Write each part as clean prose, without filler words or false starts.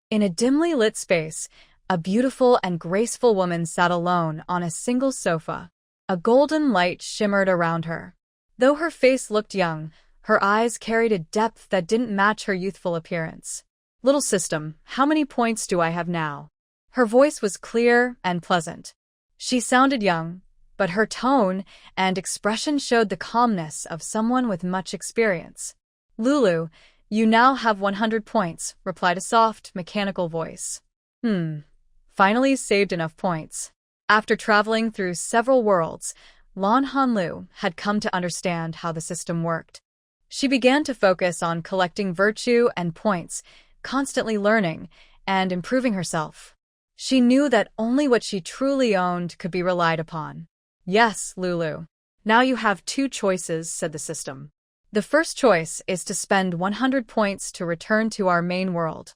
In a dimly lit space, a beautiful and graceful woman sat alone on a single sofa. A golden light shimmered around her. Though her face looked young, her eyes carried a depth that didn't match her youthful appearance. "Little system, how many points do I have now?" Her voice was clear and pleasant. She sounded young, but her tone and expression showed the calmness of someone with much experience. "Lulu, you now have 100 points," replied a soft, mechanical voice. Finally saved enough points. After traveling through several worlds, Lan Hanlu had come to understand how the system worked. She began to focus on collecting virtue and points, constantly learning and improving herself. She knew that only what she truly owned could be relied upon. "Yes, Lulu. Now you have two choices," said the system. "The first choice is to spend 100 points to return to our main world.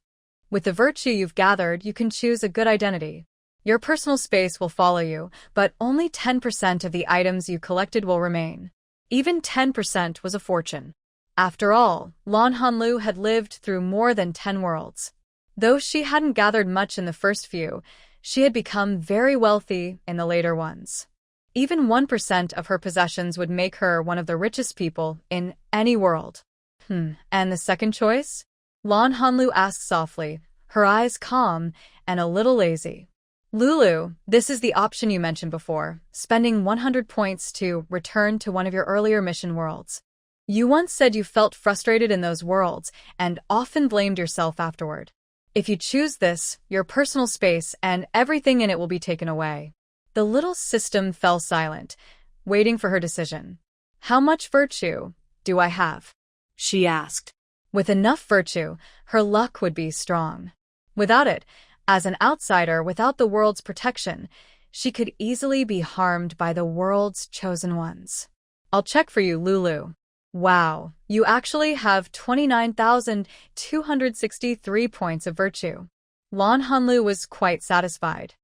With the virtue you've gathered, you can choose a good identity. Your personal space will follow you, but only 10% of the items you collected will remain." Even 10% was a fortune. After all, Lan Hanlu had lived through more than 10 worlds. Though she hadn't gathered much in the first few, she had become very wealthy in the later ones. Even 1% of her possessions would make her one of the richest people in any world. And the second choice? Lan Hanlu asked softly, her eyes calm and a little lazy. "Lulu, this is the option you mentioned before, spending 100 points to return to one of your earlier mission worlds. You once said you felt frustrated in those worlds and often blamed yourself afterward. If you choose this, your personal space and everything in it will be taken away." The little system fell silent, waiting for her decision. "How much virtue do I have?" she asked. With enough virtue, her luck would be strong. Without it, as an outsider without the world's protection, she could easily be harmed by the world's chosen ones. "I'll check for you, Lulu." "Wow, you actually have 29,263 points of virtue." Lan Hanlu was quite satisfied.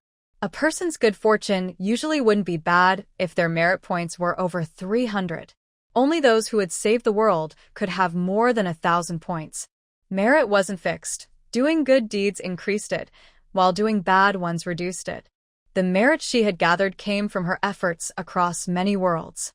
A person's good fortune usually wouldn't be bad if their merit points were over 300. Only those who had saved the world could have more than 1,000 points. Merit wasn't fixed. Doing good deeds increased it, while doing bad ones reduced it. The merit she had gathered came from her efforts across many worlds.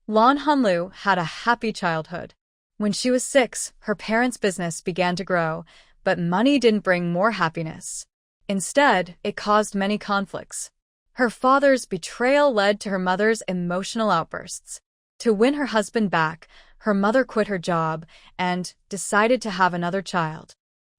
Lan Hanlu had a happy childhood. When she was 6, her parents' business began to grow, but money didn't bring more happiness. Instead, it caused many conflicts. Her father's betrayal led to her mother's emotional outbursts. To win her husband back, her mother quit her job and decided to have another child.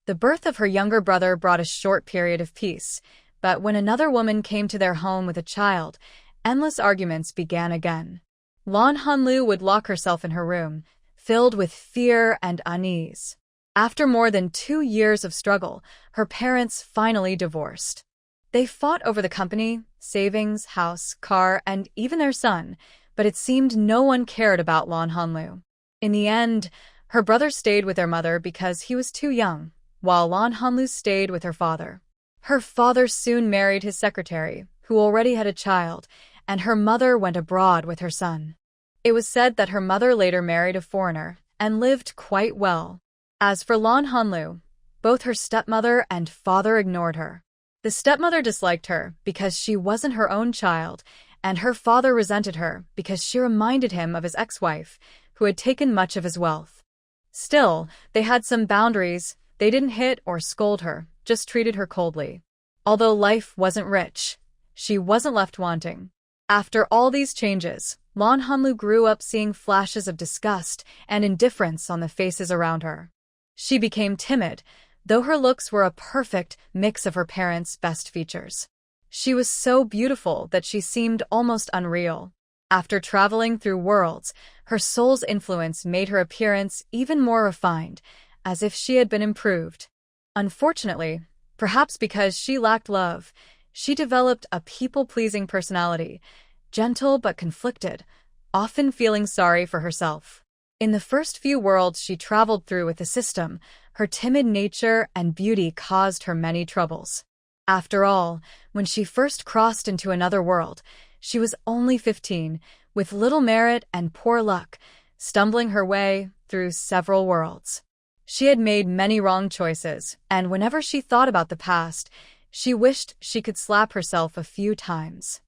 The birth of her younger brother brought a short period of peace, but when another woman came to their home with a child, endless arguments began again. Lan Hanlu would lock herself in her room, filled with fear and unease. After more than 2 years of struggle, her parents finally divorced. They fought over the company, savings, house, car, and even their son, but it seemed no one cared about Lan Hanlu. In the end, her brother stayed with their mother because he was too young, while Lan Hanlu stayed with her father. Her father soon married his secretary, who already had a child, and her mother went abroad with her son. It was said that her mother later married a foreigner and lived quite well. As for Lan Hanlu, both her stepmother and father ignored her. The stepmother disliked her because she wasn't her own child, and her father resented her because she reminded him of his ex-wife, who had taken much of his wealth. Still, they had some boundaries. They didn't hit or scold her, just treated her coldly. Although life wasn't rich, she wasn't left wanting. After all these changes, Lan Hanlu grew up seeing flashes of disgust and indifference on the faces around her. She became timid, though her looks were a perfect mix of her parents' best features. She was so beautiful that she seemed almost unreal. After traveling through worlds, her soul's influence made her appearance even more refined, as if she had been improved. Unfortunately, perhaps because she lacked love, she developed a people-pleasing personality, gentle but conflicted, often feeling sorry for herself. In the first few worlds she traveled through with the system, her timid nature and beauty caused her many troubles. After all, when she first crossed into another world, she was only 15, with little merit and poor luck, stumbling her way through several worlds. She had made many wrong choices, and whenever she thought about the past, she wished she could slap herself a few times.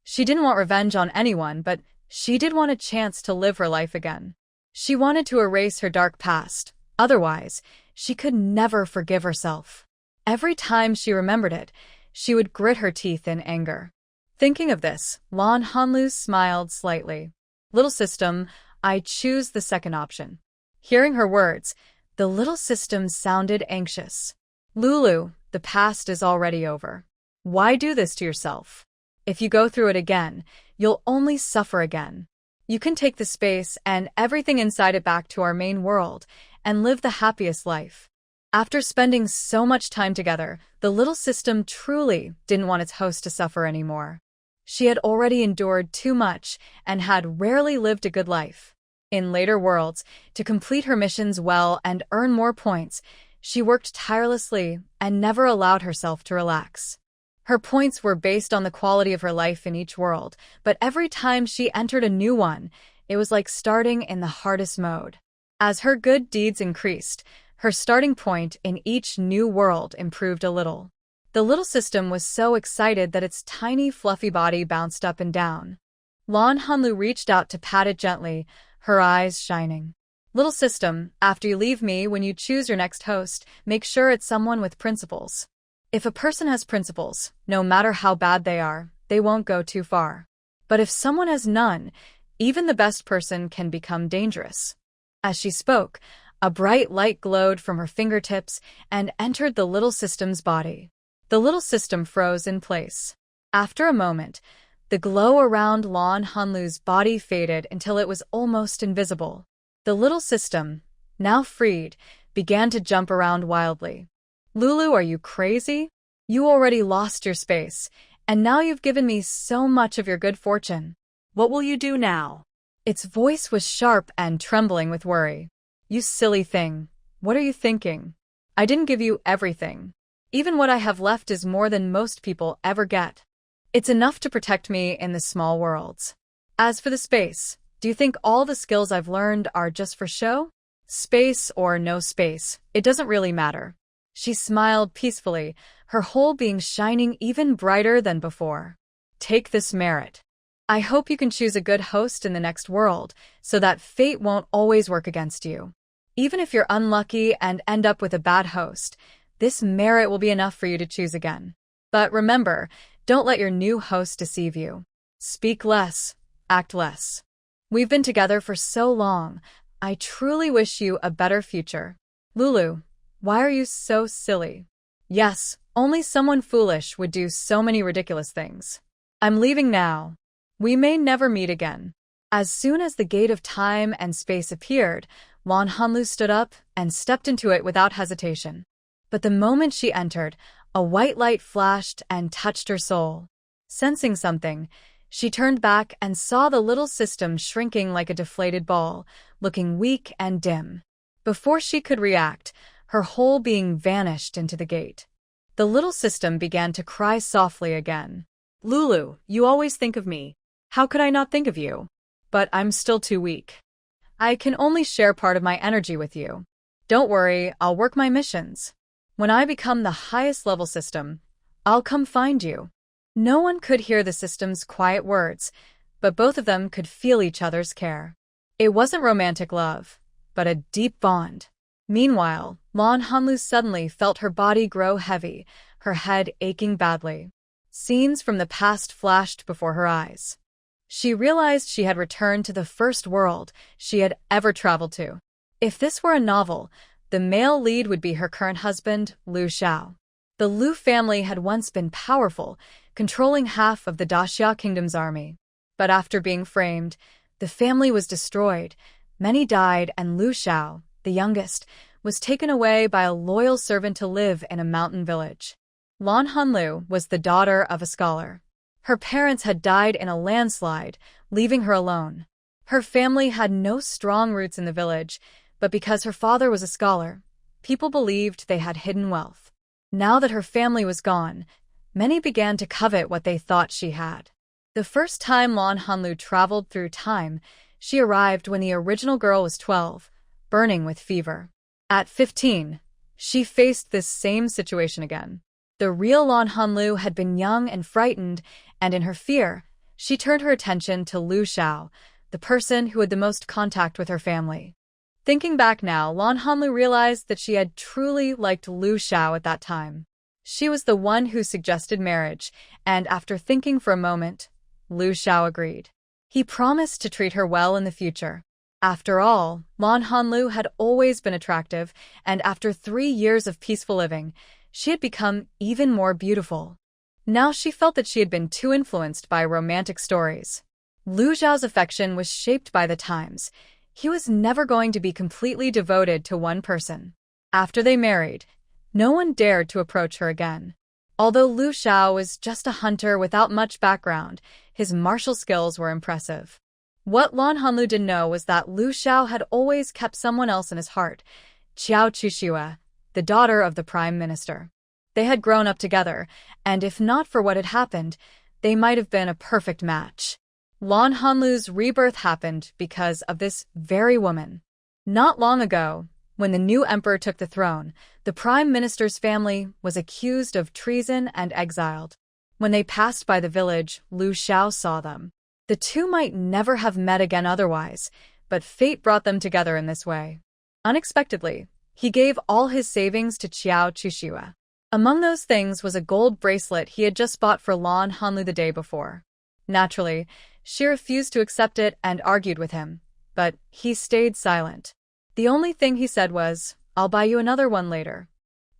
She didn't want revenge on anyone, but she did want a chance to live her life again. She wanted to erase her dark past. Otherwise, she could never forgive herself. Every time she remembered it, she would grit her teeth in anger. Thinking of this, Lan Hanlu smiled slightly. Little system, I choose the second option. Hearing her words, the little system sounded anxious. Lulu, the past is already over. Why do this to yourself? If you go through it again, you'll only suffer again. You can take the space and everything inside it back to our main world and live the happiest life. After spending so much time together, the little system truly didn't want its host to suffer anymore. She had already endured too much and had rarely lived a good life. In later worlds, to complete her missions well and earn more points, she worked tirelessly and never allowed herself to relax. Her points were based on the quality of her life in each world, but every time she entered a new one, it was like starting in the hardest mode. As her good deeds increased, her starting point in each new world improved a little. The little system was so excited that its tiny, fluffy body bounced up and down. Lan Hanlu reached out to pat it gently, her eyes shining. Little system, after you leave me, when you choose your next host, make sure it's someone with principles. If a person has principles, no matter how bad they are, they won't go too far. But if someone has none, even the best person can become dangerous. As she spoke, a bright light glowed from her fingertips and entered the little system's body. The little system froze in place. After a moment, the glow around Lan Hanlu's body faded until it was almost invisible. The little system, now freed, began to jump around wildly. Lulu, are you crazy? You already lost your space, and now you've given me so much of your good fortune. What will you do now? Its voice was sharp and trembling with worry. You silly thing. What are you thinking? I didn't give you everything. Even what I have left is more than most people ever get. It's enough to protect me in the small worlds. As for the space, do you think all the skills I've learned are just for show? Space or no space, it doesn't really matter. She smiled peacefully, her whole being shining even brighter than before. Take this merit. I hope you can choose a good host in the next world, so that fate won't always work against you. Even if you're unlucky and end up with a bad host, this merit will be enough for you to choose again. But remember, don't let your new host deceive you. Speak less, act less. We've been together for so long. I truly wish you a better future. Lulu, why are you so silly? Yes, only someone foolish would do so many ridiculous things. I'm leaving now. We may never meet again. As soon as the gate of time and space appeared, Lan Hanlu stood up and stepped into it without hesitation. But the moment she entered, a white light flashed and touched her soul. Sensing something, she turned back and saw the little system shrinking like a deflated ball, looking weak and dim. Before she could react, her whole being vanished into the gate. The little system began to cry softly again. Lulu, you always think of me. How could I not think of you? But I'm still too weak. I can only share part of my energy with you. Don't worry, I'll work my missions. When I become the highest level system, I'll come find you. No one could hear the system's quiet words, but both of them could feel each other's care. It wasn't romantic love, but a deep bond. Meanwhile, Lan Hanlu suddenly felt her body grow heavy, her head aching badly. Scenes from the past flashed before her eyes. She realized she had returned to the first world she had ever traveled to. If this were a novel, the male lead would be her current husband, Liu Xiao. The Liu family had once been powerful, controlling half of the Daxia Kingdom's army. But after being framed, the family was destroyed. Many died, and Liu Xiao, the youngest, was taken away by a loyal servant to live in a mountain village. Lan Hanlu was the daughter of a scholar. Her parents had died in a landslide, leaving her alone. Her family had no strong roots in the village, but because her father was a scholar, people believed they had hidden wealth. Now that her family was gone, many began to covet what they thought she had. The first time Lan Hanlu traveled through time, she arrived when the original girl was 12, burning with fever. At 15, she faced this same situation again. The real Lan Hanlu had been young and frightened, and in her fear, she turned her attention to Lu Xiao, the person who had the most contact with her family. Thinking back now, Lan Hanlu realized that she had truly liked Lu Xiao at that time. She was the one who suggested marriage, and after thinking for a moment, Lu Xiao agreed. He promised to treat her well in the future. After all, Lan Hanlu had always been attractive, and after 3 years of peaceful living, she had become even more beautiful. Now she felt that she had been too influenced by romantic stories. Lu Xiao's affection was shaped by the times. He was never going to be completely devoted to one person. After they married, no one dared to approach her again. Although Lu Xiao was just a hunter without much background, his martial skills were impressive. What Lan Hanlu didn't know was that Lu Xiao had always kept someone else in his heart, Qiao Chuxue, the daughter of the prime minister. They had grown up together, and if not for what had happened, they might have been a perfect match. Lan Hanlu's rebirth happened because of this very woman. Not long ago, when the new emperor took the throne, the prime minister's family was accused of treason and exiled. When they passed by the village, Lu Xiao saw them. The two might never have met again otherwise, but fate brought them together in this way. Unexpectedly, he gave all his savings to Qiao Chuxue. Among those things was a gold bracelet he had just bought for Lan Hanlu the day before. Naturally, she refused to accept it and argued with him, but he stayed silent. The only thing he said was, "I'll buy you another one later."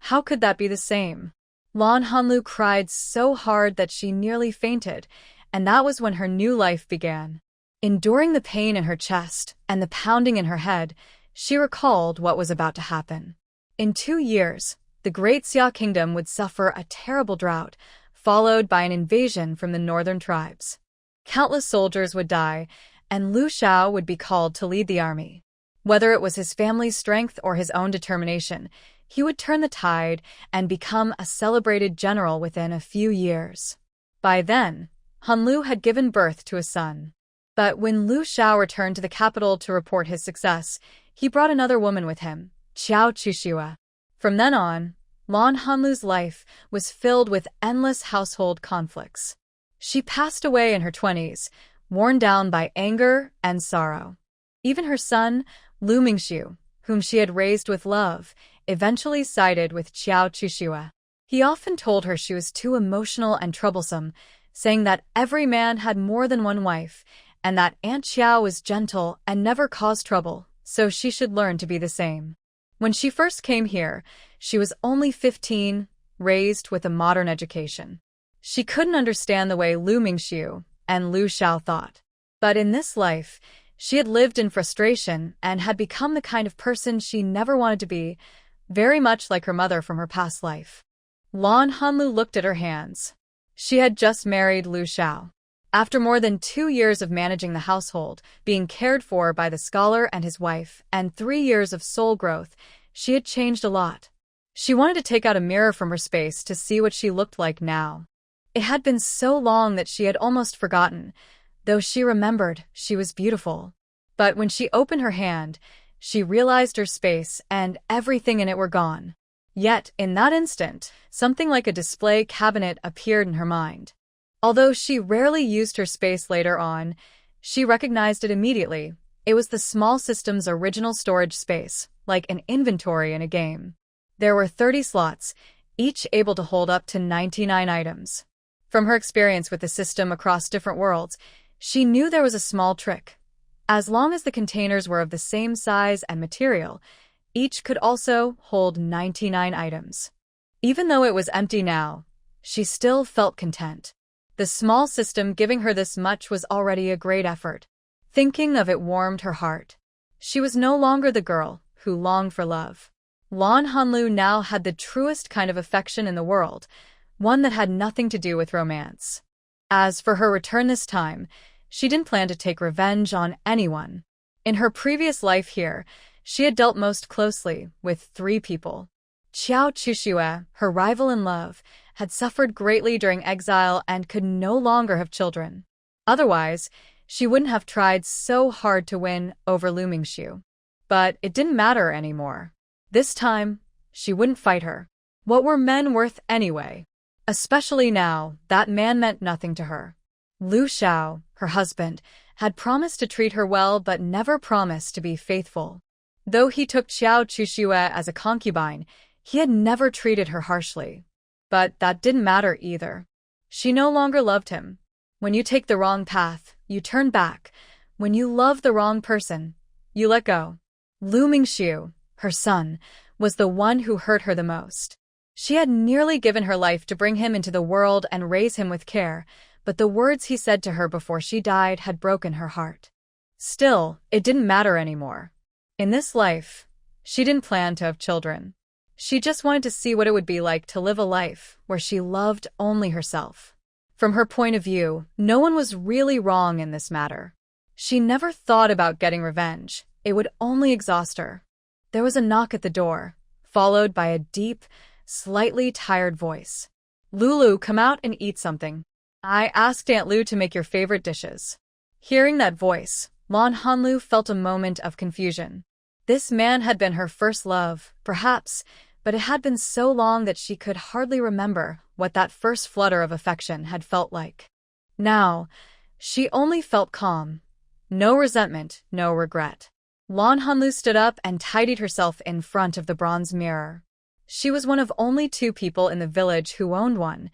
How could that be the same? Lan Hanlu cried so hard that she nearly fainted, and that was when her new life began. Enduring the pain in her chest and the pounding in her head, she recalled what was about to happen. In 2 years, the Great Xia Kingdom would suffer a terrible drought, followed by an invasion from the northern tribes. Countless soldiers would die, and Lu Xiao would be called to lead the army. Whether it was his family's strength or his own determination, he would turn the tide and become a celebrated general within a few years. By then, Hanlu had given birth to a son. But when Lu Xiao returned to the capital to report his success, he brought another woman with him, Qiao Chuxue. From then on, Lan Hanlu's life was filled with endless household conflicts. She passed away in her 20s, worn down by anger and sorrow. Even her son, Lu Mingxiu, whom she had raised with love, eventually sided with Qiao Chuxue. He often told her she was too emotional and troublesome, saying that every man had more than one wife, and that Aunt Qiao was gentle and never caused trouble, so she should learn to be the same. When she first came here, she was only 15, raised with a modern education. She couldn't understand the way Lu Mingxiu and Lu Xiao thought. But in this life, she had lived in frustration and had become the kind of person she never wanted to be, very much like her mother from her past life. Lan Hanlu looked at her hands. She had just married Lu Xiao. After more than 2 years of managing the household, being cared for by the scholar and his wife, and 3 years of soul growth, she had changed a lot. She wanted to take out a mirror from her space to see what she looked like now. It had been so long that she had almost forgotten, though she remembered she was beautiful. But when she opened her hand, she realized her space and everything in it were gone. Yet, in that instant, something like a display cabinet appeared in her mind. Although she rarely used her space later on, she recognized it immediately. It was the small system's original storage space, like an inventory in a game. There were 30 slots, each able to hold up to 99 items. From her experience with the system across different worlds, she knew there was a small trick. As long as the containers were of the same size and material, each could also hold 99 items. Even though it was empty now, she still felt content. The small system giving her this much was already a great effort. Thinking of it warmed her heart. She was no longer the girl who longed for love. Lan Hanlu now had the truest kind of affection in the world, one that had nothing to do with romance. As for her return this time, she didn't plan to take revenge on anyone. In her previous life here, she had dealt most closely with 3 people. Qiao Chuxue, her rival in love, had suffered greatly during exile and could no longer have children. Otherwise, she wouldn't have tried so hard to win over Lu Mingxiu. But it didn't matter anymore. This time, she wouldn't fight her. What were men worth anyway? Especially now, that man meant nothing to her. Lu Xiao, her husband, had promised to treat her well but never promised to be faithful. Though he took Xiao Chuxue as a concubine, he had never treated her harshly. But that didn't matter either. She no longer loved him. When you take the wrong path, you turn back. When you love the wrong person, you let go. Lu Mingxiu, her son, was the one who hurt her the most. She had nearly given her life to bring him into the world and raise him with care, but the words he said to her before she died had broken her heart. Still, it didn't matter anymore. In this life, she didn't plan to have children. She just wanted to see what it would be like to live a life where she loved only herself. From her point of view, no one was really wrong in this matter. She never thought about getting revenge. It would only exhaust her. There was a knock at the door, followed by a deep, slightly tired voice. "Lulu, come out and eat something. I asked Aunt Lu to make your favorite dishes." Hearing that voice, Lan Hanlu felt a moment of confusion. This man had been her first love, perhaps, but it had been so long that she could hardly remember what that first flutter of affection had felt like. Now, she only felt calm. No resentment, no regret. Lan Hanlu stood up and tidied herself in front of the bronze mirror. She was one of only 2 people in the village who owned one.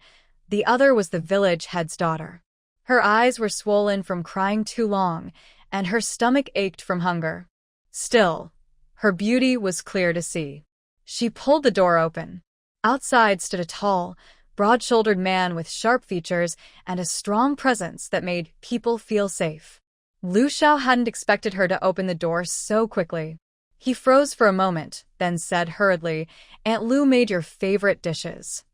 The other was the village head's daughter. Her eyes were swollen from crying too long, and her stomach ached from hunger. Still, her beauty was clear to see. She pulled the door open. Outside stood a tall, broad-shouldered man with sharp features and a strong presence that made people feel safe. Lu Xiao hadn't expected her to open the door so quickly. He froze for a moment, then said hurriedly, "Aunt Lu made your favorite dishes.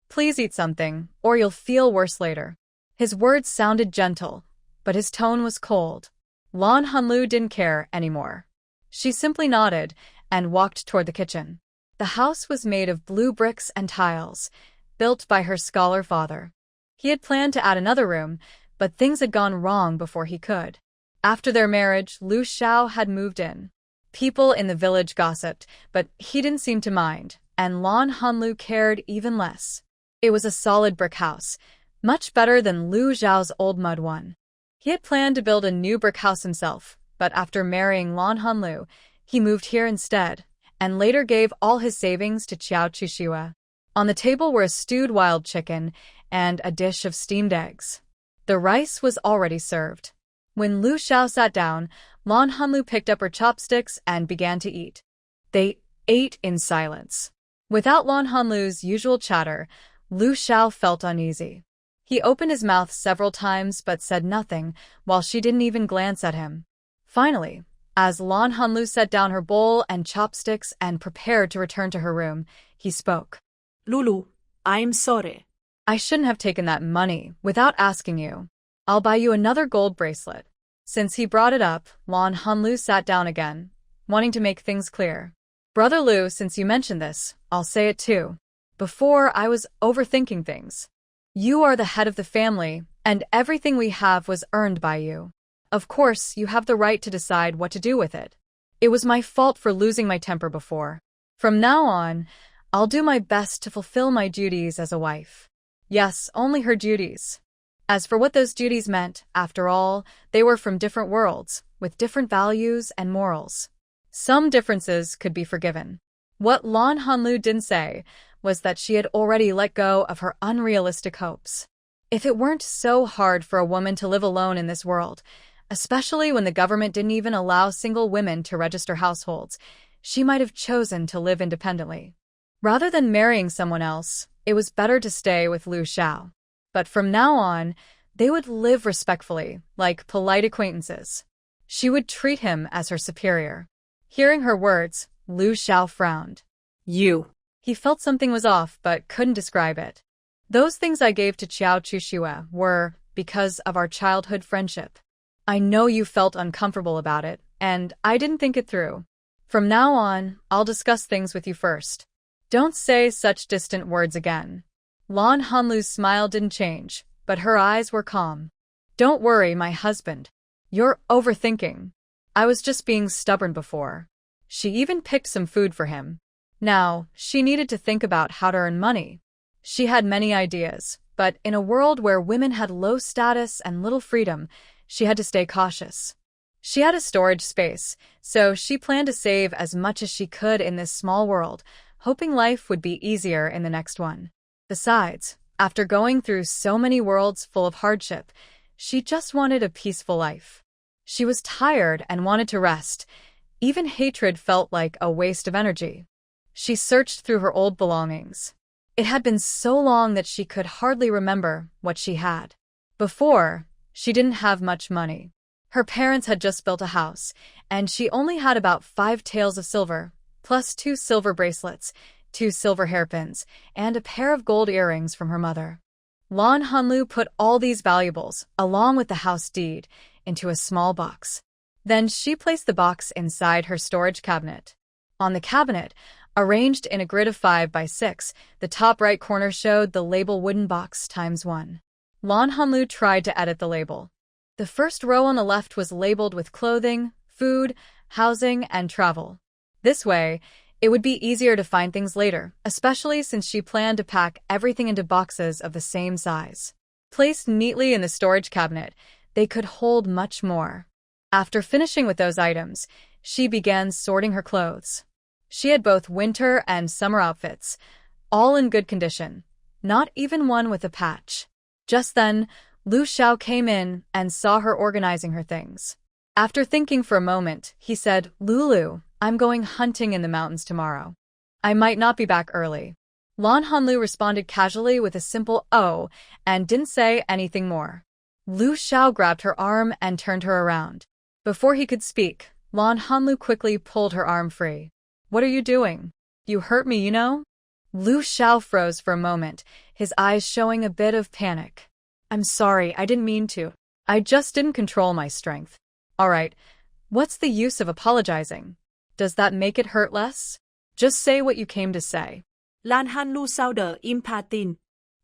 Please eat something, or you'll feel worse later." His words sounded gentle, but his tone was cold. Lan Hanlu didn't care anymore. She simply nodded and walked toward the kitchen. The house was made of blue bricks and tiles, built by her scholar father. He had planned to add another room, but things had gone wrong before he could. After their marriage, Lu Xiao had moved in. People in the village gossiped, but he didn't seem to mind, and Lan Hanlu cared even less. It was a solid brick house, much better than Lu Xiao's old mud one. He had planned to build a new brick house himself, but after marrying Lan Hanlu, he moved here instead, and later gave all his savings to Xiao Chuxue. On the table were a stewed wild chicken and a dish of steamed eggs. The rice was already served. When Lu Xiao sat down, Lan Hanlu picked up her chopsticks and began to eat. They ate in silence. Without Lan Hanlu's usual chatter, Lu Xiao felt uneasy. He opened his mouth several times but said nothing, while she didn't even glance at him. Finally, as Lan Hanlu set down her bowl and chopsticks and prepared to return to her room, he spoke. "Lulu, I'm sorry. I shouldn't have taken that money without asking you. I'll buy you another gold bracelet." Since he brought it up, Lan Hanlu sat down again, wanting to make things clear. "Brother Lu, since you mentioned this, I'll say it too. Before, I was overthinking things. You are the head of the family, and everything we have was earned by you. Of course, you have the right to decide what to do with it. It was my fault for losing my temper before. From now on, I'll do my best to fulfill my duties as a wife." Yes, only her duties. As for what those duties meant, after all, they were from different worlds, with different values and morals. Some differences could be forgiven. What Lan Hanlu didn't say was that she had already let go of her unrealistic hopes. If it weren't so hard for a woman to live alone in this world, especially when the government didn't even allow single women to register households, she might have chosen to live independently. Rather than marrying someone else, it was better to stay with Lu Xiao. But from now on, they would live respectfully, like polite acquaintances. She would treat him as her superior. Hearing her words, Lu Xiao frowned. You. He felt something was off, but couldn't describe it. "Those things I gave to Xiao Chuxue were because of our childhood friendship. I know you felt uncomfortable about it, and I didn't think it through. From now on, I'll discuss things with you first. Don't say such distant words again." Lan Hanlu's smile didn't change, but her eyes were calm. "Don't worry, my husband. You're overthinking. I was just being stubborn before." She even picked some food for him. Now, she needed to think about how to earn money. She had many ideas, but in a world where women had low status and little freedom, she had to stay cautious. She had a storage space, so she planned to save as much as she could in this small world, hoping life would be easier in the next one. Besides, after going through so many worlds full of hardship, she just wanted a peaceful life. She was tired and wanted to rest. Even hatred felt like a waste of energy. She searched through her old belongings. It had been so long that she could hardly remember what she had. Before, she didn't have much money. Her parents had just built a house, and she only had about 5 taels of silver, plus 2 silver bracelets, 2 silver hairpins, and a pair of gold earrings from her mother. Lan Hanlu put all these valuables, along with the house deed, into a small box. Then she placed the box inside her storage cabinet. On the cabinet, arranged in a grid of 5 by 6, the top right corner showed the label wooden box ×1. Lan Hanlu tried to edit the label. The first row on the left was labeled with clothing, food, housing, and travel. This way, it would be easier to find things later, especially since she planned to pack everything into boxes of the same size. Placed neatly in the storage cabinet, they could hold much more. After finishing with those items, she began sorting her clothes. She had both winter and summer outfits, all in good condition, not even one with a patch. Just then, Lu Xiao came in and saw her organizing her things. After thinking for a moment, he said, "Lulu, I'm going hunting in the mountains tomorrow. I might not be back early." Lan Hanlu responded casually with a simple "oh" and didn't say anything more. Lu Xiao grabbed her arm and turned her around. Before he could speak, Lan Hanlu quickly pulled her arm free. "What are you doing? You hurt me, you know?" Lu Xiao froze for a moment, his eyes showing a bit of panic. "I'm sorry, I didn't mean to. I just didn't control my strength." "All right, what's the use of apologizing? Does that make it hurt less? Just say what you came to say." Lan Hanlu sau đờ im Pha tin.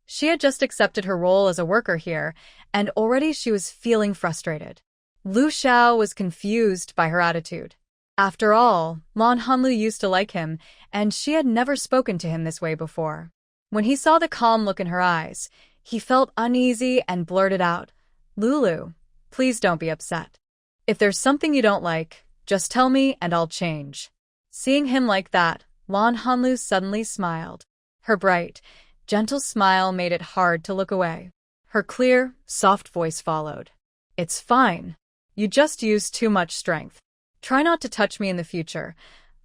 She had just accepted her role as a worker here, and already she was feeling frustrated. Lu Xiao was confused by her attitude. After all, Lan Hanlu used to like him, and she had never spoken to him this way before. When he saw the calm look in her eyes, he felt uneasy and blurted out, "Lulu, please don't be upset. If there's something you don't like, just tell me and I'll change." Seeing him like that, Lan Hanlu suddenly smiled. Her bright, gentle smile made it hard to look away. Her clear, soft voice followed. "It's fine. You just used too much strength. Try not to touch me in the future.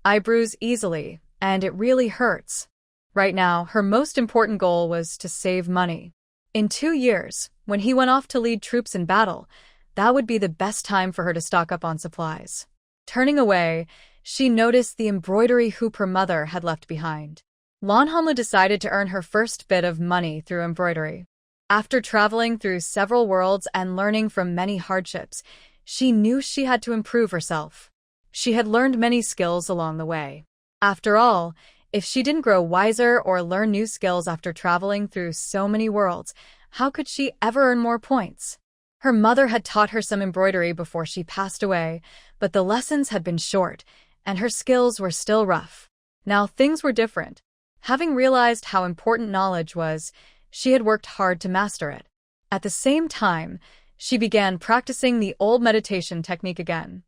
I bruise easily, and it really hurts." Right now, her most important goal was to save money. In 2 years, when he went off to lead troops in battle, that would be the best time for her to stock up on supplies. Turning away, she noticed the embroidery hoop her mother had left behind. Lan Hanlu decided to earn her first bit of money through embroidery. After traveling through several worlds and learning from many hardships, she knew she had to improve herself. She had learned many skills along the way. After all, if she didn't grow wiser or learn new skills after traveling through so many worlds, how could she ever earn more points? Her mother had taught her some embroidery before she passed away, but the lessons had been short, and her skills were still rough. Now things were different. Having realized how important knowledge was, she had worked hard to master it. At the same time, she began practicing the old meditation technique again.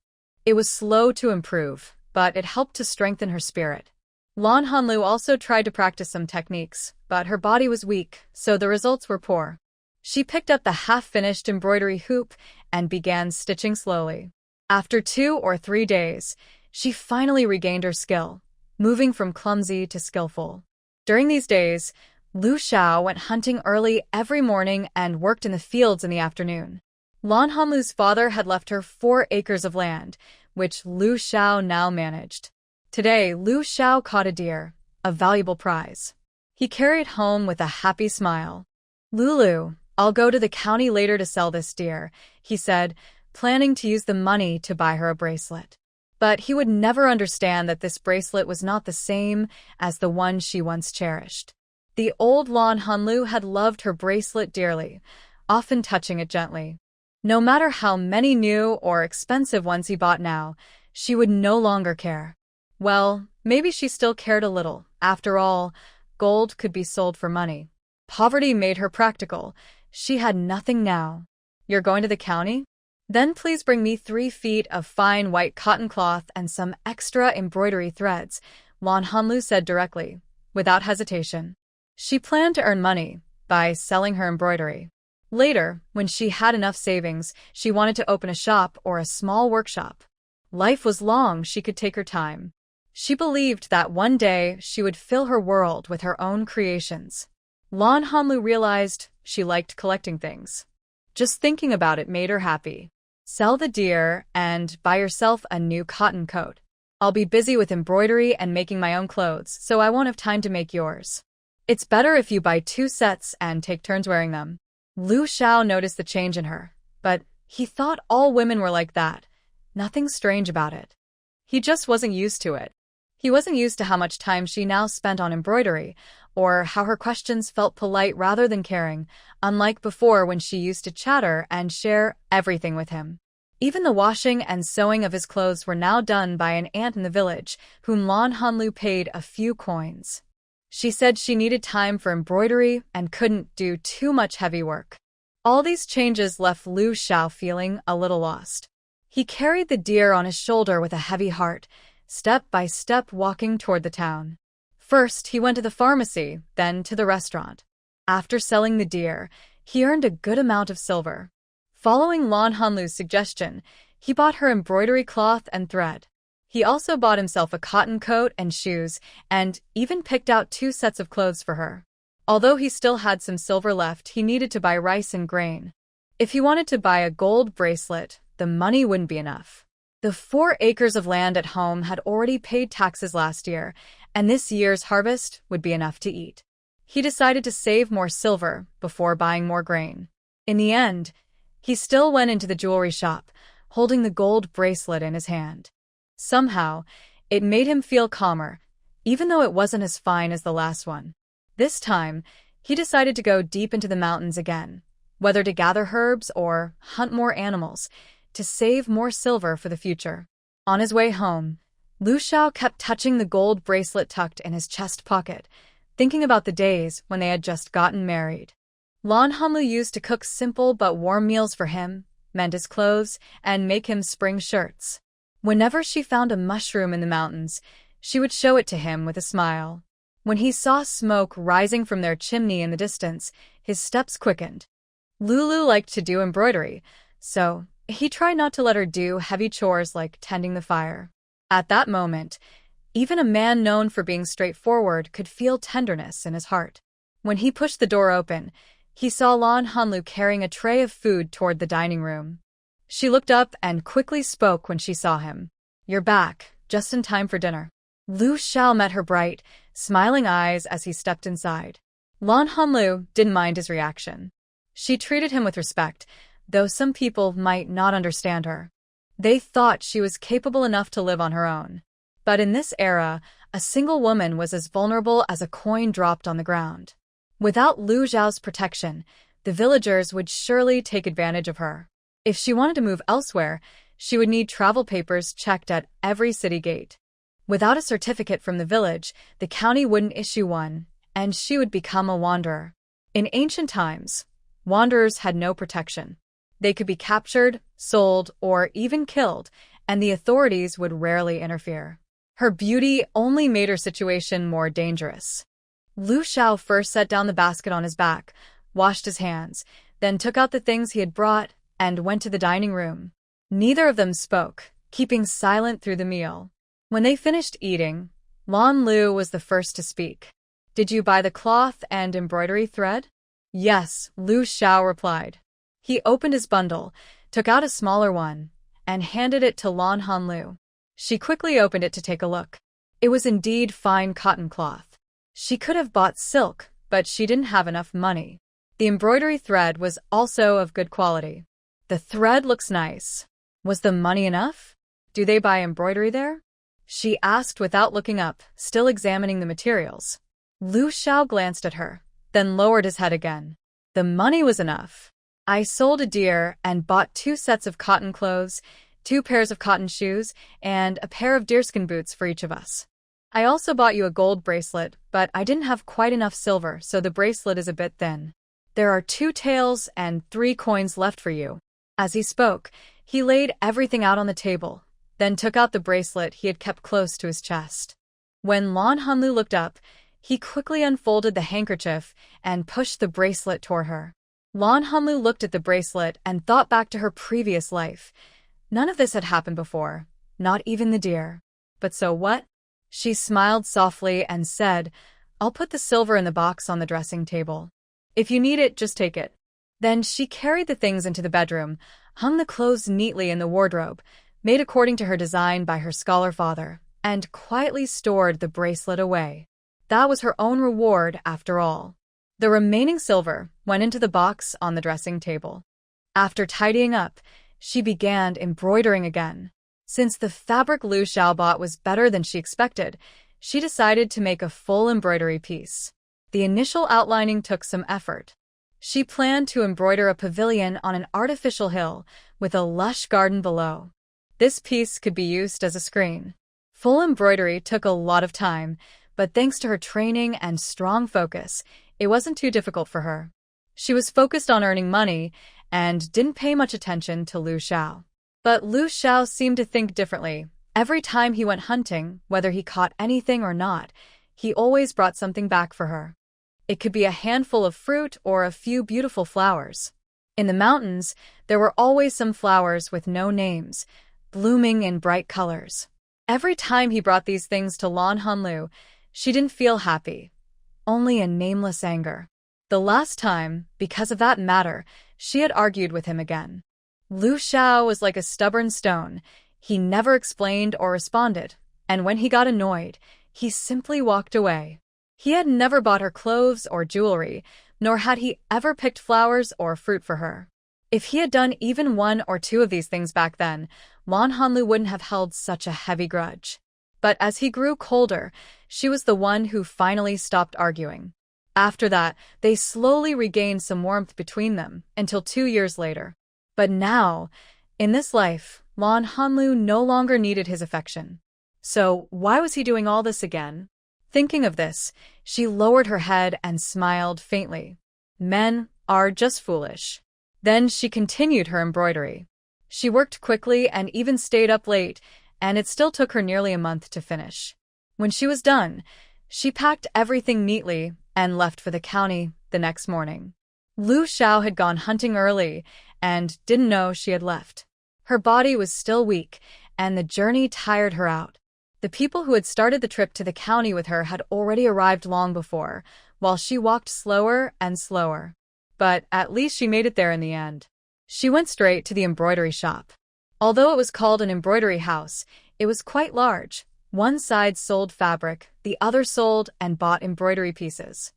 It was slow to improve, but it helped to strengthen her spirit. Lan Hanlu also tried to practice some techniques, but her body was weak, so the results were poor. She picked up the half-finished embroidery hoop and began stitching slowly. After 2 or 3 days, she finally regained her skill, moving from clumsy to skillful. During these days, Lu Xiao went hunting early every morning and worked in the fields in the afternoon. Lan Hanlu's father had left her 4 acres of land, which Lu Xiao now managed. Today, Lu Xiao caught a deer, a valuable prize. He carried home with a happy smile. "Lulu, I'll go to the county later to sell this deer," he said, planning to use the money to buy her a bracelet. But he would never understand that this bracelet was not the same as the one she once cherished. The old Lan Hanlu had loved her bracelet dearly, often touching it gently. No matter how many new or expensive ones he bought now, she would no longer care. Well, maybe she still cared a little. After all, gold could be sold for money. Poverty made her practical. She had nothing now. You're going to the county? Then please bring me 3 feet of fine white cotton cloth and some extra embroidery threads, Lan Hanlu said directly, without hesitation. She planned to earn money by selling her embroidery. Later, when she had enough savings, she wanted to open a shop or a small workshop. Life was long, she could take her time. She believed that one day she would fill her world with her own creations. Lan Hanlu realized she liked collecting things. Just thinking about it made her happy. Sell the deer and buy yourself a new cotton coat. I'll be busy with embroidery and making my own clothes, so I won't have time to make yours. It's better if you buy 2 sets and take turns wearing them. Lu Xiao noticed the change in her, but he thought all women were like that. Nothing strange about it. He just wasn't used to it. He wasn't used to how much time she now spent on embroidery, or how her questions felt polite rather than caring, unlike before when she used to chatter and share everything with him. Even the washing and sewing of his clothes were now done by an aunt in the village, whom Lan Hanlu paid a few coins. She said she needed time for embroidery and couldn't do too much heavy work. All these changes left Lu Xiao feeling a little lost. He carried the deer on his shoulder with a heavy heart, step by step walking toward the town. First, he went to the pharmacy, then to the restaurant. After selling the deer, he earned a good amount of silver. Following Lan Hanlu's suggestion, he bought her embroidery cloth and thread. He also bought himself a cotton coat and shoes, and even picked out 2 sets of clothes for her. Although he still had some silver left, he needed to buy rice and grain. If he wanted to buy a gold bracelet, the money wouldn't be enough. The 4 acres of land at home had already paid taxes last year, and this year's harvest would be enough to eat. He decided to save more silver before buying more grain. In the end, he still went into the jewelry shop, holding the gold bracelet in his hand. Somehow, it made him feel calmer, even though it wasn't as fine as the last one. This time, he decided to go deep into the mountains again, whether to gather herbs or hunt more animals, to save more silver for the future. On his way home, Lu Xiao kept touching the gold bracelet tucked in his chest pocket, thinking about the days when they had just gotten married. Lan Hanlu used to cook simple but warm meals for him, mend his clothes, and make him spring shirts. Whenever she found a mushroom in the mountains, she would show it to him with a smile. When he saw smoke rising from their chimney in the distance, his steps quickened. Lulu liked to do embroidery, so he tried not to let her do heavy chores like tending the fire. At that moment, even a man known for being straightforward could feel tenderness in his heart. When he pushed the door open, he saw Lan Hanlu carrying a tray of food toward the dining room. She looked up and quickly spoke when she saw him. "You're back, just in time for dinner." Lu Xiao met her bright, smiling eyes as he stepped inside. Lan Hanlu didn't mind his reaction. She treated him with respect, though some people might not understand her. They thought she was capable enough to live on her own. But in this era, a single woman was as vulnerable as a coin dropped on the ground. Without Lu Xiao's protection, the villagers would surely take advantage of her. If she wanted to move elsewhere, she would need travel papers checked at every city gate. Without a certificate from the village, the county wouldn't issue one, and she would become a wanderer. In ancient times, wanderers had no protection. They could be captured, sold, or even killed, and the authorities would rarely interfere. Her beauty only made her situation more dangerous. Lu Xiao first set down the basket on his back, washed his hands, then took out the things he had brought and went to the dining room. Neither of them spoke, keeping silent through the meal. When they finished eating, Lan Lu was the first to speak. "Did you buy the cloth and embroidery thread?" "Yes," Lu Xiao replied. He opened his bundle, took out a smaller one, and handed it to Lan Hanlu. She quickly opened it to take a look. It was indeed fine cotton cloth. She could have bought silk, but she didn't have enough money. The embroidery thread was also of good quality. "The thread looks nice. Was the money enough? Do they buy embroidery there?" she asked without looking up, still examining the materials. Lu Xiao glanced at her, then lowered his head again. "The money was enough. I sold a deer and bought 2 sets of cotton clothes, 2 pairs of cotton shoes, and a pair of deerskin boots for each of us. I also bought you a gold bracelet, but I didn't have quite enough silver, so the bracelet is a bit thin. There are 2 taels and 3 coins left for you." As he spoke, he laid everything out on the table, then took out the bracelet he had kept close to his chest. When Lan Hanlu looked up, he quickly unfolded the handkerchief and pushed the bracelet toward her. Lan Hanlu looked at the bracelet and thought back to her previous life. None of this had happened before, not even the deer. But so what? She smiled softly and said, "I'll put the silver in the box on the dressing table. If you need it, just take it." Then she carried the things into the bedroom, hung the clothes neatly in the wardrobe, made according to her design by her scholar father, and quietly stored the bracelet away. That was her own reward, after all. The remaining silver went into the box on the dressing table. After tidying up, she began embroidering again. Since the fabric Lu Xiao bought was better than she expected, she decided to make a full embroidery piece. The initial outlining took some effort. She planned to embroider a pavilion on an artificial hill with a lush garden below. This piece could be used as a screen. Full embroidery took a lot of time, but thanks to her training and strong focus, it wasn't too difficult for her. She was focused on earning money and didn't pay much attention to Lu Xiao. But Lu Xiao seemed to think differently. Every time he went hunting, whether he caught anything or not, he always brought something back for her. It could be a handful of fruit or a few beautiful flowers. In the mountains, there were always some flowers with no names, blooming in bright colors. Every time he brought these things to Lan Hanlu, she didn't feel happy, only a nameless anger. The last time, because of that matter, she had argued with him again. Lu Xiao was like a stubborn stone. He never explained or responded, and when he got annoyed, he simply walked away. He had never bought her clothes or jewelry, nor had he ever picked flowers or fruit for her. If he had done even 1 or 2 of these things back then, Lan Hanlu wouldn't have held such a heavy grudge. But as he grew colder, she was the one who finally stopped arguing. After that, they slowly regained some warmth between them until 2 years later. But now, in this life, Lan Hanlu no longer needed his affection. So why was he doing all this again? Thinking of this, she lowered her head and smiled faintly. Men are just foolish. Then she continued her embroidery. She worked quickly and even stayed up late, and it still took her nearly a month to finish. When she was done, she packed everything neatly and left for the county the next morning. Lu Xiao had gone hunting early and didn't know she had left. Her body was still weak, and the journey tired her out. The people who had started the trip to the county with her had already arrived long before, while she walked slower and slower. But at least she made it there in the end. She went straight to the embroidery shop. Although it was called an embroidery house, it was quite large. One side sold fabric, the other sold and bought embroidery pieces.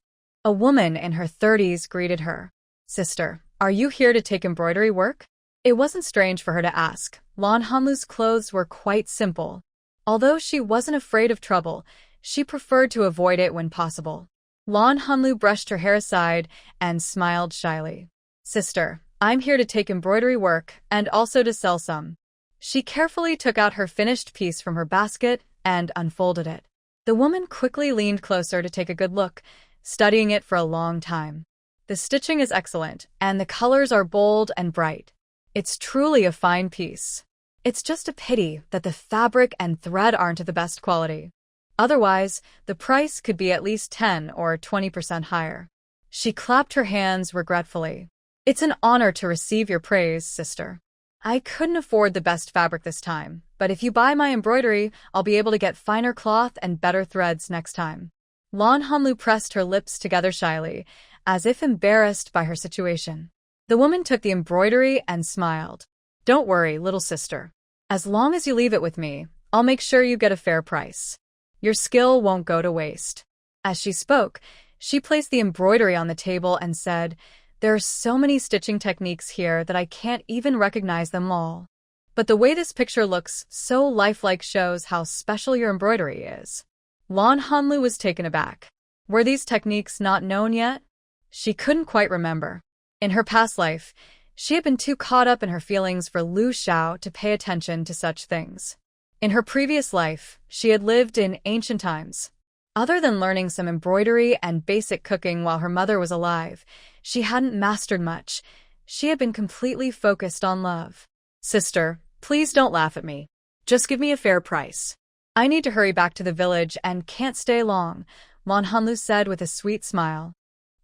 A woman in her 30s greeted her. "Sister, are you here to take embroidery work?" It wasn't strange for her to ask. Lan Hanlu's clothes were quite simple. Although she wasn't afraid of trouble, she preferred to avoid it when possible. Lan Hanlu brushed her hair aside and smiled shyly. "Sister, I'm here to take embroidery work and also to sell some." She carefully took out her finished piece from her basket and unfolded it. The woman quickly leaned closer to take a good look, studying it for a long time. "The stitching is excellent, and the colors are bold and bright. It's truly a fine piece. It's just a pity that the fabric and thread aren't of the best quality. Otherwise, the price could be at least 10 or 20% higher." She clapped her hands regretfully. "It's an honor to receive your praise, sister. I couldn't afford the best fabric this time, but if you buy my embroidery, I'll be able to get finer cloth and better threads next time." Lan Hanlu pressed her lips together shyly, as if embarrassed by her situation. The woman took the embroidery and smiled. "Don't worry, little sister. As long as you leave it with me, I'll make sure you get a fair price. Your skill won't go to waste." As she spoke, she placed the embroidery on the table and said, "There are so many stitching techniques here that I can't even recognize them all. But the way this picture looks so lifelike shows how special your embroidery is." Lan Hanlu was taken aback. Were these techniques not known yet? She couldn't quite remember. In her past life, She had been too caught up in her feelings for Lu Xiao to pay attention to such things. In her previous life, she had lived in ancient times. Other than learning some embroidery and basic cooking while her mother was alive, she hadn't mastered much. She had been completely focused on love. "Sister, please don't laugh at me. Just give me a fair price. I need to hurry back to the village and can't stay long," Lan Hanlu said with a sweet smile.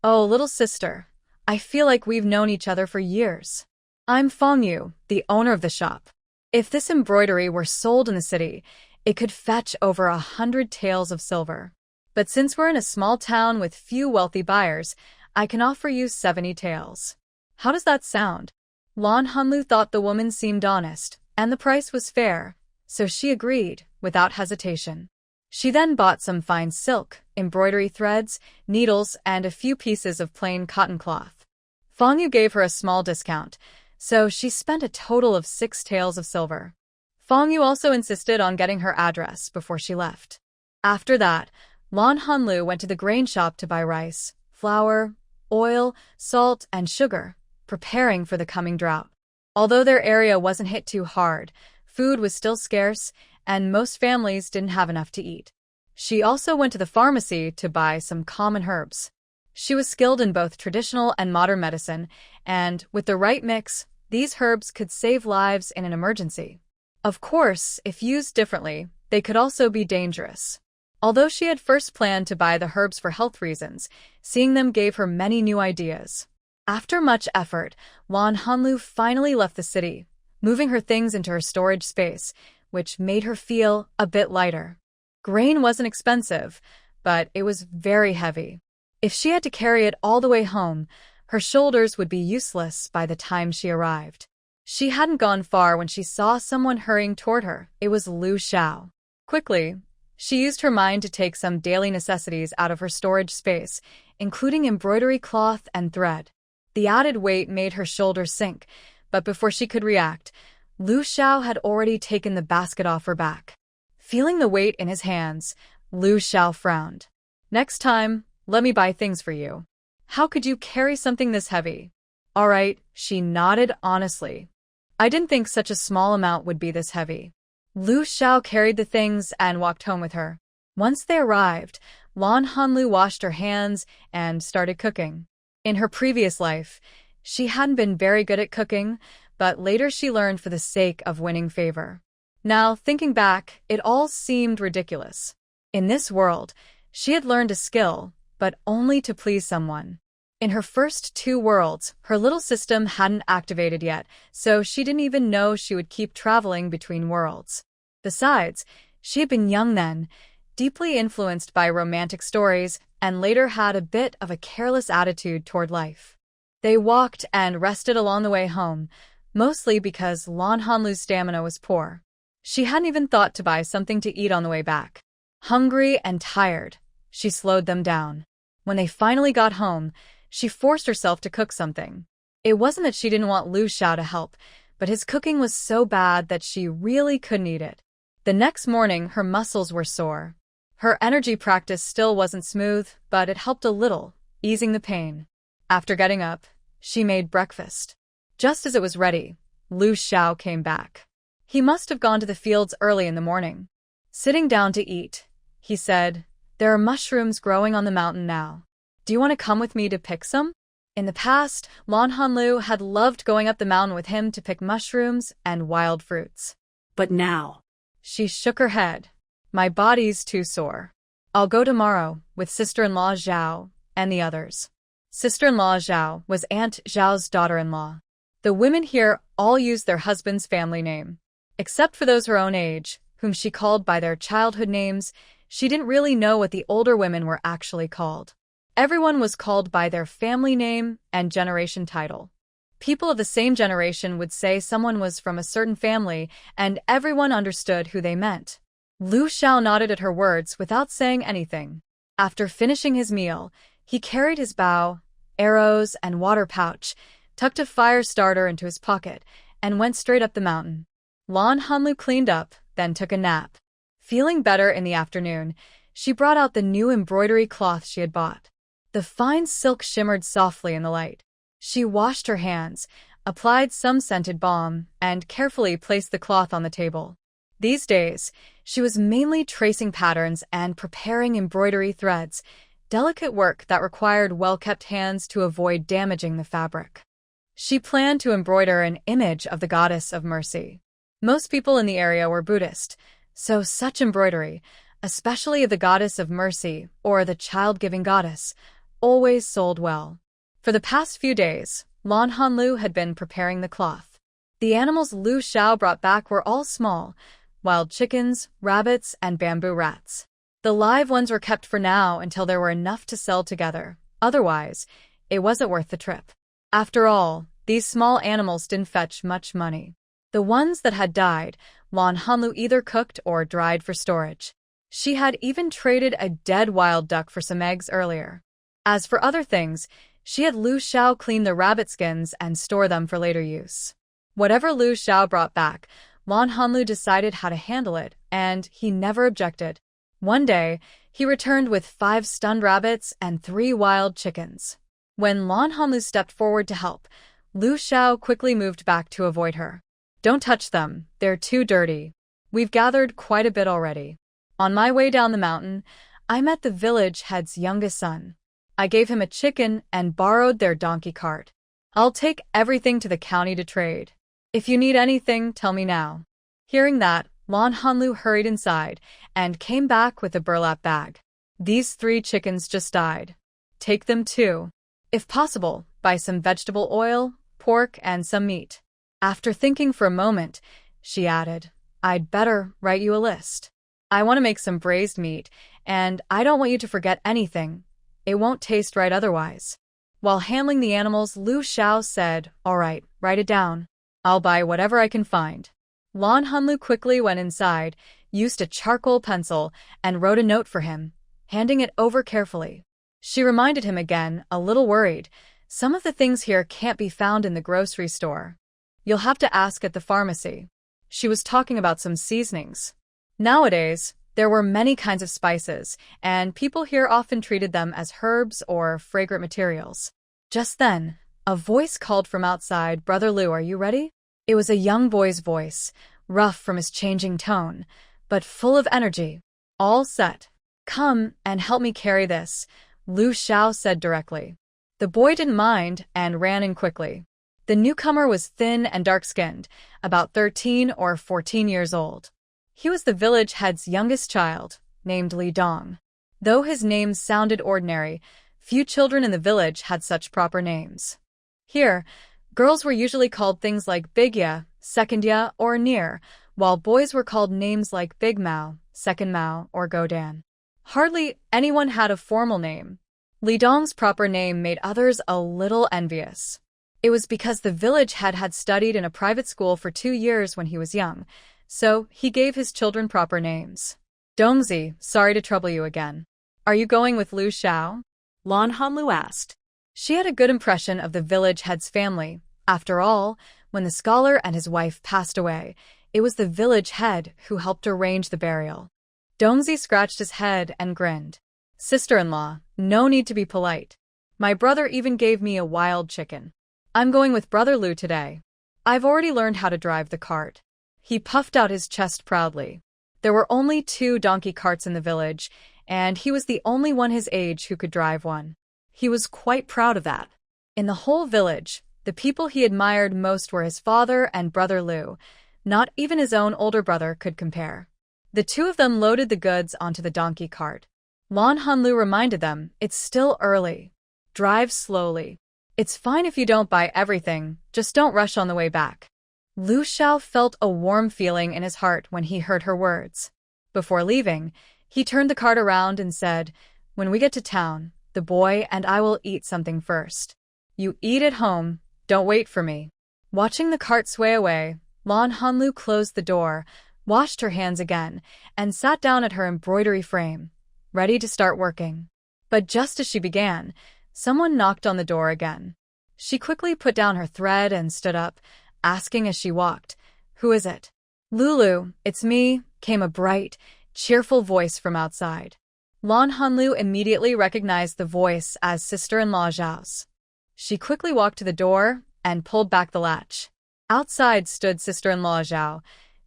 "Oh, little sister, I feel like we've known each other for years. I'm Fong Yu, the owner of the shop. If this embroidery were sold in the city, it could fetch over 100 taels of silver. But since we're in a small town with few wealthy buyers, I can offer you 70 taels. How does that sound?" Lan Hanlu thought the woman seemed honest, and the price was fair, so she agreed without hesitation. She then bought some fine silk, embroidery threads, needles, and a few pieces of plain cotton cloth. Fong Yu gave her a small discount, so she spent a total of 6 taels of silver. Fong Yu also insisted on getting her address before she left. After that, Lan Hanlu went to the grain shop to buy rice, flour, oil, salt, and sugar, preparing for the coming drought. Although their area wasn't hit too hard, food was still scarce, and most families didn't have enough to eat. She also went to the pharmacy to buy some common herbs. She was skilled in both traditional and modern medicine, and, with the right mix, these herbs could save lives in an emergency. Of course, if used differently, they could also be dangerous. Although she had first planned to buy the herbs for health reasons, seeing them gave her many new ideas. After much effort, Lan Hanlu finally left the city, moving her things into her storage space, which made her feel a bit lighter. Grain wasn't expensive, but it was very heavy. If she had to carry it all the way home, her shoulders would be useless by the time she arrived. She hadn't gone far when she saw someone hurrying toward her. It was Lu Xiao. Quickly, she used her mind to take some daily necessities out of her storage space, including embroidery cloth and thread. The added weight made her shoulders sink, but before she could react, Lu Xiao had already taken the basket off her back. Feeling the weight in his hands, Lu Xiao frowned. "Next time, let me buy things for you. How could you carry something this heavy?" "All right," she nodded honestly. "I didn't think such a small amount would be this heavy." Lu Xiao carried the things and walked home with her. Once they arrived, Lan Hanlu washed her hands and started cooking. In her previous life, she hadn't been very good at cooking, but later she learned for the sake of winning favor. Now, thinking back, it all seemed ridiculous. In this world, she had learned a skill, but only to please someone. In her first 2 worlds, her little system hadn't activated yet, so she didn't even know she would keep traveling between worlds. Besides, she had been young then, deeply influenced by romantic stories, and later had a bit of a careless attitude toward life. They walked and rested along the way home, mostly because Lan Hanlu's stamina was poor. She hadn't even thought to buy something to eat on the way back. Hungry and tired, she slowed them down. When they finally got home, she forced herself to cook something. It wasn't that she didn't want Lu Xiao to help, but his cooking was so bad that she really couldn't eat it. The next morning, her muscles were sore. Her energy practice still wasn't smooth, but it helped a little, easing the pain. After getting up, she made breakfast. Just as it was ready, Lu Xiao came back. He must have gone to the fields early in the morning. Sitting down to eat, he said, "There are mushrooms growing on the mountain now. Do you want to come with me to pick some?" In the past, Lan Hanlu had loved going up the mountain with him to pick mushrooms and wild fruits. But now, she shook her head. "My body's too sore. I'll go tomorrow with sister-in-law Zhao and the others." Sister-in-law Zhao was Aunt Zhao's daughter-in-law. The women here all used their husband's family name. Except for those her own age, whom she called by their childhood names, she didn't really know what the older women were actually called. Everyone was called by their family name and generation title. People of the same generation would say someone was from a certain family, and everyone understood who they meant. Lu Xiao nodded at her words without saying anything. After finishing his meal, he carried his bow, arrows, and water pouch, tucked a fire starter into his pocket, and went straight up the mountain. Lan Hanlu cleaned up, then took a nap. Feeling better in the afternoon, she brought out the new embroidery cloth she had bought. The fine silk shimmered softly in the light. She washed her hands, applied some scented balm, and carefully placed the cloth on the table. These days, she was mainly tracing patterns and preparing embroidery threads, delicate work that required well-kept hands to avoid damaging the fabric. She planned to embroider an image of the goddess of mercy. Most people in the area were Buddhist, so such embroidery, especially of the goddess of mercy or the child-giving goddess, always sold well. For the past few days, Lan Hanlu had been preparing the cloth. The animals Lu Xiao brought back were all small, wild chickens, rabbits, and bamboo rats. The live ones were kept for now until there were enough to sell together. Otherwise, it wasn't worth the trip. After all, these small animals didn't fetch much money. The ones that had died, Lan Hanlu either cooked or dried for storage. She had even traded a dead wild duck for some eggs earlier. As for other things, she had Lu Xiao clean the rabbit skins and store them for later use. Whatever Lu Xiao brought back, Lan Hanlu decided how to handle it, and he never objected. One day, he returned with 5 stunned rabbits and 3 wild chickens. When Lan Hanlu stepped forward to help, Lu Xiao quickly moved back to avoid her. "Don't touch them, they're too dirty. We've gathered quite a bit already." On my way down the mountain, I met the village head's youngest son. I gave him a chicken and borrowed their donkey cart. "I'll take everything to the county to trade. If you need anything, tell me now." Hearing that, Lan Hanlu hurried inside and came back with a burlap bag. "These 3 chickens just died. Take them too. If possible, buy some vegetable oil, pork, and some meat." After thinking for a moment, she added, "I'd better write you a list. I want to make some braised meat, and I don't want you to forget anything. It won't taste right otherwise." While handling the animals, Lu Xiao said, "All right, write it down. I'll buy whatever I can find." Lan Hanlu quickly went inside, used a charcoal pencil, and wrote a note for him, handing it over carefully. She reminded him again, a little worried, "Some of the things here can't be found in the grocery store. You'll have to ask at the pharmacy." She was talking about some seasonings. Nowadays, there were many kinds of spices, and people here often treated them as herbs or fragrant materials. Just then, a voice called from outside, "Brother Lu, are you ready?" It was a young boy's voice, rough from his changing tone, but full of energy. "All set. Come and help me carry this," Lu Xiao said directly. The boy didn't mind and ran in quickly. The newcomer was thin and dark-skinned, about 13 or 14 years old. He was the village head's youngest child, named Li Dong. Though his name sounded ordinary, few children in the village had such proper names. Here, girls were usually called things like Big Ya, Second Ya, or Near, while boys were called names like Big Mao, Second Mao, or Godan. Hardly anyone had a formal name. Li Dong's proper name made others a little envious. It was because the village head had studied in a private school for 2 years when he was young, so he gave his children proper names. "Dongzi, sorry to trouble you again. Are you going with Lu Xiao?" Lan Hanlu asked. She had a good impression of the village head's family. After all, when the scholar and his wife passed away, it was the village head who helped arrange the burial. Dongzi scratched his head and grinned. "Sister-in-law, no need to be polite. My brother even gave me a wild chicken. I'm going with Brother Lu today. I've already learned how to drive the cart." He puffed out his chest proudly. There were only 2 donkey carts in the village, and he was the only one his age who could drive one. He was quite proud of that. In the whole village, the people he admired most were his father and Brother Lu. Not even his own older brother could compare. The 2 of them loaded the goods onto the donkey cart. Lan Hanlu reminded them, "It's still early. Drive slowly. It's fine if you don't buy everything, just don't rush on the way back." Lu Xiao felt a warm feeling in his heart when he heard her words. Before leaving, he turned the cart around and said, "When we get to town, the boy and I will eat something first. You eat at home, don't wait for me." Watching the cart sway away, Lan Hanlu closed the door, washed her hands again, and sat down at her embroidery frame, ready to start working. But just as she began, someone knocked on the door again. She quickly put down her thread and stood up, asking as she walked, "Who is it?" "Lulu, it's me," came a bright, cheerful voice from outside. Lan Hanlu immediately recognized the voice as sister-in-law Zhao's. She quickly walked to the door and pulled back the latch. Outside stood sister-in-law Zhao,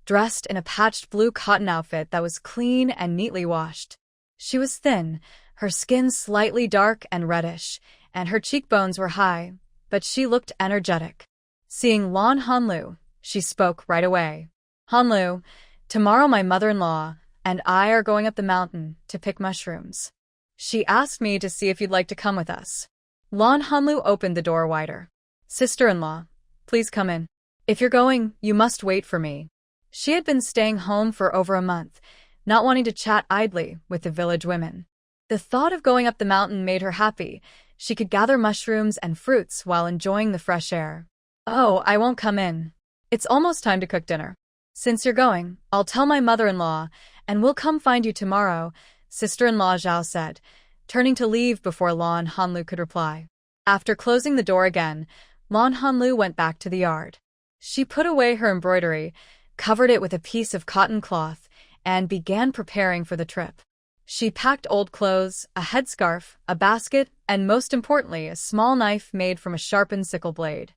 dressed in a patched blue cotton outfit that was clean and neatly washed. She was thin, her skin slightly dark and reddish, and her cheekbones were high, but she looked energetic. Seeing Lan Hanlu, she spoke right away. "Hanlu, tomorrow my mother-in-law and I are going up the mountain to pick mushrooms. She asked me to see if you'd like to come with us." Lan Hanlu opened the door wider. "Sister-in-law, please come in. If you're going, you must wait for me." She had been staying home for over a month, not wanting to chat idly with the village women. The thought of going up the mountain made her happy. She could gather mushrooms and fruits while enjoying the fresh air. "Oh, I won't come in. It's almost time to cook dinner. Since you're going, I'll tell my mother-in-law, and we'll come find you tomorrow," sister-in-law Zhao said, turning to leave before Lan Hanlu could reply. After closing the door again, Lan Hanlu went back to the yard. She put away her embroidery, covered it with a piece of cotton cloth, and began preparing for the trip. She packed old clothes, a headscarf, a basket, and most importantly, a small knife made from a sharpened sickle blade.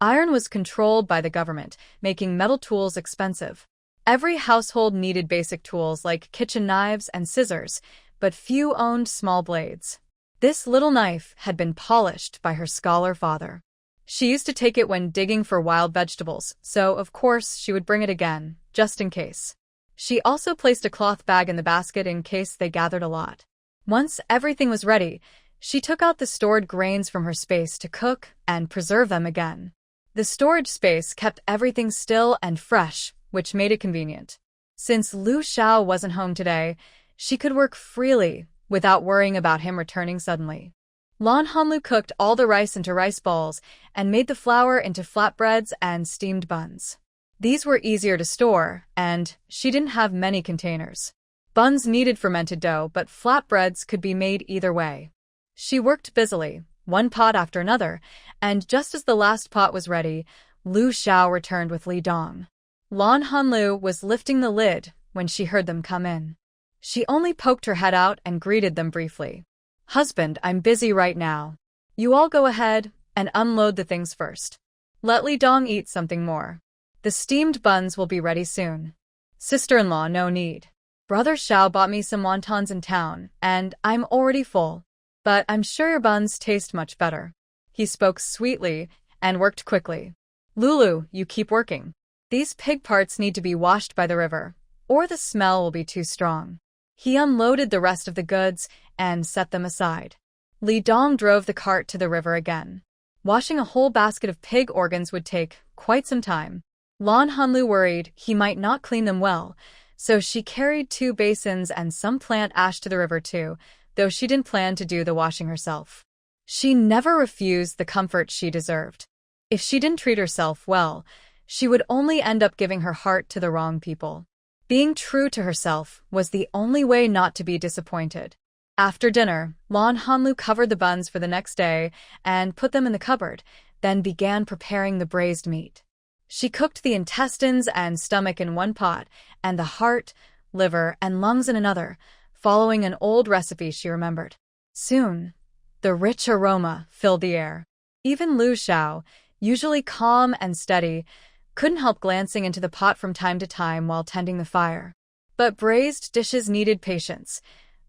Iron was controlled by the government, making metal tools expensive. Every household needed basic tools like kitchen knives and scissors, but few owned small blades. This little knife had been polished by her scholar father. She used to take it when digging for wild vegetables, so of course she would bring it again, just in case. She also placed a cloth bag in the basket in case they gathered a lot. Once everything was ready, she took out the stored grains from her space to cook and preserve them again. The storage space kept everything still and fresh, which made it convenient. Since Lu Xiao wasn't home today, she could work freely without worrying about him returning suddenly. Lan Hanlu cooked all the rice into rice balls and made the flour into flatbreads and steamed buns. These were easier to store, and she didn't have many containers. Buns needed fermented dough, but flatbreads could be made either way. She worked busily, one pot after another, and just as the last pot was ready, Lu Xiao returned with Li Dong. Lan Hanlu was lifting the lid when she heard them come in. She only poked her head out and greeted them briefly. "Husband, I'm busy right now. You all go ahead and unload the things first. Let Li Dong eat something more. The steamed buns will be ready soon." "Sister-in-law, no need. Brother Xiao bought me some wontons in town, and I'm already full. But I'm sure your buns taste much better." He spoke sweetly and worked quickly. "Lulu, you keep working. These pig parts need to be washed by the river, or the smell will be too strong." He unloaded the rest of the goods and set them aside. Li Dong drove the cart to the river again. Washing a whole basket of pig organs would take quite some time. Lan Hanlu worried he might not clean them well, so she carried 2 basins and some plant ash to the river too, though she didn't plan to do the washing herself. She never refused the comfort she deserved. If she didn't treat herself well, she would only end up giving her heart to the wrong people. Being true to herself was the only way not to be disappointed. After dinner, Lan Hanlu covered the buns for the next day and put them in the cupboard, then began preparing the braised meat. She cooked the intestines and stomach in one pot, and the heart, liver, and lungs in another, following an old recipe she remembered. Soon, the rich aroma filled the air. Even Lu Xiao, usually calm and steady, couldn't help glancing into the pot from time to time while tending the fire. But braised dishes needed patience.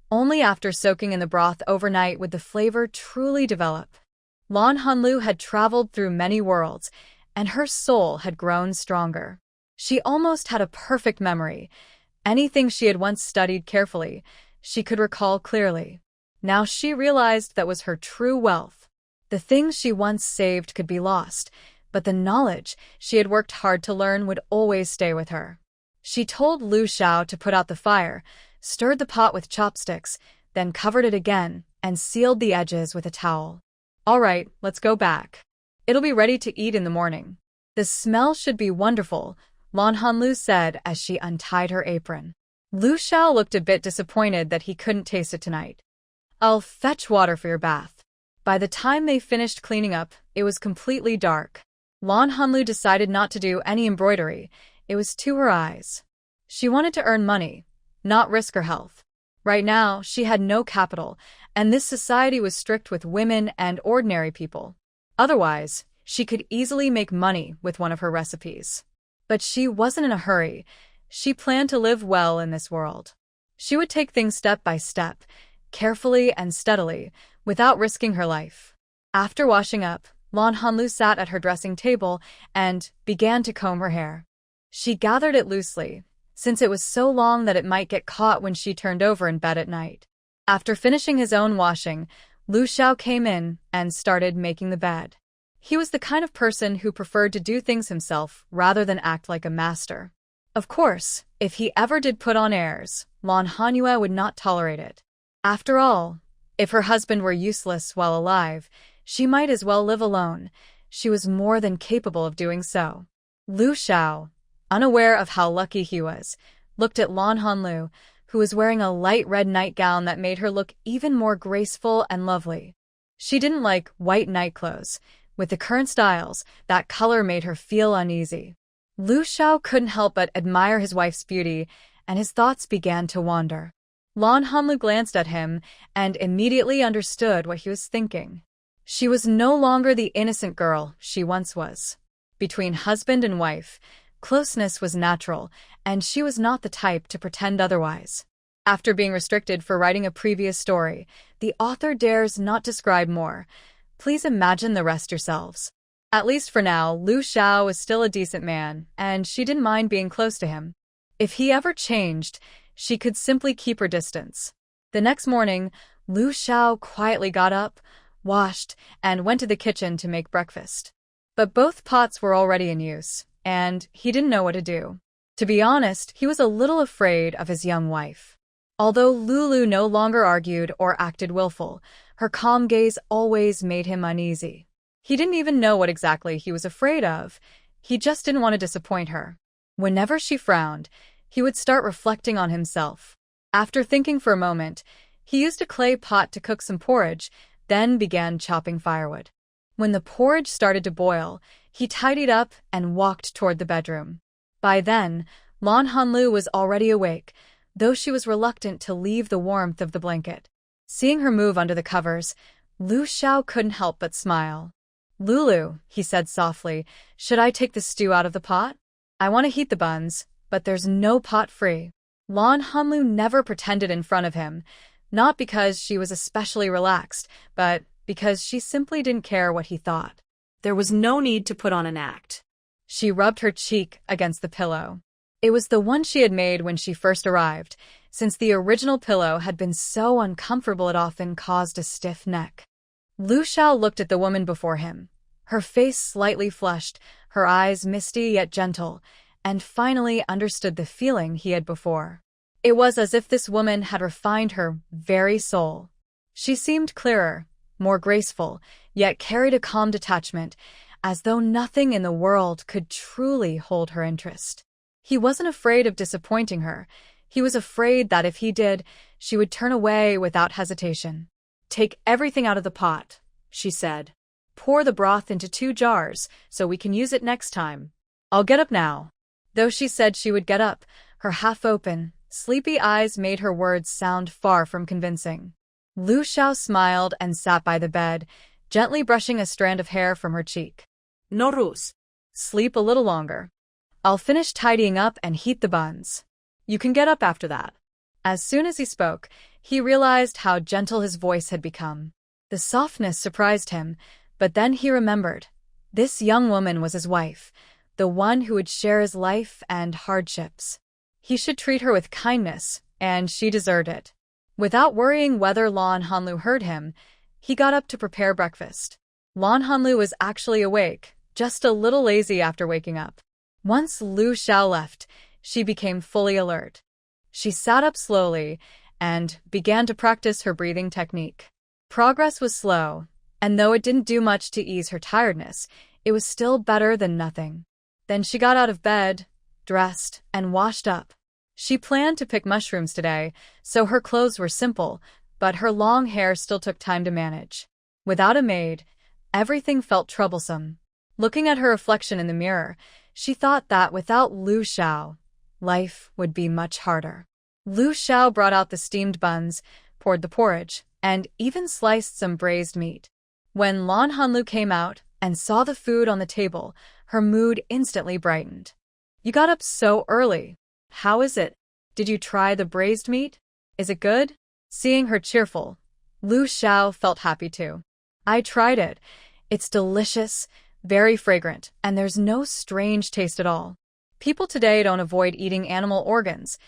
Only after soaking in the broth overnight would the flavor truly develop. Lan Hanlu had traveled through many worlds, and her soul had grown stronger. She almost had a perfect memory. Anything she had once studied carefully, she could recall clearly. Now she realized that was her true wealth. The things she once saved could be lost, but the knowledge she had worked hard to learn would always stay with her. She told Lu Xiao to put out the fire, stirred the pot with chopsticks, then covered it again and sealed the edges with a towel. "All right, let's go back. It'll be ready to eat in the morning." "The smell should be wonderful," Lan Hanlu said as she untied her apron. Lu Xiao looked a bit disappointed that he couldn't taste it tonight. "I'll fetch water for your bath." By the time they finished cleaning up, it was completely dark. Lan Hanlu decided not to do any embroidery. It was to her eyes. She wanted to earn money, not risk her health. Right now, she had no capital, and this society was strict with women and ordinary people. Otherwise, She could easily make money with one of her recipes. But she wasn't in a hurry. She planned to live well in this world. She would take things step by step, carefully and steadily, without risking her life. After washing up, Lan Hanlu sat at her dressing table and began to comb her hair. She gathered it loosely, since it was so long that it might get caught when she turned over in bed at night. After finishing his own washing, Lu Xiao came in and started making the bed. He was the kind of person who preferred to do things himself rather than act like a master. Of course, if he ever did put on airs, Lan Hanyu would not tolerate it. After all, if her husband were useless while alive, she might as well live alone. She was more than capable of doing so. Lu Xiao, unaware of how lucky he was, looked at Lan Hanlu, who was wearing a light red nightgown that made her look even more graceful and lovely. She didn't like white nightclothes. With the current styles, that color made her feel uneasy. Lu Xiao couldn't help but admire his wife's beauty, and his thoughts began to wander. Lan Hanlu glanced at him and immediately understood what he was thinking. She was no longer the innocent girl she once was. Between husband and wife, closeness was natural, and she was not the type to pretend otherwise. After being restricted for writing a previous story, the author dares not describe more. Please imagine the rest yourselves. At least for now, Lu Xiao was still a decent man, and she didn't mind being close to him. If he ever changed, she could simply keep her distance. The next morning, Lu Xiao quietly got up, washed, and went to the kitchen to make breakfast. But both pots were already in use, and he didn't know what to do. To be honest, he was a little afraid of his young wife. Although Lulu no longer argued or acted willful, her calm gaze always made him uneasy. He didn't even know what exactly he was afraid of. He just didn't want to disappoint her. Whenever she frowned, he would start reflecting on himself. After thinking for a moment, he used a clay pot to cook some porridge, then began chopping firewood. When the porridge started to boil, he tidied up and walked toward the bedroom. By then, Lan Hanlu was already awake, though she was reluctant to leave the warmth of the blanket. Seeing her move under the covers, Lu Xiao couldn't help but smile. "Lulu," he said softly, "should I take the stew out of the pot? I want to heat the buns, but there's no pot free." Lan Hanlu never pretended in front of him, not because she was especially relaxed, but because she simply didn't care what he thought. There was no need to put on an act. She rubbed her cheek against the pillow. It was the one she had made when she first arrived, since the original pillow had been so uncomfortable it often caused a stiff neck. Lu Xiao looked at the woman before him, her face slightly flushed, her eyes misty yet gentle, and finally understood the feeling he had before. It was as if this woman had refined her very soul. She seemed clearer, more graceful, yet carried a calm detachment, as though nothing in the world could truly hold her interest. He wasn't afraid of disappointing her. He was afraid that if he did, she would turn away without hesitation. "Take everything out of the pot," she said. "Pour the broth into 2 jars, so we can use it next time. I'll get up now." Though she said she would get up, her half-open, sleepy eyes made her words sound far from convincing. Lu Xiao smiled and sat by the bed, gently brushing a strand of hair from her cheek. "No rush. Sleep a little longer. I'll finish tidying up and heat the buns. You can get up after that." As soon as he spoke, he realized how gentle his voice had become. The softness surprised him, but then he remembered. This young woman was his wife, the one who would share his life and hardships. He should treat her with kindness, and she deserved it. Without worrying whether Lan Hanlu heard him, he got up to prepare breakfast. Lan Hanlu was actually awake, just a little lazy after waking up. Once Lu Xiao left, she became fully alert. She sat up slowly and began to practice her breathing technique. Progress was slow, and though it didn't do much to ease her tiredness, it was still better than nothing. Then she got out of bed, dressed, and washed up. She planned to pick mushrooms today, so her clothes were simple, but her long hair still took time to manage. Without a maid, everything felt troublesome. Looking at her reflection in the mirror, she thought that without Lu Xiao, life would be much harder. Lu Xiao brought out the steamed buns, poured the porridge, and even sliced some braised meat. When Lan Hanlu came out, and saw the food on the table, her mood instantly brightened. "You got up so early. How is it? Did you try the braised meat? Is it good?" Seeing her cheerful, Lu Xiao felt happy too. "I tried it. It's delicious, very fragrant, and there's no strange taste at all. People today don't avoid eating animal organs.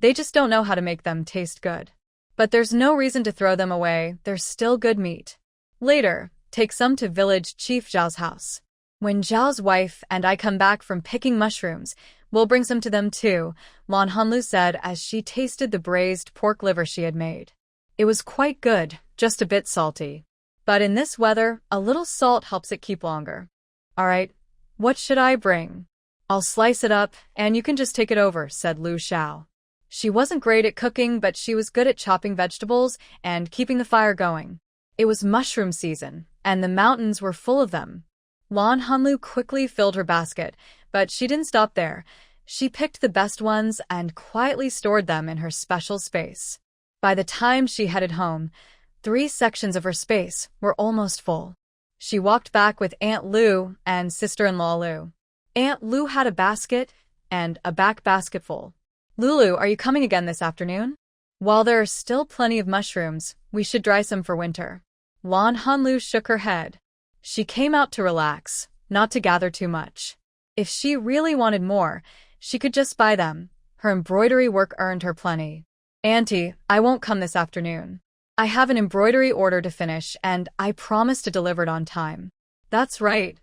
They just don't know how to make them taste good. But there's no reason to throw them away. They're still good meat. Later, take some to village Chief Zhao's house. When Zhao's wife and I come back from picking mushrooms, we'll bring some to them too," Lan Hanlu said as she tasted the braised pork liver she had made. It was quite good, just a bit salty. But in this weather, a little salt helps it keep longer. "All right, what should I bring?" "I'll slice it up, and you can just take it over," said Lu Xiao. She wasn't great at cooking, but she was good at chopping vegetables and keeping the fire going. It was mushroom season, and the mountains were full of them. Lan Hanlu quickly filled her basket, but she didn't stop there. She picked the best ones and quietly stored them in her special space. By the time she headed home, 3 sections of her space were almost full. She walked back with Aunt Lu and sister-in-law Lu. Aunt Lu had a basket and a back basket full. "Lulu, are you coming again this afternoon? While there are still plenty of mushrooms, we should dry some for winter." Lan Hanlu shook her head. She came out to relax, not to gather too much. If she really wanted more, she could just buy them. Her embroidery work earned her plenty. "Auntie, I won't come this afternoon. I have an embroidery order to finish, and I promise to deliver it on time." That's right.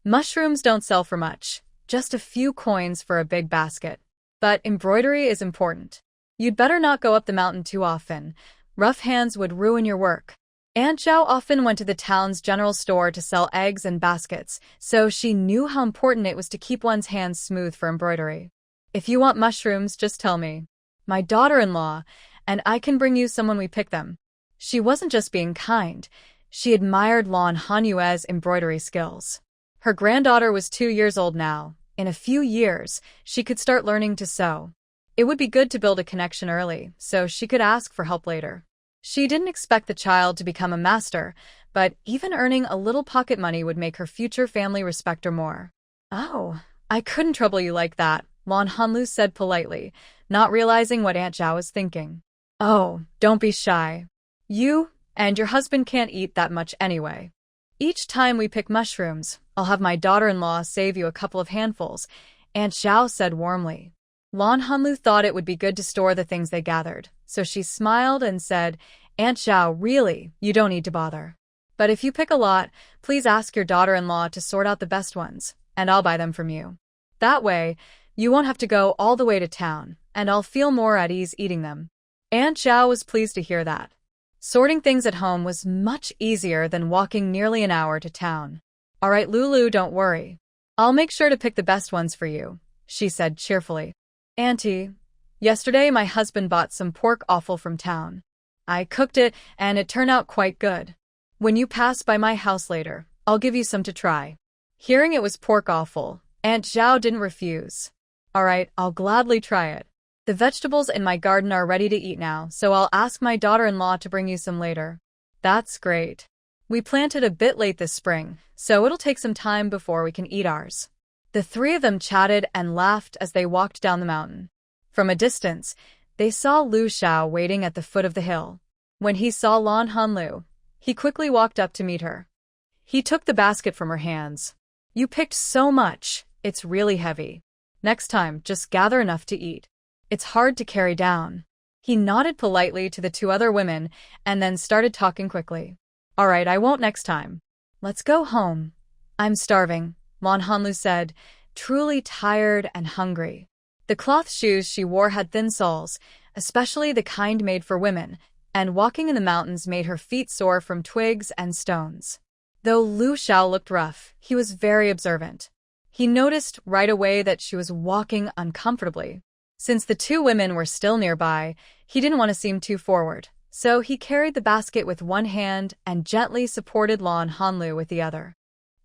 Mushrooms don't sell for much, just a few coins for a big basket. But embroidery is important. You'd better not go up the mountain too often. Rough hands would ruin your work. Aunt Zhao often went to the town's general store to sell eggs and baskets, so she knew how important it was to keep one's hands smooth for embroidery. "If you want mushrooms, just tell me. My daughter-in-law, and I can bring you some when we pick them." She wasn't just being kind. She admired Lan Hanyue's embroidery skills. Her granddaughter was 2 years old now. In a few years, she could start learning to sew. It would be good to build a connection early, so she could ask for help later. She didn't expect the child to become a master, but even earning a little pocket money would make her future family respect her more. "Oh, I couldn't trouble you like that," Lan Hanlu said politely, not realizing what Aunt Zhao was thinking. "Oh, don't be shy. You and your husband can't eat that much anyway. Each time we pick mushrooms, I'll have my daughter-in-law save you a couple of handfuls," Aunt Zhao said warmly. Lan Hanlu thought it would be good to store the things they gathered, so she smiled and said, "Aunt Zhao, really, you don't need to bother. But if you pick a lot, please ask your daughter-in-law to sort out the best ones, and I'll buy them from you. That way, you won't have to go all the way to town, and I'll feel more at ease eating them." Aunt Zhao was pleased to hear that. Sorting things at home was much easier than walking nearly an hour to town. "All right, Lulu, don't worry. I'll make sure to pick the best ones for you," she said cheerfully. "Auntie, yesterday my husband bought some pork offal from town. I cooked it, and it turned out quite good. When you pass by my house later, I'll give you some to try." Hearing it was pork offal, Aunt Zhao didn't refuse. "All right, I'll gladly try it. The vegetables in my garden are ready to eat now, so I'll ask my daughter-in-law to bring you some later." "That's great. We planted a bit late this spring, so it'll take some time before we can eat ours." The 3 of them chatted and laughed as they walked down the mountain. From a distance, they saw Lu Xiao waiting at the foot of the hill. When he saw Lan Hanlu, he quickly walked up to meet her. He took the basket from her hands. "You picked so much. It's really heavy. Next time, just gather enough to eat. It's hard to carry down." He nodded politely to the 2 other women and then started talking quickly. "All right, I won't next time. Let's go home. I'm starving," Lan Hanlu said, truly tired and hungry. The cloth shoes she wore had thin soles, especially the kind made for women, and walking in the mountains made her feet sore from twigs and stones. Though Lu Xiao looked rough, he was very observant. He noticed right away that she was walking uncomfortably. Since the 2 women were still nearby, he didn't want to seem too forward, so he carried the basket with one hand and gently supported Lan Hanlu with the other.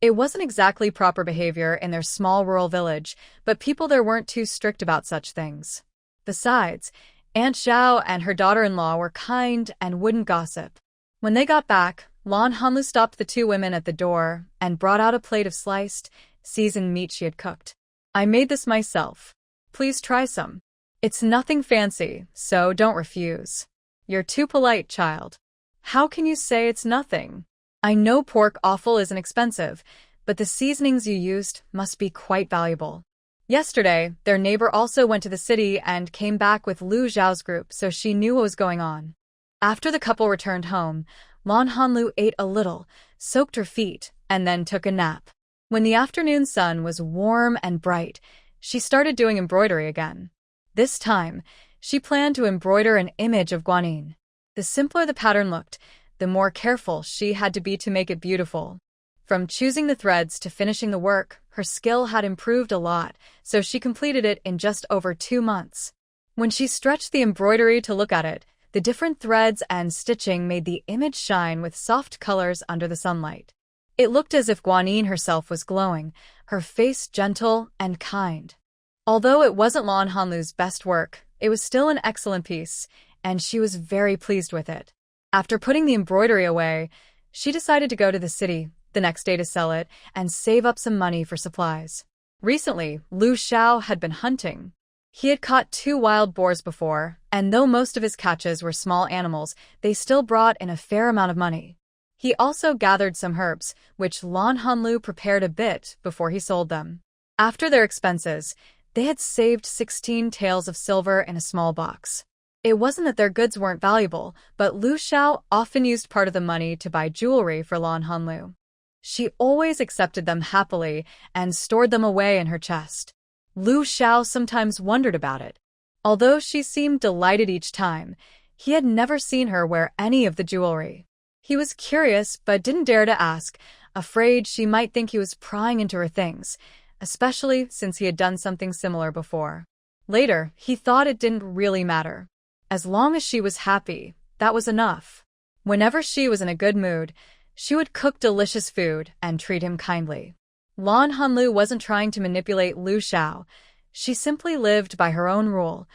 It wasn't exactly proper behavior in their small rural village, but people there weren't too strict about such things. Besides, Aunt Zhao and her daughter-in-law were kind and wouldn't gossip. When they got back, Lan Hanlu stopped the two women at the door and brought out a plate of sliced, seasoned meat she had cooked. I made this myself. Please try some. It's nothing fancy, so don't refuse. You're too polite, child. How can you say it's nothing? I know pork offal isn't expensive, but the seasonings you used must be quite valuable. Yesterday, their neighbor also went to the city and came back with Lu Zhao's group, so she knew what was going on. After the couple returned home, Lan Hanlu ate a little, soaked her feet, and then took a nap. When the afternoon sun was warm and bright, she started doing embroidery again. This time, she planned to embroider an image of Guanyin. The simpler the pattern looked, the more careful she had to be to make it beautiful. From choosing the threads to finishing the work, her skill had improved a lot, so she completed it in just over 2 months. When she stretched the embroidery to look at it, the different threads and stitching made the image shine with soft colors under the sunlight. It looked as if Guanyin herself was glowing, her face gentle and kind. Although it wasn't Lan Hanlu's best work, it was still an excellent piece, and she was very pleased with it. After putting the embroidery away, she decided to go to the city the next day to sell it and save up some money for supplies. Recently, Lu Xiao had been hunting. He had caught 2 wild boars before, and though most of his catches were small animals, they still brought in a fair amount of money. He also gathered some herbs, which Lan Hanlu prepared a bit before he sold them. After their expenses, they had saved 16 taels of silver in a small box. It wasn't that their goods weren't valuable, but Lu Xiao often used part of the money to buy jewelry for Lan Hanlu. She always accepted them happily and stored them away in her chest. Lu Xiao sometimes wondered about it. Although she seemed delighted each time, he had never seen her wear any of the jewelry. He was curious but didn't dare to ask, afraid she might think he was prying into her things, especially since he had done something similar before. Later, he thought it didn't really matter. As long as she was happy, that was enough. Whenever she was in a good mood, she would cook delicious food and treat him kindly. Lan Hanlu wasn't trying to manipulate Lu Xiao. She simply lived by her own rule,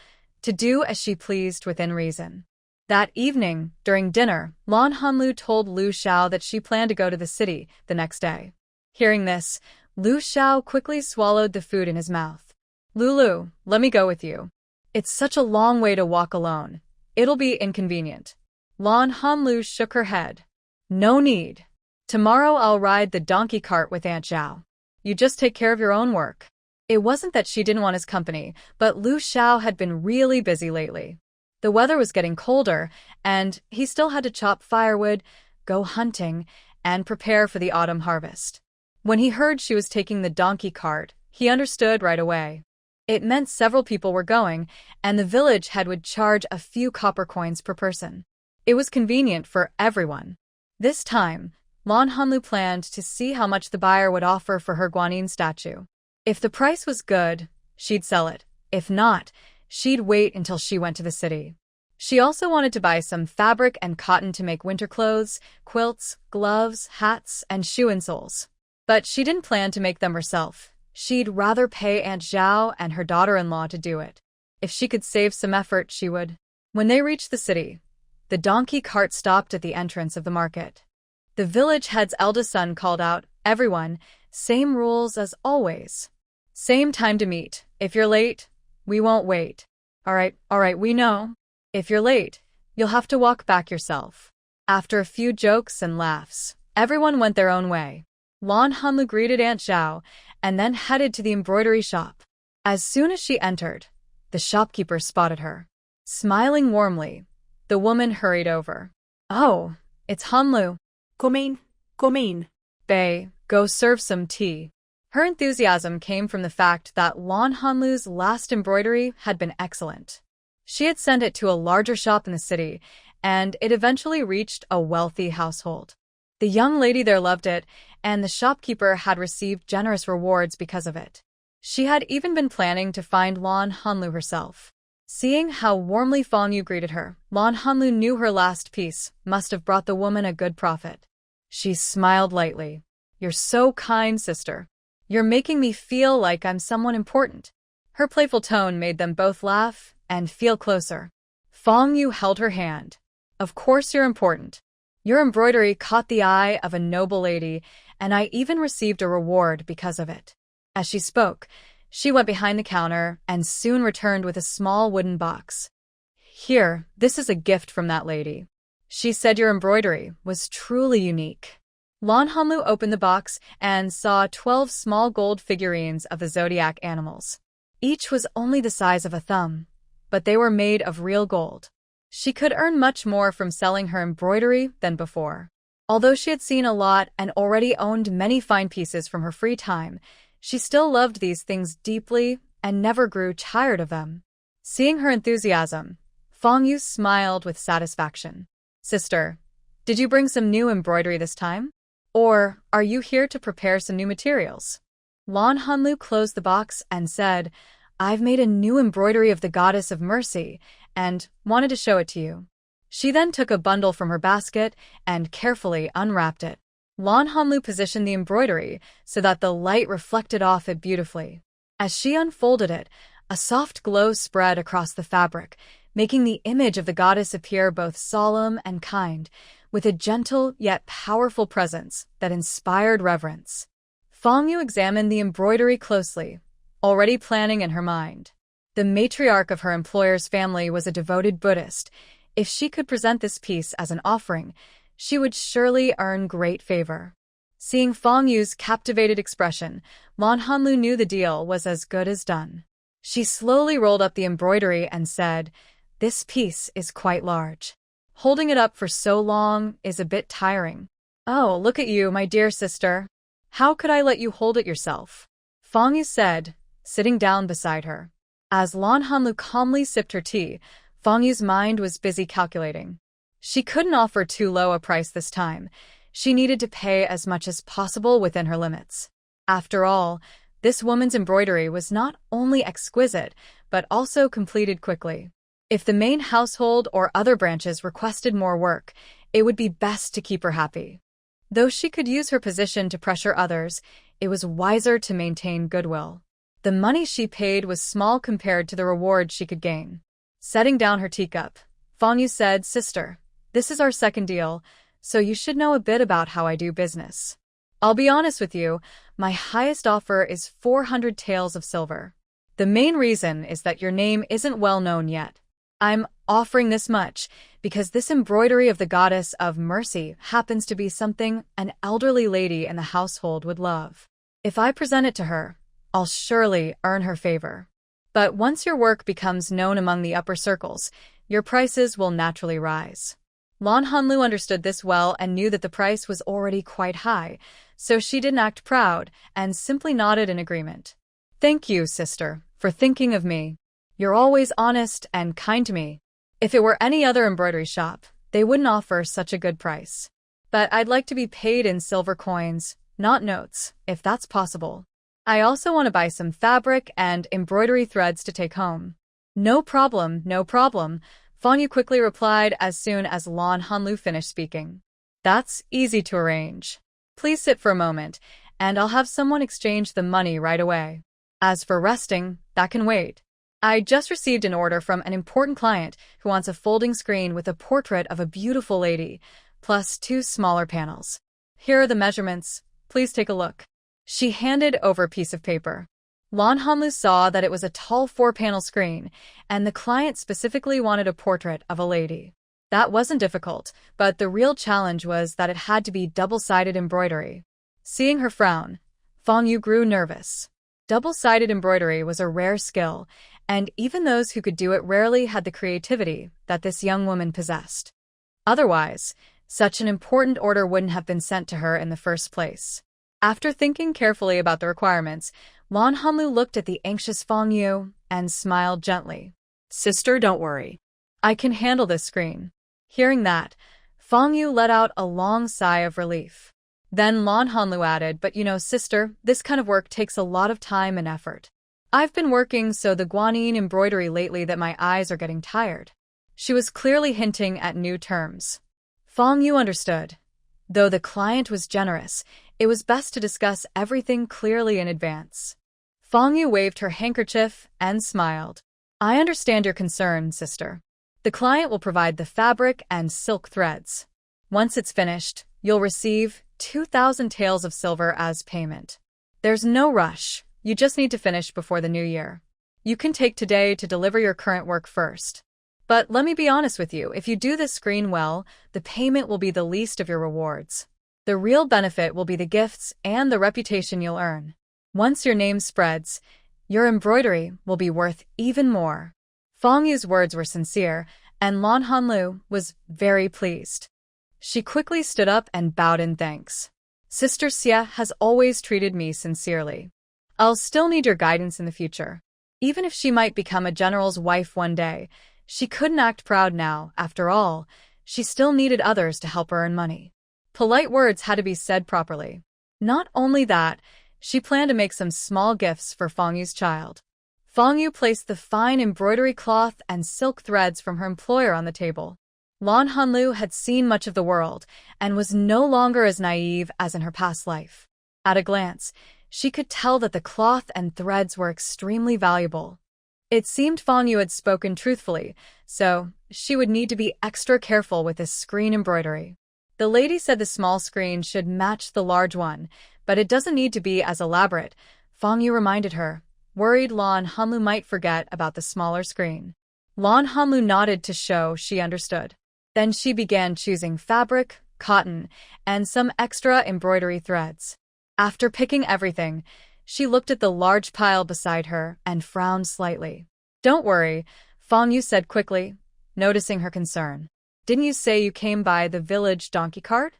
to do as she pleased within reason. That evening, during dinner, Lan Hanlu told Lu Xiao that she planned to go to the city the next day. Hearing this, Lu Xiao quickly swallowed the food in his mouth. Lulu, let me go with you. It's such a long way to walk alone. It'll be inconvenient. Lan Hanlu shook her head. No need. Tomorrow I'll ride the donkey cart with Aunt Zhao. You just take care of your own work. It wasn't that she didn't want his company, but Lu Xiao had been really busy lately. The weather was getting colder, and he still had to chop firewood, go hunting, and prepare for the autumn harvest. When he heard she was taking the donkey cart, he understood right away. It meant several people were going, and the village head would charge a few copper coins per person. It was convenient for everyone. This time, Lan Hanlu planned to see how much the buyer would offer for her Guanyin statue. If the price was good, she'd sell it. If not, she'd wait until she went to the city. She also wanted to buy some fabric and cotton to make winter clothes, quilts, gloves, hats, and shoe insoles. But she didn't plan to make them herself. She'd rather pay Aunt Zhao and her daughter-in-law to do it. If she could save some effort, she would. When they reached the city, the donkey cart stopped at the entrance of the market. The village head's eldest son called out, "Everyone, same rules as always. Same time to meet. If you're late, we won't wait. All right, we know. If you're late, you'll have to walk back yourself." After a few jokes and laughs, everyone went their own way. Lan Hanlu greeted Aunt Zhao and then headed to the embroidery shop. As soon as she entered, the shopkeeper spotted her. Smiling warmly, the woman hurried over. "Oh, it's Hanlu. Come in. Bae, go serve some tea." Her enthusiasm came from the fact that Lan Hanlu's last embroidery had been excellent. She had sent it to a larger shop in the city, and it eventually reached a wealthy household. The young lady there loved it, and the shopkeeper had received generous rewards because of it. She had even been planning to find Lan Hanlu herself. Seeing how warmly Fang Yu greeted her, Lan Hanlu knew her last piece must have brought the woman a good profit. She smiled lightly. "You're so kind, sister. You're making me feel like I'm someone important." Her playful tone made them both laugh and feel closer. Fang Yu held her hand. "Of course you're important. Your embroidery caught the eye of a noble lady, and I even received a reward because of it." As she spoke, she went behind the counter and soon returned with a small wooden box. "Here, this is a gift from that lady. She said your embroidery was truly unique." Lan Hanlu opened the box and saw 12 small gold figurines of the zodiac animals. Each was only the size of a thumb, but they were made of real gold. She could earn much more from selling her embroidery than before. Although she had seen a lot and already owned many fine pieces from her free time, she still loved these things deeply and never grew tired of them. Seeing her enthusiasm, Fang Yu smiled with satisfaction. "Sister, did you bring some new embroidery this time? Or are you here to prepare some new materials?" Lan Hanlu closed the box and said, "I've made a new embroidery of the goddess of mercy and wanted to show it to you." She then took a bundle from her basket and carefully unwrapped it. Lan Hanlu positioned the embroidery so that the light reflected off it beautifully. As she unfolded it, a soft glow spread across the fabric, making the image of the goddess appear both solemn and kind, with a gentle yet powerful presence that inspired reverence. Fang Yu examined the embroidery closely, already planning in her mind. The matriarch of her employer's family was a devoted Buddhist. If she could present this piece as an offering, she would surely earn great favor. Seeing Fang Yu's captivated expression, Lan Hanlu knew the deal was as good as done. She slowly rolled up the embroidery and said, "This piece is quite large. Holding it up for so long is a bit tiring." "Oh, look at you, my dear sister. How could I let you hold it yourself?" Fang Yu said, sitting down beside her. As Lan Hanlu calmly sipped her tea, Fang Yu's mind was busy calculating. She couldn't offer too low a price this time. She needed to pay as much as possible within her limits. After all, this woman's embroidery was not only exquisite, but also completed quickly. If the main household or other branches requested more work, it would be best to keep her happy. Though she could use her position to pressure others, it was wiser to maintain goodwill. The money she paid was small compared to the reward she could gain. Setting down her teacup, Fang Yu said, "Sister, this is our second deal, so you should know a bit about how I do business. I'll be honest with you, my highest offer is 400 taels of silver. The main reason is that your name isn't well known yet. I'm offering this much because this embroidery of the goddess of mercy happens to be something an elderly lady in the household would love. If I present it to her, I'll surely earn her favor. But once your work becomes known among the upper circles, your prices will naturally rise." Lan Hanlu understood this well and knew that the price was already quite high, so she didn't act proud and simply nodded in agreement. "Thank you, sister, for thinking of me. You're always honest and kind to me. If it were any other embroidery shop, they wouldn't offer such a good price. But I'd like to be paid in silver coins, not notes, if that's possible. I also want to buy some fabric and embroidery threads to take home." "No problem, no problem," Fang Yu quickly replied as soon as Lan Hanlu finished speaking. "That's easy to arrange. Please sit for a moment, and I'll have someone exchange the money right away. As for resting, that can wait. I just received an order from an important client who wants a folding screen with a portrait of a beautiful lady, plus 2 smaller panels. Here are the measurements. Please take a look." She handed over a piece of paper. Lan Hanlu saw that it was a tall 4-panel screen, and the client specifically wanted a portrait of a lady. That wasn't difficult, but the real challenge was that it had to be double-sided embroidery. Seeing her frown, Fang Yu grew nervous. Double-sided embroidery was a rare skill, and even those who could do it rarely had the creativity that this young woman possessed. Otherwise, such an important order wouldn't have been sent to her in the first place. After thinking carefully about the requirements, Lan Hanlu looked at the anxious Fang Yu and smiled gently. "Sister, don't worry. I can handle this screen." Hearing that, Fang Yu let out a long sigh of relief. Then Lan Hanlu added, "But you know, sister, this kind of work takes a lot of time and effort. I've been working so the guanyin embroidery lately that my eyes are getting tired." She was clearly hinting at new terms. Fang Yu understood. Though the client was generous, it was best to discuss everything clearly in advance. Fang Yu waved her handkerchief and smiled. "I understand your concern, sister. The client will provide the fabric and silk threads. Once it's finished, you'll receive 2,000 taels of silver as payment. There's no rush. You just need to finish before the new year. You can take today to deliver your current work first. But let me be honest with you, if you do this screen well, the payment will be the least of your rewards. The real benefit will be the gifts and the reputation you'll earn. Once your name spreads, your embroidery will be worth even more. Fong Yu's words were sincere, and Lan Hanlu was very pleased. She quickly stood up and bowed in thanks. Sister Xia has always treated me sincerely. I'll still need your guidance in the future. Even if she might become a general's wife one day, she couldn't act proud now. After all, she still needed others to help her earn money. Polite words had to be said properly. Not only that, she planned to make some small gifts for Fong Yu's child. Fong Yu placed the fine embroidery cloth and silk threads from her employer on the table. Lan Hanlu had seen much of the world and was no longer as naive as in her past life. At a glance, she could tell that the cloth and threads were extremely valuable. It seemed Fong Yu had spoken truthfully, so she would need to be extra careful with this screen embroidery. The lady said the small screen should match the large one, but it doesn't need to be as elaborate, Fong Yu reminded her, worried Lan Hanlu might forget about the smaller screen. Lan Hanlu nodded to show she understood. Then she began choosing fabric, cotton, and some extra embroidery threads. After picking everything, she looked at the large pile beside her and frowned slightly. Don't worry, Fong Yu said quickly, noticing her concern. Didn't you say you came by the village donkey cart?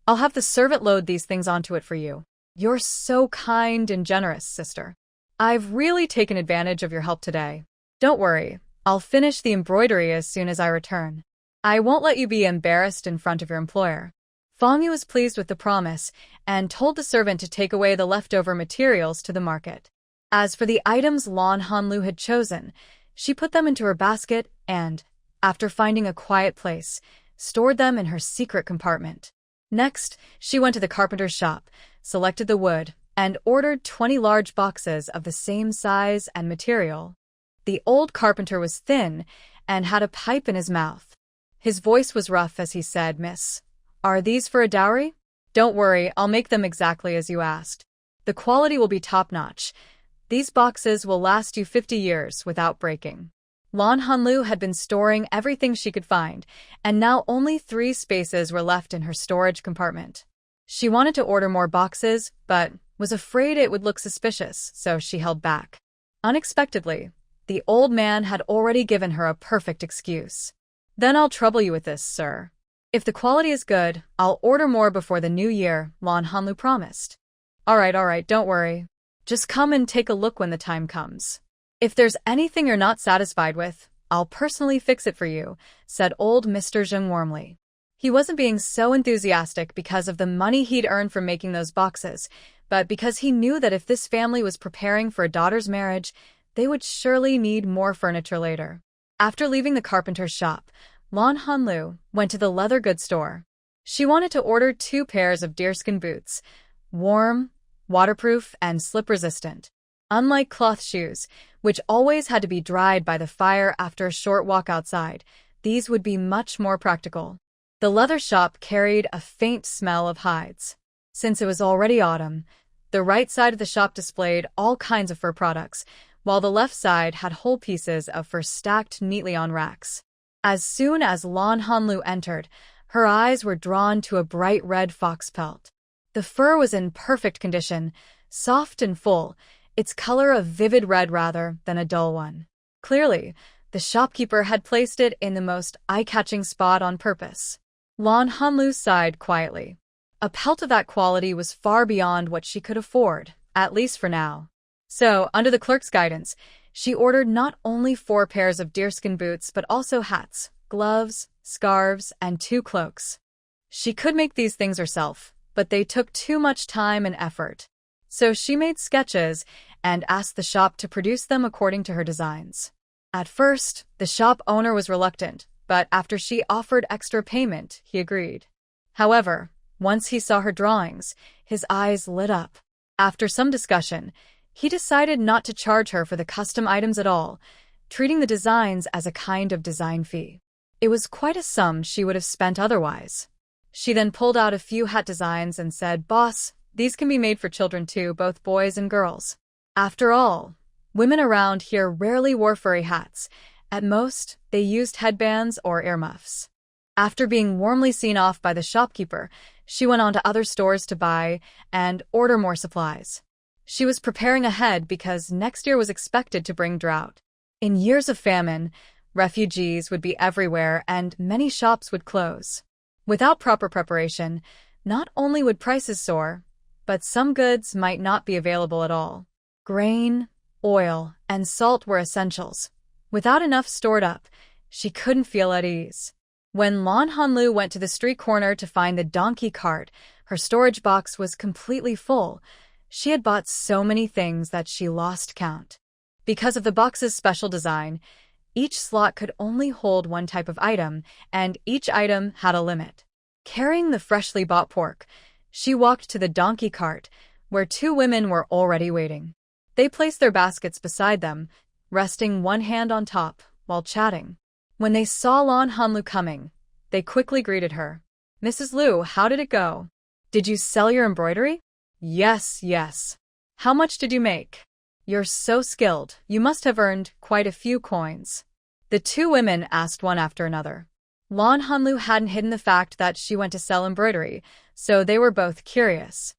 I'll have the servant load these things onto it for you. You're so kind and generous, sister. I've really taken advantage of your help today. Don't worry, I'll finish the embroidery as soon as I return. I won't let you be embarrassed in front of your employer. Fong Yu was pleased with the promise and told the servant to take away the leftover materials to the market. As for the items Lan Hanlu had chosen, she put them into her basket and, after finding a quiet place, stored them in her secret compartment. Next, she went to the carpenter's shop, selected the wood, and ordered 20 large boxes of the same size and material. The old carpenter was thin and had a pipe in his mouth. His voice was rough as he said, "Miss, are these for a dowry? Don't worry, I'll make them exactly as you asked. The quality will be top-notch. These boxes will last you 50 years without breaking." Lan Hanlu had been storing everything she could find, and now only 3 spaces were left in her storage compartment. She wanted to order more boxes, but was afraid it would look suspicious, so she held back. Unexpectedly, the old man had already given her a perfect excuse. "Then I'll trouble you with this, sir. If the quality is good, I'll order more before the new year," Lan Hanlu promised. All right, don't worry. Just come and take a look when the time comes. If there's anything you're not satisfied with, I'll personally fix it for you," said old Mr. Zheng warmly. He wasn't being so enthusiastic because of the money he'd earned from making those boxes, but because he knew that if this family was preparing for a daughter's marriage, they would surely need more furniture later. After leaving the carpenter's shop, Lan Hanlu went to the leather goods store. She wanted to order 2 pairs of deerskin boots, warm, waterproof, and slip-resistant. Unlike cloth shoes, which always had to be dried by the fire after a short walk outside, these would be much more practical. The leather shop carried a faint smell of hides. Since it was already autumn, the right side of the shop displayed all kinds of fur products, while the left side had whole pieces of fur stacked neatly on racks. As soon as Lan Hanlu entered, her eyes were drawn to a bright red fox pelt. The fur was in perfect condition, soft and full, its color a vivid red rather than a dull one. Clearly, the shopkeeper had placed it in the most eye-catching spot on purpose. Lan Hanlu sighed quietly. A pelt of that quality was far beyond what she could afford, at least for now. So, under the clerk's guidance, she ordered not only 4 pairs of deerskin boots but also hats, gloves, scarves, and 2 cloaks. She could make these things herself, but they took too much time and effort. So she made sketches and asked the shop to produce them according to her designs. At first, the shop owner was reluctant, but after she offered extra payment, he agreed. However, once he saw her drawings, his eyes lit up. After some discussion, he decided not to charge her for the custom items at all, treating the designs as a kind of design fee. It was quite a sum she would have spent otherwise. She then pulled out a few hat designs and said, "Boss, these can be made for children too, both boys and girls." After all, women around here rarely wore furry hats. At most, they used headbands or earmuffs. After being warmly seen off by the shopkeeper, she went on to other stores to buy and order more supplies. She was preparing ahead because next year was expected to bring drought. In years of famine, refugees would be everywhere and many shops would close. Without proper preparation, not only would prices soar, but some goods might not be available at all. Grain, oil, and salt were essentials. Without enough stored up, she couldn't feel at ease. When Lan Hanlu went to the street corner to find the donkey cart, her storage box was completely full. She had bought so many things that she lost count. Because of the box's special design, each slot could only hold one type of item, and each item had a limit. Carrying the freshly bought pork, she walked to the donkey cart, where two women were already waiting. They placed their baskets beside them, resting one hand on top, while chatting. When they saw Lan Hanlu coming, they quickly greeted her. "Mrs. Liu, how did it go? Did you sell your embroidery?" Yes. "How much did you make?" "You're so skilled, you must have earned quite a few coins." The two women asked one after another. Lan Hanlu hadn't hidden the fact that she went to sell embroidery, so they were both curious.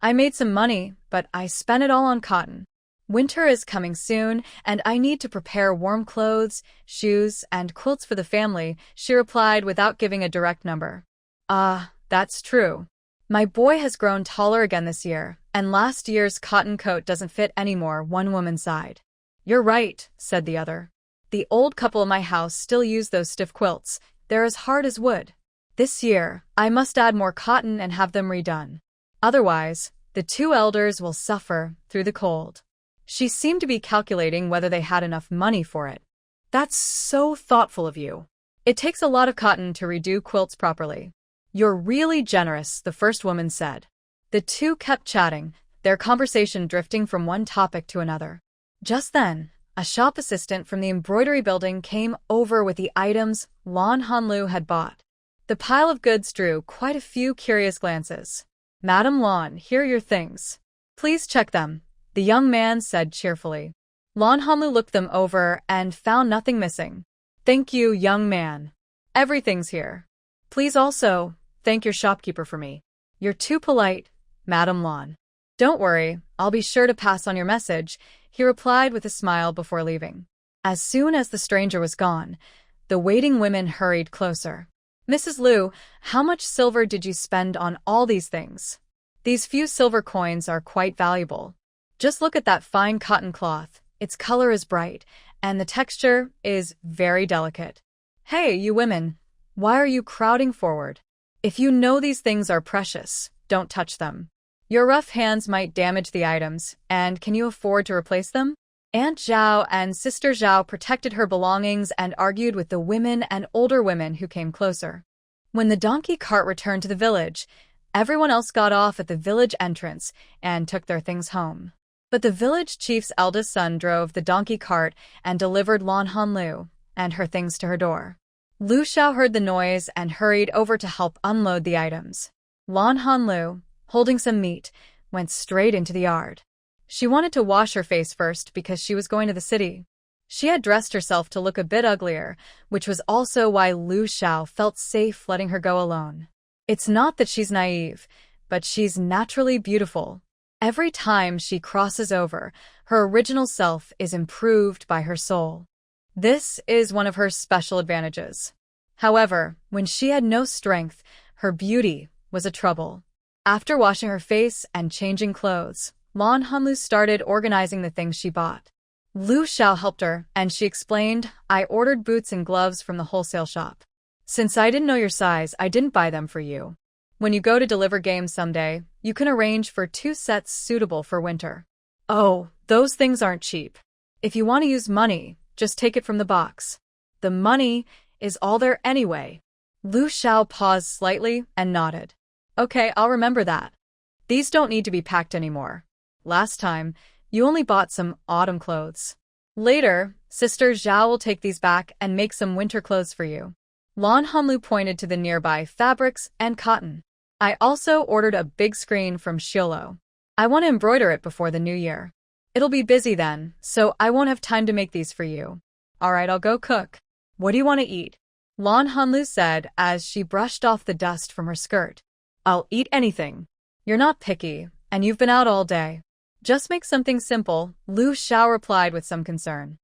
"I made some money, but I spent it all on cotton. Winter is coming soon, and I need to prepare warm clothes, shoes, and quilts for the family," she replied without giving a direct number. That's true. My boy has grown taller again this year, and last year's cotton coat doesn't fit anymore," one woman sighed. "You're right," said the other. "The old couple in my house still use those stiff quilts. They're as hard as wood. This year, I must add more cotton and have them redone. Otherwise, the two elders will suffer through the cold." She seemed to be calculating whether they had enough money for it. "That's so thoughtful of you. It takes a lot of cotton to redo quilts properly." "You're really generous," the first woman said. The two kept chatting, their conversation drifting from one topic to another. Just then, a shop assistant from the embroidery building came over with the items Lan Hanlu had bought. The pile of goods drew quite a few curious glances. "Madam Lan, here are your things. Please check them," the young man said cheerfully. Lan Hanlu looked them over and found nothing missing. "Thank you, young man. Everything's here. Please also thank your shopkeeper for me." "You're too polite, Madam Lan." "Don't worry, I'll be sure to pass on your message," he replied with a smile before leaving. As soon as the stranger was gone, the waiting women hurried closer. "Mrs. Liu, how much silver did you spend on all these things? These few silver coins are quite valuable. Just look at that fine cotton cloth. Its color is bright, and the texture is very delicate. Hey, you women, why are you crowding forward? If you know these things are precious, don't touch them. Your rough hands might damage the items, and can you afford to replace them?" Aunt Zhao and Sister Zhao protected her belongings and argued with the women and older women who came closer. When the donkey cart returned to the village, everyone else got off at the village entrance and took their things home. But the village chief's eldest son drove the donkey cart and delivered Lan Hanlu and her things to her door. Lu Xiao heard the noise and hurried over to help unload the items. Lan Hanlu, holding some meat, went straight into the yard. She wanted to wash her face first because she was going to the city. She had dressed herself to look a bit uglier, which was also why Lu Xiao felt safe letting her go alone. It's not that she's naive, but she's naturally beautiful. Every time she crosses over, her original self is improved by her soul. This is one of her special advantages. However, when she had no strength, her beauty was a trouble. After washing her face and changing clothes, Lan Hanlu started organizing the things she bought. Lu Xiao helped her, and she explained, "I ordered boots and gloves from the wholesale shop. Since I didn't know your size, I didn't buy them for you. When you go to deliver games someday, you can arrange for 2 sets suitable for winter." "Oh, those things aren't cheap. If you want to use money, just take it from the box. The money is all there anyway." Lu Xiao paused slightly and nodded. "Okay, I'll remember that. These don't need to be packed anymore. Last time, you only bought some autumn clothes. Later, Sister Zhao will take these back and make some winter clothes for you." Lan Hanlu pointed to the nearby fabrics and cotton. I also ordered a big screen from Shiolo. I want to embroider it before the new year. It'll be busy then, so I won't have time to make these for you. Alright, I'll go cook. What do you want to eat? Lan Hanlu said as she brushed off the dust from her skirt. I'll eat anything. You're not picky, and you've been out all day. Just make something simple, Lu Xiao replied with some concern.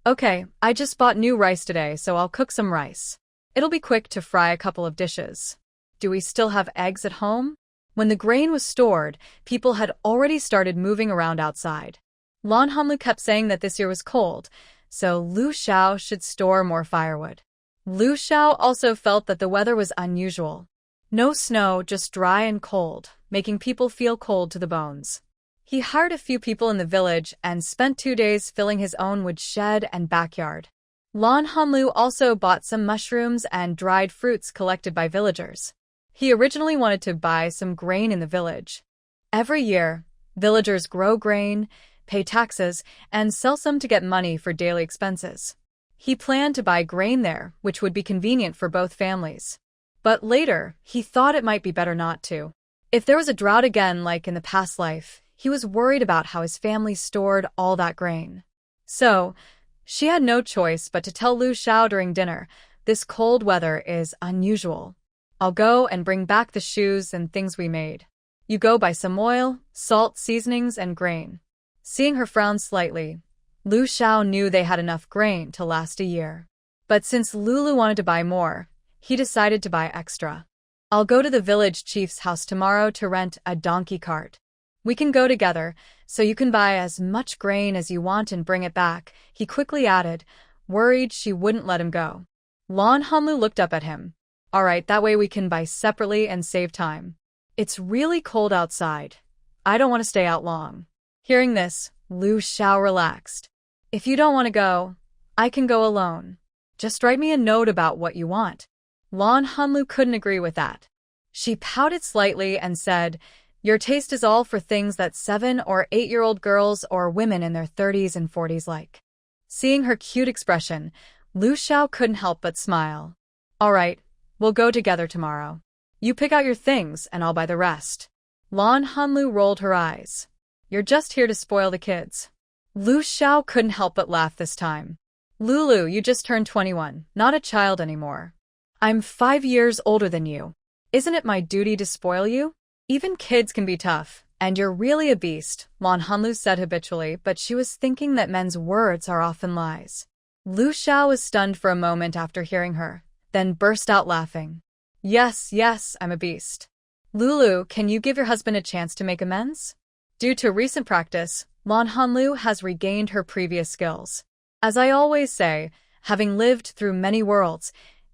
Okay, I just bought new rice today, so I'll cook some rice. It'll be quick to fry a couple of dishes. Do we still have eggs at home? When the grain was stored, people had already started moving around outside. Lan Hanlu kept saying that this year was cold, so Lu Xiao should store more firewood. Lu Xiao also felt that the weather was unusual. No snow, just dry and cold, making people feel cold to the bones. He hired a few people in the village and spent 2 days filling his own wood shed and backyard. Lan Hanlu also bought some mushrooms and dried fruits collected by villagers. He originally wanted to buy some grain in the village. Every year, villagers grow grain, pay taxes, and sell some to get money for daily expenses. He planned to buy grain there, which would be convenient for both families. But later, he thought it might be better not to. If there was a drought again like in the past life, he was worried about how his family stored all that grain. So, she had no choice but to tell Lu Xiao during dinner, this cold weather is unusual. I'll go and bring back the shoes and things we made. You go buy some oil, salt, seasonings, and grain. Seeing her frown slightly, Lu Xiao knew they had enough grain to last a year. But since Lulu wanted to buy more, he decided to buy extra. I'll go to the village chief's house tomorrow to rent a donkey cart. We can go together, so you can buy as much grain as you want and bring it back, he quickly added, worried she wouldn't let him go. Lan Hanlu looked up at him. Alright, that way we can buy separately and save time. It's really cold outside. I don't want to stay out long. Hearing this, Lu Xiao relaxed. If you don't want to go, I can go alone. Just write me a note about what you want. Lan Hanlu couldn't agree with that. She pouted slightly and said, your taste is all for things that 7- or 8-year-old girls or women in their 30s and 40s like. Seeing her cute expression, Lu Xiao couldn't help but smile. Alright, we'll go together tomorrow. You pick out your things and I'll buy the rest. Lan Hanlu rolled her eyes. You're just here to spoil the kids. Lu Xiao couldn't help but laugh this time. Lulu, you just turned 21, not a child anymore. I'm 5 years older than you. Isn't it my duty to spoil you? Even kids can be tough, and you're really a beast, Lan Hanlu said habitually, but she was thinking that men's words are often lies. Lu Xiao was stunned for a moment after hearing her, then burst out laughing. Yes, I'm a beast. Lulu, can you give your husband a chance to make amends? Due to recent practice, Lan Hanlu has regained her previous skills. As I always say, having lived through many worlds,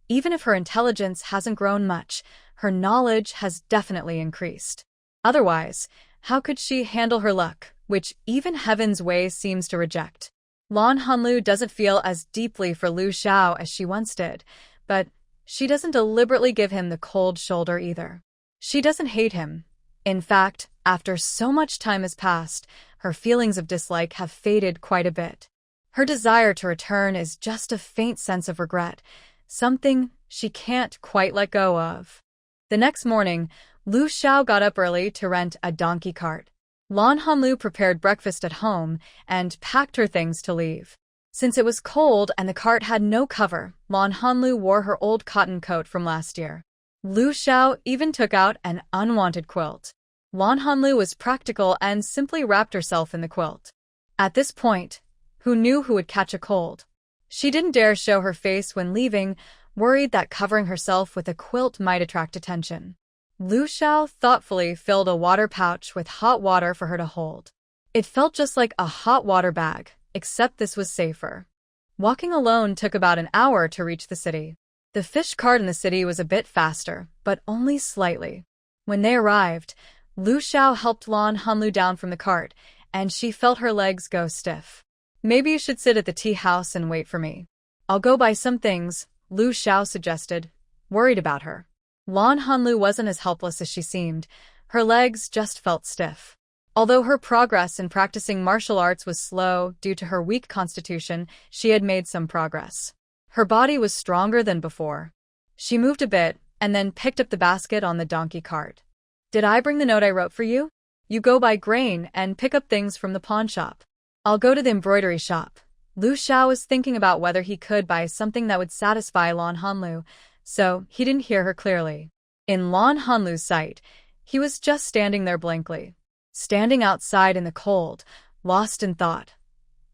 even if her intelligence hasn't grown much, her knowledge has definitely increased. Otherwise, how could she handle her luck, which even Heaven's way seems to reject? Lan Hanlu doesn't feel as deeply for Lu Xiao as she once did, but she doesn't deliberately give him the cold shoulder either. She doesn't hate him. In fact, after so much time has passed, her feelings of dislike have faded quite a bit. Her desire to return is just a faint sense of regret, something she can't quite let go of. The next morning, Lu Xiao got up early to rent a donkey cart. Lan Hanlu prepared breakfast at home and packed her things to leave. Since it was cold and the cart had no cover, Lan Hanlu wore her old cotton coat from last year. Lu Xiao even took out an unwanted quilt. Lan Hanlu was practical and simply wrapped herself in the quilt. At this point, who knew who would catch a cold? She didn't dare show her face when leaving, worried that covering herself with a quilt might attract attention. Lu Xiao thoughtfully filled a water pouch with hot water for her to hold. It felt just like a hot water bag, except this was safer. Walking alone took about an hour to reach the city. The fish cart in the city was a bit faster, but only slightly. When they arrived, Lu Xiao helped Lan Hanlu down from the cart, and she felt her legs go stiff. Maybe you should sit at the tea house and wait for me. I'll go buy some things, Lu Xiao suggested, worried about her. Lan Hanlu wasn't as helpless as she seemed. Her legs just felt stiff. Although her progress in practicing martial arts was slow due to her weak constitution, she had made some progress. Her body was stronger than before. She moved a bit and then picked up the basket on the donkey cart. Did I bring the note I wrote for you? You go buy grain and pick up things from the pawn shop. I'll go to the embroidery shop. Lu Xiao was thinking about whether he could buy something that would satisfy Lan Hanlu, so he didn't hear her clearly. In Lan Hanlu's sight, he was just standing there blankly, standing outside in the cold, lost in thought.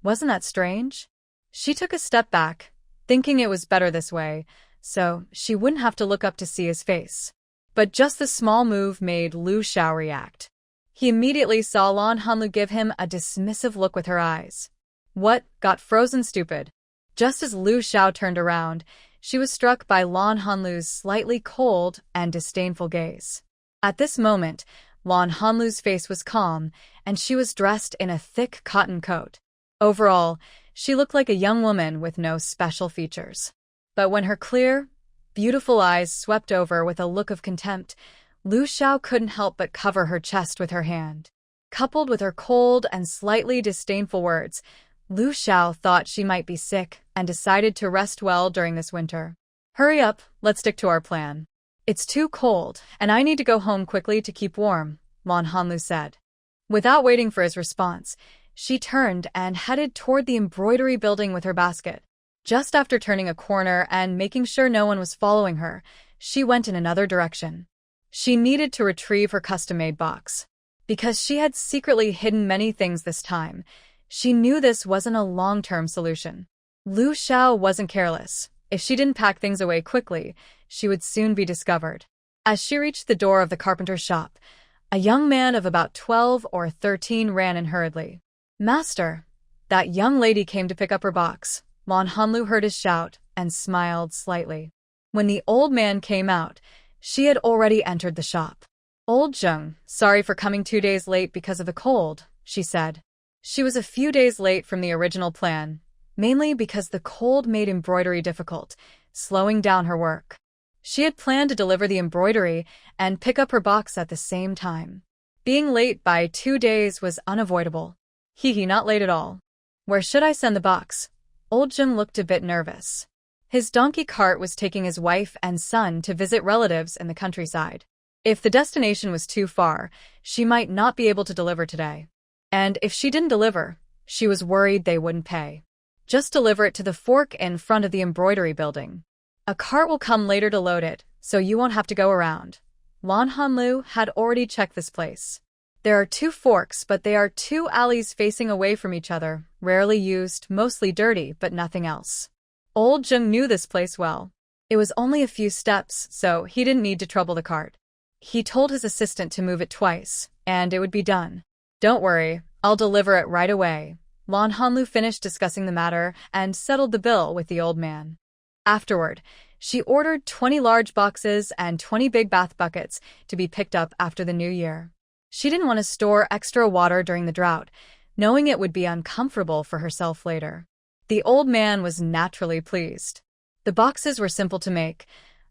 Wasn't that strange? She took a step back, thinking it was better this way, so she wouldn't have to look up to see his face. But just the small move made Lu Xiao react. He immediately saw Lan Hanlu give him a dismissive look with her eyes. What? Got frozen stupid. Just as Lu Xiao turned around, she was struck by Lan Hanlu's slightly cold and disdainful gaze. At this moment, Lan Hanlu's face was calm, and she was dressed in a thick cotton coat. Overall, she looked like a young woman with no special features. But when her clear, beautiful eyes swept over with a look of contempt, Lu Xiao couldn't help but cover her chest with her hand. Coupled with her cold and slightly disdainful words, Lu Xiao thought she might be sick and decided to rest well during this winter. Hurry up, let's stick to our plan. It's too cold, and I need to go home quickly to keep warm, Lan Hanlu said. Without waiting for his response, she turned and headed toward the embroidery building with her basket. Just after turning a corner and making sure no one was following her, she went in another direction. She needed to retrieve her custom-made box. Because she had secretly hidden many things this time, she knew this wasn't a long-term solution. Lu Xiao wasn't careless. If she didn't pack things away quickly, she would soon be discovered. As she reached the door of the carpenter's shop, a young man of about 12 or 13 ran in hurriedly. Master! That young lady came to pick up her box. Lan Hanlu heard his shout and smiled slightly. When the old man came out, she had already entered the shop. Old Zheng, sorry for coming 2 days late because of the cold, she said. She was a few days late from the original plan, mainly because the cold made embroidery difficult, slowing down her work. She had planned to deliver the embroidery and pick up her box at the same time. Being late by 2 days was unavoidable. Not late at all. Where should I send the box? Old Zheng looked a bit nervous. His donkey cart was taking his wife and son to visit relatives in the countryside. If the destination was too far, she might not be able to deliver today. And if she didn't deliver, she was worried they wouldn't pay. Just deliver it to the fork in front of the embroidery building. A cart will come later to load it, so you won't have to go around. Lan Hanlu had already checked this place. There are 2 forks, but they are 2 alleys facing away from each other, rarely used, mostly dirty, but nothing else. Old Zheng knew this place well. It was only a few steps, so he didn't need to trouble the cart. He told his assistant to move it twice, and it would be done. Don't worry, I'll deliver it right away. Lan Hanlu finished discussing the matter and settled the bill with the old man. Afterward, she ordered 20 large boxes and 20 big bath buckets to be picked up after the new year. She didn't want to store extra water during the drought, knowing it would be uncomfortable for herself later. The old man was naturally pleased. The boxes were simple to make.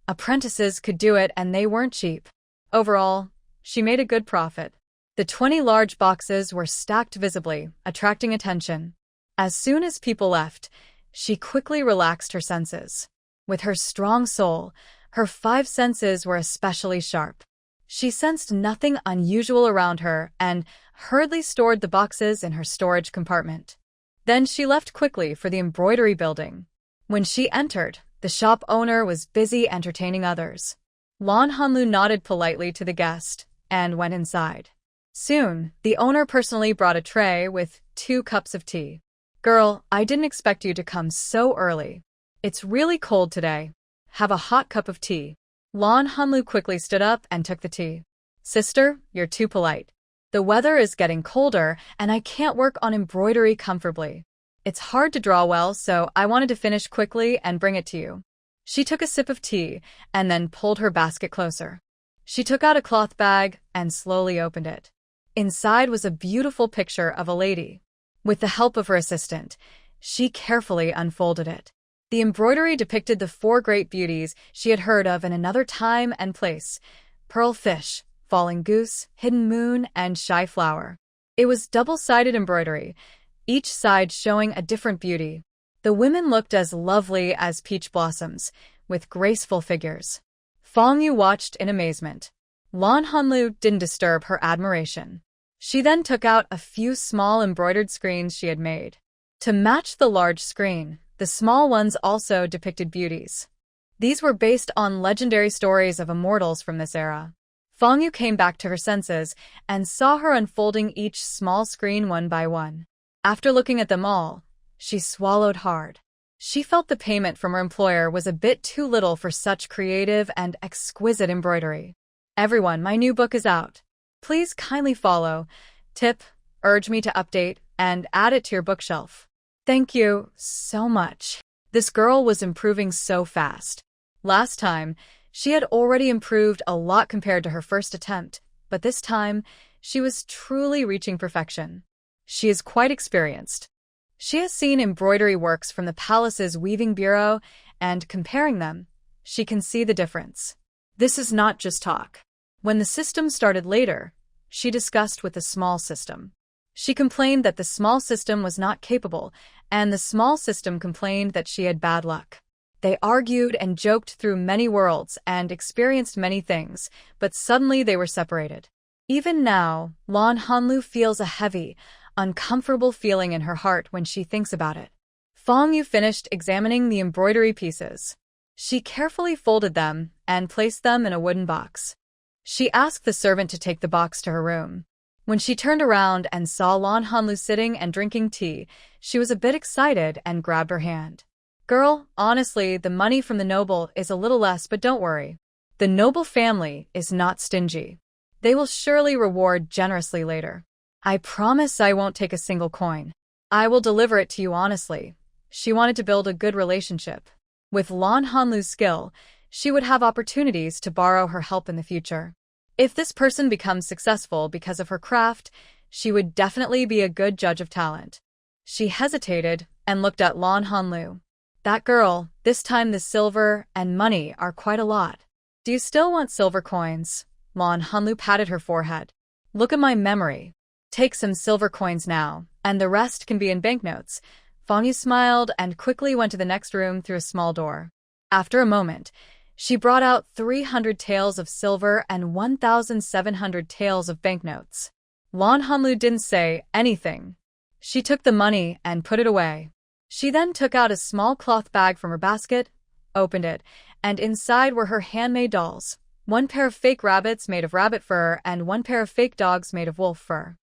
Apprentices could do it, and they weren't cheap. Overall, she made a good profit. The 20 large boxes were stacked visibly, attracting attention. As soon as people left, she quickly relaxed her senses. With her strong soul, her 5 senses were especially sharp. She sensed nothing unusual around her and hurriedly stored the boxes in her storage compartment. Then she left quickly for the embroidery building. When she entered, the shop owner was busy entertaining others. Lan Hanlu nodded politely to the guest and went inside. Soon, the owner personally brought a tray with 2 cups of tea. Girl, I didn't expect you to come so early. It's really cold today. Have a hot cup of tea. Lan Hanlu quickly stood up and took the tea. Sister, you're too polite. The weather is getting colder, and I can't work on embroidery comfortably. It's hard to draw well, so I wanted to finish quickly and bring it to you. She took a sip of tea and then pulled her basket closer. She took out a cloth bag and slowly opened it. Inside was a beautiful picture of a lady. With the help of her assistant, she carefully unfolded it. The embroidery depicted the 4 great beauties she had heard of in another time and place: pearl fish, falling goose, hidden moon, and shy flower. It was double-sided embroidery, each side showing a different beauty. The women looked as lovely as peach blossoms, with graceful figures. Fong Yu watched in amazement. Lan Hanlu didn't disturb her admiration. She then took out a few small embroidered screens she had made. To match the large screen, the small ones also depicted beauties. These were based on legendary stories of immortals from this era. Fong Yu came back to her senses and saw her unfolding each small screen one by one. After looking at them all, she swallowed hard. She felt the payment from her employer was a bit too little for such creative and exquisite embroidery. Everyone, my new book is out. Please kindly follow, tip, urge me to update, and add it to your bookshelf. Thank you so much. This girl was improving so fast. Last time, she had already improved a lot compared to her first attempt, but this time, she was truly reaching perfection. She is quite experienced. She has seen embroidery works from the palace's weaving bureau, and comparing them, she can see the difference. This is not just talk. When the system started later, she discussed with the small system. She complained that the small system was not capable, and the small system complained that she had bad luck. They argued and joked through many worlds and experienced many things, but suddenly they were separated. Even now, Lan Hanlu feels a heavy, uncomfortable feeling in her heart when she thinks about it. Fong Yu finished examining the embroidery pieces. She carefully folded them and placed them in a wooden box. She asked the servant to take the box to her room. When she turned around and saw Lan Hanlu sitting and drinking tea, she was a bit excited and grabbed her hand. Girl, honestly, the money from the noble is a little less, but don't worry. The noble family is not stingy. They will surely reward generously later. I promise I won't take a single coin. I will deliver it to you honestly. She wanted to build a good relationship. With Lan Hanlu's skill, she would have opportunities to borrow her help in the future. If this person becomes successful because of her craft, she would definitely be a good judge of talent. She hesitated and looked at Lan Hanlu. That girl, this time the silver and money are quite a lot. Do you still want silver coins? Lan Hanlu patted her forehead. Look at my memory. Take some silver coins now, and the rest can be in banknotes. Fong Yu smiled and quickly went to the next room through a small door. After a moment, she brought out 300 taels of silver and 1,700 taels of banknotes. Lan Hanlu didn't say anything. She took the money and put it away. She then took out a small cloth bag from her basket, opened it, and inside were her handmade dolls, one pair of fake rabbits made of rabbit fur and one pair of fake dogs made of wolf fur.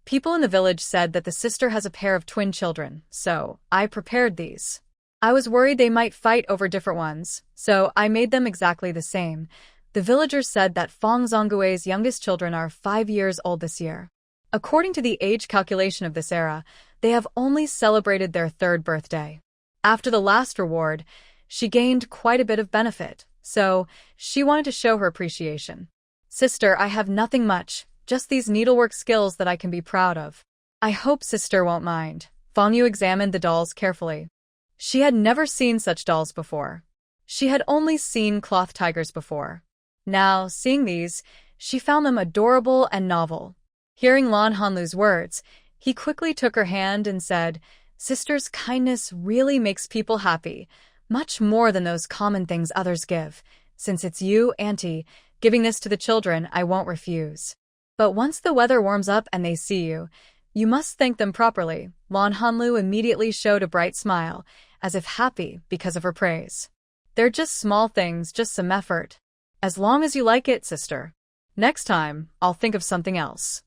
People in the village said that the sister has a pair of twin children, so I prepared these. I was worried they might fight over different ones, so I made them exactly the same. The villagers said that Fong Zonggue's youngest children are 5 years old this year. According to the age calculation of this era, they have only celebrated their 3rd birthday. After the last reward, she gained quite a bit of benefit, so she wanted to show her appreciation. Sister, I have nothing much, just these needlework skills that I can be proud of. I hope sister won't mind. Fong Yu examined the dolls carefully. She had never seen such dolls before. She had only seen cloth tigers before. Now, seeing these, she found them adorable and novel. Hearing Lan Hanlu's words, he quickly took her hand and said, Sister's kindness really makes people happy, much more than those common things others give. Since it's you, Auntie, giving this to the children, I won't refuse. But once the weather warms up and they see you, you must thank them properly. Lan Hanlu immediately showed a bright smile, as if happy because of her praise. They're just small things, just some effort. As long as you like it, sister. Next time, I'll think of something else.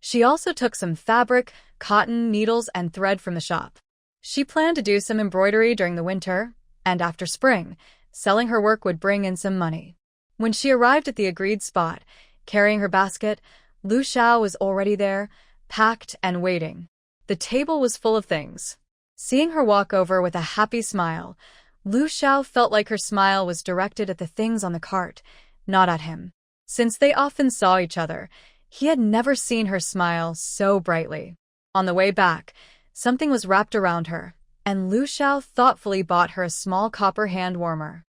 She also took some fabric, cotton, needles, and thread from the shop. She planned to do some embroidery during the winter, and after spring, selling her work would bring in some money. When she arrived at the agreed spot, carrying her basket, Lu Xiao was already there, packed and waiting. The table was full of things. Seeing her walk over with a happy smile, Lu Xiao felt like her smile was directed at the things on the cart, not at him. Since they often saw each other, he had never seen her smile so brightly. On the way back, something was wrapped around her, and Lu Xiao thoughtfully bought her a small copper hand warmer.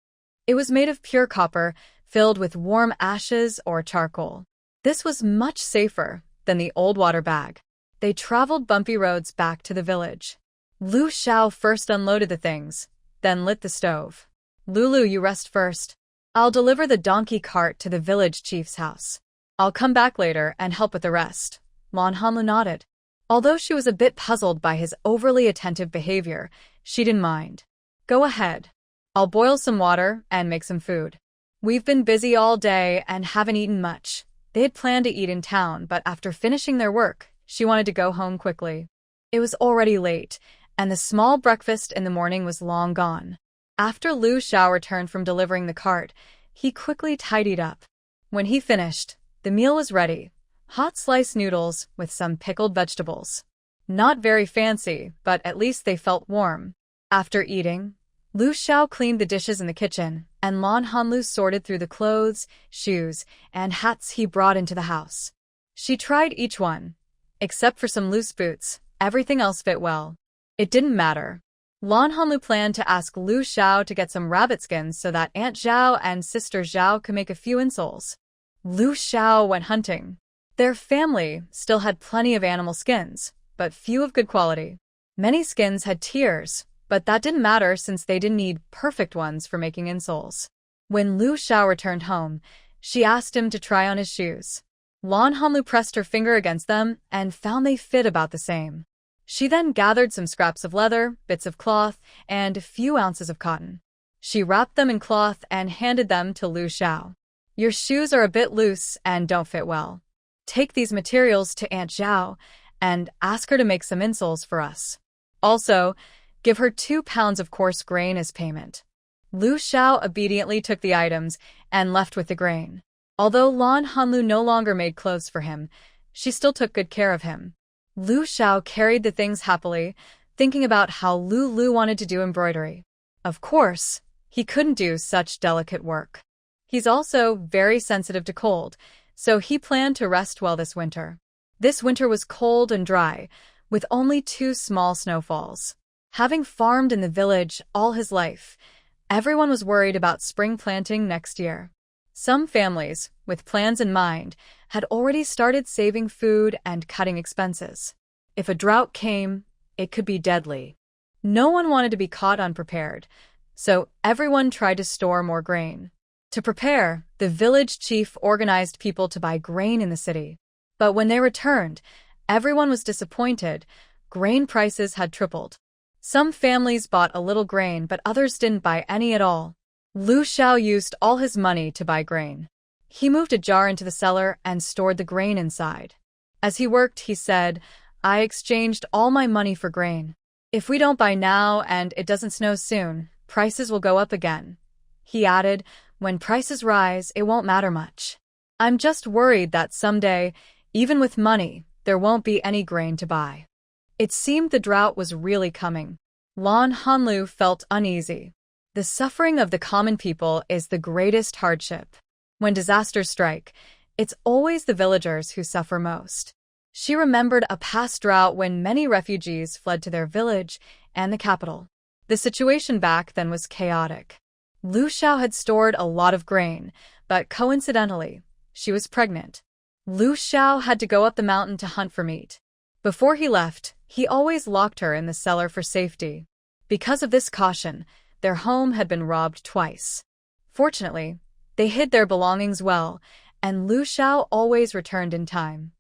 It was made of pure copper, filled with warm ashes or charcoal. This was much safer than the old water bag. They traveled bumpy roads back to the village. Lu Xiao first unloaded the things, then lit the stove. Lulu, you rest first. I'll deliver the donkey cart to the village chief's house. I'll come back later and help with the rest. Lan Hanlu nodded. Although she was a bit puzzled by his overly attentive behavior, she didn't mind. Go ahead. I'll boil some water and make some food. We've been busy all day and haven't eaten much. They had planned to eat in town, but after finishing their work, she wanted to go home quickly. It was already late, and the small breakfast in the morning was long gone. After Lu Xiao returned from delivering the cart, he quickly tidied up. When he finished, the meal was ready. Hot sliced noodles with some pickled vegetables. Not very fancy, but at least they felt warm. After eating, Lu Xiao cleaned the dishes in the kitchen, and Lan Hanlu sorted through the clothes, shoes, and hats he brought into the house. She tried each one. Except for some loose boots, everything else fit well. It didn't matter. Lan Hanlu planned to ask Lu Xiao to get some rabbit skins so that Aunt Zhao and Sister Zhao could make a few insoles. Lu Xiao went hunting. Their family still had plenty of animal skins, but few of good quality. Many skins had tears, but that didn't matter since they didn't need perfect ones for making insoles. When Lu Xiao returned home, she asked him to try on his shoes. Lan Hanlu pressed her finger against them and found they fit about the same. She then gathered some scraps of leather, bits of cloth, and a few ounces of cotton. She wrapped them in cloth and handed them to Lu Xiao. Your shoes are a bit loose and don't fit well. Take these materials to Aunt Zhao and ask her to make some insoles for us. Also, give her 2 pounds of coarse grain as payment. Lu Xiao obediently took the items and left with the grain. Although Lan Hanlu no longer made clothes for him, she still took good care of him. Lu Xiao carried the things happily, thinking about how Lu wanted to do embroidery. Of course, he couldn't do such delicate work. He's also very sensitive to cold, so he planned to rest well this winter. This winter was cold and dry, with only 2 small snowfalls. Having farmed in the village all his life, everyone was worried about spring planting next year. Some families, with plans in mind, had already started saving food and cutting expenses. If a drought came, it could be deadly. No one wanted to be caught unprepared, so everyone tried to store more grain. To prepare, the village chief organized people to buy grain in the city. But when they returned, everyone was disappointed. Grain prices had tripled. Some families bought a little grain, but others didn't buy any at all. Lu Xiao used all his money to buy grain. He moved a jar into the cellar and stored the grain inside. As he worked, he said, I exchanged all my money for grain. If we don't buy now and it doesn't snow soon, prices will go up again. He added, when prices rise, it won't matter much. I'm just worried that someday, even with money, there won't be any grain to buy. It seemed the drought was really coming. Lan Hanlu felt uneasy. The suffering of the common people is the greatest hardship. When disasters strike, it's always the villagers who suffer most. She remembered a past drought when many refugees fled to their village and the capital. The situation back then was chaotic. Lu Xiao had stored a lot of grain, but coincidentally, she was pregnant. Lu Xiao had to go up the mountain to hunt for meat. Before he left, he always locked her in the cellar for safety. Because of this caution, their home had been robbed twice. Fortunately, they hid their belongings well, and Lu Xiao always returned in time.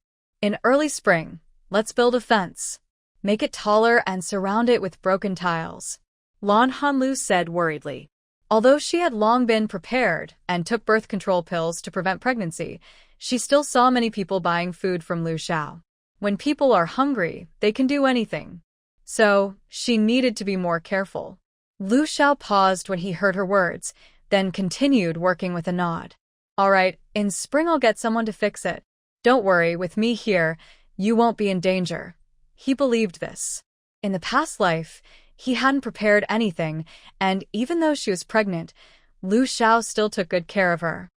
In early spring, let's build a fence. Make it taller and surround it with broken tiles. Lan Hanlu said worriedly. Although she had long been prepared and took birth control pills to prevent pregnancy, she still saw many people buying food from Lu Xiao. When people are hungry, they can do anything. So, she needed to be more careful. Lu Xiao paused when he heard her words, then continued working with a nod. All right, in spring I'll get someone to fix it. Don't worry, with me here, you won't be in danger. He believed this. In the past life, he hadn't prepared anything, and even though she was pregnant, Lu Xiao still took good care of her.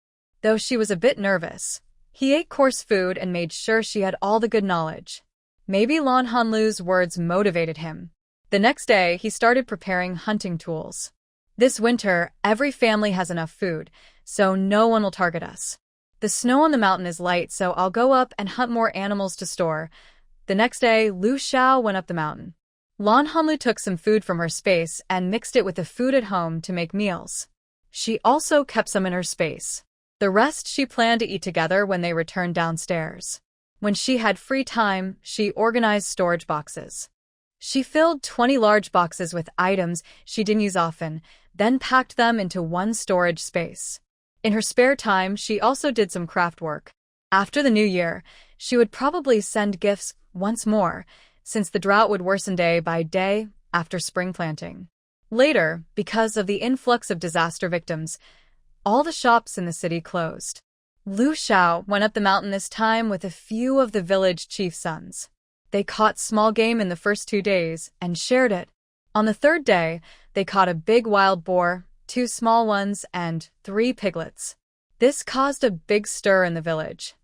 Though she was a bit nervous, he ate coarse food and made sure she had all the good knowledge. Maybe Lan Hanlu's words motivated him. The next day, he started preparing hunting tools. This winter, every family has enough food, so no one will target us. The snow on the mountain is light, so I'll go up and hunt more animals to store. The next day, Lu Xiao went up the mountain. Lan Hanlu took some food from her space and mixed it with the food at home to make meals. She also kept some in her space. The rest she planned to eat together when they returned downstairs. When she had free time, she organized storage boxes. She filled 20 large boxes with items she didn't use often, then packed them into one storage space. In her spare time, she also did some craft work. After the new year, she would probably send gifts once more, since the drought would worsen day by day after spring planting. Later, because of the influx of disaster victims, all the shops in the city closed. Lu Xiao went up the mountain this time with a few of the village chief's sons. They caught small game in the first 2 days and shared it. On the third day, they caught a big wild boar, 2 small ones, and 3 piglets. This caused a big stir in the village.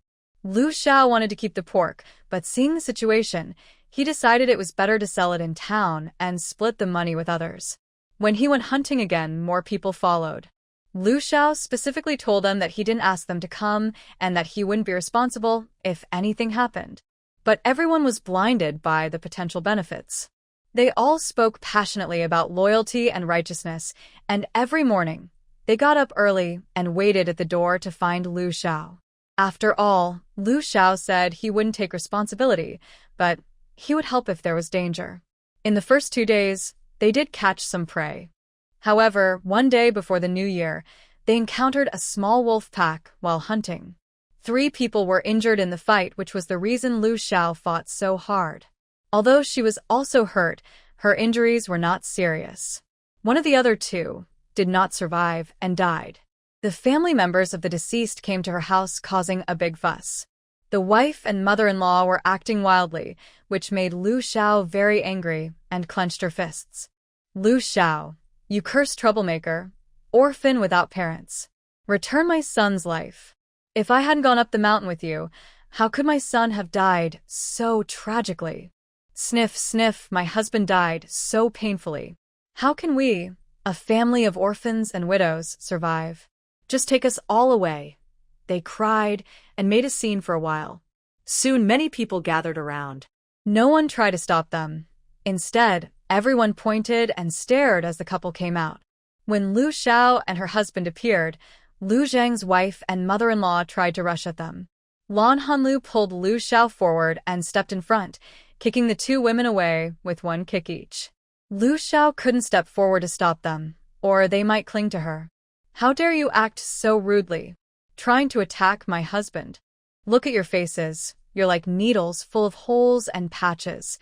Lu Xiao wanted to keep the pork, but seeing the situation, he decided it was better to sell it in town and split the money with others. When he went hunting again, more people followed. Lu Xiao specifically told them that he didn't ask them to come and that he wouldn't be responsible if anything happened. But everyone was blinded by the potential benefits. They all spoke passionately about loyalty and righteousness, and every morning, they got up early and waited at the door to find Lu Xiao. After all, Lu Xiao said he wouldn't take responsibility, but he would help if there was danger. In the first 2 days, they did catch some prey. However, one day before the new year, they encountered a small wolf pack while hunting. 3 people were injured in the fight, which was the reason Lu Xiao fought so hard. Although she was also hurt, her injuries were not serious. One of the other 2 did not survive and died. The family members of the deceased came to her house, causing a big fuss. The wife and mother-in-law were acting wildly, which made Lu Xiao very angry and clenched her fists. Lu Xiao, you cursed troublemaker, orphan without parents. Return my son's life. If I hadn't gone up the mountain with you, how could my son have died so tragically? Sniff, sniff, my husband died so painfully. How can we, a family of orphans and widows, survive? Just take us all away. They cried and made a scene for a while. Soon many people gathered around. No one tried to stop them. Instead, everyone pointed and stared as the couple came out. When Lu Xiao and her husband appeared, Lu Zhang's wife and mother-in-law tried to rush at them. Lan Hanlu pulled Lu Xiao forward and stepped in front, kicking the 2 women away with 1 kick each. Lu Xiao couldn't step forward to stop them, or they might cling to her. How dare you act so rudely? Trying to attack my husband. Look at your faces. You're like needles full of holes and patches.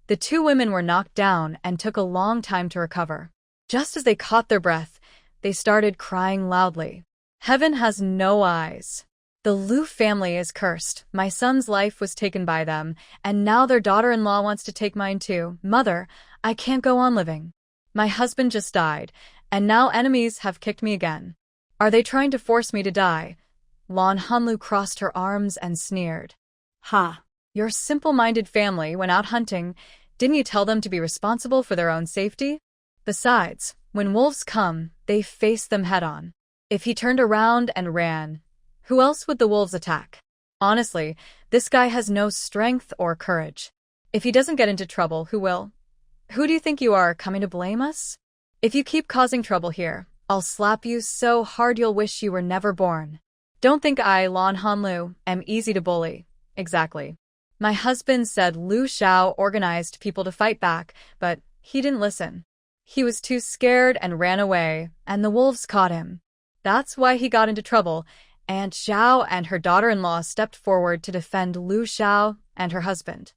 The 2 women were knocked down and took a long time to recover. Just as they caught their breath, they started crying loudly. Heaven has no eyes. The Lu family is cursed. My son's life was taken by them, and now their daughter-in-law wants to take mine too. Mother, I can't go on living. My husband just died, and now enemies have kicked me again. Are they trying to force me to die? Lan Hanlu crossed her arms and sneered. Ha! Your simple-minded family went out hunting. Didn't you tell them to be responsible for their own safety? Besides, when wolves come, they face them head-on. If he turned around and ran, who else would the wolves attack? Honestly, this guy has no strength or courage. If he doesn't get into trouble, who will? Who do you think you are, coming to blame us? If you keep causing trouble here, I'll slap you so hard you'll wish you were never born. Don't think I, Lan Hanlu, am easy to bully. Exactly. My husband said Lu Xiao organized people to fight back, but he didn't listen. He was too scared and ran away, and the wolves caught him. That's why he got into trouble. Aunt Xiao and her daughter-in-law stepped forward to defend Lu Xiao and her husband.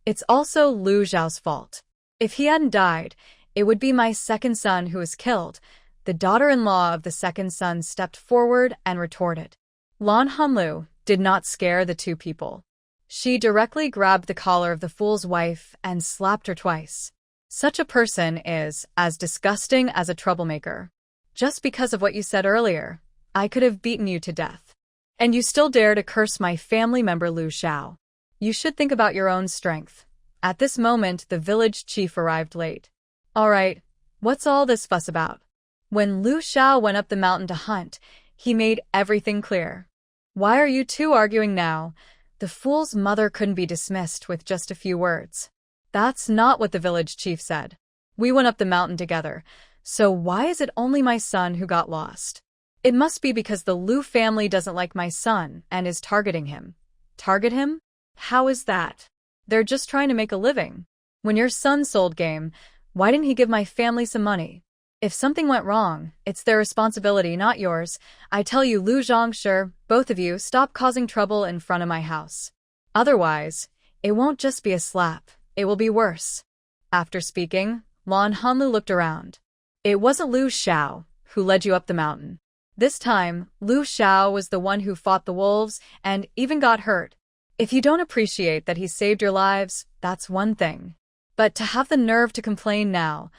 It's also Lu Xiao's fault. If he hadn't died, it would be my second son who was killed. The daughter-in-law of the second son stepped forward and retorted. Lan Hanlu did not scare the 2 people. She directly grabbed the collar of the fool's wife and slapped her twice. Such a person is as disgusting as a troublemaker. Just because of what you said earlier, I could have beaten you to death. And you still dare to curse my family member Lu Xiao. You should think about your own strength. At this moment, the village chief arrived late. All right, what's all this fuss about? When Lu Xiao went up the mountain to hunt, he made everything clear. Why are you 2 arguing now? The fool's mother couldn't be dismissed with just a few words. That's not what the village chief said. We went up the mountain together, So why is it only my son who got lost? It must be because the Lu family doesn't like my son and is targeting him. Target him? How is that? They're just trying to make a living. When your son sold game, why didn't he give my family some money? If something went wrong, it's their responsibility, not yours. I tell you, Lu Zhongshe, both of you, stop causing trouble in front of my house. Otherwise, it won't just be a slap, it will be worse. After speaking, Lan Hanlu looked around. It wasn't Lu Xiao who led you up the mountain. This time, Lu Xiao was the one who fought the wolves and even got hurt. If you don't appreciate that he saved your lives, that's one thing. But to have the nerve to complain now,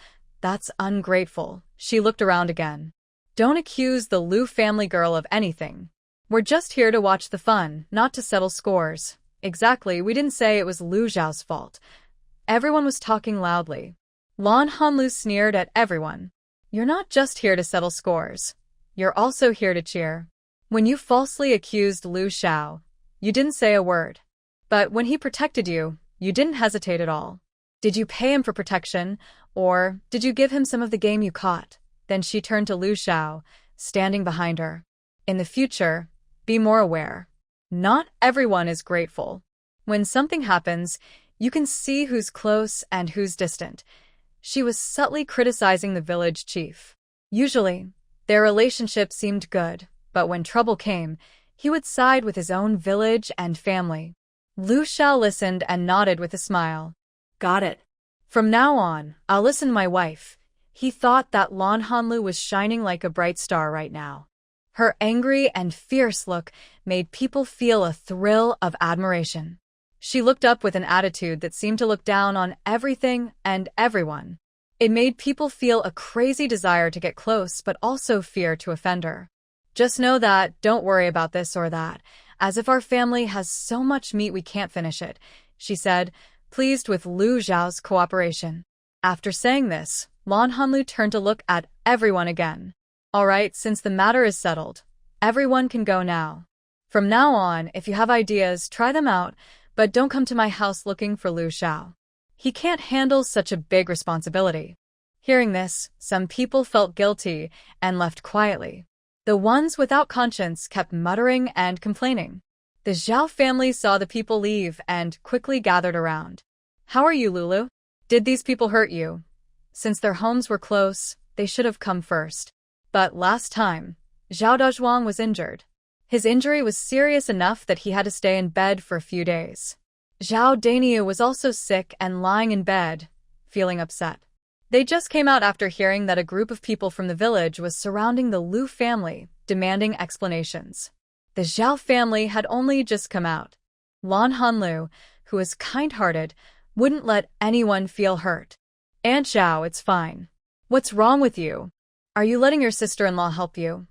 that's ungrateful. She looked around again. Don't accuse the Lu family girl of anything. We're just here to watch the fun, not to settle scores. Exactly, we didn't say it was Lu Zhao's fault. Everyone was talking loudly. Lan Hanlu sneered at everyone. You're not just here to settle scores. You're also here to cheer. When you falsely accused Lu Xiao, you didn't say a word. But when he protected you, you didn't hesitate at all. Did you pay him for protection, or did you give him some of the game you caught? Then she turned to Lu Xiao, standing behind her. In the future, be more aware. Not everyone is grateful. When something happens, you can see who's close and who's distant. She was subtly criticizing the village chief. Usually, their relationship seemed good, but when trouble came, he would side with his own village and family. Lu Xiao listened and nodded with a smile. Got it. From now on, I'll listen to my wife. He thought that Lan Hanlu was shining like a bright star right now. Her angry and fierce look made people feel a thrill of admiration. She looked up with an attitude that seemed to look down on everything and everyone. It made people feel a crazy desire to get close but also fear to offend her. Just know that, don't worry about this or that, as if our family has so much meat we can't finish it, she said, pleased with Lu Zhao's cooperation. After saying this, Lan Hanlu turned to look at everyone again. All right, since the matter is settled, everyone can go now. From now on, if you have ideas, try them out, but don't come to my house looking for Lu Xiao. He can't handle such a big responsibility. Hearing this, some people felt guilty and left quietly. The ones without conscience kept muttering and complaining. The Zhao family saw the people leave and quickly gathered around. How are you, Lulu? Did these people hurt you? Since their homes were close, they should have come first. But last time, Zhao Dazhuang was injured. His injury was serious enough that he had to stay in bed for a few days. Zhao Daniu was also sick and lying in bed, feeling upset. They just came out after hearing that a group of people from the village was surrounding the Lu family, demanding explanations. The Zhao family had only just come out. Lan Hanlu, who was kind-hearted, wouldn't let anyone feel hurt. Aunt Zhao, it's fine. What's wrong with you? Are you letting your sister-in-law help you?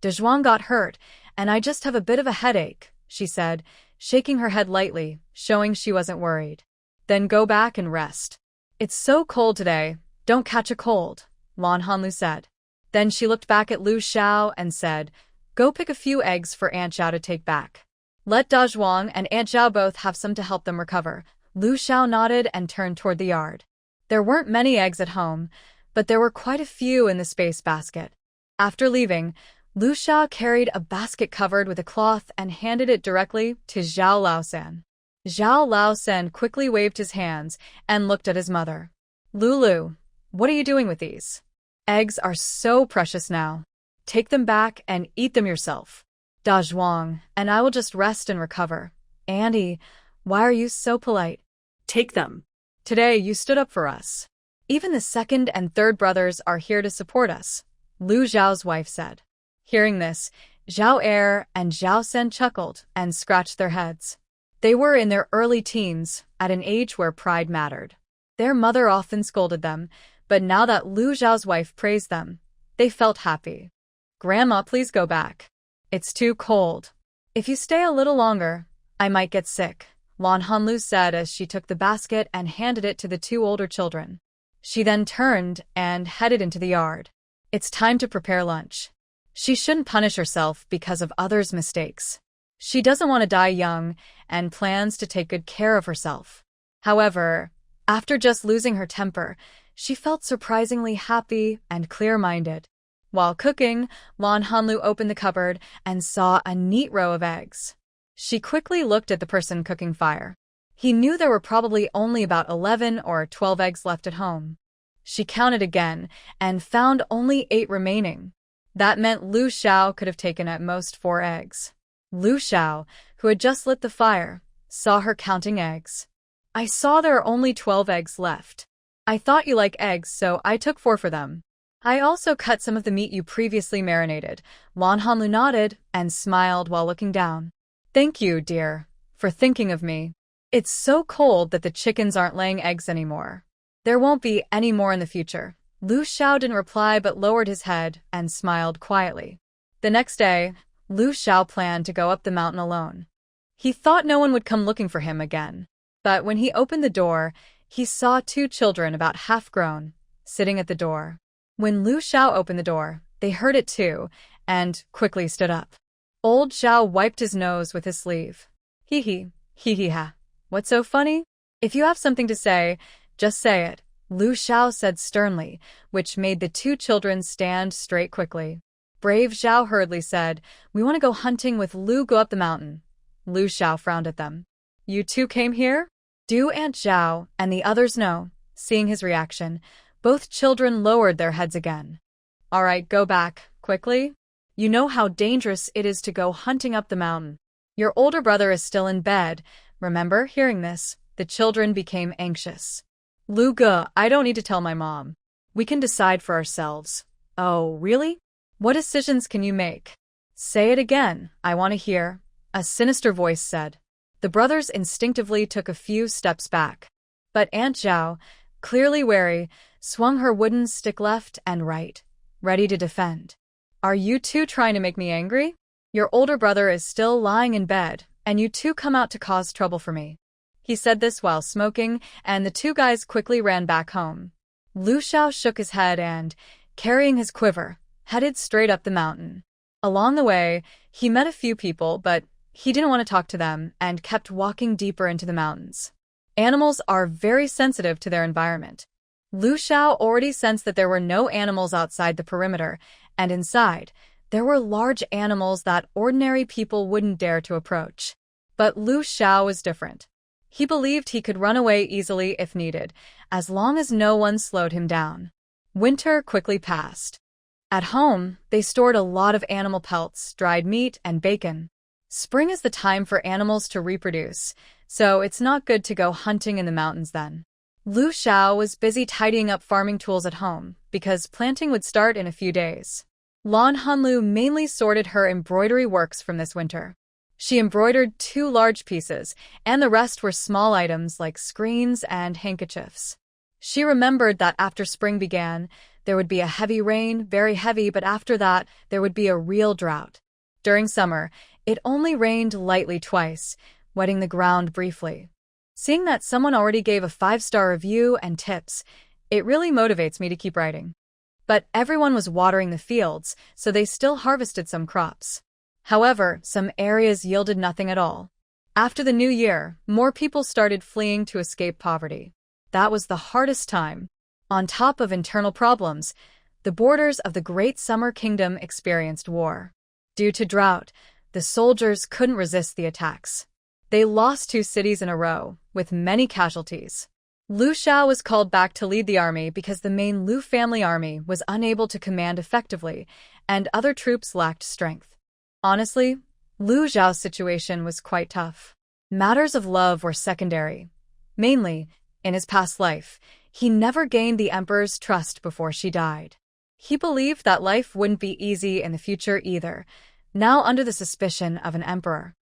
Dezhuang got hurt, and I just have a bit of a headache, she said, shaking her head lightly, showing she wasn't worried. Then go back and rest. It's so cold today, don't catch a cold, Lan Hanlu said. Then she looked back at Lu Xiao and said, go pick a few eggs for Aunt Zhao to take back. Let Dazhuang and Aunt Zhao both have some to help them recover. Lu Xiao nodded and turned toward the yard. There weren't many eggs at home, but there were quite a few in the space basket. After leaving, Lu Xiao carried a basket covered with a cloth and handed it directly to Zhao Laosan. Zhao Laosan quickly waved his hands and looked at his mother. Lulu, what are you doing with these? Eggs are so precious now. Take them back and eat them yourself. Dazhuang, and I will just rest and recover. Auntie, why are you so polite? Take them. Today you stood up for us. Even the second and third brothers are here to support us, Lu Zhao's wife said. Hearing this, Zhao Er and Zhao Sen chuckled and scratched their heads. They were in their early teens, at an age where pride mattered. Their mother often scolded them, but now that Lu Zhao's wife praised them, they felt happy. Grandma, please go back. It's too cold. If you stay a little longer, I might get sick, Lan Hanlu said as she took the basket and handed it to the two older children. She then turned and headed into the yard. It's time to prepare lunch. She shouldn't punish herself because of others' mistakes. She doesn't want to die young and plans to take good care of herself. However, After just losing her temper, she felt surprisingly happy and clear-minded. While cooking, Lan Hanlu opened the cupboard and saw a neat row of eggs. She quickly looked at the person cooking fire. He knew there were probably only about 11 or 12 eggs left at home. She counted again and found only 8 remaining. That meant Lu Xiao could have taken at most 4 eggs. Lu Xiao, who had just lit the fire, saw her counting eggs. "I saw there are only 12 eggs left. I thought you like eggs, so I took 4 for them. I also cut some of the meat you previously marinated." Lan Hanlu nodded and smiled while looking down. "Thank you, dear, for thinking of me. It's so cold that the chickens aren't laying eggs anymore. There won't be any more in the future." Lu Xiao didn't reply but lowered his head and smiled quietly. The next day, Lu Xiao planned to go up the mountain alone. He thought no one would come looking for him again. But when he opened the door, he saw 2 children about half-grown, sitting at the door. When Lu Xiao opened the door, they heard it too, and quickly stood up. Old Xiao wiped his nose with his sleeve. Hee hee ha. What's so funny? If you have something to say, just say it, Lu Xiao said sternly, which made the 2 children stand straight quickly. Brave Xiao hurriedly said, "We want to go hunting with Lu. Go up the mountain." Lu Xiao frowned at them. "You 2 came here? Do Aunt Zhao and the others know?" Seeing his reaction, both children lowered their heads again. "All right, go back, quickly. You know how dangerous it is to go hunting up the mountain. Your older brother is still in bed, remember?" Hearing this, the children became anxious. "Lu Ge, I don't need to tell my mom. We can decide for ourselves." "Oh, really? What decisions can you make?" "Say it again, I want to hear," a sinister voice said. The brothers instinctively took a few steps back. But Aunt Zhao, clearly wary, swung her wooden stick left and right, ready to defend. "Are you 2 trying to make me angry? Your older brother is still lying in bed, and you 2 come out to cause trouble for me." He said this while smoking, and the 2 guys quickly ran back home. Lu Xiao shook his head and, carrying his quiver, headed straight up the mountain. Along the way, he met a few people, but he didn't want to talk to them and kept walking deeper into the mountains. Animals are very sensitive to their environment. Lu Xiao already sensed that there were no animals outside the perimeter, and inside, there were large animals that ordinary people wouldn't dare to approach. But Lu Xiao was different. He believed he could run away easily if needed, as long as no one slowed him down. Winter quickly passed. At home, they stored a lot of animal pelts, dried meat, and bacon. Spring is the time for animals to reproduce, so it's not good to go hunting in the mountains then. Lu Xiao was busy tidying up farming tools at home, because planting would start in a few days. Lan Hanlu mainly sorted her embroidery works from this winter. She embroidered 2 large pieces, and the rest were small items like screens and handkerchiefs. She remembered that after spring began, there would be a heavy rain, very heavy, but after that, there would be a real drought. During summer, it only rained lightly twice, wetting the ground briefly. Seeing that someone already gave a 5-star review and tips, it really motivates me to keep writing. But everyone was watering the fields, so they still harvested some crops. However, some areas yielded nothing at all. After the new year, more people started fleeing to escape poverty. That was the hardest time. On top of internal problems, the borders of the Great Summer Kingdom experienced war. Due to drought, the soldiers couldn't resist the attacks. They lost 2 cities in a row, with many casualties. Lu Xiao was called back to lead the army because the main Lu family army was unable to command effectively, and other troops lacked strength. Honestly, Lu Xiao's situation was quite tough. Matters of love were secondary. Mainly, in his past life, he never gained the emperor's trust before she died. He believed that life wouldn't be easy in the future either, now under the suspicion of an emperor.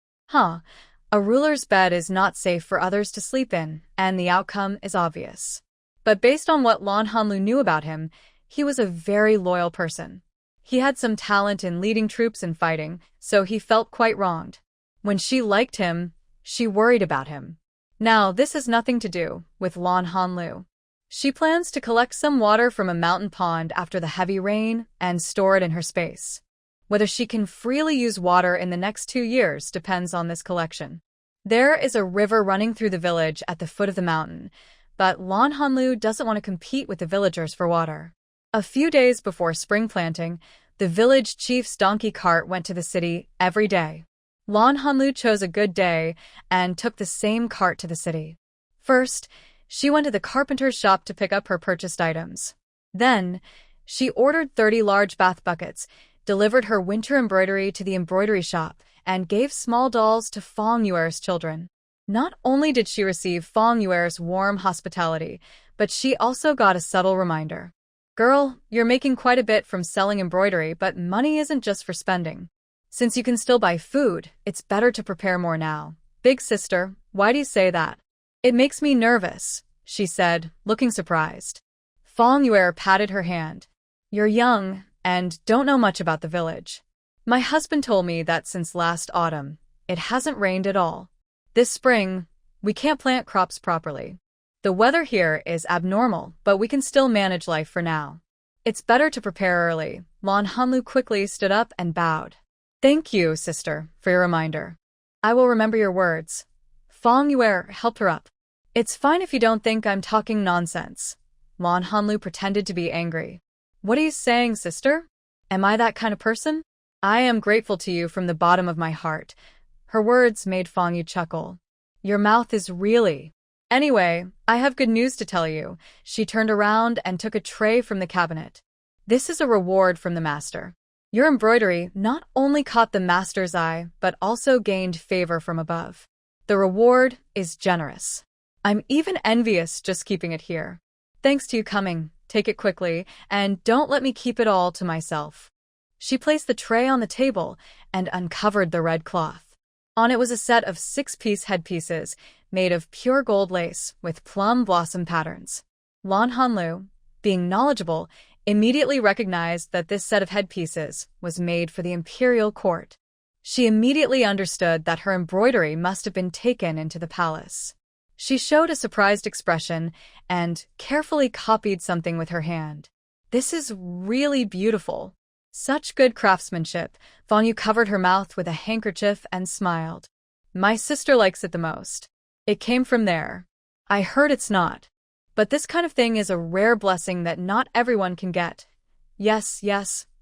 A ruler's bed is not safe for others to sleep in, and the outcome is obvious. But based on what Lan Hanlu knew about him, he was a very loyal person. He had some talent in leading troops and fighting, so he felt quite wronged. When she liked him, she worried about him. Now, this has nothing to do with Lan Hanlu. She plans to collect some water from a mountain pond after the heavy rain and store it in her space. Whether she can freely use water in the next 2 years depends on this collection. There is a river running through the village at the foot of the mountain, but Lan Hanlu doesn't want to compete with the villagers for water. A few days before spring planting, the village chief's donkey cart went to the city every day. Lan Hanlu chose a good day and took the same cart to the city. First, she went to the carpenter's shop to pick up her purchased items. Then, she ordered 30 large bath buckets, delivered her winter embroidery to the embroidery shop, and gave small dolls to Fong Yuer's children. Not only did she receive Fong Yuer's warm hospitality, but she also got a subtle reminder. Girl, you're making quite a bit from selling embroidery, but money isn't just for spending. Since you can still buy food, it's better to prepare more now. Big sister, why do you say that? It makes me nervous, she said, looking surprised. Fong Yuer patted her hand. You're young and don't know much about the village. My husband told me that since last autumn, it hasn't rained at all. This spring, we can't plant crops properly. The weather here is abnormal, but we can still manage life for now. It's better to prepare early. Lan Hanlu quickly stood up and bowed. Thank you, sister, for your reminder. I will remember your words. Fong Yuer helped her up. It's fine if you don't think I'm talking nonsense. Lan Hanlu pretended to be angry. What are you saying, sister? Am I that kind of person? I am grateful to you from the bottom of my heart. Her words made Fong Yu chuckle. Your mouth is really... Anyway, I have good news to tell you. She turned around and took a tray from the cabinet. This is a reward from the master. Your embroidery not only caught the master's eye, but also gained favor from above. The reward is generous. I'm even envious just keeping it here. Thanks to you coming, take it quickly, and don't let me keep it all to myself. She placed the tray on the table and uncovered the red cloth. On it was a set of 6-piece headpieces made of pure gold lace with plum blossom patterns. Lan Hanlu, being knowledgeable, immediately recognized that this set of headpieces was made for the imperial court. She immediately understood that her embroidery must have been taken into the palace. She showed a surprised expression and carefully copied something with her hand. This is really beautiful. Such good craftsmanship. Fong Yu covered her mouth with a handkerchief and smiled. My sister likes it the most. It came from there. I heard it's not. But this kind of thing is a rare blessing that not everyone can get. Yes,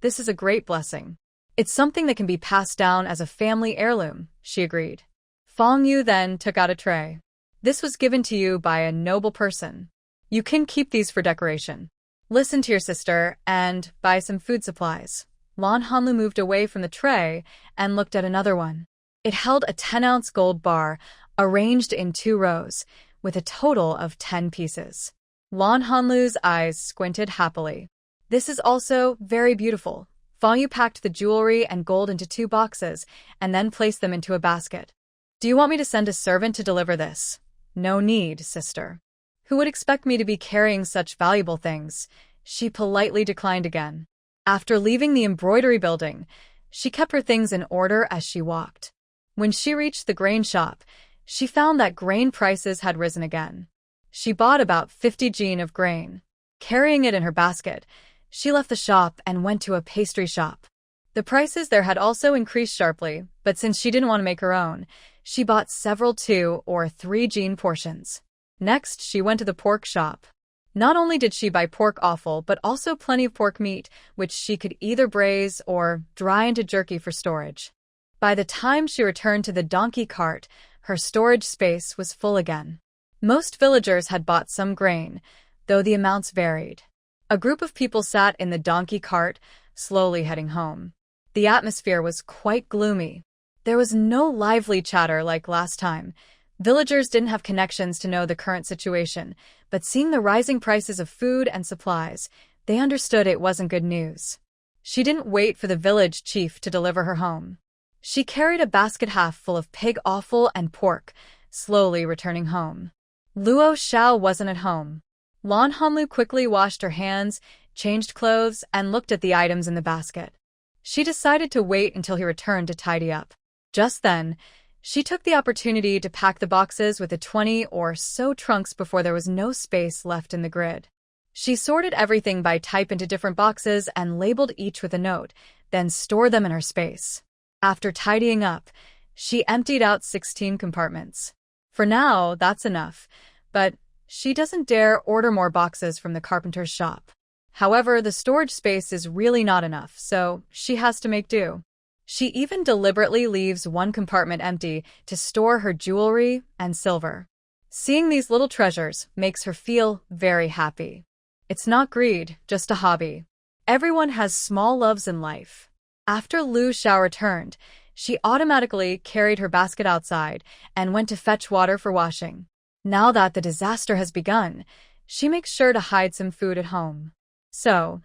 this is a great blessing. It's something that can be passed down as a family heirloom, she agreed. Fong Yu then took out a tray. This was given to you by a noble person. You can keep these for decoration. Listen to your sister and buy some food supplies. Lan Hanlu moved away from the tray and looked at another one. It held a 10-ounce gold bar arranged in 2 rows, with a total of 10 pieces. Lan Hanlu's eyes squinted happily. This is also very beautiful. Fong Yu packed the jewelry and gold into 2 boxes and then placed them into a basket. Do you want me to send a servant to deliver this? No need, sister. Who would expect me to be carrying such valuable things? She politely declined again. After leaving the embroidery building, she kept her things in order as she walked. When she reached the grain shop, she found that grain prices had risen again. She bought about 50 jin of grain. Carrying it in her basket, she left the shop and went to a pastry shop. The prices there had also increased sharply, but since she didn't want to make her own, she bought several 2 or 3 jin portions. Next, she went to the pork shop. Not only did she buy pork offal, but also plenty of pork meat, which she could either braise or dry into jerky for storage. By the time she returned to the donkey cart, her storage space was full again. Most villagers had bought some grain, though the amounts varied. A group of people sat in the donkey cart, slowly heading home. The atmosphere was quite gloomy. There was no lively chatter like last time. Villagers didn't have connections to know the current situation, but seeing the rising prices of food and supplies, they understood it wasn't good news. She didn't wait for the village chief to deliver her home. She carried a basket half full of pig offal and pork, slowly returning home. Luo Xiao wasn't at home. Lan Hanlu quickly washed her hands, changed clothes, and looked at the items in the basket. She decided to wait until he returned to tidy up. Just then, she took the opportunity to pack the boxes with the 20 or so trunks before there was no space left in the grid. She sorted everything by type into different boxes and labeled each with a note, then stored them in her space. After tidying up, she emptied out 16 compartments. For now, that's enough, but She doesn't dare order more boxes from the carpenter's shop. However, the storage space is really not enough, so she has to make do. She even deliberately leaves one compartment empty to store her jewelry and silver. Seeing these little treasures makes her feel very happy. It's not greed, just a hobby. Everyone has small loves in life. After Lu Xiao returned, she automatically carried her basket outside and went to fetch water for washing. Now that the disaster has begun, she makes sure to hide some food at home. So,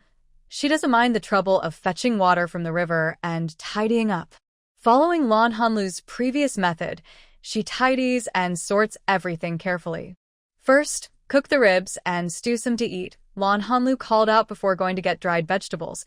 she doesn't mind the trouble of fetching water from the river and tidying up. Following Lan Hanlu's previous method, she tidies and sorts everything carefully. First, cook the ribs and stew some to eat, Lan Hanlu called out before going to get dried vegetables,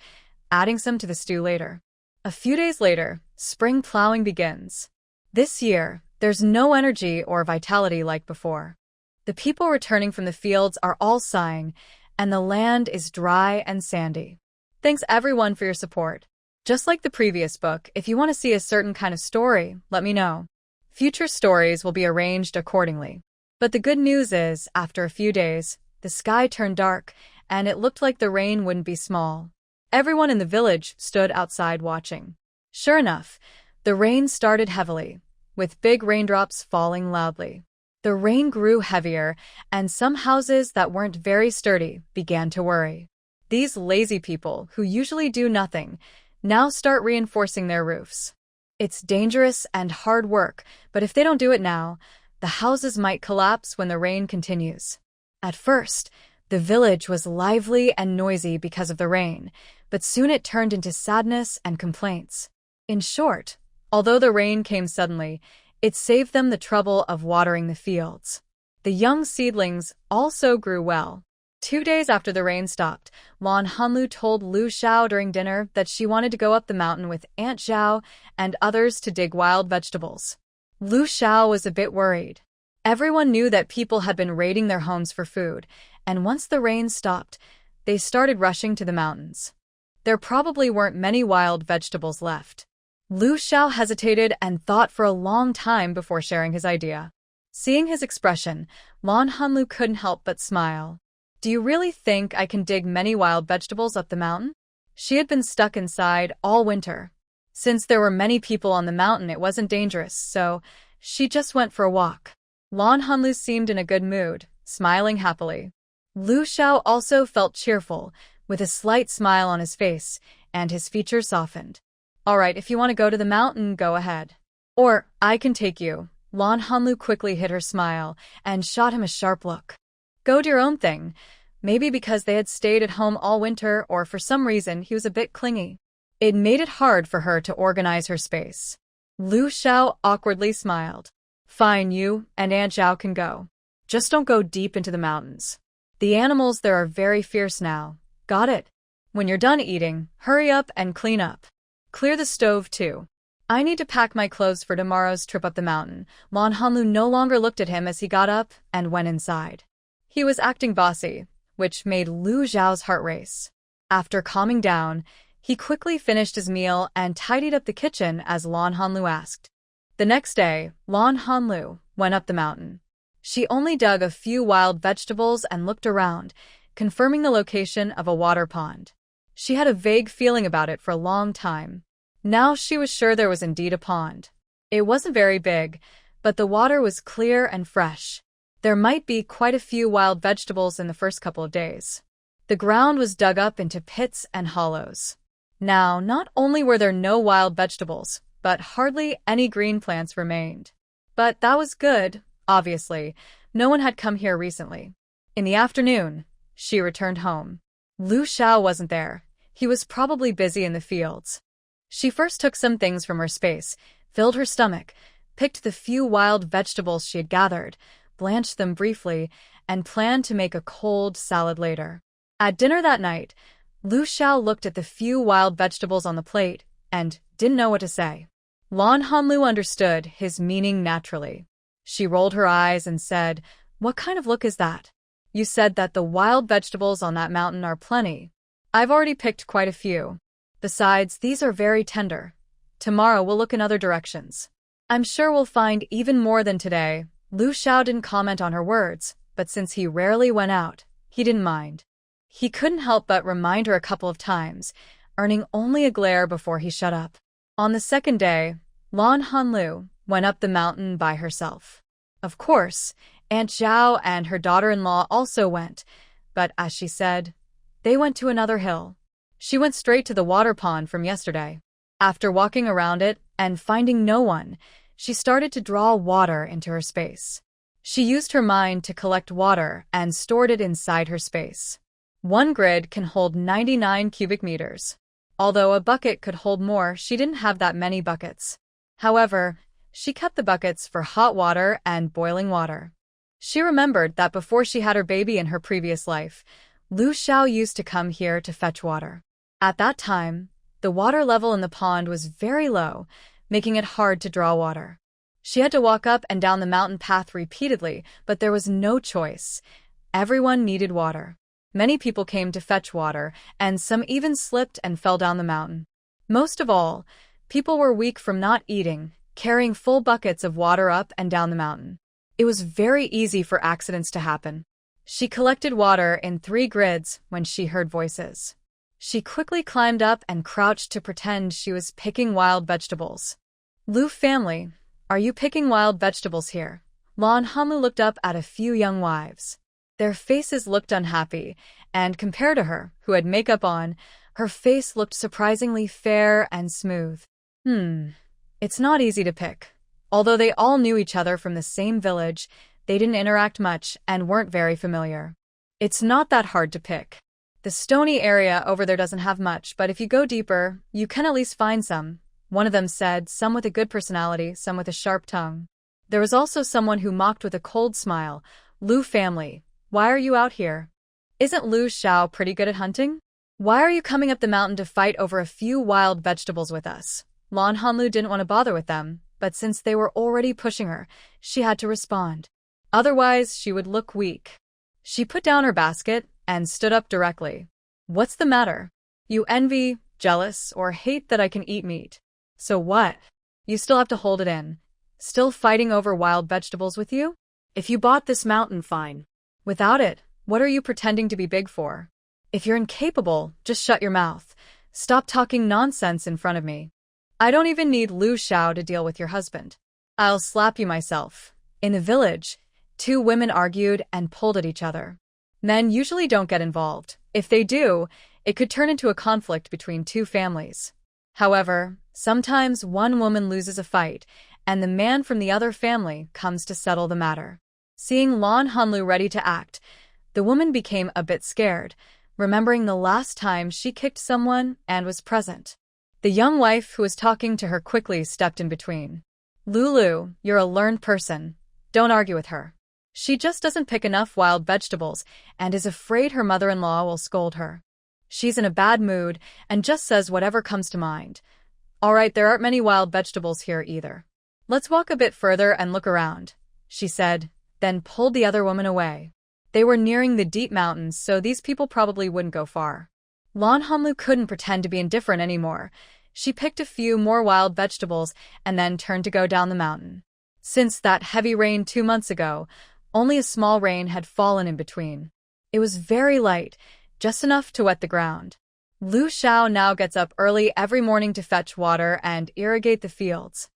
adding some to the stew later. A few days later, spring plowing begins. This year, there's no energy or vitality like before. The people returning from the fields are all sighing, and the land is dry and sandy. Thanks everyone for your support. Just like the previous book, if you want to see a certain kind of story, let me know. Future stories will be arranged accordingly. But the good news is, after a few days, the sky turned dark, and it looked like the rain wouldn't be small. Everyone in the village stood outside watching. Sure enough, the rain started heavily, with big raindrops falling loudly. The rain grew heavier, and some houses that weren't very sturdy began to worry. These lazy people, who usually do nothing, now start reinforcing their roofs. It's dangerous and hard work, but if they don't do it now, the houses might collapse when the rain continues. At first, the village was lively and noisy because of the rain, but soon it turned into sadness and complaints. In short, although the rain came suddenly, it saved them the trouble of watering the fields. The young seedlings also grew well. 2 days after the rain stopped, Lan Hanlu told Lu Xiao during dinner that she wanted to go up the mountain with Aunt Zhao and others to dig wild vegetables. Lu Xiao was a bit worried. Everyone knew that people had been raiding their homes for food, and once the rain stopped, they started rushing to the mountains. There probably weren't many wild vegetables left. Lu Xiao hesitated and thought for a long time before sharing his idea. Seeing his expression, Lan Hanlu couldn't help but smile. Do you really think I can dig many wild vegetables up the mountain? She had been stuck inside all winter. Since there were many people on the mountain, it wasn't dangerous, so she just went for a walk. Lan Hanlu seemed in a good mood, smiling happily. Lu Xiao also felt cheerful, with a slight smile on his face, and his features softened. All right, if you want to go to the mountain, go ahead. Or, I can take you. Lan Hanlu quickly hid her smile and shot him a sharp look. Go do your own thing. Maybe because they had stayed at home all winter or for some reason he was a bit clingy. It made it hard for her to organize her space. Lu Xiao awkwardly smiled. Fine, you and Aunt Zhao can go. Just don't go deep into the mountains. The animals there are very fierce now. Got it? When you're done eating, hurry up and clean up. Clear the stove too. I need to pack my clothes for tomorrow's trip up the mountain. Lan Hanlu no longer looked at him as he got up and went inside. He was acting bossy, which made Lu Xiao's heart race. After calming down, he quickly finished his meal and tidied up the kitchen as Lan Hanlu asked. The next day, Lan Hanlu went up the mountain. She only dug a few wild vegetables and looked around, confirming the location of a water pond. She had a vague feeling about it for a long time. Now she was sure there was indeed a pond. It wasn't very big, but the water was clear and fresh. There might be quite a few wild vegetables in the first couple of days. The ground was dug up into pits and hollows. Now, not only were there no wild vegetables, but hardly any green plants remained. But that was good, obviously. No one had come here recently. In the afternoon, she returned home. Lu Xiao wasn't there. He was probably busy in the fields. She first took some things from her space, filled her stomach, picked the few wild vegetables she had gathered, blanched them briefly, and planned to make a cold salad later. At dinner that night, Lu Xiao looked at the few wild vegetables on the plate and didn't know what to say. Lan Hanlu understood his meaning naturally. She rolled her eyes and said, "What kind of look is that? You said that the wild vegetables on that mountain are plenty. I've already picked quite a few. Besides, these are very tender. Tomorrow we'll look in other directions. I'm sure we'll find even more than today." Lu Xiao didn't comment on her words, but since he rarely went out, he didn't mind. He couldn't help but remind her a couple of times, earning only a glare before he shut up. On the second day, Lan Hanlu went up the mountain by herself. Of course, Aunt Zhao and her daughter-in-law also went, but as she said, they went to another hill. She went straight to the water pond from yesterday. After walking around it and finding no one, she started to draw water into her space. She used her mind to collect water and stored it inside her space. One grid can hold 99 cubic meters. Although a bucket could hold more, she didn't have that many buckets. However, she kept the buckets for hot water and boiling water. She remembered that before she had her baby in her previous life, Lu Xiao used to come here to fetch water. At that time, the water level in the pond was very low, making it hard to draw water. She had to walk up and down the mountain path repeatedly, but there was no choice. Everyone needed water. Many people came to fetch water, and some even slipped and fell down the mountain. Most of all, people were weak from not eating, carrying full buckets of water up and down the mountain. It was very easy for accidents to happen. She collected water in 3 grids when she heard voices. She quickly climbed up and crouched to pretend she was picking wild vegetables. Lu family, are you picking wild vegetables here? Lan Hanlu looked up at a few young wives. Their faces looked unhappy, and compared to her, who had makeup on, her face looked surprisingly fair and smooth. It's not easy to pick. Although they all knew each other from the same village, they didn't interact much and weren't very familiar. It's not that hard to pick. The stony area over there doesn't have much, but if you go deeper, you can at least find some. One of them said, some with a good personality, some with a sharp tongue. There was also someone who mocked with a cold smile. Lu family, why are you out here? Isn't Lu Xiao pretty good at hunting? Why are you coming up the mountain to fight over a few wild vegetables with us? Lan Hanlu didn't want to bother with them, but since they were already pushing her, she had to respond. Otherwise, she would look weak. She put down her basket and stood up directly. What's the matter? You envy, jealous, or hate that I can eat meat. So what? You still have to hold it in. Still fighting over wild vegetables with you? If you bought this mountain, fine. Without it, what are you pretending to be big for? If you're incapable, just shut your mouth. Stop talking nonsense in front of me. I don't even need Lu Xiao to deal with your husband. I'll slap you myself. In the village, 2 women argued and pulled at each other. Men usually don't get involved. If they do, it could turn into a conflict between 2 families. However, sometimes one woman loses a fight, and the man from the other family comes to settle the matter. Seeing Lan Hanlu ready to act, the woman became a bit scared, remembering the last time she kicked someone and was present. The young wife who was talking to her quickly stepped in between. Lulu, you're a learned person. Don't argue with her. She just doesn't pick enough wild vegetables and is afraid her mother-in-law will scold her. She's in a bad mood and just says whatever comes to mind. All right, there aren't many wild vegetables here either. Let's walk a bit further and look around, she said, then pulled the other woman away. They were nearing the deep mountains, so these people probably wouldn't go far. Lan Hanlu couldn't pretend to be indifferent anymore. She picked a few more wild vegetables and then turned to go down the mountain. Since that heavy rain 2 months ago, only a small rain had fallen in between. It was very light, just enough to wet the ground. Lu Xiao now gets up early every morning to fetch water and irrigate the fields.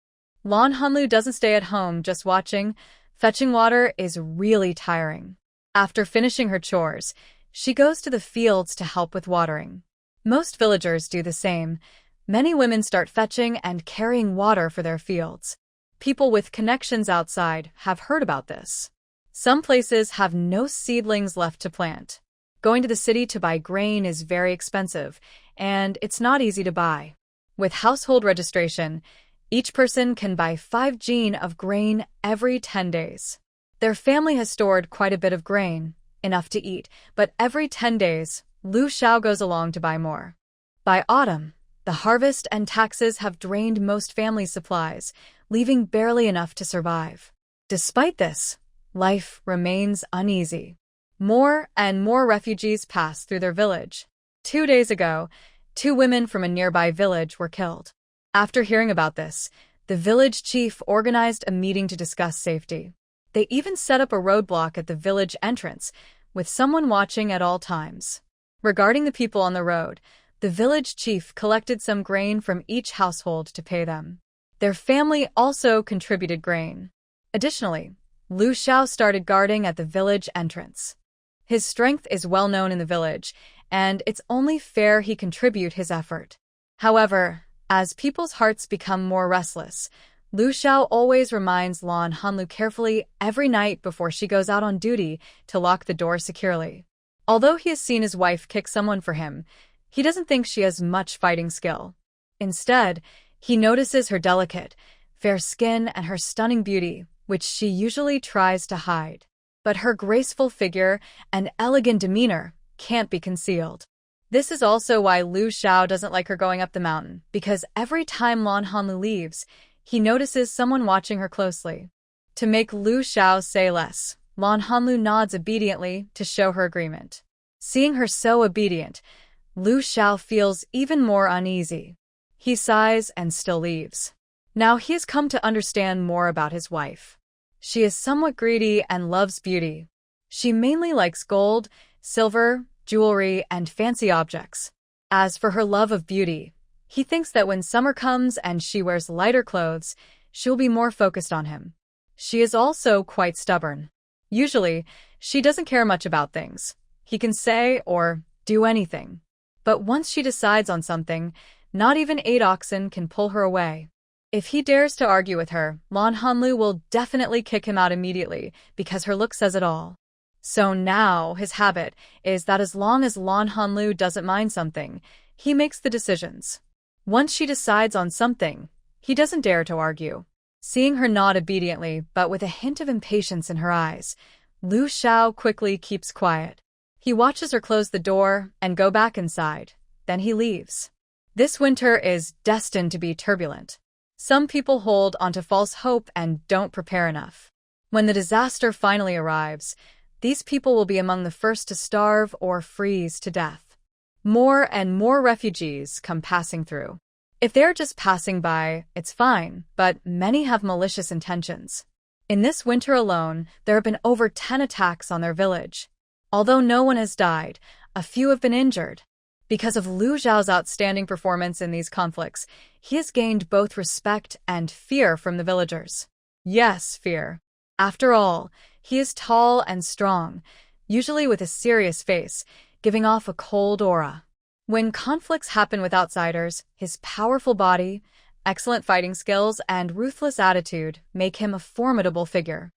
Lan Hanlu doesn't stay at home just watching. Fetching water is really tiring. After finishing her chores, she goes to the fields to help with watering. Most villagers do the same. Many women start fetching and carrying water for their fields. People with connections outside have heard about this. Some places have no seedlings left to plant. Going to the city to buy grain is very expensive, and it's not easy to buy. With household registration, each person can buy 5 jin of grain every 10 days. Their family has stored quite a bit of grain, enough to eat, but every 10 days, Lu Xiao goes along to buy more. By autumn, the harvest and taxes have drained most family supplies, leaving barely enough to survive. Despite this, life remains uneasy. More and more refugees pass through their village. 2 days ago, 2 women from a nearby village were killed. After hearing about this, the village chief organized a meeting to discuss safety. They even set up a roadblock at the village entrance, with someone watching at all times. Regarding the people on the road, the village chief collected some grain from each household to pay them. Their family also contributed grain. Additionally, Lu Xiao started guarding at the village entrance. His strength is well known in the village, and it's only fair he contribute his effort. However, as people's hearts become more restless, Lu Xiao always reminds Lan Hanlu carefully every night before she goes out on duty to lock the door securely. Although he has seen his wife kick someone for him, he doesn't think she has much fighting skill. Instead, he notices her delicate, fair skin and her stunning beauty, which she usually tries to hide. But her graceful figure and elegant demeanor can't be concealed. This is also why Lu Xiao doesn't like her going up the mountain, because every time Lan Hanlu leaves, he notices someone watching her closely. To make Lu Xiao say less, Lan Hanlu nods obediently to show her agreement. Seeing her so obedient, Lu Xiao feels even more uneasy. He sighs and still leaves. Now he has come to understand more about his wife. She is somewhat greedy and loves beauty. She mainly likes gold, silver, jewelry, and fancy objects. As for her love of beauty, he thinks that when summer comes and she wears lighter clothes, she'll be more focused on him. She is also quite stubborn. Usually, she doesn't care much about things. He can say or do anything. But once she decides on something, not even 8 oxen can pull her away. If he dares to argue with her, Lan Hanlu will definitely kick him out immediately because her look says it all. So now his habit is that as long as Lan Hanlu doesn't mind something, he makes the decisions. Once she decides on something, he doesn't dare to argue. Seeing her nod obediently but with a hint of impatience in her eyes, Lu Xiao quickly keeps quiet. He watches her close the door and go back inside. Then he leaves. This winter is destined to be turbulent. Some people hold onto false hope and don't prepare enough. When the disaster finally arrives, these people will be among the first to starve or freeze to death. More and more refugees come passing through. If they're just passing by, it's fine, but many have malicious intentions. In this winter alone, there have been over 10 attacks on their village. Although no one has died, a few have been injured. Because of Lu Xiao's outstanding performance in these conflicts, he has gained both respect and fear from the villagers. Yes, fear. After all, he is tall and strong, usually with a serious face, giving off a cold aura. When conflicts happen with outsiders, his powerful body, excellent fighting skills, and ruthless attitude make him a formidable figure.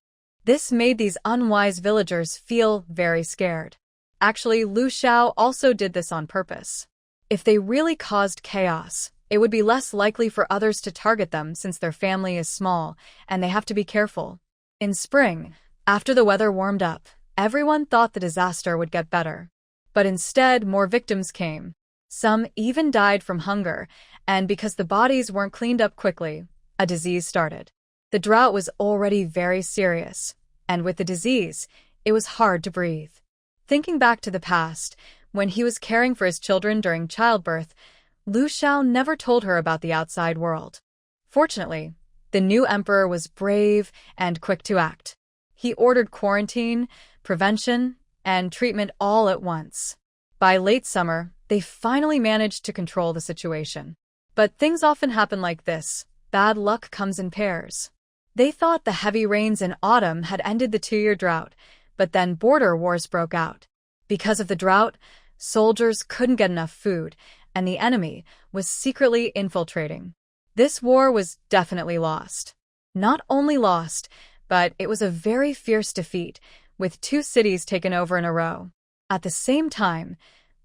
This made these unwise villagers feel very scared. Actually, Lu Xiao also did this on purpose. If they really caused chaos, it would be less likely for others to target them since their family is small and they have to be careful. In spring, after the weather warmed up, everyone thought the disaster would get better. But instead, more victims came. Some even died from hunger, and because the bodies weren't cleaned up quickly, a disease started. The drought was already very serious, and with the disease, it was hard to breathe. Thinking back to the past, when he was caring for his children during childbirth, Lu Xiao never told her about the outside world. Fortunately, the new emperor was brave and quick to act. He ordered quarantine, prevention, and treatment all at once. By late summer, they finally managed to control the situation. But things often happen like this. Bad luck comes in pairs. They thought the heavy rains in autumn had ended the 2-year drought, but then border wars broke out. Because of the drought, soldiers couldn't get enough food, and the enemy was secretly infiltrating. This war was definitely lost. Not only lost, but it was a very fierce defeat, with 2 cities taken over in a row. At the same time,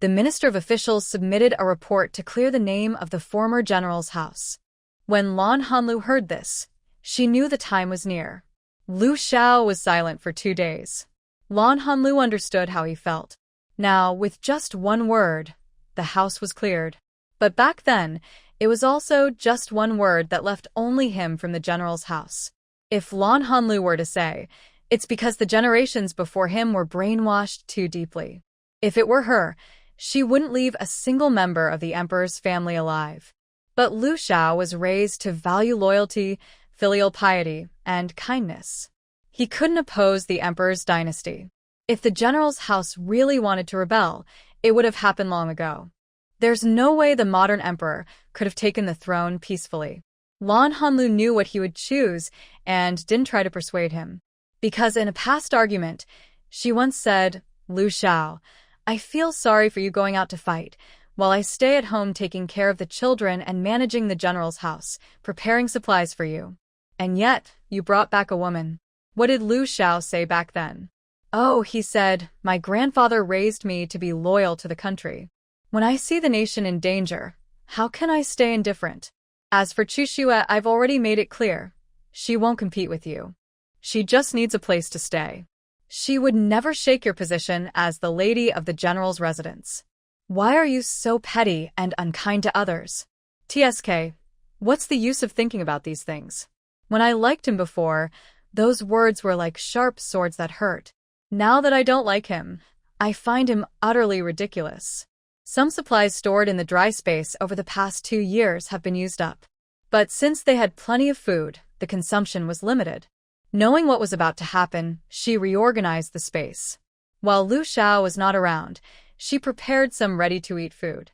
the Minister of Officials submitted a report to clear the name of the former general's house. When Lan Hanlu heard this, she knew the time was near. Lu Xiao was silent for 2 days. Lan Hanlu understood how he felt. Now, with just one word, the house was cleared. But back then, it was also just one word that left only him from the general's house. If Lan Hanlu were to say, it's because the generations before him were brainwashed too deeply. If it were her, she wouldn't leave a single member of the emperor's family alive. But Lu Xiao was raised to value loyalty, filial piety, and kindness. He couldn't oppose the emperor's dynasty. If the general's house really wanted to rebel, it would have happened long ago. There's no way the modern emperor could have taken the throne peacefully. Lan Hanlu knew what he would choose and didn't try to persuade him. Because in a past argument, she once said, "Lu Xiao, I feel sorry for you going out to fight, while I stay at home taking care of the children and managing the general's house, preparing supplies for you. And yet, you brought back a woman." What did Lu Xiao say back then? "Oh," he said, "my grandfather raised me to be loyal to the country. When I see the nation in danger, how can I stay indifferent? As for Chuxue, I've already made it clear. She won't compete with you. She just needs a place to stay. She would never shake your position as the lady of the general's residence. Why are you so petty and unkind to others? TSK, what's the use of thinking about these things? When I liked him before, those words were like sharp swords that hurt. Now that I don't like him, I find him utterly ridiculous. Some supplies stored in the dry space over the past 2 years have been used up. But since they had plenty of food, the consumption was limited. Knowing what was about to happen, she reorganized the space. While Lu Xiao was not around, she prepared some ready-to-eat food.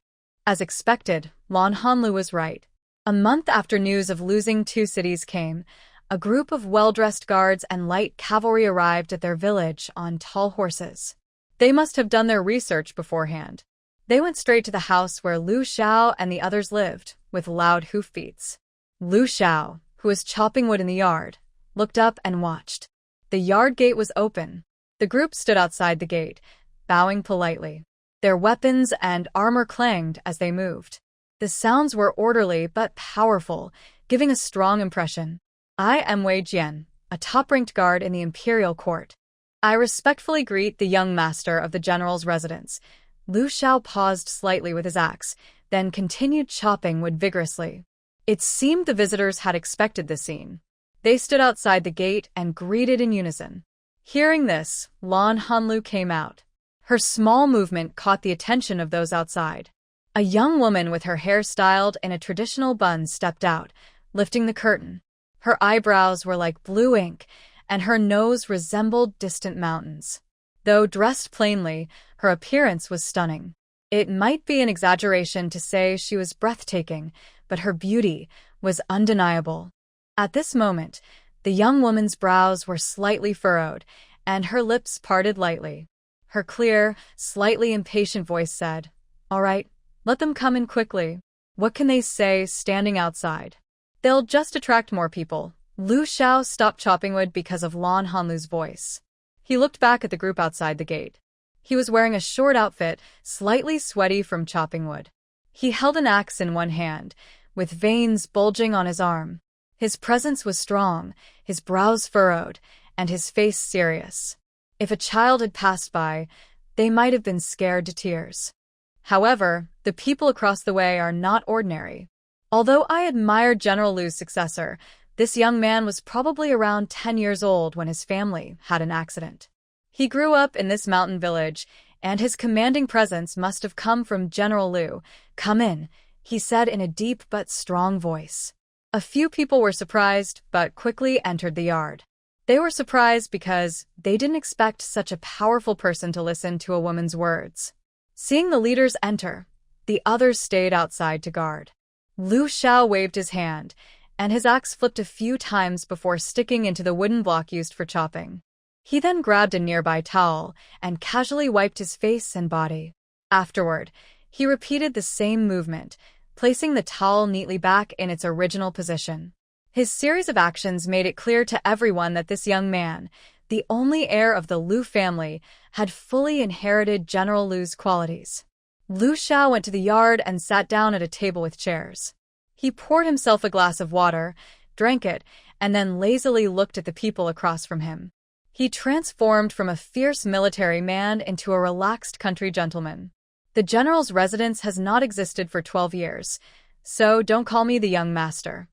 As expected, Lan Hanlu was right. A month after news of losing 2 cities came, a group of well-dressed guards and light cavalry arrived at their village on tall horses. They must have done their research beforehand. They went straight to the house where Lu Xiao and the others lived, with loud hoofbeats. Lu Xiao, who was chopping wood in the yard, looked up and watched. The yard gate was open. The group stood outside the gate, bowing politely. Their weapons and armor clanged as they moved. The sounds were orderly but powerful, giving a strong impression. "I am Wei Jian, a top-ranked guard in the imperial court. I respectfully greet the young master of the general's residence." Lu Xiao paused slightly with his axe, then continued chopping wood vigorously. It seemed the visitors had expected this scene. They stood outside the gate and greeted in unison. Hearing this, Lan Hanlu came out. Her small movement caught the attention of those outside. A young woman with her hair styled in a traditional bun stepped out, lifting the curtain. Her eyebrows were like blue ink, and her nose resembled distant mountains. Though dressed plainly, her appearance was stunning. It might be an exaggeration to say she was breathtaking, but her beauty was undeniable. At this moment, the young woman's brows were slightly furrowed, and her lips parted lightly. Her clear, slightly impatient voice said, "All right, let them come in quickly. What can they say standing outside? They'll just attract more people." Lu Xiao stopped chopping wood because of Lan Hanlu's voice. He looked back at the group outside the gate. He was wearing a short outfit, slightly sweaty from chopping wood. He held an axe in one hand, with veins bulging on his arm. His presence was strong, his brows furrowed, and his face serious. If a child had passed by, they might have been scared to tears. However, the people across the way are not ordinary. Although I admired General Lu's successor, this young man was probably around 10 years old when his family had an accident. He grew up in this mountain village, and his commanding presence must have come from General Lu. "Come in," he said in a deep but strong voice. A few people were surprised, but quickly entered the yard. They were surprised because they didn't expect such a powerful person to listen to a woman's words. Seeing the leaders enter, the others stayed outside to guard. Lu Xiao waved his hand, and his axe flipped a few times before sticking into the wooden block used for chopping. He then grabbed a nearby towel and casually wiped his face and body. Afterward, he repeated the same movement, placing the towel neatly back in its original position. His series of actions made it clear to everyone that this young man, the only heir of the Lu family, had fully inherited General Lu's qualities. Lu Xiao went to the yard and sat down at a table with chairs. He poured himself a glass of water, drank it, and then lazily looked at the people across from him. He transformed from a fierce military man into a relaxed country gentleman. The general's residence has not existed for 12 years, so don't call me the young master.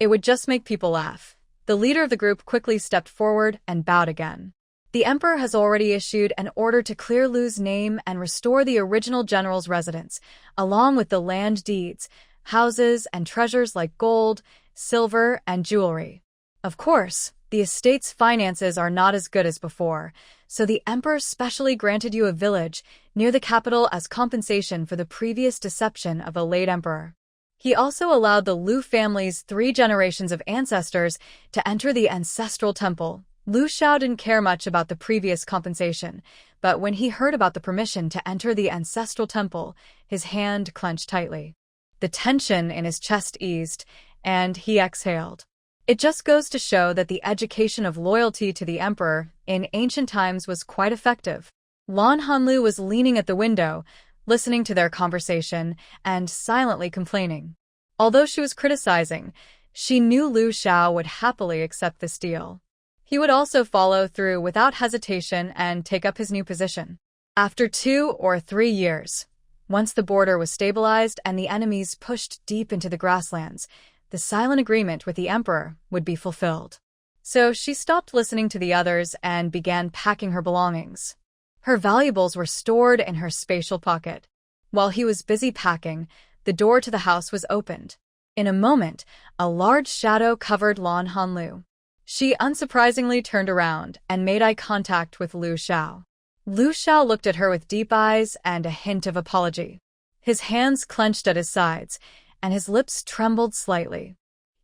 It would just make people laugh. The leader of the group quickly stepped forward and bowed again. The emperor has already issued an order to clear Lu's name and restore the original general's residence, along with the land deeds, houses, and treasures like gold, silver, and jewelry. Of course, The estate's finances are not as good as before, so the emperor specially granted you a village near the capital as compensation for the previous deception of the late emperor. He also allowed the Liu family's 3 generations of ancestors to enter the ancestral temple. Liu Xiao didn't care much about the previous compensation, but when he heard about the permission to enter the ancestral temple, his hand clenched tightly. The tension in his chest eased, and he exhaled. It just goes to show that the education of loyalty to the emperor in ancient times was quite effective. Lan Hanlu was leaning at the window, listening to their conversation and silently complaining. Although she was criticizing, she knew Liu Xiao would happily accept this deal. He would also follow through without hesitation and take up his new position. After 2 or 3 years, once the border was stabilized and the enemies pushed deep into the grasslands, the silent agreement with the emperor would be fulfilled. So she stopped listening to the others and began packing her belongings. Her valuables were stored in her spatial pocket. While he was busy packing, the door to the house was opened. In a moment, a large shadow covered Lan Hanlu. She unsurprisingly turned around and made eye contact with Liu Xiao. Liu Xiao looked at her with deep eyes and a hint of apology. His hands clenched at his sides, and his lips trembled slightly.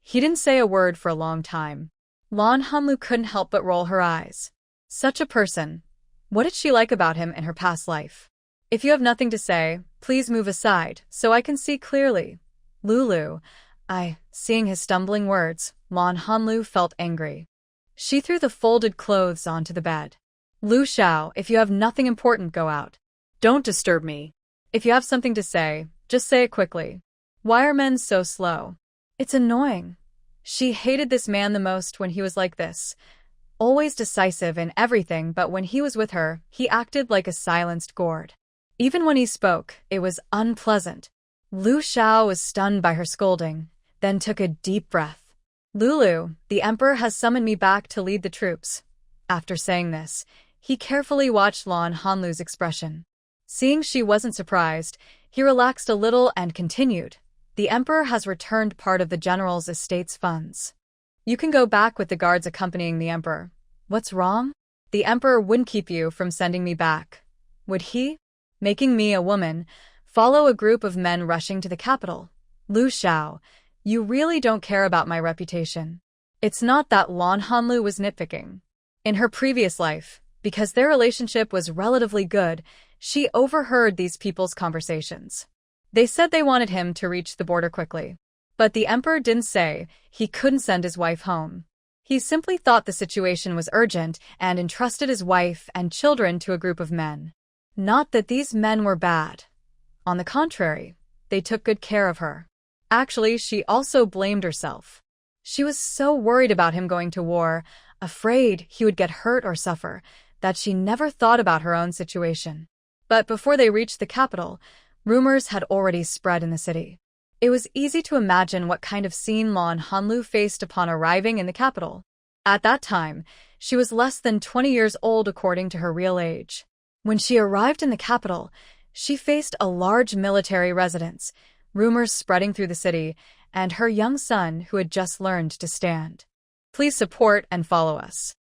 He didn't say a word for a long time. Lan Hanlu couldn't help but roll her eyes. Such a person. What did she like about him in her past life? If you have nothing to say, please move aside, so I can see clearly. Lulu. Seeing his stumbling words, Lan Hanlu felt angry. She threw the folded clothes onto the bed. Liu Xiao, if you have nothing important, go out. Don't disturb me. If you have something to say, just say it quickly. Why are men so slow? It's annoying. She hated this man the most when he was like this. Always decisive in everything, but when he was with her, he acted like a silenced gourd. Even when he spoke, it was unpleasant. Liu Xiao was stunned by her scolding, then took a deep breath. Lulu, the emperor has summoned me back to lead the troops. After saying this, he carefully watched Lan Hanlu's expression. Seeing she wasn't surprised, he relaxed a little and continued. The emperor has returned part of the general's estate's funds. You can go back with the guards accompanying the emperor. What's wrong? The emperor wouldn't keep you from sending me back. Would he? Making me a woman, follow a group of men rushing to the capital. Liu Xiao, you really don't care about my reputation. It's not that Lan Hanlu was nitpicking. In her previous life, because their relationship was relatively good, she overheard these people's conversations. They said they wanted him to reach the border quickly. But the emperor didn't say he couldn't send his wife home. He simply thought the situation was urgent and entrusted his wife and children to a group of men. Not that these men were bad. On the contrary, they took good care of her. Actually, she also blamed herself. She was so worried about him going to war, afraid he would get hurt or suffer, that she never thought about her own situation. But before they reached the capital, rumors had already spread in the city. It was easy to imagine what kind of scene Lan Hanlu faced upon arriving in the capital. At that time, she was less than 20 years old according to her real age. When she arrived in the capital, she faced a large military residence, rumors spreading through the city, and her young son who had just learned to stand. Please support and follow us.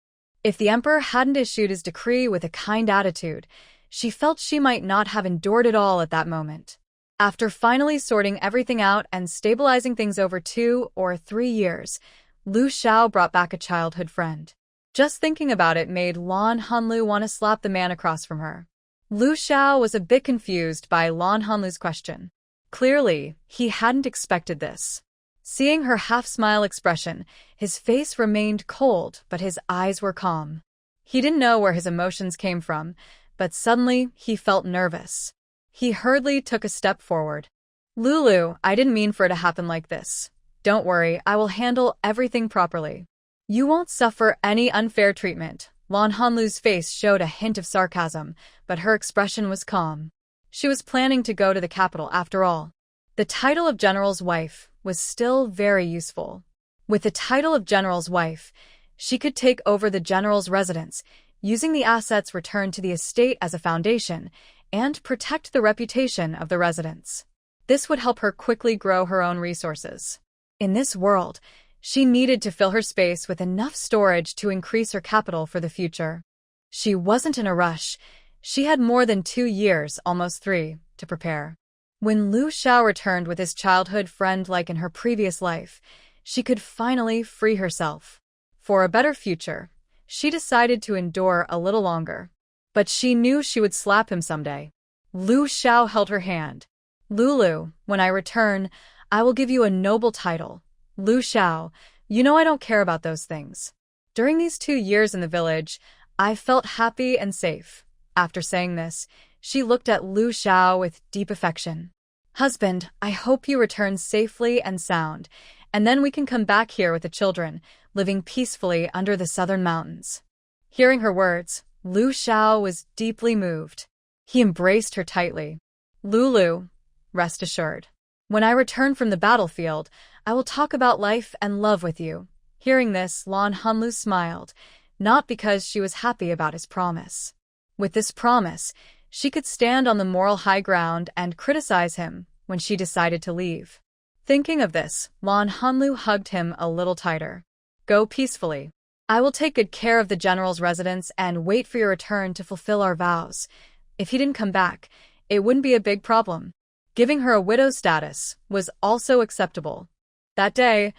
If the emperor hadn't issued his decree with a kind attitude, she felt she might not have endured it all at that moment. After finally sorting everything out and stabilizing things over 2 or 3 years, Liu Xiao brought back a childhood friend. Just thinking about it made Lan Hanlu want to slap the man across from her. Liu Xiao was a bit confused by Lan Hanlu's question. Clearly, he hadn't expected this. Seeing her half-smile expression, his face remained cold, but his eyes were calm. He didn't know where his emotions came from, but suddenly he felt nervous. He hurriedly took a step forward. Lulu, I didn't mean for it to happen like this. Don't worry, I will handle everything properly. You won't suffer any unfair treatment. Lan Hanlu's face showed a hint of sarcasm, but her expression was calm. She was planning to go to the capital after all. The title of general's wife was still very useful. With the title of general's wife, she could take over the general's residence, using the assets returned to the estate as a foundation, and protect the reputation of the residents. This would help her quickly grow her own resources. In this world, She needed to fill her space with enough storage to increase her capital for the future. She wasn't in a rush. She had more than 2 years, almost 3, to prepare. When Lu Xiao returned with his childhood friend like in her previous life, she could finally free herself. For a better future, she decided to endure a little longer. But she knew she would slap him someday. Lu Xiao held her hand. Lulu, when I return, I will give you a noble title. Lu Xiao, you know I don't care about those things. During these 2 years in the village, I felt happy and safe. After saying this, she looked at Lu Xiao with deep affection. Husband, I hope you return safely and sound, and then we can come back here with the children, living peacefully under the southern mountains. Hearing her words, Lu Xiao was deeply moved. He embraced her tightly. Lulu, rest assured. When I return from the battlefield, I will talk about life and love with you. Hearing this, Lan Hanlu smiled, not because she was happy about his promise. With this promise, she could stand on the moral high ground and criticize him when she decided to leave. Thinking of this, Lan Hanlu hugged him a little tighter. Go peacefully. I will take good care of the general's residence and wait for your return to fulfill our vows. If he didn't come back, it wouldn't be a big problem. Giving her a widow's status was also acceptable. That day,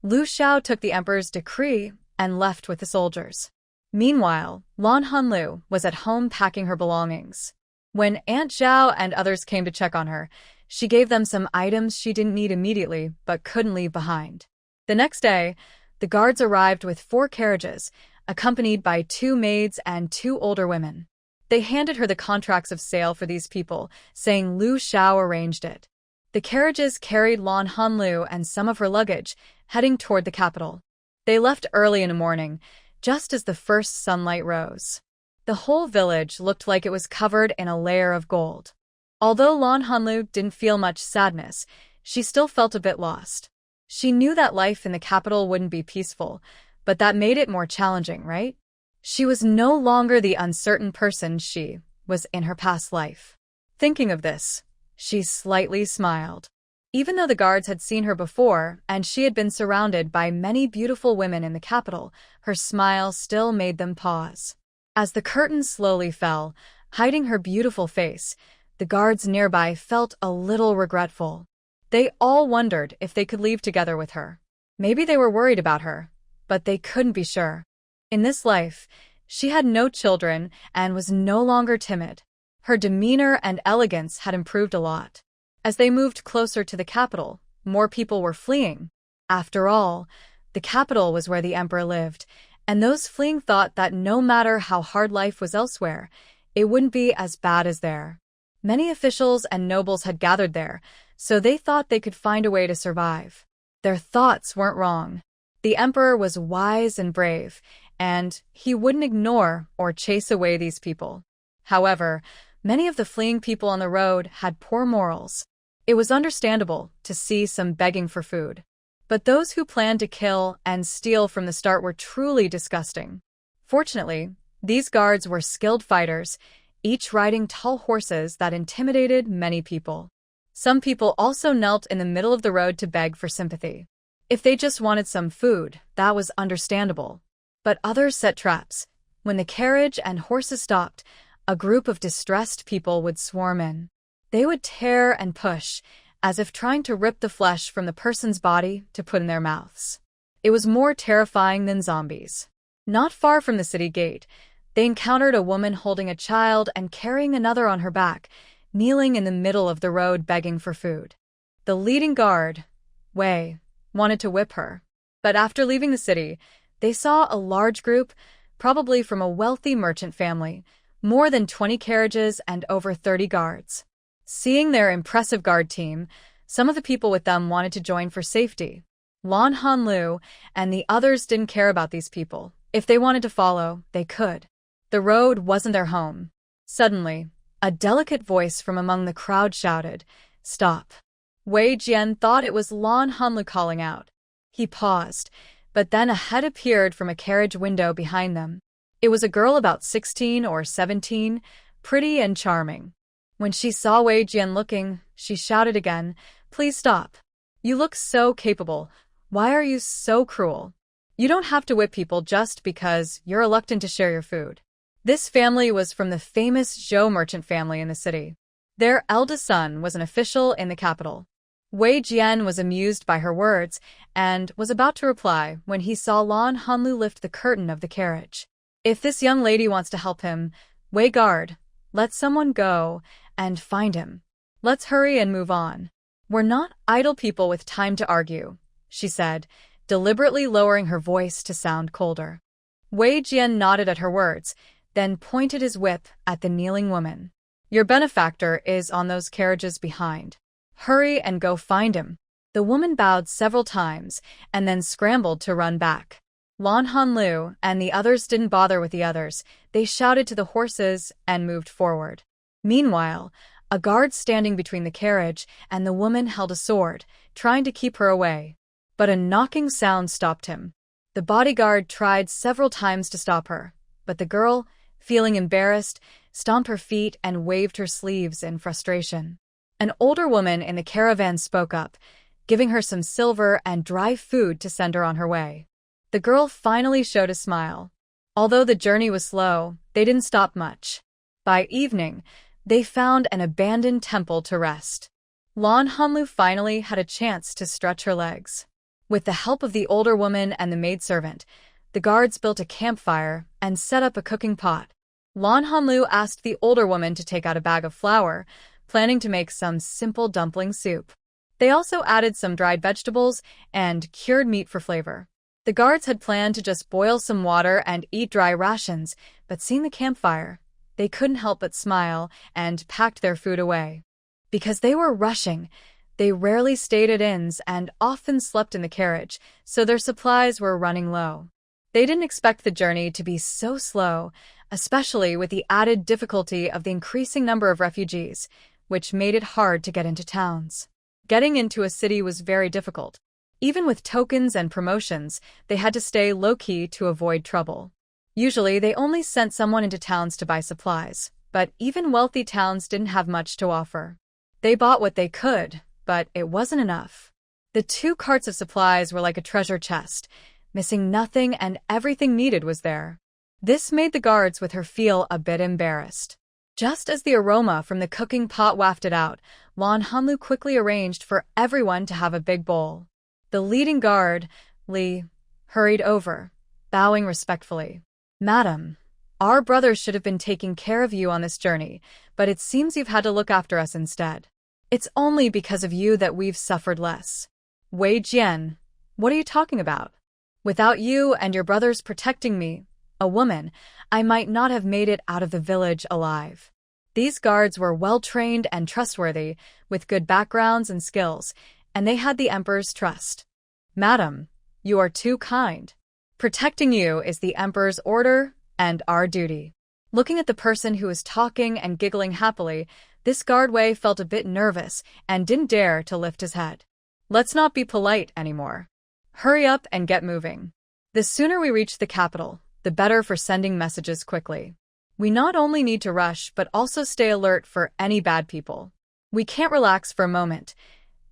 Lu Xiao took the emperor's decree and left with the soldiers. Meanwhile, Lan Hanlu was at home packing her belongings. When Aunt Zhao and others came to check on her, she gave them some items she didn't need immediately but couldn't leave behind. The next day, the guards arrived with 4 carriages, accompanied by 2 maids and 2 older women. They handed her the contracts of sale for these people, saying Lu Xiao arranged it. The carriages carried Lan Hanlu and some of her luggage, heading toward the capital. They left early in the morning, just as the first sunlight rose. The whole village looked like it was covered in a layer of gold. Although Lan Hanlu didn't feel much sadness, she still felt a bit lost. She knew that life in the capital wouldn't be peaceful, but that made it more challenging, right? She was no longer the uncertain person she was in her past life. Thinking of this, she slightly smiled. Even though the guards had seen her before and she had been surrounded by many beautiful women in the capital, her smile still made them pause. As the curtain slowly fell, hiding her beautiful face, the guards nearby felt a little regretful. They all wondered if they could leave together with her. Maybe they were worried about her, but they couldn't be sure. In this life, she had no children and was no longer timid. Her demeanor and elegance had improved a lot. As they moved closer to the capital, more people were fleeing. After all, the capital was where the emperor lived, and those fleeing thought that no matter how hard life was elsewhere, it wouldn't be as bad as there. Many officials and nobles had gathered there, so they thought they could find a way to survive. Their thoughts weren't wrong. The emperor was wise and brave, and he wouldn't ignore or chase away these people. However, many of the fleeing people on the road had poor morals. It was understandable to see some begging for food. But those who planned to kill and steal from the start were truly disgusting. Fortunately, these guards were skilled fighters, each riding tall horses that intimidated many people. Some people also knelt in the middle of the road to beg for sympathy. If they just wanted some food, that was understandable. But others set traps. When the carriage and horses stopped, a group of distressed people would swarm in. They would tear and push, as if trying to rip the flesh from the person's body to put in their mouths. It was more terrifying than zombies. Not far from the city gate, they encountered a woman holding a child and carrying another on her back, kneeling in the middle of the road begging for food. The leading guard, Wei, wanted to whip her. But after leaving the city, they saw a large group, probably from a wealthy merchant family, more than 20 carriages and over 30 guards. Seeing their impressive guard team, some of the people with them wanted to join for safety. Lan Hanlu and the others didn't care about these people. If they wanted to follow, they could. The road wasn't their home. Suddenly, a delicate voice from among the crowd shouted, "Stop." Wei Jian thought it was Lan Hanlu calling out. He paused, but then a head appeared from a carriage window behind them. It was a girl about 16 or 17, pretty and charming. When she saw Wei Jian looking, she shouted again, "Please stop. You look so capable. Why are you so cruel? You don't have to whip people just because you're reluctant to share your food. This family was from the famous Zhou merchant family in the city. Their eldest son was an official in the capital. Wei Jian was amused by her words and was about to reply when he saw Lan Hanlu lift the curtain of the carriage. If this young lady wants to help him, Wei guard, let someone go and find him. Let's hurry and move on. We're not idle people with time to argue, she said, deliberately lowering her voice to sound colder. Wei Jian nodded at her words, then pointed his whip at the kneeling woman. Your benefactor is on those carriages behind. Hurry and go find him. The woman bowed several times and then scrambled to run back. Lan Hanlu and the others didn't bother with the others. They shouted to the horses and moved forward. Meanwhile, a guard standing between the carriage and the woman held a sword, trying to keep her away. But a knocking sound stopped him. The bodyguard tried several times to stop her, but the girl, feeling embarrassed, stomped her feet and waved her sleeves in frustration. An older woman in the caravan spoke up, giving her some silver and dry food to send her on her way. The girl finally showed a smile. Although the journey was slow, they didn't stop much. By evening, they found an abandoned temple to rest. Lan Hanlu finally had a chance to stretch her legs. With the help of the older woman and the maidservant, the guards built a campfire and set up a cooking pot. Lan Hanlu asked the older woman to take out a bag of flour, planning to make some simple dumpling soup. They also added some dried vegetables and cured meat for flavor. The guards had planned to just boil some water and eat dry rations, but seeing the campfire, they couldn't help but smile and packed their food away. Because they were rushing, they rarely stayed at inns and often slept in the carriage, so their supplies were running low. They didn't expect the journey to be so slow, especially with the added difficulty of the increasing number of refugees, which made it hard to get into towns. Getting into a city was very difficult. Even with tokens and promotions, they had to stay low-key to avoid trouble. Usually, they only sent someone into towns to buy supplies, but even wealthy towns didn't have much to offer. They bought what they could, but it wasn't enough. The 2 carts of supplies were like a treasure chest, missing nothing and everything needed was there. This made the guards with her feel a bit embarrassed. Just as the aroma from the cooking pot wafted out, Lan Hanlu quickly arranged for everyone to have a big bowl. The leading guard, Li, hurried over, bowing respectfully. Madam, our brothers should have been taking care of you on this journey, but it seems you've had to look after us instead. It's only because of you that we've suffered less. Wei Jian, what are you talking about? Without you and your brothers protecting me, a woman, I might not have made it out of the village alive. These guards were well-trained and trustworthy, with good backgrounds and skills, and they had the emperor's trust. Madam, you are too kind. Protecting you is the emperor's order and our duty. Looking at the person who was talking and giggling happily, this guard Wei felt a bit nervous and didn't dare to lift his head. Let's not be polite anymore. Hurry up and get moving. The sooner we reach the capital, the better for sending messages quickly. We not only need to rush, but also stay alert for any bad people. We can't relax for a moment.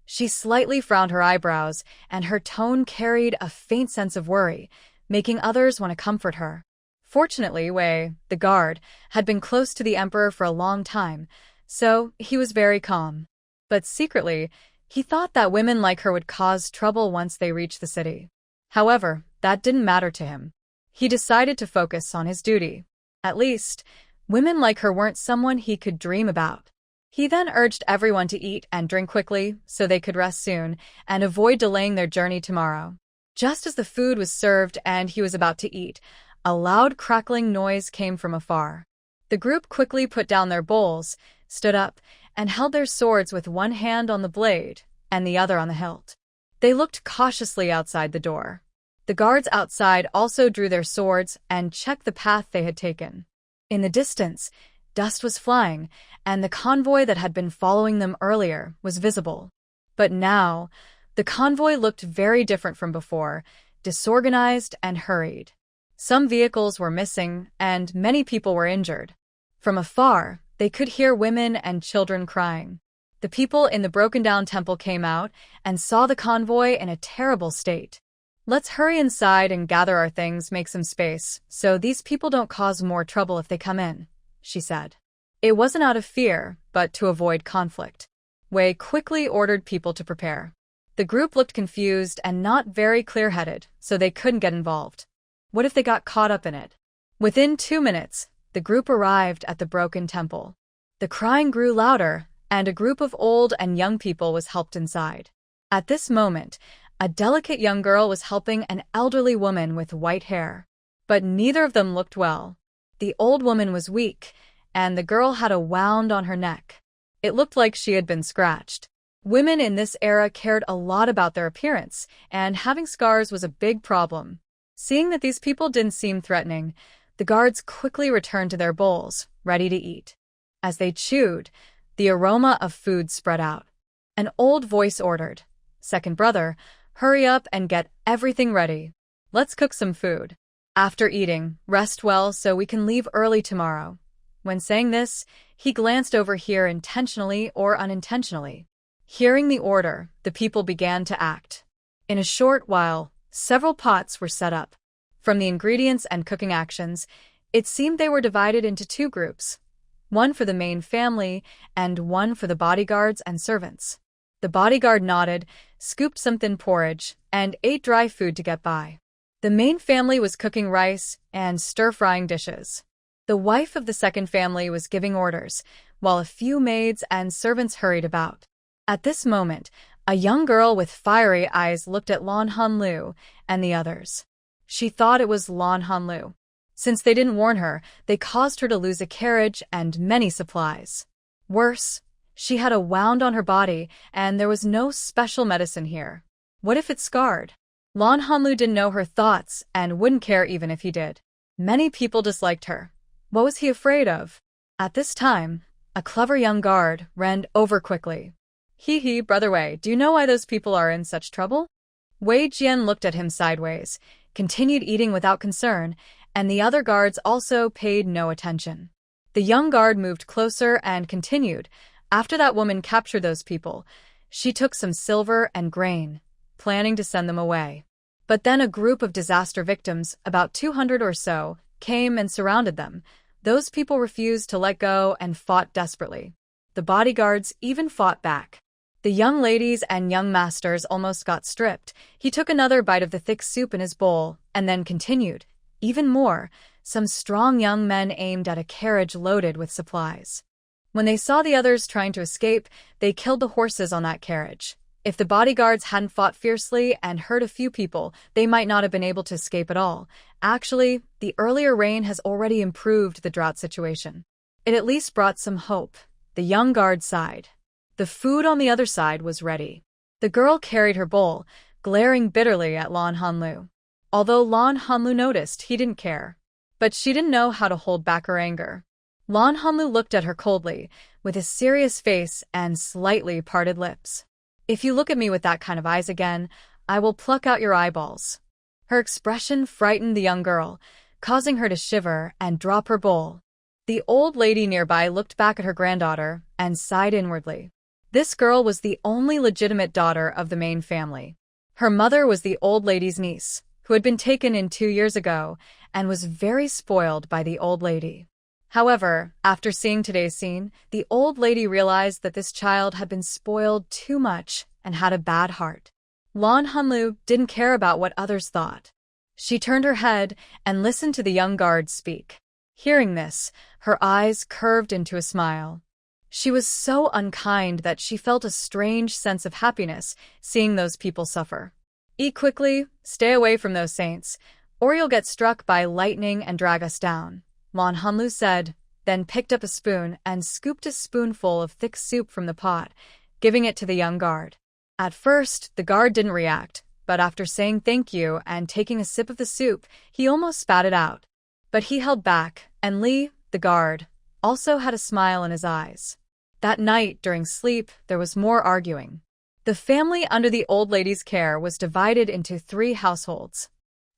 She slightly frowned her eyebrows, and her tone carried a faint sense of worry, making others want to comfort her. Fortunately, Wei, the guard, had been close to the emperor for a long time, so he was very calm. But secretly, he thought that women like her would cause trouble once they reached the city. However, that didn't matter to him. He decided to focus on his duty. At least, women like her weren't someone he could dream about. He then urged everyone to eat and drink quickly so they could rest soon and avoid delaying their journey tomorrow. Just as the food was served and he was about to eat, a loud crackling noise came from afar. The group quickly put down their bowls, stood up, and held their swords with one hand on the blade and the other on the hilt. They looked cautiously outside the door. The guards outside also drew their swords and checked the path they had taken. In the distance, dust was flying, and the convoy that had been following them earlier was visible. But now, the convoy looked very different from before, disorganized and hurried. Some vehicles were missing, and many people were injured. From afar, they could hear women and children crying. The people in the broken-down temple came out and saw the convoy in a terrible state. "Let's hurry inside and gather our things, make some space, so these people don't cause more trouble if they come in," she said. It wasn't out of fear, but to avoid conflict. Wei quickly ordered people to prepare. The group looked confused and not very clear-headed, so they couldn't get involved. What if they got caught up in it? Within 2 minutes, the group arrived at the broken temple. The crying grew louder, and a group of old and young people was helped inside. At this moment, a delicate young girl was helping an elderly woman with white hair. But neither of them looked well. The old woman was weak, and the girl had a wound on her neck. It looked like she had been scratched. Women in this era cared a lot about their appearance, and having scars was a big problem. Seeing that these people didn't seem threatening, the guards quickly returned to their bowls, ready to eat. As they chewed, the aroma of food spread out. An old voice ordered, "Second brother, hurry up and get everything ready. Let's cook some food. After eating, rest well so we can leave early tomorrow." When saying this, he glanced over here intentionally or unintentionally. Hearing the order, the people began to act. In a short while, several pots were set up. From the ingredients and cooking actions, it seemed they were divided into 2 groups, one for the main family and one for the bodyguards and servants. The bodyguard nodded, scooped some thin porridge, and ate dry food to get by. The main family was cooking rice and stir-frying dishes. The wife of the second family was giving orders, while a few maids and servants hurried about. At this moment, a young girl with fiery eyes looked at Lan Hanlu and the others. She thought it was Lan Hanlu. Since they didn't warn her, they caused her to lose a carriage and many supplies. Worse, she had a wound on her body, and there was no special medicine here. What if it's scarred? Lan Hanlu didn't know her thoughts and wouldn't care even if he did. Many people disliked her. What was he afraid of? At this time, a clever young guard ran over quickly. "Hee, Brother Wei, do you know why those people are in such trouble?" Wei Jian looked at him sideways, continued eating without concern, and the other guards also paid no attention. The young guard moved closer and continued, "After that woman captured those people, she took some silver and grain, planning to send them away. But then a group of disaster victims, about 200 or so, came and surrounded them. Those people refused to let go and fought desperately. The bodyguards even fought back. The young ladies and young masters almost got stripped. He took another bite of the thick soup in his bowl and then continued. Even more, some strong young men aimed at a carriage loaded with supplies. When they saw the others trying to escape, they killed the horses on that carriage. If the bodyguards hadn't fought fiercely and hurt a few people, they might not have been able to escape at all. Actually, the earlier rain has already improved the drought situation. It at least brought some hope." The young guard sighed. The food on the other side was ready. The girl carried her bowl, glaring bitterly at Lan Hanlu. Although Lan Hanlu noticed, he didn't care. But she didn't know how to hold back her anger. Lan Hanlu looked at her coldly, with a serious face and slightly parted lips. "If you look at me with that kind of eyes again, I will pluck out your eyeballs." Her expression frightened the young girl, causing her to shiver and drop her bowl. The old lady nearby looked back at her granddaughter and sighed inwardly. This girl was the only legitimate daughter of the main family. Her mother was the old lady's niece, who had been taken in 2 years ago and was very spoiled by the old lady. However, after seeing today's scene, the old lady realized that this child had been spoiled too much and had a bad heart. Lan Hanlu didn't care about what others thought. She turned her head and listened to the young guard speak. Hearing this, her eyes curved into a smile. She was so unkind that she felt a strange sense of happiness seeing those people suffer. "Eat quickly, stay away from those saints, or you'll get struck by lightning and drag us down," Lan Hanlu said, then picked up a spoon and scooped a spoonful of thick soup from the pot, giving it to the young guard. At first, the guard didn't react, but after saying thank you and taking a sip of the soup, he almost spat it out. But he held back, and Li, the guard, also had a smile in his eyes. That night, during sleep, there was more arguing. The family under the old lady's care was divided into 3 households.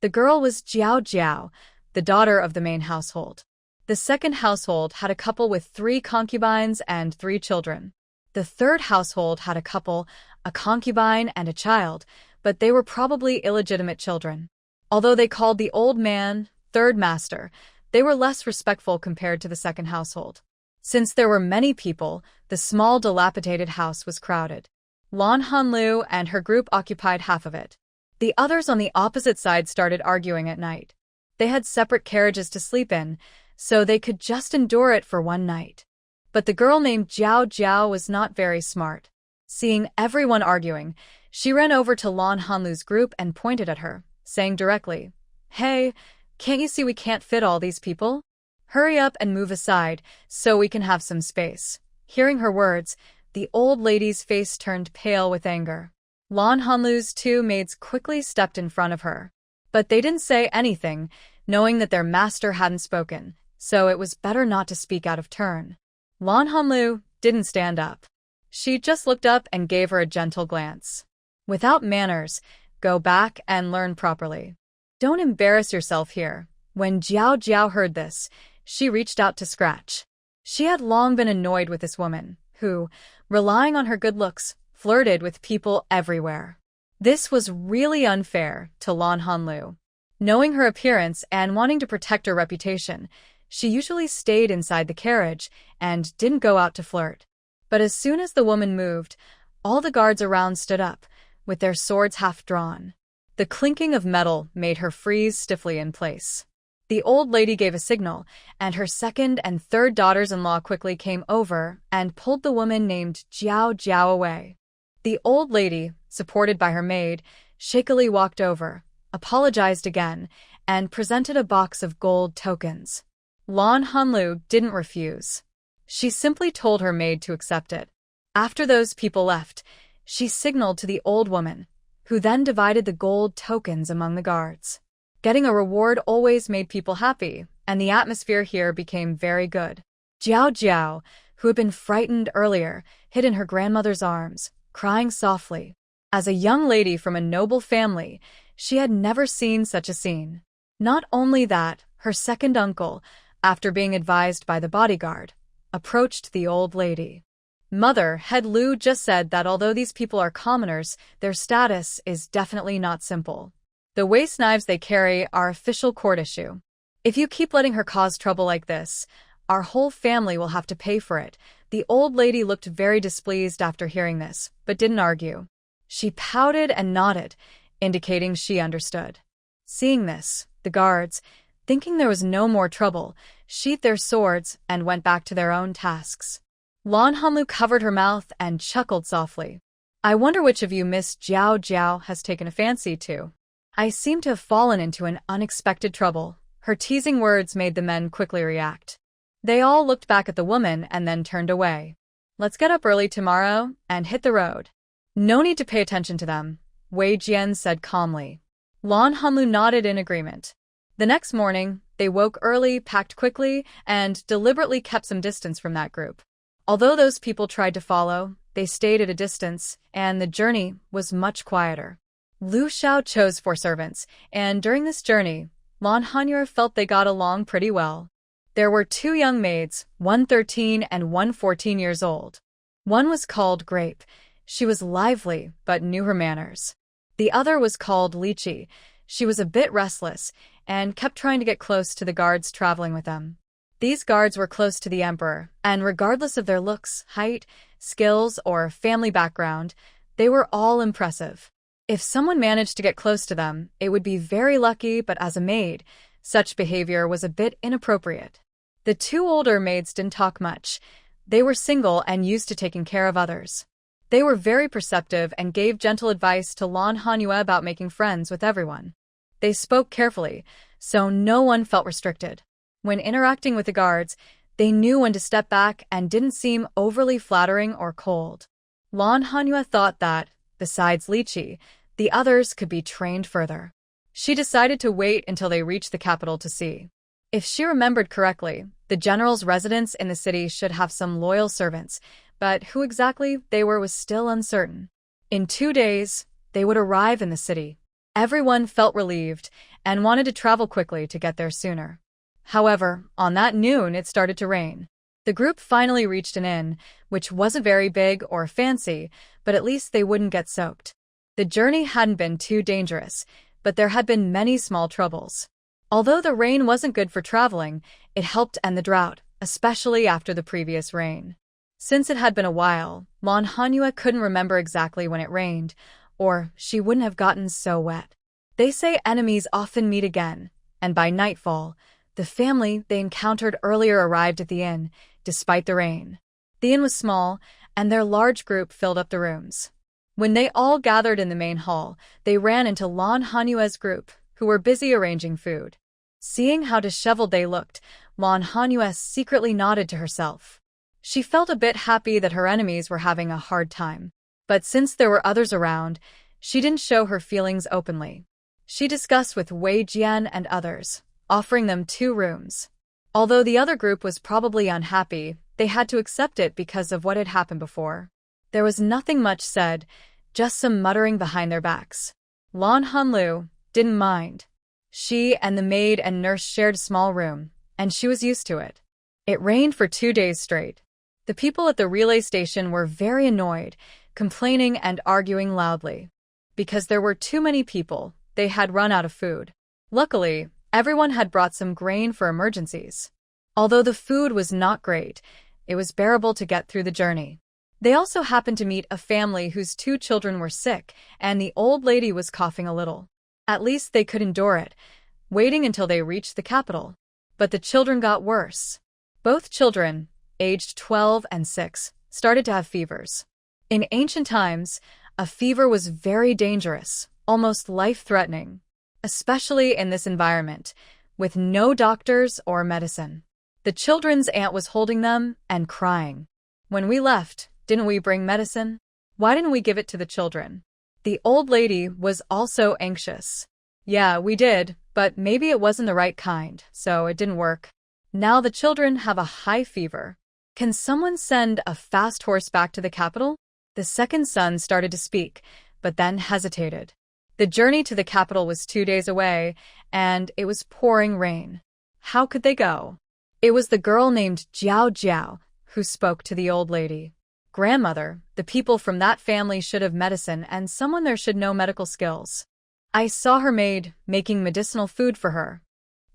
The girl was Jiao Jiao, the daughter of the main household. The second household had a couple with 3 concubines and 3 children. The third household had a couple, a concubine and a child, but they were probably illegitimate children. Although they called the old man third master, they were less respectful compared to the second household. Since there were many people, the small dilapidated house was crowded. Lan Hanlu and her group occupied half of it. The others on the opposite side started arguing at night. They had separate carriages to sleep in, so they could just endure it for one night. But the girl named Jiao Jiao was not very smart. Seeing everyone arguing, she ran over to Lan Hanlu's group and pointed at her, saying directly, "Hey, can't you see we can't fit all these people? Hurry up and move aside so we can have some space." Hearing her words, the old lady's face turned pale with anger. Lan Hanlu's two maids quickly stepped in front of her. But they didn't say anything, knowing that their master hadn't spoken, so it was better not to speak out of turn. Lan Hanlu didn't stand up. She just looked up and gave her a gentle glance. "Without manners, go back and learn properly. Don't embarrass yourself here." When Jiao Jiao heard this, she reached out to scratch. She had long been annoyed with this woman, who, relying on her good looks, flirted with people everywhere. This was really unfair to Lan Hanlu. Knowing her appearance and wanting to protect her reputation, she usually stayed inside the carriage and didn't go out to flirt. But as soon as the woman moved, all the guards around stood up, with their swords half drawn. The clinking of metal made her freeze stiffly in place. The old lady gave a signal, and her second and third daughters-in-law quickly came over and pulled the woman named Jiao Jiao away. The old lady, supported by her maid, shakily walked over, apologized again, and presented a box of gold tokens. Lan Hanlu didn't refuse. She simply told her maid to accept it. After those people left, she signaled to the old woman, who then divided the gold tokens among the guards. Getting a reward always made people happy, and the atmosphere here became very good. Jiao Jiao, who had been frightened earlier, hid in her grandmother's arms, crying softly. As a young lady from a noble family, she had never seen such a scene. Not only that, her second uncle, after being advised by the bodyguard, approached the old lady. "Mother, Head Lu just said that although these people are commoners, their status is definitely not simple. The waist knives they carry are official court issue. If you keep letting her cause trouble like this, our whole family will have to pay for it." The old lady looked very displeased after hearing this, but didn't argue. She pouted and nodded, indicating she understood. Seeing this, the guards, thinking there was no more trouble, sheathed their swords and went back to their own tasks. Lan Hanlu covered her mouth and chuckled softly. "I wonder which of you Miss Jiao Jiao has taken a fancy to. I seem to have fallen into an unexpected trouble." Her teasing words made the men quickly react. They all looked back at the woman and then turned away. "Let's get up early tomorrow and hit the road." "No need to pay attention to them," Wei Jian said calmly. Lan Hanlu nodded in agreement. The next morning, they woke early, packed quickly, and deliberately kept some distance from that group. Although those people tried to follow, they stayed at a distance, and the journey was much quieter. Lu Xiao chose 4 servants, and during this journey, Lan Hanyu felt they got along pretty well. There were 2 young maids, one 13 and one 14 years old. One was called Grape. She was lively, but knew her manners. The other was called Lychee. She was a bit restless, and kept trying to get close to the guards traveling with them. These guards were close to the emperor, and regardless of their looks, height, skills, or family background, they were all impressive. If someone managed to get close to them, it would be very lucky, but as a maid, such behavior was a bit inappropriate. The 2 older maids didn't talk much. They were single and used to taking care of others. They were very perceptive and gave gentle advice to Lan Hanyu about making friends with everyone. They spoke carefully, so no one felt restricted. When interacting with the guards, they knew when to step back and didn't seem overly flattering or cold. Lan Hanyu thought that, besides Lychee, the others could be trained further. She decided to wait until they reached the capital to see. If she remembered correctly, the general's residence in the city should have some loyal servants, but who exactly they were was still uncertain. In 2 days, they would arrive in the city. Everyone felt relieved and wanted to travel quickly to get there sooner. However, on that noon it started to rain. The group finally reached an inn, which wasn't very big or fancy, but at least they wouldn't get soaked. The journey hadn't been too dangerous, but there had been many small troubles. Although the rain wasn't good for traveling, it helped end the drought, especially after the previous rain. Since it had been a while, Manhwa couldn't remember exactly when it rained, or she wouldn't have gotten so wet. They say enemies often meet again, and by nightfall, the family they encountered earlier arrived at the inn, despite the rain. The inn was small, and their large group filled up the rooms. When they all gathered in the main hall, they ran into Lan Hanyue's group, who were busy arranging food. Seeing how disheveled they looked, Lan Hanyue secretly nodded to herself. She felt a bit happy that her enemies were having a hard time. But since there were others around, she didn't show her feelings openly. She discussed with Wei Jian and others, offering them 2 rooms. Although the other group was probably unhappy, they had to accept it because of what had happened before. There was nothing much said, just some muttering behind their backs. Lan Hanlu didn't mind. She and the maid and nurse shared a small room, and she was used to it. It rained for 2 days straight. The people at the relay station were very annoyed, complaining and arguing loudly. Because there were too many people, they had run out of food. Luckily, everyone had brought some grain for emergencies. Although the food was not great, it was bearable to get through the journey. They also happened to meet a family whose 2 children were sick, and the old lady was coughing a little. At least they could endure it, waiting until they reached the capital. But the children got worse. Both children, aged 12 and 6, started to have fevers. In ancient times, a fever was very dangerous, almost life-threatening, especially in this environment, with no doctors or medicine. The children's aunt was holding them and crying. "When we left, didn't we bring medicine? Why didn't we give it to the children?" The old lady was also anxious. "Yeah, we did, but maybe it wasn't the right kind, so it didn't work. Now the children have a high fever. Can someone send a fast horse back to the capital?" The second son started to speak, but then hesitated. The journey to the capital was 2 days away, and it was pouring rain. How could they go? It was the girl named Jiao Jiao who spoke to the old lady. "Grandmother, the people from that family should have medicine, and someone there should know medical skills. I saw her maid making medicinal food for her."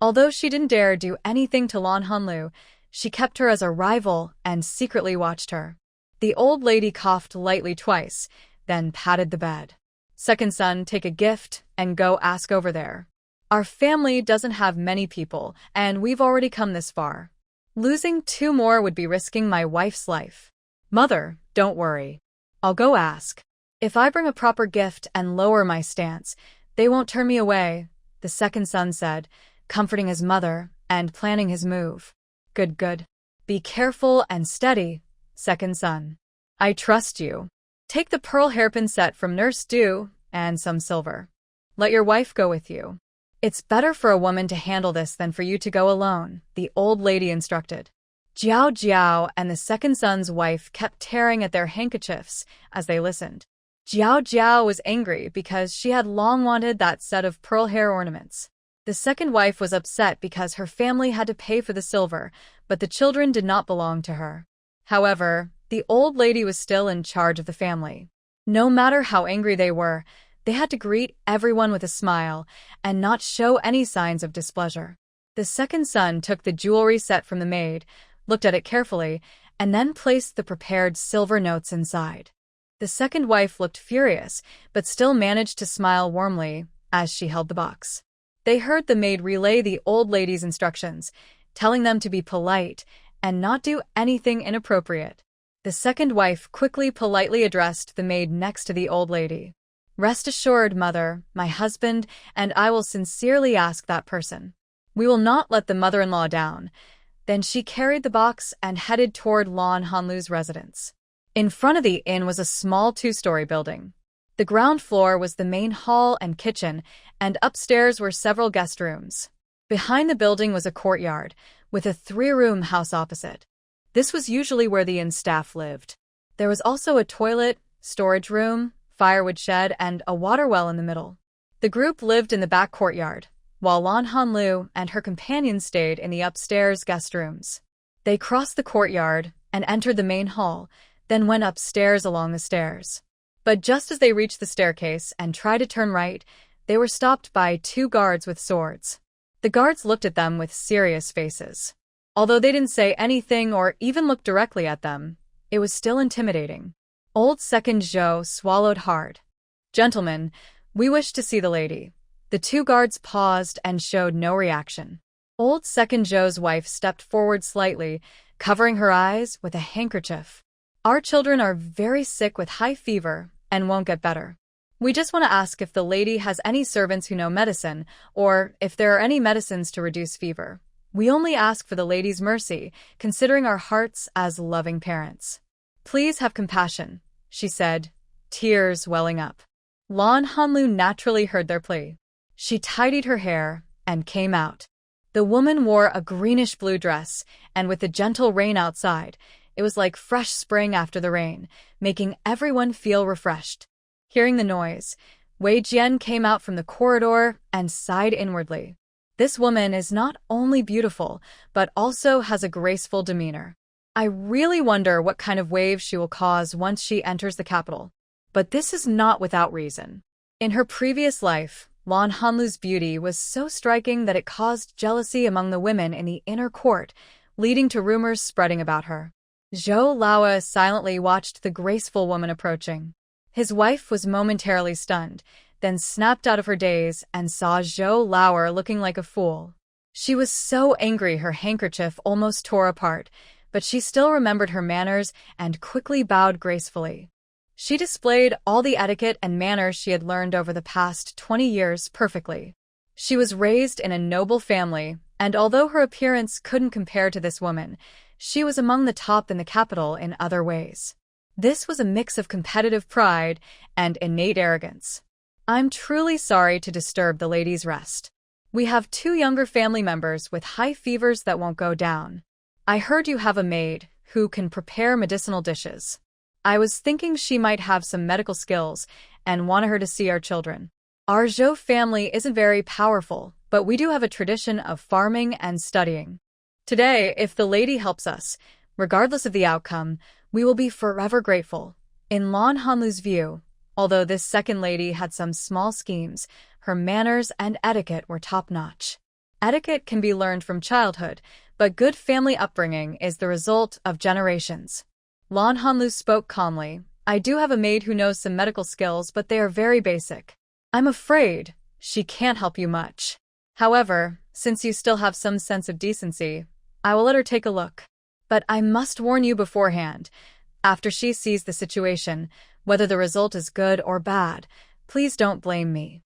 Although she didn't dare do anything to Lan Hanlu, she kept her as a rival and secretly watched her. The old lady coughed lightly twice, then patted the bed. "Second son, take a gift and go ask over there. Our family doesn't have many people, and we've already come this far. Losing 2 more would be risking my wife's life." "Mother, don't worry. I'll go ask. If I bring a proper gift and lower my stance, they won't turn me away," the second son said, comforting his mother and planning his move. "Good, good. Be careful and steady, second son. I trust you. Take the pearl hairpin set from Nurse Du and some silver. Let your wife go with you. It's better for a woman to handle this than for you to go alone," the old lady instructed. Jiao Jiao and the second son's wife kept tearing at their handkerchiefs as they listened. Jiao Jiao was angry because she had long wanted that set of pearl hair ornaments. The second wife was upset because her family had to pay for the silver, but the children did not belong to her. However, the old lady was still in charge of the family. No matter how angry they were, they had to greet everyone with a smile and not show any signs of displeasure. The second son took the jewelry set from the maid, looked at it carefully, and then placed the prepared silver notes inside. The second wife looked furious, but still managed to smile warmly as she held the box. They heard the maid relay the old lady's instructions, telling them to be polite and not do anything inappropriate. The second wife quickly politely addressed the maid next to the old lady. "Rest assured, mother, my husband and I will sincerely ask that person. We will not let the mother-in-law down." Then she carried the box and headed toward Lan Hanlu's residence. In front of the inn was a small 2-story building. The ground floor was the main hall and kitchen, and upstairs were several guest rooms. Behind the building was a courtyard, with a 3-room house opposite. This was usually where the inn staff lived. There was also a toilet, storage room, firewood shed, and a water well in the middle. The group lived in the back courtyard, while Lan Hanlu and her companions stayed in the upstairs guest rooms. They crossed the courtyard and entered the main hall, then went upstairs along the stairs. But just as they reached the staircase and tried to turn right, they were stopped by two guards with swords. The guards looked at them with serious faces. Although they didn't say anything or even look directly at them, it was still intimidating. Old Second Zhou swallowed hard. "Gentlemen, we wish to see the lady." The two guards paused and showed no reaction. Old Second Zhou's wife stepped forward slightly, covering her eyes with a handkerchief. "Our children are very sick with high fever and won't get better. We just want to ask if the lady has any servants who know medicine, or if there are any medicines to reduce fever. We only ask for the lady's mercy, considering our hearts as loving parents. Please have compassion," she said, tears welling up. Lan Hanlu naturally heard their plea. She tidied her hair and came out. The woman wore a greenish-blue dress, and with the gentle rain outside, it was like fresh spring after the rain, making everyone feel refreshed. Hearing the noise, Wei Jian came out from the corridor and sighed inwardly. This woman is not only beautiful, but also has a graceful demeanor. I really wonder what kind of waves she will cause once she enters the capital. But this is not without reason. In her previous life, Lan Hanlu's beauty was so striking that it caused jealousy among the women in the inner court, leading to rumors spreading about her. Zhou Laowa silently watched the graceful woman approaching. His wife was momentarily stunned, then snapped out of her daze and saw Zhou Laowa looking like a fool. She was so angry her handkerchief almost tore apart, but she still remembered her manners and quickly bowed gracefully. She displayed all the etiquette and manners she had learned over the past 20 years perfectly. She was raised in a noble family, and although her appearance couldn't compare to this woman, she was among the top in the capital in other ways. This was a mix of competitive pride and innate arrogance. "I'm truly sorry to disturb the lady's rest. We have two younger family members with high fevers that won't go down. I heard you have a maid who can prepare medicinal dishes. I was thinking she might have some medical skills and wanted her to see our children. Our Zhou family isn't very powerful, but we do have a tradition of farming and studying. Today, if the lady helps us, regardless of the outcome, we will be forever grateful." In Lan Hanlu's view, although this second lady had some small schemes, her manners and etiquette were top-notch. Etiquette can be learned from childhood, but good family upbringing is the result of generations. Lan Hanlu spoke calmly. "I do have a maid who knows some medical skills, but they are very basic. I'm afraid she can't help you much. However, since you still have some sense of decency, I will let her take a look. But I must warn you beforehand, after she sees the situation, whether the result is good or bad, please don't blame me."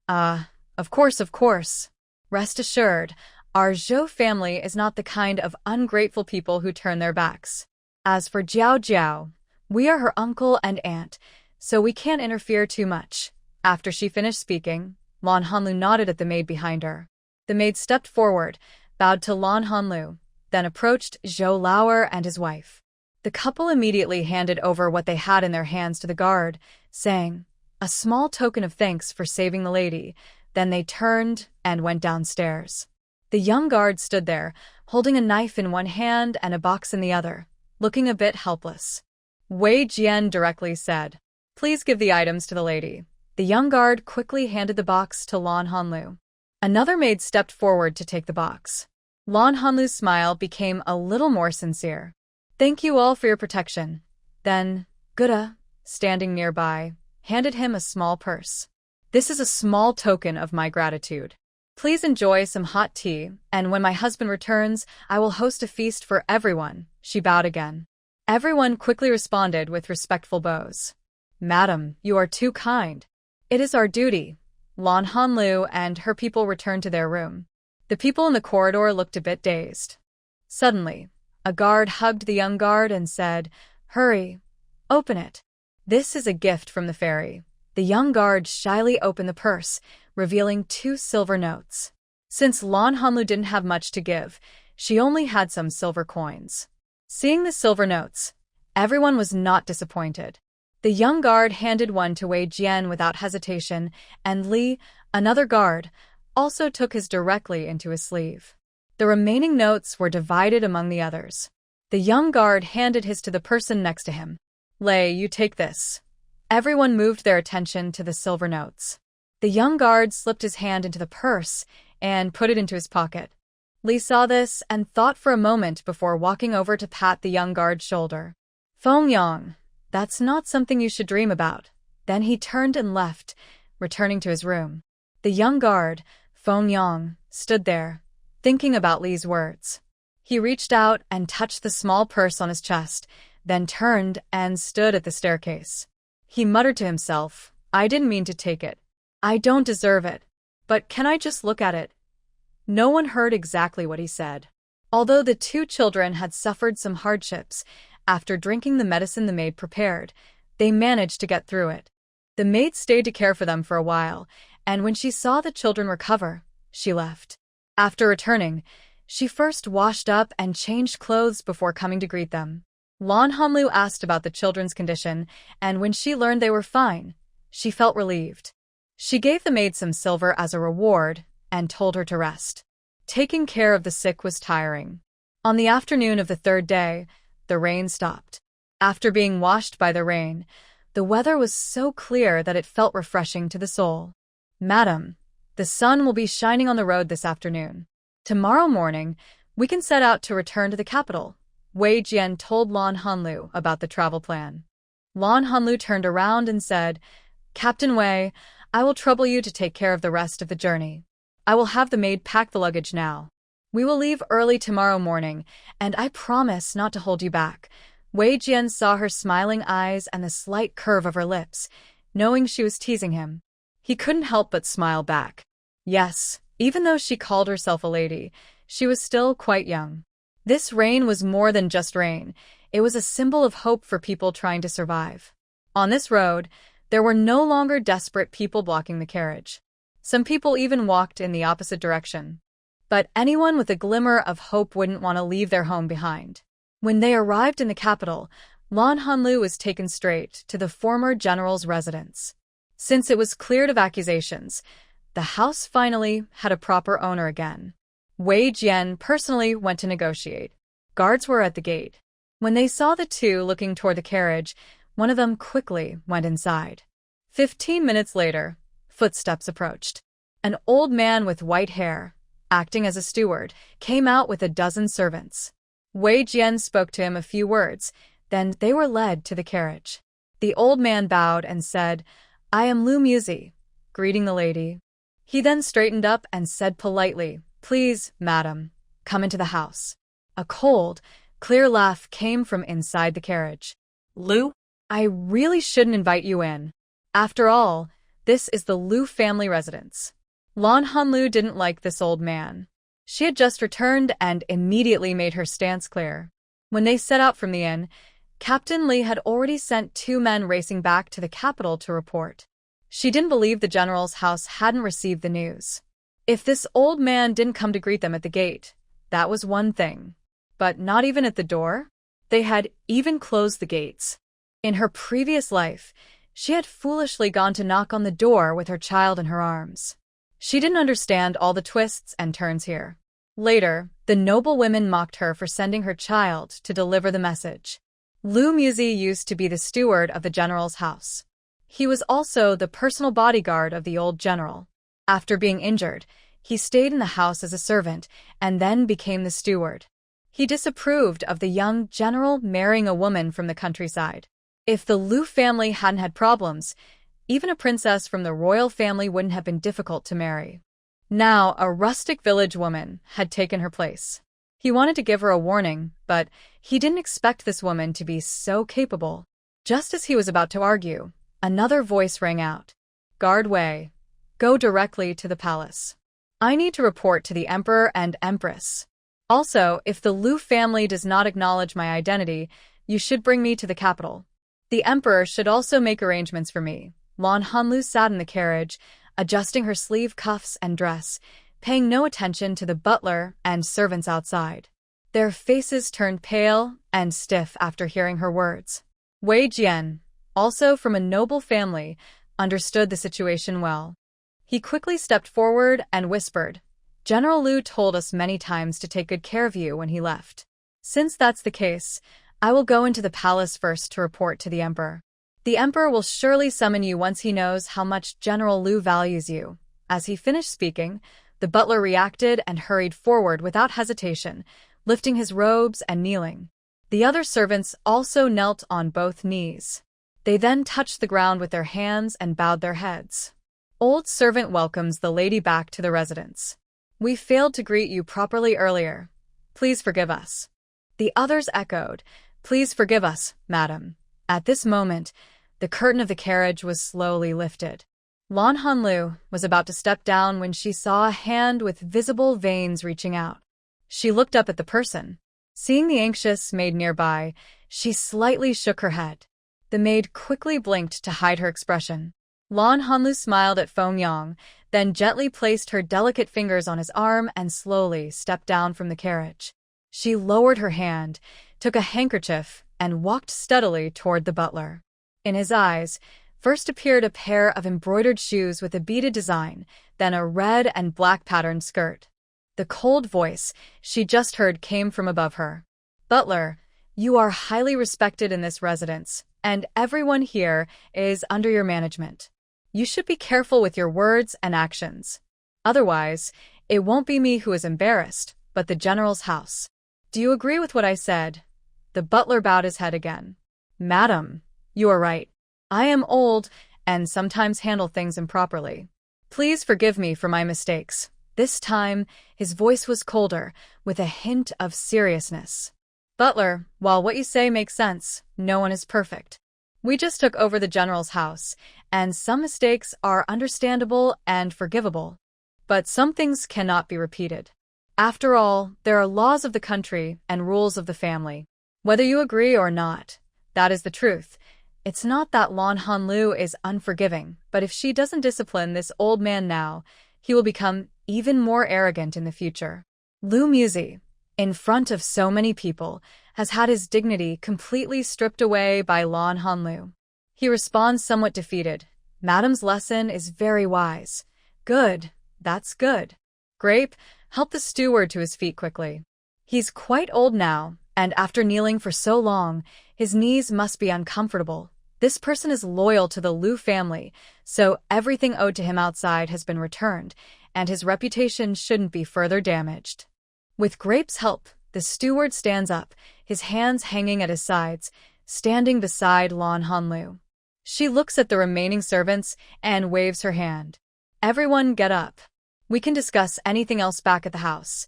Of course. Rest assured, our Zhou family is not the kind of ungrateful people who turn their backs. As for Jiao Jiao, we are her uncle and aunt, so we can't interfere too much." After she finished speaking, Lan Hanlu nodded at the maid behind her. The maid stepped forward, bowed to Lan Hanlu, then approached Zhou Laowa and his wife. The couple immediately handed over what they had in their hands to the guard, saying, "A small token of thanks for saving the lady." Then they turned and went downstairs. The young guard stood there, holding a knife in one hand and a box in the other, looking a bit helpless. Wei Jian directly said, "Please give the items to the lady." The young guard quickly handed the box to Lan Hanlu. Another maid stepped forward to take the box. Lan Hanlu's smile became a little more sincere. "Thank you all for your protection." Then, Guda, standing nearby, handed him a small purse. "This is a small token of my gratitude. Please enjoy some hot tea, and when my husband returns, I will host a feast for everyone." She bowed again. Everyone quickly responded with respectful bows. "Madam, you are too kind." "It is our duty." Lan Hanlu and her people returned to their room. The people in the corridor looked a bit dazed. Suddenly, a guard hugged the young guard and said, "Hurry, open it. This is a gift from the fairy." The young guard shyly opened the purse, revealing 2 silver notes. Since Lan Hanlu didn't have much to give, she only had some silver coins. Seeing the silver notes, everyone was not disappointed. The young guard handed one to Wei Jian without hesitation, and Li, another guard, also took his directly into his sleeve. The remaining notes were divided among the others. The young guard handed his to the person next to him. Lei, you take this. Everyone moved their attention to the silver notes. The young guard slipped his hand into the purse and put it into his pocket. Li saw this and thought for a moment before walking over to pat the young guard's shoulder. Feng Yang, that's not something you should dream about. Then he turned and left, returning to his room. The young guard, Feng Yang, stood there, thinking about Li's words. He reached out and touched the small purse on his chest, then turned and stood at the staircase. He muttered to himself, I didn't mean to take it. I don't deserve it. But can I just look at it? No one heard exactly what he said. Although the two children had suffered some hardships, after drinking the medicine the maid prepared, they managed to get through it. The maid stayed to care for them for a while, and when she saw the children recover, she left. After returning, she first washed up and changed clothes before coming to greet them. Lan Hanlu asked about the children's condition, and when she learned they were fine, she felt relieved. She gave the maid some silver as a reward and told her to rest. Taking care of the sick was tiring. On the afternoon of the third day, the rain stopped. After being washed by the rain, the weather was so clear that it felt refreshing to the soul. Madam, the sun will be shining on the road this afternoon. Tomorrow morning, we can set out to return to the capital. Wei Jian told Lan Hanlu about the travel plan. Lan Hanlu turned around and said, Captain Wei, I will trouble you to take care of the rest of the journey. I will have the maid pack the luggage now. We will leave early tomorrow morning, and I promise not to hold you back. Wei Jian saw her smiling eyes and the slight curve of her lips, knowing she was teasing him. He couldn't help but smile back. Yes, even though she called herself a lady, she was still quite young. This rain was more than just rain. It was a symbol of hope for people trying to survive. On this road, there were no longer desperate people blocking the carriage. Some people even walked in the opposite direction. But anyone with a glimmer of hope wouldn't want to leave their home behind. When they arrived in the capital, Lan Hanlu was taken straight to the former general's residence. Since it was cleared of accusations, the house finally had a proper owner again. Wei Jian personally went to negotiate. Guards were at the gate. When they saw the two looking toward the carriage, one of them quickly went inside. 15 minutes later, footsteps approached. An old man with white hair, acting as a steward, came out with a dozen servants. Wei Jian spoke to him a few words, then they were led to the carriage. The old man bowed and said, I am Lu Muzi, greeting the lady. He then straightened up and said politely, Please, madam, come into the house. A cold, clear laugh came from inside the carriage. Lu, I really shouldn't invite you in. After all, this is the Lu family residence. Lan Hanlu didn't like this old man. She had just returned and immediately made her stance clear. When they set out from the inn, Captain Li had already sent 2 men racing back to the capital to report. She didn't believe the general's house hadn't received the news. If this old man didn't come to greet them at the gate, that was one thing. But not even at the door? They had even closed the gates. In her previous life, she had foolishly gone to knock on the door with her child in her arms. She didn't understand all the twists and turns here. Later, the noble women mocked her for sending her child to deliver the message. Lu Muzi used to be the steward of the general's house. He was also the personal bodyguard of the old general. After being injured, he stayed in the house as a servant and then became the steward. He disapproved of the young general marrying a woman from the countryside. If the Lu family hadn't had problems, even a princess from the royal family wouldn't have been difficult to marry. Now, a rustic village woman had taken her place. He wanted to give her a warning, but he didn't expect this woman to be so capable. Just as he was about to argue, another voice rang out. Guard Wei, go directly to the palace. I need to report to the emperor and empress. Also, if the Lu family does not acknowledge my identity, you should bring me to the capital. The emperor should also make arrangements for me. Lan Hanlu sat in the carriage, adjusting her sleeve cuffs and dress, paying no attention to the butler and servants outside. Their faces turned pale and stiff after hearing her words. Wei Jian, also from a noble family, understood the situation well. He quickly stepped forward and whispered, General Lu told us many times to take good care of you when he left. Since that's the case, I will go into the palace first to report to the emperor. The emperor will surely summon you once he knows how much General Liu values you. As he finished speaking, the butler reacted and hurried forward without hesitation, lifting his robes and kneeling. The other servants also knelt on both knees. They then touched the ground with their hands and bowed their heads. Old servant welcomes the lady back to the residence. We failed to greet you properly earlier. Please forgive us. The others echoed, Please forgive us, madam. At this moment, the curtain of the carriage was slowly lifted. Lan Hanlu was about to step down when she saw a hand with visible veins reaching out. She looked up at the person. Seeing the anxious maid nearby, she slightly shook her head. The maid quickly blinked to hide her expression. Lan Hanlu smiled at Feng Yang, then gently placed her delicate fingers on his arm and slowly stepped down from the carriage. She lowered her hand, took a handkerchief, and walked steadily toward the butler. In his eyes, first appeared a pair of embroidered shoes with a beaded design, then a red and black patterned skirt. The cold voice she just heard came from above her. Butler, you are highly respected in this residence, and everyone here is under your management. You should be careful with your words and actions. Otherwise, it won't be me who is embarrassed, but the general's house. Do you agree with what I said? The butler bowed his head again. Madam, you are right. I am old and sometimes handle things improperly. Please forgive me for my mistakes. This time, his voice was colder, with a hint of seriousness. Butler, while what you say makes sense, no one is perfect. We just took over the general's house, and some mistakes are understandable and forgivable. But some things cannot be repeated. After all, there are laws of the country and rules of the family. Whether you agree or not, that is the truth. It's not that Lan Hanlu is unforgiving, but if she doesn't discipline this old man now, he will become even more arrogant in the future. Lu Muzi, in front of so many people, has had his dignity completely stripped away by Lan Hanlu. He responds somewhat defeated. Madam's lesson is very wise. Good, that's good. Grape, help the steward to his feet quickly. He's quite old now, and after kneeling for so long, his knees must be uncomfortable. This person is loyal to the Liu family, so everything owed to him outside has been returned, and his reputation shouldn't be further damaged. With Grape's help, the steward stands up, his hands hanging at his sides, standing beside Lan Hanlu. She looks at the remaining servants and waves her hand. Everyone get up. We can discuss anything else back at the house.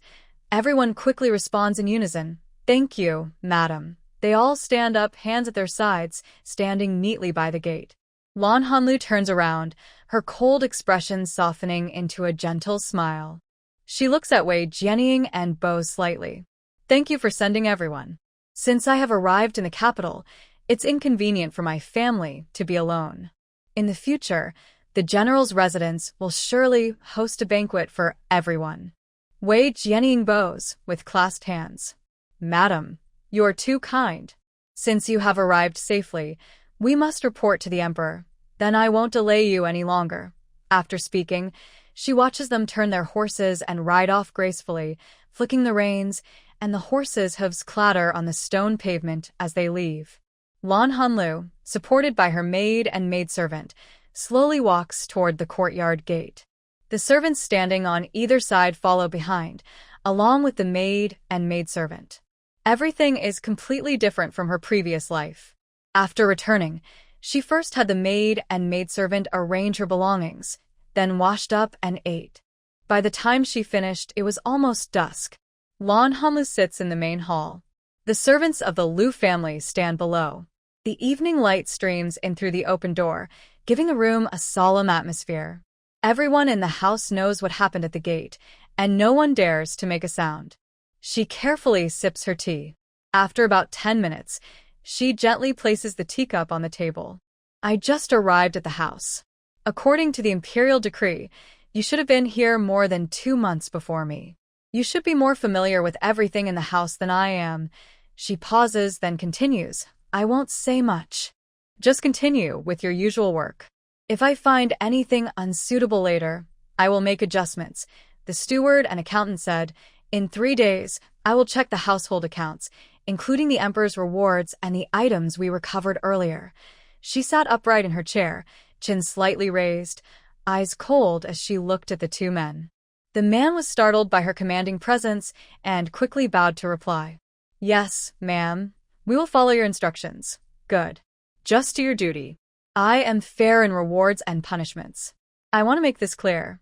Everyone quickly responds in unison. Thank you, madam. They all stand up, hands at their sides, standing neatly by the gate. Lan Hanlu turns around, her cold expression softening into a gentle smile. She looks at Wei Jianying and bows slightly. Thank you for sending everyone. Since I have arrived in the capital, it's inconvenient for my family to be alone. In the future, the general's residence will surely host a banquet for everyone. Wei Jianying bows, with clasped hands. Madam, you are too kind. Since you have arrived safely, we must report to the emperor. Then I won't delay you any longer. After speaking, she watches them turn their horses and ride off gracefully, flicking the reins, and the horses' hooves clatter on the stone pavement as they leave. Lan Hanlu, supported by her maid and maidservant, slowly walks toward the courtyard gate. The servants standing on either side follow behind, along with the maid and maidservant. Everything is completely different from her previous life. After returning, she first had the maid and maidservant arrange her belongings, then washed up and ate. By the time she finished, it was almost dusk. Lan Hanlu sits in the main hall. The servants of the Liu family stand below. The evening light streams in through the open door, giving the room a solemn atmosphere. Everyone in the house knows what happened at the gate, and no one dares to make a sound. She carefully sips her tea. After about 10 minutes, she gently places the teacup on the table. I just arrived at the house. According to the imperial decree, you should have been here more than 2 months before me. You should be more familiar with everything in the house than I am. She pauses, then continues. I won't say much. Just continue with your usual work. If I find anything unsuitable later, I will make adjustments. The steward and accountant said, in 3 days, I will check the household accounts, including the emperor's rewards and the items we recovered earlier. She sat upright in her chair, chin slightly raised, eyes cold as she looked at the two men. The man was startled by her commanding presence and quickly bowed to reply. Yes, ma'am. We will follow your instructions. Good. Just do your duty. I am fair in rewards and punishments. I want to make this clear.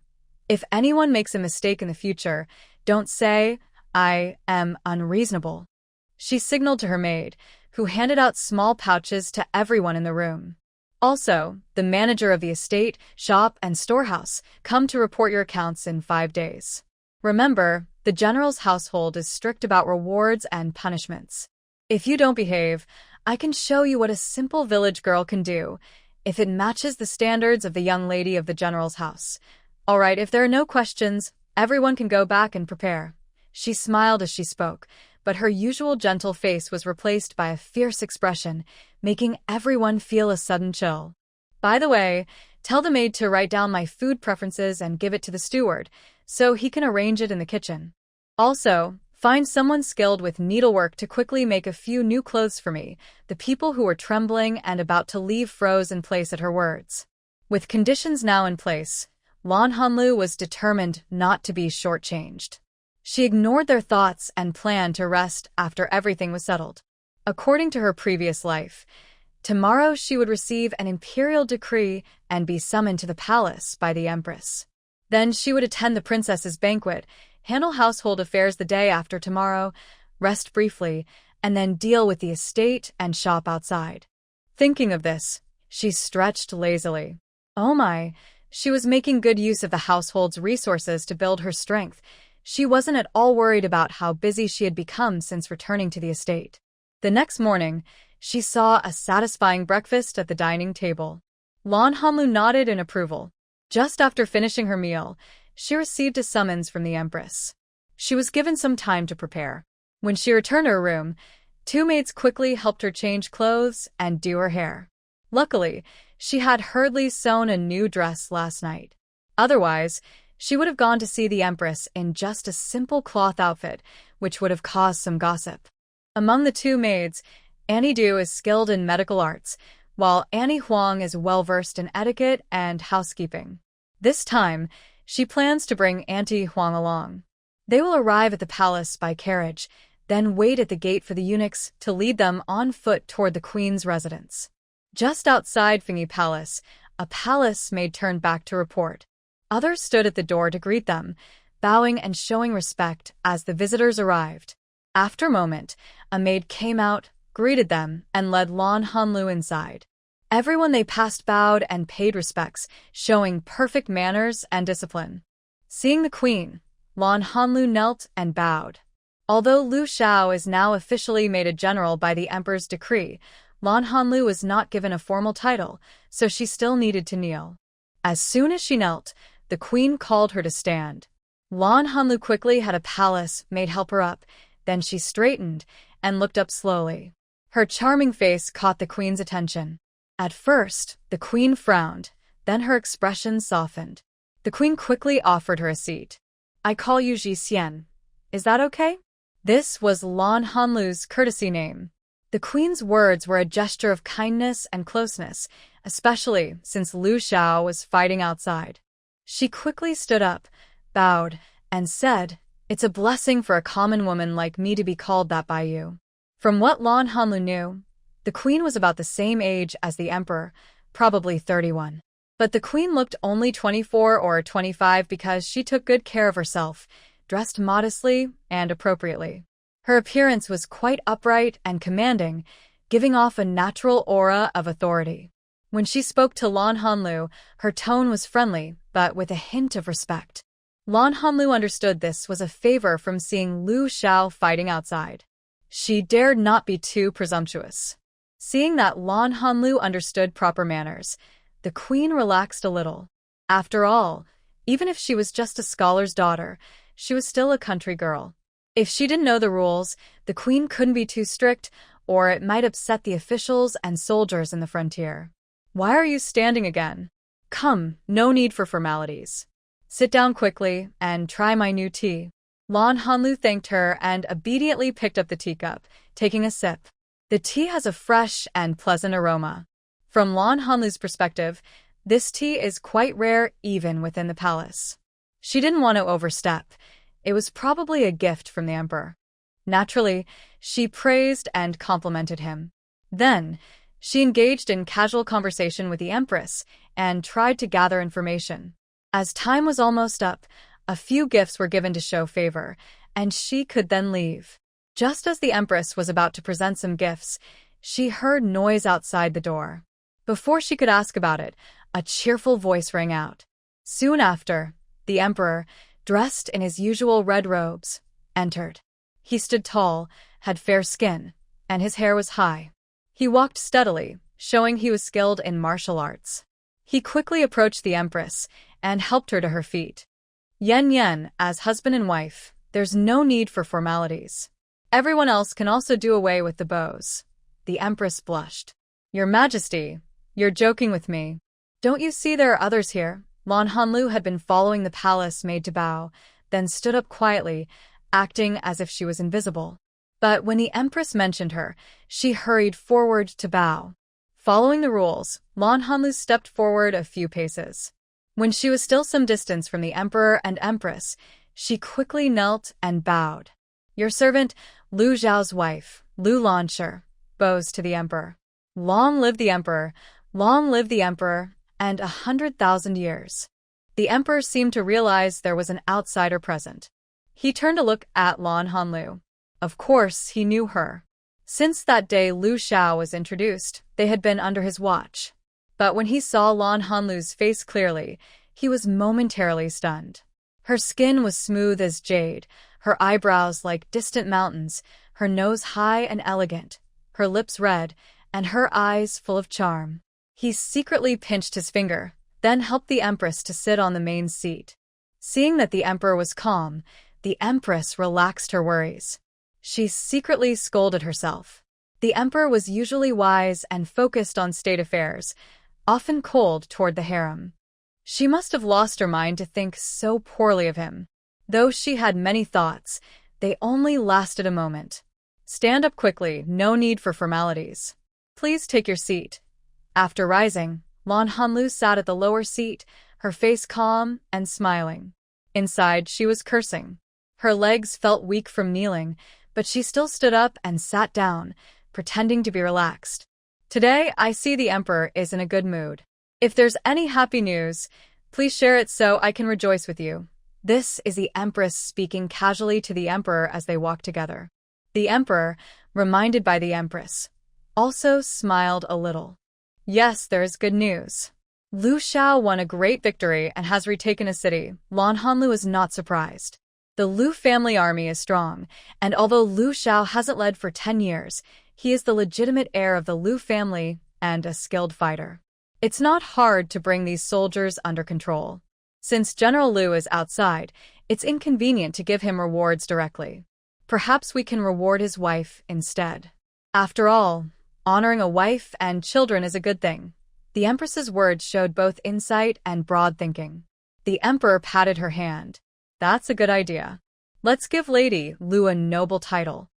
If anyone makes a mistake in the future, don't say, I am unreasonable. She signaled to her maid, who handed out small pouches to everyone in the room. Also, the manager of the estate, shop, and storehouse come to report your accounts in 5 days. Remember, the general's household is strict about rewards and punishments. If you don't behave, I can show you what a simple village girl can do, if it matches the standards of the young lady of the general's house. All right, if there are no questions, everyone can go back and prepare. She smiled as she spoke, but her usual gentle face was replaced by a fierce expression, making everyone feel a sudden chill. By the way, tell the maid to write down my food preferences and give it to the steward, so he can arrange it in the kitchen. Also, find someone skilled with needlework to quickly make a few new clothes for me. The people who were trembling and about to leave froze in place at her words. With conditions now in place, Lan Hanlu was determined not to be shortchanged. She ignored their thoughts and planned to rest after everything was settled. According to her previous life, tomorrow she would receive an imperial decree and be summoned to the palace by the empress. Then she would attend the princess's banquet, handle household affairs the day after tomorrow, rest briefly, and then deal with the estate and shop outside. Thinking of this, she stretched lazily. Oh my, she was making good use of the household's resources to build her strength. She wasn't at all worried about how busy she had become since returning to the estate. The next morning, she saw a satisfying breakfast at the dining table. Lan Hanlu nodded in approval. Just after finishing her meal, she received a summons from the empress. She was given some time to prepare. When she returned to her room, 2 maids quickly helped her change clothes and do her hair. Luckily, she had hurriedly sewn a new dress last night. Otherwise, she would have gone to see the empress in just a simple cloth outfit, which would have caused some gossip. Among the 2 maids, Annie Du is skilled in medical arts, while Annie Huang is well-versed in etiquette and housekeeping. This time, she plans to bring Auntie Huang along. They will arrive at the palace by carriage, then wait at the gate for the eunuchs to lead them on foot toward the queen's residence. Just outside Fingi Palace, a palace maid turned back to report. Others stood at the door to greet them, bowing and showing respect as the visitors arrived. After a moment, a maid came out, greeted them, and led Lan Hanlu inside. Everyone they passed bowed and paid respects, showing perfect manners and discipline. Seeing the queen, Lan Hanlu knelt and bowed. Although Lu Xiao is now officially made a general by the emperor's decree, Lan Hanlu was not given a formal title, so she still needed to kneel. As soon as she knelt, the queen called her to stand. Lan Hanlu quickly had a palace maid help her up, then she straightened and looked up slowly. Her charming face caught the queen's attention. At first, the queen frowned, then her expression softened. The queen quickly offered her a seat. I call you Ji Xian. Is that okay? This was Lan Hanlu's courtesy name. The queen's words were a gesture of kindness and closeness, especially since Lu Xiao was fighting outside. She quickly stood up, bowed, and said, It's a blessing for a common woman like me to be called that by you. From what Lan Hanlu knew, the queen was about the same age as the emperor, probably 31. But the queen looked only 24 or 25 because she took good care of herself, dressed modestly and appropriately. Her appearance was quite upright and commanding, giving off a natural aura of authority. When she spoke to Lan Hanlu, her tone was friendly, but with a hint of respect. Lan Hanlu understood this was a favor from seeing Lu Xiao fighting outside. She dared not be too presumptuous. Seeing that Lan Hanlu understood proper manners, the queen relaxed a little. After all, even if she was just a scholar's daughter, she was still a country girl. If she didn't know the rules, the queen couldn't be too strict, or it might upset the officials and soldiers in the frontier. Why are you standing again? Come, no need for formalities. Sit down quickly and try my new tea. Lan Hanlu thanked her and obediently picked up the teacup, taking a sip. The tea has a fresh and pleasant aroma. From Lan Hanlu's perspective, this tea is quite rare even within the palace. She didn't want to overstep. It was probably a gift from the emperor. Naturally, she praised and complimented him. Then, she engaged in casual conversation with the empress and tried to gather information. As time was almost up, a few gifts were given to show favor, and she could then leave. Just as the empress was about to present some gifts, she heard noise outside the door. Before she could ask about it, a cheerful voice rang out. Soon after, the emperor, dressed in his usual red robes, entered. He stood tall, had fair skin, and his hair was high. He walked steadily, showing he was skilled in martial arts. He quickly approached the empress and helped her to her feet. Yen, as husband and wife, there's no need for formalities. Everyone else can also do away with the bows. The empress blushed. Your Majesty, you're joking with me. Don't you see there are others here? Lan Hanlu had been following the palace maid to bow, then stood up quietly, acting as if she was invisible. But when the empress mentioned her, she hurried forward to bow. Following the rules, Lan Hanlu stepped forward a few paces. When she was still some distance from the emperor and empress, she quickly knelt and bowed. Your servant, Lu Zhao's wife, Lu Lanshi, bows to the emperor. Long live the emperor, and 100,000 years. The emperor seemed to realize there was an outsider present. He turned to look at Lan Hanlu. Of course, he knew her. Since that day Lu Xiao was introduced, they had been under his watch. But when he saw Lan Hanlu's face clearly, he was momentarily stunned. Her skin was smooth as jade, her eyebrows like distant mountains, her nose high and elegant, her lips red, and her eyes full of charm. He secretly pinched his finger, then helped the empress to sit on the main seat. Seeing that the emperor was calm, the empress relaxed her worries. She secretly scolded herself. The emperor was usually wise and focused on state affairs, often cold toward the harem. She must have lost her mind to think so poorly of him. Though she had many thoughts, they only lasted a moment. Stand up quickly, no need for formalities. Please take your seat. After rising, Lan Hanlu sat at the lower seat, her face calm and smiling. Inside, she was cursing. Her legs felt weak from kneeling, but she still stood up and sat down, pretending to be relaxed. Today, I see the emperor is in a good mood. If there's any happy news, please share it so I can rejoice with you. This is the empress speaking casually to the emperor as they walk together. The emperor, reminded by the empress, also smiled a little. Yes, there is good news. Lu Xiao won a great victory and has retaken a city. Lan Hanlu is not surprised. The Lu family army is strong, and although Lu Xiao hasn't led for 10 years, he is the legitimate heir of the Lu family and a skilled fighter. It's not hard to bring these soldiers under control. Since General Lu is outside, it's inconvenient to give him rewards directly. Perhaps we can reward his wife instead. After all, honoring a wife and children is a good thing. The empress's words showed both insight and broad thinking. The emperor patted her hand. That's a good idea. Let's give Lady Lu a noble title.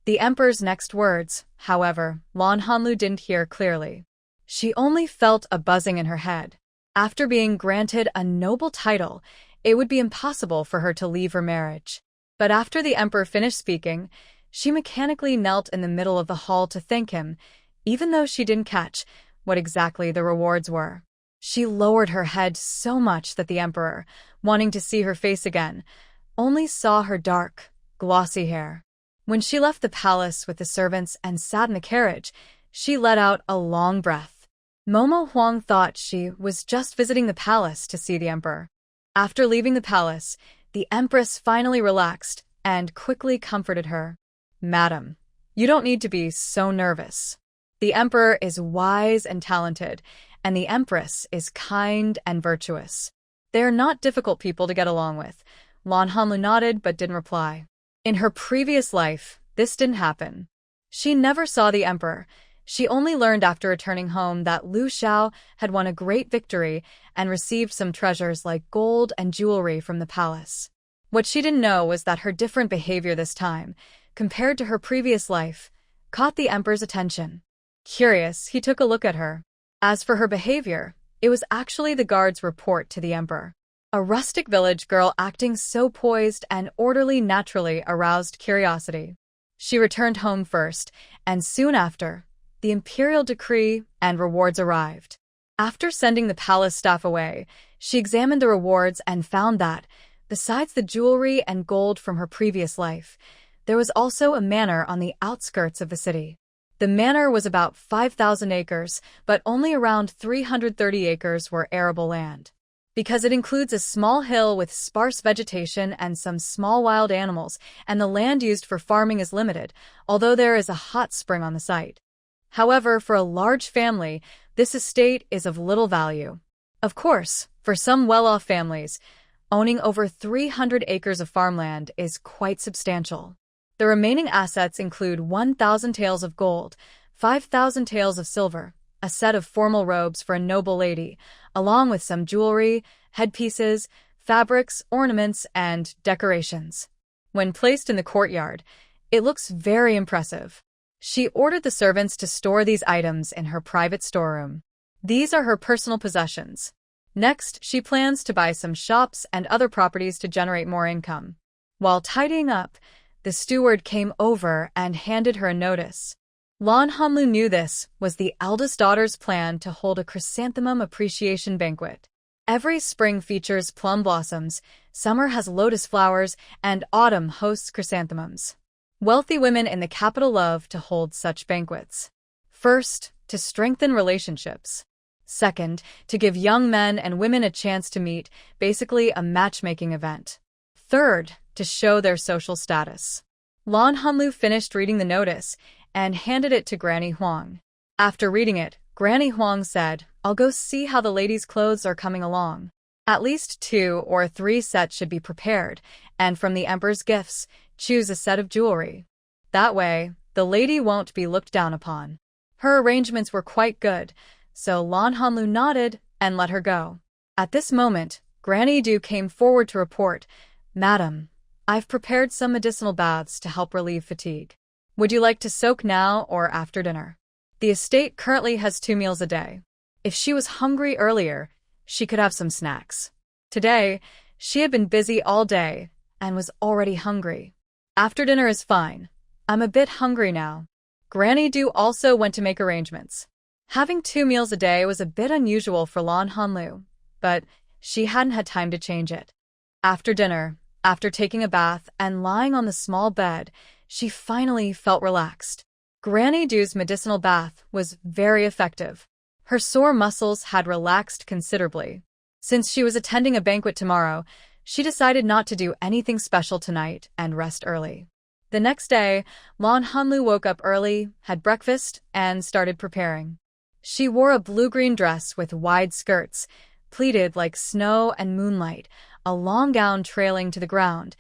The emperor's next words, however, Lan Hanlu didn't hear clearly. She only felt a buzzing in her head. After being granted a noble title, it would be impossible for her to leave her marriage. But after the emperor finished speaking, she mechanically knelt in the middle of the hall to thank him, even though she didn't catch what exactly the rewards were. She lowered her head so much that the emperor, wanting to see her face again, only saw her dark, glossy hair. When she left the palace with the servants and sat in the carriage, she let out a long breath. Momo Huang thought she was just visiting the palace to see the emperor. After leaving the palace, the empress finally relaxed and quickly comforted her. Madam, you don't need to be so nervous. The emperor is wise and talented, and the empress is kind and virtuous. They are not difficult people to get along with. Lan Hanlu nodded but didn't reply. In her previous life, this didn't happen. She never saw the emperor. She only learned after returning home that Lu Xiao had won a great victory and received some treasures like gold and jewelry from the palace. What she didn't know was that her different behavior this time, compared to her previous life, caught the emperor's attention. Curious, he took a look at her. As for her behavior, it was actually the guard's report to the emperor. A rustic village girl acting so poised and orderly naturally aroused curiosity. She returned home first, and soon after, the imperial decree and rewards arrived. After sending the palace staff away, she examined the rewards and found that, besides the jewelry and gold from her previous life, there was also a manor on the outskirts of the city. The manor was about 5,000 acres, but only around 330 acres were arable land. Because it includes a small hill with sparse vegetation and some small wild animals, and the land used for farming is limited, although there is a hot spring on the site. However, for a large family, this estate is of little value. Of course, for some well-off families, owning over 300 acres of farmland is quite substantial. The remaining assets include 1,000 taels of gold, 5,000 taels of silver, a set of formal robes for a noble lady, along with some jewelry, headpieces, fabrics, ornaments, and decorations. When placed in the courtyard, it looks very impressive. She ordered the servants to store these items in her private storeroom. These are her personal possessions. Next, she plans to buy some shops and other properties to generate more income. While tidying up, the steward came over and handed her a notice. Lan Hanlu knew this was the eldest daughter's plan to hold a chrysanthemum appreciation banquet. Every spring features plum blossoms, summer has lotus flowers, and autumn hosts chrysanthemums. Wealthy women in the capital love to hold such banquets. First, to strengthen relationships. Second, to give young men and women a chance to meet, basically a matchmaking event. Third, to show their social status. Lan Hanlu finished reading the notice and handed it to Granny Huang. After reading it, Granny Huang said, "I'll go see how the ladies' clothes are coming along. At least 2 or 3 sets should be prepared, and from the emperor's gifts, choose a set of jewelry. That way, the lady won't be looked down upon." Her arrangements were quite good, so Lan Hanlu nodded and let her go. At this moment, Granny Du came forward to report, "Madam, I've prepared some medicinal baths to help relieve fatigue. Would you like to soak now or after dinner? The estate currently has 2 meals a day. If she was hungry earlier, she could have some snacks. Today, she had been busy all day and was already hungry. After dinner is fine. I'm a bit hungry now." Granny Du also went to make arrangements. Having 2 meals a day was a bit unusual for Lan Hanlu, but she hadn't had time to change it. After dinner, after taking a bath and lying on the small bed, she finally felt relaxed. Granny Du's medicinal bath was very effective. Her sore muscles had relaxed considerably. Since she was attending a banquet tomorrow, she decided not to do anything special tonight and rest early. The next day, Lan Hanlu woke up early, had breakfast, and started preparing. She wore a blue-green dress with wide skirts, pleated like snow and moonlight, a long gown trailing to the ground,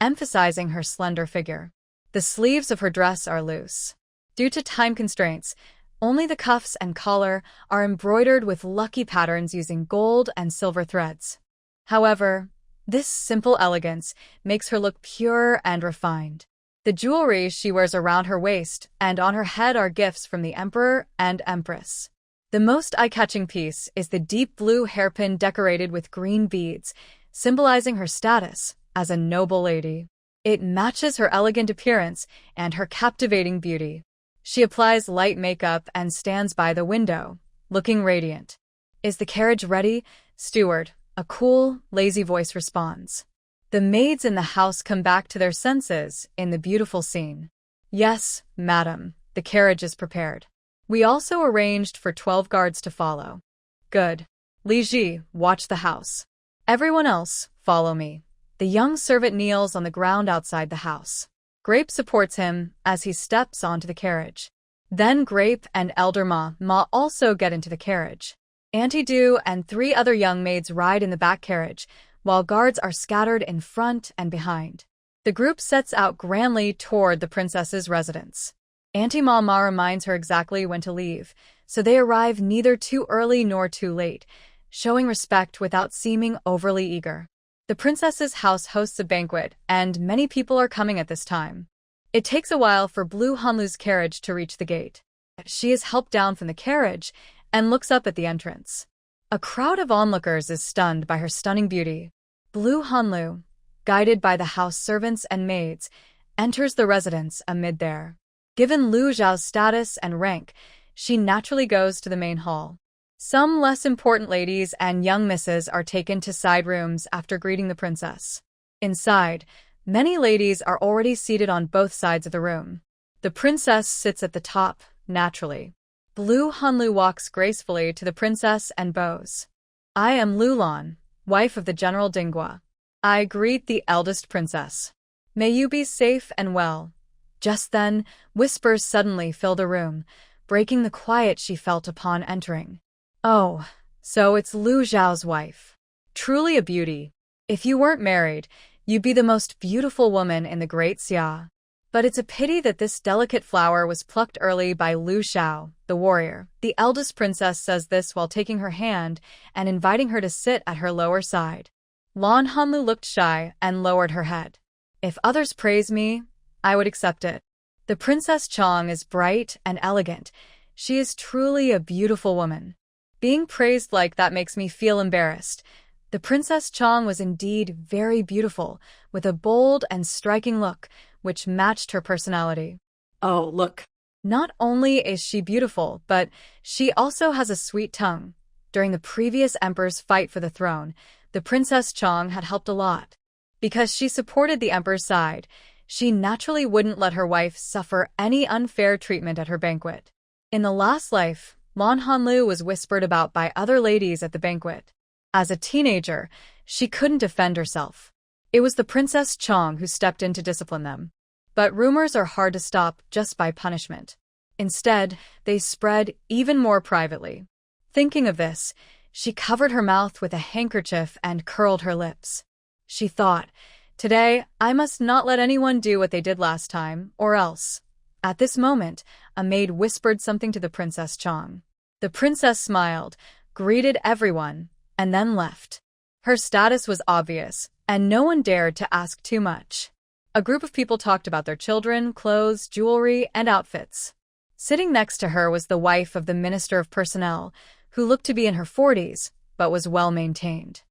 emphasizing her slender figure. The sleeves of her dress are loose. Due to time constraints, only the cuffs and collar are embroidered with lucky patterns using gold and silver threads. However, this simple elegance makes her look pure and refined. The jewelry she wears around her waist and on her head are gifts from the emperor and empress. The most eye-catching piece is the deep blue hairpin decorated with green beads, symbolizing her status as a noble lady. It matches her elegant appearance and her captivating beauty. She applies light makeup and stands by the window, looking radiant. "Is the carriage ready, steward?" a cool, lazy voice responds. The maids in the house come back to their senses in the beautiful scene. "Yes, madam, the carriage is prepared. We also arranged for 12 guards to follow." "Good. Li Ji, watch the house. Everyone else, follow me." The young servant kneels on the ground outside the house. Grape supports him as he steps onto the carriage. Then Grape and Elder Ma also get into the carriage. Auntie Du and 3 other young maids ride in the back carriage, while guards are scattered in front and behind. The group sets out grandly toward the princess's residence. Auntie Ma reminds her exactly when to leave, so they arrive neither too early nor too late, showing respect without seeming overly eager. The princess's house hosts a banquet, and many people are coming at this time. It takes a while for Blue Hanlu's carriage to reach the gate. She is helped down from the carriage and looks up at the entrance. A crowd of onlookers is stunned by her stunning beauty. Blue Hanlu, guided by the house servants and maids, enters the residence amid there. Given Lu Zhao's status and rank, she naturally goes to the main hall. Some less important ladies and young misses are taken to side rooms after greeting the princess. Inside, many ladies are already seated on both sides of the room. The princess sits at the top, naturally. Blue Hanlu walks gracefully to the princess and bows. I am Lulan, wife of the General Dingwa. I greet the eldest princess. May you be safe and well. Just then, whispers suddenly fill the room, breaking the quiet she felt upon entering. Oh, so it's Lu Zhao's wife. Truly a beauty. If you weren't married, you'd be the most beautiful woman in the Great Xia. But it's a pity that this delicate flower was plucked early by Lu Xiao, the warrior. The eldest princess says this while taking her hand and inviting her to sit at her lower side. Lan Hanlu looked shy and lowered her head. If others praise me, I would accept it. The Princess Chong is bright and elegant. She is truly a beautiful woman. Being praised like that makes me feel embarrassed. The Princess Chong was indeed very beautiful, with a bold and striking look, which matched her personality. Oh, look. Not only is she beautiful, but she also has a sweet tongue. During the previous emperor's fight for the throne, the Princess Chong had helped a lot. Because she supported the emperor's side, she naturally wouldn't let her wife suffer any unfair treatment at her banquet. In the last life, Lan Hanlu was whispered about by other ladies at the banquet. As a teenager, she couldn't defend herself. It was the Princess Chong who stepped in to discipline them. But rumors are hard to stop just by punishment. Instead, they spread even more privately. Thinking of this, she covered her mouth with a handkerchief and curled her lips. She thought, today, I must not let anyone do what they did last time, or else. At this moment, a maid whispered something to the Princess Chong. The princess smiled, greeted everyone, and then left. Her status was obvious, and no one dared to ask too much. A group of people talked about their children, clothes, jewelry, and outfits. Sitting next to her was the wife of the Minister of Personnel, who looked to be in her 40s, but was well-maintained.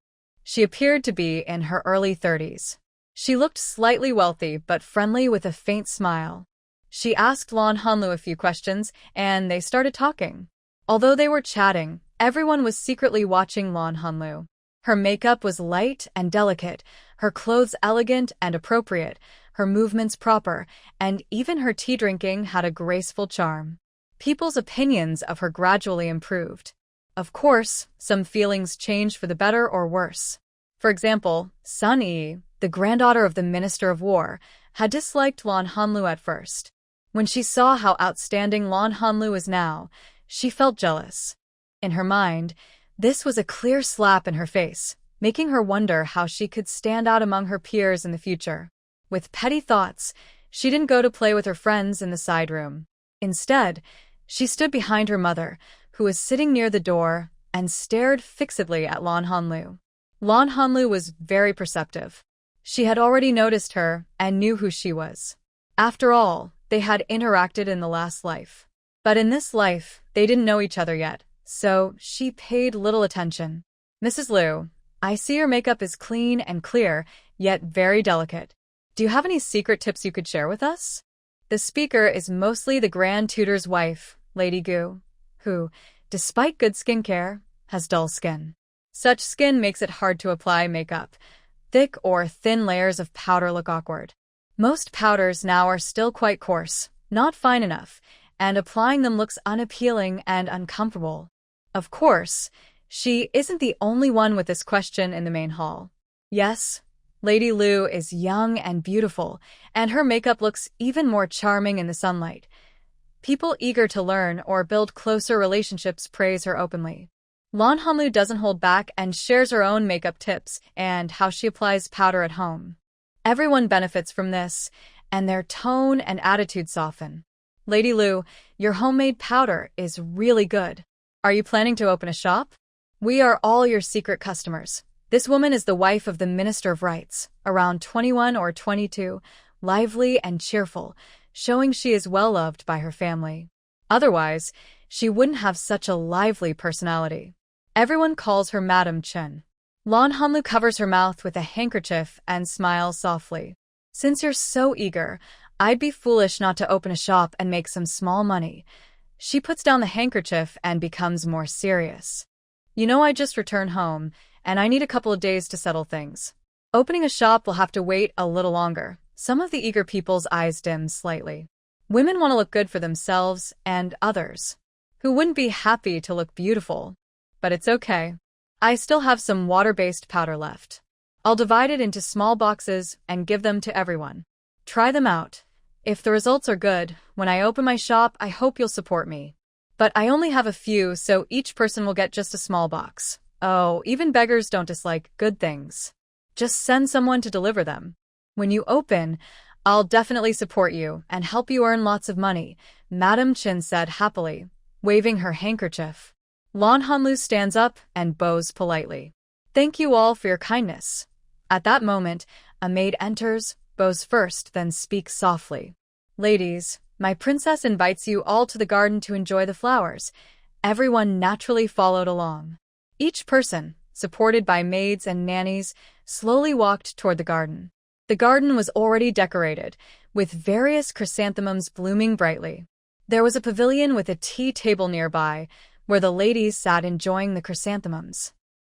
She appeared to be in her early 30s. She looked slightly wealthy but friendly with a faint smile. She asked Lan Hanlu a few questions, and they started talking. Although they were chatting, everyone was secretly watching Lan Hanlu. Her makeup was light and delicate, her clothes elegant and appropriate, her movements proper, and even her tea drinking had a graceful charm. People's opinions of her gradually improved. Of course, some feelings changed for the better or worse. For example, Sun Yi, the granddaughter of the Minister of War, had disliked Lan Hanlu at first. When she saw how outstanding Lan Hanlu is now, she felt jealous. In her mind, this was a clear slap in her face, making her wonder how she could stand out among her peers in the future. With petty thoughts, she didn't go to play with her friends in the side room. Instead, she stood behind her mother, who was sitting near the door, and stared fixedly at Lan Hanlu. Lan Hanlu was very perceptive. She had already noticed her and knew who she was. After all, they had interacted in the last life. But in this life, they didn't know each other yet, so she paid little attention. Mrs. Liu, I see your makeup is clean and clear, yet very delicate. Do you have any secret tips you could share with us? The speaker is mostly the Grand Tutor's wife, Lady Gu, who, despite good skincare, has dull skin. Such skin makes it hard to apply makeup. Thick or thin layers of powder look awkward. Most powders now are still quite coarse, not fine enough, and applying them looks unappealing and uncomfortable. Of course, she isn't the only one with this question in the main hall. Yes, Lady Liu is young and beautiful, and her makeup looks even more charming in the sunlight. People eager to learn or build closer relationships praise her openly. Lan Hanlu doesn't hold back and shares her own makeup tips and how she applies powder at home. Everyone benefits from this, and their tone and attitude soften. Lady Liu, your homemade powder is really good. Are you planning to open a shop? We are all your secret customers. This woman is the wife of the Minister of Rights, around 21 or 22, lively and cheerful, showing she is well loved by her family. Otherwise, she wouldn't have such a lively personality. Everyone calls her Madam Chen. Lan Hanlu covers her mouth with a handkerchief and smiles softly. Since you're so eager, I'd be foolish not to open a shop and make some small money. She puts down the handkerchief and becomes more serious. You know, I just returned home, and I need a couple of days to settle things. Opening a shop will have to wait a little longer. Some of the eager people's eyes dim slightly. Women want to look good for themselves and others. Who wouldn't be happy to look beautiful? But it's okay. I still have some water-based powder left. I'll divide it into small boxes and give them to everyone. Try them out. If the results are good, when I open my shop, I hope you'll support me. But I only have a few, so each person will get just a small box. Oh, even beggars don't dislike good things. Just send someone to deliver them. When you open, I'll definitely support you and help you earn lots of money, Madam Chen said happily, waving her handkerchief. Lan Hanlu stands up and bows politely. Thank you all for your kindness. At that moment, a maid enters, bows first, then speaks softly. Ladies, my princess invites you all to the garden to enjoy the flowers. Everyone naturally followed along. Each person, supported by maids and nannies, slowly walked toward the garden. The garden was already decorated, with various chrysanthemums blooming brightly. There was a pavilion with a tea table nearby, where the ladies sat enjoying the chrysanthemums.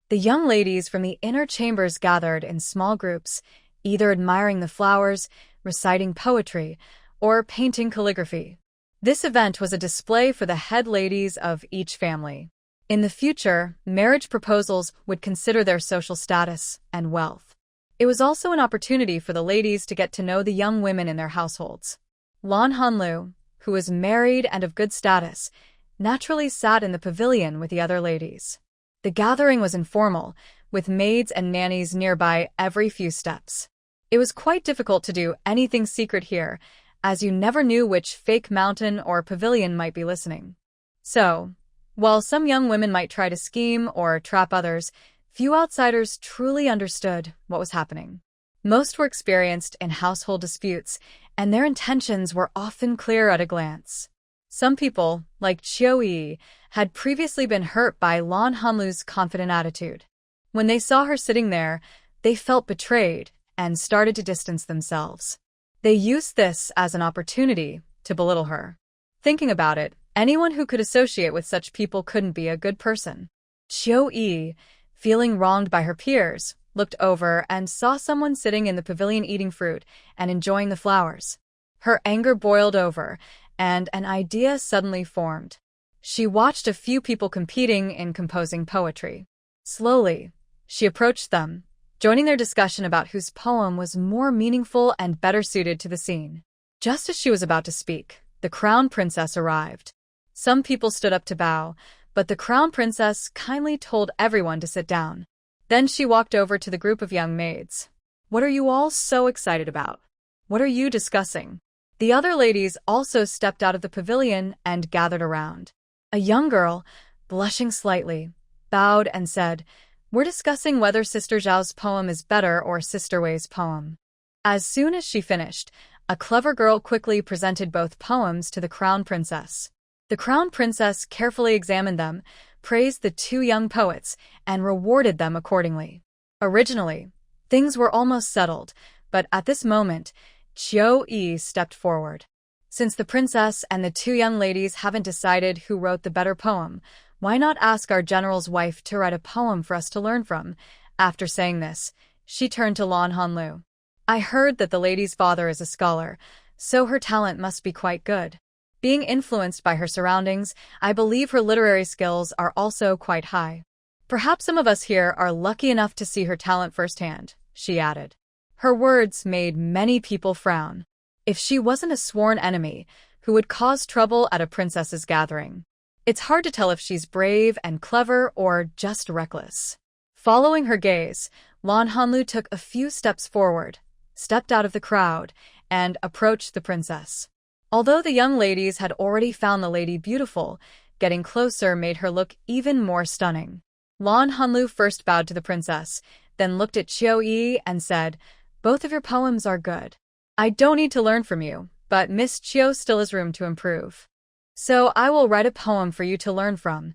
The young ladies from the inner chambers gathered in small groups, either admiring the flowers, reciting poetry, or painting calligraphy. This event was a display for the head ladies of each family. In the future, marriage proposals would consider their social status and wealth. It was also an opportunity for the ladies to get to know the young women in their households. Lan Hanlu, who was married and of good status, naturally sat in the pavilion with the other ladies. The gathering was informal, with maids and nannies nearby every few steps. It was quite difficult to do anything secret here, as you never knew which fake mountain or pavilion might be listening. So, while some young women might try to scheme or trap others, few outsiders truly understood what was happening. Most were experienced in household disputes, and their intentions were often clear at a glance. Some people, like Qiu Yi, had previously been hurt by Lan Hanlu's confident attitude. When they saw her sitting there, they felt betrayed and started to distance themselves. They used this as an opportunity to belittle her. Thinking about it, anyone who could associate with such people couldn't be a good person. Qiu Yi, feeling wronged by her peers, looked over and saw someone sitting in the pavilion eating fruit and enjoying the flowers. Her anger boiled over, and an idea suddenly formed. She watched a few people competing in composing poetry. Slowly, she approached them, joining their discussion about whose poem was more meaningful and better suited to the scene. Just as she was about to speak, the crown princess arrived. Some people stood up to bow, but the crown princess kindly told everyone to sit down. Then she walked over to the group of young maids. What are you all so excited about? What are you discussing? The other ladies also stepped out of the pavilion and gathered around. A young girl, blushing slightly, bowed and said, "We're discussing whether Sister Zhao's poem is better or Sister Wei's poem." As soon as she finished, a clever girl quickly presented both poems to the crown princess. The crown princess carefully examined them, praised the two young poets, and rewarded them accordingly. Originally, things were almost settled, but at this moment, Qiu Yi stepped forward. Since the princess and the two young ladies haven't decided who wrote the better poem, why not ask our general's wife to write a poem for us to learn from? After saying this, she turned to Lan Hanlu. I heard that the lady's father is a scholar, so her talent must be quite good. Being influenced by her surroundings, I believe her literary skills are also quite high. Perhaps some of us here are lucky enough to see her talent firsthand, she added. Her words made many people frown. If she wasn't a sworn enemy, who would cause trouble at a princess's gathering? It's hard to tell if she's brave and clever or just reckless. Following her gaze, Lan Hanlu took a few steps forward, stepped out of the crowd, and approached the princess. Although the young ladies had already found the lady beautiful, getting closer made her look even more stunning. Lan Hanlu first bowed to the princess, then looked at Qiu Yi and said, "Both of your poems are good. I don't need to learn from you, but Miss Qiu still has room to improve. So I will write a poem for you to learn from."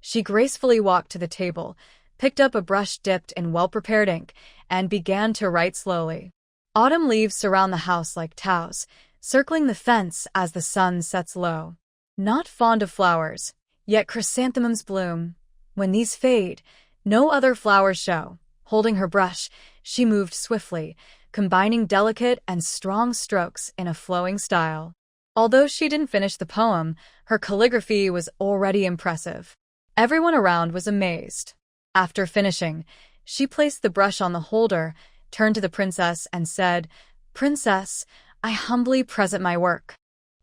She gracefully walked to the table, picked up a brush dipped in well-prepared ink, and began to write slowly. Autumn leaves surround the house like towels, circling the fence as the sun sets low. Not fond of flowers, yet chrysanthemums bloom. When these fade, no other flowers show. Holding her brush, she moved swiftly, combining delicate and strong strokes in a flowing style. Although she didn't finish the poem, her calligraphy was already impressive. Everyone around was amazed. After finishing, she placed the brush on the holder, turned to the princess, and said, "Princess, I humbly present my work.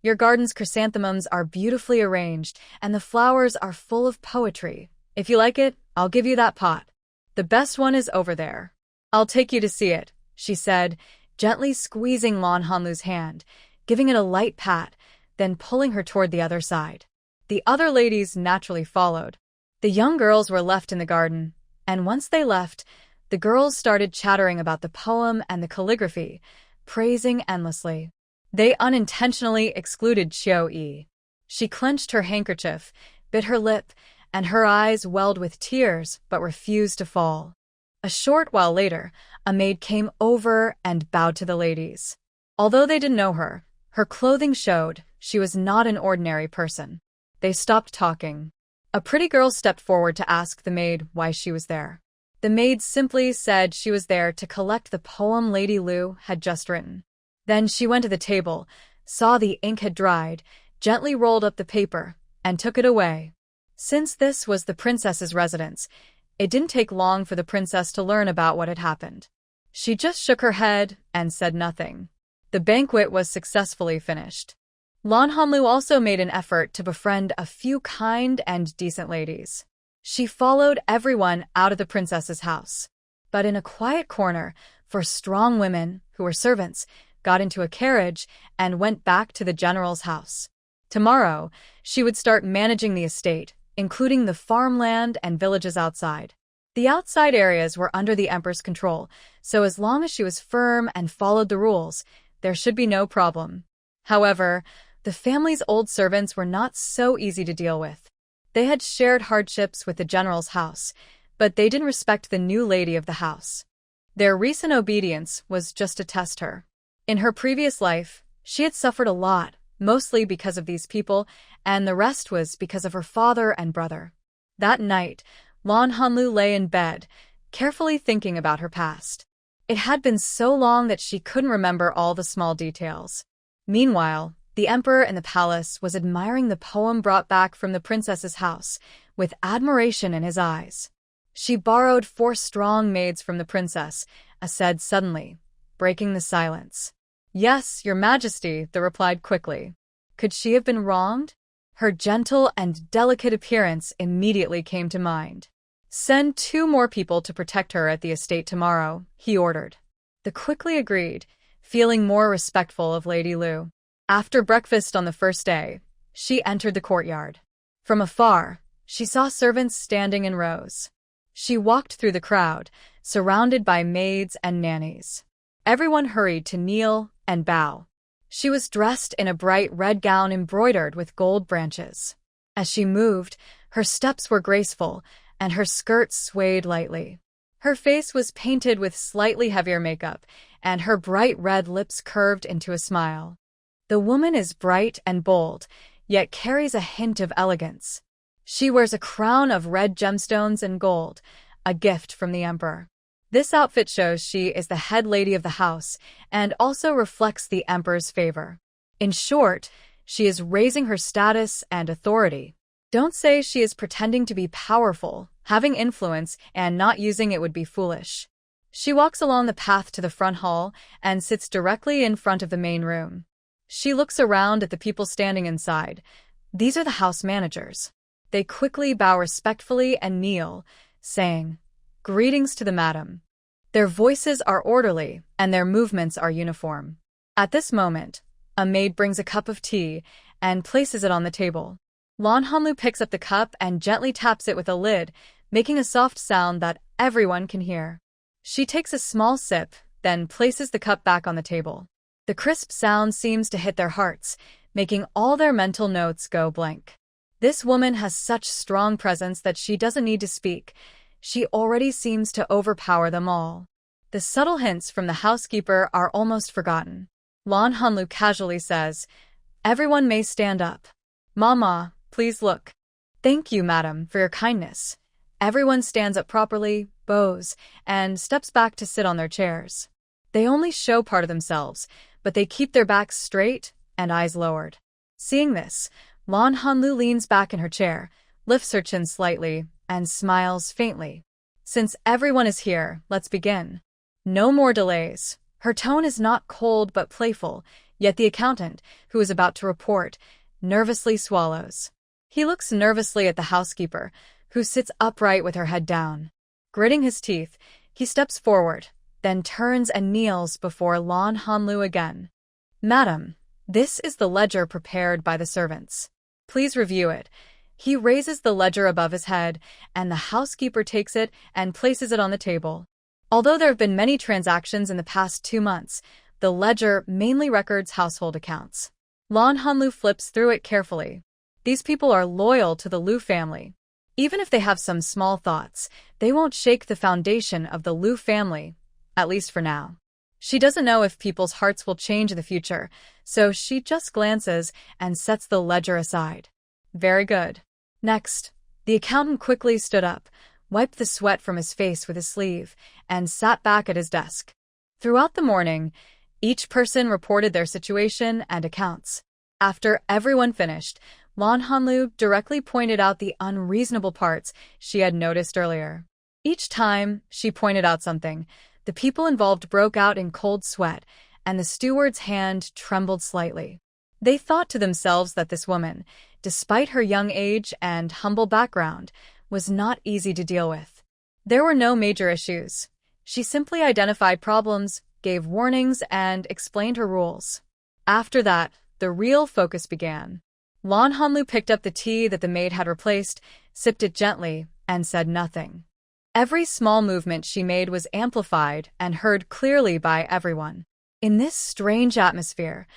Your garden's chrysanthemums are beautifully arranged, and the flowers are full of poetry. If you like it, I'll give you that pot. The best one is over there. I'll take you to see it," she said, gently squeezing Lan Hanlu's hand, giving it a light pat, then pulling her toward the other side. The other ladies naturally followed. The young girls were left in the garden, and once they left, the girls started chattering about the poem and the calligraphy, praising endlessly. They unintentionally excluded Qiu Yi. She clenched her handkerchief, bit her lip, and her eyes welled with tears but refused to fall. A short while later, a maid came over and bowed to the ladies. Although they didn't know her, her clothing showed she was not an ordinary person. They stopped talking. A pretty girl stepped forward to ask the maid why she was there. The maid simply said she was there to collect the poem Lady Lu had just written. Then she went to the table, saw the ink had dried, gently rolled up the paper, and took it away. Since this was the princess's residence, it didn't take long for the princess to learn about what had happened. She just shook her head and said nothing. The banquet was successfully finished. Lan Hanlu also made an effort to befriend a few kind and decent ladies. She followed everyone out of the princess's house. But in a quiet corner, 4 strong women, who were servants, got into a carriage and went back to the general's house. Tomorrow, she would start managing the estate, including the farmland and villages outside. The outside areas were under the emperor's control, so as long as she was firm and followed the rules, there should be no problem. However, the family's old servants were not so easy to deal with. They had shared hardships with the general's house, but they didn't respect the new lady of the house. Their recent obedience was just to test her. In her previous life, she had suffered a lot, mostly because of these people, and the rest was because of her father and brother. That night, Lan Hanlu lay in bed, carefully thinking about her past. It had been so long that she couldn't remember all the small details. Meanwhile, the emperor in the palace was admiring the poem brought back from the princess's house, with admiration in his eyes. She borrowed 4 strong maids from the princess, said suddenly, breaking the silence. "Yes, your majesty," they replied quickly. Could she have been wronged? Her gentle and delicate appearance immediately came to mind. "Send 2 more people to protect her at the estate tomorrow," he ordered. They quickly agreed, feeling more respectful of Lady Lu. After breakfast on the first day, she entered the courtyard. From afar, she saw servants standing in rows. She walked through the crowd, surrounded by maids and nannies. Everyone hurried to kneel and bow. She was dressed in a bright red gown embroidered with gold branches. As she moved, her steps were graceful, and her skirt swayed lightly. Her face was painted with slightly heavier makeup, and her bright red lips curved into a smile. The woman is bright and bold, yet carries a hint of elegance. She wears a crown of red gemstones and gold, a gift from the emperor. This outfit shows she is the head lady of the house and also reflects the emperor's favor. In short, she is raising her status and authority. Don't say she is pretending to be powerful. Having influence and not using it would be foolish. She walks along the path to the front hall and sits directly in front of the main room. She looks around at the people standing inside. These are the house managers. They quickly bow respectfully and kneel, saying, "Greetings to the madam." Their voices are orderly, and their movements are uniform. At this moment, a maid brings a cup of tea and places it on the table. Lan Hanlu picks up the cup and gently taps it with a lid, making a soft sound that everyone can hear. She takes a small sip, then places the cup back on the table. The crisp sound seems to hit their hearts, making all their mental notes go blank. This woman has such strong presence that she doesn't need to speak. She already seems to overpower them all. The subtle hints from the housekeeper are almost forgotten. Lan Hanlu casually says, "Everyone may stand up. Mama, please look." "Thank you, madam, for your kindness." Everyone stands up properly, bows, and steps back to sit on their chairs. They only show part of themselves, but they keep their backs straight and eyes lowered. Seeing this, Lan Hanlu leans back in her chair, lifts her chin slightly, and smiles faintly. "Since everyone is here, let's begin. No more delays." Her tone is not cold but playful, yet the accountant, who is about to report, nervously swallows. He looks nervously at the housekeeper, who sits upright with her head down. Gritting his teeth, he steps forward, then turns and kneels before Lan Hanlu again. "Madam, this is the ledger prepared by the servants. Please review it." He raises the ledger above his head, and the housekeeper takes it and places it on the table. Although there have been many transactions in the past 2 months, the ledger mainly records household accounts. Lan Hanlu flips through it carefully. These people are loyal to the Liu family. Even if they have some small thoughts, they won't shake the foundation of the Liu family, at least for now. She doesn't know if people's hearts will change in the future, so she just glances and sets the ledger aside. Very good. Next, the accountant quickly stood up, wiped the sweat from his face with his sleeve, and sat back at his desk. Throughout the morning, each person reported their situation and accounts. After everyone finished, Lan Hanlu directly pointed out the unreasonable parts she had noticed earlier. Each time she pointed out something, the people involved broke out in cold sweat, and the steward's hand trembled slightly. They thought to themselves that this woman, despite her young age and humble background, was not easy to deal with. There were no major issues. She simply identified problems, gave warnings, and explained her rules. After that, the real focus began. Lan Hanlu picked up the tea that the maid had replaced, sipped it gently, and said nothing. Every small movement she made was amplified and heard clearly by everyone. In this strange atmosphere,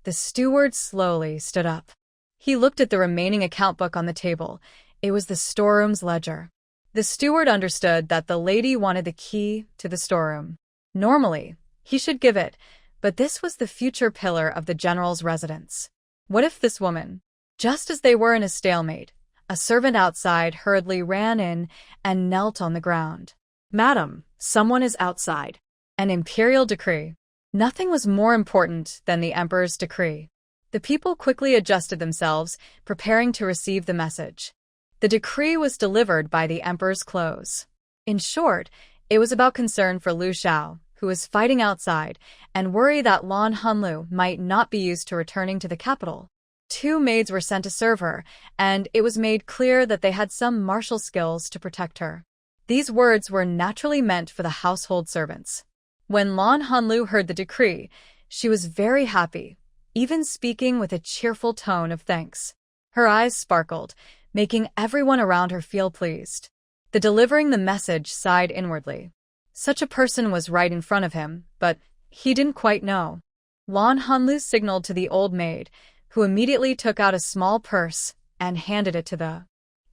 the steward slowly stood up. He looked at the remaining account book on the table. It was the storeroom's ledger. The steward understood that the lady wanted the key to the storeroom. Normally, he should give it, but this was the future pillar of the general's residence. What if this woman? Just as they were in a stalemate, a servant outside hurriedly ran in and knelt on the ground. "Madam, someone is outside." An imperial decree. Nothing was more important than the emperor's decree. The people quickly adjusted themselves, preparing to receive the message. The decree was delivered by the emperor's clothes. In short, it was about concern for Liu Xiao, who was fighting outside, and worry that Lan Hanlu might not be used to returning to the capital. 2 maids were sent to serve her, and it was made clear that they had some martial skills to protect her. These words were naturally meant for the household servants. When Lan Hanlu heard the decree, she was very happy, even speaking with a cheerful tone of thanks. Her eyes sparkled, making everyone around her feel pleased. The delivering the message sighed inwardly. Such a person was right in front of him, but he didn't quite know. Lan Hanlu signaled to the old maid, who immediately took out a small purse and handed it to the.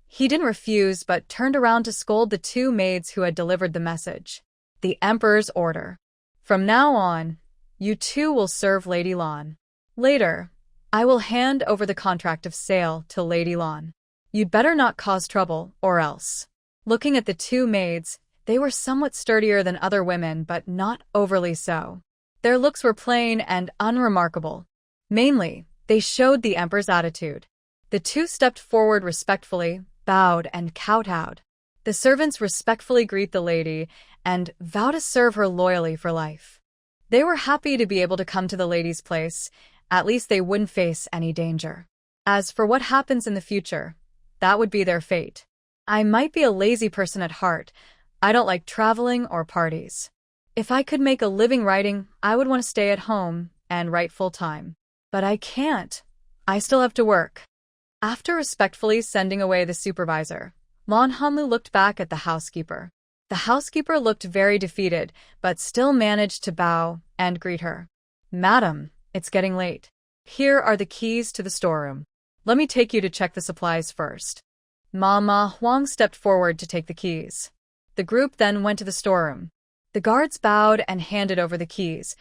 He didn't refuse but turned around to scold the 2 maids who had delivered the message. The emperor's order. "From now on, you 2 will serve Lady Lan. Later, I will hand over the contract of sale to Lady Lan. You'd better not cause trouble, or else." Looking at the 2 maids, they were somewhat sturdier than other women, but not overly so. Their looks were plain and unremarkable. Mainly, they showed the emperor's attitude. The 2 stepped forward respectfully, bowed, and kowtowed. The servants respectfully greet the lady and vow to serve her loyally for life. They were happy to be able to come to the lady's place. At least they wouldn't face any danger. As for what happens in the future, that would be their fate. I might be a lazy person at heart. I don't like traveling or parties. If I could make a living writing, I would want to stay at home and write full-time. But I can't. I still have to work. After respectfully sending away the supervisor, Lan Hanlu looked back at the housekeeper. The housekeeper looked very defeated, but still managed to bow and greet her. Madam, it's getting late. Here are the keys to the storeroom. Let me take you to check the supplies first. Ma Huang stepped forward to take the keys. The group then went to the storeroom. The guards bowed and handed over the keys,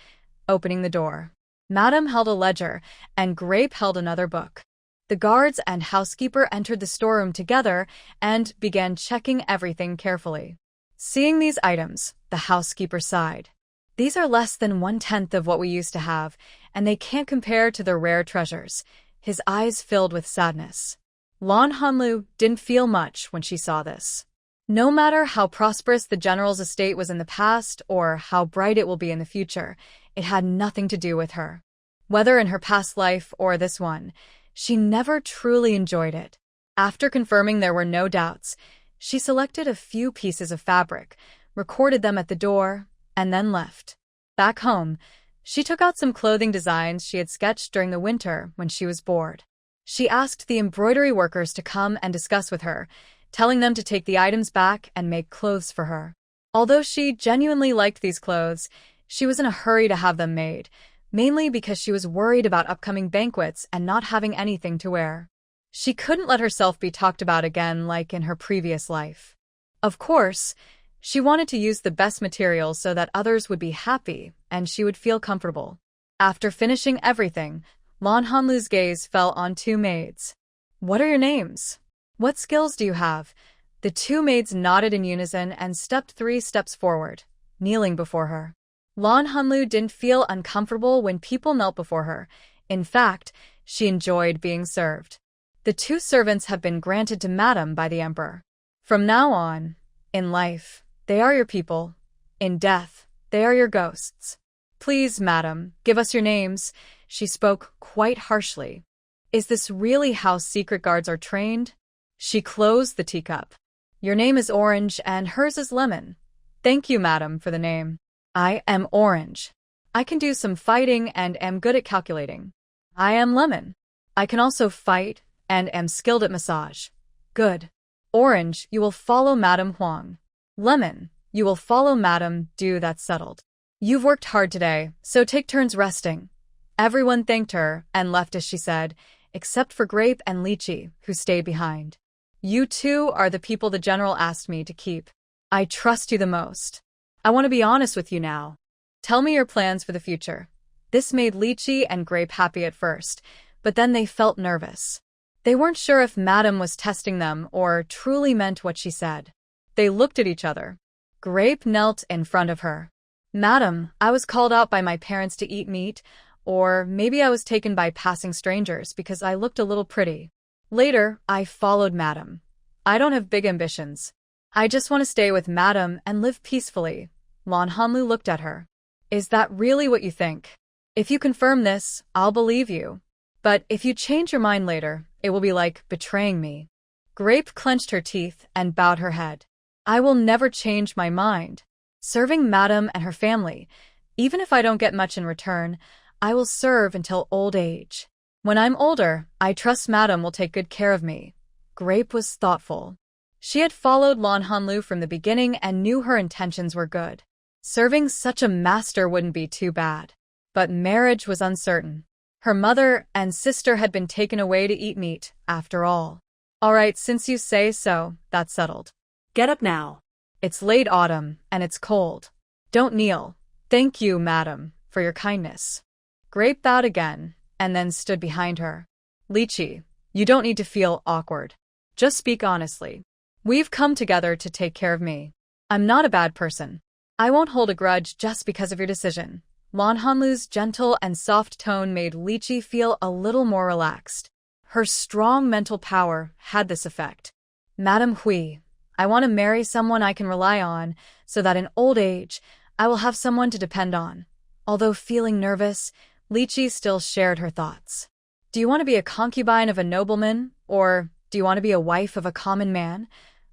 opening the door. Madam held a ledger, and Grape held another book. The guards and housekeeper entered the storeroom together and began checking everything carefully. Seeing these items, the housekeeper sighed. These are less than 1/10 of what we used to have, and they can't compare to the rare treasures. His eyes filled with sadness. Lan Hanlu didn't feel much when she saw this. No matter how prosperous the general's estate was in the past or how bright it will be in the future, it had nothing to do with her. Whether in her past life or this one, she never truly enjoyed it. After confirming there were no doubts, she selected a few pieces of fabric, recorded them at the door, and then left. Back home, she took out some clothing designs she had sketched during the winter when she was bored. She asked the embroidery workers to come and discuss with her, telling them to take the items back and make clothes for her. Although she genuinely liked these clothes, she was in a hurry to have them made, mainly because she was worried about upcoming banquets and not having anything to wear. She couldn't let herself be talked about again like in her previous life. Of course, she wanted to use the best materials so that others would be happy and she would feel comfortable. After finishing everything, Lan Hanlu's gaze fell on two maids. What are your names? What skills do you have? The two maids nodded in unison and stepped 3 steps forward, kneeling before her. Lan Hanlu didn't feel uncomfortable when people knelt before her. In fact, she enjoyed being served. The 2 servants have been granted to Madam by the Emperor. From now on, in life, they are your people. In death, they are your ghosts. Please, Madam, give us your names. She spoke quite harshly. Is this really how secret guards are trained? She closed the teacup. Your name is Orange and hers is Lemon. Thank you, Madam, for the name. I am Orange. I can do some fighting and am good at calculating. I am Lemon. I can also fight and am skilled at massage. Good. Orange, you will follow Madam Huang. Lemon, you will follow Madam Du. That's settled. You've worked hard today, so take turns resting. Everyone thanked her and left as she said, except for Grape and Lychee, who stayed behind. You two are the people the general asked me to keep. I trust you the most. I want to be honest with you now. Tell me your plans for the future. This made Lychee and Grape happy at first, but then they felt nervous. They weren't sure if Madam was testing them or truly meant what she said. They looked at each other. Grape knelt in front of her. Madam, I was called out by my parents to eat meat, or maybe I was taken by passing strangers because I looked a little pretty. Later, I followed Madam. I don't have big ambitions. I just want to stay with Madam and live peacefully. Lan Hanlu looked at her. Is that really what you think? If you confirm this, I'll believe you. But if you change your mind later, it will be like betraying me. Grape clenched her teeth and bowed her head. I will never change my mind. Serving Madam and her family, even if I don't get much in return, I will serve until old age. When I'm older, I trust Madam will take good care of me. Grape was thoughtful. She had followed Lan Hanlu from the beginning and knew her intentions were good. Serving such a master wouldn't be too bad. But marriage was uncertain. Her mother and sister had been taken away to eat meat, after all. All right, since you say so, that's settled. Get up now. It's late autumn, and it's cold. Don't kneel. Thank you, Madam, for your kindness. Grape bowed again, and then stood behind her. Lychee, you don't need to feel awkward. Just speak honestly. We've come together to take care of me. I'm not a bad person. I won't hold a grudge just because of your decision. Lan Hanlu's gentle and soft tone made Lychee feel a little more relaxed. Her strong mental power had this effect. Madam Hui, I want to marry someone I can rely on so that in old age, I will have someone to depend on. Although feeling nervous, Lychee still shared her thoughts. Do you want to be a concubine of a nobleman, or do you want to be a wife of a common man?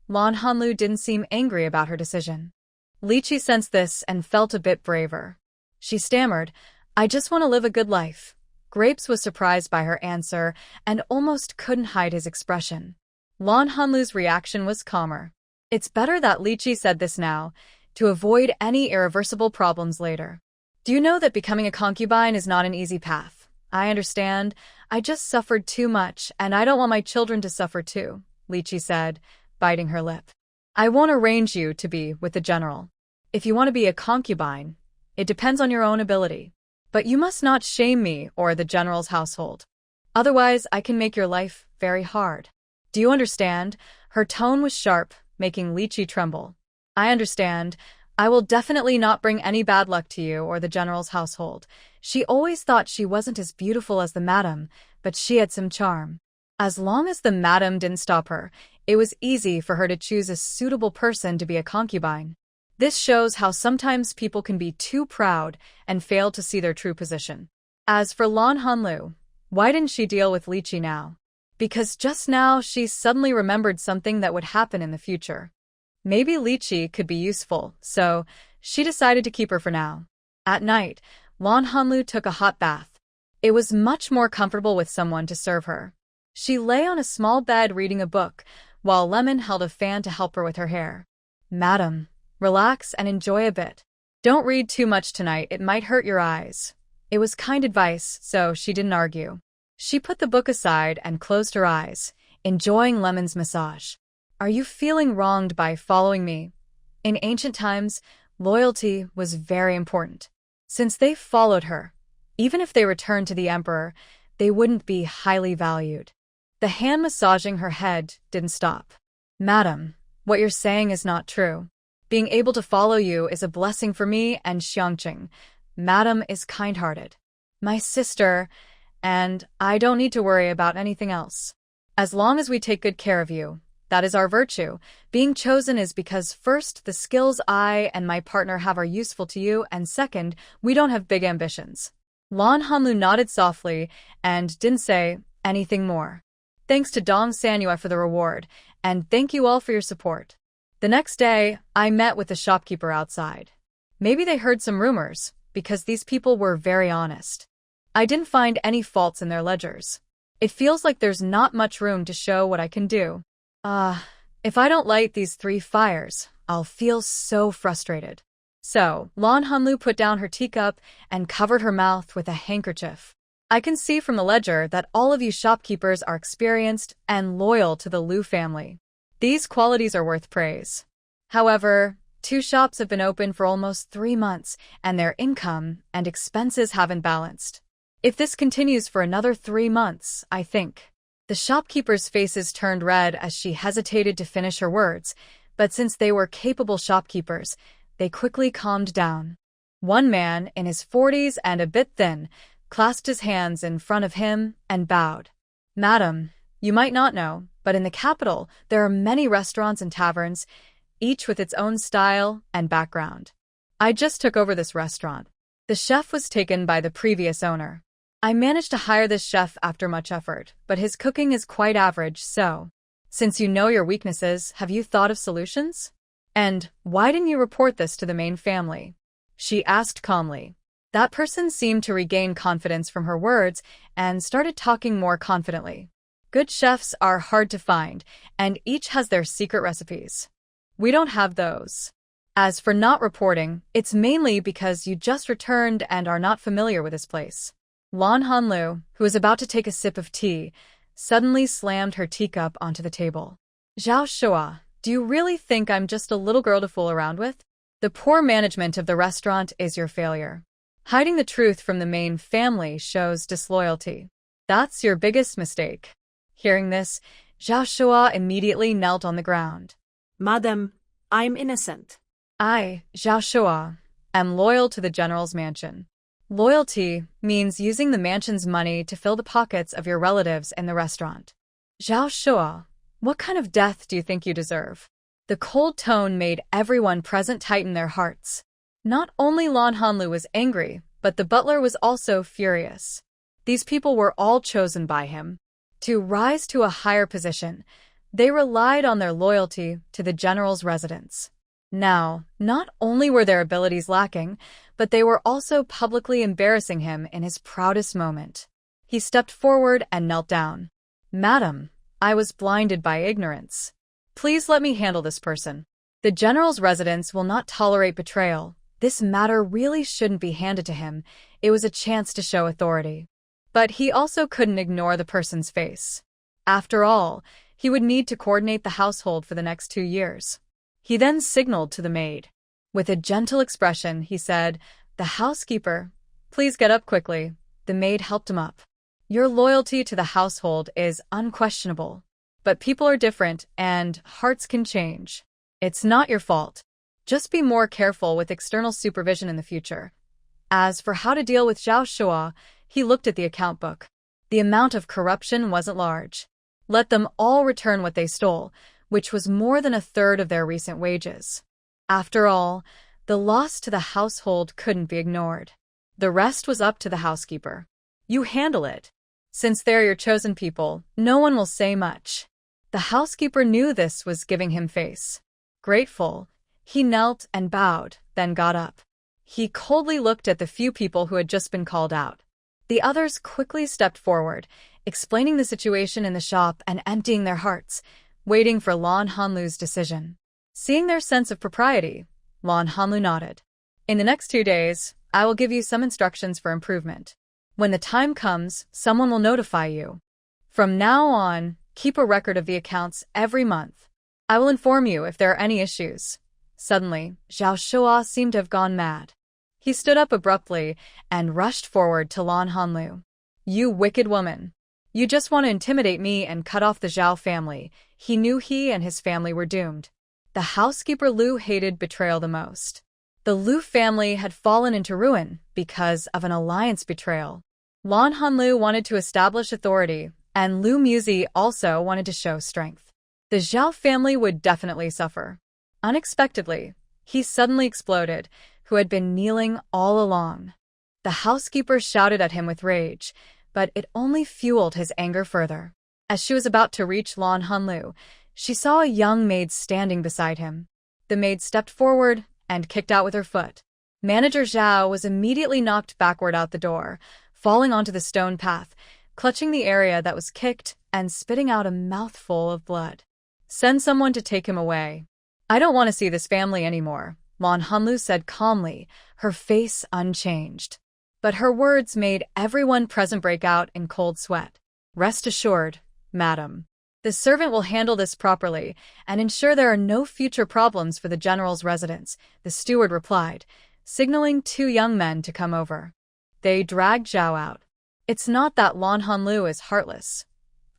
Lan Hanlu didn't seem angry about her decision. Lychee sensed this and felt a bit braver. She stammered, I just want to live a good life. Grapes was surprised by her answer and almost couldn't hide his expression. Lan Hanlu's reaction was calmer. It's better that Li Qi said this now, to avoid any irreversible problems later. Do you know that becoming a concubine is not an easy path? I understand. I just suffered too much, and I don't want my children to suffer too, Li Qi said, biting her lip. I won't arrange you to be with the general. If you want to be a concubine, it depends on your own ability. But you must not shame me or the general's household. Otherwise, I can make your life very hard. Do you understand? Her tone was sharp, making Li Qi tremble. I understand. I will definitely not bring any bad luck to you or the general's household. She always thought she wasn't as beautiful as the madam, but she had some charm. As long as the madam didn't stop her, it was easy for her to choose a suitable person to be a concubine. This shows how sometimes people can be too proud and fail to see their true position. As for Lan Hanlu, why didn't she deal with Li Qi now? Because just now she suddenly remembered something that would happen in the future. Maybe Li Qi could be useful, so she decided to keep her for now. At night, Lan Hanlu took a hot bath. It was much more comfortable with someone to serve her. She lay on a small bed reading a book, while Lemon held a fan to help her with her hair. Madam, relax and enjoy a bit. Don't read too much tonight, it might hurt your eyes. It was kind advice, so she didn't argue. She put the book aside and closed her eyes, enjoying Lemon's massage. Are you feeling wronged by following me? In ancient times, loyalty was very important. Since they followed her, even if they returned to the emperor, they wouldn't be highly valued. The hand massaging her head didn't stop. Madam, what you're saying is not true. Being able to follow you is a blessing for me and Xiangqing. Madam is kind-hearted. My sister, and I don't need to worry about anything else. As long as we take good care of you, that is our virtue. Being chosen is because first, the skills I and my partner have are useful to you, and second, we don't have big ambitions. Lan Hanlu nodded softly and didn't say anything more. Thanks to Dong Sanyue for the reward, and thank you all for your support. The next day, I met with the shopkeeper outside. Maybe they heard some rumors, because these people were very honest. I didn't find any faults in their ledgers. It feels like there's not much room to show what I can do. If I don't light these 3 fires, I'll feel so frustrated. So, Lan Hanlu put down her teacup and covered her mouth with a handkerchief. I can see from the ledger that all of you shopkeepers are experienced and loyal to the Liu family. These qualities are worth praise. However, 2 shops have been open for almost 3 months, and their income and expenses haven't balanced. If this continues for another 3 months, I think. The shopkeepers' faces turned red as she hesitated to finish her words, but since they were capable shopkeepers, they quickly calmed down. One man, in his 40s and a bit thin, clasped his hands in front of him and bowed. Madam, you might not know, but in the capital, there are many restaurants and taverns, each with its own style and background. I just took over this restaurant. The chef was taken by the previous owner. I managed to hire this chef after much effort, but his cooking is quite average, so. Since you know your weaknesses, have you thought of solutions? And why didn't you report this to the main family? She asked calmly. That person seemed to regain confidence from her words and started talking more confidently. Good chefs are hard to find, and each has their secret recipes. We don't have those. As for not reporting, it's mainly because you just returned and are not familiar with this place. Lan Hanlu, who was about to take a sip of tea, suddenly slammed her teacup onto the table. Zhao Shua, do you really think I'm just a little girl to fool around with? The poor management of the restaurant is your failure. Hiding the truth from the main family shows disloyalty. That's your biggest mistake. Hearing this, Zhao Shua immediately knelt on the ground. Madam, I'm innocent. I, Zhao Shua, am loyal to the general's mansion. Loyalty means using the mansion's money to fill the pockets of your relatives in the restaurant. Zhao Shua, what kind of death do you think you deserve? The cold tone made everyone present tighten their hearts. Not only Lan Hanlu was angry, but the butler was also furious. These people were all chosen by him. To rise to a higher position, they relied on their loyalty to the general's residence. Now, not only were their abilities lacking, but they were also publicly embarrassing him in his proudest moment. He stepped forward and knelt down. Madam, I was blinded by ignorance. Please let me handle this person. The general's residence will not tolerate betrayal. This matter really shouldn't be handed to him. It was a chance to show authority. But he also couldn't ignore the person's face. After all, he would need to coordinate the household for the next 2 years. He then signaled to the maid. With a gentle expression, he said, "The housekeeper, please get up quickly." The maid helped him up. Your loyalty to the household is unquestionable. But people are different, and hearts can change. It's not your fault. Just be more careful with external supervision in the future. As for how to deal with Zhao Shua, he looked at the account book. The amount of corruption wasn't large. Let them all return what they stole, which was more than a third of their recent wages. After all, the loss to the household couldn't be ignored. The rest was up to the housekeeper. You handle it. Since they're your chosen people, no one will say much. The housekeeper knew this was giving him face. Grateful, he knelt and bowed, then got up. He coldly looked at the few people who had just been called out. The others quickly stepped forward, explaining the situation in the shop and emptying their hearts, waiting for Lan Hanlu's decision. Seeing their sense of propriety, Lan Hanlu nodded. In the next 2 days, I will give you some instructions for improvement. When the time comes, someone will notify you. From now on, keep a record of the accounts every month. I will inform you if there are any issues. Suddenly, Zhao Shua seemed to have gone mad. He stood up abruptly and rushed forward to Lan Hanlu. You wicked woman. You just want to intimidate me and cut off the Zhao family. He knew he and his family were doomed. The housekeeper Lu hated betrayal the most. The Lu family had fallen into ruin because of an alliance betrayal. Lan Hanlu wanted to establish authority, and Lu Muzi also wanted to show strength. The Zhao family would definitely suffer. Unexpectedly, he suddenly exploded, who had been kneeling all along. The housekeeper shouted at him with rage, but it only fueled his anger further. As she was about to reach Lan Hanlu, she saw a young maid standing beside him. The maid stepped forward and kicked out with her foot. Manager Zhao was immediately knocked backward out the door, falling onto the stone path, clutching the area that was kicked and spitting out a mouthful of blood. Send someone to take him away. I don't want to see this family anymore, Lan Hanlu said calmly, her face unchanged. But her words made everyone present break out in cold sweat. Rest assured, madam. The servant will handle this properly and ensure there are no future problems for the general's residence, the steward replied, signaling 2 young men to come over. They dragged Zhao out. It's not that Lan Hanlu is heartless.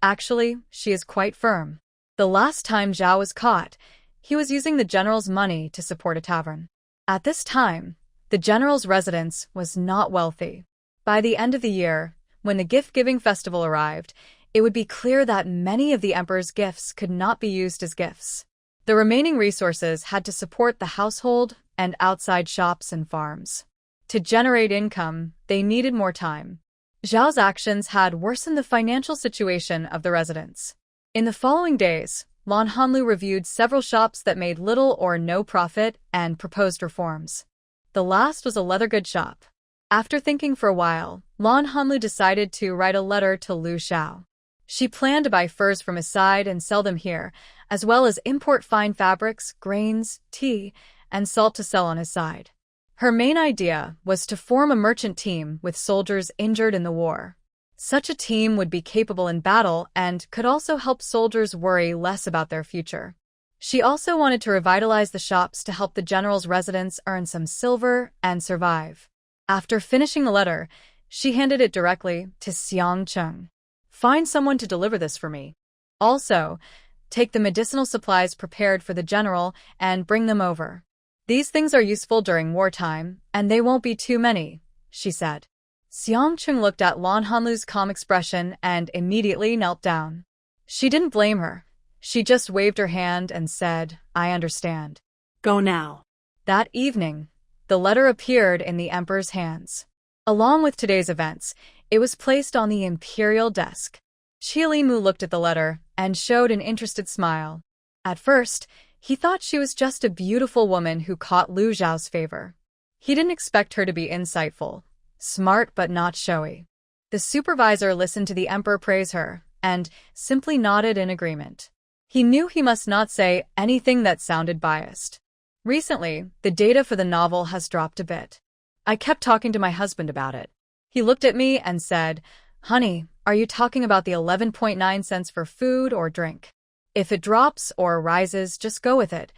Actually, she is quite firm. The last time Zhao was caught, he was using the general's money to support a tavern. At this time, the general's residence was not wealthy. By the end of the year, when the gift-giving festival arrived, it would be clear that many of the emperor's gifts could not be used as gifts. The remaining resources had to support the household and outside shops and farms. To generate income, they needed more time. Zhao's actions had worsened the financial situation of the residents. In the following days, Lan Hanlu reviewed several shops that made little or no profit and proposed reforms. The last was a leather goods shop. After thinking for a while, Lan Hanlu decided to write a letter to Lu Xiao. She planned to buy furs from his side and sell them here, as well as import fine fabrics, grains, tea, and salt to sell on his side. Her main idea was to form a merchant team with soldiers injured in the war. Such a team would be capable in battle and could also help soldiers worry less about their future. She also wanted to revitalize the shops to help the general's residents earn some silver and survive. After finishing the letter, she handed it directly to Xiang Cheng. Find someone to deliver this for me. Also, take the medicinal supplies prepared for the general and bring them over. These things are useful during wartime, and they won't be too many, she said. Xiang Cheng looked at Lan Hanlu's calm expression and immediately knelt down. She didn't blame her. She just waved her hand and said, I understand. Go now. That evening, the letter appeared in the emperor's hands. Along with today's events, it was placed on the imperial desk. Qilimu looked at the letter and showed an interested smile. At first, he thought she was just a beautiful woman who caught Lu Zhao's favor. He didn't expect her to be insightful, smart but not showy. The supervisor listened to the emperor praise her and simply nodded in agreement. He knew he must not say anything that sounded biased. Recently, the data for the novel has dropped a bit. I kept talking to my husband about it. He looked at me and said, "Honey, are you talking about the 11.9 cents for food or drink? If it drops or rises, just go with it.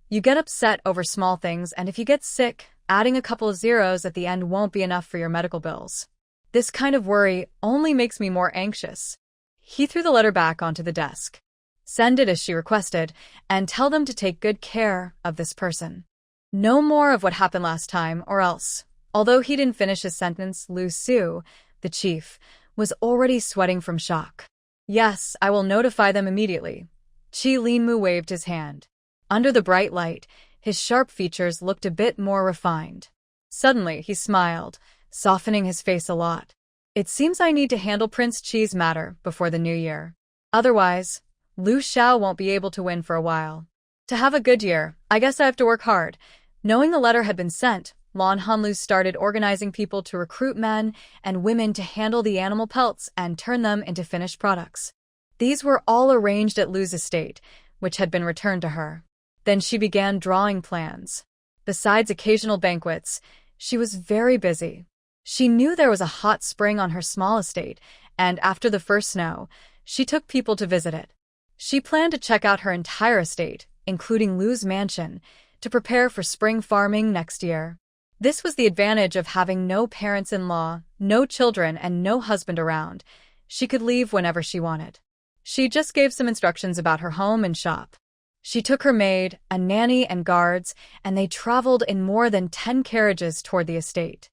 You get upset over small things, and if you get sick, adding a couple of zeros at the end won't be enough for your medical bills. This kind of worry only makes me more anxious." He threw the letter back onto the desk. "Send it as she requested, and tell them to take good care of this person. No more of what happened last time, or else." Although he didn't finish his sentence, Lu Su, the chief, was already sweating from shock. "Yes, I will notify them immediately." Chi Linmu waved his hand. Under the bright light, his sharp features looked a bit more refined. Suddenly, he smiled, softening his face a lot. "It seems I need to handle Prince Chi's matter before the new year. Otherwise, Lu Xiao won't be able to win for a while. To have a good year, I guess I have to work hard." Knowing the letter had been sent, Lan Hanlu started organizing people to recruit men and women to handle the animal pelts and turn them into finished products. These were all arranged at Lu's estate, which had been returned to her. Then she began drawing plans. Besides occasional banquets, she was very busy. She knew there was a hot spring on her small estate, and after the first snow, she took people to visit it. She planned to check out her entire estate, including Lu's mansion, to prepare for spring farming next year. This was the advantage of having no parents-in-law, no children, and no husband around. She could leave whenever she wanted. She just gave some instructions about her home and shop. She took her maid, a nanny, and guards, and they traveled in more than 10 carriages toward the estate.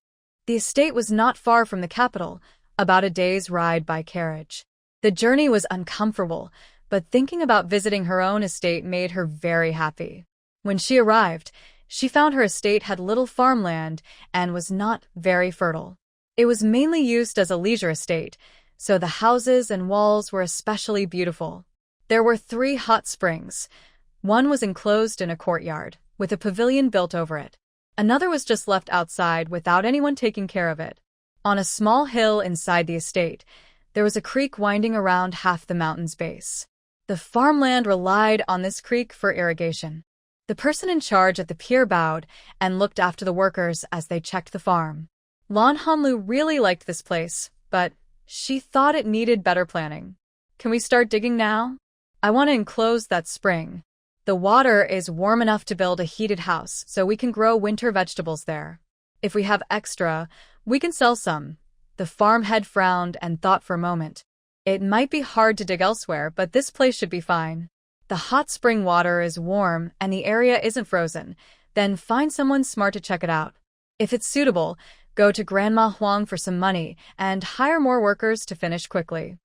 The estate was not far from the capital, about a day's ride by carriage. The journey was uncomfortable, but thinking about visiting her own estate made her very happy. When she arrived, she found her estate had little farmland and was not very fertile. It was mainly used as a leisure estate, so the houses and walls were especially beautiful. There were 3 hot springs. One was enclosed in a courtyard, with a pavilion built over it. Another was just left outside without anyone taking care of it. On a small hill inside the estate, there was a creek winding around half the mountain's base. The farmland relied on this creek for irrigation. The person in charge at the pier bowed and looked after the workers as they checked the farm. Lan Hanlu really liked this place, but she thought it needed better planning. "Can we start digging now? I want to enclose that spring. The water is warm enough to build a heated house, so we can grow winter vegetables there. If we have extra, we can sell some." The farm head frowned and thought for a moment. "It might be hard to dig elsewhere, but this place should be fine. The hot spring water is warm and the area isn't frozen. Then find someone smart to check it out. If it's suitable, go to Grandma Huang for some money and hire more workers to finish quickly.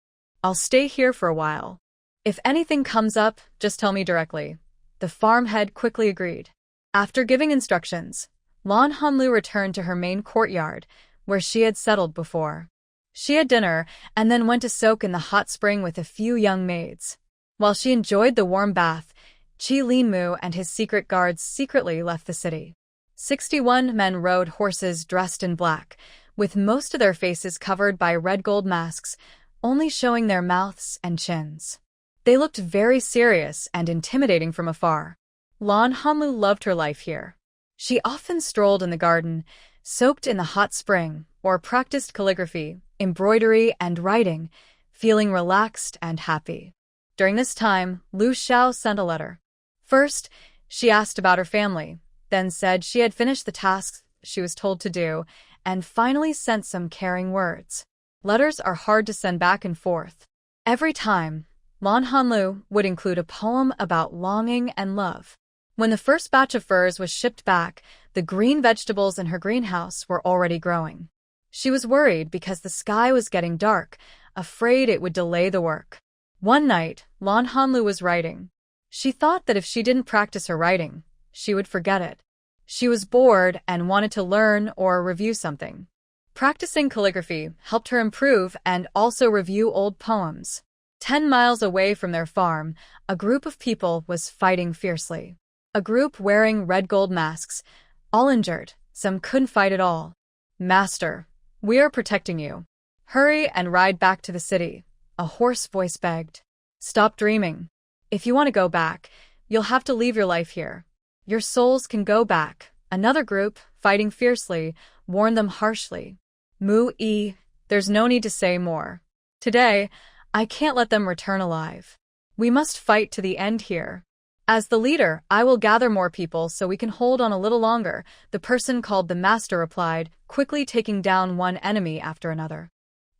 I'll stay here for a while. If anything comes up, just tell me directly." The farm head quickly agreed. After giving instructions, Lan Hanlu returned to her main courtyard, where she had settled before. She had dinner and then went to soak in the hot spring with a few young maids. While she enjoyed the warm bath, Chi Linmu and his secret guards secretly left the city. 61 men rode horses dressed in black, with most of their faces covered by red gold masks, only showing their mouths and chins. They looked very serious and intimidating from afar. Lan Hanlu loved her life here. She often strolled in the garden, soaked in the hot spring, or practiced calligraphy, embroidery, and writing, feeling relaxed and happy. During this time, Lu Xiao sent a letter. First, she asked about her family, then said she had finished the tasks she was told to do, and finally sent some caring words. Letters are hard to send back and forth. Every time, Lan Hanlu would include a poem about longing and love. When the first batch of furs was shipped back, the green vegetables in her greenhouse were already growing. She was worried because the sky was getting dark, afraid it would delay the work. One night, Lan Hanlu was writing. She thought that if she didn't practice her writing, she would forget it. She was bored and wanted to learn or review something. Practicing calligraphy helped her improve and also review old poems. 10 miles away from their farm, a group of people was fighting fiercely. A group wearing red gold masks, all injured, some couldn't fight at all. "Master, we are protecting you. Hurry and ride back to the city. a hoarse voice begged. Stop dreaming. If you want to go back, you'll have to leave your life here. Your souls can go back. Another group, fighting fiercely, warned them harshly. Mu-e, there's no need to say more. Today, I can't let them return alive. We must fight to the end here. As the leader, I will gather more people so we can hold on a little longer, the person called the master replied, quickly taking down one enemy after another.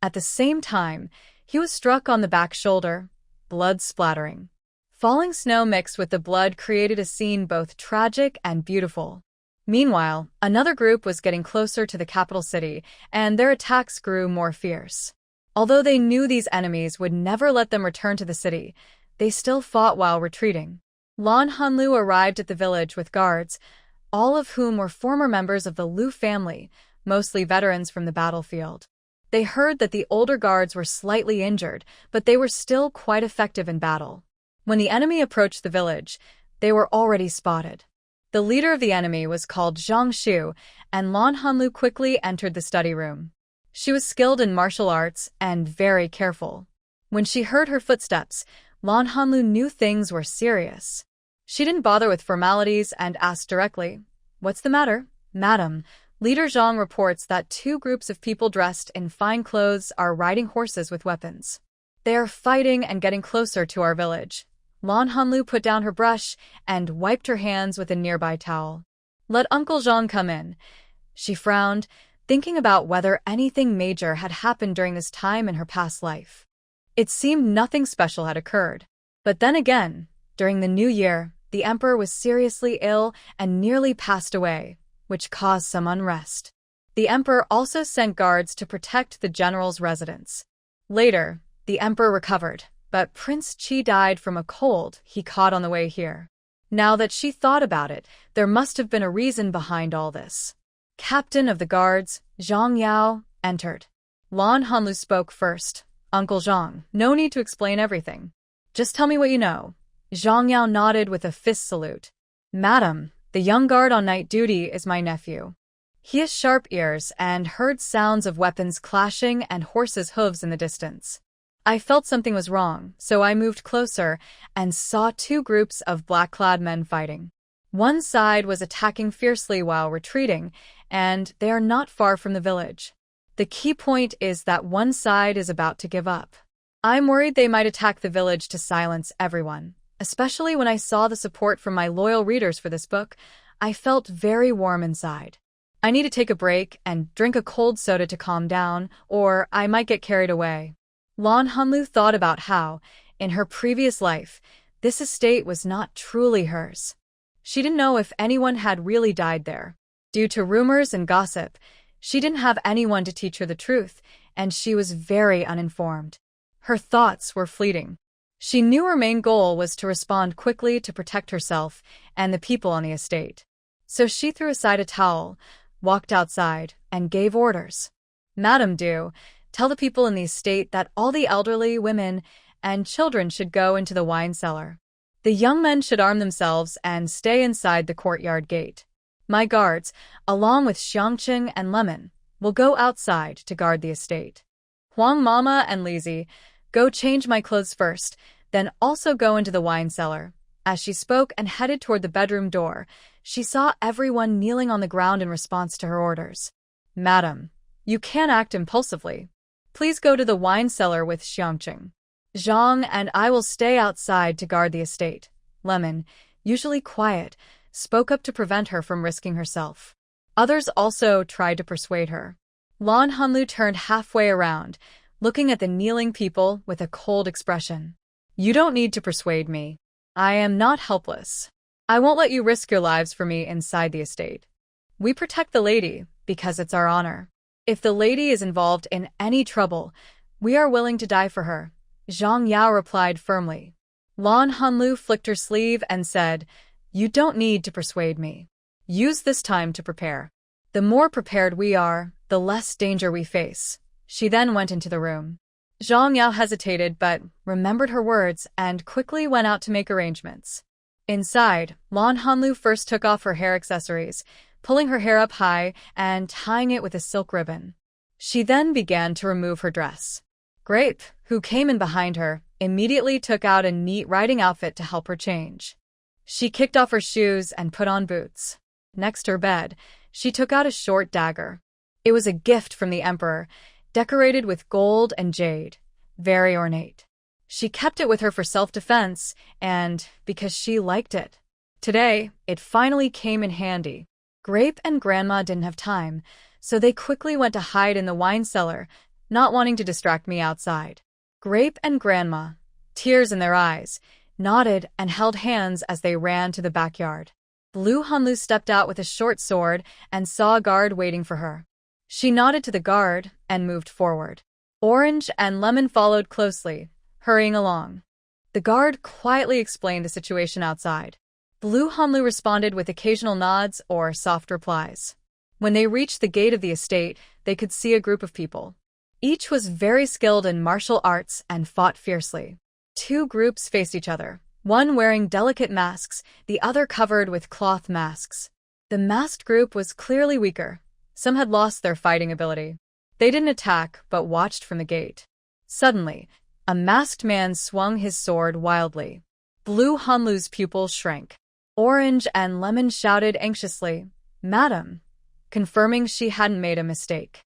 At the same time, he was struck on the back shoulder, blood splattering. Falling snow mixed with the blood created a scene both tragic and beautiful. Meanwhile, another group was getting closer to the capital city, and their attacks grew more fierce. Although they knew these enemies would never let them return to the city, they still fought while retreating. Lan Hanlu arrived at the village with guards, all of whom were former members of the Lu family, mostly veterans from the battlefield. They heard that the older guards were slightly injured, but they were still quite effective in battle. When the enemy approached the village, they were already spotted. The leader of the enemy was called Zhang Shu, and Lan Hanlu quickly entered the study room. She was skilled in martial arts and very careful. When she heard her footsteps, Lan Hanlu knew things were serious. She didn't bother with formalities and asked directly, "What's the matter, madam?" Leader Zhang reports that two groups of people dressed in fine clothes are riding horses with weapons. They are fighting and getting closer to our village. Lan Hanlu put down her brush and wiped her hands with a nearby towel. "Let Uncle Zhang come in." She frowned, thinking about whether anything major had happened during this time in her past life. It seemed nothing special had occurred. But then again, during the new year, the emperor was seriously ill and nearly passed away, which caused some unrest. The emperor also sent guards to protect the general's residence. Later, the emperor recovered, but Prince Qi died from a cold he caught on the way here. Now that she thought about it, there must have been a reason behind all this. Captain of the guards, Zhang Yao, entered. Lan Hanlu spoke first. "Uncle Zhang, no need to explain everything. Just tell me what you know." Zhang Yao nodded with a fist salute. "Madam, the young guard on night duty is my nephew. He has sharp ears and heard sounds of weapons clashing and horses' hooves in the distance. I felt something was wrong, so I moved closer and saw two groups of black-clad men fighting. One side was attacking fiercely while retreating, and they are not far from the village. The key point is that one side is about to give up. I'm worried they might attack the village to silence everyone. Especially when I saw the support from my loyal readers for this book, I felt very warm inside. I need to take a break and drink a cold soda to calm down, or I might get carried away." Lan Hanlu thought about how, in her previous life, this estate was not truly hers. She didn't know if anyone had really died there. Due to rumors and gossip, she didn't have anyone to teach her the truth, and she was very uninformed. Her thoughts were fleeting. She knew her main goal was to respond quickly to protect herself and the people on the estate. So she threw aside a towel, walked outside, and gave orders. "Madam Du, tell the people in the estate that all the elderly, women, and children should go into the wine cellar. The young men should arm themselves and stay inside the courtyard gate. My guards, along with Xiangqing and Lemon, will go outside to guard the estate. Huang Mama and Lizzie, go change my clothes first, then also go into the wine cellar." As she spoke and headed toward the bedroom door, she saw everyone kneeling on the ground in response to her orders. "Madam, you can't act impulsively. Please go to the wine cellar with Xiangqing. Zhang and I will stay outside to guard the estate." Lemon, usually quiet, spoke up to prevent her from risking herself. Others also tried to persuade her. Lan Hanlu turned halfway around, looking at the kneeling people with a cold expression. "You don't need to persuade me. I am not helpless. I won't let you risk your lives for me inside the estate. We protect the lady because it's our honor. If the lady is involved in any trouble, we are willing to die for her." Zhang Yao replied firmly. Lan Hanlu flicked her sleeve and said, "You don't need to persuade me. Use this time to prepare. The more prepared we are, the less danger we face." She then went into the room. Zhang Yao hesitated but remembered her words and quickly went out to make arrangements. Inside, Lan Hanlu first took off her hair accessories, pulling her hair up high and tying it with a silk ribbon. She then began to remove her dress. Grape, who came in behind her, immediately took out a neat riding outfit to help her change. She kicked off her shoes and put on boots. Next to her bed, she took out a short dagger. It was a gift from the emperor, decorated with gold and jade, very ornate. She kept it with her for self-defense and because she liked it. Today, it finally came in handy. Grape and Grandma didn't have time, so they quickly went to hide in the wine cellar, not wanting to distract me outside. Grape and Grandma, tears in their eyes, nodded and held hands as they ran to the backyard. Blue Hanlu stepped out with a short sword and saw a guard waiting for her. She nodded to the guard and moved forward. Orange and Lemon followed closely, hurrying along. The guard quietly explained the situation outside. Blue Hanlu responded with occasional nods or soft replies. When they reached the gate of the estate, they could see a group of people. Each was very skilled in martial arts and fought fiercely. Two groups faced each other, one wearing delicate masks, the other covered with cloth masks. The masked group was clearly weaker. Some had lost their fighting ability. They didn't attack, but watched from the gate. Suddenly, a masked man swung his sword wildly. Blue Hanlu's pupils shrank. Orange and Lemon shouted anxiously, "Madam," confirming she hadn't made a mistake.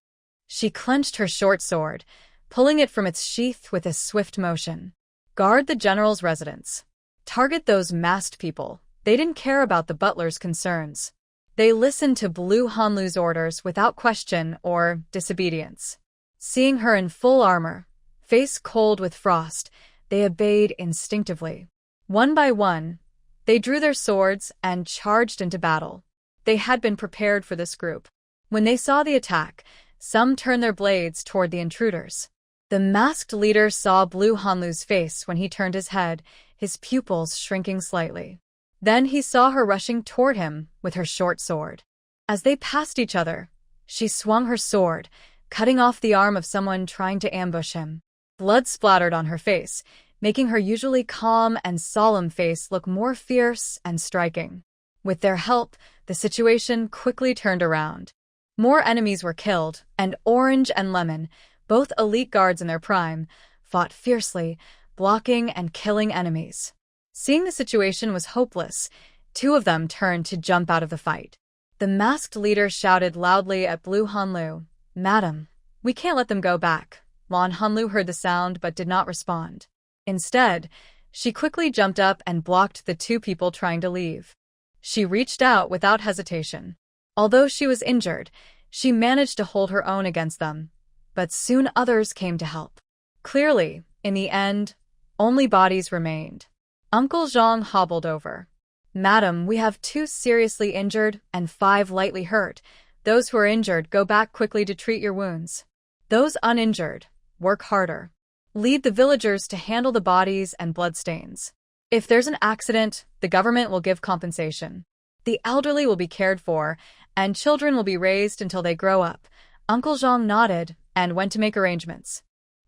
She clenched her short sword, pulling it from its sheath with a swift motion. Guard the general's residence. Target those masked people. They didn't care about the butler's concerns. They listened to Blue Hanlu's orders without question or disobedience. Seeing her in full armor, face cold with frost, they obeyed instinctively. One by one, they drew their swords and charged into battle. They had been prepared for this group. When they saw the attack, some turned their blades toward the intruders. The masked leader saw Blue Hanlu's face when he turned his head, his pupils shrinking slightly. Then he saw her rushing toward him with her short sword. As they passed each other, she swung her sword, cutting off the arm of someone trying to ambush him. Blood splattered on her face, making her usually calm and solemn face look more fierce and striking. With their help, the situation quickly turned around. More enemies were killed, and Orange and Lemon, both elite guards in their prime, fought fiercely, blocking and killing enemies. Seeing the situation was hopeless, two of them turned to jump out of the fight. The masked leader shouted loudly at Blue Hanlu, "Madam, we can't let them go back." Lan Hanlu heard the sound but did not respond. Instead, she quickly jumped up and blocked the two people trying to leave. She reached out without hesitation. Although she was injured, she managed to hold her own against them, but soon others came to help. Clearly, in the end, only bodies remained. Uncle Zhang hobbled over. "Madam, we have 2 seriously injured and 5 lightly hurt. Those who are injured, go back quickly to treat your wounds. Those uninjured, work harder. Lead the villagers to handle the bodies and bloodstains. If there's an accident, the government will give compensation. The elderly will be cared for, and children will be raised until they grow up." Uncle Zhang nodded and went to make arrangements.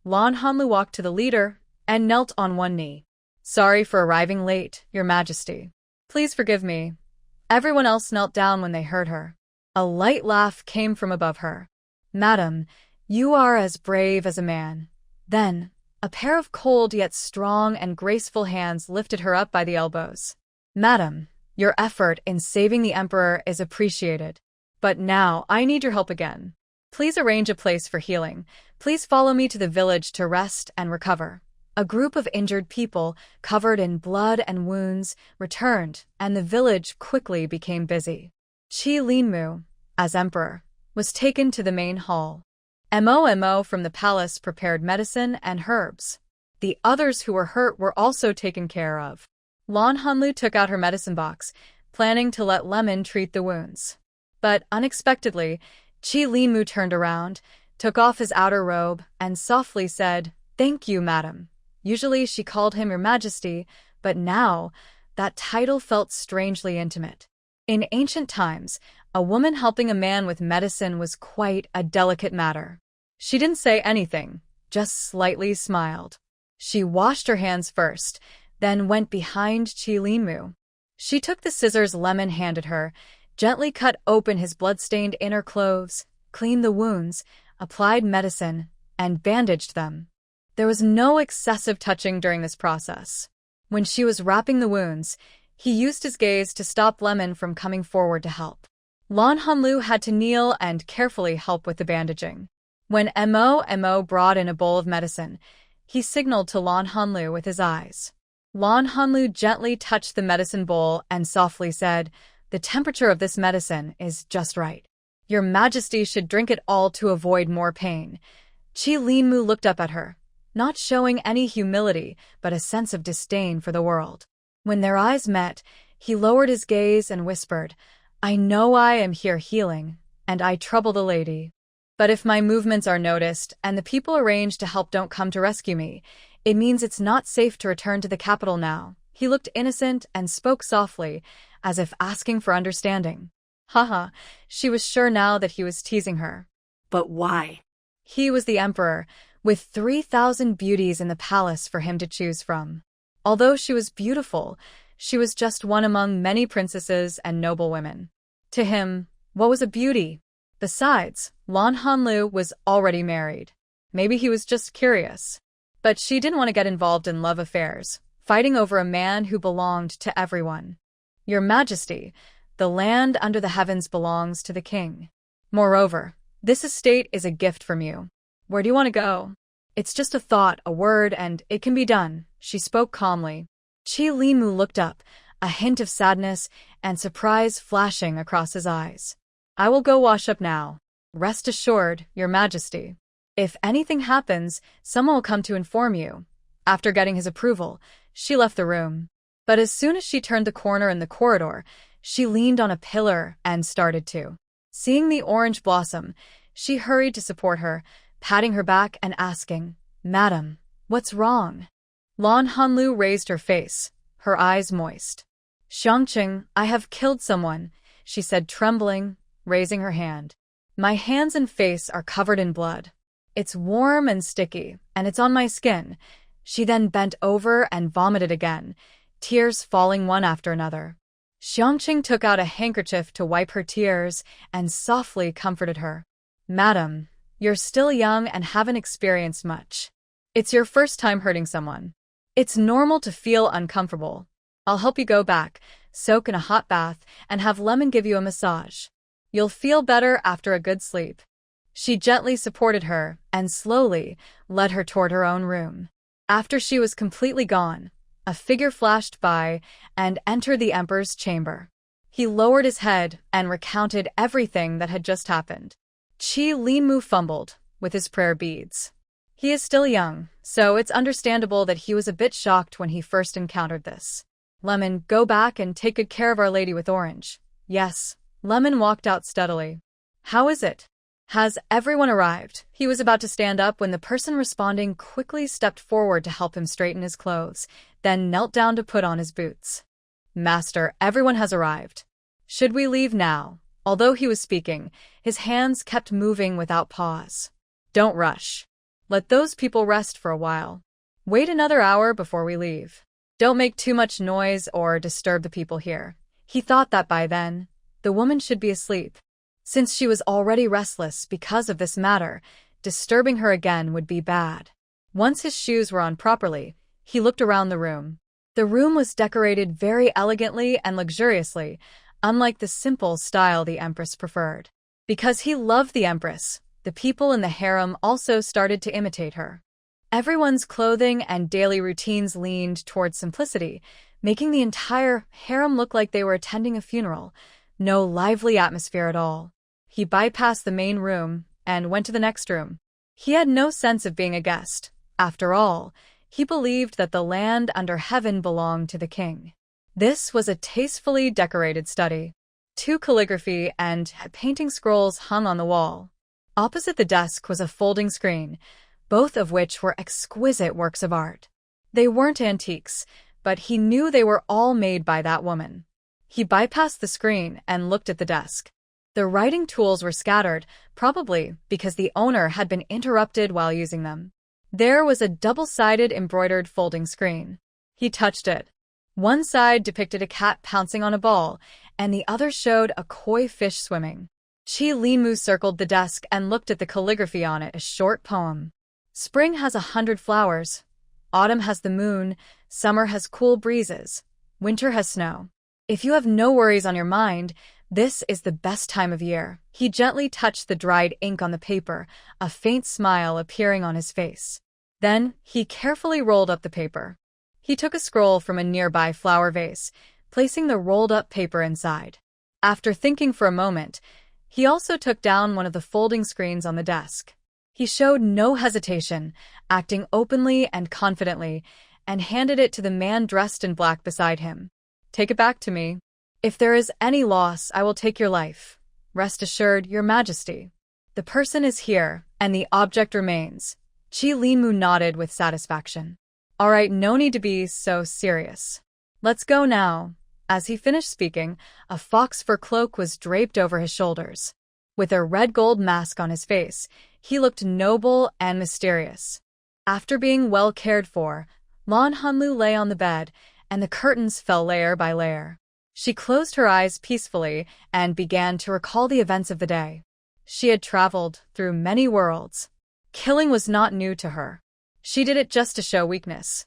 Lan Hanlu walked to the leader and knelt on one knee. "Sorry for arriving late, Your Majesty. Please forgive me." Everyone else knelt down when they heard her. A light laugh came from above her. "Madam, you are as brave as a man." Then, a pair of cold yet strong and graceful hands lifted her up by the elbows. "Madam, your effort in saving the Emperor is appreciated. But now I need your help again. Please arrange a place for healing. Please follow me to the village to rest and recover." A group of injured people, covered in blood and wounds, returned, and the village quickly became busy. Qi Linmu, as emperor, was taken to the main hall. Mo from the palace prepared medicine and herbs. The others who were hurt were also taken care of. Lan Hanlu took out her medicine box, planning to let Lemon treat the wounds. But unexpectedly, Qi Linmu turned around, took off his outer robe, and softly said, "Thank you, madam." Usually she called him Your Majesty, but now that title felt strangely intimate. In ancient times, a woman helping a man with medicine was quite a delicate matter. She didn't say anything, just slightly smiled. She washed her hands first, then went behind Qi Linmu. She took the scissors Lemon handed her, gently cut open his blood-stained inner clothes, cleaned the wounds, applied medicine, and bandaged them. There was no excessive touching during this process. When she was wrapping the wounds, he used his gaze to stop Lemon from coming forward to help. Lan Hanlu had to kneel and carefully help with the bandaging. When Mo brought in a bowl of medicine, he signaled to Lan Hanlu with his eyes. Lan Hanlu gently touched the medicine bowl and softly said, "The temperature of this medicine is just right. Your Majesty should drink it all to avoid more pain." Qi Linmu looked up at her, not showing any humility but a sense of disdain for the world. When their eyes met, he lowered his gaze and whispered, "I know I am here healing, and I trouble the lady. But if my movements are noticed and the people arranged to help don't come to rescue me, it means it's not safe to return to the capital now." He looked innocent and spoke softly, as if asking for understanding. Haha, she was sure now that he was teasing her. But why? He was the emperor, with 3,000 beauties in the palace for him to choose from. Although she was beautiful, she was just one among many princesses and noble women. To him, what was a beauty? Besides, Lan Hanlu was already married. Maybe he was just curious. But she didn't want to get involved in love affairs, fighting over a man who belonged to everyone. "Your Majesty, the land under the heavens belongs to the king. Moreover, this estate is a gift from you. Where do you want to go?" "It's just a thought, a word, and it can be done," she spoke calmly. Qi Linmu looked up, a hint of sadness and surprise flashing across his eyes. "I will go wash up now. Rest assured, Your Majesty. If anything happens, someone will come to inform you." After getting his approval, she left the room. But as soon as she turned the corner in the corridor, she leaned on a pillar and started to. Seeing the orange blossom, she hurried to support her, patting her back and asking, "Madam, what's wrong?" Lan Hanlu raised her face, her eyes moist. "Xiangqing, I have killed someone," she said, trembling, raising her hand. "My hands and face are covered in blood. It's warm and sticky, and it's on my skin." She then bent over and vomited again, tears falling one after another. Xiangqing took out a handkerchief to wipe her tears and softly comforted her. "Madam, you're still young and haven't experienced much. It's your first time hurting someone. It's normal to feel uncomfortable. I'll help you go back, soak in a hot bath, and have Lemon give you a massage. You'll feel better after a good sleep." She gently supported her and slowly led her toward her own room. After she was completely gone, a figure flashed by and entered the emperor's chamber. He lowered his head and recounted everything that had just happened. Qi Linmu fumbled with his prayer beads. He is still young, so it's understandable that he was a bit shocked when he first encountered this. "Lemon, go back and take good care of Our Lady with Orange." "Yes." Lemon walked out steadily. "How is it? Has everyone arrived?" He was about to stand up when the person responding quickly stepped forward to help him straighten his clothes, then knelt down to put on his boots. "Master, everyone has arrived. Should we leave now?" Although he was speaking, his hands kept moving without pause. "Don't rush. Let those people rest for a while. Wait another hour before we leave. Don't make too much noise or disturb the people here." He thought that by then, the woman should be asleep. Since she was already restless because of this matter, disturbing her again would be bad. Once his shoes were on properly, he looked around the room. The room was decorated very elegantly and luxuriously, unlike the simple style the Empress preferred. Because he loved the Empress, the people in the harem also started to imitate her. Everyone's clothing and daily routines leaned toward simplicity, making the entire harem look like they were attending a funeral. No lively atmosphere at all. He bypassed the main room and went to the next room. He had no sense of being a guest. After all, he believed that the land under heaven belonged to the king. This was a tastefully decorated study. 2 calligraphy and painting scrolls hung on the wall. Opposite the desk was a folding screen, both of which were exquisite works of art. They weren't antiques, but he knew they were all made by that woman. He bypassed the screen and looked at the desk. The writing tools were scattered, probably because the owner had been interrupted while using them. There was a double-sided embroidered folding screen. He touched it. One side depicted a cat pouncing on a ball, and the other showed a koi fish swimming. Qi Linmu circled the desk and looked at the calligraphy on it, a short poem. Spring has 100 flowers. Autumn has the moon. Summer has cool breezes. Winter has snow. If you have no worries on your mind, this is the best time of year. He gently touched the dried ink on the paper, a faint smile appearing on his face. Then, he carefully rolled up the paper. He took a scroll from a nearby flower vase, placing the rolled-up paper inside. After thinking for a moment, he also took down one of the folding screens on the desk. He showed no hesitation, acting openly and confidently, and handed it to the man dressed in black beside him. "Take it back to me. If there is any loss, I will take your life. Rest assured, Your Majesty. The person is here, and the object remains." Qi Limu nodded with satisfaction. "All right, no need to be so serious. Let's go now." As he finished speaking, a fox fur cloak was draped over his shoulders. With a red gold mask on his face, he looked noble and mysterious. After being well cared for, Lan Hanlu lay on the bed, and the curtains fell layer by layer. She closed her eyes peacefully and began to recall the events of the day. She had traveled through many worlds. Killing was not new to her. She did it just to show weakness.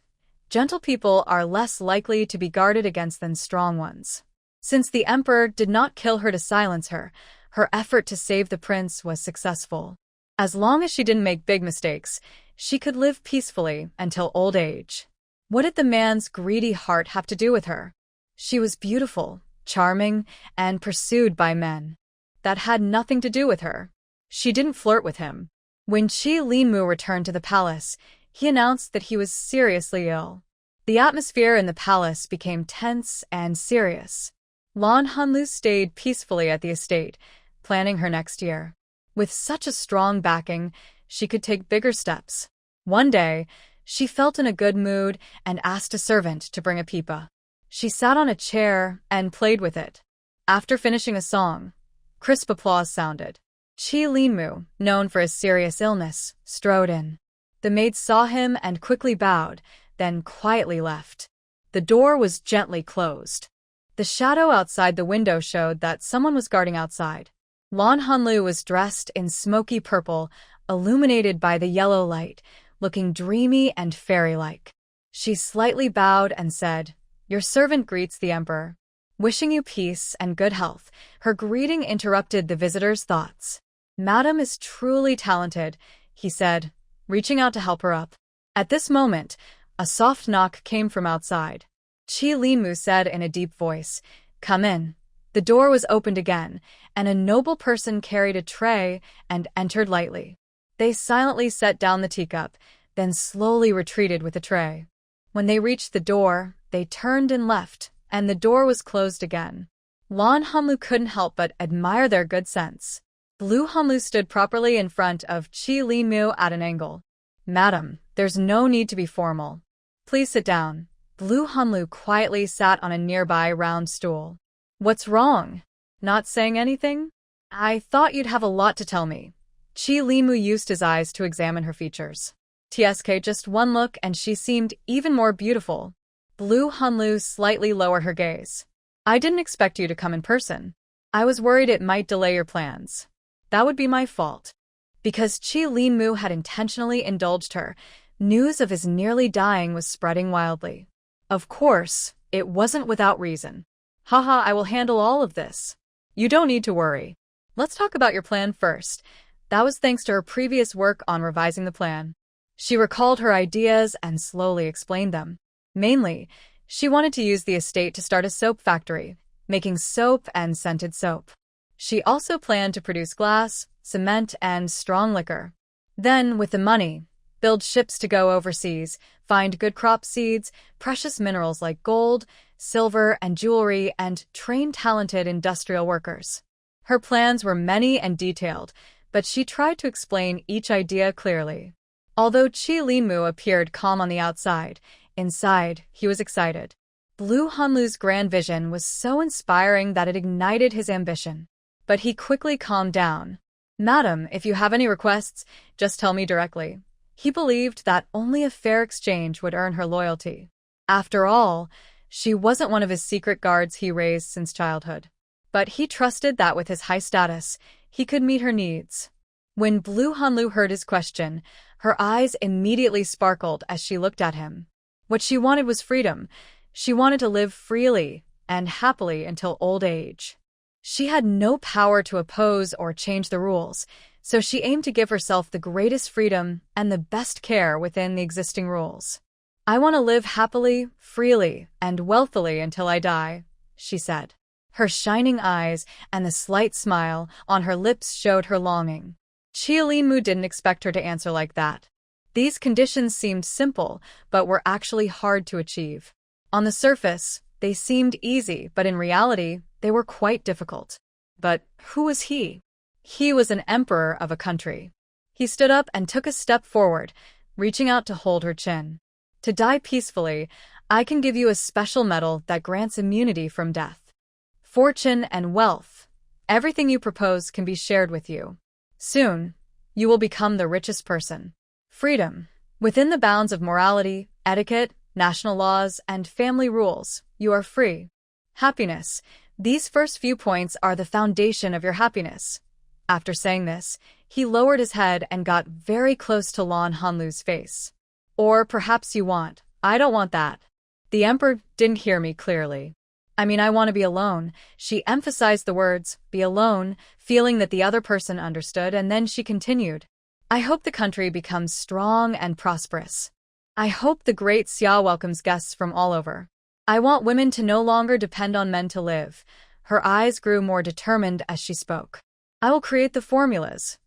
Gentle people are less likely to be guarded against than strong ones. Since the emperor did not kill her to silence her, her effort to save the prince was successful. As long as she didn't make big mistakes, she could live peacefully until old age. What did the man's greedy heart have to do with her? She was beautiful, charming, and pursued by men. That had nothing to do with her. She didn't flirt with him. When Qi Limu returned to the palace, he announced that he was seriously ill. The atmosphere in the palace became tense and serious. Lan Hanlu stayed peacefully at the estate, planning her next year. With such a strong backing, she could take bigger steps. One day, she felt in a good mood and asked a servant to bring a pipa. She sat on a chair and played with it. After finishing a song, crisp applause sounded. Qi Limu, known for his serious illness, strode in. The maid saw him and quickly bowed, then quietly left. The door was gently closed. The shadow outside the window showed that someone was guarding outside. Lan Hanlu was dressed in smoky purple, illuminated by the yellow light, looking dreamy and fairy-like. She slightly bowed and said, "Your servant greets the emperor. Wishing you peace and good health." Her greeting interrupted the visitor's thoughts. "Madam is truly talented," he said, reaching out to help her up. At this moment, a soft knock came from outside. Qi Limu said in a deep voice, "Come in." The door was opened again, and a noble person carried a tray and entered lightly. They silently set down the teacup, then slowly retreated with the tray. When they reached the door, they turned and left, and the door was closed again. Lan Hanlu couldn't help but admire their good sense. Blue Hanlu stood properly in front of Qi Limu at an angle. "Madam, there's no need to be formal. Please sit down." Blue Hanlu quietly sat on a nearby round stool. "What's wrong? Not saying anything? I thought you'd have a lot to tell me." Qi Limu used his eyes to examine her features. "Tsk, just one look and she seemed even more beautiful." Blue Hanlu slightly lowered her gaze. "I didn't expect you to come in person. I was worried it might delay your plans. That would be my fault." Because Qi Limu had intentionally indulged her, news of his nearly dying was spreading wildly. Of course, it wasn't without reason. "Haha, I will handle all of this. You don't need to worry. Let's talk about your plan first." That was thanks to her previous work on revising the plan. She recalled her ideas and slowly explained them. Mainly, she wanted to use the estate to start a soap factory, making soap and scented soap. She also planned to produce glass, cement, and strong liquor. Then, with the money, build ships to go overseas, find good crop seeds, precious minerals like gold, silver, and jewelry, and train talented industrial workers. Her plans were many and detailed, but she tried to explain each idea clearly. Although Qi Limu appeared calm on the outside, inside, he was excited. Blue Hanlu's grand vision was so inspiring that it ignited his ambition. But he quickly calmed down. "Madam, if you have any requests, just tell me directly." He believed that only a fair exchange would earn her loyalty. After all, she wasn't one of his secret guards he raised since childhood. But he trusted that with his high status, he could meet her needs. When Blue Hanlu heard his question, Her eyes immediately sparkled as she looked at him. What she wanted was freedom. She wanted to live freely and happily until old age. She had no power to oppose or change the rules, so she aimed to give herself the greatest freedom and the best care within the existing rules. "I want to live happily, freely, and wealthily until I die," she said. Her shining eyes and the slight smile on her lips showed her longing. Mu didn't expect her to answer like that. These conditions seemed simple, but were actually hard to achieve. On the surface, they seemed easy, but in reality, they were quite difficult. But who was he? He was an emperor of a country. He stood up and took a step forward, reaching out to hold her chin. "To die peacefully, I can give you a special medal that grants immunity from death. Fortune and wealth, everything you propose can be shared with you. Soon, you will become the richest person. Freedom. Within the bounds of morality, etiquette, national laws, and family rules, you are free. Happiness. These first few points are the foundation of your happiness." After saying this, he lowered his head and got very close to Lan Hanlu's face. "Or perhaps you want. I don't want that." The emperor didn't hear me clearly. I want to be alone." She emphasized the words, "be alone," feeling that the other person understood, and then she continued. "I hope the country becomes strong and prosperous. I hope the great Xia welcomes guests from all over. I want women to no longer depend on men to live." Her eyes grew more determined as she spoke. "I will create the formulas.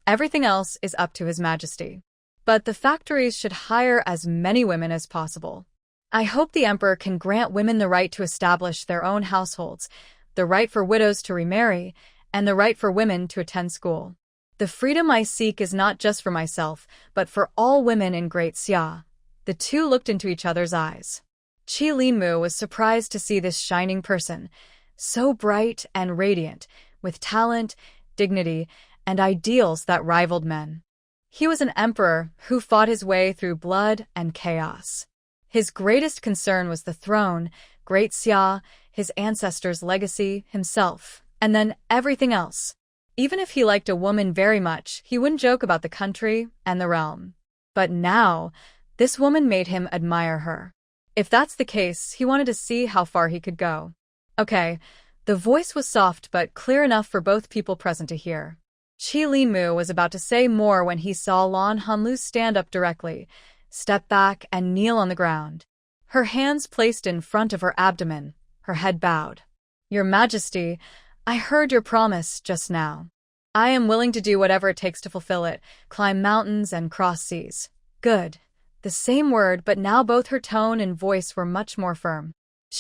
Everything else is up to His Majesty. But the factories should hire as many women as possible. I hope the emperor can grant women the right to establish their own households, the right for widows to remarry, and the right for women to attend school. The freedom I seek is not just for myself, but for all women in Great Xia." The two looked into each other's eyes. Mu was surprised to see this shining person, so bright and radiant, with talent, dignity, and ideals that rivaled men. He was an emperor who fought his way through blood and chaos. His greatest concern was the throne, Great Xia, his ancestors' legacy, himself, and then everything else. Even if he liked a woman very much, he wouldn't joke about the country and the realm. But now, this woman made him admire her. If that's the case, he wanted to see how far he could go. "Okay." The voice was soft but clear enough for both people present to hear. Mu was about to say more when he saw Lan Hanlu stand up directly, step back, and kneel on the ground. Her hands placed in front of her abdomen, her head bowed. "Your Majesty, I heard your promise just now. I am willing to do whatever it takes to fulfill it, climb mountains and cross seas." "Good." The same word, but now both her tone and voice were much more firm.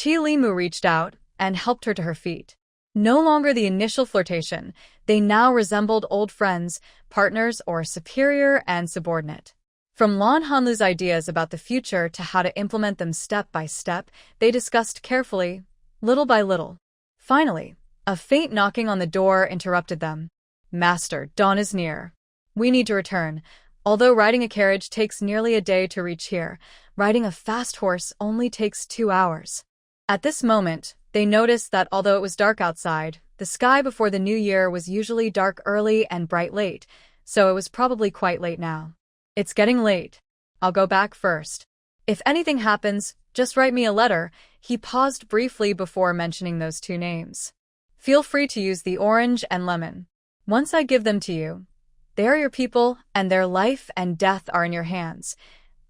Mu reached out and helped her to her feet. No longer the initial flirtation, they now resembled old friends, partners, or superior and subordinate. From Lan Hanlu's ideas about the future to how to implement them step by step, they discussed carefully, little by little. Finally, a faint knocking on the door interrupted them. "Master, dawn is near. We need to return. Although riding a carriage takes nearly a day to reach here, riding a fast horse only takes 2 hours." At this moment, they noticed that although it was dark outside, the sky before the new year was usually dark early and bright late, so it was probably quite late now. "It's getting late. I'll go back first. If anything happens, just write me a letter." He paused briefly before mentioning those two names. "Feel free to use the orange and lemon. Once I give them to you, they are your people, and their life and death are in your hands."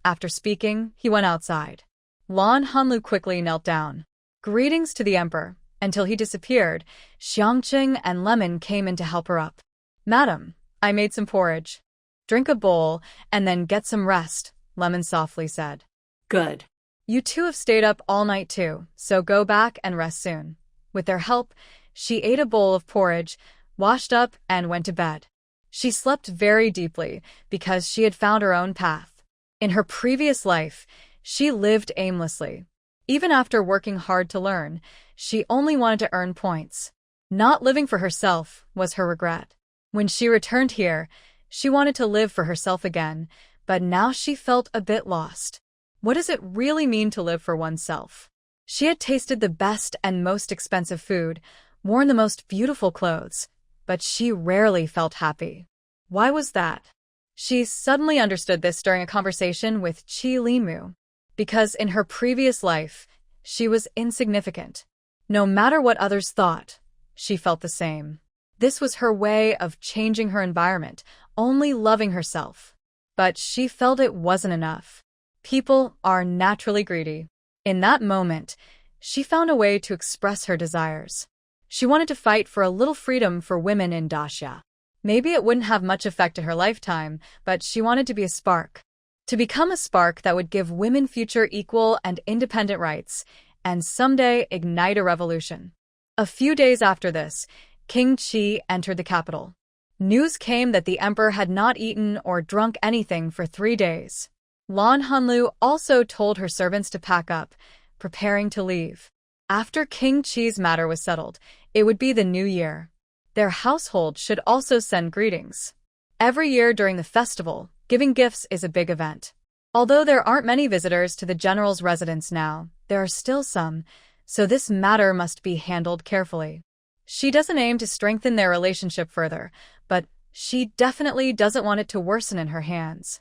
After speaking, he went outside. Lan Hanlu quickly knelt down. "Greetings to the emperor." Until he disappeared, Xiangqing and Lemon came in to help her up. "Madam, I made some porridge. Drink a bowl, and then get some rest," Lemon softly said. Good. "You two have stayed up all night too, so go back and rest soon." With their help, she ate a bowl of porridge, washed up, and went to bed. She slept very deeply because she had found her own path. In her previous life, she lived aimlessly. Even after working hard to learn, she only wanted to earn points. Not living for herself was her regret. When she returned here, she wanted to live for herself again, but now she felt a bit lost. What does it really mean to live for oneself? She had tasted the best and most expensive food, worn the most beautiful clothes, but she rarely felt happy. Why was that? She suddenly understood this during a conversation with Qi Limu, because in her previous life, she was insignificant. No matter what others thought, she felt the same. This was her way of changing her environment, only loving herself. But she felt it wasn't enough. People are naturally greedy. In that moment, she found a way to express her desires. She wanted to fight for a little freedom for women in Dacia. Maybe it wouldn't have much effect in her lifetime, but she wanted to be a spark. To become a spark that would give women future equal and independent rights, and someday ignite a revolution. A few days after this, King Qi entered the capital. News came that the emperor had not eaten or drunk anything for 3 days. Lan Hanlu also told her servants to pack up, preparing to leave. After King Qi's matter was settled, it would be the new year. Their household should also send greetings. Every year during the festival, giving gifts is a big event. Although there aren't many visitors to the general's residence now, there are still some, so this matter must be handled carefully. She doesn't aim to strengthen their relationship further, but she definitely doesn't want it to worsen in her hands.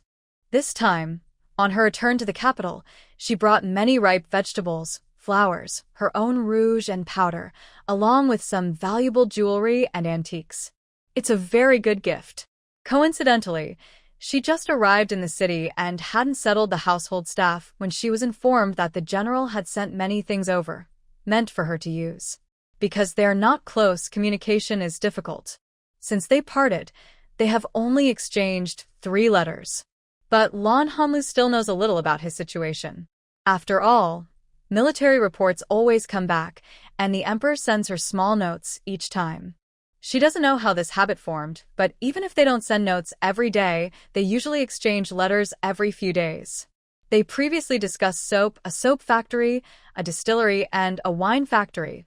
This time, on her return to the capital, she brought many ripe vegetables, flowers, her own rouge and powder, along with some valuable jewelry and antiques. It's a very good gift. Coincidentally, she just arrived in the city and hadn't settled the household staff when she was informed that the general had sent many things over, meant for her to use. Because they're not close, communication is difficult. Since they parted, they have only exchanged 3 letters. But Lan Hanlu still knows a little about his situation. After all, military reports always come back, and the emperor sends her small notes each time. She doesn't know how this habit formed, but even if they don't send notes every day, they usually exchange letters every few days. They previously discussed soap, a soap factory, a distillery, and a wine factory,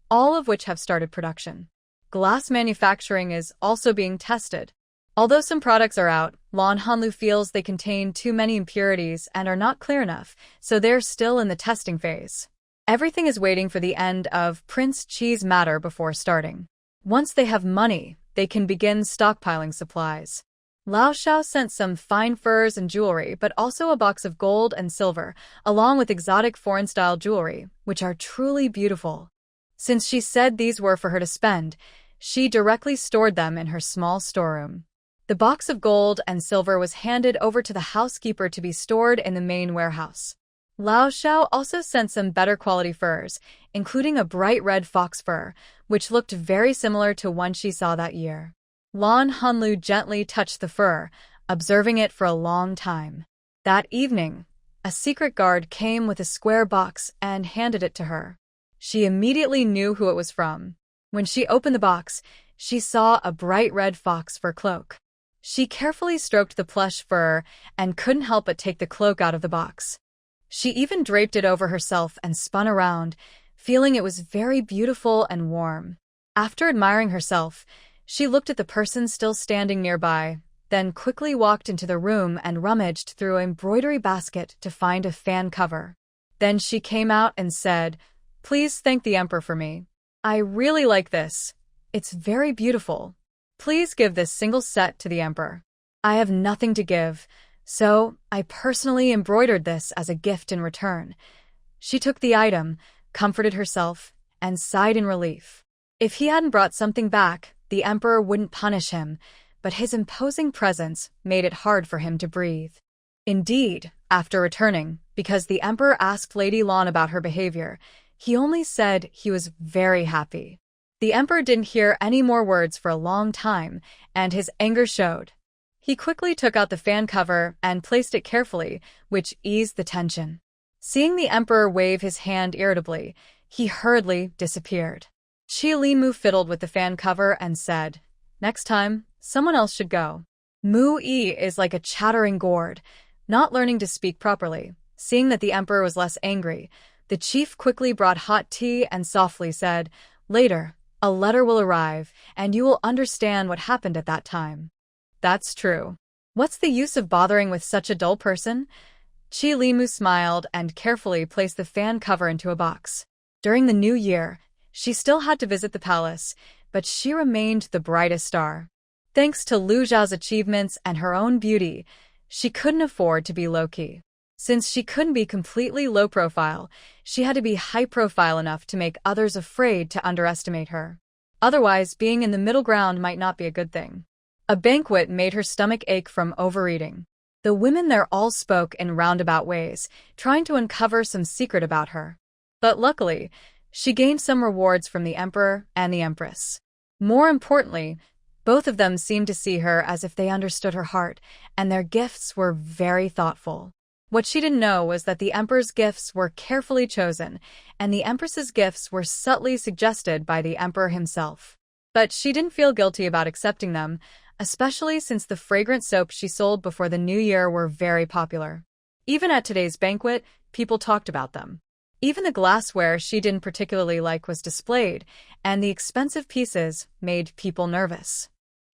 all of which have started production. Glass manufacturing is also being tested. Although some products are out, Lan Hanlu feels they contain too many impurities and are not clear enough, so they're still in the testing phase. Everything is waiting for the end of Prince Qi's matter before starting. Once they have money, they can begin stockpiling supplies. Lao Shao sent some fine furs and jewelry, but also a box of gold and silver, along with exotic foreign-style jewelry, which are truly beautiful. Since she said these were for her to spend, she directly stored them in her small storeroom. The box of gold and silver was handed over to the housekeeper to be stored in the main warehouse. Lao Shao also sent some better quality furs, including a bright red fox fur, which looked very similar to one she saw that year. Lan Hanlu gently touched the fur, observing it for a long time. That evening, a secret guard came with a square box and handed it to her. She immediately knew who it was from. When she opened the box, she saw a bright red fox fur cloak. She carefully stroked the plush fur and couldn't help but take the cloak out of the box. She even draped it over herself and spun around, feeling it was very beautiful and warm. After admiring herself, she looked at the person still standing nearby, then quickly walked into the room and rummaged through an embroidery basket to find a fan cover. Then she came out and said, "Please thank the emperor for me. I really like this. It's very beautiful. Please give this single set to the emperor. I have nothing to give, so I personally embroidered this as a gift in return." She took the item, comforted herself, and sighed in relief. If he hadn't brought something back, the emperor wouldn't punish him, but his imposing presence made it hard for him to breathe. Indeed, after returning, because the emperor asked Lady Lan about her behavior, he only said he was very happy. The emperor didn't hear any more words for a long time, and his anger showed. He quickly took out the fan cover and placed it carefully, which eased the tension. Seeing the emperor wave his hand irritably, he hurriedly disappeared. Qi Limu fiddled with the fan cover and said, "Next time, someone else should go." Mu Yi is like a chattering gourd, not learning to speak properly. Seeing that the emperor was less angry, the chief quickly brought hot tea and softly said, "Later, a letter will arrive, and you will understand what happened at that time." That's true. What's the use of bothering with such a dull person? Qi Limu smiled and carefully placed the fan cover into a box. During the new year, she still had to visit the palace, but she remained the brightest star. Thanks to Lu Zhao's achievements and her own beauty, she couldn't afford to be low-key. Since she couldn't be completely low-profile, she had to be high-profile enough to make others afraid to underestimate her. Otherwise, being in the middle ground might not be a good thing. A banquet made her stomach ache from overeating. The women there all spoke in roundabout ways, trying to uncover some secret about her. But luckily, she gained some rewards from the emperor and the empress. More importantly, both of them seemed to see her as if they understood her heart, and their gifts were very thoughtful. What she didn't know was that the emperor's gifts were carefully chosen, and the empress's gifts were subtly suggested by the emperor himself. But she didn't feel guilty about accepting them, especially since the fragrant soaps she sold before the new year were very popular. Even at today's banquet, people talked about them. Even the glassware she didn't particularly like was displayed, and the expensive pieces made people nervous.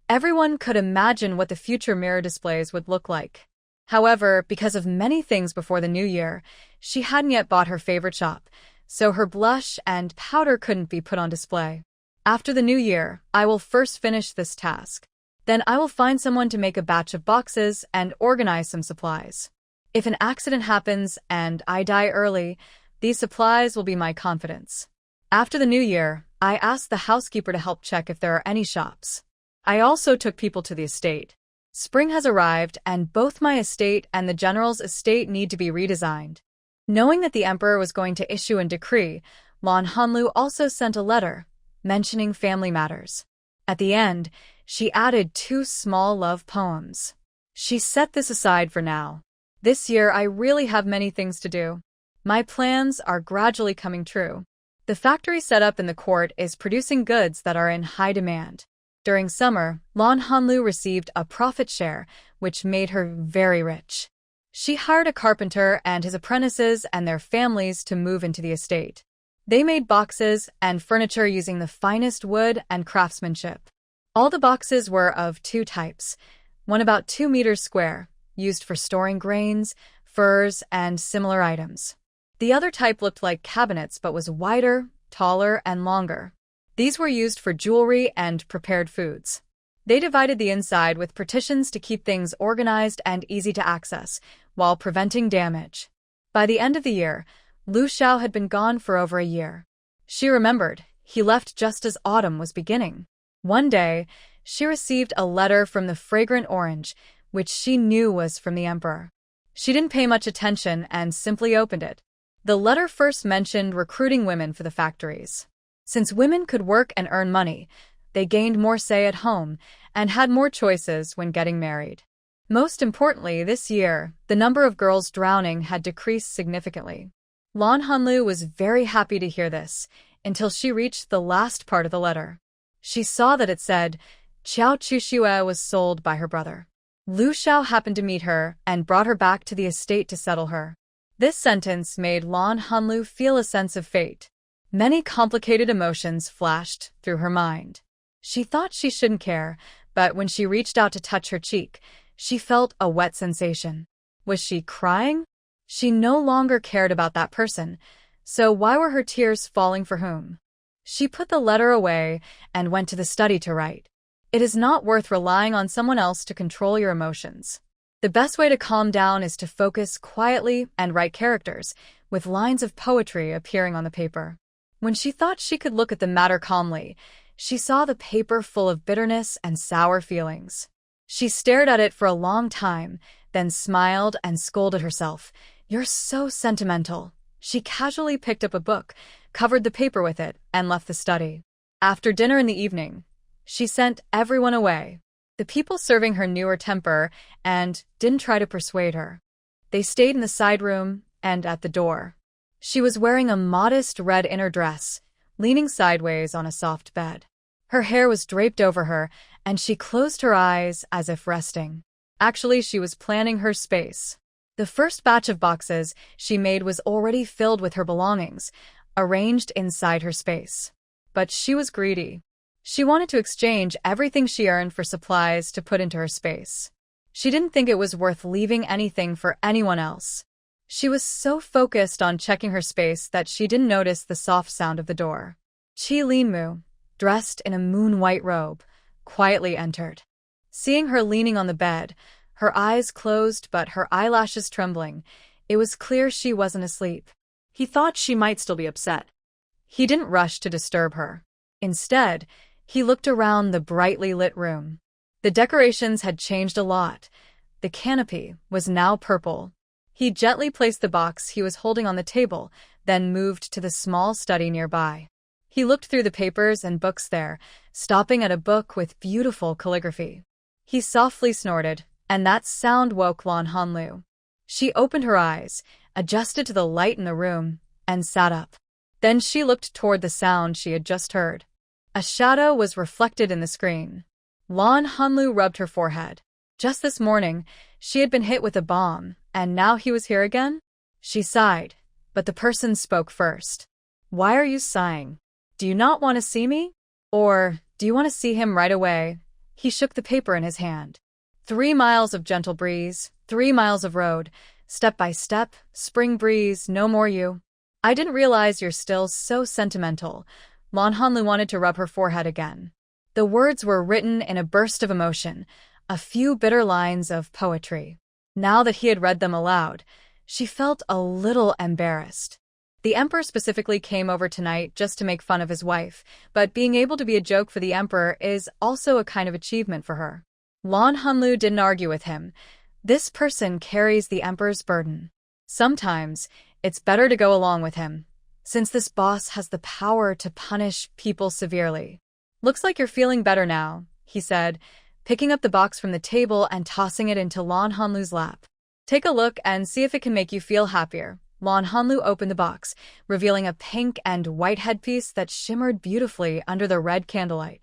Everyone could imagine what the future mirror displays would look like. However, because of many things before the new year, she hadn't yet bought her favorite shop, so her blush and powder couldn't be put on display. After the new year, I will first finish this task. Then I will find someone to make a batch of boxes and organize some supplies. If an accident happens and I die early, these supplies will be my confidence. After the new year, I asked the housekeeper to help check if there are any shops. I also took people to the estate. Spring has arrived, and both my estate and the general's estate need to be redesigned. Knowing that the emperor was going to issue a decree, Lan Hanlu also sent a letter, mentioning family matters. At the end, she added 2 small love poems. She set this aside for now. This year I really have many things to do. My plans are gradually coming true. The factory set up in the court is producing goods that are in high demand. During summer, Lan Hanlu received a profit share, which made her very rich. She hired a carpenter and his apprentices and their families to move into the estate. They made boxes and furniture using the finest wood and craftsmanship. All the boxes were of 2 types, one about 2 meters square, used for storing grains, furs, and similar items. The other type looked like cabinets but was wider, taller, and longer. These were used for jewelry and prepared foods. They divided the inside with partitions to keep things organized and easy to access, while preventing damage. By the end of the year, Lu Xiao had been gone for over a year. She remembered, he left just as autumn was beginning. One day, she received a letter from the fragrant orange, which she knew was from the emperor. She didn't pay much attention and simply opened it. The letter first mentioned recruiting women for the factories. Since women could work and earn money, they gained more say at home and had more choices when getting married. Most importantly, this year, the number of girls drowning had decreased significantly. Lan Hanlu was very happy to hear this, until she reached the last part of the letter. She saw that it said, Qiao Chuxue was sold by her brother. Lu Xiao happened to meet her and brought her back to the estate to settle her. This sentence made Lan Hanlu feel a sense of fate. Many complicated emotions flashed through her mind. She thought she shouldn't care, but when she reached out to touch her cheek, she felt a wet sensation. Was she crying? She no longer cared about that person, so why were her tears falling for whom? She put the letter away and went to the study to write. It is not worth relying on someone else to control your emotions. The best way to calm down is to focus quietly and write characters, with lines of poetry appearing on the paper. When she thought she could look at the matter calmly, she saw the paper full of bitterness and sour feelings. She stared at it for a long time, then smiled and scolded herself. "You're so sentimental." She casually picked up a book, covered the paper with it, and left the study. After dinner in the evening, she sent everyone away. The people serving her knew her temper and didn't try to persuade her. They stayed in the side room and at the door. She was wearing a modest red inner dress, leaning sideways on a soft bed. Her hair was draped over her, and she closed her eyes as if resting. Actually, she was planning her space. The first batch of boxes she made was already filled with her belongings, arranged inside her space. But she was greedy. She wanted to exchange everything she earned for supplies to put into her space. She didn't think it was worth leaving anything for anyone else. She was so focused on checking her space that she didn't notice the soft sound of the door. Qi Linmu, dressed in a moon-white robe, quietly entered. Seeing her leaning on the bed, her eyes closed but her eyelashes trembling, it was clear she wasn't asleep. He thought she might still be upset. He didn't rush to disturb her. Instead, he looked around the brightly lit room. The decorations had changed a lot. The canopy was now purple. He gently placed the box he was holding on the table, then moved to the small study nearby. He looked through the papers and books there, stopping at a book with beautiful calligraphy. He softly snorted, and that sound woke Lan Hanlu. She opened her eyes, adjusted to the light in the room, and sat up. Then she looked toward the sound she had just heard. A shadow was reflected in the screen. Lan Hanlu rubbed her forehead. Just this morning, she had been hit with a bomb, and now he was here again? She sighed, but the person spoke first. Why are you sighing? Do you not want to see me? Or do you want to see him right away? He shook the paper in his hand. 3 miles of gentle breeze, 3 miles of road, step by step, spring breeze, no more you. I didn't realize you're still so sentimental. Lan Hanlu wanted to rub her forehead again. The words were written in a burst of emotion, a few bitter lines of poetry. Now that he had read them aloud, she felt a little embarrassed. The emperor specifically came over tonight just to make fun of his wife, but being able to be a joke for the emperor is also a kind of achievement for her. Lan Hanlu didn't argue with him. This person carries the emperor's burden. Sometimes, it's better to go along with him, since this boss has the power to punish people severely. Looks like you're feeling better now, he said, picking up the box from the table and tossing it into Lan Hanlu's lap. Take a look and see if it can make you feel happier. Lan Hanlu opened the box, revealing a pink and white headpiece that shimmered beautifully under the red candlelight.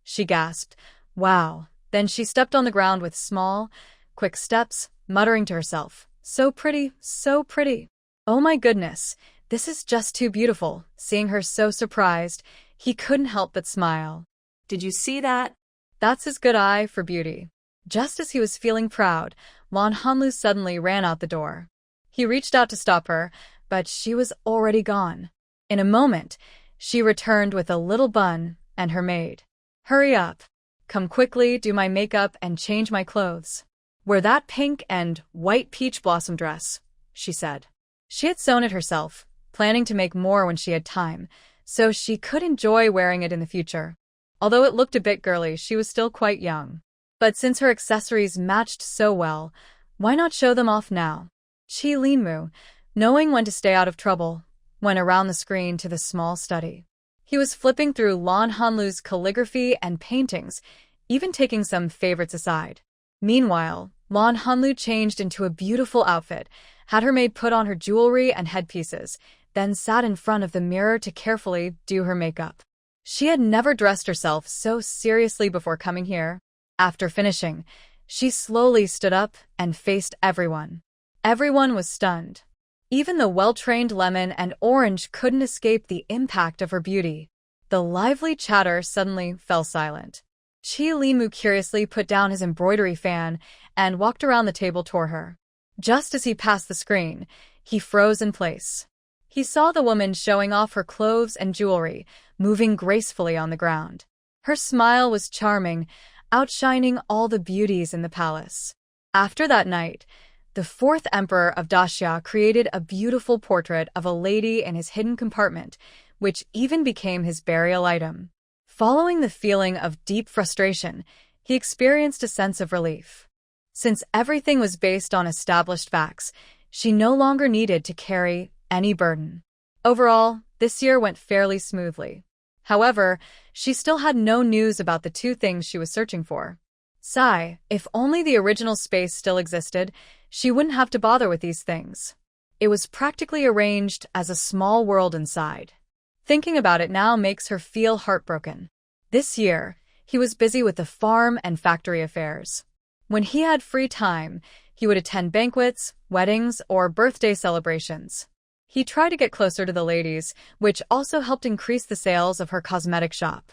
She gasped, wow. Then she stepped on the ground with small, quick steps, muttering to herself, so pretty, so pretty. Oh my goodness, this is just too beautiful. Seeing her so surprised, he couldn't help but smile. Did you see that? That's his good eye for beauty. Just as he was feeling proud, Lan Hanlu suddenly ran out the door. He reached out to stop her, but she was already gone. In a moment, she returned with a little bun and her maid. Hurry up. Come quickly, do my makeup and change my clothes. Wear that pink and white peach blossom dress, she said. She had sewn it herself, planning to make more when she had time, so she could enjoy wearing it in the future. Although it looked a bit girly, she was still quite young. But since her accessories matched so well, why not show them off now? Qi Linmu, knowing when to stay out of trouble, went around the screen to the small study. He was flipping through Lan Hanlu's calligraphy and paintings, even taking some favorites aside. Meanwhile, Lan Hanlu changed into a beautiful outfit, had her maid put on her jewelry and headpieces, then sat in front of the mirror to carefully do her makeup. She had never dressed herself so seriously before coming here. After finishing, she slowly stood up and faced everyone. Everyone was stunned. Even the well-trained Lemon and Orange couldn't escape the impact of her beauty. The lively chatter suddenly fell silent. Qi Limu curiously put down his embroidery fan and walked around the table toward her. Just as he passed the screen, he froze in place. He saw the woman showing off her clothes and jewelry, moving gracefully on the ground. Her smile was charming, outshining all the beauties in the palace. After that night, the fourth emperor of Daxia created a beautiful portrait of a lady in his hidden compartment, which even became his burial item. Following the feeling of deep frustration, he experienced a sense of relief. Since everything was based on established facts, she no longer needed to carry any burden. Overall, this year went fairly smoothly. However, she still had no news about the 2 things she was searching for. Sigh, if only the original space still existed, she wouldn't have to bother with these things. It was practically arranged as a small world inside. Thinking about it now makes her feel heartbroken. This year, he was busy with the farm and factory affairs. When he had free time, he would attend banquets, weddings, or birthday celebrations. He tried to get closer to the ladies, which also helped increase the sales of her cosmetic shop.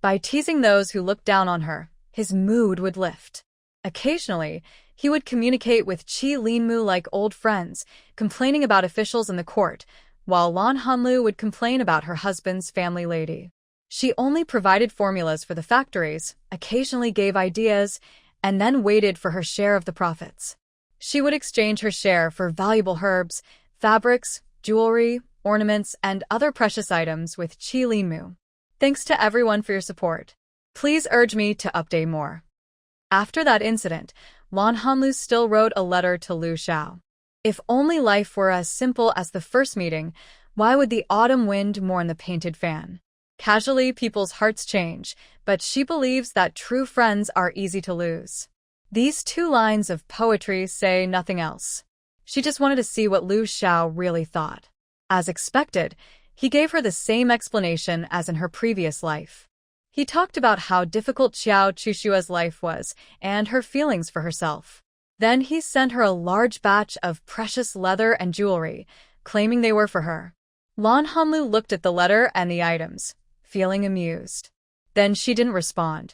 By teasing those who looked down on her, his mood would lift. Occasionally, he would communicate with Qi Linmu like old friends, complaining about officials in the court, while Lan Hanlu would complain about her husband's family lady. She only provided formulas for the factories, occasionally gave ideas, and then waited for her share of the profits. She would exchange her share for valuable herbs, fabrics, jewelry, ornaments, and other precious items with Qi Linmu. Thanks to everyone for your support. Please urge me to update more. After that incident, Lan Hanlu still wrote a letter to Lu Xiao. If only life were as simple as the first meeting, why would the autumn wind mourn the painted fan? Casually, people's hearts change, but she believes that true friends are easy to lose. These 2 lines of poetry say nothing else. She just wanted to see what Lu Xiao really thought. As expected, he gave her the same explanation as in her previous life. He talked about how difficult Xiao Chushua's life was and her feelings for herself. Then he sent her a large batch of precious leather and jewelry, claiming they were for her. Lan Hanlu looked at the letter and the items, feeling amused. Then she didn't respond.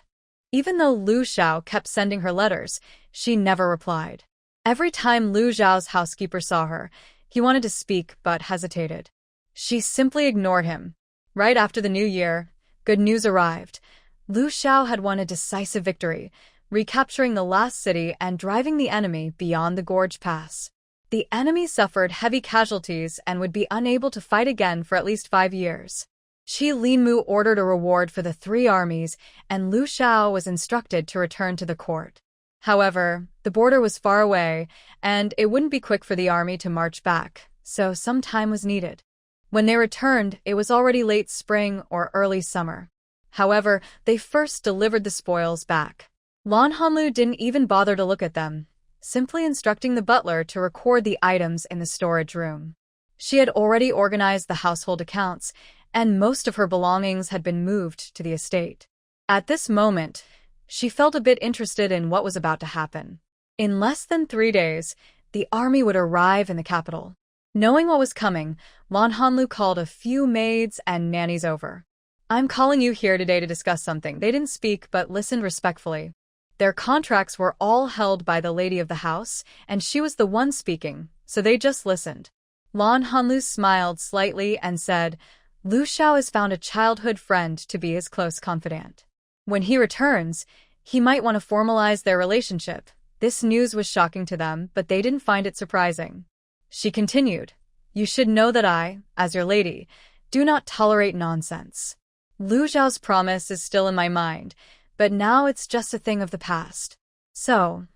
Even though Lu Xiao kept sending her letters, she never replied. Every time Lu Xiao's housekeeper saw her, he wanted to speak but hesitated. She simply ignored him. Right after the new year, good news arrived. Lu Xiao had won a decisive victory, recapturing the last city and driving the enemy beyond the Gorge Pass. The enemy suffered heavy casualties and would be unable to fight again for at least 5 years. Qi Linmu ordered a reward for the 3 armies, and Lu Xiao was instructed to return to the court. However, the border was far away, and it wouldn't be quick for the army to march back, so some time was needed. When they returned, it was already late spring or early summer. However, they first delivered the spoils back. Lan Hanlu didn't even bother to look at them, simply instructing the butler to record the items in the storage room. She had already organized the household accounts, and most of her belongings had been moved to the estate. At this moment, she felt a bit interested in what was about to happen. In less than 3 days, the army would arrive in the capital. Knowing what was coming, Lan Hanlu called a few maids and nannies over. "I'm calling you here today to discuss something." They didn't speak but listened respectfully. Their contracts were all held by the lady of the house, and she was the one speaking, so they just listened. Lan Hanlu smiled slightly and said, "Lu Xiao has found a childhood friend to be his close confidant. When he returns, he might want to formalize their relationship." This news was shocking to them, but they didn't find it surprising. She continued, "You should know that I, as your lady, do not tolerate nonsense. Lu Xiao's promise is still in my mind, but now it's just a thing of the past. So,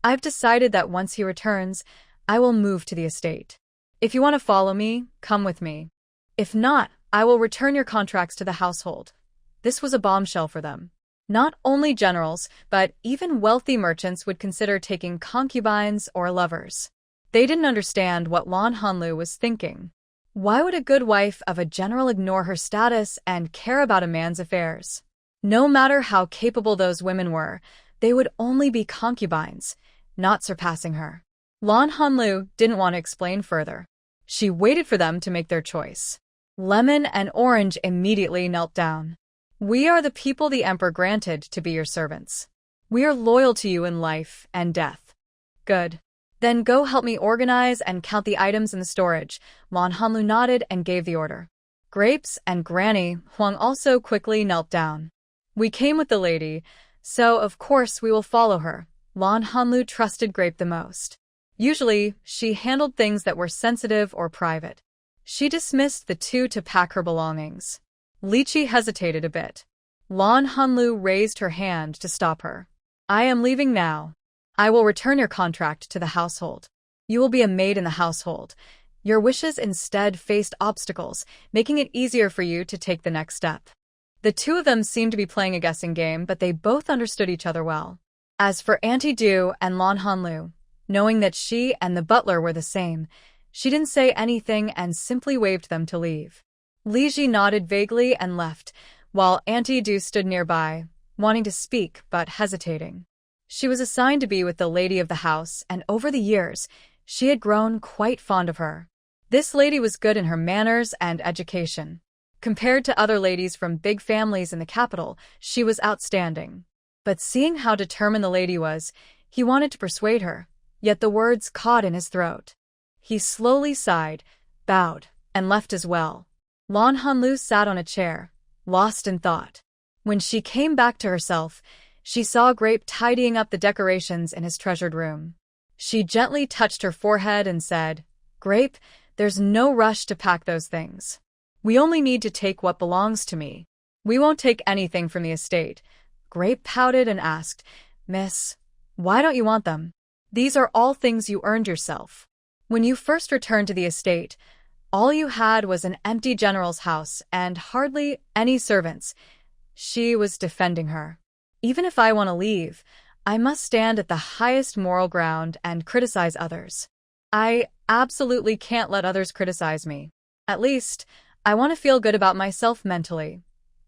I've decided that once he returns, I will move to the estate. If you want to follow me, come with me. If not, I will return your contracts to the household." This was a bombshell for them. Not only generals, but even wealthy merchants would consider taking concubines or lovers. They didn't understand what Lan Hanlu was thinking. Why would a good wife of a general ignore her status and care about a man's affairs? No matter how capable those women were, they would only be concubines, not surpassing her. Lan Hanlu didn't want to explain further. She waited for them to make their choice. Lemon and Orange immediately knelt down. "We are the people the emperor granted to be your servants. We are loyal to you in life and death." "Good. Then go help me organize and count the items in the storage." Lan Hanlu nodded and gave the order. Grapes and Granny Huang also quickly knelt down. "We came with the lady, so of course we will follow her." Lan Hanlu trusted Grape the most. Usually, she handled things that were sensitive or private. She dismissed the 2 to pack her belongings. Lychee hesitated a bit. Lan Hanlu raised her hand to stop her. "I am leaving now. I will return your contract to the household. You will be a maid in the household. Your wishes instead faced obstacles, making it easier for you to take the next step." The 2 of them seemed to be playing a guessing game, but they both understood each other well. As for Auntie Du and Lan Hanlu, knowing that she and the butler were the same, she didn't say anything and simply waved them to leave. Li Ji nodded vaguely and left, while Auntie Du stood nearby, wanting to speak but hesitating. She was assigned to be with the lady of the house, and over the years, she had grown quite fond of her. This lady was good in her manners and education. Compared to other ladies from big families in the capital, she was outstanding. But seeing how determined the lady was, he wanted to persuade her, yet the words caught in his throat. He slowly sighed, bowed, and left as well. Lan Hanlu sat on a chair, lost in thought. When she came back to herself, She saw Grape tidying up the decorations in his treasured room. She gently touched her forehead and said, "Grape, there's no rush to pack those things. We only need to take what belongs to me. We won't take anything from the estate." Grape pouted and asked, "Miss, why don't you want them? These are all things you earned yourself. When you first returned to the estate, all you had was an empty general's house and hardly any servants." She was defending her. "Even if I want to leave, I must stand at the highest moral ground and criticize others. I absolutely can't let others criticize me. At least, I want to feel good about myself mentally."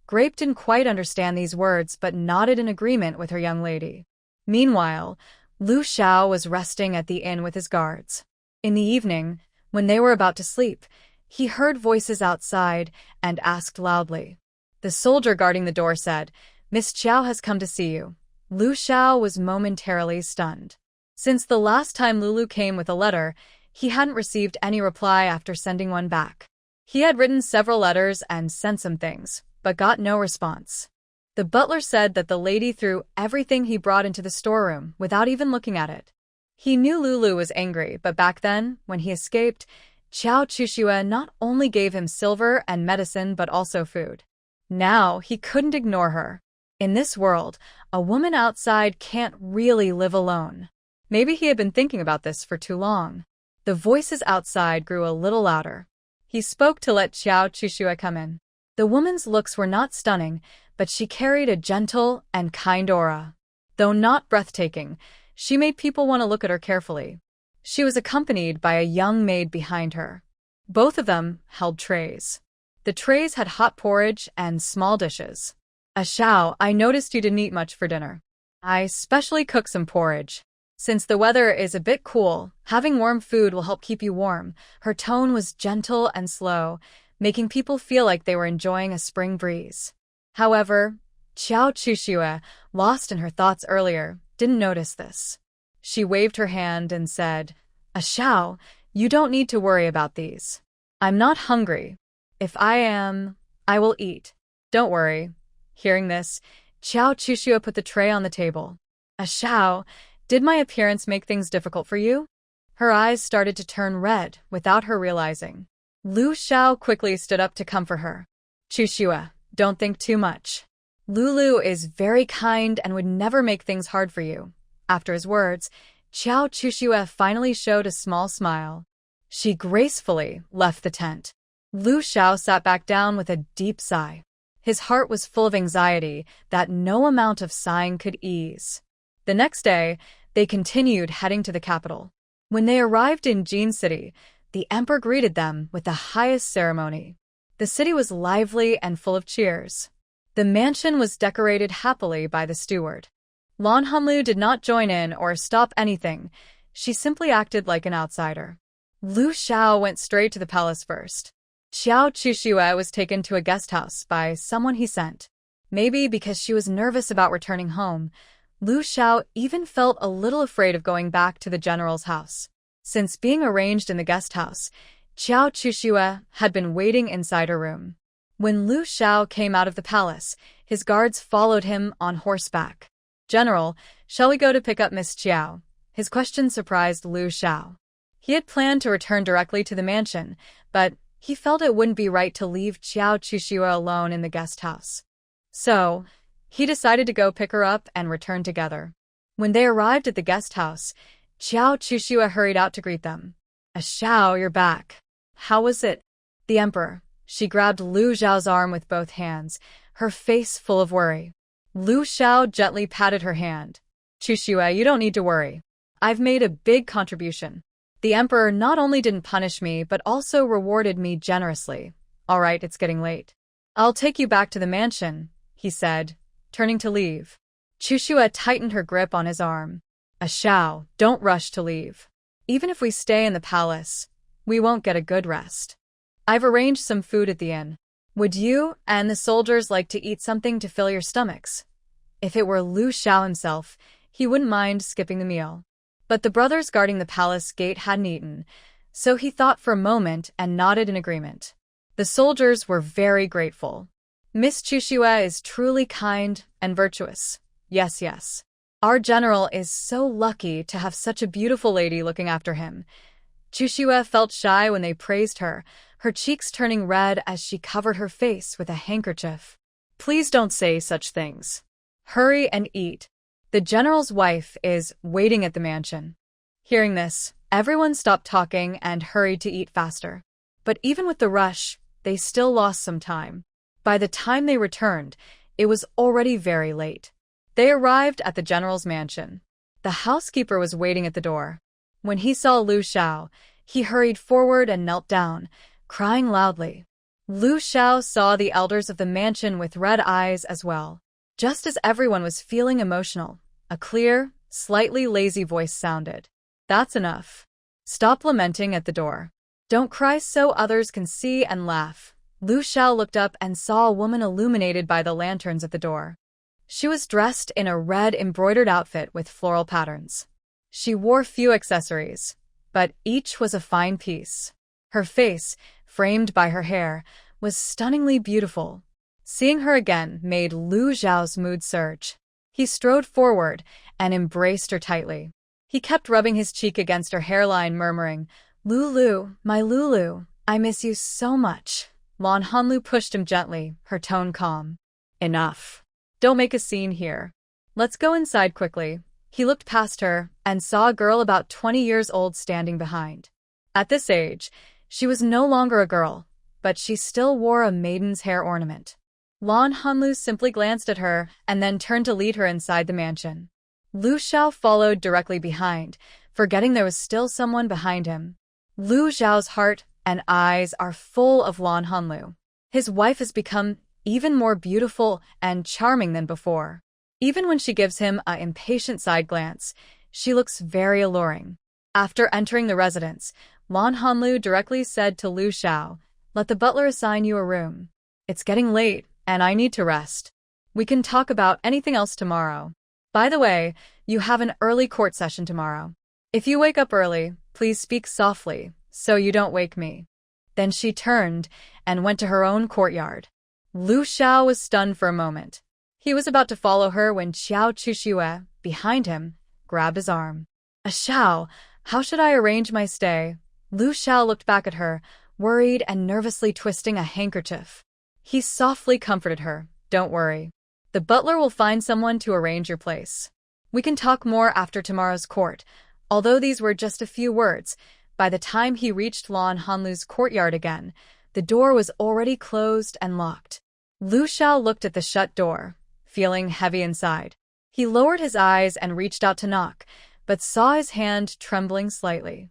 Grape didn't quite understand these words but nodded in agreement with her young lady. Meanwhile, Lu Xiao was resting at the inn with his guards. In the evening, when they were about to sleep, he heard voices outside and asked loudly. The soldier guarding the door said, "Miss Xiao has come to see you." Lu Xiao was momentarily stunned. Since the last time Lulu came with a letter, he hadn't received any reply after sending one back. He had written several letters and sent some things, but got no response. The butler said that the lady threw everything he brought into the storeroom without even looking at it. He knew Lulu was angry, but back then, when he escaped, Qiao Chuxue not only gave him silver and medicine but also food. Now he couldn't ignore her. In this world, a woman outside can't really live alone. Maybe he had been thinking about this for too long. The voices outside grew a little louder. He spoke to let Qiao Chuxue come in. The woman's looks were not stunning, but she carried a gentle and kind aura. Though not breathtaking, she made people want to look at her carefully. She was accompanied by a young maid behind her. Both of them held trays. The trays had hot porridge and small dishes. "Xiao, I noticed you didn't eat much for dinner. I specially cooked some porridge. Since the weather is a bit cool, having warm food will help keep you warm." Her tone was gentle and slow, making people feel like they were enjoying a spring breeze. However, Qiao Chuxue, lost in her thoughts earlier, didn't notice this. She waved her hand and said, "Xiao, you don't need to worry about these. I'm not hungry. If I am, I will eat. Don't worry." Hearing this, Qiao Chuxue put the tray on the table. "Xiao, did my appearance make things difficult for you?" Her eyes started to turn red without her realizing. Lu Xiao quickly stood up to comfort her. "Chuxue, don't think too much. Lulu is very kind and would never make things hard for you." After his words, Qiao Chuxue finally showed a small smile. She gracefully left the tent. Lu Xiao sat back down with a deep sigh. His heart was full of anxiety that no amount of sighing could ease. The next day, they continued heading to the capital. When they arrived in Jin City, the emperor greeted them with the highest ceremony. The city was lively and full of cheers. The mansion was decorated happily by the steward. Lan Hanlu did not join in or stop anything. She simply acted like an outsider. Lu Xiao went straight to the palace first. Qiao Chuxue was taken to a guest house by someone he sent. Maybe because she was nervous about returning home, Lu Xiao even felt a little afraid of going back to the general's house. Since being arranged in the guest house, Qiao Chuxue had been waiting inside her room. When Lu Xiao came out of the palace, his guards followed him on horseback. "General, shall we go to pick up Miss Qiao?" His question surprised Lu Xiao. He had planned to return directly to the mansion, but he felt it wouldn't be right to leave Qiao Chuxue alone in the guest house. So, he decided to go pick her up and return together. When they arrived at the guest house, Qiao Chuxue hurried out to greet them. "Xiao, you're back. How was it?" The emperor. She grabbed Lu Xiao's arm with both hands, her face full of worry. Lu Xiao gently patted her hand. "Chuxue, you don't need to worry. I've made a big contribution. The emperor not only didn't punish me, but also rewarded me generously. All right, it's getting late. I'll take you back to the mansion," he said, turning to leave. Chuxue tightened her grip on his arm. "Xiao, don't rush to leave. Even if we stay in the palace, we won't get a good rest. I've arranged some food at the inn. Would you and the soldiers like to eat something to fill your stomachs?" If it were Lu Xiao himself, he wouldn't mind skipping the meal. But the brothers guarding the palace gate hadn't eaten, so he thought for a moment and nodded in agreement. The soldiers were very grateful. "Miss Chuxue is truly kind and virtuous. Yes, yes. Our general is so lucky to have such a beautiful lady looking after him. Chushue felt shy when they praised her cheeks turning red as she covered her face with a handkerchief. Please don't say such things. Hurry and eat. The general's wife is waiting at the mansion. Hearing this, everyone stopped talking and hurried to eat faster. But even with the rush, they still lost some time. By the time they returned, it was already very late. They arrived at the general's mansion. The housekeeper was waiting at the door. When he saw Lu Xiao, he hurried forward and knelt down, crying loudly. Lu Xiao saw the elders of the mansion with red eyes as well. Just as everyone was feeling emotional, a clear, slightly lazy voice sounded. That's enough. Stop lamenting at the door. Don't cry so others can see and laugh. Lu Xiao looked up and saw a woman illuminated by the lanterns at the door. She was dressed in a red embroidered outfit with floral patterns. She wore few accessories, but each was a fine piece. Her face, framed by her hair, was stunningly beautiful. Seeing her again made Lu Xiao's mood surge. He strode forward and embraced her tightly. He kept rubbing his cheek against her hairline, murmuring, "Lulu, my Lulu, I miss you so much." Lan Hanlu pushed him gently, her tone calm. Enough. Don't make a scene here. Let's go inside quickly. He looked past her and saw a girl about 20 years old standing behind. At this age, she was no longer a girl, but she still wore a maiden's hair ornament. Lan Hanlu simply glanced at her and then turned to lead her inside the mansion. Lu Xiao followed directly behind, forgetting there was still someone behind him. Lu Xiao's heart and eyes are full of Lan Hanlu. His wife has become even more beautiful and charming than before. Even when she gives him an impatient side glance, she looks very alluring. After entering the residence, Lan Hanlu directly said to Lu Xiao, "Let the butler assign you a room. It's getting late, and I need to rest. We can talk about anything else tomorrow. By the way, you have an early court session tomorrow. If you wake up early, please speak softly, so you don't wake me." Then she turned and went to her own courtyard. Lu Xiao was stunned for a moment. He was about to follow her when Xiao Chushue, behind him, grabbed his arm. "Xiao, how should I arrange my stay?" Lu Xiao looked back at her, worried and nervously twisting a handkerchief. He softly comforted her. "Don't worry. The butler will find someone to arrange your place. We can talk more after tomorrow's court." Although these were just a few words, by the time he reached Lan Hanlu's courtyard again, the door was already closed and locked. Lu Xiao looked at the shut door, feeling heavy inside. He lowered his eyes and reached out to knock, but saw his hand trembling slightly.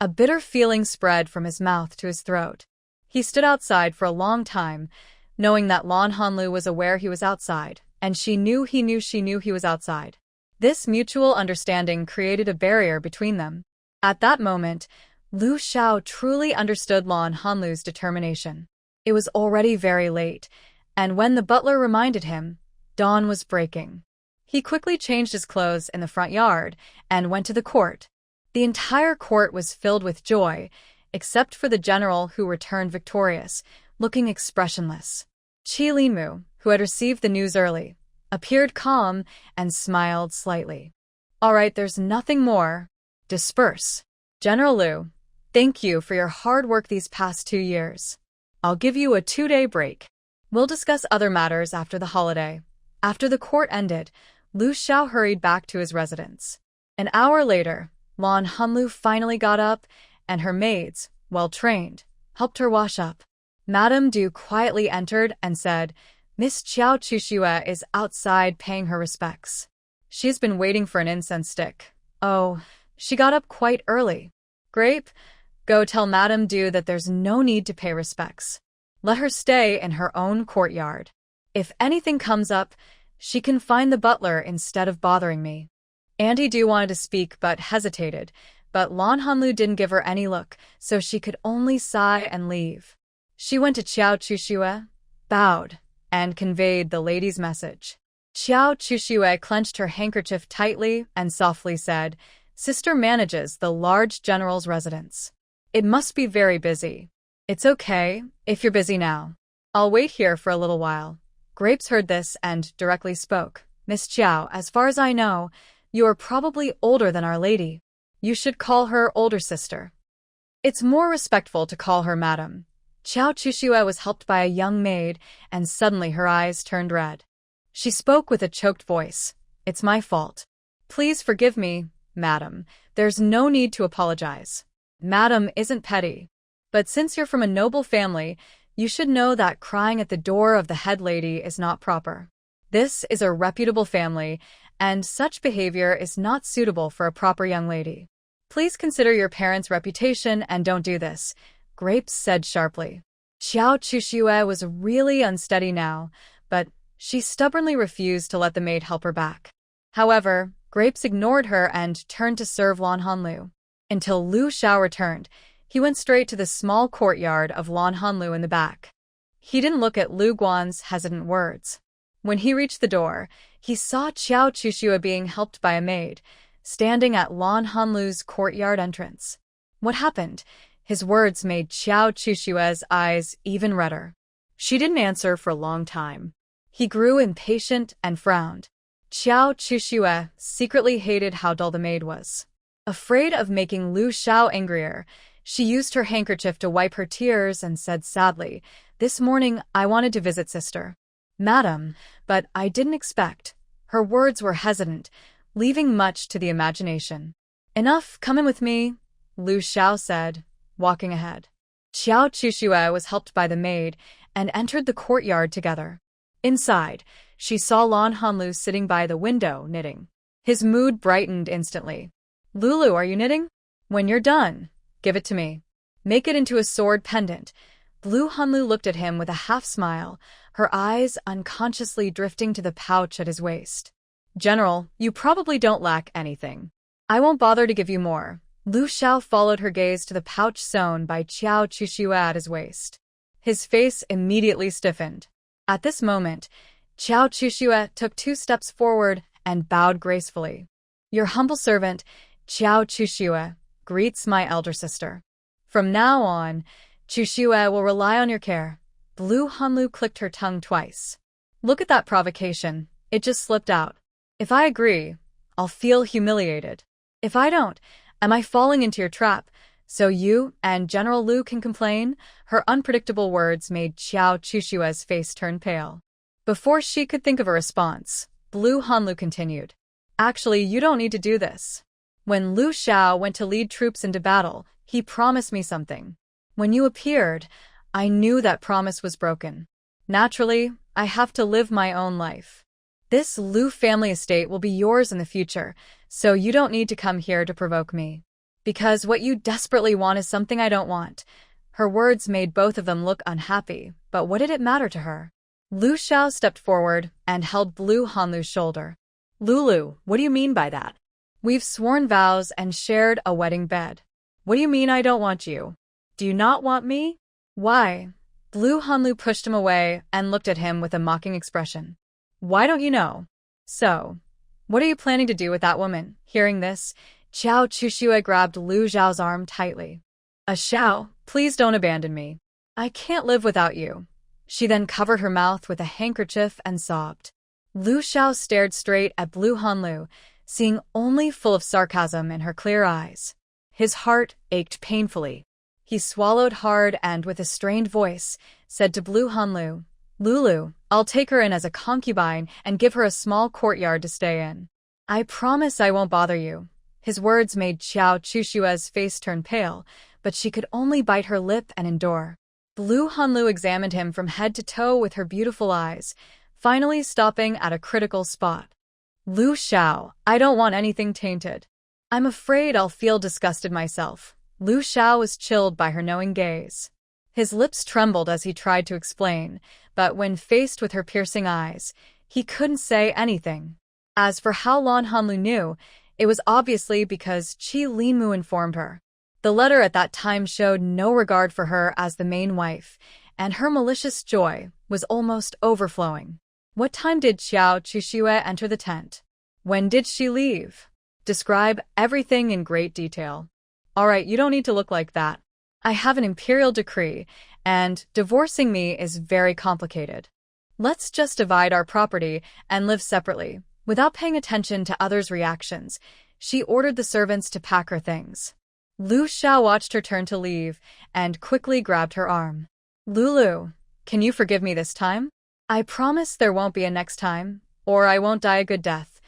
A bitter feeling spread from his mouth to his throat. He stood outside for a long time, knowing that Lan Hanlu was aware he was outside, and she knew he was outside. This mutual understanding created a barrier between them. At that moment, Lu Xiao truly understood Lan Hanlu's determination. It was already very late, and when the butler reminded him, dawn was breaking. He quickly changed his clothes in the front yard and went to the court. The entire court was filled with joy, except for the general who returned victorious, looking expressionless. Qi Linmu, who had received the news early, appeared calm and smiled slightly. "All right, there's nothing more. Disperse. General Lu, thank you for your hard work these past 2 years. I'll give you a 2-day break. We'll discuss other matters after the holiday." After the court ended, Lu Xiao hurried back to his residence. An hour later, Lan Hanlu finally got up, and her maids, well-trained, helped her wash up. Madame Du quietly entered and said, "Miss Xiao Chushue is outside paying her respects. She's been waiting for an incense stick. Oh, she got up quite early. Grape, go tell Madame Du that there's no need to pay respects. Let her stay in her own courtyard. If anything comes up, she can find the butler instead of bothering me." Auntie Du wanted to speak but hesitated, but Lan Hanlu didn't give her any look, so she could only sigh and leave. She went to Xiao Chushue, bowed, and conveyed the lady's message. Xiao Chushue clenched her handkerchief tightly and softly said, "Sister manages the large general's residence. It must be very busy. It's okay if you're busy now. I'll wait here for a little while." Grapes heard this and directly spoke, Miss Chiao, as far as I know, you are probably older than Our Lady. You should call her older sister. It's more respectful to call her madam. Qiao Chuxue was helped by a young maid, and suddenly her eyes turned red. She spoke with a choked voice. It's my fault. Please forgive me, madam. There's no need to apologize. Madam isn't petty. But since you're from a noble family, you should know that crying at the door of the head lady is not proper. This is a reputable family, and such behavior is not suitable for a proper young lady. Please consider your parents' reputation and don't do this, Grapes said sharply. Qiao Chuxue was really unsteady now, but she stubbornly refused to let the maid help her back. However, Grapes ignored her and turned to serve Lan Hanlu. Until Lu Xiao returned, he went straight to the small courtyard of Lan Hanlu in the back. He didn't look at Lu Guan's hesitant words. When he reached the door, he saw Qiao Chuxue being helped by a maid, standing at Lan Hanlu's courtyard entrance. What happened? His words made Qiao Chushue's eyes even redder. She didn't answer for a long time. He grew impatient and frowned. Qiao Chuxue secretly hated how dull the maid was. Afraid of making Lu Xiao angrier, she used her handkerchief to wipe her tears and said sadly, "This morning I wanted to visit sister. Madam, but I didn't expect." Her words were hesitant, leaving much to the imagination. "Enough, come in with me," Lu Xiao said, walking ahead. Qiao Chuxue was helped by the maid and entered the courtyard together. Inside, she saw Lan Hanlu sitting by the window, knitting. His mood brightened instantly. "Lulu, are you knitting? When you're done, give it to me. Make it into a sword pendant." Lu Hanlu looked at him with a half-smile, her eyes unconsciously drifting to the pouch at his waist. "General, you probably don't lack anything. I won't bother to give you more." Lu Xiao followed her gaze to the pouch sewn by Qiao Chuxue at his waist. His face immediately stiffened. At this moment, Qiao Chuxue took 2 steps forward and bowed gracefully. "Your humble servant, Qiao Chuxue, greets my elder sister. From now on, Chuxue will rely on your care." Lu Hanlu clicked her tongue twice. "Look at that provocation. It just slipped out. If I agree, I'll feel humiliated. If I don't, am I falling into your trap? So you and General Lu can complain?" Her unpredictable words made Qiao Chushue's face turn pale. Before she could think of a response, Lu Hanlu continued. "Actually, you don't need to do this. When Lu Xiao went to lead troops into battle, he promised me something. When you appeared, I knew that promise was broken. Naturally, I have to live my own life. This Lu family estate will be yours in the future, so you don't need to come here to provoke me. Because what you desperately want is something I don't want." Her words made both of them look unhappy, but what did it matter to her? Lu Xiao stepped forward and held Lu Hanlu's shoulder. "Lulu, what do you mean by that? We've sworn vows and shared a wedding bed. What do you mean I don't want you? Do you not want me? Why?" Lu Hanlu pushed him away and looked at him with a mocking expression. "Why don't you know? So, what are you planning to do with that woman?" Hearing this, Qiao Chuxue grabbed Lu Xiao's arm tightly. Xiao, please don't abandon me. I can't live without you." She then covered her mouth with a handkerchief and sobbed. Lu Xiao stared straight at Lu Hanlu, seeing only full of sarcasm in her clear eyes. His heart ached painfully. He swallowed hard and, with a strained voice, said to Lu Hanlu, "Lulu, I'll take her in as a concubine and give her a small courtyard to stay in. I promise I won't bother you." His words made Qiao Chushue's face turn pale, but she could only bite her lip and endure. Lu Hanlu examined him from head to toe with her beautiful eyes, finally stopping at a critical spot. "Lu Xiao, I don't want anything tainted. I'm afraid I'll feel disgusted myself." Lu Xiao was chilled by her knowing gaze. His lips trembled as he tried to explain, but when faced with her piercing eyes, he couldn't say anything. As for how Lan Hanlu knew, it was obviously because Qi Linmu informed her. The letter at that time showed no regard for her as the main wife, and her malicious joy was almost overflowing. What time did Qiao Chuxue enter the tent? When did she leave? Describe everything in great detail. All right, you don't need to look like that. I have an imperial decree, and divorcing me is very complicated. Let's just divide our property and live separately. Without paying attention to others' reactions, she ordered the servants to pack her things. Lu Xiao watched her turn to leave and quickly grabbed her arm. Lulu, can you forgive me this time? I promise there won't be a next time, or I won't die a good death.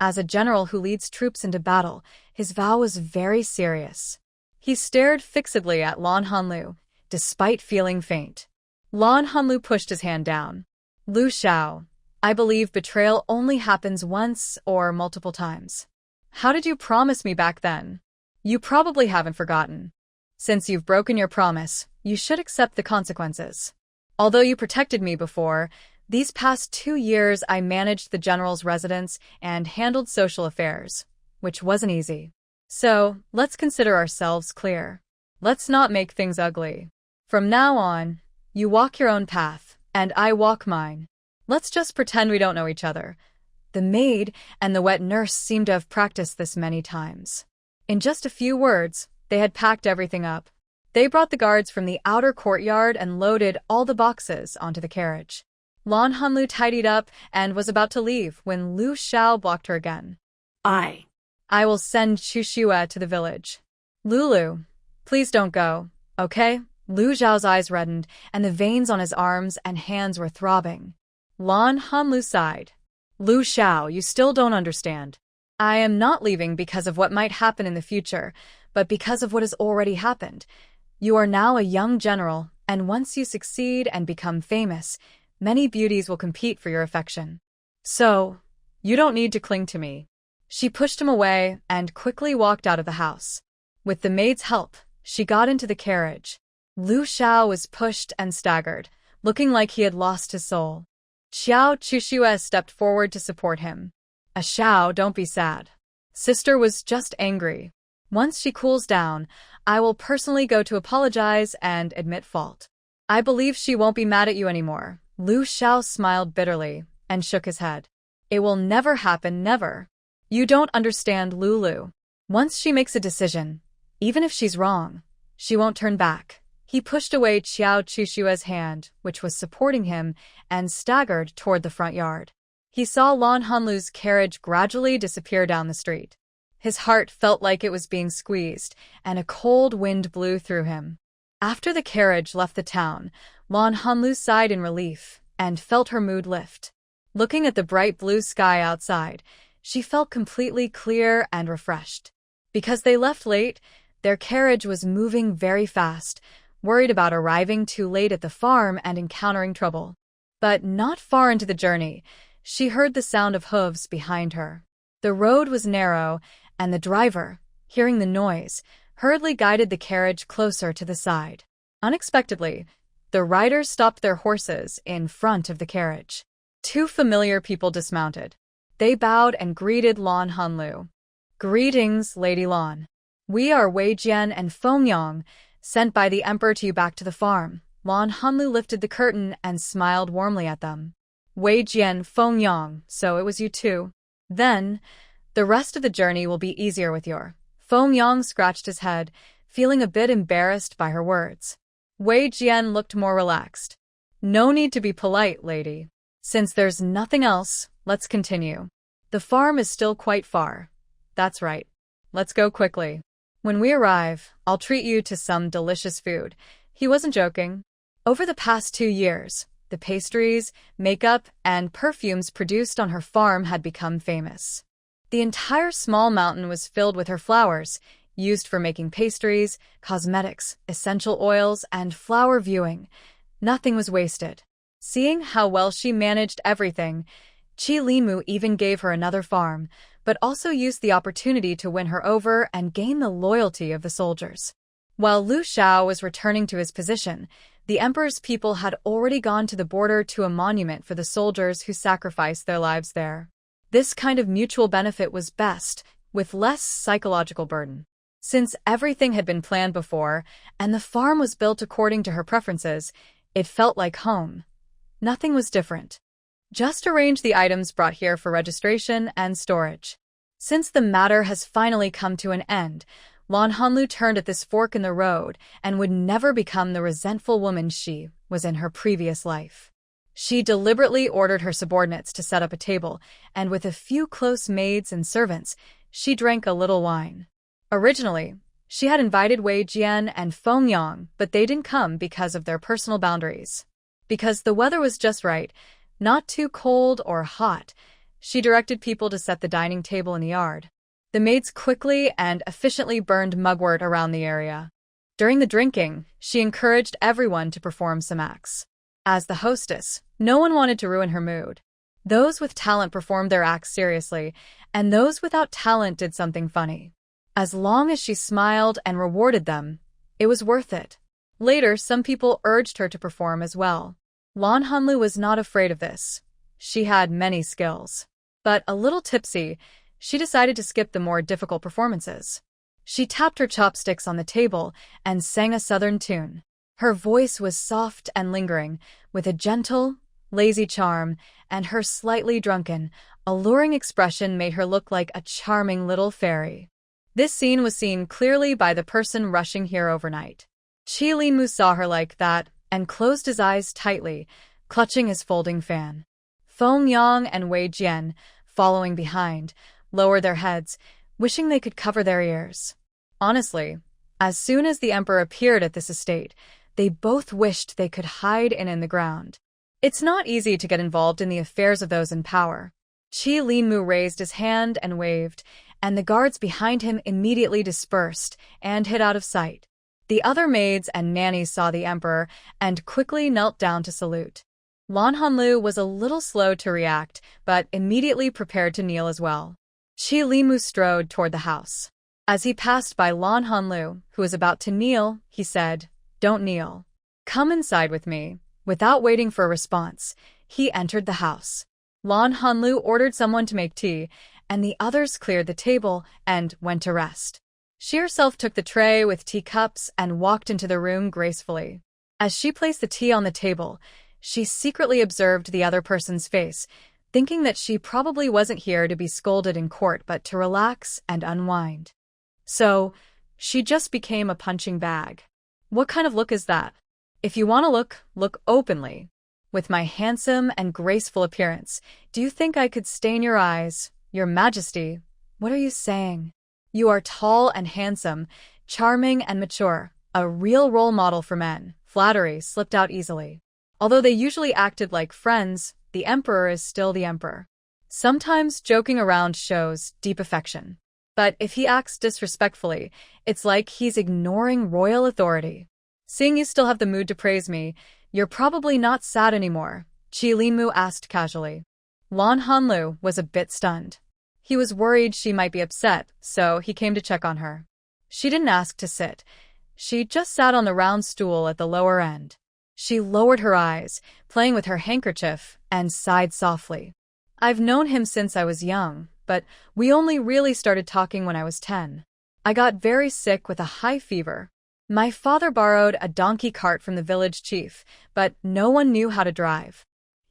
As a general who leads troops into battle, his vow was very serious. He stared fixedly at Lan Hanlu, despite feeling faint. Lan Hanlu pushed his hand down. Lu Xiao, I believe betrayal only happens once or multiple times. How did you promise me back then? You probably haven't forgotten. Since you've broken your promise, you should accept the consequences. Although you protected me before, these past 2 years I managed the general's residence and handled social affairs, which wasn't easy. So, let's consider ourselves clear. Let's not make things ugly. From now on, you walk your own path, and I walk mine. Let's just pretend we don't know each other. The maid and the wet nurse seemed to have practiced this many times. In just a few words, they had packed everything up. They brought the guards from the outer courtyard and loaded all the boxes onto the carriage. Lan Hanlu tidied up and was about to leave when Lu Xiao blocked her again. I will send Xuxue to the village. Lulu, please don't go, okay? Lu Xiao's eyes reddened, and the veins on his arms and hands were throbbing. Lan Hanlu sighed. Lu Xiao, you still don't understand. I am not leaving because of what might happen in the future, but because of what has already happened. You are now a young general, and once you succeed and become famous, many beauties will compete for your affection. So, you don't need to cling to me. She pushed him away and quickly walked out of the house. With the maid's help, she got into the carriage. Lu Xiao was pushed and staggered, looking like he had lost his soul. Xiao Xuxue stepped forward to support him. Xiao, don't be sad. Sister was just angry. Once she cools down, I will personally go to apologize and admit fault. I believe she won't be mad at you anymore. Lu Xiao smiled bitterly and shook his head. It will never happen, never. You don't understand Lulu. Once she makes a decision, even if she's wrong, she won't turn back. He pushed away Xiao Chushua's hand, which was supporting him, and staggered toward the front yard. He saw Lan Hanlu's carriage gradually disappear down the street. His heart felt like it was being squeezed, and a cold wind blew through him. After the carriage left the town, Lan Hanlu sighed in relief and felt her mood lift. Looking at the bright blue sky outside, she felt completely clear and refreshed. Because they left late, their carriage was moving very fast, worried about arriving too late at the farm and encountering trouble. But not far into the journey, she heard the sound of hooves behind her. The road was narrow, and the driver, hearing the noise, hurriedly guided the carriage closer to the side. Unexpectedly, the riders stopped their horses in front of the carriage. 2 familiar people dismounted. They bowed and greeted Lan Hanlu. Greetings, Lady Lan. We are Wei Jian and Feng Yang, sent by the emperor to you back to the farm. Lan Hanlu lifted the curtain and smiled warmly at them. Wei Jian, Feng Yang, so it was you too. Then, the rest of the journey will be easier with your... Feng Yang scratched his head, feeling a bit embarrassed by her words. Wei Jian looked more relaxed. No need to be polite, lady. Since there's nothing else, let's continue. The farm is still quite far. That's right. Let's go quickly. When we arrive, I'll treat you to some delicious food. He wasn't joking. Over the past 2 years, the pastries, makeup, and perfumes produced on her farm had become famous. The entire small mountain was filled with her flowers, used for making pastries, cosmetics, essential oils, and flower viewing. Nothing was wasted. Seeing how well she managed everything, Qi Limu even gave her another farm, but also used the opportunity to win her over and gain the loyalty of the soldiers. While Lu Xiao was returning to his position, the emperor's people had already gone to the border to a monument for the soldiers who sacrificed their lives there. This kind of mutual benefit was best, with less psychological burden. Since everything had been planned before, and the farm was built according to her preferences, it felt like home. Nothing was different. Just arrange the items brought here for registration and storage. Since the matter has finally come to an end, Lan Hanlu turned at this fork in the road and would never become the resentful woman she was in her previous life. She deliberately ordered her subordinates to set up a table, and with a few close maids and servants, she drank a little wine. Originally, she had invited Wei Jian and Feng Yang, but they didn't come because of their personal boundaries. Because the weather was just right, not too cold or hot, she directed people to set the dining table in the yard. The maids quickly and efficiently burned mugwort around the area. During the drinking, she encouraged everyone to perform some acts. As the hostess, no one wanted to ruin her mood. Those with talent performed their acts seriously, and those without talent did something funny. As long as she smiled and rewarded them, it was worth it. Later, some people urged her to perform as well. Lan Hanlu was not afraid of this. She had many skills. But a little tipsy, she decided to skip the more difficult performances. She tapped her chopsticks on the table and sang a southern tune. Her voice was soft and lingering, with a gentle, lazy charm, and her slightly drunken, alluring expression made her look like a charming little fairy. This scene was seen clearly by the person rushing here overnight. Qi Linmu saw her like that and closed his eyes tightly, clutching his folding fan. Feng Yang and Wei Jian, following behind, lowered their heads, wishing they could cover their ears. Honestly, as soon as the emperor appeared at this estate, they both wished they could hide in the ground. It's not easy to get involved in the affairs of those in power. Qi Linmu raised his hand and waved, and the guards behind him immediately dispersed and hid out of sight. The other maids and nannies saw the emperor and quickly knelt down to salute. Lan Hanlu was a little slow to react, but immediately prepared to kneel as well. Qi Linmu strode toward the house. As he passed by Lan Hanlu, who was about to kneel, he said, "Don't kneel. Come inside with me." Without waiting for a response, he entered the house. Lan Hanlu ordered someone to make tea, and the others cleared the table and went to rest. She herself took the tray with teacups and walked into the room gracefully. As she placed the tea on the table, she secretly observed the other person's face, thinking that she probably wasn't here to be scolded in court but to relax and unwind. So, she just became a punching bag. What kind of look is that? If you want to look openly. With my handsome and graceful appearance, do you think I could stain your eyes? Your Majesty, what are you saying? You are tall and handsome, charming and mature, a real role model for men. Flattery slipped out easily. Although they usually acted like friends, the emperor is still the emperor. Sometimes joking around shows deep affection. But if he acts disrespectfully, it's like he's ignoring royal authority. Seeing you still have the mood to praise me, you're probably not sad anymore, Qi Linmu asked casually. Lan Hanlu was a bit stunned. He was worried she might be upset, so he came to check on her. She didn't ask to sit. She just sat on the round stool at the lower end. She lowered her eyes, playing with her handkerchief, and sighed softly. I've known him since I was young, but we only really started talking when I was 10. I got very sick with a high fever. My father borrowed a donkey cart from the village chief, but no one knew how to drive.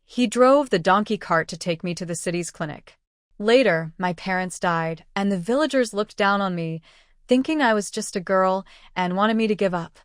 He drove the donkey cart to take me to the city's clinic. Later, my parents died, and the villagers looked down on me, thinking I was just a girl and wanted me to give up.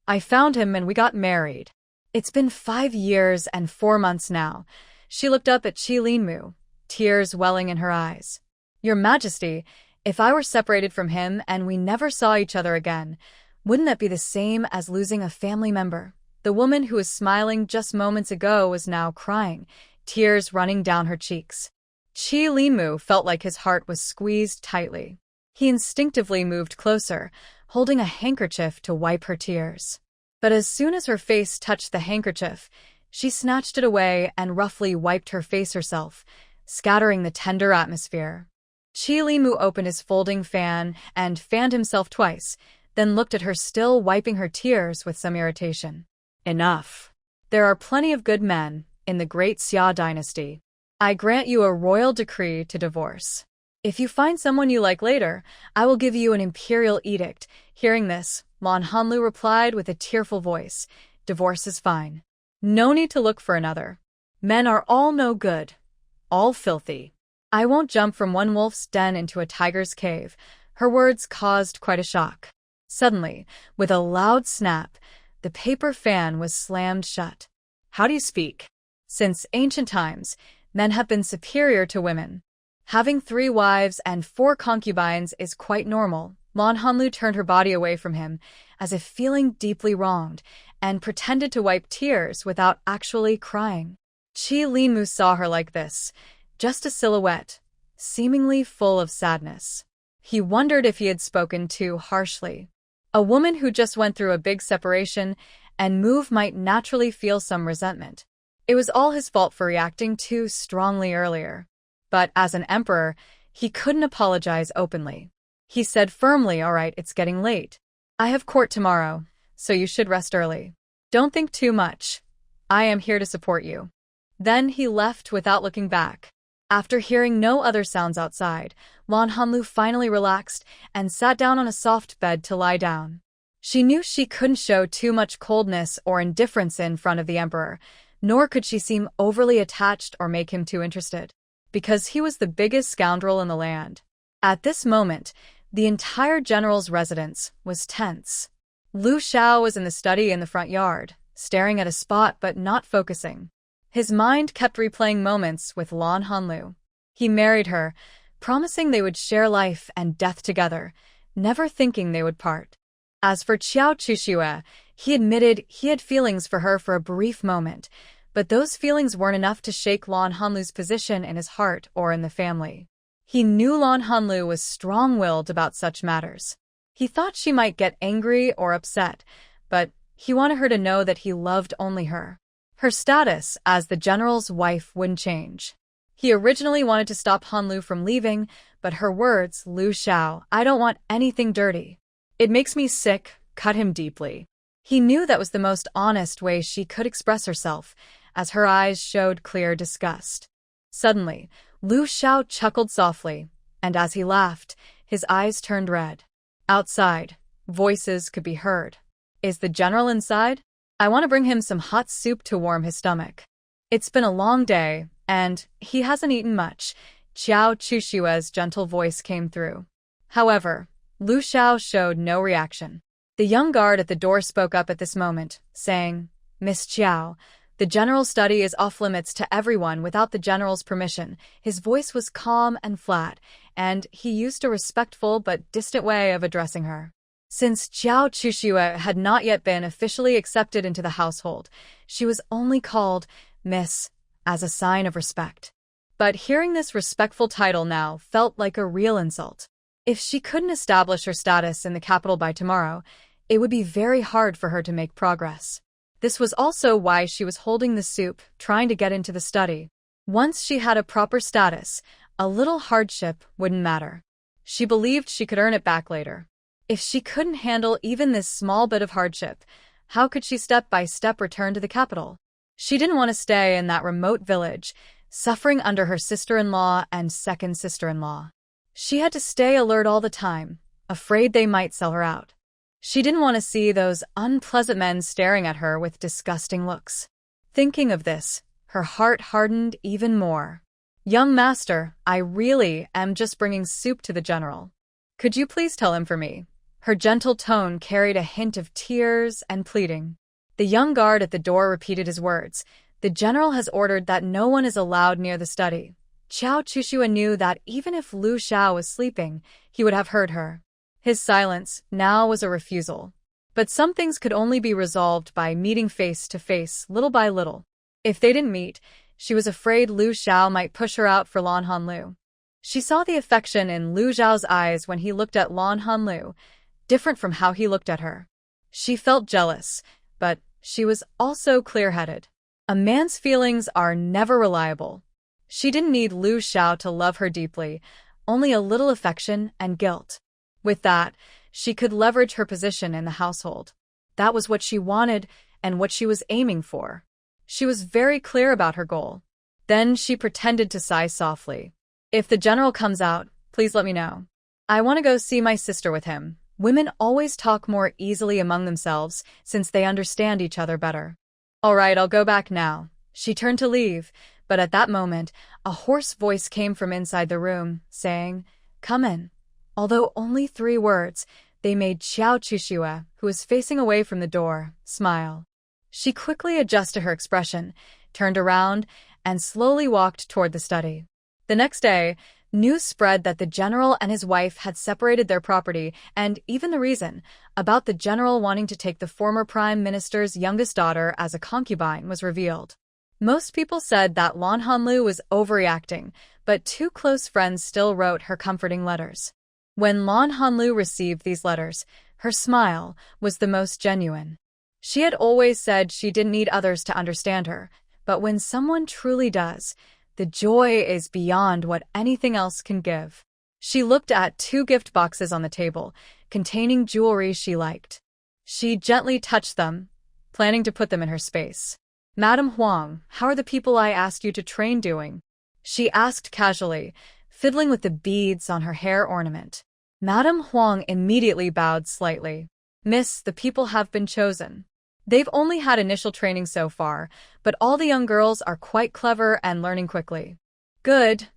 I found him and we got married. It's been 5 years and 4 months now. She looked up at Qi Linmu, tears welling in her eyes. Your Majesty, if I were separated from him and we never saw each other again, wouldn't that be the same as losing a family member? The woman who was smiling just moments ago was now crying, tears running down her cheeks. Qi Linmu felt like his heart was squeezed tightly. He instinctively moved closer, holding a handkerchief to wipe her tears. But as soon as her face touched the handkerchief, she snatched it away and roughly wiped her face herself, scattering the tender atmosphere. Qi Linmu opened his folding fan and fanned himself twice, then looked at her still wiping her tears with some irritation. Enough. There are plenty of good men in the great Xia dynasty. I grant you a royal decree to divorce. If you find someone you like later, I will give you an imperial edict. Hearing this, Lan Hanlu replied with a tearful voice, divorce is fine. No need to look for another. Men are all no good. All filthy. I won't jump from one wolf's den into a tiger's cave. Her words caused quite a shock. Suddenly, with a loud snap, the paper fan was slammed shut. How do you speak? Since ancient times, men have been superior to women. Having 3 wives and 4 concubines is quite normal. Lan Hanlu turned her body away from him, as if feeling deeply wronged, and pretended to wipe tears without actually crying. Qi Linmu saw her like this, just a silhouette, seemingly full of sadness. He wondered if he had spoken too harshly. A woman who just went through a big separation and move might naturally feel some resentment. It was all his fault for reacting too strongly earlier. But as an emperor, he couldn't apologize openly. He said firmly, "All right, it's getting late. I have court tomorrow, so you should rest early. Don't think too much. I am here to support you." Then he left without looking back. After hearing no other sounds outside, Lan Hanlu finally relaxed and sat down on a soft bed to lie down. She knew she couldn't show too much coldness or indifference in front of the emperor, nor could she seem overly attached or make him too interested, because he was the biggest scoundrel in the land. At this moment, the entire general's residence was tense. Lu Xiao was in the study in the front yard, staring at a spot but not focusing. His mind kept replaying moments with Lan Hanlu. He married her, promising they would share life and death together, never thinking they would part. As for Qiao Chuxue, he admitted he had feelings for her for a brief moment, but those feelings weren't enough to shake Lan Hanlu's position in his heart or in the family. He knew Lan Hanlu was strong-willed about such matters. He thought she might get angry or upset, but he wanted her to know that he loved only her. Her status as the general's wife wouldn't change. He originally wanted to stop Hanlu from leaving, but her words, "Lu Xiao, I don't want anything dirty. It makes me sick," cut him deeply. He knew that was the most honest way she could express herself, as her eyes showed clear disgust. Suddenly, Lu Xiao chuckled softly, and as he laughed, his eyes turned red. Outside, voices could be heard. "Is the general inside? I want to bring him some hot soup to warm his stomach. It's been a long day, and he hasn't eaten much." Qiao Chushue's gentle voice came through. However, Lu Xiao showed no reaction. The young guard at the door spoke up at this moment, saying, "Miss Qiao, the general's study is off-limits to everyone without the general's permission." His voice was calm and flat, and he used a respectful but distant way of addressing her. Since Qiao Chuxue had not yet been officially accepted into the household, she was only called Miss as a sign of respect. But hearing this respectful title now felt like a real insult. If she couldn't establish her status in the capital by tomorrow, it would be very hard for her to make progress. This was also why she was holding the soup, trying to get into the study. Once she had a proper status, a little hardship wouldn't matter. She believed she could earn it back later. If she couldn't handle even this small bit of hardship, how could she step-by-step return to the capital? She didn't want to stay in that remote village, suffering under her sister-in-law and second sister-in-law. She had to stay alert all the time, afraid they might sell her out. She didn't want to see those unpleasant men staring at her with disgusting looks. Thinking of this, her heart hardened even more. "Young master, I really am just bringing soup to the general. Could you please tell him for me?" Her gentle tone carried a hint of tears and pleading. The young guard at the door repeated his words. "The general has ordered that no one is allowed near the study." Qiao Chuxue knew that even if Lu Xiao was sleeping, he would have heard her. His silence now was a refusal. But some things could only be resolved by meeting face to face, little by little. If they didn't meet, she was afraid Lu Xiao might push her out for Lan Hanlu. She saw the affection in Lu Xiao's eyes when he looked at Lan Hanlu, different from how he looked at her. She felt jealous, but she was also clear-headed. A man's feelings are never reliable. She didn't need Lu Xiao to love her deeply, only a little affection and guilt. With that, she could leverage her position in the household. That was what she wanted and what she was aiming for. She was very clear about her goal. Then she pretended to sigh softly. "If the general comes out, please let me know. I want to go see my sister with him." Women always talk more easily among themselves since they understand each other better. "All right, I'll go back now." She turned to leave, but at that moment, a hoarse voice came from inside the room, saying, "Come in." Although only 3 words, they made Qiao Chuxue, who was facing away from the door, smile. She quickly adjusted her expression, turned around, and slowly walked toward the study. The next day, news spread that the general and his wife had separated their property, and even the reason, about the general wanting to take the former prime minister's youngest daughter as a concubine, was revealed. Most people said that Lan Hanlu was overreacting, but two close friends still wrote her comforting letters. When Lan Hanlu received these letters, her smile was the most genuine. She had always said she didn't need others to understand her, but when someone truly does, the joy is beyond what anything else can give. She looked at two gift boxes on the table, containing jewelry she liked. She gently touched them, planning to put them in her space. "Madam Huang, how are the people I asked you to train doing?" she asked casually, fiddling with the beads on her hair ornament. Madam Huang immediately bowed slightly. "Miss, the people have been chosen. They've only had initial training so far, but all the young girls are quite clever and learning quickly." "Good.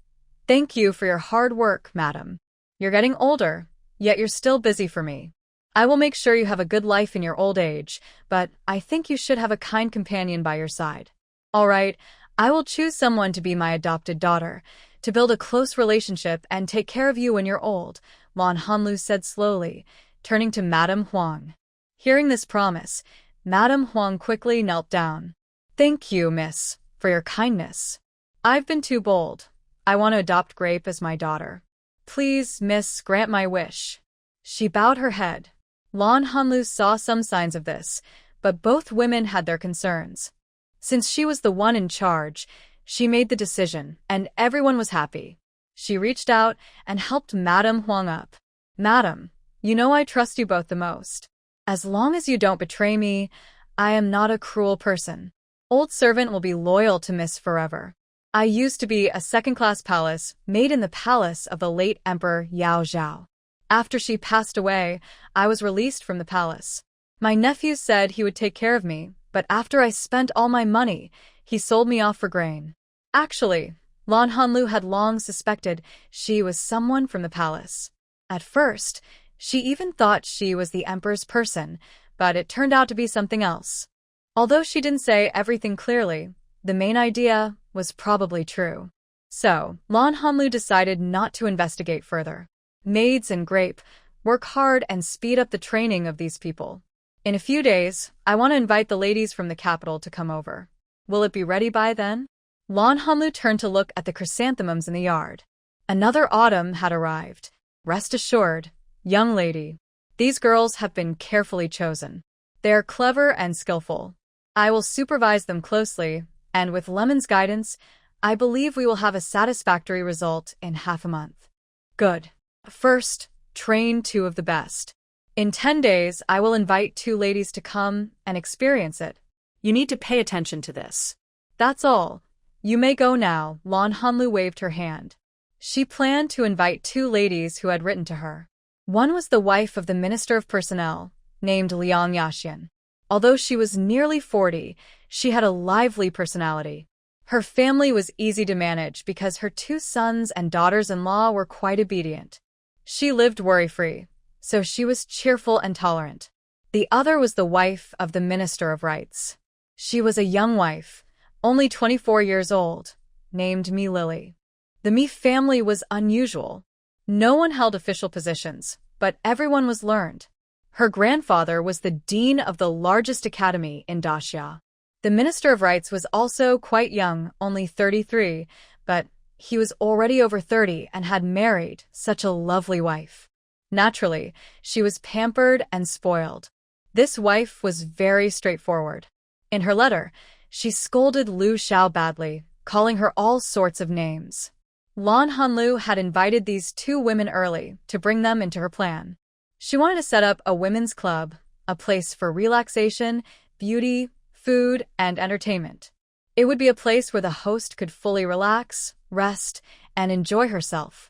Thank you for your hard work, madam. You're getting older, yet you're still busy for me. I will make sure you have a good life in your old age, but I think you should have a kind companion by your side. All right, I will choose someone to be my adopted daughter, to build a close relationship and take care of you when you're old," Lan Hanlu said slowly, turning to Madam Huang. Hearing this promise, Madam Huang quickly knelt down. "Thank you, miss, for your kindness. I've been too bold. I want to adopt Grape as my daughter. Please, miss, grant my wish." She bowed her head. Lan Hanlu saw some signs of this, but both women had their concerns. Since she was the one in charge, she made the decision, and everyone was happy. She reached out and helped Madam Huang up. "Madam, you know I trust you both the most. As long as you don't betray me, I am not a cruel person. Old servant will be loyal to Miss forever. I used to be a second-class palace made in the palace of the late Emperor Yao Zhao. After she passed away, I was released from the palace. My nephew said he would take care of me, but after I spent all my money, he sold me off for grain." Actually, Lan Hanlu had long suspected she was someone from the palace. At first, she even thought she was the emperor's person, but it turned out to be something else. Although she didn't say everything clearly, the main idea was probably true. So, Lan Hanlu decided not to investigate further. Maids and Grape, work hard and speed up the training of these people. In a few days, I want to invite the ladies from the capital to come over. Will it be ready by then? Lan Hanlu turned to look at the chrysanthemums in the yard. Another autumn had arrived. Rest assured, young lady, these girls have been carefully chosen. They are clever and skillful. I will supervise them closely, and with Lemon's guidance, I believe we will have a satisfactory result in half a month. Good. First, train two of the best. In 10 days, I will invite two ladies to come and experience it. You need to pay attention to this. That's all. You may go now, Lan Hanlu waved her hand. She planned to invite two ladies who had written to her. One was the wife of the Minister of Personnel, named Liang Yaxian. Although she was nearly 40, she had a lively personality. Her family was easy to manage because her two sons and daughters-in-law were quite obedient. She lived worry-free, so she was cheerful and tolerant. The other was the wife of the Minister of Rights. She was a young wife, only 24 years old, named Mi Lily. The Mi family was unusual. No one held official positions, but everyone was learned. Her grandfather was the dean of the largest academy in Daxia. The Minister of Rights was also quite young, only 33, but he was already over 30 and had married such a lovely wife. Naturally, she was pampered and spoiled. This wife was very straightforward. In her letter, she scolded Lu Xiao badly, calling her all sorts of names. Lan Hanlu had invited these two women early to bring them into her plan. She wanted to set up a women's club, a place for relaxation, beauty, food, and entertainment. It would be a place where the host could fully relax, rest, and enjoy herself.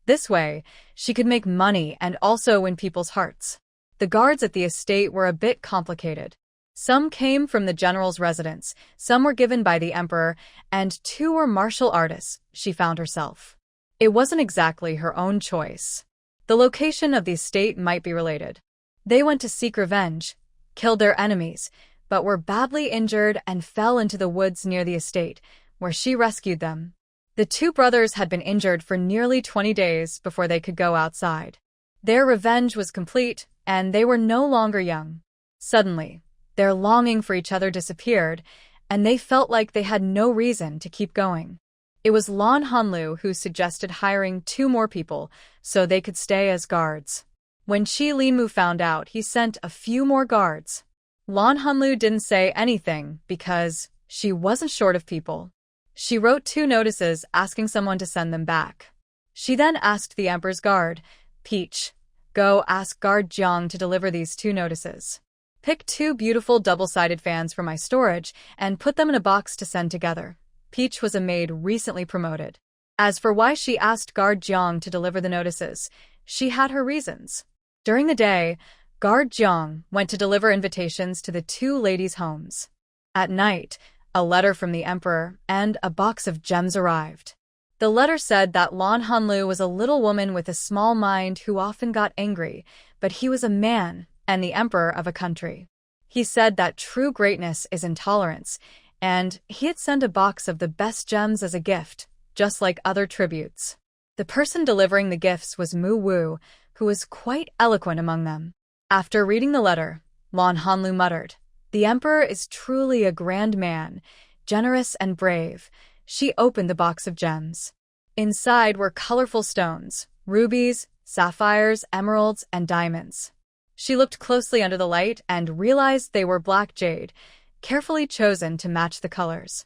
This way, she could make money and also win people's hearts. The guards at the estate were a bit complicated. Some came from the general's residence, some were given by the emperor, and two were martial artists, she found herself. It wasn't exactly her own choice. The location of the estate might be related. They went to seek revenge, killed their enemies, but were badly injured and fell into the woods near the estate, where she rescued them. The two brothers had been injured for nearly 20 days before they could go outside. Their revenge was complete, and they were no longer young. Suddenly, their longing for each other disappeared, and they felt like they had no reason to keep going. It was Lan Hanlu who suggested hiring 2 more people so they could stay as guards. When Qi Linmu found out, he sent a few more guards. Lan Hanlu didn't say anything because she wasn't short of people. She wrote 2 notices asking someone to send them back. She then asked the emperor's guard, Peach, go ask guard Jiang to deliver these 2 notices. Pick 2 beautiful double-sided fans from my storage and put them in a box to send together. Peach was a maid recently promoted. As for why she asked guard Jiang to deliver the notices, she had her reasons. During the day, guard Jiang went to deliver invitations to the 2 ladies' homes. At night, a letter from the emperor and a box of gems arrived. The letter said that Lan Hanlu was a little woman with a small mind who often got angry, but he was a man and the emperor of a country. He said that true greatness is intolerance, and he had sent a box of the best gems as a gift, just like other tributes. The person delivering the gifts was Mu Wu, who was quite eloquent among them. After reading the letter, Lan Hanlu muttered, "The emperor is truly a grand man, generous and brave." She opened the box of gems. Inside were colorful stones, rubies, sapphires, emeralds, and diamonds. She looked closely under the light and realized they were black jade, carefully chosen to match the colors.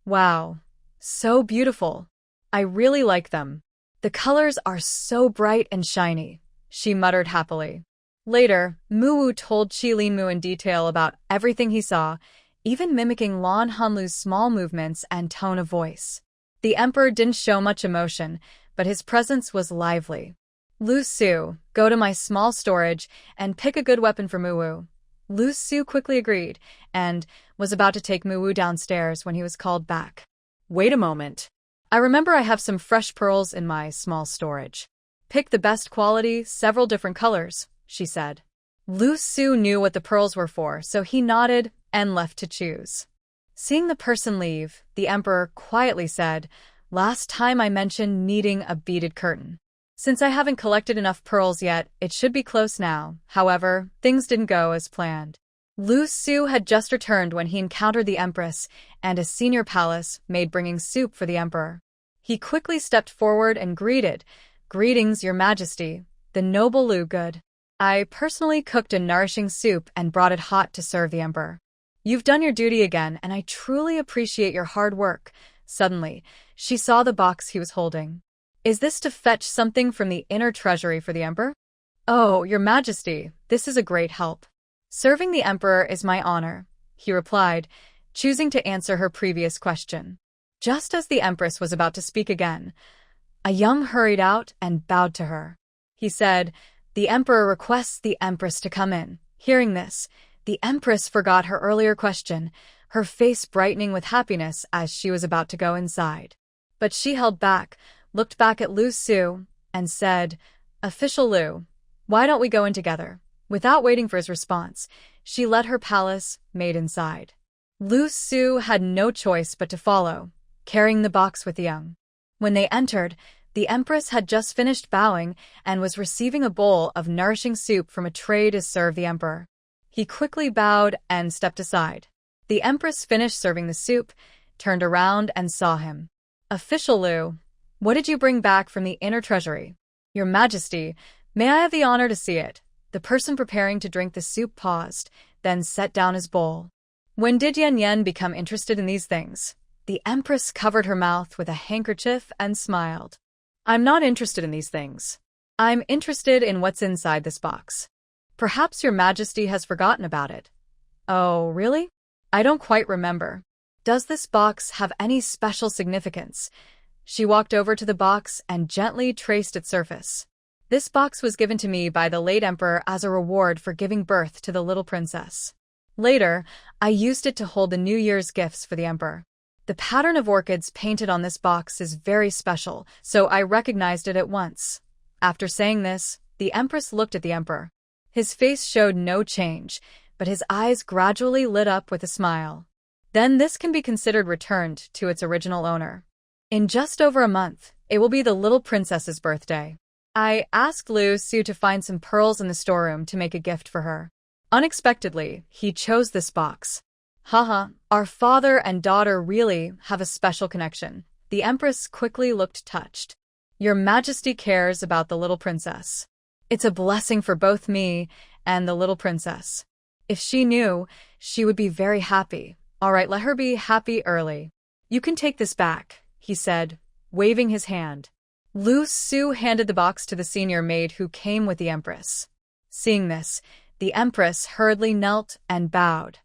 Wow, so beautiful. I really like them. The colors are so bright and shiny, she muttered happily. Later, Muwu told Qi Linmu in detail about everything he saw, even mimicking Lan Hanlu's small movements and tone of voice. The emperor didn't show much emotion, but his presence was lively. Lu Su, go to my small storage and pick a good weapon for Muwu. Lu Su quickly agreed and was about to take Muwu downstairs when he was called back. Wait a moment. I remember I have some fresh pearls in my small storage. Pick the best quality, several different colors, she said. Lu Su knew what the pearls were for, so he nodded and left to choose. Seeing the person leave, the emperor quietly said, "Last time I mentioned needing a beaded curtain. Since I haven't collected enough pearls yet, it should be close now." However, things didn't go as planned. Lu Su had just returned when he encountered the empress and a senior palace maid bringing soup for the emperor. He quickly stepped forward and greeted, "Greetings, Your Majesty, the noble Lu Good. I personally cooked a nourishing soup and brought it hot to serve the emperor. You've done your duty again, and I truly appreciate your hard work." Suddenly, she saw the box he was holding. "Is this to fetch something from the inner treasury for the emperor?" "Oh, Your Majesty, this is a great help. Serving the emperor is my honor," he replied, choosing to answer her previous question. Just as the empress was about to speak again, a young hurried out and bowed to her. He said, "The emperor requests the empress to come in." Hearing this, the empress forgot her earlier question, her face brightening with happiness as she was about to go inside. But she held back, looked back at Lu Su, and said, "Official Lu, why don't we go in together?" Without waiting for his response, she led her palace maid inside. Lu Su had no choice but to follow, carrying the box with the young. When they entered, the empress had just finished bowing and was receiving a bowl of nourishing soup from a tray to serve the emperor. He quickly bowed and stepped aside. The empress finished serving the soup, turned around and saw him. "Official Lu, what did you bring back from the inner treasury?" "Your Majesty, may I have the honor to see it?" The person preparing to drink the soup paused, then set down his bowl. When did Yan Yan become interested in these things? The empress covered her mouth with a handkerchief and smiled. "I'm not interested in these things. I'm interested in what's inside this box. Perhaps Your Majesty has forgotten about it." "Oh, really? I don't quite remember. Does this box have any special significance?" She walked over to the box and gently traced its surface. "This box was given to me by the late emperor as a reward for giving birth to the little princess. Later, I used it to hold the New Year's gifts for the emperor. The pattern of orchids painted on this box is very special, so I recognized it at once." After saying this, the empress looked at the emperor. His face showed no change, but his eyes gradually lit up with a smile. Then this can be considered returned to its original owner. In just over a month, it will be the little princess's birthday. I asked Lu Su to find some pearls in the storeroom to make a gift for her. Unexpectedly, he chose this box. Haha, our father and daughter really have a special connection. The Empress quickly looked touched. Your Majesty cares about the little princess. It's a blessing for both me and the little princess. If she knew, she would be very happy. All right, let her be happy early. You can take this back, he said, waving his hand. Lu Su handed the box to the senior maid who came with the Empress. Seeing this, the Empress hurriedly knelt and bowed.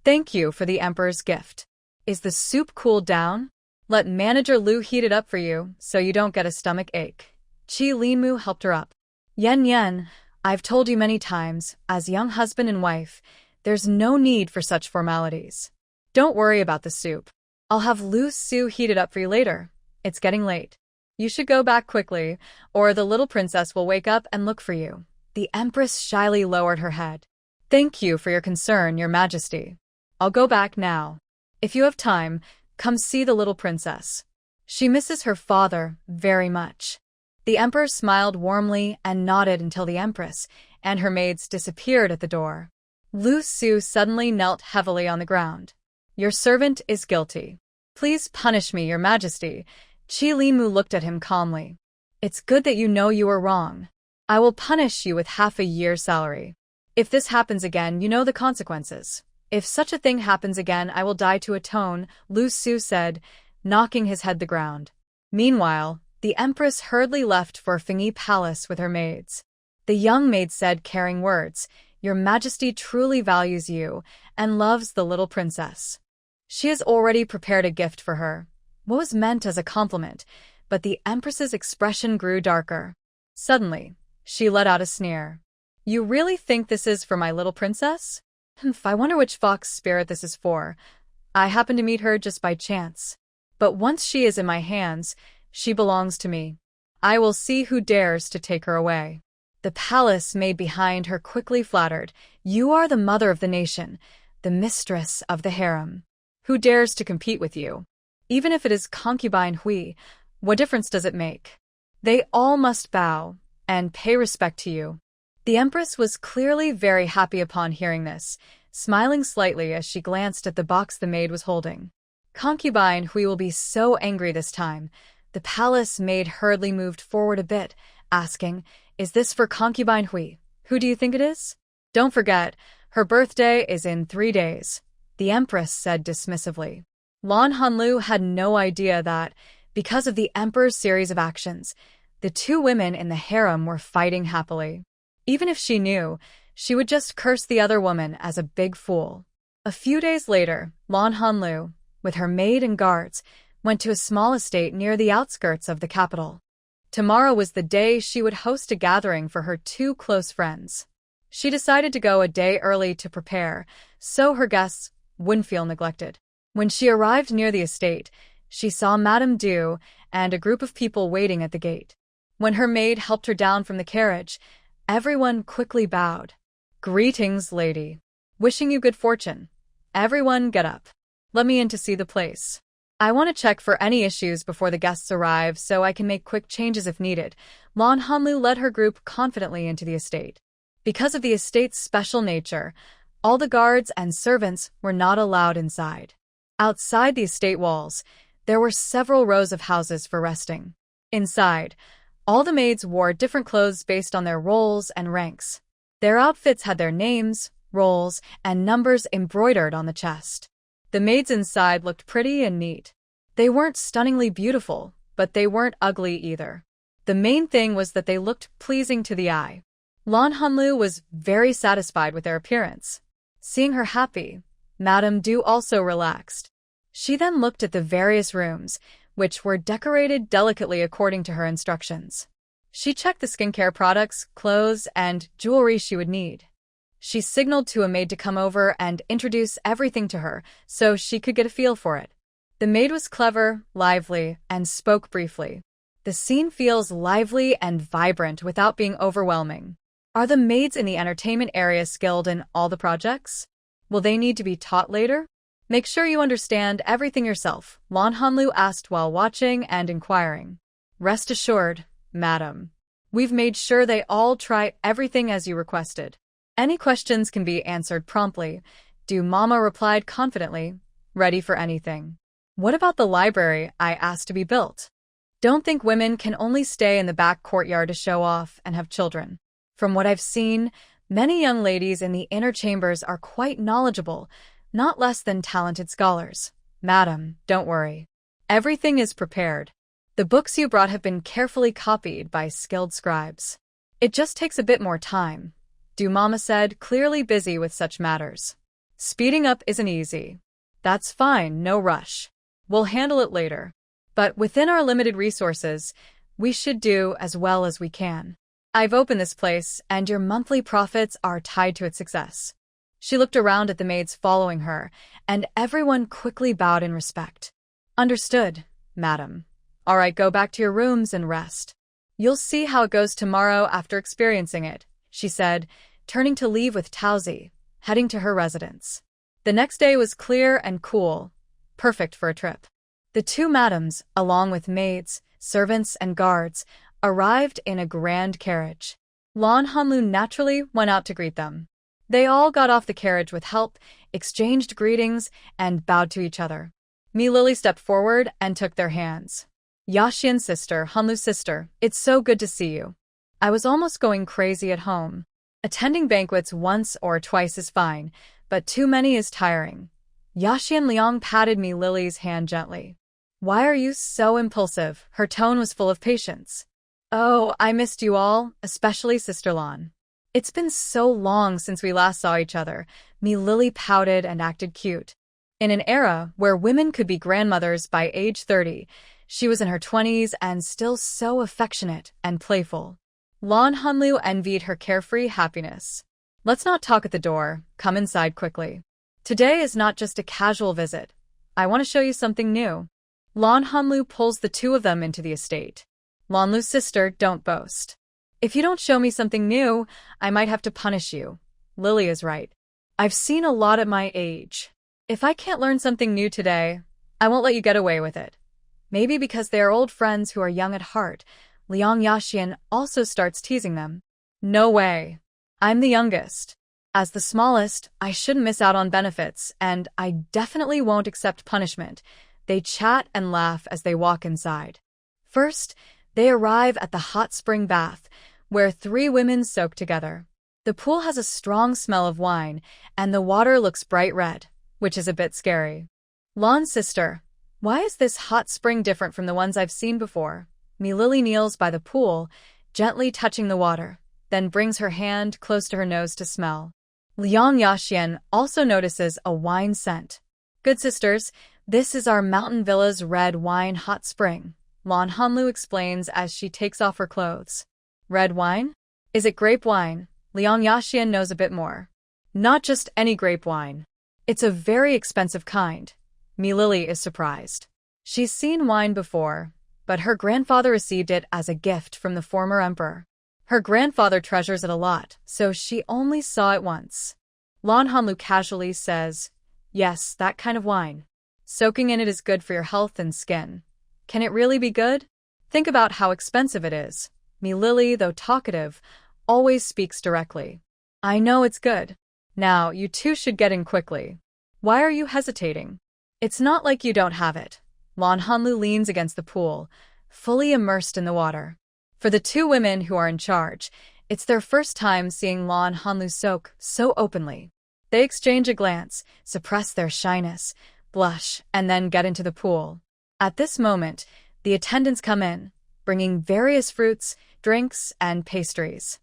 Thank you for the Emperor's gift. Is the soup cooled down? Let Manager Lu heat it up for you so you don't get a stomach ache. Qi Linmu helped her up. Yen, I've told you many times, as young husband and wife, there's no need for such formalities. Don't worry about the soup. I'll have Lu Su heat it up for you later. It's getting late. You should go back quickly, or the little princess will wake up and look for you. The Empress shyly lowered her head. Thank you for your concern, Your Majesty. I'll go back now. If you have time, come see the little princess. She misses her father very much. The Emperor smiled warmly and nodded until the Empress and her maids disappeared at the door. Lu Su suddenly knelt heavily on the ground. Your servant is guilty. Please punish me, Your Majesty. Qi Linmu looked at him calmly. It's good that you know you were wrong. I will punish you with half a year's salary. If this happens again, you know the consequences. If such a thing happens again, I will die to atone, Lu Su said, knocking his head the ground. Meanwhile, the Empress hurriedly left for Fengyi Palace with her maids. The young maid said caring words, Your Majesty truly values you and loves the little princess. She has already prepared a gift for her. What was meant as a compliment, but the Empress's expression grew darker. Suddenly, she let out a sneer. You really think this is for my little princess? I wonder which fox spirit this is for. I happened to meet her just by chance. But once she is in my hands, she belongs to me. I will see who dares to take her away. The palace maid behind her quickly flattered. You are the mother of the nation, the mistress of the harem. Who dares to compete with you? Even if it is concubine Hui, what difference does it make? They all must bow and pay respect to you. The Empress was clearly very happy upon hearing this, smiling slightly as she glanced at the box the maid was holding. Concubine Hui will be so angry this time. The palace maid hurriedly moved forward a bit, asking, Is this for concubine Hui? Who do you think it is? Don't forget, her birthday is in 3 days, the Empress said dismissively. Lan Hanlu had no idea that, because of the Emperor's series of actions, the two women in the harem were fighting happily. Even if she knew, she would just curse the other woman as a big fool. A few days later, Lan Hanlu, with her maid and guards, went to a small estate near the outskirts of the capital. Tomorrow was the day she would host a gathering for her two close friends. She decided to go a day early to prepare, so her guests wouldn't feel neglected. When she arrived near the estate, she saw Madame Du and a group of people waiting at the gate. When her maid helped her down from the carriage, everyone quickly bowed. Greetings, lady. Wishing you good fortune. Everyone get up. Let me in to see the place. I want to check for any issues before the guests arrive so I can make quick changes if needed. Lan Hanlu led her group confidently into the estate. Because of the estate's special nature, all the guards and servants were not allowed inside. Outside the estate walls, there were several rows of houses for resting. Inside, all the maids wore different clothes based on their roles and ranks. Their outfits had their names, roles, and numbers embroidered on the chest. The maids inside looked pretty and neat. They weren't stunningly beautiful, but they weren't ugly either. The main thing was that they looked pleasing to the eye. Lan Hanlu was very satisfied with their appearance. Seeing her happy, Madame Du also relaxed. She then looked at the various rooms, which were decorated delicately according to her instructions. She checked the skincare products, clothes, and jewelry she would need. She signaled to a maid to come over and introduce everything to her so she could get a feel for it. The maid was clever, lively, and spoke briefly. The scene feels lively and vibrant without being overwhelming. Are the maids in the entertainment area skilled in all the projects? Will they need to be taught later? Make sure you understand everything yourself, Lan Hanlu asked while watching and inquiring. Rest assured, madam. We've made sure they all try everything as you requested. Any questions can be answered promptly, Du Mama replied confidently, ready for anything. What about the library I asked to be built? Don't think women can only stay in the back courtyard to show off and have children. From what I've seen, many young ladies in the inner chambers are quite knowledgeable, not less than talented scholars. Madam, don't worry. Everything is prepared. The books you brought have been carefully copied by skilled scribes. It just takes a bit more time, Du Mama said, clearly busy with such matters. Speeding up isn't easy. That's fine, no rush. We'll handle it later. But within our limited resources, we should do as well as we can. I've opened this place, and your monthly profits are tied to its success. She looked around at the maids following her, and everyone quickly bowed in respect. Understood, madam. All right, go back to your rooms and rest. You'll see how it goes tomorrow after experiencing it, she said, turning to leave with Taozi, heading to her residence. The next day was clear and cool, perfect for a trip. The two madams, along with maids, servants, and guards, arrived in a grand carriage. Lan Hanlu naturally went out to greet them. They all got off the carriage with help, exchanged greetings, and bowed to each other. Mi Lily stepped forward and took their hands. Yaxian's sister, Hanlu's sister, it's so good to see you. I was almost going crazy at home. Attending banquets once or twice is fine, but too many is tiring. Yaxian Liang patted Mi Lily's hand gently. Why are you so impulsive? Her tone was full of patience. Oh, I missed you all, especially Sister Lan. It's been so long since we last saw each other. Mi Lily pouted and acted cute. In an era where women could be grandmothers by age 30, she was in her 20s and still so affectionate and playful. Lan Hanlu envied her carefree happiness. Let's not talk at the door, come inside quickly. Today is not just a casual visit. I want to show you something new. Lan Hanlu pulls the two of them into the estate. Lanlu's sister, don't boast. If you don't show me something new, I might have to punish you. Lily is right. I've seen a lot at my age. If I can't learn something new today, I won't let you get away with it. Maybe because they are old friends who are young at heart, Liang Yaxian also starts teasing them. No way. I'm the youngest. As the smallest, I shouldn't miss out on benefits, and I definitely won't accept punishment. They chat and laugh as they walk inside. First, they arrive at the hot spring bath, where three women soak together. The pool has a strong smell of wine, and the water looks bright red, which is a bit scary. Lan's sister, why is this hot spring different from the ones I've seen before? Mi Lily kneels by the pool, gently touching the water, then brings her hand close to her nose to smell. Liang Yaxian also notices a wine scent. Good sisters, this is our Mountain Villa's red wine hot spring, Lan Hanlu explains as she takes off her clothes. Red wine? Is it grape wine? Liang Yaxian knows a bit more. Not just any grape wine. It's a very expensive kind. Mi Lily is surprised. She's seen wine before, but her grandfather received it as a gift from the former emperor. Her grandfather treasures it a lot, so she only saw it once. Lan Hanlu casually says, yes, that kind of wine. Soaking in it is good for your health and skin. Can it really be good? Think about how expensive it is. Mi Lily, though talkative, always speaks directly. I know it's good. Now, you two should get in quickly. Why are you hesitating? It's not like you don't have it. Lan Hanlu leans against the pool, fully immersed in the water. For the two women who are in charge, it's their first time seeing Lan Hanlu soak so openly. They exchange a glance, suppress their shyness, blush, and then get into the pool. At this moment, the attendants come in, bringing various fruits, drinks, and pastries.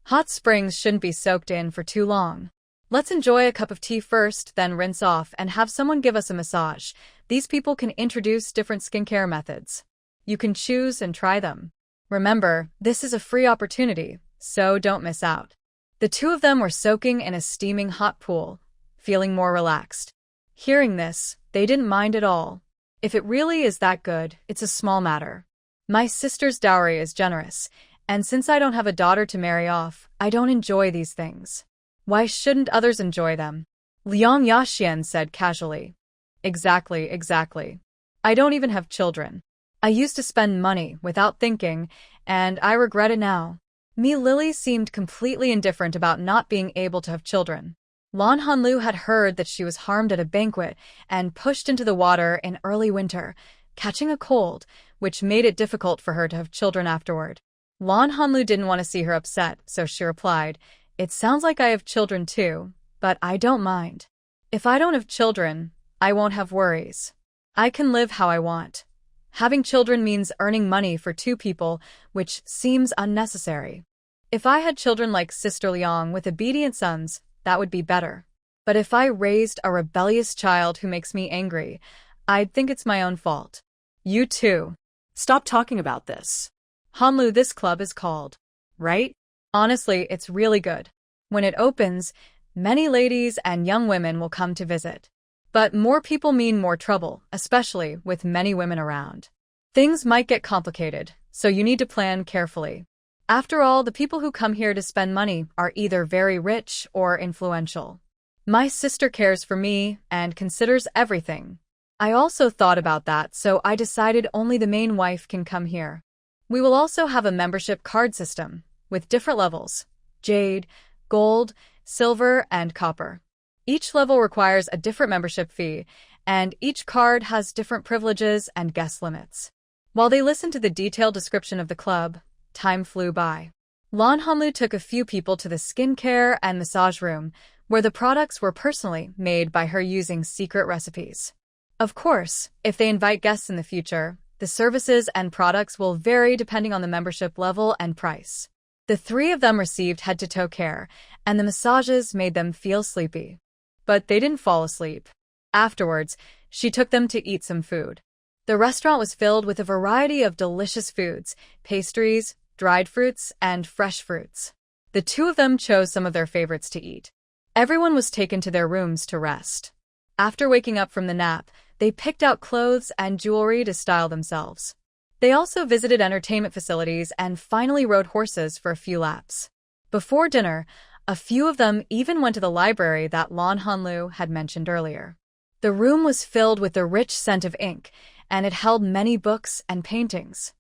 Hot springs shouldn't be soaked in for too long. Let's enjoy a cup of tea first, then rinse off and have someone give us a massage. These people can introduce different skincare methods. You can choose and try them. Remember, this is a free opportunity, so don't miss out. The two of them were soaking in a steaming hot pool, feeling more relaxed. Hearing this, they didn't mind at all. If it really is that good, it's a small matter. My sister's dowry is generous, And since I don't have a daughter to marry off, I don't enjoy these things. Why shouldn't others enjoy them? Liang Yaxian said casually. Exactly. I don't even have children. I used to spend money without thinking, and I regret it now. Lily seemed completely indifferent about not being able to have children. Lan Hanlu had heard that she was harmed at a banquet and pushed into the water in early winter, catching a cold, which made it difficult for her to have children afterward. Lan Hanlu didn't want to see her upset, so she replied, "It sounds like I have children too, but I don't mind. If I don't have children, I won't have worries. I can live how I want. Having children means earning money for two people, which seems unnecessary. If I had children like Sister Liang with obedient sons, that would be better. But if I raised a rebellious child who makes me angry, I'd think it's my own fault." You too. Stop talking about this. Hanlu, this club is called, right? Honestly, it's really good. When it opens, many ladies and young women will come to visit. But more people mean more trouble, especially with many women around. Things might get complicated, so you need to plan carefully. After all, the people who come here to spend money are either very rich or influential. My sister cares for me and considers everything. I also thought about that, so I decided only the main wife can come here. We will also have a membership card system, with different levels: jade, gold, silver, and copper. Each level requires a different membership fee, and each card has different privileges and guest limits. While they listened to the detailed description of the club, time flew by. Lan Hanlu took a few people to the skincare and massage room, where the products were personally made by her using secret recipes. Of course, if they invite guests in the future, the services and products will vary depending on the membership level and price. The three of them received head-to-toe care, and the massages made them feel sleepy. But they didn't fall asleep. Afterwards, she took them to eat some food. The restaurant was filled with a variety of delicious foods, pastries, dried fruits, and fresh fruits. The two of them chose some of their favorites to eat. Everyone was taken to their rooms to rest. After waking up from the nap, they picked out clothes and jewelry to style themselves. They also visited entertainment facilities and finally rode horses for a few laps. Before dinner, a few of them even went to the library that Lan Hanlu had mentioned earlier. The room was filled with the rich scent of ink, and it held many books and paintings.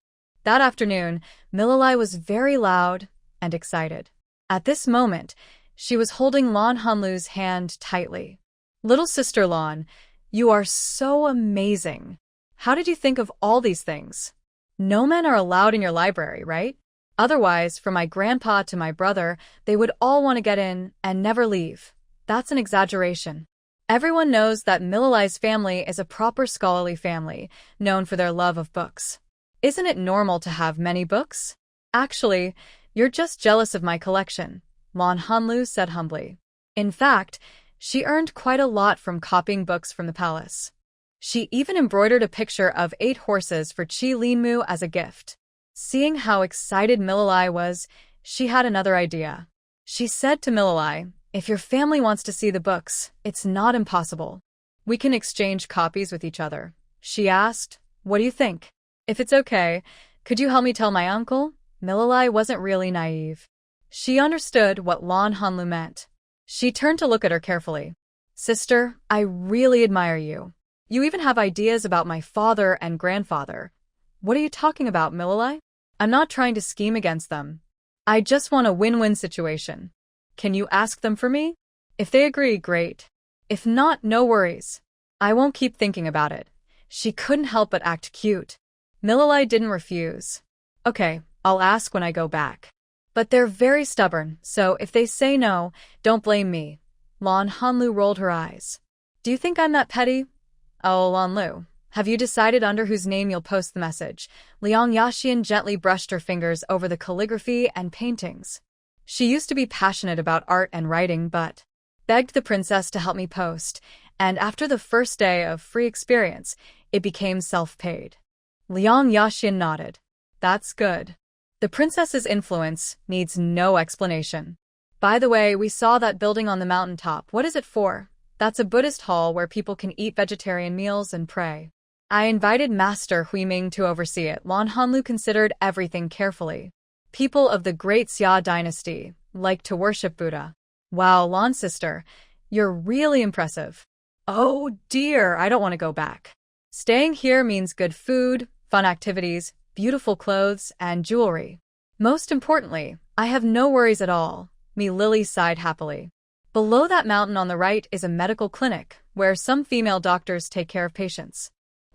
That afternoon, Mililai was very loud and excited. At this moment, she was holding Lan Hanlu's hand tightly. "Little sister Lan, you are so amazing. How did you think of all these things? No men are allowed in your library, right? Otherwise, from my grandpa to my brother, they would all want to get in and never leave. That's an exaggeration. Everyone knows that Mililai's family is a proper scholarly family, known for their love of books. Isn't it normal to have many books? Actually, you're just jealous of my collection," Lan Hanlu said humbly. In fact, she earned quite a lot from copying books from the palace. She even embroidered a picture of 8 horses for Qi Linmu as a gift. Seeing how excited Mililai was, she had another idea. She said to Mililai, "If your family wants to see the books, it's not impossible. We can exchange copies with each other." She asked, "What do you think? If it's okay, could you help me tell my uncle?" Mililai wasn't really naive. She understood what Lan Hanlu meant. She turned to look at her carefully. "Sister, I really admire you. You even have ideas about my father and grandfather." "What are you talking about, Mililai? I'm not trying to scheme against them. I just want a win-win situation. Can you ask them for me? If they agree, great. If not, no worries. I won't keep thinking about it." She couldn't help but act cute. Mililai didn't refuse. "Okay, I'll ask when I go back. But they're very stubborn, so if they say no, don't blame me." Lan Hanlu rolled her eyes. "Do you think I'm that petty?" "Oh, Lan Lu, have you decided under whose name you'll post the message?" Liang Yaxian gently brushed her fingers over the calligraphy and paintings. She used to be passionate about art and writing but begged the princess to help me post, and after the first day of free experience, it became self-paid. Liang Yaxian nodded. "That's good. The princess's influence needs no explanation. By the way, we saw that building on the mountaintop. What is it for?" "That's a Buddhist hall where people can eat vegetarian meals and pray. I invited Master Huiming to oversee it." Lan Hanlu considered everything carefully. People of the Great Xia dynasty like to worship Buddha. Wow, Lan sister, you're really impressive. Oh dear, I don't want to go back. Staying here means good food, fun activities, beautiful clothes, and jewelry. Most importantly, I have no worries at all. Me Lily sighed happily. Below that mountain on the right is a medical clinic, where some female doctors take care of patients.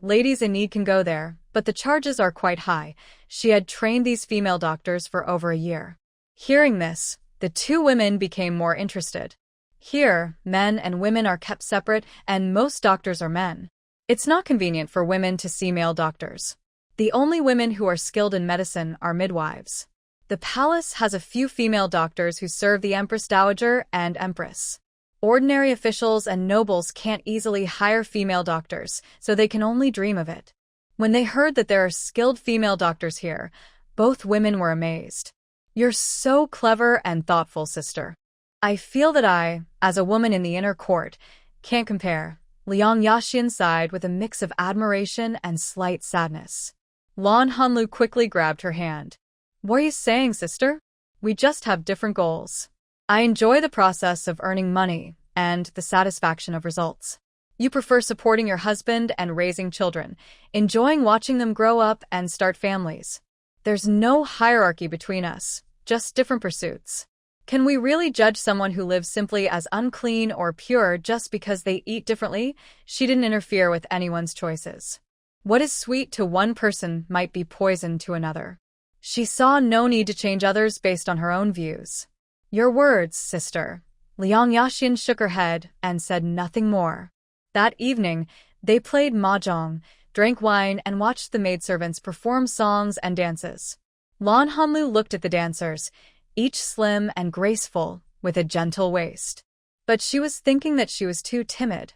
Ladies in need can go there, but the charges are quite high. She had trained these female doctors for over a year. Hearing this, the two women became more interested. Here, men and women are kept separate, and most doctors are men. It's not convenient for women to see male doctors. The only women who are skilled in medicine are midwives. The palace has a few female doctors who serve the Empress Dowager and Empress. Ordinary officials and nobles can't easily hire female doctors, so they can only dream of it. When they heard that there are skilled female doctors here, both women were amazed. You're so clever and thoughtful, sister. I feel that I, as a woman in the inner court, can't compare. Liang Yaxin sighed with a mix of admiration and slight sadness. Lan Hanlu quickly grabbed her hand. What are you saying, sister? We just have different goals. I enjoy the process of earning money and the satisfaction of results. You prefer supporting your husband and raising children, enjoying watching them grow up and start families. There's no hierarchy between us, just different pursuits. Can we really judge someone who lives simply as unclean or pure just because they eat differently? She didn't interfere with anyone's choices. What is sweet to one person might be poison to another. She saw no need to change others based on her own views. Your words, sister. Liang Yaxin shook her head and said nothing more. That evening, they played mahjong, drank wine, and watched the maidservants perform songs and dances. Lan Hanlu looked at the dancers, each slim and graceful, with a gentle waist. But she was thinking that she was too timid.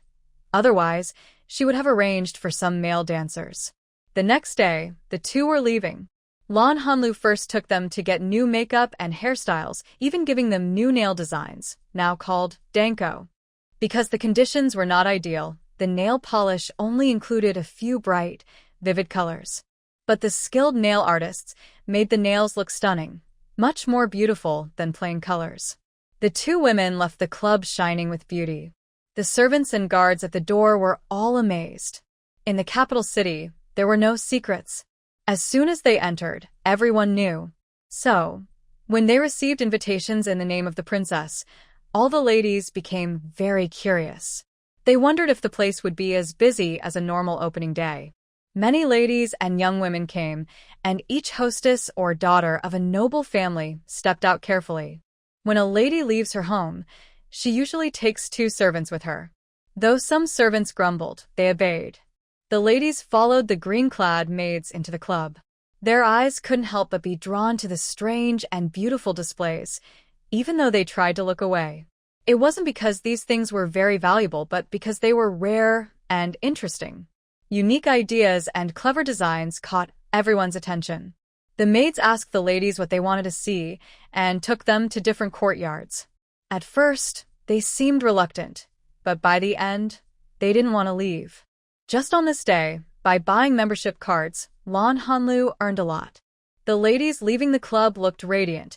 Otherwise, she would have arranged for some male dancers. The next day, the two were leaving. Lan Hanlu first took them to get new makeup and hairstyles, even giving them new nail designs, now called danko. Because the conditions were not ideal, the nail polish only included a few bright, vivid colors. But the skilled nail artists made the nails look stunning, much more beautiful than plain colors. The two women left the club shining with beauty. The servants and guards at the door were all amazed. In the capital city, there were no secrets. As soon as they entered, everyone knew. So, when they received invitations in the name of the princess, all the ladies became very curious. They wondered if the place would be as busy as a normal opening day. Many ladies and young women came, and each hostess or daughter of a noble family stepped out carefully. When a lady leaves her home, she usually takes 2 servants with her. Though some servants grumbled, they obeyed. The ladies followed the green-clad maids into the club. Their eyes couldn't help but be drawn to the strange and beautiful displays, even though they tried to look away. It wasn't because these things were very valuable, but because they were rare and interesting. Unique ideas and clever designs caught everyone's attention. The maids asked the ladies what they wanted to see and took them to different courtyards. At first, they seemed reluctant, but by the end, they didn't want to leave. Just on this day, by buying membership cards, Lan Hanlu earned a lot. The ladies leaving the club looked radiant,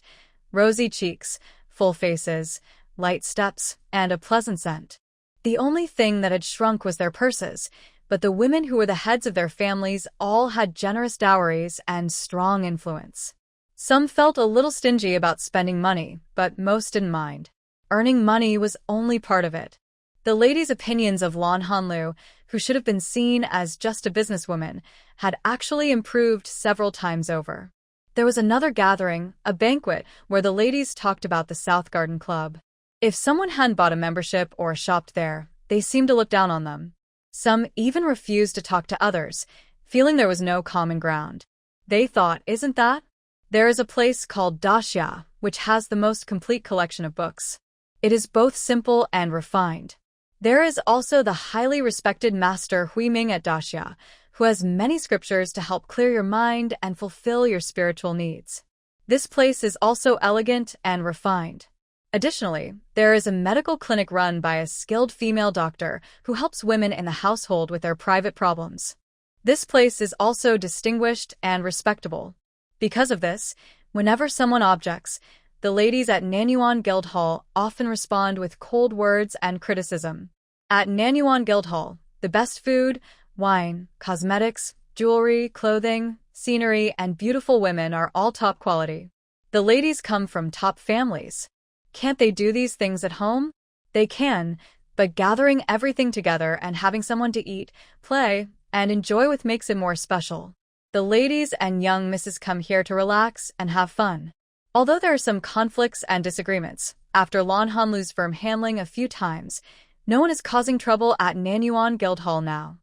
rosy cheeks, full faces, light steps, and a pleasant scent. The only thing that had shrunk was their purses, but the women who were the heads of their families all had generous dowries and strong influence. Some felt a little stingy about spending money, but most didn't mind. Earning money was only part of it. The ladies' opinions of Lan Hanlu, who should have been seen as just a businesswoman, had actually improved several times over. There was another gathering, a banquet, where the ladies talked about the South Garden Club. If someone hadn't bought a membership or shopped there, they seemed to look down on them. Some even refused to talk to others, feeling there was no common ground. They thought, isn't that? There is a place called Daxia, which has the most complete collection of books. It is both simple and refined. There is also the highly respected master Huiming at Daxia, who has many scriptures to help clear your mind and fulfill your spiritual needs. This place is also elegant and refined. Additionally, there is a medical clinic run by a skilled female doctor who helps women in the household with their private problems. This place is also distinguished and respectable. Because of this, Whenever someone objects, the ladies at Nanyuan Guildhall often respond with cold words and criticism. At Nanyuan Guildhall, the best food, wine, cosmetics, jewelry, clothing, scenery, and beautiful women are all top quality. The ladies come from top families. Can't they do these things at home? They can, but gathering everything together and having someone to eat, play, and enjoy with makes it more special. The ladies and young misses come here to relax and have fun. Although there are some conflicts and disagreements, after Lon Hanlu's firm handling a few times, no one is causing trouble at Nanyuan Guildhall now.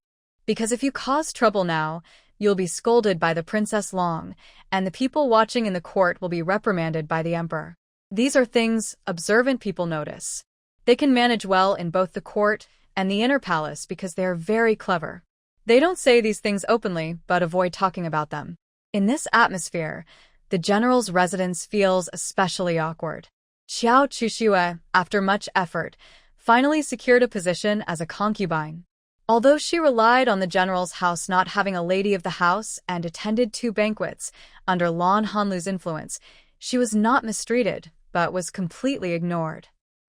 Because if you cause trouble now, you'll be scolded by the Princess Long, and the people watching in the court will be reprimanded by the emperor. These are things observant people notice. They can manage well in both the court and the inner palace because they are very clever. They don't say these things openly, but avoid talking about them. In this atmosphere, the general's residence feels especially awkward. Xiao Chuxue, after much effort, finally secured a position as a concubine. Although she relied on the general's house not having a lady of the house and attended 2 banquets under Lon Hanlu's influence, she was not mistreated, but was completely ignored.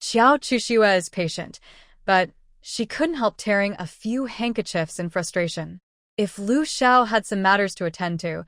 Xiao Chuxue is patient, but she couldn't help tearing a few handkerchiefs in frustration. If Lu Xiao had some matters to attend to,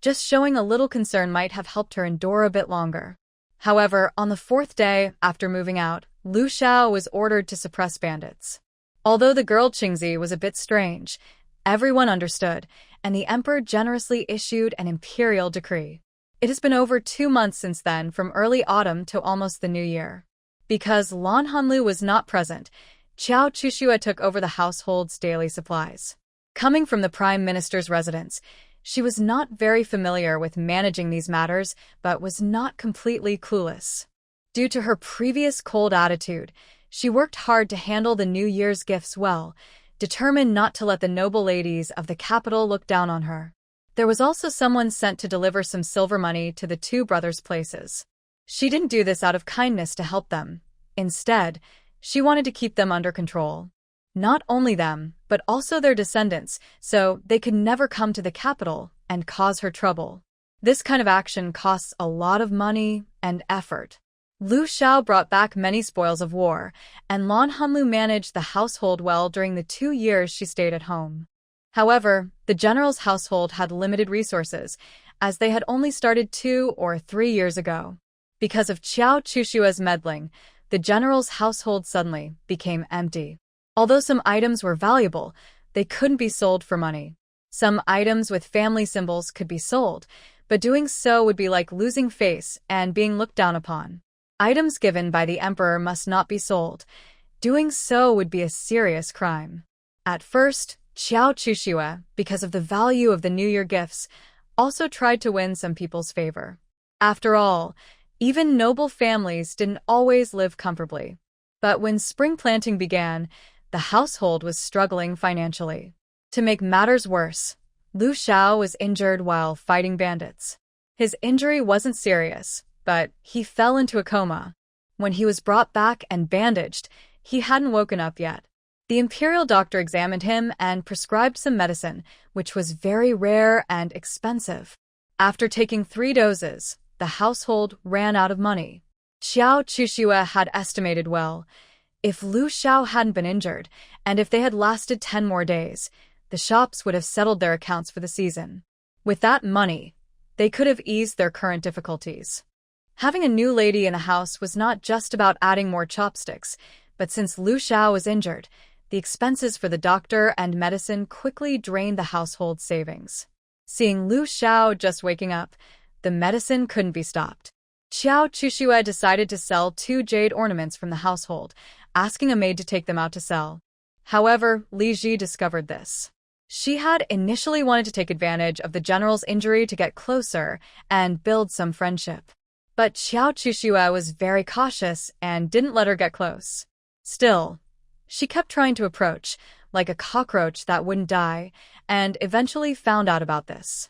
just showing a little concern might have helped her endure a bit longer. However, on the 4th day after moving out, Lu Xiao was ordered to suppress bandits. Although the girl Qingzi was a bit strange, everyone understood, and the emperor generously issued an imperial decree. It has been over 2 months since then, from early autumn to almost the new year. Because Lon Hanlu was not present, Xiao Chuxue took over the household's daily supplies. Coming from the prime minister's residence, she was not very familiar with managing these matters, but was not completely clueless. Due to her previous cold attitude, she worked hard to handle the New Year's gifts well, determined not to let the noble ladies of the capital look down on her. There was also someone sent to deliver some silver money to the 2 brothers' places. She didn't do this out of kindness to help them. Instead, she wanted to keep them under control. Not only them, but also their descendants, so they could never come to the capital and cause her trouble. This kind of action costs a lot of money and effort. Lu Xiao brought back many spoils of war, and Lon Hanlu managed the household well during the 2 years she stayed at home. However, the general's household had limited resources, as they had only started 2 or 3 years ago. Because of Xiao Chushua's meddling, the general's household suddenly became empty. Although some items were valuable, they couldn't be sold for money. Some items with family symbols could be sold, but doing so would be like losing face and being looked down upon. Items given by the emperor must not be sold. Doing so would be a serious crime. At first, Xiao Chuxue, because of the value of the New Year gifts, also tried to win some people's favor. After all, even noble families didn't always live comfortably. But when spring planting began, the household was struggling financially. To make matters worse, Lu Xiao was injured while fighting bandits. His injury wasn't serious, but he fell into a coma. When he was brought back and bandaged, he hadn't woken up yet. The imperial doctor examined him and prescribed some medicine, which was very rare and expensive. After taking 3 doses, the household ran out of money. Xiao Chuxue had estimated well. If Lu Xiao hadn't been injured, and if they had lasted 10 more days, the shops would have settled their accounts for the season. With that money, they could have eased their current difficulties. Having a new lady in the house was not just about adding more chopsticks, but since Lu Xiao was injured, the expenses for the doctor and medicine quickly drained the household's savings. Seeing Lu Xiao just waking up, the medicine couldn't be stopped. Xiao Chuxue decided to sell 2 jade ornaments from the household, asking a maid to take them out to sell. However, Li Ji discovered this. She had initially wanted to take advantage of the general's injury to get closer and build some friendship. But Xiao Chuxue was very cautious and didn't let her get close. Still, she kept trying to approach, like a cockroach that wouldn't die, and eventually found out about this.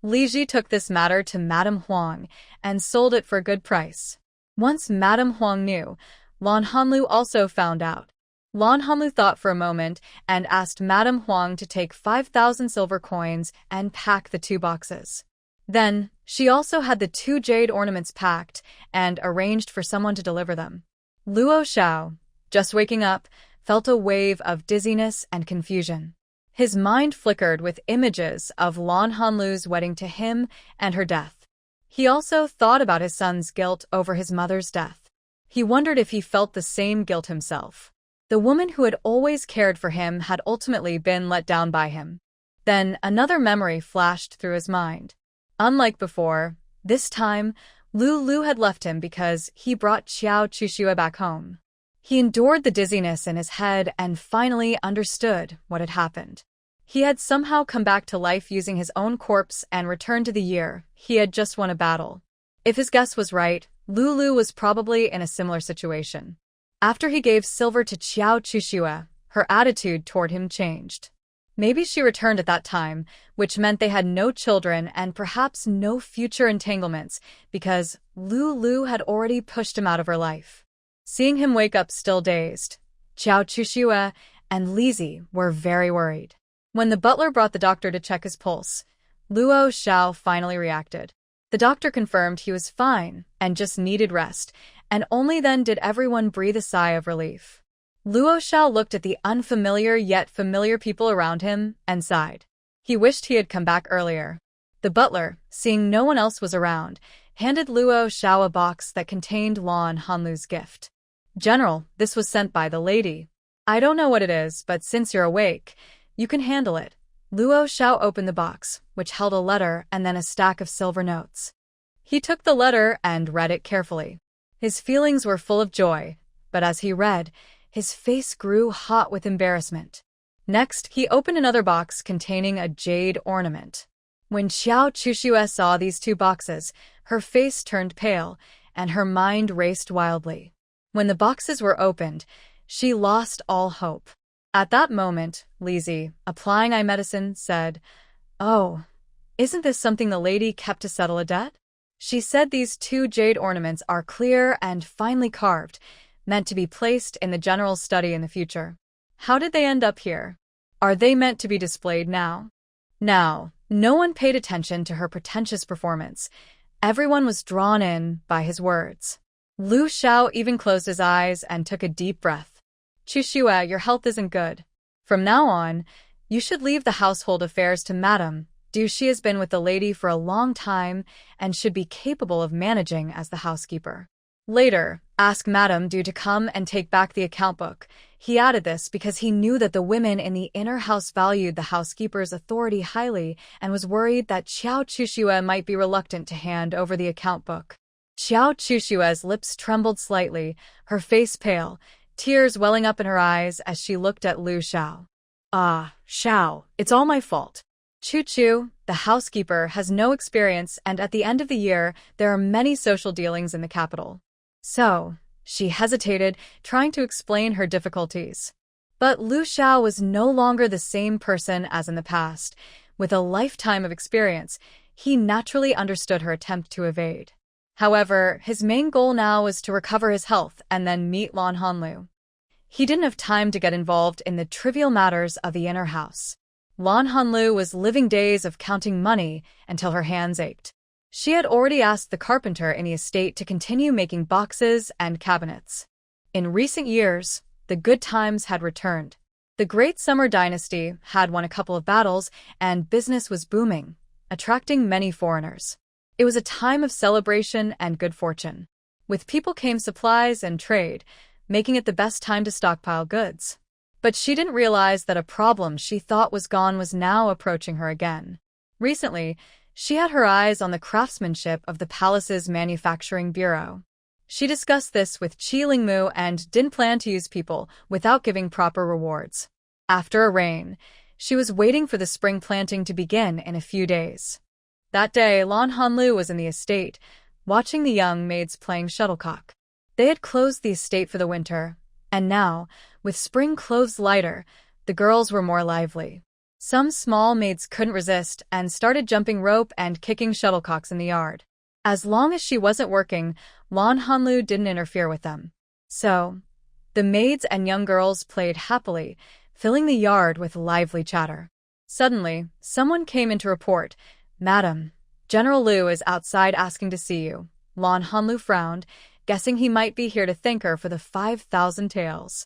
Li Ji took this matter to Madame Huang and sold it for a good price. Once Madame Huang knew, Lon Hanlu also found out. Lon Hanlu thought for a moment and asked Madame Huang to take 5,000 silver coins and pack the 2 boxes. Then, She also had the 2 jade ornaments packed and arranged for someone to deliver them. Luo Xiao, just waking up, felt a wave of dizziness and confusion. His mind flickered with images of Lan Hanlu's wedding to him and her death. He also thought about his son's guilt over his mother's death. He wondered if he felt the same guilt himself. The woman who had always cared for him had ultimately been let down by him. Then another memory flashed through his mind. Unlike before, this time, Lu had left him because he brought Xiao Chuxue back home. He endured the dizziness in his head and finally understood what had happened. He had somehow come back to life using his own corpse and returned to the year he had just won a battle. If his guess was right, Lu was probably in a similar situation. After he gave silver to Xiao Chuxue, her attitude toward him changed. Maybe she returned at that time, which meant they had no children and perhaps no future entanglements because Lu had already pushed him out of her life. Seeing him wake up still dazed, Xiao Chuxue and Lizzie were very worried. When the butler brought the doctor to check his pulse, Luo Xiao finally reacted. The doctor confirmed he was fine and just needed rest, and only then did everyone breathe a sigh of relief. Luo Xiao looked at the unfamiliar yet familiar people around him and sighed. He wished he had come back earlier. The butler, seeing no one else was around, handed Luo Xiao a box that contained Lan Hanlu's gift. "General, this was sent by the lady. I don't know what it is, but since you're awake, you can handle it." Luo Xiao opened the box, which held a letter and then a stack of silver notes. He took the letter and read it carefully. His feelings were full of joy, but as he read, his face grew hot with embarrassment. Next, he opened another box containing a jade ornament. When Xiao Chuxue saw these 2 boxes, her face turned pale, and her mind raced wildly. When the boxes were opened, she lost all hope. At that moment, Lizzie, applying eye medicine, said, "Oh, isn't this something the lady kept to settle a debt?" She said these 2 jade ornaments are clear and finely carved, meant to be placed in the general's study in the future. How did they end up here? Are they meant to be displayed now? Now, no one paid attention to her pretentious performance. Everyone was drawn in by his words. Lu Xiao even closed his eyes and took a deep breath. "Chuxue, your health isn't good. From now on, you should leave the household affairs to Madame Du. She has been with the lady for a long time and should be capable of managing as the housekeeper. Later, ask Madame Du to come and take back the account book." He added this because he knew that the women in the inner house valued the housekeeper's authority highly and was worried that Xiao Chuxue might be reluctant to hand over the account book. Xiao Chushue's lips trembled slightly, her face pale, tears welling up in her eyes as she looked at Lu Xiao. "Ah, Xiao, it's all my fault. Chu, the housekeeper, has no experience, and at the end of the year, there are many social dealings in the capital." So, she hesitated, trying to explain her difficulties. But Lu Xiao was no longer the same person as in the past. With a lifetime of experience, he naturally understood her attempt to evade. However, his main goal now was to recover his health and then meet Lan Hanlu. He didn't have time to get involved in the trivial matters of the inner house. Lan Hanlu was living days of counting money until her hands ached. She had already asked the carpenter in the estate to continue making boxes and cabinets. In recent years, the good times had returned. The Great Summer Dynasty had won a couple of battles, and business was booming, attracting many foreigners. It was a time of celebration and good fortune. With people came supplies and trade, making it the best time to stockpile goods. But she didn't realize that a problem she thought was gone was now approaching her again. Recently, she had her eyes on the craftsmanship of the palace's manufacturing bureau. She discussed this with Qi Lingmu and didn't plan to use people without giving proper rewards. After a rain, she was waiting for the spring planting to begin in a few days. That day, Lan Hanlu was in the estate, watching the young maids playing shuttlecock. They had closed the estate for the winter, and now, with spring clothes lighter, the girls were more lively. Some small maids couldn't resist and started jumping rope and kicking shuttlecocks in the yard. As long as she wasn't working, Lan Hanlu didn't interfere with them. So, the maids and young girls played happily, filling the yard with lively chatter. Suddenly, someone came in to report, "Madam, General Liu is outside asking to see you. Lan Hanlu frowned, guessing he might be here to thank her for the 5,000 taels.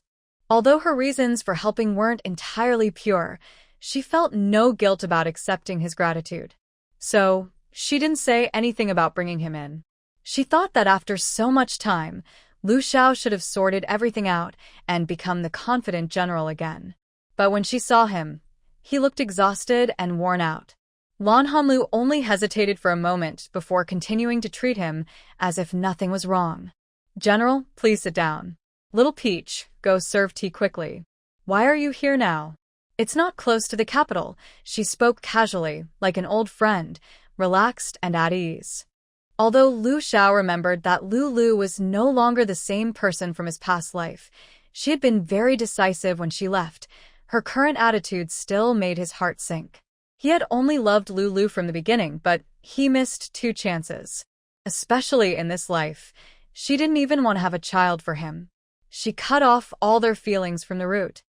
Although her reasons for helping weren't entirely pure, she felt no guilt about accepting his gratitude. So, she didn't say anything about bringing him in. She thought that after so much time, Lu Xiao should have sorted everything out and become the confident general again. But when she saw him, he looked exhausted and worn out. Lan Hanlu only hesitated for a moment before continuing to treat him as if nothing was wrong. General, please sit down. Little Peach, go serve tea quickly. Why are you here now? It's not close to the capital, she spoke casually, like an old friend, relaxed and at ease. Although Lu Xiao remembered that Lu was no longer the same person from his past life, she had been very decisive when she left. Her current attitude still made his heart sink. He had only loved Lu from the beginning, but he missed 2 chances. Especially in this life, she didn't even want to have a child for him. She cut off all their feelings from the root.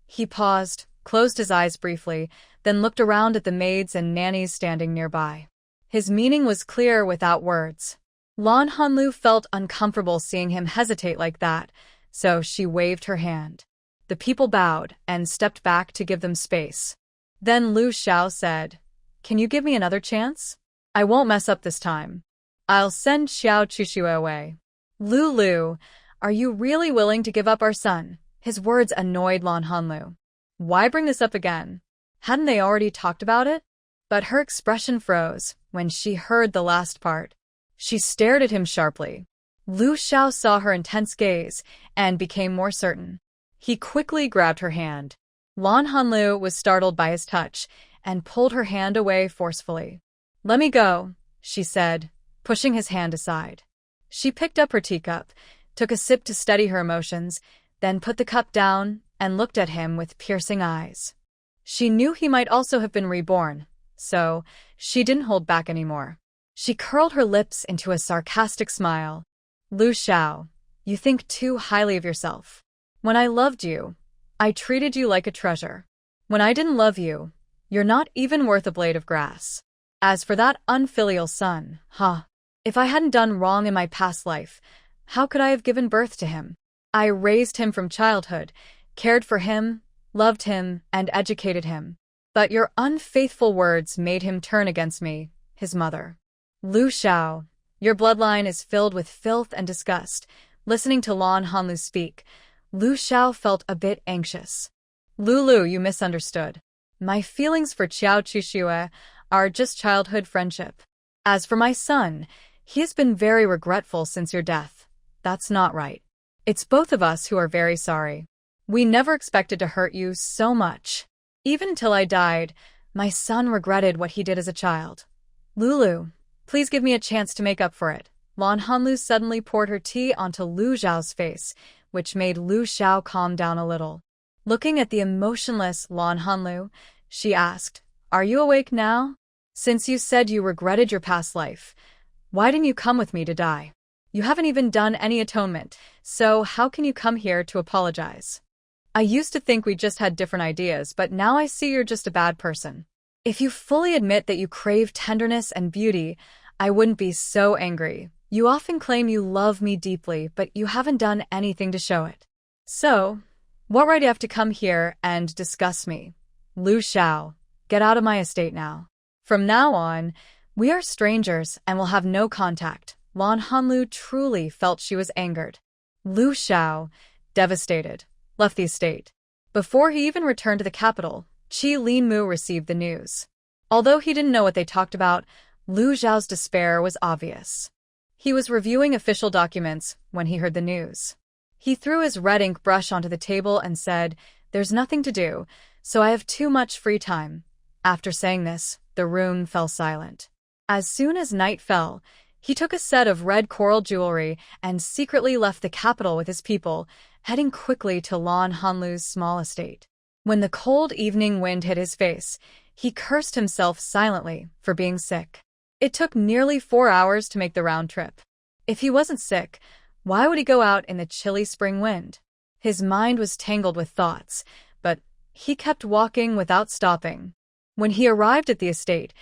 He paused, closed his eyes briefly, then looked around at the maids and nannies standing nearby. His meaning was clear without words. Lan Hanlu felt uncomfortable seeing him hesitate like that, so she waved her hand. The people bowed and stepped back to give them space. Then Lu Xiao said, "Can you give me another chance? I won't mess up this time. I'll send Xiao Chuxue away." Lu, are you really willing to give up our son? His words annoyed Lan Hanlu. Why bring this up again? Hadn't they already talked about it? But her expression froze when she heard the last part. She stared at him sharply. Lu Xiao saw her intense gaze and became more certain. He quickly grabbed her hand. Lan Hanlu was startled by his touch and pulled her hand away forcefully. "Let me go," she said, pushing his hand aside. She picked up her teacup, took a sip to steady her emotions, then put the cup down and looked at him with piercing eyes. She knew he might also have been reborn, so she didn't hold back anymore. She curled her lips into a sarcastic smile. "Lu Xiao, you think too highly of yourself. When I loved you, I treated you like a treasure. When I didn't love you, you're not even worth a blade of grass. As for that unfilial son, if I hadn't done wrong in my past life, how could I have given birth to him? I raised him from childhood, cared for him, loved him, and educated him. But your unfaithful words made him turn against me, his mother. Lu Xiao, your bloodline is filled with filth and disgust." Listening to Lan Hanlu speak, Lu Xiao felt a bit anxious. "Lu, you misunderstood. My feelings for Xiao Chuxue are just childhood friendship. As for my son, he has been very regretful since your death. That's not right. It's both of us who are very sorry. We never expected to hurt you so much. Even until I died, my son regretted what he did as a child. Lu, please give me a chance to make up for it." Lan Hanlu suddenly poured her tea onto Lu Xiao's face, which made Lu Xiao calm down a little. Looking at the emotionless Lan Hanlu, she asked, "Are you awake now? Since you said you regretted your past life, why didn't you come with me to die? You haven't even done any atonement, so how can you come here to apologize? I used to think we just had different ideas, but now I see you're just a bad person. If you fully admit that you crave tenderness and beauty, I wouldn't be so angry. You often claim you love me deeply, but you haven't done anything to show it. So, what right do you have to come here and discuss me? Lu Xiao, get out of my estate now. From now on, we are strangers and will have no contact." Lan Hanlu truly felt she was angered. Lu Xiao, devastated, left the estate. Before he even returned to the capital, Qi Linmu received the news. Although he didn't know what they talked about, Lu Xiao's despair was obvious. He was reviewing official documents when he heard the news. He threw his red ink brush onto the table and said, "There's nothing to do, so I have too much free time." After saying this, the room fell silent. As soon as night fell, he took a set of red coral jewelry and secretly left the capital with his people, heading quickly to Lan Hanlu's small estate. When the cold evening wind hit his face, he cursed himself silently for being sick. It took nearly 4 hours to make the round trip. If he wasn't sick, why would he go out in the chilly spring wind? His mind was tangled with thoughts, but he kept walking without stopping. When he arrived at the estate,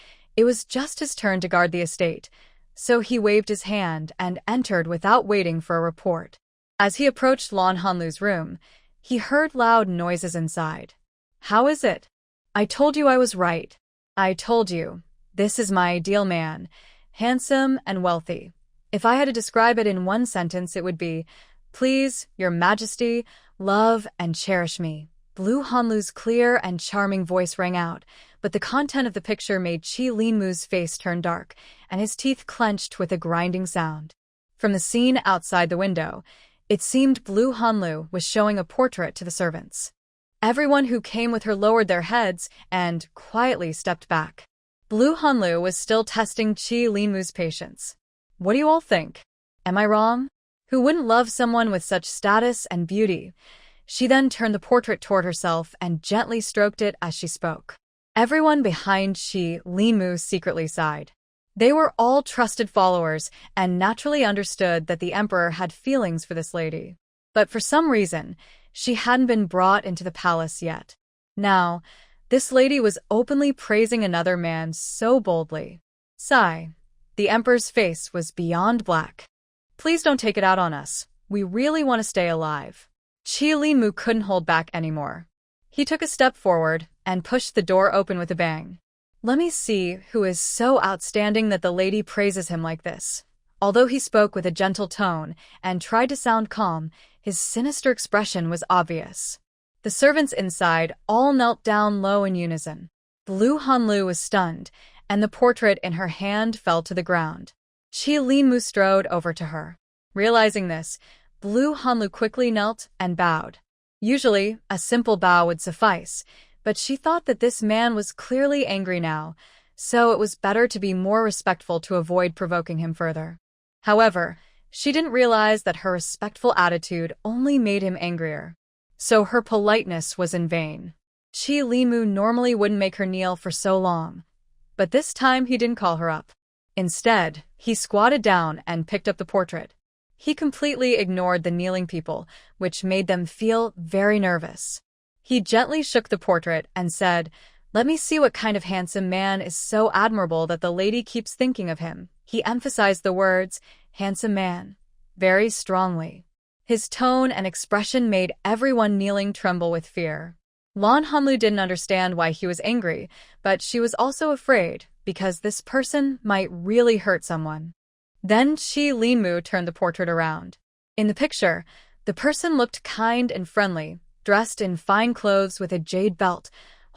It was just his turn to guard the estate, so he waved his hand and entered without waiting for a report. As he approached Lan Hanlu's room, he heard loud noises inside. "How is it? I told you I was right. I told you. This is my ideal man, handsome and wealthy. If I had to describe it in one sentence, it would be, please, your majesty, love and cherish me." Blue Hanlu's clear and charming voice rang out, but the content of the picture made Qi Linmu's face turn dark, and his teeth clenched with a grinding sound. From the scene outside the window, it seemed Blue Hanlu was showing a portrait to the servants. Everyone who came with her lowered their heads and quietly stepped back. Blue Hanlu was still testing Qi Linmu's patience. "What do you all think? Am I wrong? Who wouldn't love someone with such status and beauty?" She then turned the portrait toward herself and gently stroked it as she spoke. Everyone behind Qi Linmu secretly sighed. They were all trusted followers and naturally understood that the emperor had feelings for this lady. But for some reason, she hadn't been brought into the palace yet. Now, this lady was openly praising another man so boldly. Sigh. The emperor's face was beyond black. "Please don't take it out on us. We really want to stay alive." Qi Linmu couldn't hold back anymore. He took a step forward and pushed the door open with a bang. "Let me see who is so outstanding that the lady praises him like this." Although he spoke with a gentle tone and tried to sound calm, his sinister expression was obvious. The servants inside all knelt down low in unison. Blue Hanlu was stunned, and the portrait in her hand fell to the ground. Qi Linmu strode over to her. Realizing this, Blue Hanlu quickly knelt and bowed. Usually, a simple bow would suffice, but she thought that this man was clearly angry now, so it was better to be more respectful to avoid provoking him further. However, she didn't realize that her respectful attitude only made him angrier. So her politeness was in vain. Qi Linmu normally wouldn't make her kneel for so long, but this time he didn't call her up. Instead, he squatted down and picked up the portrait. He completely ignored the kneeling people, which made them feel very nervous. He gently shook the portrait and said, "Let me see what kind of handsome man is so admirable that the lady keeps thinking of him." He emphasized the words, "handsome man," very strongly. His tone and expression made everyone kneeling tremble with fear. Lan Hanlu didn't understand why he was angry, but she was also afraid, because this person might really hurt someone. Then Qi Linmu turned the portrait around. In the picture, the person looked kind and friendly, dressed in fine clothes with a jade belt,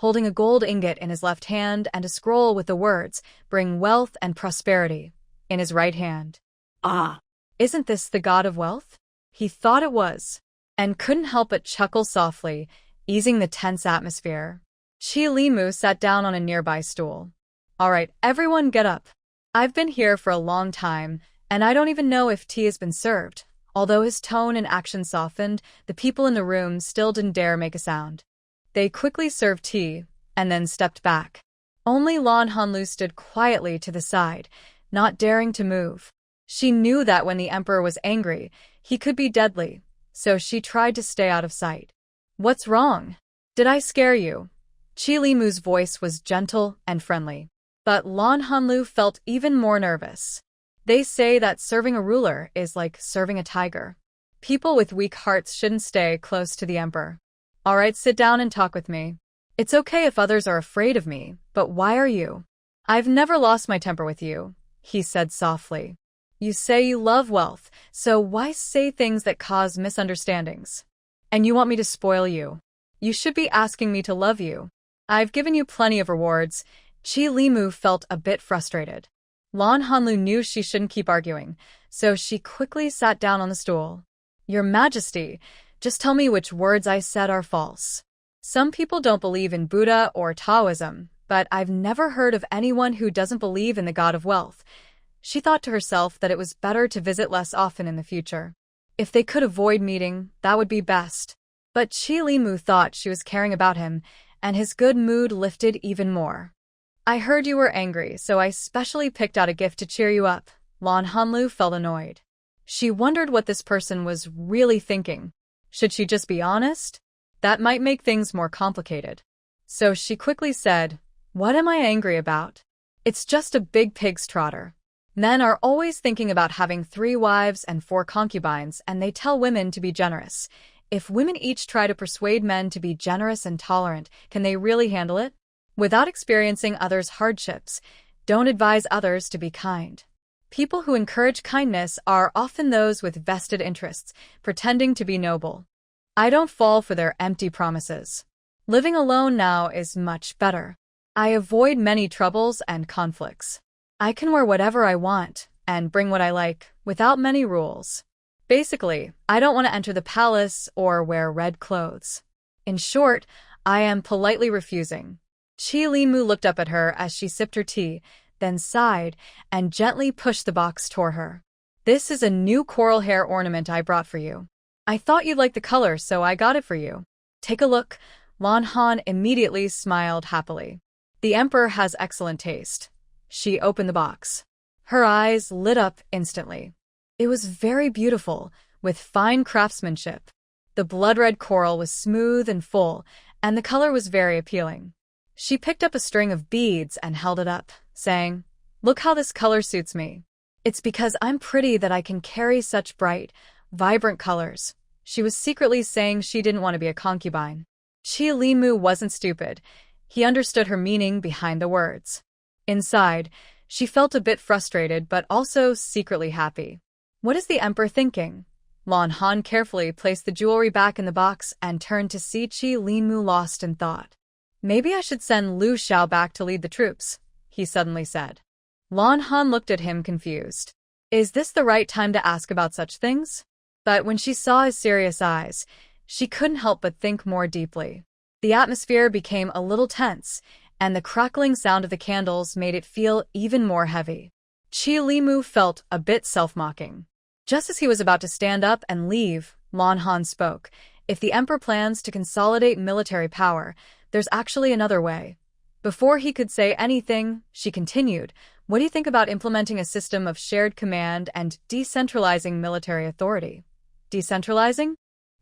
holding a gold ingot in his left hand and a scroll with the words, "Bring wealth and prosperity," in his right hand. "Ah, isn't this the god of wealth?" He thought it was, and couldn't help but chuckle softly, easing the tense atmosphere. Qi Linmu sat down on a nearby stool. "All right, everyone get up. I've been here for a long time, and I don't even know if tea has been served." Although his tone and action softened, the people in the room still didn't dare make a sound. They quickly served tea, and then stepped back. Only Lan Hanlu stood quietly to the side, not daring to move. She knew that when the emperor was angry, he could be deadly, so she tried to stay out of sight. "What's wrong? Did I scare you?" Qi Linmu's voice was gentle and friendly. But Lan Hanlu felt even more nervous. They say that serving a ruler is like serving a tiger. People with weak hearts shouldn't stay close to the emperor. "All right, sit down and talk with me. It's okay if others are afraid of me, but why are you?" "I've never lost my temper with you," he said softly. "You say you love wealth, so why say things that cause misunderstandings? And you want me to spoil you? You should be asking me to love you. I've given you plenty of rewards." Qi Linmu felt a bit frustrated. Lan Hanlu knew she shouldn't keep arguing, so she quickly sat down on the stool. "Your Majesty, just tell me which words I said are false. Some people don't believe in Buddha or Taoism, but I've never heard of anyone who doesn't believe in the god of wealth." She thought to herself that it was better to visit less often in the future. If they could avoid meeting, that would be best. But Qi Linmu thought she was caring about him, and his good mood lifted even more. "I heard you were angry, so I specially picked out a gift to cheer you up." Lan Hanlu felt annoyed. She wondered what this person was really thinking. Should she just be honest? That might make things more complicated. So she quickly said, "What am I angry about?" It's just a big pig's trotter. Men are always thinking about having 3 wives and 4 concubines, and they tell women to be generous. If women each try to persuade men to be generous and tolerant, can they really handle it? Without experiencing others' hardships, don't advise others to be kind. People who encourage kindness are often those with vested interests, pretending to be noble. I don't fall for their empty promises. Living alone now is much better. I avoid many troubles and conflicts. I can wear whatever I want and bring what I like without many rules. Basically, I don't want to enter the palace or wear red clothes. In short, I am politely refusing. Qi Limu looked up at her as she sipped her tea, then sighed and gently pushed the box toward her. This is a new coral hair ornament I brought for you. I thought you'd like the color, so I got it for you. Take a look. Lan Han immediately smiled happily. The emperor has excellent taste. She opened the box. Her eyes lit up instantly. It was very beautiful, with fine craftsmanship. The blood-red coral was smooth and full, and the color was very appealing. She picked up a string of beads and held it up, saying, "Look how this color suits me. It's because I'm pretty that I can carry such bright, vibrant colors." She was secretly saying she didn't want to be a concubine. Qi Limu wasn't stupid. He understood her meaning behind the words. Inside, she felt a bit frustrated but also secretly happy. What is the emperor thinking? Lan Han carefully placed the jewelry back in the box and turned to see Qi Limu lost in thought. Maybe I should send Lu Xiao back to lead the troops, he suddenly said. Lan Han looked at him confused. Is this the right time to ask about such things? But when she saw his serious eyes, she couldn't help but think more deeply. The atmosphere became a little tense, and the crackling sound of the candles made it feel even more heavy. Qi Limu felt a bit self-mocking. Just as he was about to stand up and leave, Lan Han spoke. If the emperor plans to consolidate military power, there's actually another way. Before he could say anything, she continued, what do you think about implementing a system of shared command and decentralizing military authority? Decentralizing?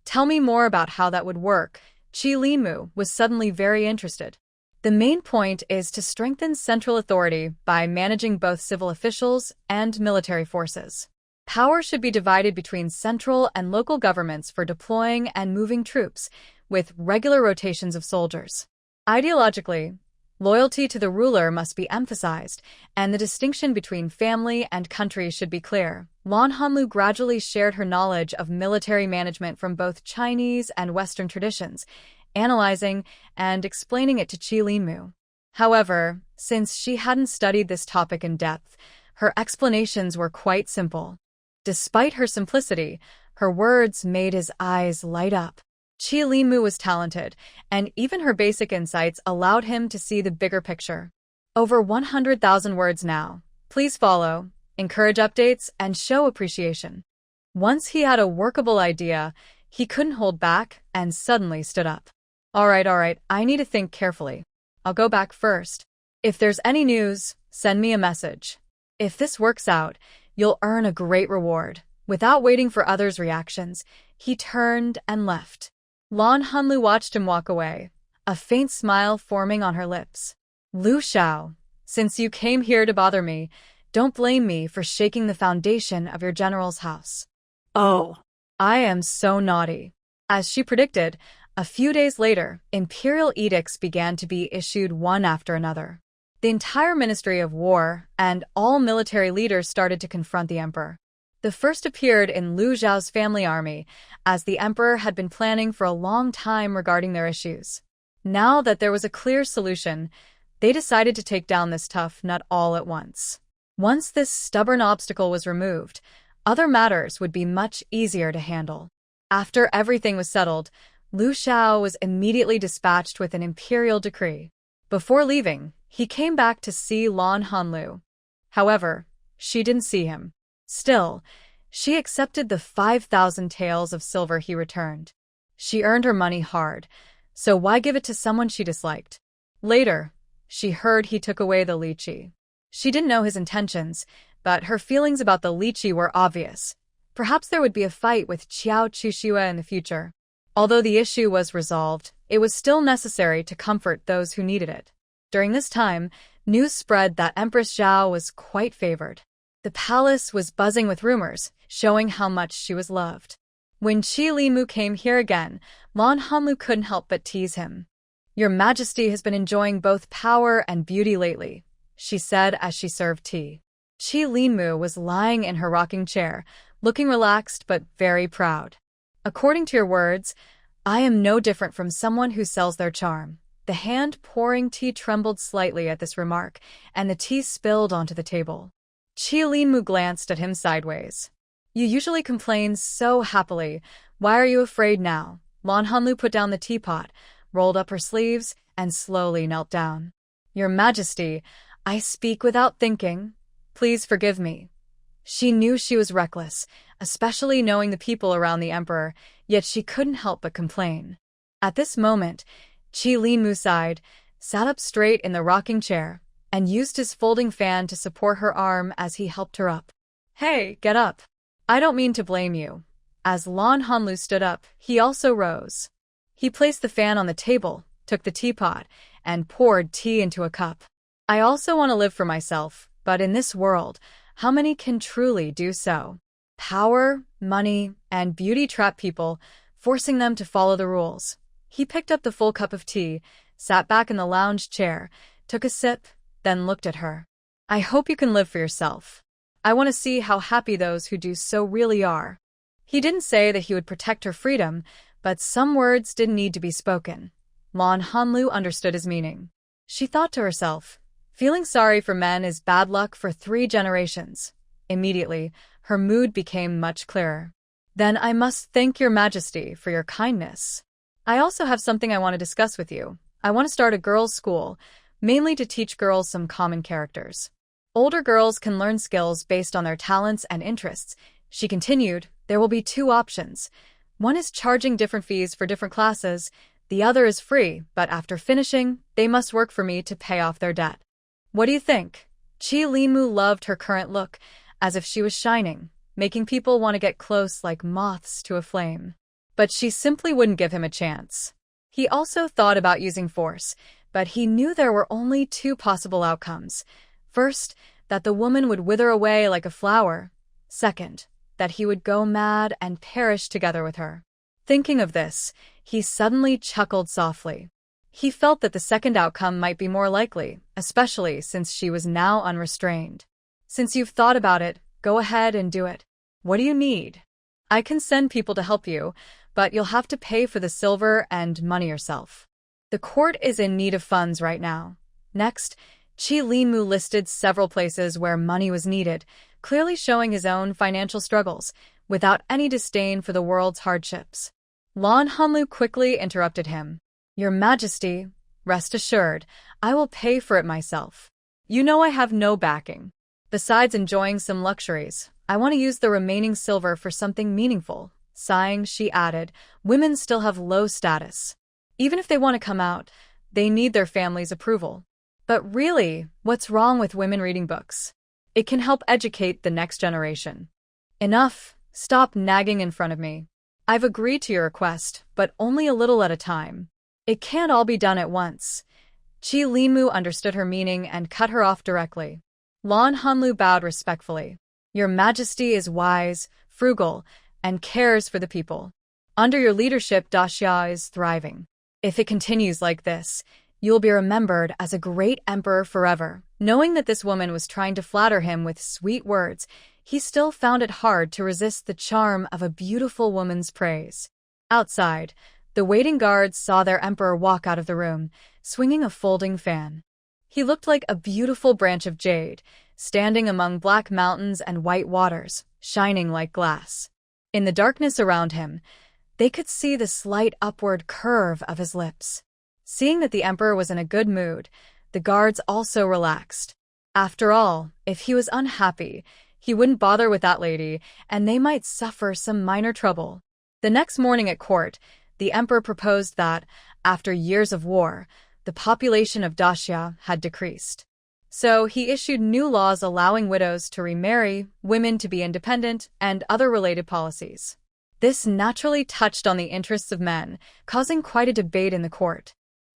Tell me more about how that would work. Qi Limu was suddenly very interested. The main point is to strengthen central authority by managing both civil officials and military forces. Power should be divided between central and local governments for deploying and moving troops, with regular rotations of soldiers. Ideologically, loyalty to the ruler must be emphasized, and the distinction between family and country should be clear. Lan Hanlu gradually shared her knowledge of military management from both Chinese and Western traditions, analyzing and explaining it to Qi Limu. However, since she hadn't studied this topic in depth, her explanations were quite simple. Despite her simplicity, her words made his eyes light up. Qi Limu was talented, and even her basic insights allowed him to see the bigger picture. Over 100,000 words now. Please follow, encourage updates, and show appreciation. Once he had a workable idea, he couldn't hold back and suddenly stood up. All right, I need to think carefully. I'll go back first. If there's any news, send me a message. If this works out, you'll earn a great reward. Without waiting for others' reactions, he turned and left. Lan Hanlu watched him walk away, a faint smile forming on her lips. Lu Xiao, since you came here to bother me, don't blame me for shaking the foundation of your general's house. Oh, I am so naughty. As she predicted, a few days later, imperial edicts began to be issued one after another. The entire Ministry of War and all military leaders started to confront the emperor. The first appeared in Lu Xiao's family army, as the emperor had been planning for a long time regarding their issues. Now that there was a clear solution, they decided to take down this tough nut all at once. Once this stubborn obstacle was removed, other matters would be much easier to handle. After everything was settled, Lu Xiao was immediately dispatched with an imperial decree. Before leaving, he came back to see Lan Hanlu. However, she didn't see him. Still, she accepted the 5,000 taels of silver he returned. She earned her money hard, so why give it to someone she disliked? Later, she heard he took away the lychee. She didn't know his intentions, but her feelings about the lychee were obvious. Perhaps there would be a fight with Qiao Chuxue in the future. Although the issue was resolved, it was still necessary to comfort those who needed it. During this time, news spread that Empress Zhao was quite favored. The palace was buzzing with rumors, showing how much she was loved. When Qi Limu came here again, Lan Hanlu couldn't help but tease him. "Your Majesty has been enjoying both power and beauty lately," she said as she served tea. Qi Limu was lying in her rocking chair, looking relaxed but very proud. "According to your words, I am no different from someone who sells their charm." The hand pouring tea trembled slightly at this remark, and the tea spilled onto the table. Qi Limu glanced at him sideways. "You usually complain so happily. Why are you afraid now?" Lan Hanlu put down the teapot, rolled up her sleeves, and slowly knelt down. "Your Majesty, I speak without thinking. Please forgive me." She knew she was reckless, especially knowing the people around the emperor, yet she couldn't help but complain. At this moment, Qi Limu sighed, sat up straight in the rocking chair, and used his folding fan to support her arm as he helped her up. "Hey, get up. I don't mean to blame you." As Lan Hanlu stood up, he also rose. He placed the fan on the table, took the teapot, and poured tea into a cup. "I also want to live for myself, but in this world, how many can truly do so? Power, money, and beauty trap people, forcing them to follow the rules." He picked up the full cup of tea, sat back in the lounge chair, took a sip, then looked at her. "I hope you can live for yourself. I want to see how happy those who do so really are." He didn't say that he would protect her freedom, but some words didn't need to be spoken. Lan Hanlu understood his meaning. She thought to herself, feeling sorry for men is bad luck for 3 generations. Immediately, her mood became much clearer. "Then I must thank your Majesty for your kindness. I also have something I want to discuss with you. I want to start a girls' school, mainly to teach girls some common characters. Older girls can learn skills based on their talents and interests." She continued, "There will be 2 options. One is charging different fees for different classes. The other is free, but after finishing, they must work for me to pay off their debt. What do you think?" Qi Limu loved her current look, as if she was shining, making people want to get close like moths to a flame. But she simply wouldn't give him a chance. He also thought about using force, but he knew there were only 2 possible outcomes. First, that the woman would wither away like a flower. Second, that he would go mad and perish together with her. Thinking of this, he suddenly chuckled softly. He felt that the second outcome might be more likely, especially since she was now unrestrained. "Since you've thought about it, go ahead and do it. What do you need? I can send people to help you, but you'll have to pay for the silver and money yourself. The court is in need of funds right now." Next, Qi Limu listed several places where money was needed, clearly showing his own financial struggles, without any disdain for the world's hardships. Lan Hanlu quickly interrupted him. "Your Majesty, rest assured, I will pay for it myself. You know I have no backing. Besides enjoying some luxuries, I want to use the remaining silver for something meaningful." Sighing, she added, "Women still have low status. Even if they want to come out, they need their family's approval. But really, what's wrong with women reading books? It can help educate the next generation. Enough, stop nagging in front of me. I've agreed to your request, but only a little at a time. It can't all be done at once." Qi Limu understood her meaning and cut her off directly. Lan Hanlu bowed respectfully. "Your Majesty is wise, frugal, and cares for the people. Under your leadership, Daxia is thriving. If it continues like this, you'll be remembered as a great emperor forever." Knowing that this woman was trying to flatter him with sweet words, he still found it hard to resist the charm of a beautiful woman's praise. Outside, the waiting guards saw their emperor walk out of the room, swinging a folding fan. He looked like a beautiful branch of jade, standing among black mountains and white waters, shining like glass. In the darkness around him, they could see the slight upward curve of his lips. Seeing that the emperor was in a good mood, the guards also relaxed. After all, if he was unhappy, he wouldn't bother with that lady, and they might suffer some minor trouble. The next morning at court, the emperor proposed that, after years of war, the population of Daxia had decreased. So he issued new laws allowing widows to remarry, women to be independent, and other related policies. This naturally touched on the interests of men, causing quite a debate in the court.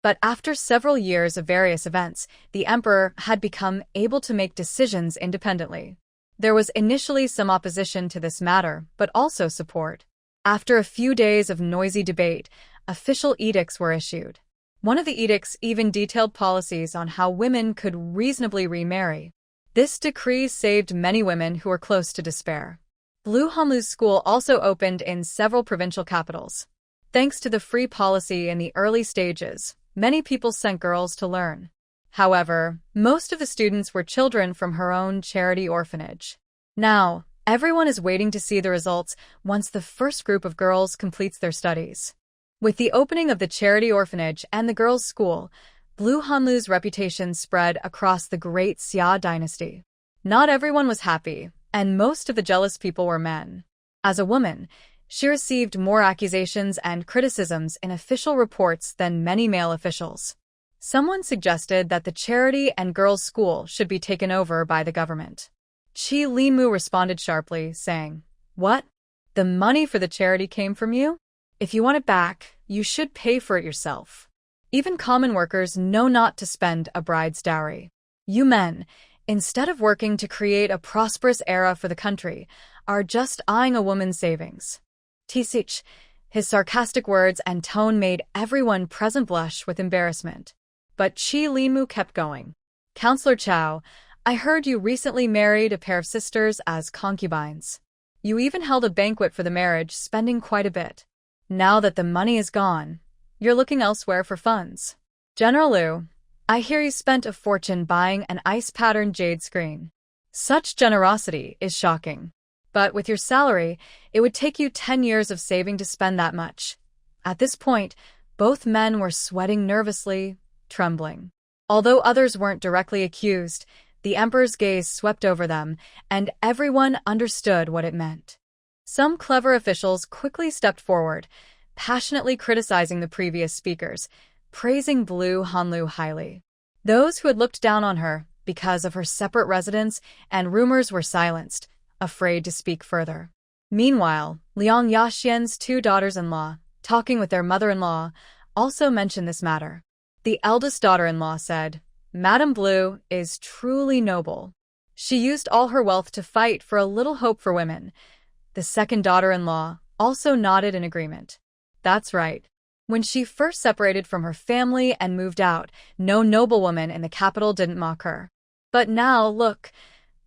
But after several years of various events, the emperor had become able to make decisions independently. There was initially some opposition to this matter, but also support. After a few days of noisy debate, official edicts were issued. One of the edicts even detailed policies on how women could reasonably remarry. This decree saved many women who were close to despair. Blue Hanlu's school also opened in several provincial capitals. Thanks to the free policy in the early stages, many people sent girls to learn. However, most of the students were children from her own charity orphanage. Now, everyone is waiting to see the results once the first group of girls completes their studies. With the opening of the charity orphanage and the girls' school, Blue Hanlu's reputation spread across the great Xia dynasty. Not everyone was happy, and most of the jealous people were men. As a woman, she received more accusations and criticisms in official reports than many male officials. Someone suggested that the charity and girls' school should be taken over by the government. Qi Limu responded sharply, saying, "What? The money for the charity came from you? If you want it back, you should pay for it yourself. Even common workers know not to spend a bride's dowry. You men, instead of working to create a prosperous era for the country, are just eyeing a woman's savings." Tisich, his sarcastic words and tone made everyone present blush with embarrassment. But Qi Limu kept going. "Counselor Chao, I heard you recently married a pair of sisters as concubines. You even held a banquet for the marriage, spending quite a bit. Now that the money is gone, you're looking elsewhere for funds. General Liu, I hear you spent a fortune buying an ice-patterned jade screen. Such generosity is shocking. But with your salary, it would take you 10 years of saving to spend that much." At this point, both men were sweating nervously, trembling. Although others weren't directly accused, the emperor's gaze swept over them, and everyone understood what it meant. Some clever officials quickly stepped forward, passionately criticizing the previous speakers, praising Blue Hanlu highly. Those who had looked down on her because of her separate residence and rumors were silenced, afraid to speak further. Meanwhile, Liang Yaxian's two daughters-in-law, talking with their mother-in-law, also mentioned this matter. The eldest daughter-in-law said, "Madame Blue is truly noble. She used all her wealth to fight for a little hope for women." The second daughter-in-law also nodded in agreement. That's right. When she first separated from her family and moved out, no noblewoman in the capital didn't mock her. But now, look,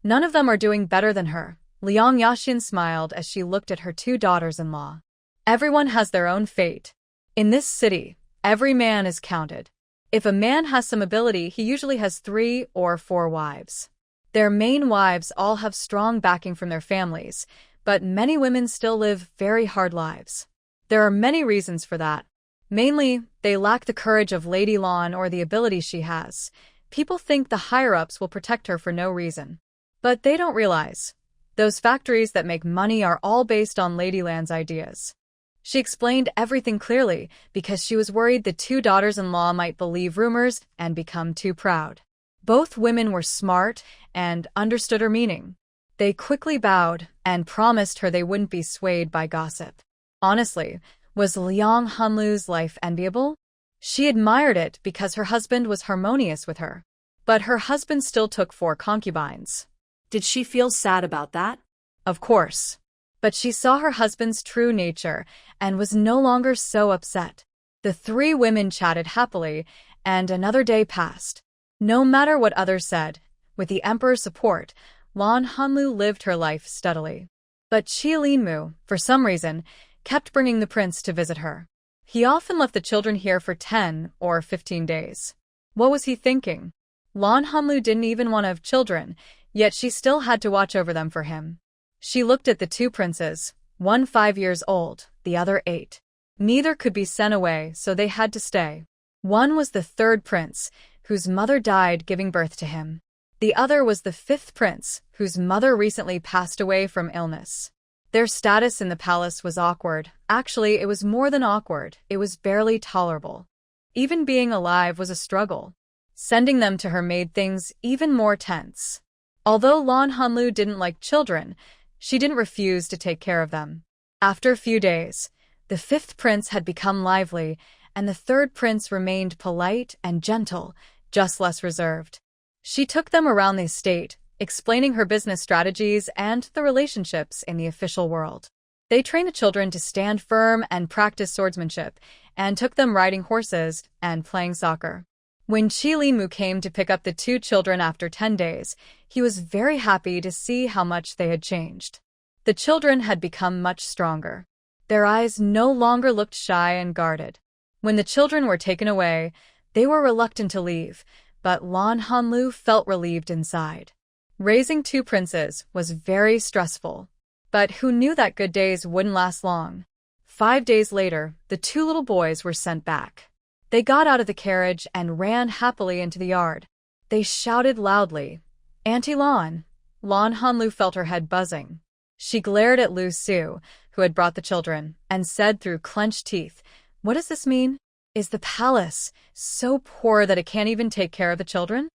none of them are doing better than her. Liang Yaxian smiled as she looked at her two daughters-in-law. Everyone has their own fate. In this city, every man is counted. If a man has some ability, he usually has 3 or 4 wives. Their main wives all have strong backing from their families, but many women still live very hard lives. There are many reasons for that. Mainly, they lack the courage of Lady Lan or the ability she has. People think the higher-ups will protect her for no reason. But they don't realize. Those factories that make money are all based on Lady Lan's ideas. She explained everything clearly because she was worried the two daughters-in-law might believe rumors and become too proud. Both women were smart and understood her meaning. They quickly bowed and promised her they wouldn't be swayed by gossip. Honestly, was Liang Hanlu's life enviable? She admired it because her husband was harmonious with her. But her husband still took 4 concubines. Did she feel sad about that? Of course. But she saw her husband's true nature and was no longer so upset. The 3 women chatted happily, and another day passed. No matter what others said, with the emperor's support, Lan Hanlu lived her life steadily. But Qi Linmu, for some reason, kept bringing the prince to visit her. He often left the children here for 10 or 15 days. What was he thinking? Lan Hanlu didn't even want to have children, yet she still had to watch over them for him. She looked at the 2 princes, one 5 years old, the other 8. Neither could be sent away, so they had to stay. One was the 3rd prince, whose mother died giving birth to him. The other was the 5th prince, whose mother recently passed away from illness. Their status in the palace was awkward. Actually, it was more than awkward, it was barely tolerable. Even being alive was a struggle. Sending them to her made things even more tense. Although Lan Hanlu didn't like children, she didn't refuse to take care of them. After a few days, the 5th prince had become lively, and the third prince remained polite and gentle, just less reserved. She took them around the estate, explaining her business strategies and the relationships in the official world. They trained the children to stand firm and practice swordsmanship, and took them riding horses and playing soccer. When Mu came to pick up the two children after 10 days, he was very happy to see how much they had changed. The children had become much stronger. Their eyes no longer looked shy and guarded. When the children were taken away, they were reluctant to leave, but Lan Hanlu felt relieved inside. Raising two princes was very stressful, but who knew that good days wouldn't last long? 5 days later, the two little boys were sent back. They got out of the carriage and ran happily into the yard. They shouted loudly, "Auntie Lan!" Lan Hanlu felt her head buzzing. She glared at Lu Su, who had brought the children, and said through clenched teeth, "What does this mean? Is the palace so poor that it can't even take care of the children?"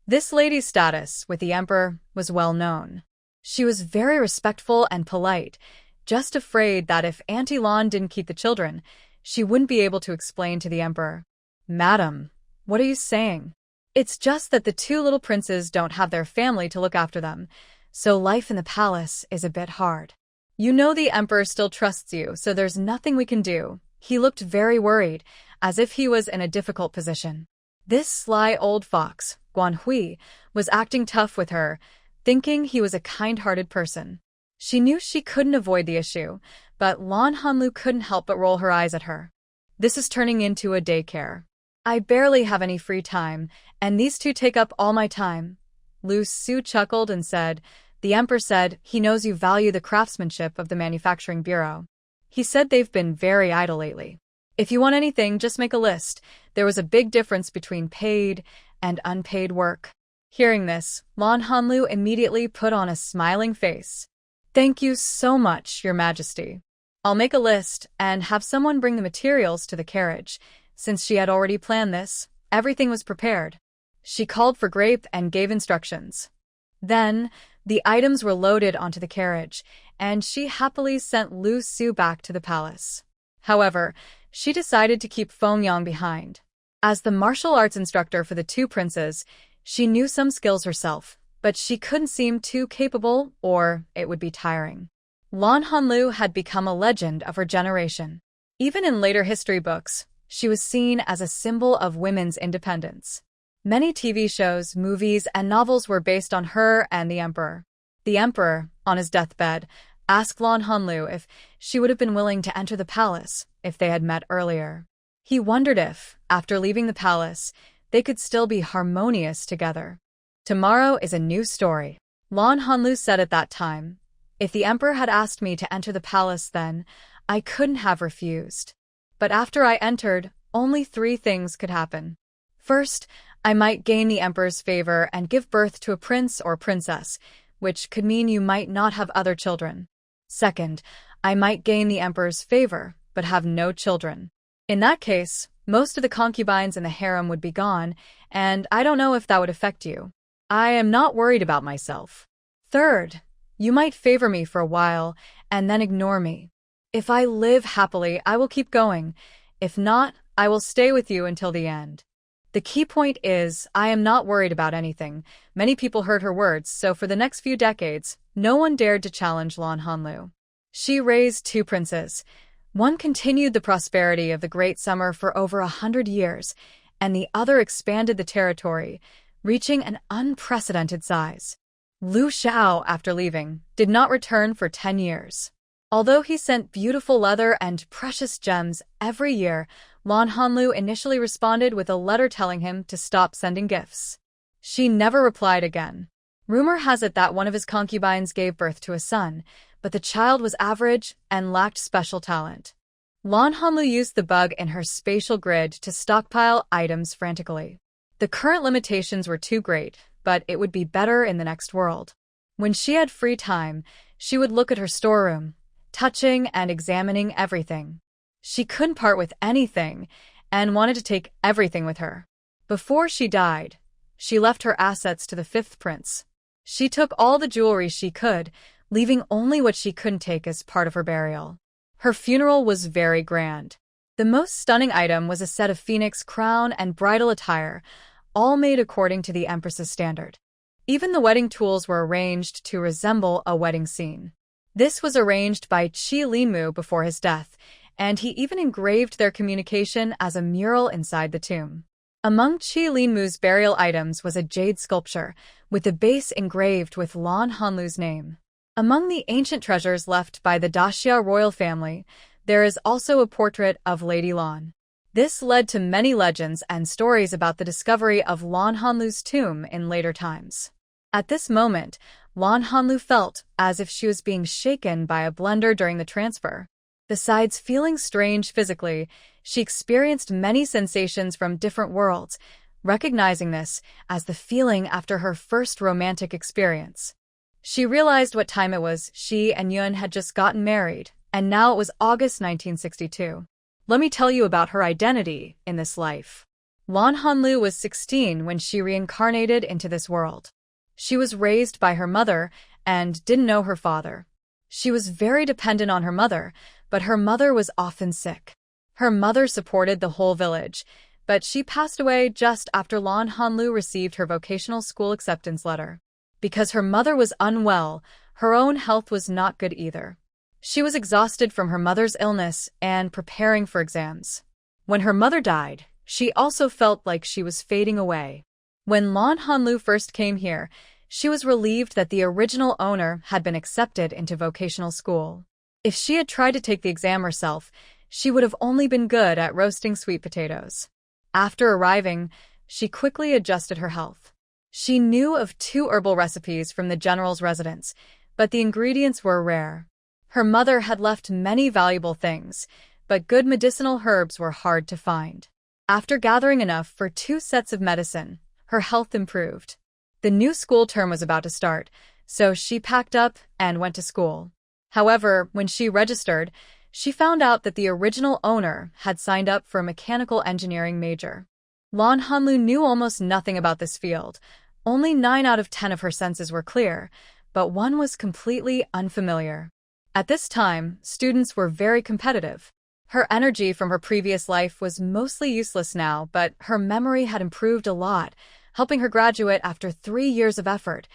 This lady's status with the emperor was well known. She was very respectful and polite, just afraid that if Auntie Lan didn't keep the children, she wouldn't be able to explain to the emperor. "Madam, what are you saying? It's just that the two little princes don't have their family to look after them, so life in the palace is a bit hard. You know the emperor still trusts you, so there's nothing we can do." He looked very worried, as if he was in a difficult position. This sly old fox, Guan Hui, was acting tough with her, thinking he was a kind-hearted person. She knew she couldn't avoid the issue, but Lan Hanlu couldn't help but roll her eyes at her. "This is turning into a daycare. I barely have any free time, and these two take up all my time." Lu Su chuckled and said, "The emperor said he knows you value the craftsmanship of the manufacturing bureau. He said they've been very idle lately. If you want anything, just make a list." There was a big difference between paid and unpaid work. Hearing this, Lan Hanlu immediately put on a smiling face. "Thank you so much, Your Majesty. I'll make a list and have someone bring the materials to the carriage." Since she had already planned this, everything was prepared. She called for grape and gave instructions. Then, the items were loaded onto the carriage, and she happily sent Lu Su back to the palace. However, she decided to keep Feng Yang behind. As the martial arts instructor for the two princes, she knew some skills herself, but she couldn't seem too capable or it would be tiring. Lan Hanlu had become a legend of her generation. Even in later history books, she was seen as a symbol of women's independence. Many TV shows, movies, and novels were based on her and the emperor. The emperor, on his deathbed, asked Lan Hanlu if she would have been willing to enter the palace if they had met earlier. He wondered if, after leaving the palace, they could still be harmonious together. "Tomorrow is a new story," Lan Hanlu said at that time. "If the emperor had asked me to enter the palace then, I couldn't have refused. But after I entered, only 3 things could happen. First, I might gain the emperor's favor and give birth to a prince or princess, which could mean you might not have other children. Second, I might gain the emperor's favor, but have no children. In that case, most of the concubines in the harem would be gone, and I don't know if that would affect you. I am not worried about myself. Third, you might favor me for a while and then ignore me. If I live happily, I will keep going. If not, I will stay with you until the end." The key point is, I am not worried about anything. Many people heard her words, so for the next few decades, no one dared to challenge Lan Hanlu. She raised 2 princes. One continued the prosperity of the Great Summer for over 100 years, and the other expanded the territory, reaching an unprecedented size. Lu Xiao, after leaving, did not return for 10 years. Although he sent beautiful leather and precious gems every year, Lan Hanlu initially responded with a letter telling him to stop sending gifts. She never replied again. Rumor has it that one of his concubines gave birth to a son, but the child was average and lacked special talent. Lan Hanlu used the bug in her spatial grid to stockpile items frantically. The current limitations were too great, but it would be better in the next world. When she had free time, she would look at her storeroom, touching and examining everything. She couldn't part with anything and wanted to take everything with her. Before she died, she left her assets to the 5th prince. She took all the jewelry she could, leaving only what she couldn't take as part of her burial. Her funeral was very grand. The most stunning item was a set of phoenix crown and bridal attire, all made according to the empress's standard. Even the wedding tools were arranged to resemble a wedding scene. This was arranged by Qi Linmu before his death, and he even engraved their communication as a mural inside the tomb. Among Qi Linmu's burial items was a jade sculpture, with the base engraved with Lan Hanlu's name. Among the ancient treasures left by the Daxia royal family, there is also a portrait of Lady Lan. This led to many legends and stories about the discovery of Lan Hanlu's tomb in later times. At this moment, Lan Hanlu felt as if she was being shaken by a blender during the transfer. Besides feeling strange physically, she experienced many sensations from different worlds, recognizing this as the feeling after her first romantic experience. She realized what time it was. She and Yun had just gotten married, and now it was August 1962. Let me tell you about her identity in this life. Lan Hanlu was 16 when she reincarnated into this world. She was raised by her mother and didn't know her father. She was very dependent on her mother, but her mother was often sick. Her mother supported the whole village, but she passed away just after Lan Hanlu received her vocational school acceptance letter. Because her mother was unwell, her own health was not good either. She was exhausted from her mother's illness and preparing for exams. When her mother died, she also felt like she was fading away. When Lan Hanlu first came here, she was relieved that the original owner had been accepted into vocational school. If she had tried to take the exam herself, she would have only been good at roasting sweet potatoes. After arriving, she quickly adjusted her health. She knew of 2 herbal recipes from the general's residence, but the ingredients were rare. Her mother had left many valuable things, but good medicinal herbs were hard to find. After gathering enough for 2 sets of medicine, her health improved. The new school term was about to start, so she packed up and went to school. However, when she registered, she found out that the original owner had signed up for a mechanical engineering major. Lan Hanlu knew almost nothing about this field. Only 9 out of 10 of her senses were clear, but one was completely unfamiliar. At this time, students were very competitive. Her energy from her previous life was mostly useless now, but her memory had improved a lot, helping her graduate after 3 years of effort,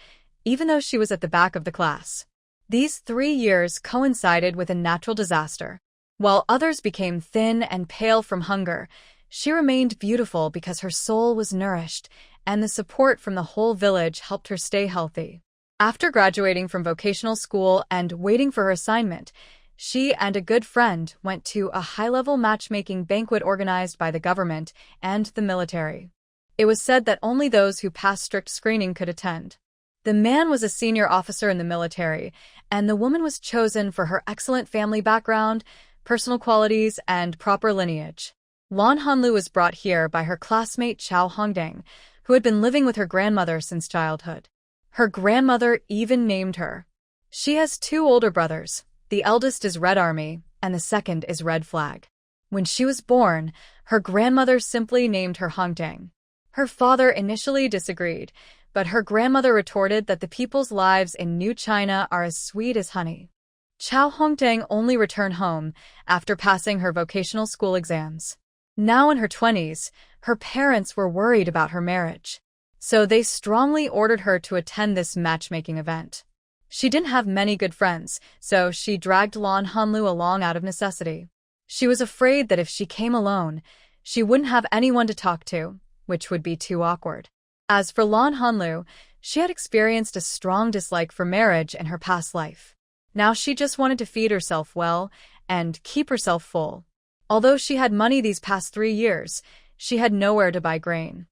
even though she was at the back of the class. These 3 years coincided with a natural disaster. While others became thin and pale from hunger, she remained beautiful because her soul was nourished, and the support from the whole village helped her stay healthy. After graduating from vocational school and waiting for her assignment, she and a good friend went to a high-level matchmaking banquet organized by the government and the military. It was said that only those who passed strict screening could attend. The man was a senior officer in the military, and the woman was chosen for her excellent family background, personal qualities, and proper lineage. Lan Hanlu was brought here by her classmate Chao Hongdang, who had been living with her grandmother since childhood. Her grandmother even named her. She has 2 older brothers. The eldest is Red Army, and the second is Red Flag. When she was born, her grandmother simply named her Hongdang. Her father initially disagreed, but her grandmother retorted that the people's lives in New China are as sweet as honey. Chao Hongdang only returned home after passing her vocational school exams. Now in her 20s, her parents were worried about her marriage, so they strongly ordered her to attend this matchmaking event. She didn't have many good friends, so she dragged Lan Hanlu along out of necessity. She was afraid that if she came alone, she wouldn't have anyone to talk to, which would be too awkward. As for Lan Hanlu, she had experienced a strong dislike for marriage in her past life. Now she just wanted to feed herself well and keep herself full. Although she had money these past 3 years, she had nowhere to buy grain.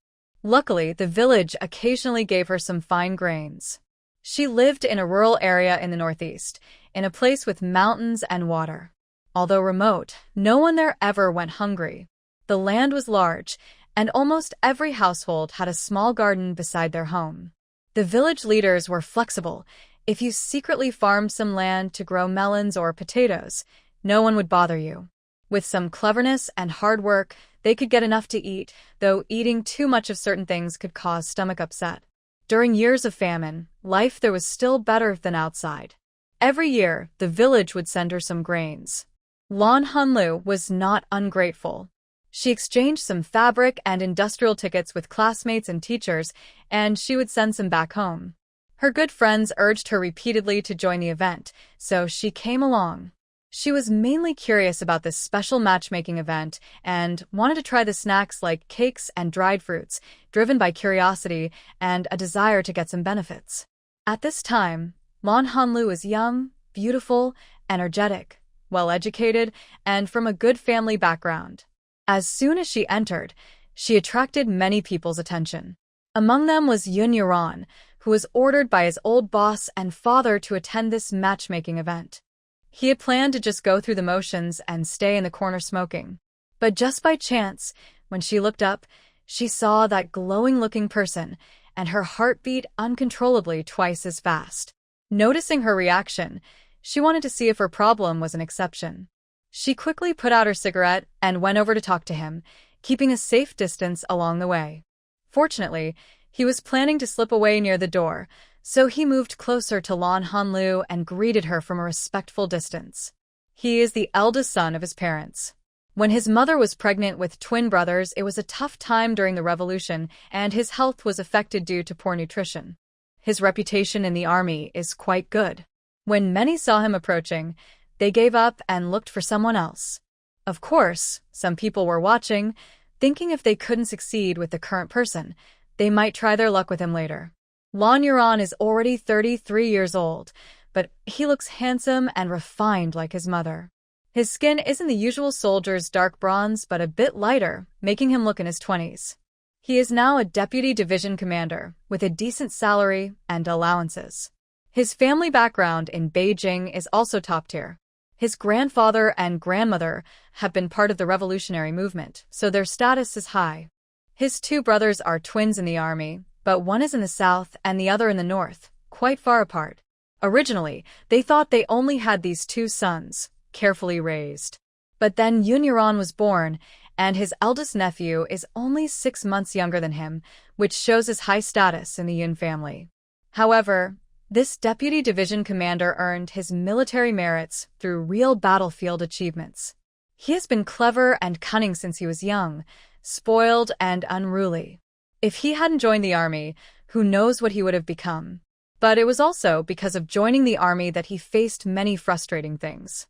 Luckily, the village occasionally gave her some fine grains. She lived in a rural area in the northeast, in a place with mountains and water. Although remote, no one there ever went hungry. The land was large, and almost every household had a small garden beside their home. The village leaders were flexible. If you secretly farmed some land to grow melons or potatoes, no one would bother you. With some cleverness and hard work, they could get enough to eat, though eating too much of certain things could cause stomach upset. During years of famine, life there was still better than outside. Every year, the village would send her some grains. Lan Hanlu was not ungrateful. She exchanged some fabric and industrial tickets with classmates and teachers, and she would send some back home. Her good friends urged her repeatedly to join the event, so she came along. She was mainly curious about this special matchmaking event and wanted to try the snacks like cakes and dried fruits, driven by curiosity and a desire to get some benefits. At this time, Lan Hanlu was young, beautiful, energetic, well-educated, and from a good family background. As soon as she entered, she attracted many people's attention. Among them was Yun Yuran, who was ordered by his old boss and father to attend this matchmaking event. He had planned to just go through the motions and stay in the corner smoking. But just by chance, when she looked up, she saw that glowing-looking person, and her heart beat uncontrollably twice as fast. Noticing her reaction, she wanted to see if her problem was an exception. She quickly put out her cigarette and went over to talk to him, keeping a safe distance along the way. Fortunately, he was planning to slip away near the door, so he moved closer to Lan Hanlu and greeted her from a respectful distance. He is the eldest son of his parents. When his mother was pregnant with twin brothers, it was a tough time during the revolution, and his health was affected due to poor nutrition. His reputation in the army is quite good. When many saw him approaching, they gave up and looked for someone else. Of course, some people were watching, thinking if they couldn't succeed with the current person, they might try their luck with him later. Lan Yuran is already 33 years old, but he looks handsome and refined like his mother. His skin isn't the usual soldier's dark bronze, but a bit lighter, making him look in his 20s. He is now a deputy division commander, with a decent salary and allowances. His family background in Beijing is also top tier. His grandfather and grandmother have been part of the revolutionary movement, so their status is high. His two brothers are twins in the army, but one is in the south and the other in the north, quite far apart. Originally, they thought they only had these two sons, carefully raised. But then Yun Yuran was born, and his eldest nephew is only 6 months younger than him, which shows his high status in the Yun family. However, this deputy division commander earned his military merits through real battlefield achievements. He has been clever and cunning since he was young, spoiled and unruly. If he hadn't joined the army, who knows what he would have become. But it was also because of joining the army that he faced many frustrating things.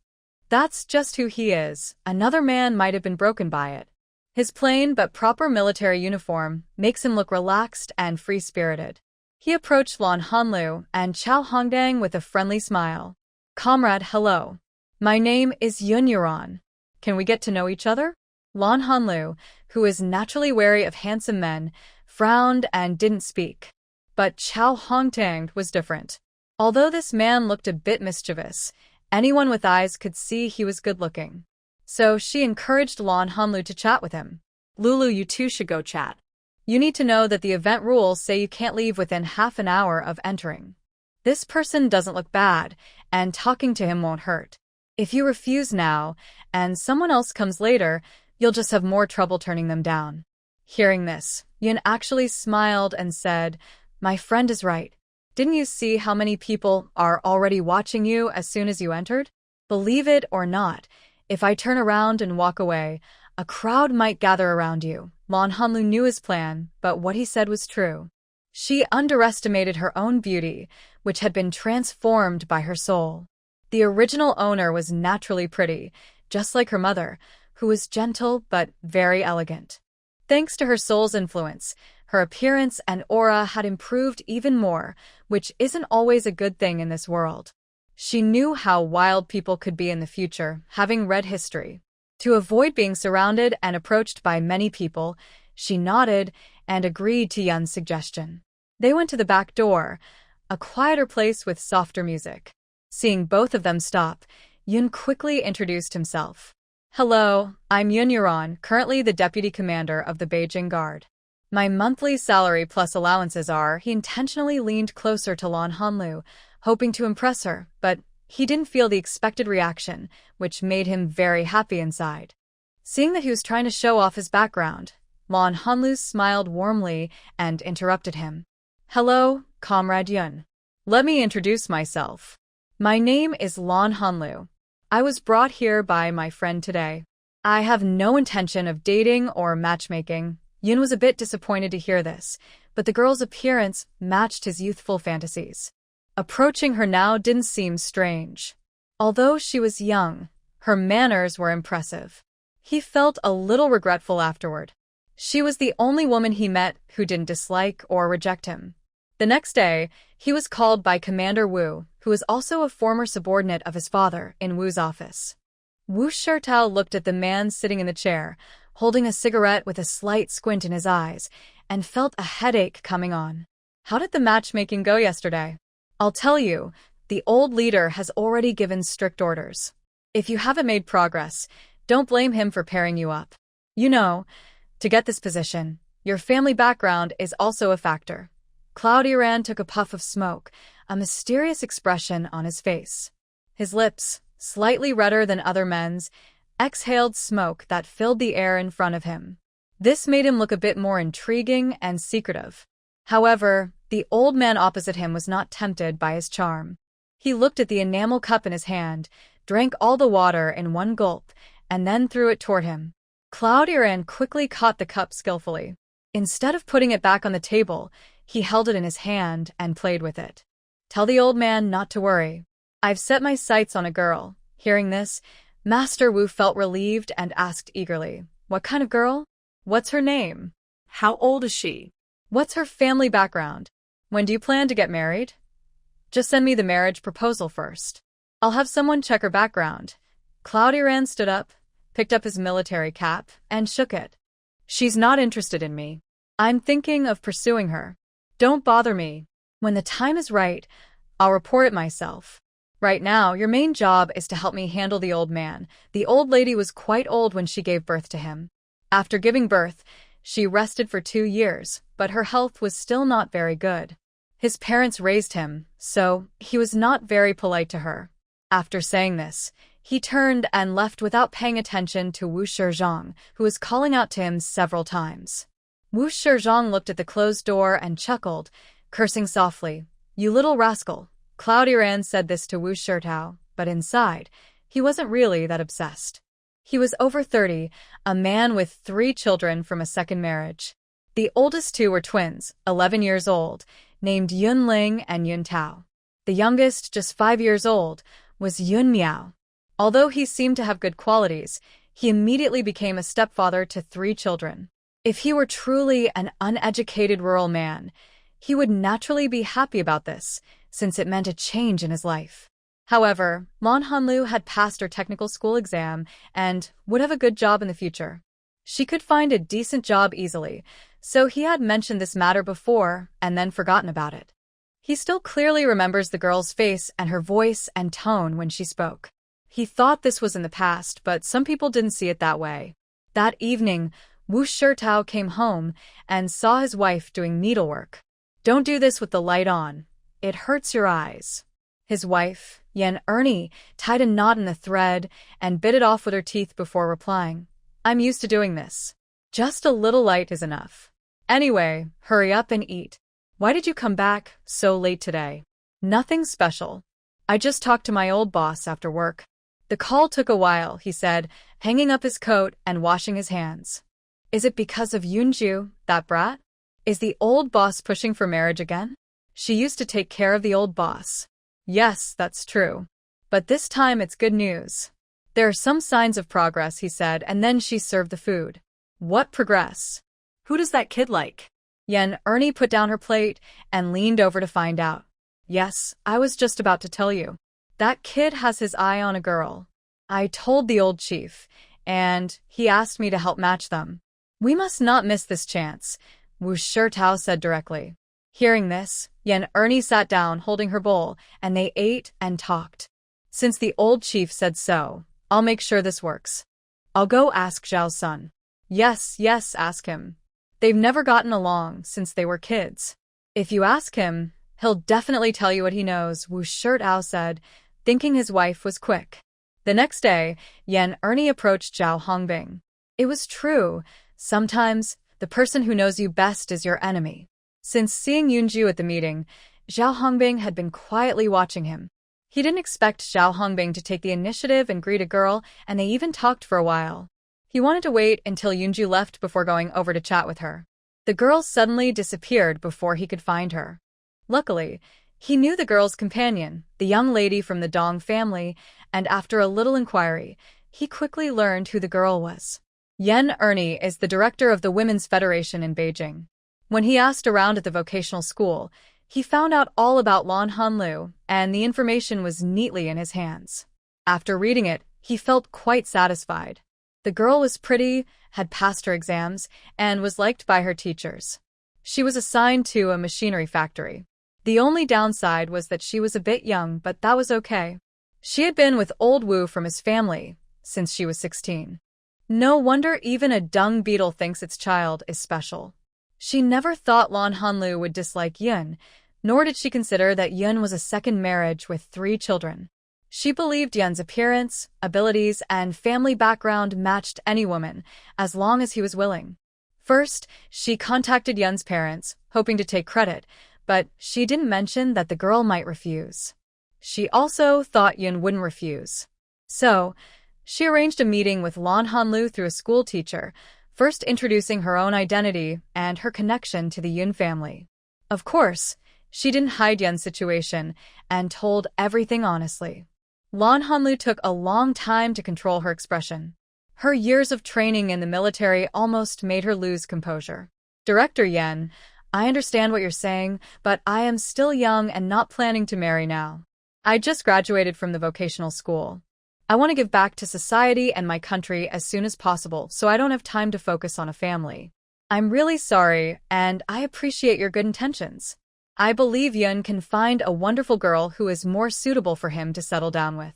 That's just who he is. Another man might have been broken by it. His plain but proper military uniform makes him look relaxed and free-spirited. He approached Lan Hanlu and Chao Hongdang with a friendly smile. "Comrade, hello. My name is Yun Yuran. Can we get to know each other?" Lan Hanlu, who is naturally wary of handsome men, frowned and didn't speak. But Chao Hongdang was different. Although this man looked a bit mischievous, anyone with eyes could see he was good-looking. So she encouraged Lan Hanlu to chat with him. "Lulu, you two should go chat. You need to know that the event rules say you can't leave within half an hour of entering. This person doesn't look bad, and talking to him won't hurt. If you refuse now, and someone else comes later, you'll just have more trouble turning them down." Hearing this, Yun actually smiled and said, "My friend is right. Didn't you see how many people are already watching you as soon as you entered? Believe it or not, if I turn around and walk away, a crowd might gather around you." Lan Hanlu knew his plan, but what he said was true. She underestimated her own beauty, which had been transformed by her soul. The original owner was naturally pretty, just like her mother, who was gentle but very elegant. Thanks to her soul's influence, her appearance and aura had improved even more, which isn't always a good thing in this world. She knew how wild people could be in the future, having read history. To avoid being surrounded and approached by many people, she nodded and agreed to Yun's suggestion. They went to the back door, a quieter place with softer music. Seeing both of them stop, Yun quickly introduced himself. "Hello, I'm Yun Yuran, currently the deputy commander of the Beijing Guard. My monthly salary plus allowances are." He intentionally leaned closer to Lan Hanlu, hoping to impress her, but he didn't feel the expected reaction, which made him very happy inside. Seeing that he was trying to show off his background, Lan Hanlu smiled warmly and interrupted him. "Hello, Comrade Yun. Let me introduce myself. My name is Lan Hanlu. I was brought here by my friend today. I have no intention of dating or matchmaking. Yun was a bit disappointed to hear this, but the girl's appearance matched his youthful fantasies. Approaching her now didn't seem strange. Although she was young, her manners were impressive. He felt a little regretful afterward. She was the only woman he met who didn't dislike or reject him. The next day, he was called by Commander Wu, who was also a former subordinate of his father, in Wu's office. Wu Shirtao looked at the man sitting in the chair, holding a cigarette with a slight squint in his eyes, and felt a headache coming on. How did the matchmaking go yesterday? I'll tell you, the old leader has already given strict orders. If you haven't made progress, don't blame him for pairing you up. You know, to get this position, your family background is also a factor. Cloud Iran took a puff of smoke, a mysterious expression on his face. His lips, slightly redder than other men's, exhaled smoke that filled the air in front of him. This made him look a bit more intriguing and secretive. However, the old man opposite him was not tempted by his charm. He looked at the enamel cup in his hand, drank all the water in one gulp, and then threw it toward him. Cloud Iran quickly caught the cup skillfully. Instead of putting it back on the table, he held it in his hand and played with it. Tell the old man not to worry. I've set my sights on a girl. Hearing this, Master Wu felt relieved and asked eagerly, what kind of girl? What's her name? How old is she? What's her family background? When do you plan to get married? Just send me the marriage proposal first. I'll have someone check her background. Cloud Iran stood up, picked up his military cap, and shook it. She's not interested in me. I'm thinking of pursuing her. Don't bother me. When the time is right, I'll report it myself. Right now, your main job is to help me handle the old man. The old lady was quite old when she gave birth to him. After giving birth, she rested for 2 years, but her health was still not very good. His parents raised him, so he was not very polite to her. After saying this, he turned and left without paying attention to Wu Shizhong, who was calling out to him several times. Wu Shizhong looked at the closed door and chuckled, cursing softly. You little rascal. Cloud Iran said this to Wu Shirtao, but inside, he wasn't really that obsessed. He was over 30, a man with 3 children from a second marriage. The oldest 2 were twins, 11 years old, named Yun Ling and Yun Tao. The youngest, just 5 years old, was Yun Miao. Although he seemed to have good qualities, he immediately became a stepfather to 3 children. If he were truly an uneducated rural man, he would naturally be happy about this, since it meant a change in his life. However, Lan Hanlu had passed her technical school exam and would have a good job in the future. She could find a decent job easily, so he had mentioned this matter before and then forgotten about it. He still clearly remembers the girl's face and her voice and tone when she spoke. He thought this was in the past, but some people didn't see it that way. That evening, Wu Shirtao came home and saw his wife doing needlework. Don't do this with the light on. It hurts your eyes. His wife, Yan Ernie, tied a knot in the thread and bit it off with her teeth before replying. I'm used to doing this. Just a little light is enough. Anyway, hurry up and eat. Why did you come back so late today? Nothing special. I just talked to my old boss after work. The call took a while, he said, hanging up his coat and washing his hands. Is it because of Yunju, that brat? Is the old boss pushing for marriage again? She used to take care of the old boss. Yes, that's true. But this time it's good news. There are some signs of progress, he said, and then she served the food. What progress? Who does that kid like? Yan Ernie put down her plate and leaned over to find out. Yes, I was just about to tell you. That kid has his eye on a girl. I told the old chief, and he asked me to help match them. We must not miss this chance, Wu Shirtao said directly. Hearing this, Yan Ernie sat down holding her bowl, and they ate and talked. Since the old chief said so, I'll make sure this works. I'll go ask Zhao's son. Yes, ask him. They've never gotten along since they were kids. If you ask him, he'll definitely tell you what he knows, Wu Shirtao said, thinking his wife was quick. The next day, Yan Ernie approached Zhao Hongbing. It was true. Sometimes, the person who knows you best is your enemy. Since seeing Yunju at the meeting, Zhao Hongbing had been quietly watching him. He didn't expect Xiao Hongbing to take the initiative and greet a girl, and they even talked for a while. He wanted to wait until Yunju left before going over to chat with her. The girl suddenly disappeared before he could find her. Luckily, he knew the girl's companion, the young lady from the Dong family, and after a little inquiry, he quickly learned who the girl was. Yan Ernie is the director of the Women's Federation in Beijing. When he asked around at the vocational school, he found out all about Lan Hanlu, and the information was neatly in his hands. After reading it, he felt quite satisfied. The girl was pretty, had passed her exams, and was liked by her teachers. She was assigned to a machinery factory. The only downside was that she was a bit young, but that was okay. She had been with old Wu from his family since she was 16. No wonder even a dung beetle thinks its child is special. She never thought Lan Hanlu would dislike Yun, nor did she consider that Yun was a second marriage with 3 children. She believed Yun's appearance, abilities, and family background matched any woman, as long as he was willing. First, she contacted Yun's parents, hoping to take credit, but she didn't mention that the girl might refuse. She also thought Yun wouldn't refuse. So, she arranged a meeting with Lan Hanlu through a school teacher, first introducing her own identity and her connection to the Yun family. Of course, she didn't hide Yun's situation and told everything honestly. Lan Hanlu took a long time to control her expression. Her years of training in the military almost made her lose composure. Director Yan, I understand what you're saying, but I am still young and not planning to marry now. I just graduated from the vocational school. I want to give back to society and my country as soon as possible, so I don't have time to focus on a family. I'm really sorry, and I appreciate your good intentions. I believe Yun can find a wonderful girl who is more suitable for him to settle down with.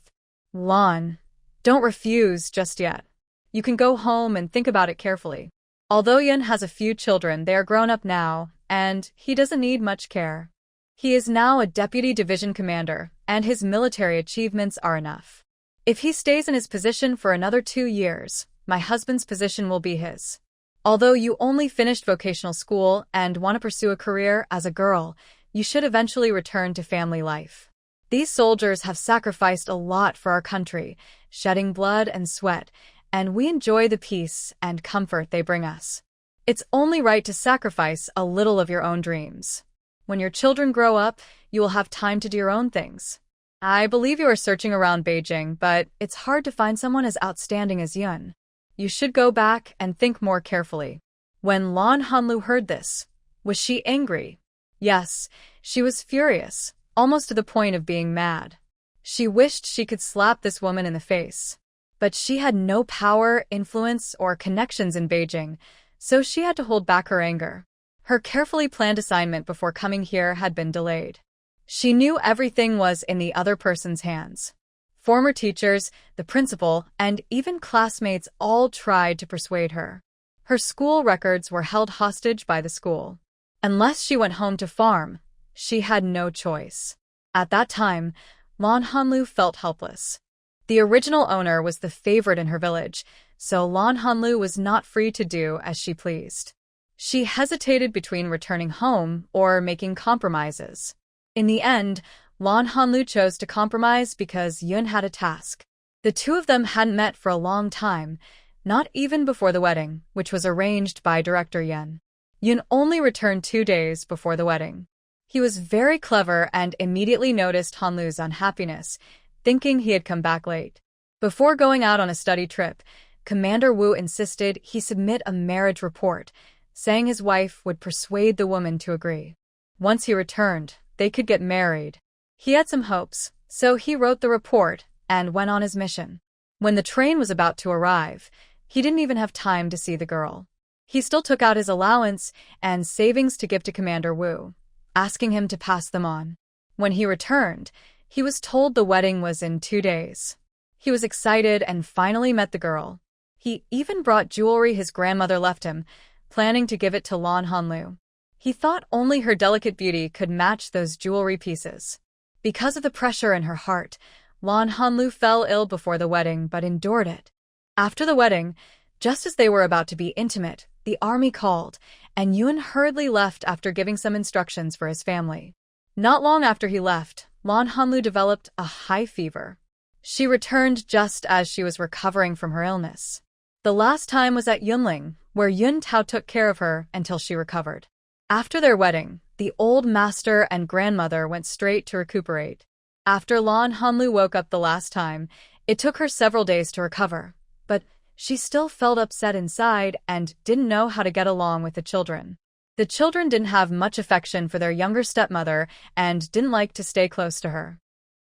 Lan, don't refuse just yet. You can go home and think about it carefully. Although Yun has a few children, they are grown up now, and he doesn't need much care. He is now a deputy division commander, and his military achievements are enough. If he stays in his position for another 2 years, my husband's position will be his. Although you only finished vocational school and want to pursue a career as a girl, you should eventually return to family life. These soldiers have sacrificed a lot for our country, shedding blood and sweat, and we enjoy the peace and comfort they bring us. It's only right to sacrifice a little of your own dreams. When your children grow up, you will have time to do your own things. I believe you are searching around Beijing, but it's hard to find someone as outstanding as Yun. You should go back and think more carefully. When Lan Hanlu heard this, was she angry? Yes, she was furious, almost to the point of being mad. She wished she could slap this woman in the face. But she had no power, influence, or connections in Beijing, so she had to hold back her anger. Her carefully planned assignment before coming here had been delayed. She knew everything was in the other person's hands. Former teachers, the principal, and even classmates all tried to persuade her. Her school records were held hostage by the school. Unless she went home to farm, she had no choice. At that time, Lan Hanlu felt helpless. The original owner was the favorite in her village, so Lan Hanlu was not free to do as she pleased. She hesitated between returning home or making compromises. In the end, Lan Hanlu chose to compromise because Yun had a task. The two of them hadn't met for a long time, not even before the wedding, which was arranged by Director Yun. Yun only returned 2 days before the wedding. He was very clever and immediately noticed Hanlu's unhappiness, thinking he had come back late. Before going out on a study trip, Commander Wu insisted he submit a marriage report, saying his wife would persuade the woman to agree. Once he returned, they could get married. He had some hopes, so he wrote the report and went on his mission. When the train was about to arrive, he didn't even have time to see the girl. He still took out his allowance and savings to give to Commander Wu, asking him to pass them on. When he returned, he was told the wedding was in 2 days. He was excited and finally met the girl. He even brought jewelry his grandmother left him, planning to give it to Lan Hanlu. He thought only her delicate beauty could match those jewelry pieces. Because of the pressure in her heart, Lan Hanlu fell ill before the wedding but endured it. After the wedding, just as they were about to be intimate, the army called, and Yun hurriedly left after giving some instructions for his family. Not long after he left, Lan Hanlu developed a high fever. She returned just as she was recovering from her illness. The last time was at Yunling, where Yun Tao took care of her until she recovered. After their wedding, the old master and grandmother went straight to recuperate. After Lan Hanlu woke up the last time, it took her several days to recover, but she still felt upset inside and didn't know how to get along with the children. The children didn't have much affection for their younger stepmother and didn't like to stay close to her.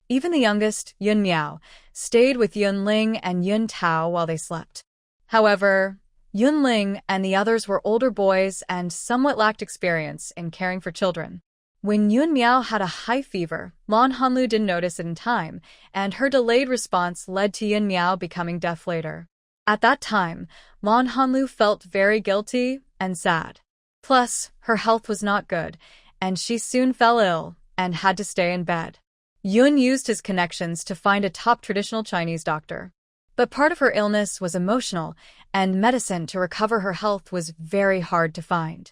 Even the youngest, Yun Miao, stayed with Yun Ling and Yun Tao while they slept. However, Yun Ling and the others were older boys and somewhat lacked experience in caring for children. When Yun Miao had a high fever, Lan Hanlu didn't notice it in time, and her delayed response led to Yun Miao becoming deaf later. At that time, Lan Hanlu felt very guilty and sad. Plus, her health was not good, and she soon fell ill and had to stay in bed. Yun used his connections to find a top traditional Chinese doctor. But part of her illness was emotional, and medicine to recover her health was very hard to find.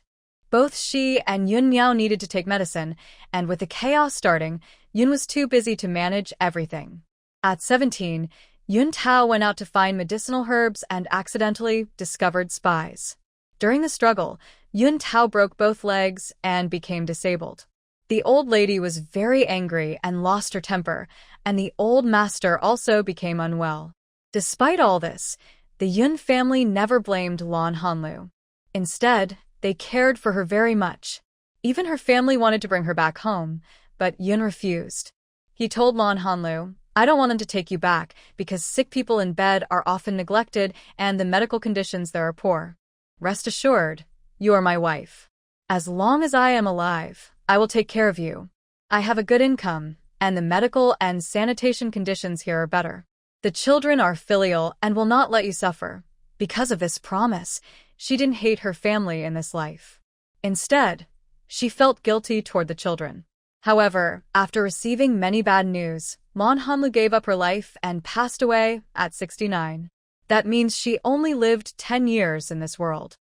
Both she and Yun Miao needed to take medicine, and with the chaos starting, Yun was too busy to manage everything. At 17, Yun Tao went out to find medicinal herbs and accidentally discovered spies. During the struggle, Yun Tao broke both legs and became disabled. The old lady was very angry and lost her temper, and the old master also became unwell. Despite all this, the Yun family never blamed Lan Hanlu. Instead, they cared for her very much. Even her family wanted to bring her back home, but Yun refused. He told Lan Hanlu, "I don't want them to take you back because sick people in bed are often neglected and the medical conditions there are poor. Rest assured, you are my wife. As long as I am alive, I will take care of you. I have a good income, and the medical and sanitation conditions here are better. The children are filial and will not let you suffer." Because of this promise, she didn't hate her family in this life. Instead, she felt guilty toward the children. However, after receiving many bad news, Lan Hanlu gave up her life and passed away at 69. That means she only lived 10 years in this world.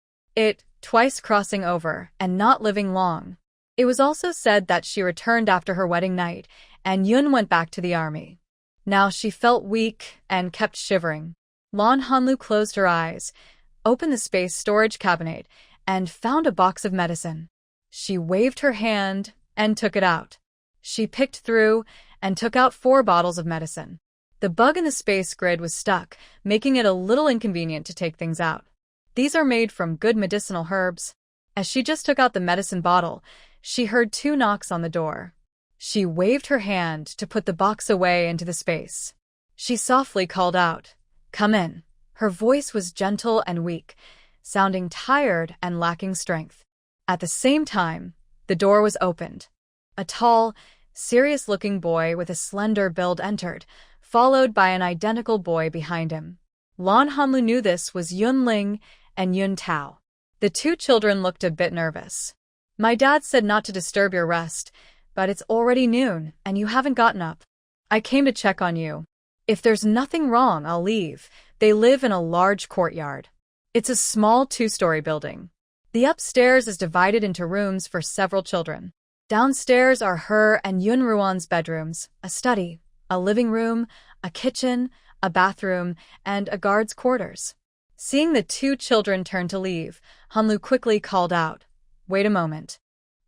Twice crossing over and not living long. It was also said that she returned after her wedding night, and Yun went back to the army. Now she felt weak and kept shivering. Lan Hanlu closed her eyes, opened the space storage cabinet, and found a box of medicine. She waved her hand and took it out. She picked through and took out 4 bottles of medicine. The bug in the space grid was stuck, making it a little inconvenient to take things out. These are made from good medicinal herbs. As she just took out the medicine bottle, she heard 2 knocks on the door. She waved her hand to put the box away into the space. She softly called out, "Come in." Her voice was gentle and weak, sounding tired and lacking strength. At the same time, the door was opened. A tall, serious-looking boy with a slender build entered, followed by an identical boy behind him. Lan Hanlu knew this was Yun Ling and Yun Tao. The 2 children looked a bit nervous. "My dad said not to disturb your rest, but it's already noon and you haven't gotten up. I came to check on you. If there's nothing wrong, I'll leave." They live in a large courtyard. It's a small 2-story building. The upstairs is divided into rooms for several children. Downstairs are her and Yun Ruan's bedrooms, a study, a living room, a kitchen, a bathroom, and a guard's quarters. Seeing the 2 children turn to leave, Hanlu quickly called out, "Wait a moment.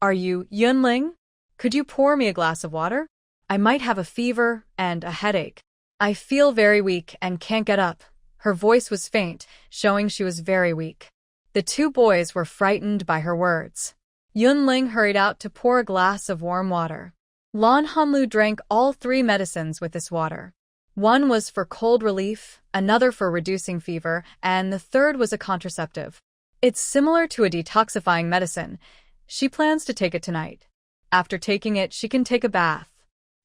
Are you Yun Ling? Could you pour me a glass of water? I might have a fever and a headache. I feel very weak and can't get up." Her voice was faint, showing she was very weak. The 2 boys were frightened by her words. Yun Ling hurried out to pour a glass of warm water. Lan Hanlu drank all 3 medicines with this water. One was for cold relief, another for reducing fever, and the third was a contraceptive. It's similar to a detoxifying medicine. She plans to take it tonight. After taking it, she can take a bath.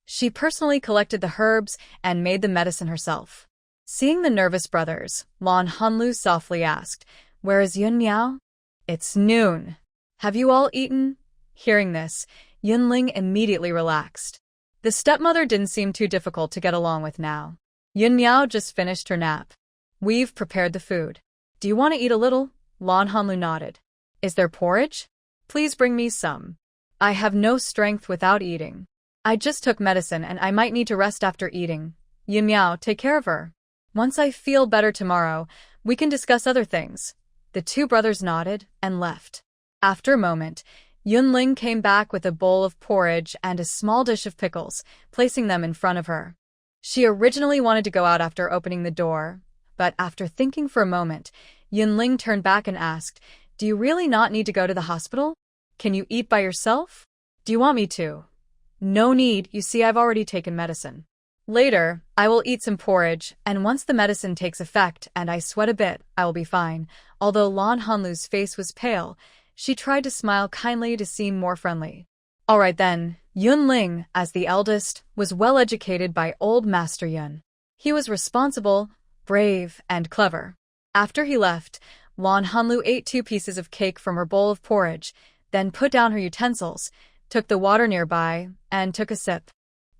She personally collected the herbs and made the medicine herself. Seeing the nervous brothers, Lan Hanlu softly asked, "Where is Yun Miao?" "It's noon. Have you all eaten?" Hearing this, Yun Ling immediately relaxed. The stepmother didn't seem too difficult to get along with now. Yun Miao just finished her nap. "We've prepared the food. Do you want to eat a little?" Lan Hanlu nodded. "Is there porridge? Please bring me some. I have no strength without eating." I just took medicine and I might need to rest after eating. Yun Miao, take care of her. Once I feel better tomorrow, we can discuss other things. The two brothers nodded and left. After a moment, Yunling came back with a bowl of porridge and a small dish of pickles, placing them in front of her. She originally wanted to go out after opening the door, but after thinking for a moment, Yunling turned back and asked, "Do you really not need to go to the hospital? Can you eat by yourself? Do you want me to?" "No need, you see I've already taken medicine. Later, I will eat some porridge, and once the medicine takes effect and I sweat a bit, I will be fine." Although Lan Hanlu's face was pale, she tried to smile kindly to seem more friendly. All right then, Yunling, as the eldest, was well educated by old Master Yun. He was responsible, brave, and clever. After he left, Lan Hanlu ate 2 pieces of cake from her bowl of porridge, then put down her utensils, took the water nearby, and took a sip.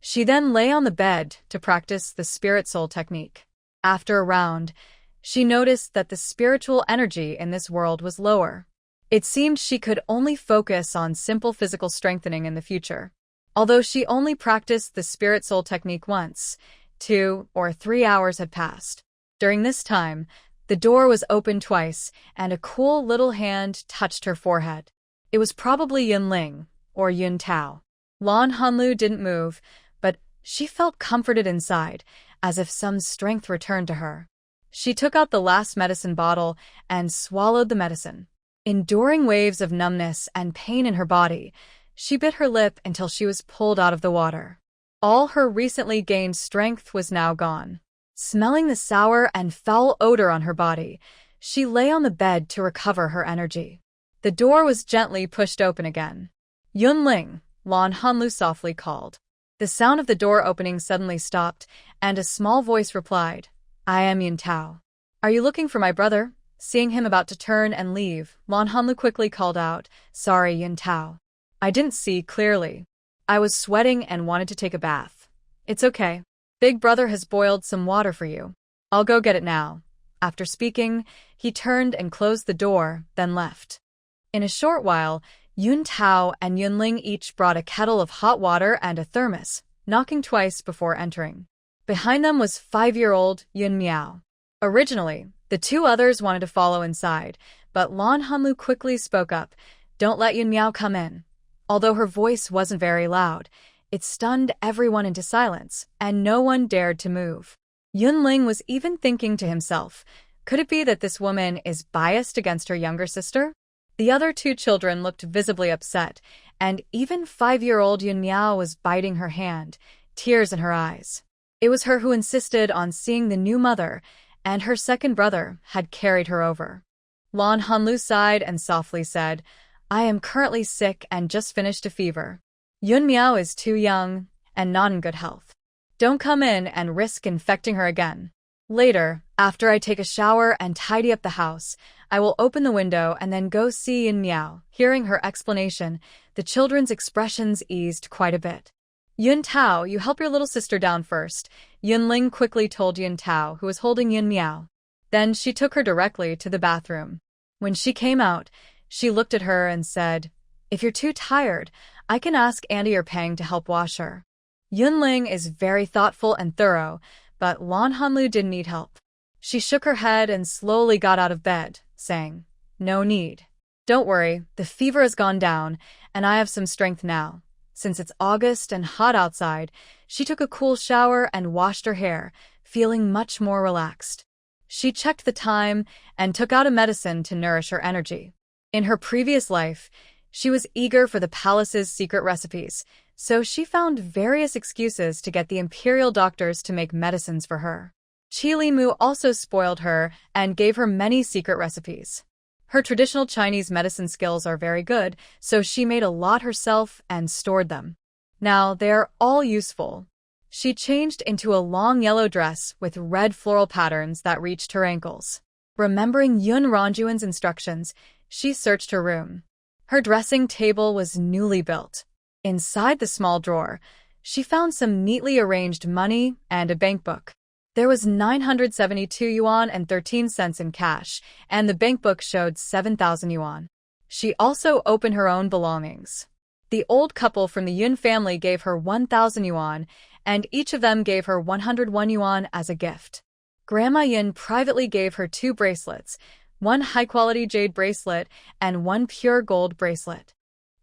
She then lay on the bed to practice the spirit soul technique. After a round, she noticed that the spiritual energy in this world was lower. It seemed she could only focus on simple physical strengthening in the future. Although she only practiced the spirit soul technique once, 2 or 3 hours had passed. During this time, the door was opened twice, and a cool little hand touched her forehead. It was probably Yunling, or Yun Tao. Lan Hanlu didn't move, but she felt comforted inside, as if some strength returned to her. She took out the last medicine bottle and swallowed the medicine. Enduring waves of numbness and pain in her body, she bit her lip until she was pulled out of the water. All her recently gained strength was now gone. Smelling the sour and foul odor on her body, she lay on the bed to recover her energy. The door was gently pushed open again. "Yunling," Lan Hanlu softly called. The sound of the door opening suddenly stopped, and a small voice replied, "I am Yun Tao. Are you looking for my brother?" Seeing him about to turn and leave, Lan Hanlu quickly called out, "Sorry, Yun Tao. I didn't see clearly. I was sweating and wanted to take a bath. It's okay. Big brother has boiled some water for you. I'll go get it now." After speaking, he turned and closed the door, then left. In a short while, Yun Tao and Yunling each brought a kettle of hot water and a thermos, knocking twice before entering. Behind them was 5-year-old Yun Miao. Originally, the 2 others wanted to follow inside, but Lan Hanlu quickly spoke up, "Don't let Yun Miao come in." Although her voice wasn't very loud, it stunned everyone into silence, and no one dared to move. Yunling was even thinking to himself, could it be that this woman is biased against her younger sister? The other 2 children looked visibly upset, and even 5-year-old Yun Miao was biting her hand, tears in her eyes. It was her who insisted on seeing the new mother, and her second brother had carried her over. Lan Hanlu sighed and softly said, "I am currently sick and just finished a fever. Yun Miao is too young and not in good health. Don't come in and risk infecting her again. Later, after I take a shower and tidy up the house, I will open the window and then go see Yun Miao." Hearing her explanation, the children's expressions eased quite a bit. "Yun Tao, you help your little sister down first," Yunling quickly told Yun Tao, who was holding Yun Miao. Then she took her directly to the bathroom. When she came out, she looked at her and said, "If you're too tired, I can ask Andy or Peng to help wash her." Yunling is very thoughtful and thorough, but Lan Hanlu didn't need help. She shook her head and slowly got out of bed, saying, "No need. Don't worry, the fever has gone down, and I have some strength now." Since it's August and hot outside, she took a cool shower and washed her hair, feeling much more relaxed. She checked the time and took out a medicine to nourish her energy. In her previous life, she was eager for the palace's secret recipes, so she found various excuses to get the imperial doctors to make medicines for her. Qi Mu also spoiled her and gave her many secret recipes. Her traditional Chinese medicine skills are very good, so she made a lot herself and stored them. Now they are all useful. She changed into a long yellow dress with red floral patterns that reached her ankles. Remembering Yun Ranjuan's instructions, she searched her room. Her dressing table was newly built. Inside the small drawer, she found some neatly arranged money and a bank book. There was 972 yuan and 13 cents in cash, and the bank book showed 7,000 yuan. She also opened her own belongings. The old couple from the Yun family gave her 1,000 yuan, and each of them gave her 101 yuan as a gift. Grandma Yun privately gave her 2 bracelets, one high-quality jade bracelet and one pure gold bracelet.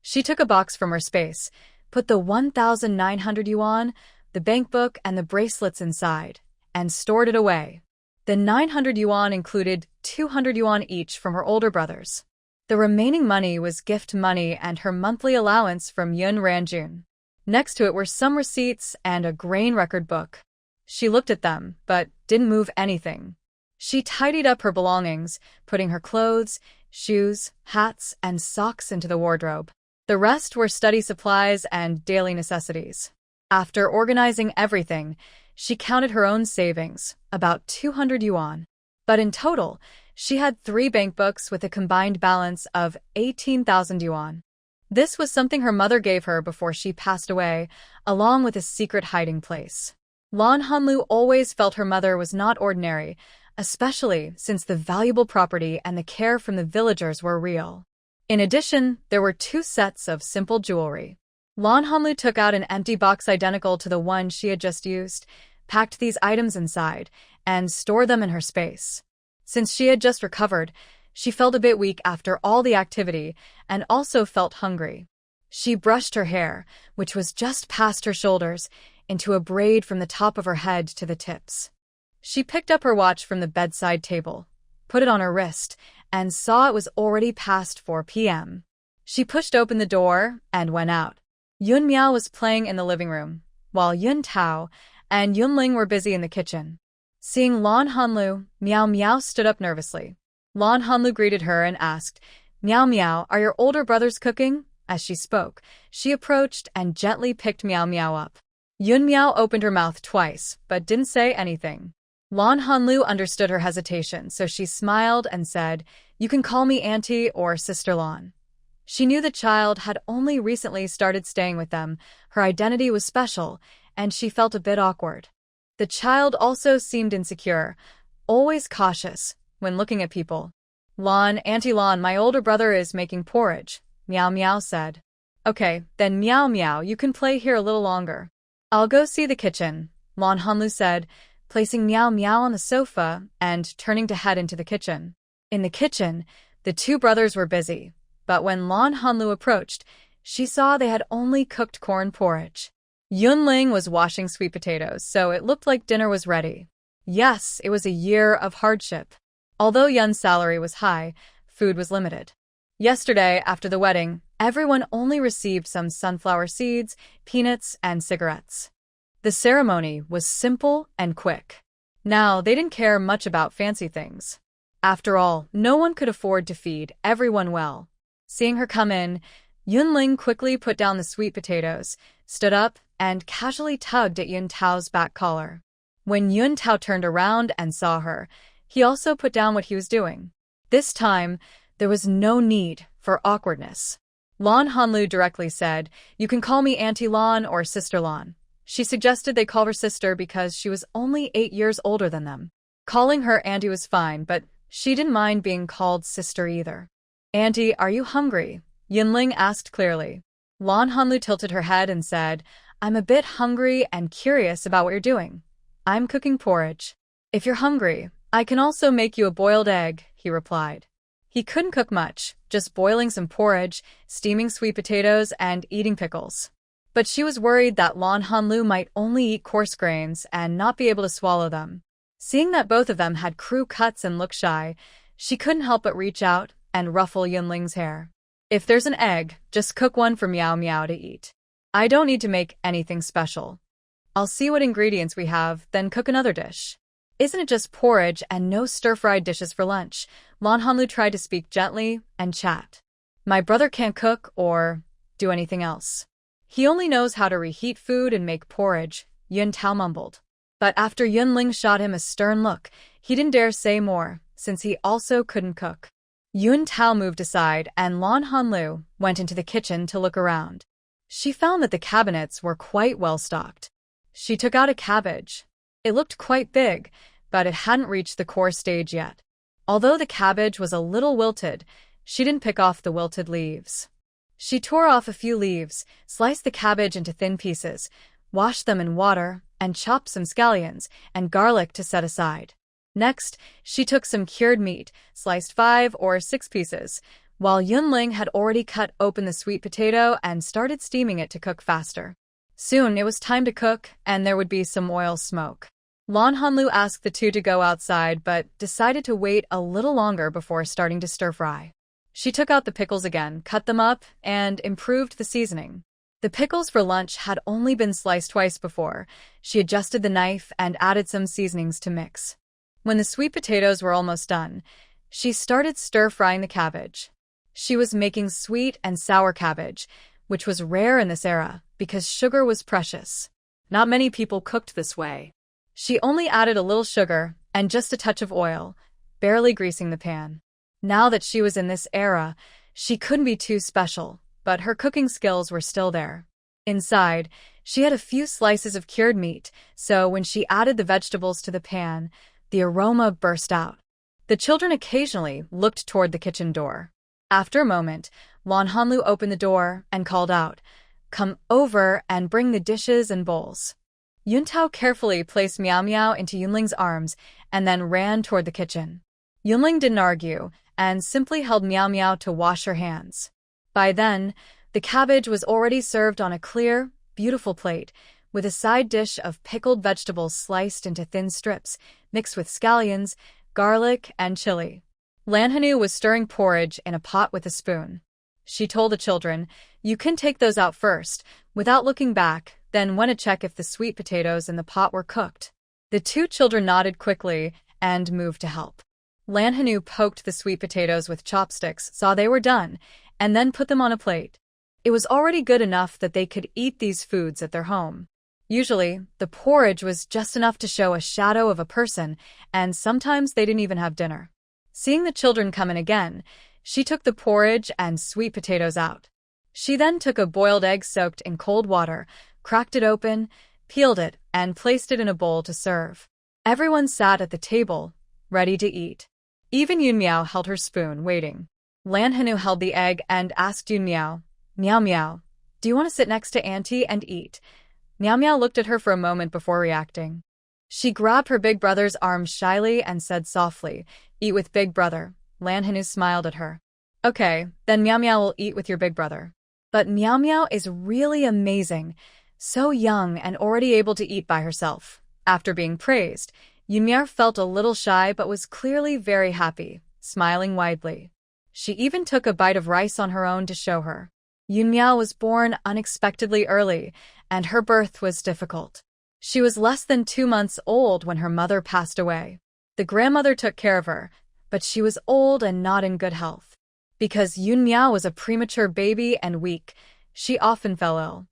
She took a box from her space, put the 1,900 yuan, the bank book, and the bracelets inside, and stored it away. The 900 yuan included 200 yuan each from her older brothers. The remaining money was gift money and her monthly allowance from Yun Ranjun. Next to it were some receipts and a grain record book. She looked at them, but didn't move anything. She tidied up her belongings, putting her clothes, shoes, hats, and socks into the wardrobe. The rest were study supplies and daily necessities. After organizing everything, she counted her own savings, about 200 yuan. But in total, she had 3 bank books with a combined balance of 18,000 yuan. This was something her mother gave her before she passed away, along with a secret hiding place. Lan Hanlu always felt her mother was not ordinary, especially since the valuable property and the care from the villagers were real. In addition, there were 2 sets of simple jewelry. Lan Hanlu took out an empty box identical to the one she had just used, packed these items inside, and stored them in her space. Since she had just recovered, she felt a bit weak after all the activity and also felt hungry. She brushed her hair, which was just past her shoulders, into a braid from the top of her head to the tips. She picked up her watch from the bedside table, put it on her wrist, and saw it was already past 4 p.m. She pushed open the door and went out. Yun Miao was playing in the living room, while Yun Tao and Yun Ling were busy in the kitchen. Seeing Lan Hanlu, Miao Miao stood up nervously. Lan Hanlu greeted her and asked, "Miao Miao, are your older brothers cooking?" As she spoke, she approached and gently picked Miao Miao up. Yun Miao opened her mouth twice, but didn't say anything. Lan Hanlu understood her hesitation, so she smiled and said, "You can call me Auntie or Sister Lan." She knew the child had only recently started staying with them, her identity was special, and she felt a bit awkward. The child also seemed insecure, always cautious, when looking at people. "Lan, Auntie Lan, my older brother is making porridge," Miao Miao said. "Okay, then Miao Miao, you can play here a little longer." "I'll go see the kitchen," Lan Hanlu said, placing Miao Miao on the sofa and turning to head into the kitchen. In the kitchen, the 2 brothers were busy, but when Lan Hanlu approached, she saw they had only cooked corn porridge. Yun Ling was washing sweet potatoes, so it looked like dinner was ready. Yes, it was a year of hardship. Although Yun's salary was high, food was limited. Yesterday, after the wedding, everyone only received some sunflower seeds, peanuts, and cigarettes. The ceremony was simple and quick. Now, they didn't care much about fancy things. After all, no one could afford to feed everyone well. Seeing her come in, Yun Ling quickly put down the sweet potatoes, stood up, and casually tugged at Yun Tao's back collar. When Yun Tao turned around and saw her, he also put down what he was doing. This time, there was no need for awkwardness. Lan Hanlu directly said, "You can call me Auntie Lan or Sister Lan." She suggested they call her sister because she was only 8 years older than them. Calling her Auntie was fine, but she didn't mind being called sister either. "Auntie, are you hungry?" Yun Ling asked clearly. Lan Hanlu tilted her head and said, "I'm a bit hungry and curious about what you're doing." "I'm cooking porridge." "If you're hungry, I can also make you a boiled egg," he replied. He couldn't cook much, just boiling some porridge, steaming sweet potatoes, and eating pickles. But she was worried that Lan Hanlu might only eat coarse grains and not be able to swallow them. Seeing that both of them had crew cuts and looked shy, she couldn't help but reach out and ruffle Yunling's hair. "If there's an egg, just cook one for Miao Miao to eat. I don't need to make anything special. I'll see what ingredients we have, then cook another dish." "Isn't it just porridge and no stir-fried dishes for lunch?" Lan Hanlu tried to speak gently and chat. "My brother can't cook or do anything else. He only knows how to reheat food and make porridge," Yun Tao mumbled. But after Yun Ling shot him a stern look, he didn't dare say more, since he also couldn't cook. Yun Tao moved aside and Lan Hanlu went into the kitchen to look around. She found that the cabinets were quite well stocked. She took out a cabbage. It looked quite big, but it hadn't reached the core stage yet. Although the cabbage was a little wilted, she didn't pick off the wilted leaves. She tore off a few leaves, sliced the cabbage into thin pieces, washed them in water, and chopped some scallions and garlic to set aside. Next, she took some cured meat, sliced 5 or 6 pieces, while Yunling had already cut open the sweet potato and started steaming it to cook faster. Soon it was time to cook, and there would be some oil smoke. Lan Hanlu asked the two to go outside but decided to wait a little longer before starting to stir-fry. She took out the pickles again, cut them up, and improved the seasoning. The pickles for lunch had only been sliced twice before. She adjusted the knife and added some seasonings to mix. When the sweet potatoes were almost done, she started stir-frying the cabbage. She was making sweet and sour cabbage, which was rare in this era because sugar was precious. Not many people cooked this way. She only added a little sugar and just a touch of oil, barely greasing the pan. Now that she was in this era, she couldn't be too special, but her cooking skills were still there. Inside, she had a few slices of cured meat, so when she added the vegetables to the pan, the aroma burst out. The children occasionally looked toward the kitchen door. After a moment, Lan Hanlu opened the door and called out, "Come over and bring the dishes and bowls." Yuntao carefully placed Miao Miao into Yunling's arms and then ran toward the kitchen. Yunling didn't argue and simply held Miao Miao to wash her hands. By then, the cabbage was already served on a clear, beautiful plate, with a side dish of pickled vegetables sliced into thin strips, mixed with scallions, garlic, and chili. Lan Hanu was stirring porridge in a pot with a spoon. She told the children, "You can take those out first," without looking back, then went to check if the sweet potatoes in the pot were cooked. The two children nodded quickly and moved to help. Lan Hanu poked the sweet potatoes with chopsticks, saw they were done, and then put them on a plate. It was already good enough that they could eat these foods at their home. Usually, the porridge was just enough to show a shadow of a person, and sometimes they didn't even have dinner. Seeing the children come in again, she took the porridge and sweet potatoes out. She then took a boiled egg soaked in cold water, cracked it open, peeled it, and placed it in a bowl to serve. Everyone sat at the table, ready to eat. Even Yun Miao held her spoon, waiting. Lan Hanu held the egg and asked Yun Miao, "Miao Miao, do you want to sit next to Auntie and eat?" Miao Miao looked at her for a moment before reacting. She grabbed her big brother's arm shyly and said softly, "Eat with big brother." Lan Hanu smiled at her. "Okay, then Miao Miao will eat with your big brother." But Miao Miao is really amazing, so young and already able to eat by herself. After being praised, Yun Miao felt a little shy but was clearly very happy, smiling widely. She even took a bite of rice on her own to show her. Yun Miao was born unexpectedly early, and her birth was difficult. She was less than 2 months old when her mother passed away. The grandmother took care of her, but she was old and not in good health. Because Yun Miao was a premature baby and weak, she often fell ill.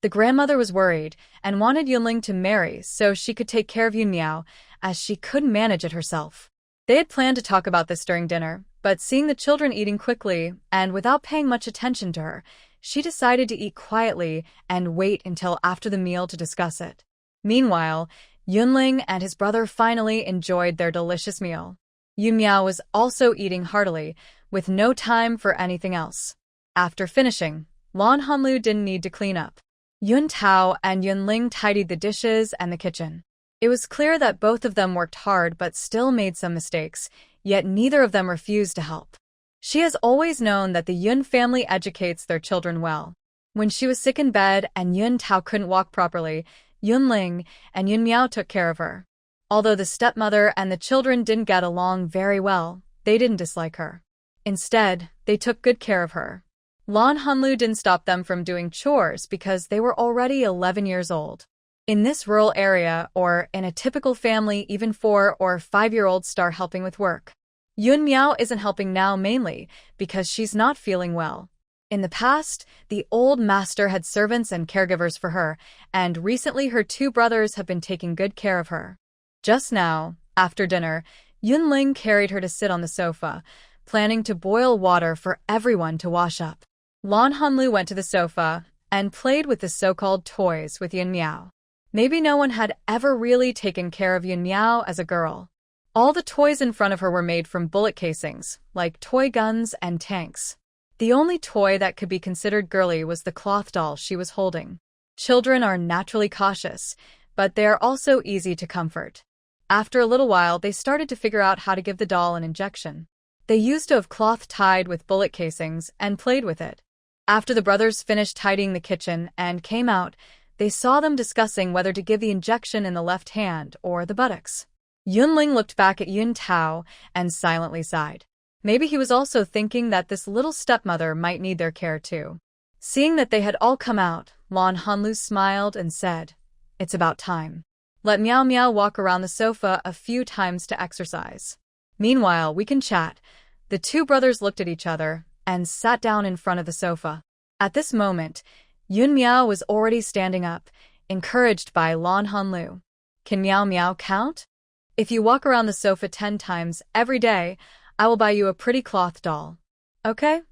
The grandmother was worried and wanted Yunling to marry so she could take care of Yun Miao, as she couldn't manage it herself. They had planned to talk about this during dinner, but seeing the children eating quickly and without paying much attention to her, she decided to eat quietly and wait until after the meal to discuss it. Meanwhile, Yunling and his brother finally enjoyed their delicious meal. Yun Miao was also eating heartily, with no time for anything else. After finishing, Lan Hanlu didn't need to clean up. Yun Tao and Yunling tidied the dishes and the kitchen. It was clear that both of them worked hard but still made some mistakes, yet neither of them refused to help. She has always known that the Yun family educates their children well. When she was sick in bed and Yun Tao couldn't walk properly, Yunling and Yun Miao took care of her. Although the stepmother and the children didn't get along very well, they didn't dislike her. Instead, they took good care of her. Lan Hanlu didn't stop them from doing chores because they were already 11 years old. In this rural area, or in a typical family, even 4 or 5-year-olds start helping with work. Yun Miao isn't helping now mainly because she's not feeling well. In the past, the old master had servants and caregivers for her, and recently her 2 brothers have been taking good care of her. Just now, after dinner, Yunling carried her to sit on the sofa, planning to boil water for everyone to wash up. Lan Hanlu went to the sofa and played with the so-called toys with Yun Miao. Maybe no one had ever really taken care of Yun Miao as a girl. All the toys in front of her were made from bullet casings, like toy guns and tanks. The only toy that could be considered girly was the cloth doll she was holding. Children are naturally cautious, but they are also easy to comfort. After a little while, they started to figure out how to give the doll an injection. They used a cloth tied with bullet casings and played with it. After the brothers finished tidying the kitchen and came out, they saw them discussing whether to give the injection in the left hand or the buttocks. Yunling looked back at Yun Tao and silently sighed. Maybe he was also thinking that this little stepmother might need their care too. Seeing that they had all come out, Lan Hanlu smiled and said, "It's about time. Let Meow Meow walk around the sofa a few times to exercise. Meanwhile, we can chat." The two brothers looked at each other and sat down in front of the sofa. At this moment, Yun Miao was already standing up, encouraged by Lan Hanlu. "Can Meow Meow count? If you walk around the sofa 10 times every day, I will buy you a pretty cloth doll. Okay?"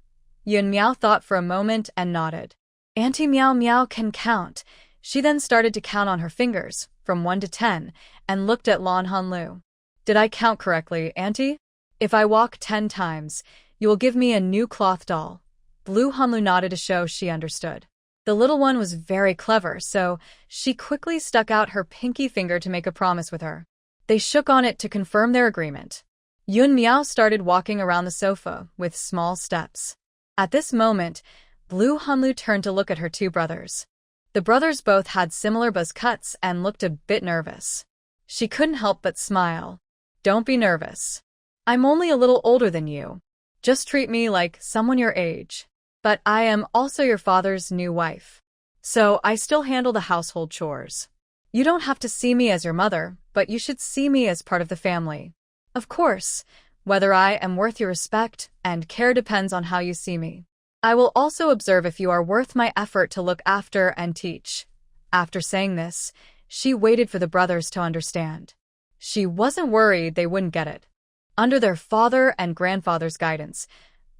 Yun Miao thought for a moment and nodded. Auntie Meow Meow can count. She then started to count on her fingers, from 1 to 10, and looked at Lan Hanlu. "Did I count correctly, Auntie? If I walk 10 times, you will give me a new cloth doll." Blue Hanlu nodded to show she understood. The little one was very clever, so she quickly stuck out her pinky finger to make a promise with her. They shook on it to confirm their agreement. Yun Miao started walking around the sofa with small steps. At this moment, Blue Hanlu turned to look at her two brothers. The brothers both had similar buzz cuts and looked a bit nervous. She couldn't help but smile. "Don't be nervous. I'm only a little older than you. Just treat me like someone your age. But I am also your father's new wife. So I still handle the household chores. You don't have to see me as your mother, but you should see me as part of the family. Of course, whether I am worth your respect and care depends on how you see me. I will also observe if you are worth my effort to look after and teach." After saying this, she waited for the brothers to understand. She wasn't worried they wouldn't get it. Under their father and grandfather's guidance,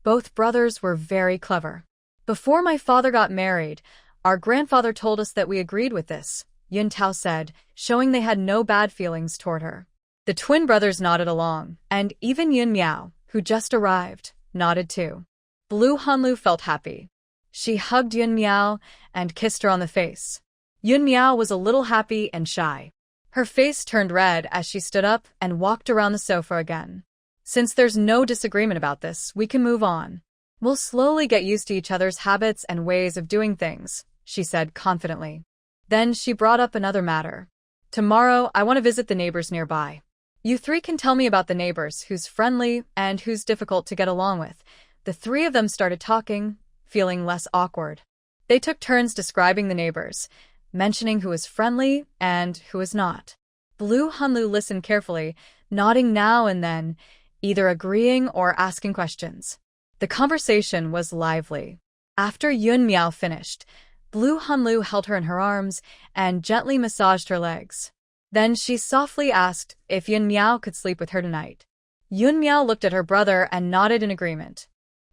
both brothers were very clever. "Before my father got married, our grandfather told us that we agreed with this," Yun Tao said, showing they had no bad feelings toward her. The twin brothers nodded along, and even Yun Miao, who just arrived, nodded too. Blue Hanlu felt happy. She hugged Yun Miao and kissed her on the face. Yun Miao was a little happy and shy. Her face turned red as she stood up and walked around the sofa again. "Since there's no disagreement about this, we can move on. We'll slowly get used to each other's habits and ways of doing things," she said confidently. Then she brought up another matter. "Tomorrow, I want to visit the neighbors nearby. You three can tell me about the neighbors, who's friendly and who's difficult to get along with." The three of them started talking, feeling less awkward. They took turns describing the neighbors, mentioning who was friendly and who was not. Blue Hanlu listened carefully, nodding now and then, either agreeing or asking questions. The conversation was lively. After Yun Miao finished, Blue Hanlu held her in her arms and gently massaged her legs. Then she softly asked if Yun Miao could sleep with her tonight. Yun Miao looked at her brother and nodded in agreement.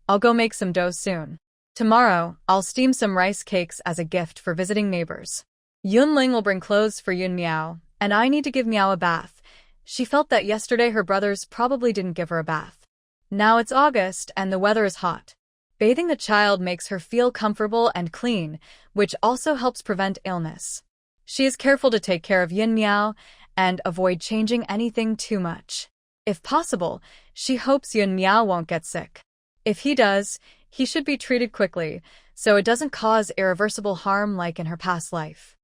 "I'll go make some dough soon. Tomorrow, I'll steam some rice cakes as a gift for visiting neighbors. Yunling will bring clothes for Yun Miao, and I need to give Miao a bath." She felt that yesterday her brothers probably didn't give her a bath. Now it's August and the weather is hot. Bathing the child makes her feel comfortable and clean, which also helps prevent illness. She is careful to take care of Yun Miao and avoid changing anything too much. If possible, she hopes Yun Miao won't get sick. If he does, he should be treated quickly, so it doesn't cause irreversible harm like in her past life.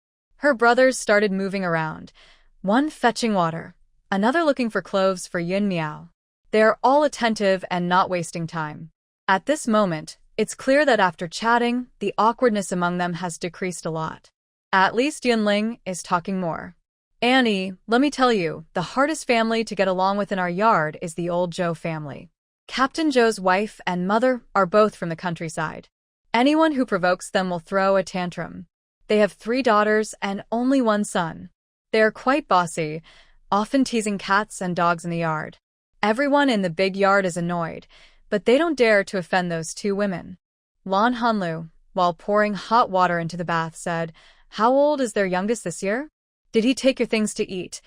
Her brothers started moving around, one fetching water, another looking for clothes for Yun Miao. They are all attentive and not wasting time. At this moment, it's clear that after chatting, the awkwardness among them has decreased a lot. At least Yunling is talking more. "Annie, let me tell you, the hardest family to get along with in our yard is the old Zhou family. Captain Zhou's wife and mother are both from the countryside. Anyone who provokes them will throw a tantrum. They have 3 daughters and only 1 son. They are quite bossy, often teasing cats and dogs in the yard. Everyone in the big yard is annoyed, but they don't dare to offend those 2 women." Lan Hanlu, while pouring hot water into the bath, said, "How old is their youngest this year? Did he take your things to eat?"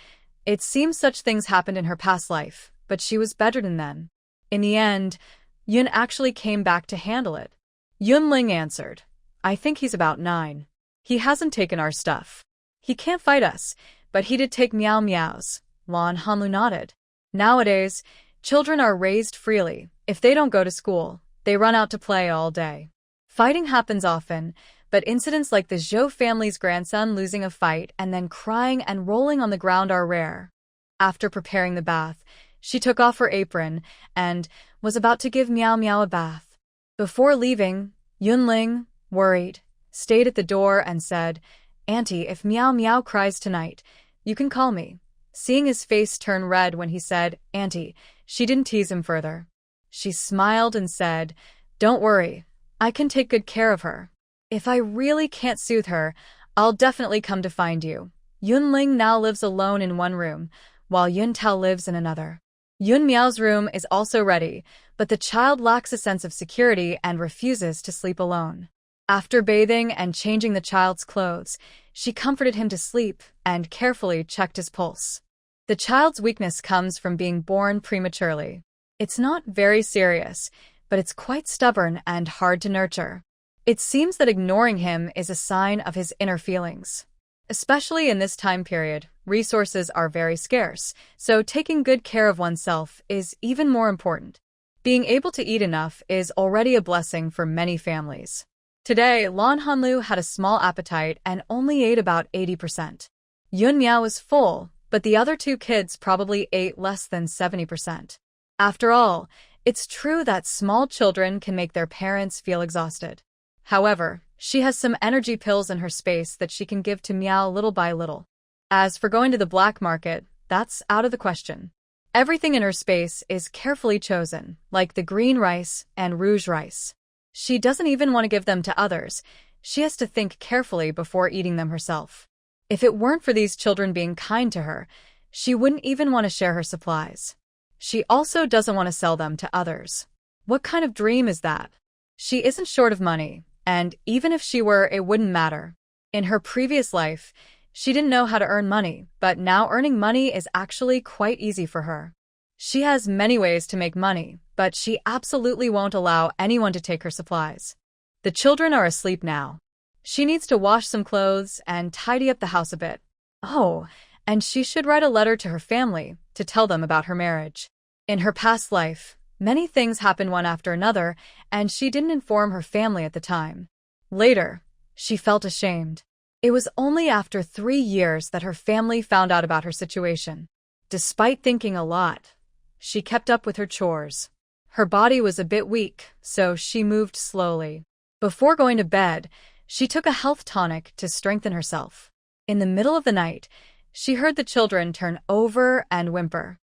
It seems such things happened in her past life, but she was better than then. In the end, Yun actually came back to handle it. Yunling answered. I think he's about 9. He hasn't taken our stuff. He can't fight us, but he did take Meow Meow's. Lan Hanlu nodded. Nowadays, children are raised freely. If they don't go to school, they run out to play all day. Fighting happens often, but incidents like the Zhou family's grandson losing a fight and then crying and rolling on the ground are rare. After preparing the bath, she took off her apron and was about to give Meow Meow a bath. Before leaving, Yunling, worried, stayed at the door and said, Auntie, if Meow Meow cries tonight, you can call me. Seeing his face turn red when he said, Auntie, she didn't tease him further. She smiled and said, Don't worry, I can take good care of her. If I really can't soothe her, I'll definitely come to find you. Yunling now lives alone in one room, while Yuntao lives in another. Yun Miao's room is also ready, but the child lacks a sense of security and refuses to sleep alone. After bathing and changing the child's clothes, she comforted him to sleep and carefully checked his pulse. The child's weakness comes from being born prematurely. It's not very serious, but it's quite stubborn and hard to nurture. It seems that ignoring him is a sign of his inner feelings. Especially in this time period, resources are very scarce, so taking good care of oneself is even more important. Being able to eat enough is already a blessing for many families. Today, Lan Hanlu had a small appetite and only ate about 80%. Yun Miao was full, but the other 2 kids probably ate less than 70%. After all, it's true that small children can make their parents feel exhausted. However, she has some energy pills in her space that she can give to Meow little by little. As for going to the black market, that's out of the question. Everything in her space is carefully chosen, like the green rice and rouge rice. She doesn't even want to give them to others. She has to think carefully before eating them herself. If it weren't for these children being kind to her, she wouldn't even want to share her supplies. She also doesn't want to sell them to others. What kind of dream is that? She isn't short of money, and even if she were, it wouldn't matter. In her previous life, she didn't know how to earn money, but now earning money is actually quite easy for her. She has many ways to make money, but she absolutely won't allow anyone to take her supplies. The children are asleep now. She needs to wash some clothes and tidy up the house a bit. Oh, and she should write a letter to her family to tell them about her marriage. In her past life, many things happened one after another, and she didn't inform her family at the time. Later, she felt ashamed. It was only after 3 years that her family found out about her situation. Despite thinking a lot, she kept up with her chores. Her body was a bit weak, so she moved slowly. Before going to bed, she took a health tonic to strengthen herself. In the middle of the night, she heard the children turn over and whimper.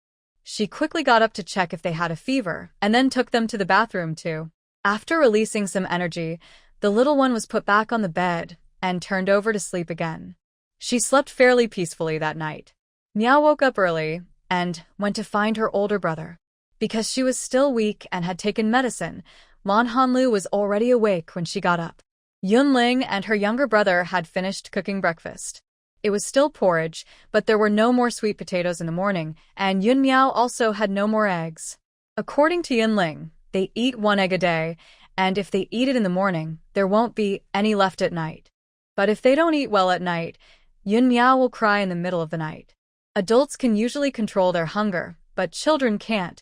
She quickly got up to check if they had a fever, and then took them to the bathroom too. After releasing some energy, the little one was put back on the bed and turned over to sleep again. She slept fairly peacefully that night. Meow woke up early and went to find her older brother. Because she was still weak and had taken medicine, Lan Hanlu was already awake when she got up. Yunling and her younger brother had finished cooking breakfast. It was still porridge, but there were no more sweet potatoes in the morning, and Yun Miao also had no more eggs. According to Yunling, they eat 1 egg a day, and if they eat it in the morning, there won't be any left at night. But if they don't eat well at night, Yun Miao will cry in the middle of the night. Adults can usually control their hunger, but children can't.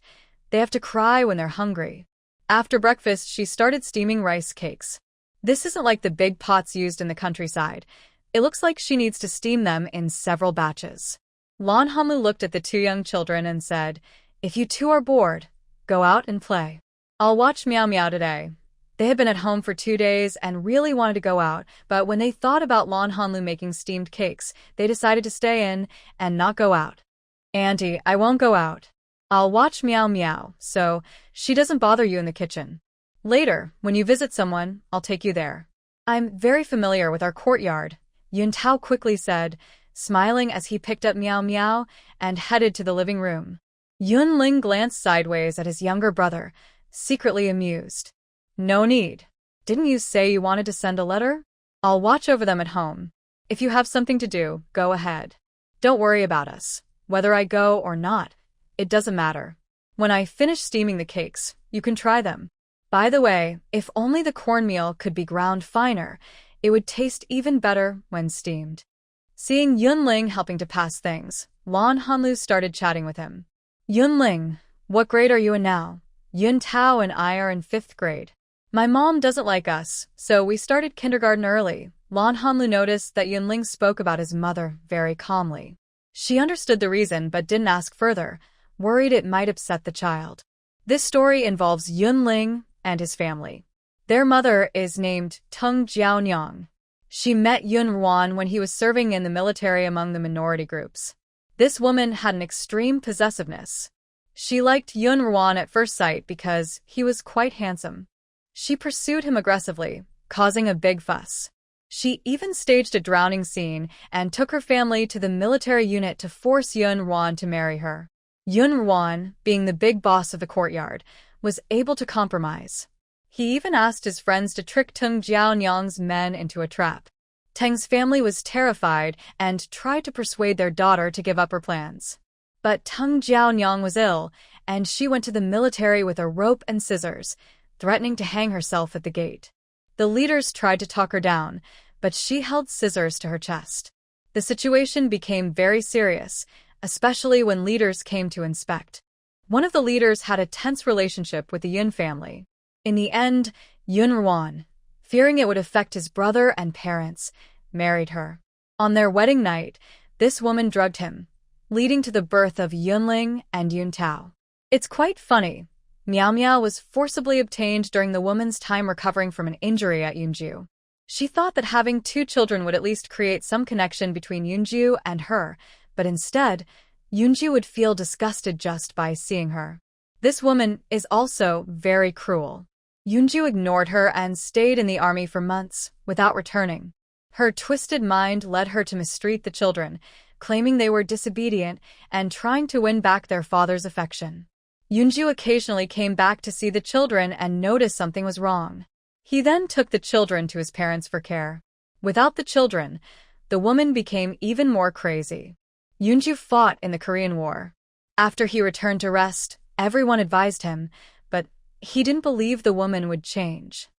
They have to cry when they're hungry. After breakfast, she started steaming rice cakes. This isn't like the big pots used in the countryside. It looks like she needs to steam them in several batches. Lan Hanlu looked at the 2 young children and said, If you 2 are bored, go out and play. I'll watch Meow Meow today. They had been at home for 2 days and really wanted to go out, but when they thought about Lan Hanlu making steamed cakes, they decided to stay in and not go out. Auntie, I won't go out. I'll watch Meow Meow, so she doesn't bother you in the kitchen. Later, when you visit someone, I'll take you there. I'm very familiar with our courtyard, Yun Tao quickly said, smiling as he picked up Meow Meow and headed to the living room. Yun Ling glanced sideways at his younger brother, secretly amused. No need. Didn't you say you wanted to send a letter? I'll watch over them at home. If you have something to do, go ahead. Don't worry about us. Whether I go or not, it doesn't matter. When I finish steaming the cakes, you can try them. By the way, if only the cornmeal could be ground finer, it would taste even better when steamed. Seeing Yunling helping to pass things, Lan Hanlu started chatting with him. Yunling, what grade are you in now? Yun Tao and I are in 5th grade. My mom doesn't like us, so we started kindergarten early. Lan Hanlu noticed that Yunling spoke about his mother very calmly. She understood the reason but didn't ask further, worried it might upset the child. This story involves Yunling and his family. Their mother is named Tung Jiaonyang. She met Yun Ruan when he was serving in the military among the minority groups. This woman had an extreme possessiveness. She liked Yun Ruan at first sight because he was quite handsome. She pursued him aggressively, causing a big fuss. She even staged a drowning scene and took her family to the military unit to force Yun Ruan to marry her. Yun Ruan, being the big boss of the courtyard, was able to compromise. He even asked his friends to trick Tung Jiaonyang's men into a trap. Teng's family was terrified and tried to persuade their daughter to give up her plans. But Tung Jiaonyang was ill, and she went to the military with a rope and scissors, threatening to hang herself at the gate. The leaders tried to talk her down, but she held scissors to her chest. The situation became very serious, especially when leaders came to inspect. One of the leaders had a tense relationship with the Yun family. In the end, Yun Ruan, fearing it would affect his brother and parents, married her. On their wedding night, this woman drugged him, leading to the birth of Yunling and Yun Tao. It's quite funny. Miao Miao was forcibly obtained during the woman's time recovering from an injury at Yunju. She thought that having 2 children would at least create some connection between Yunju and her, but instead, Yunju would feel disgusted just by seeing her. This woman is also very cruel. Yunju ignored her and stayed in the army for months without returning. Her twisted mind led her to mistreat the children, claiming they were disobedient and trying to win back their father's affection. Yunju occasionally came back to see the children and noticed something was wrong. He then took the children to his parents for care. Without the children, the woman became even more crazy. Yunju fought in the Korean War. After he returned to rest, everyone advised him, but he didn't believe the woman would change.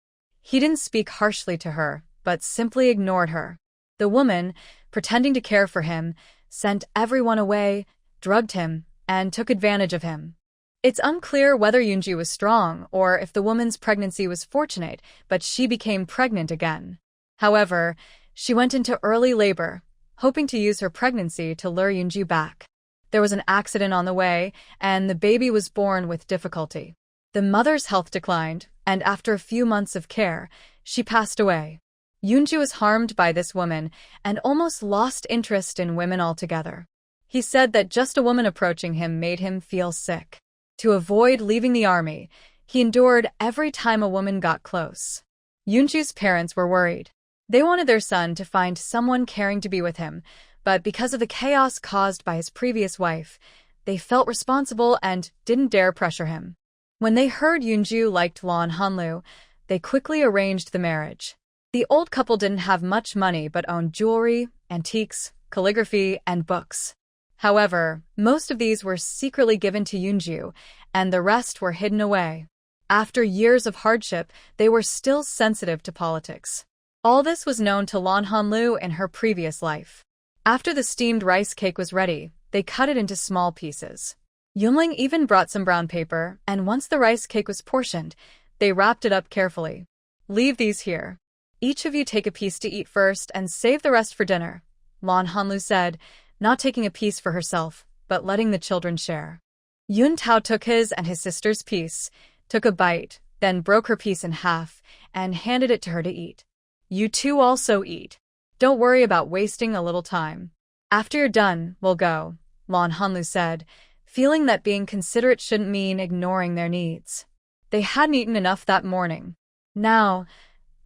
He didn't speak harshly to her, but simply ignored her. The woman, pretending to care for him, sent everyone away, drugged him, and took advantage of him. It's unclear whether Yunju was strong or if the woman's pregnancy was fortunate, but she became pregnant again. However, she went into early labor, hoping to use her pregnancy to lure Yunju back. There was an accident on the way, and the baby was born with difficulty. The mother's health declined, and after a few months of care, she passed away. Yunju was harmed by this woman and almost lost interest in women altogether. He said that just a woman approaching him made him feel sick. To avoid leaving the army, he endured every time a woman got close. Yunju's parents were worried. They wanted their son to find someone caring to be with him, but because of the chaos caused by his previous wife, they felt responsible and didn't dare pressure him. When they heard Yunju liked Lan Hanlu, they quickly arranged the marriage. The old couple didn't have much money but owned jewelry, antiques, calligraphy, and books. However, most of these were secretly given to Yunju, and the rest were hidden away. After years of hardship, they were still sensitive to politics. All this was known to Lan Hanlu in her previous life. After the steamed rice cake was ready, they cut it into small pieces. Yunling even brought some brown paper, and once the rice cake was portioned, they wrapped it up carefully. "Leave these here. Each of you take a piece to eat first and save the rest for dinner," Lan Hanlu said, not taking a piece for herself, but letting the children share. Yun Tao took his and his sister's piece, took a bite, then broke her piece in half, and handed it to her to eat. "You two also eat. Don't worry about wasting a little time. After you're done, we'll go," Lan Hanlu said, feeling that being considerate shouldn't mean ignoring their needs. They hadn't eaten enough that morning. Now,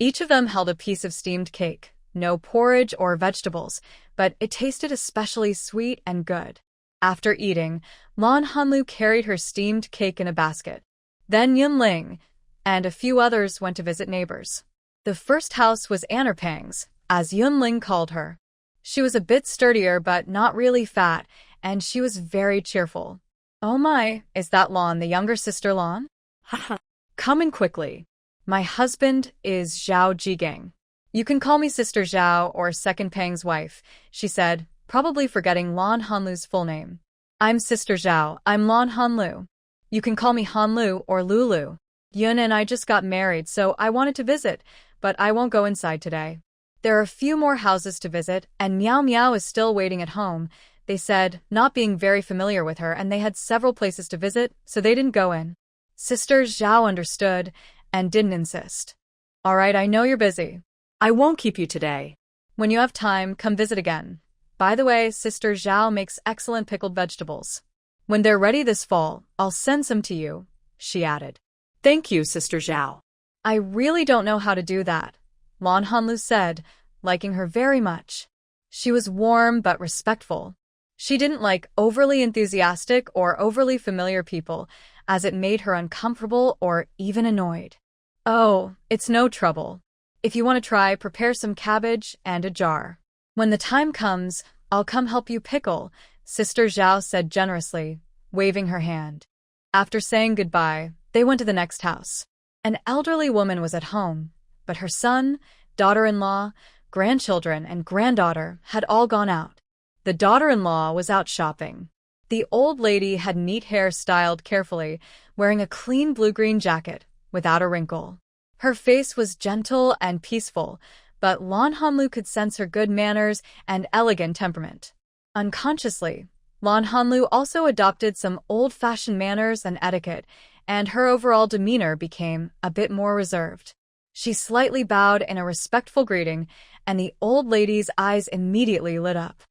each of them held a piece of steamed cake, no porridge or vegetables, but it tasted especially sweet and good. After eating, Lan Hanlu carried her steamed cake in a basket. Then Yunling and a few others went to visit neighbors. The first house was Anerpang's, as Yunling called her. She was a bit sturdier but not really fat, and she was very cheerful. "Oh my, is that Lan, the younger sister Lan?" Haha. Come in quickly. My husband is Zhao Jigang. You can call me Sister Zhao or Second Pang's wife, she said, probably forgetting Lan Hanlu's full name. I'm Sister Zhao. I'm Lan Hanlu. You can call me Hanlu or Lulu. Yun and I just got married, so I wanted to visit, but I won't go inside today. There are a few more houses to visit, and Meow Meow is still waiting at home, they said, not being very familiar with her, and they had several places to visit, so they didn't go in. Sister Zhao understood and didn't insist. All right, I know you're busy. I won't keep you today. When you have time, come visit again. By the way, Sister Zhao makes excellent pickled vegetables. When they're ready this fall, I'll send some to you, she added. Thank you, Sister Zhao. I really don't know how to do that, Lan Hanlu said, liking her very much. She was warm but respectful. She didn't like overly enthusiastic or overly familiar people, as it made her uncomfortable or even annoyed. Oh, it's no trouble. If you want to try, prepare some cabbage and a jar. When the time comes, I'll come help you pickle, Sister Zhao said generously, waving her hand. After saying goodbye, they went to the next house. An elderly woman was at home, but her son, daughter-in-law, grandchildren, and granddaughter had all gone out. The daughter-in-law was out shopping. The old lady had neat hair styled carefully, wearing a clean blue-green jacket, without a wrinkle. Her face was gentle and peaceful, but Lan Hanlu could sense her good manners and elegant temperament. Unconsciously, Lan Hanlu also adopted some old-fashioned manners and etiquette, and her overall demeanor became a bit more reserved. She slightly bowed in a respectful greeting, and the old lady's eyes immediately lit up.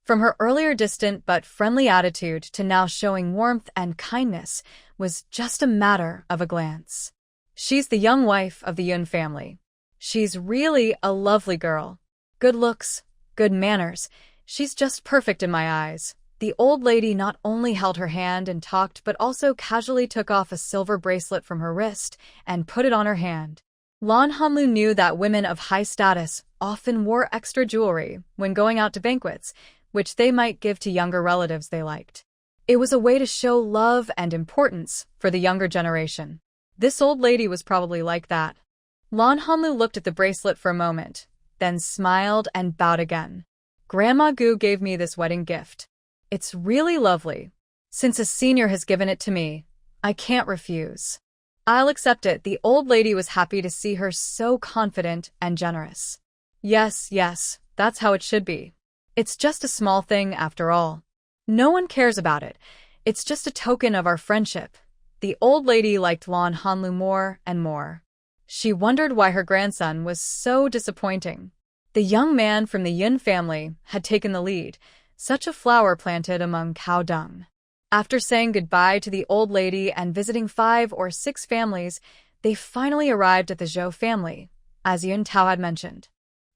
From her earlier distant but friendly attitude to now showing warmth and kindness was just a matter of a glance. She's the young wife of the Yun family. She's really a lovely girl. Good looks, good manners. She's just perfect in my eyes. The old lady not only held her hand and talked but also casually took off a silver bracelet from her wrist and put it on her hand. Lan Hanlu knew that women of high status often wore extra jewelry when going out to banquets, which they might give to younger relatives they liked. It was a way to show love and importance for the younger generation. This old lady was probably like that. Lan Hanlu looked at the bracelet for a moment, then smiled and bowed again. Grandma Gu gave me this wedding gift. It's really lovely. Since a senior has given it to me, I can't refuse. I'll accept it. The old lady was happy to see her so confident and generous. Yes, that's how it should be. It's just a small thing after all. No one cares about it. It's just a token of our friendship. The old lady liked Lan Hanlu more and more. She wondered why her grandson was so disappointing. The young man from the Yun family had taken the lead, such a flower planted among cow dung. After saying goodbye to the old lady and visiting 5 or 6 families, they finally arrived at the Zhou family, as Yun Tao had mentioned.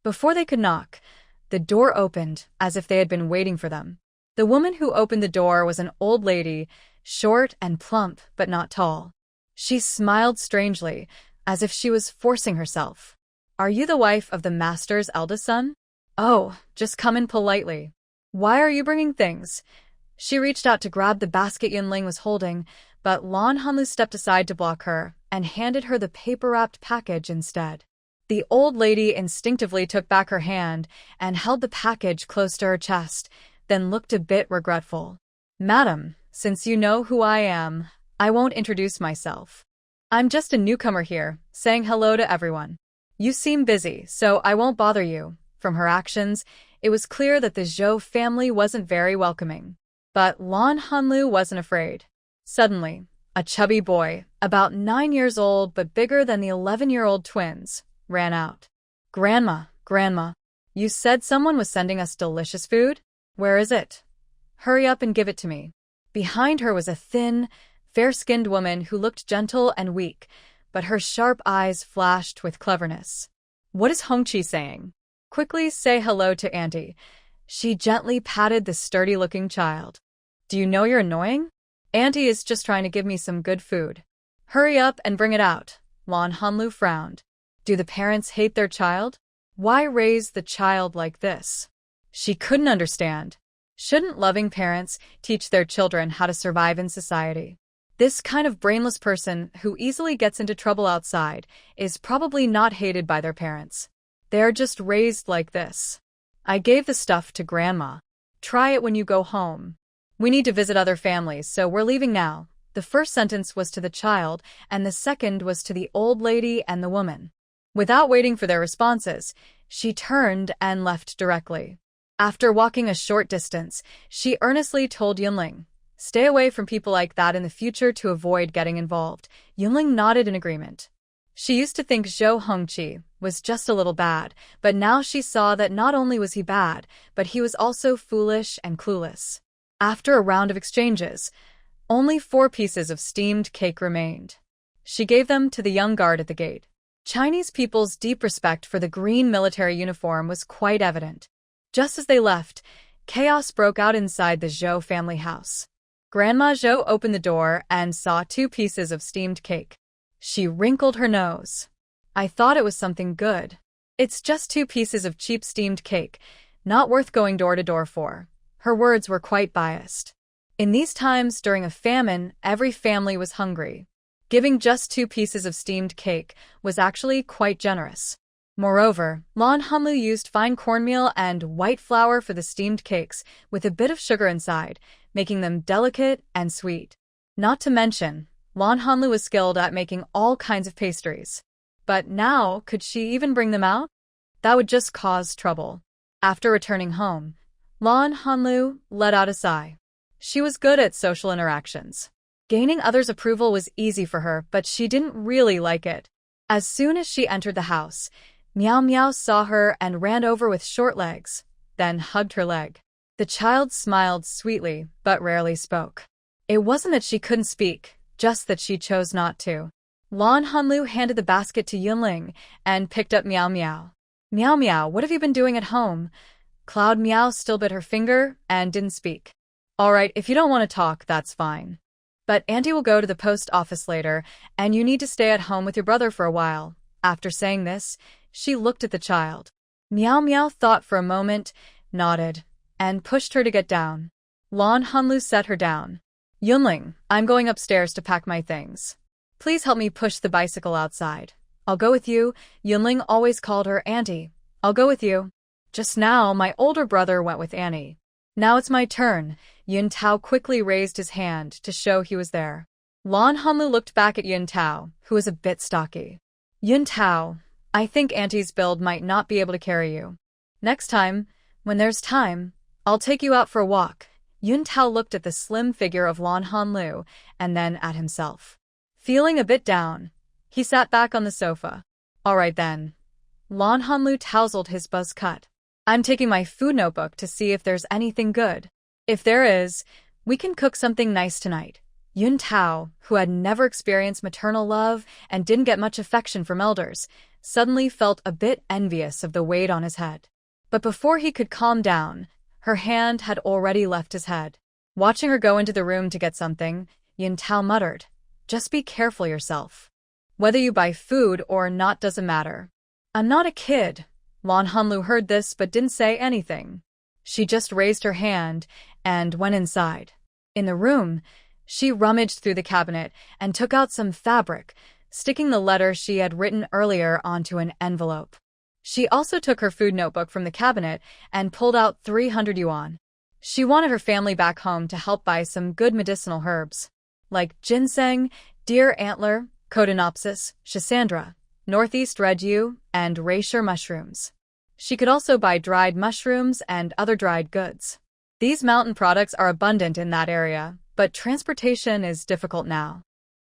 Before they could knock, the door opened as if they had been waiting for them. The woman who opened the door was an old lady, short and plump but not tall. She smiled strangely, as if she was forcing herself. Are you the wife of the master's eldest son? Oh, just come in politely. Why are you bringing things? She reached out to grab the basket Yunling was holding, but Lan Hanlu stepped aside to block her and handed her the paper-wrapped package instead. The old lady instinctively took back her hand and held the package close to her chest, then looked a bit regretful. Madam, since you know who I am, I won't introduce myself. I'm just a newcomer here, saying hello to everyone. You seem busy, so I won't bother you. From her actions, it was clear that the Zhou family wasn't very welcoming. But Lan Hanlu wasn't afraid. Suddenly, a chubby boy, about 9 years old but bigger than the 11-year-old twins, ran out. Grandma, you said someone was sending us delicious food? Where is it? Hurry up and give it to me. Behind her was a thin, fair-skinned woman who looked gentle and weak, but her sharp eyes flashed with cleverness. What is Hongqi saying? Quickly say hello to Auntie. She gently patted the sturdy-looking child. Do you know you're annoying? Auntie is just trying to give me some good food. Hurry up and bring it out. Lan Hanlu frowned. Do the parents hate their child? Why raise the child like this? She couldn't understand. Shouldn't loving parents teach their children how to survive in society? This kind of brainless person who easily gets into trouble outside is probably not hated by their parents. They're just raised like this. I gave the stuff to Grandma. Try it when you go home. We need to visit other families, so we're leaving now. The first sentence was to the child, and the second was to the old lady and the woman. Without waiting for their responses, she turned and left directly. After walking a short distance, she earnestly told Yunling, "Stay away from people like that in the future to avoid getting involved." Yunling nodded in agreement. She used to think Zhou Hongqi was just a little bad, but now she saw that not only was he bad, but he was also foolish and clueless. After a round of exchanges, only 4 pieces of steamed cake remained. She gave them to the young guard at the gate. Chinese people's deep respect for the green military uniform was quite evident. Just as they left, chaos broke out inside the Zhou family house. Grandma Zhou opened the door and saw 2 pieces of steamed cake. She wrinkled her nose. "I thought it was something good. It's just 2 pieces of cheap steamed cake, not worth going door to door for." Her words were quite biased. In these times, during a famine, every family was hungry. Giving just 2 pieces of steamed cake was actually quite generous. Moreover, Lan Hanlu used fine cornmeal and white flour for the steamed cakes, with a bit of sugar inside, making them delicate and sweet. Not to mention, Lan Hanlu was skilled at making all kinds of pastries. But now, could she even bring them out? That would just cause trouble. After returning home, Lan Hanlu let out a sigh. She was good at social interactions. Gaining others' approval was easy for her, but she didn't really like it. As soon as she entered the house, Meow Meow saw her and ran over with short legs, then hugged her leg. The child smiled sweetly, but rarely spoke. It wasn't that she couldn't speak, just that she chose not to. Lan Hanlu handed the basket to Yunling and picked up Meow Meow. "Meow Meow, what have you been doing at home?" Cloud Meow still bit her finger and didn't speak. "All right, if you don't want to talk, that's fine. But Auntie will go to the post office later, and you need to stay at home with your brother for a while." After saying this, she looked at the child. Meow Meow thought for a moment, nodded, and pushed her to get down. Lan Hanlu set her down. "Yunling, I'm going upstairs to pack my things. Please help me push the bicycle outside." "I'll go with you." Yunling always called her Auntie. "I'll go with you." Just now, my older brother went with Annie. "Now it's my turn." Yun Tao quickly raised his hand to show he was there. Lan Hanlu looked back at Yun Tao, who was a bit stocky. "Yun Tao, I think Auntie's build might not be able to carry you. Next time, when there's time, I'll take you out for a walk." Yun Tao looked at the slim figure of Lan Hanlu and then at himself. Feeling a bit down, he sat back on the sofa. "All right then." Lan Hanlu tousled his buzz cut. "I'm taking my food notebook to see if there's anything good. If there is, we can cook something nice tonight." Yun Tao, who had never experienced maternal love and didn't get much affection from elders, suddenly felt a bit envious of the weight on his head. But before he could calm down, her hand had already left his head. Watching her go into the room to get something, Yun Tao muttered, "Just be careful yourself. Whether you buy food or not doesn't matter." "I'm not a kid." Lan Hanlu heard this but didn't say anything. She just raised her hand and went inside. In the room, she rummaged through the cabinet and took out some fabric, sticking the letter she had written earlier onto an envelope. She also took her food notebook from the cabinet and pulled out 300 yuan. She wanted her family back home to help buy some good medicinal herbs, like ginseng, deer antler, Codonopsis, Schisandra, northeast red yew, and reishi mushrooms. She could also buy dried mushrooms and other dried goods. These mountain products are abundant in that area, but transportation is difficult now.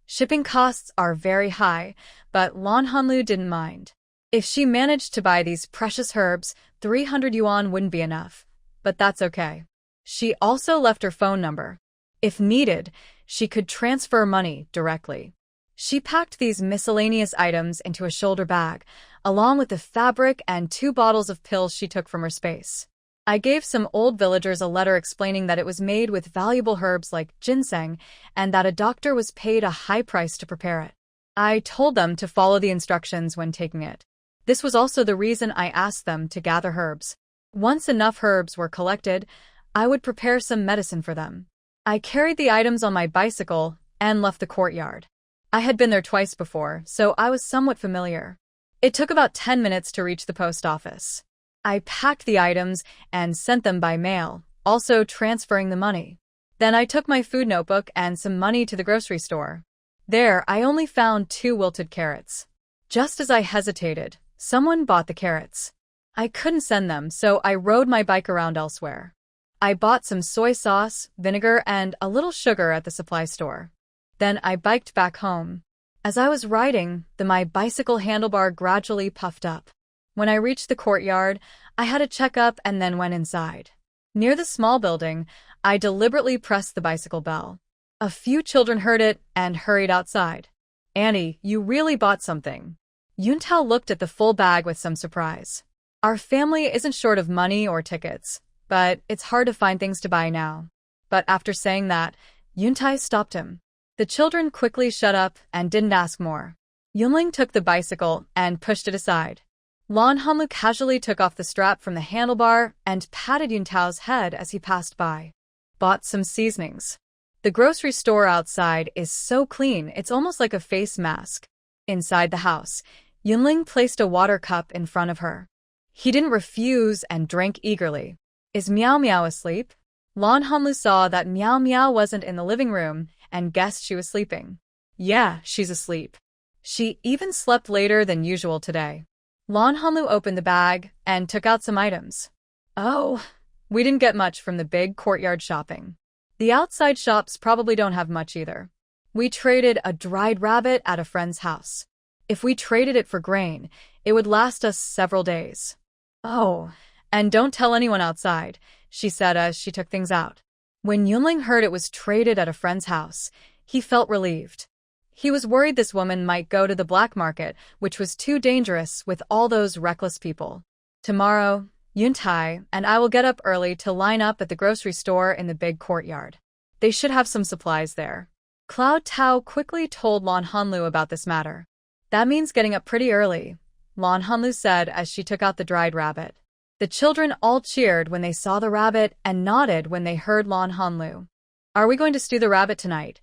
Shipping costs are very high, but Lan Hanlu didn't mind. If she managed to buy these precious herbs, 300 yuan wouldn't be enough, but that's okay. She also left her phone number. If needed, she could transfer money directly. She packed these miscellaneous items into a shoulder bag, along with the fabric and 2 bottles of pills she took from her space. "I gave some old villagers a letter explaining that it was made with valuable herbs like ginseng and that a doctor was paid a high price to prepare it. I told them to follow the instructions when taking it. This was also the reason I asked them to gather herbs. Once enough herbs were collected, I would prepare some medicine for them. I carried the items on my bicycle and left the courtyard. I had been there twice before, so I was somewhat familiar. It took about 10 minutes to reach the post office. I packed the items and sent them by mail, also transferring the money. Then I took my food notebook and some money to the grocery store. There, I only found 2 wilted carrots. Just as I hesitated, someone bought the carrots. I couldn't send them, so I rode my bike around elsewhere. I bought some soy sauce, vinegar, and a little sugar at the supply store. Then I biked back home. As I was riding, my bicycle handlebar gradually puffed up. When I reached the courtyard, I had a checkup and then went inside. Near the small building, I deliberately pressed the bicycle bell. A few children heard it and hurried outside. "Annie, you really bought something." Yuntao looked at the full bag with some surprise. "Our family isn't short of money or tickets, but it's hard to find things to buy now." But after saying that, Yuntai stopped him. The children quickly shut up and didn't ask more. Yunling took the bicycle and pushed it aside. Lan Hanlu casually took off the strap from the handlebar and patted Yuntao's head as he passed by. "Bought some seasonings. The grocery store outside is so clean, it's almost like a face mask." Inside the house, Yunling placed a water cup in front of her. He didn't refuse and drank eagerly. "Is Meow Meow asleep?" Lan Hanlu saw that Meow Meow wasn't in the living room and guessed she was sleeping. "Yeah, she's asleep. She even slept later than usual today." Lan Hanlu opened the bag and took out some items. "Oh, we didn't get much from the big courtyard shopping. The outside shops probably don't have much either. We traded a dried rabbit at a friend's house. If we traded it for grain, it would last us several days." "Oh, and don't tell anyone outside," she said as she took things out. When Yunling heard it was traded at a friend's house, he felt relieved. He was worried this woman might go to the black market, which was too dangerous with all those reckless people. "Tomorrow, Yuntai and I will get up early to line up at the grocery store in the big courtyard. They should have some supplies there." Cloud Tao quickly told Lan Hanlu about this matter. "That means getting up pretty early," Lan Hanlu said as she took out the dried rabbit. The children all cheered when they saw the rabbit and nodded when they heard Lan Hanlu. "Are we going to stew the rabbit tonight?"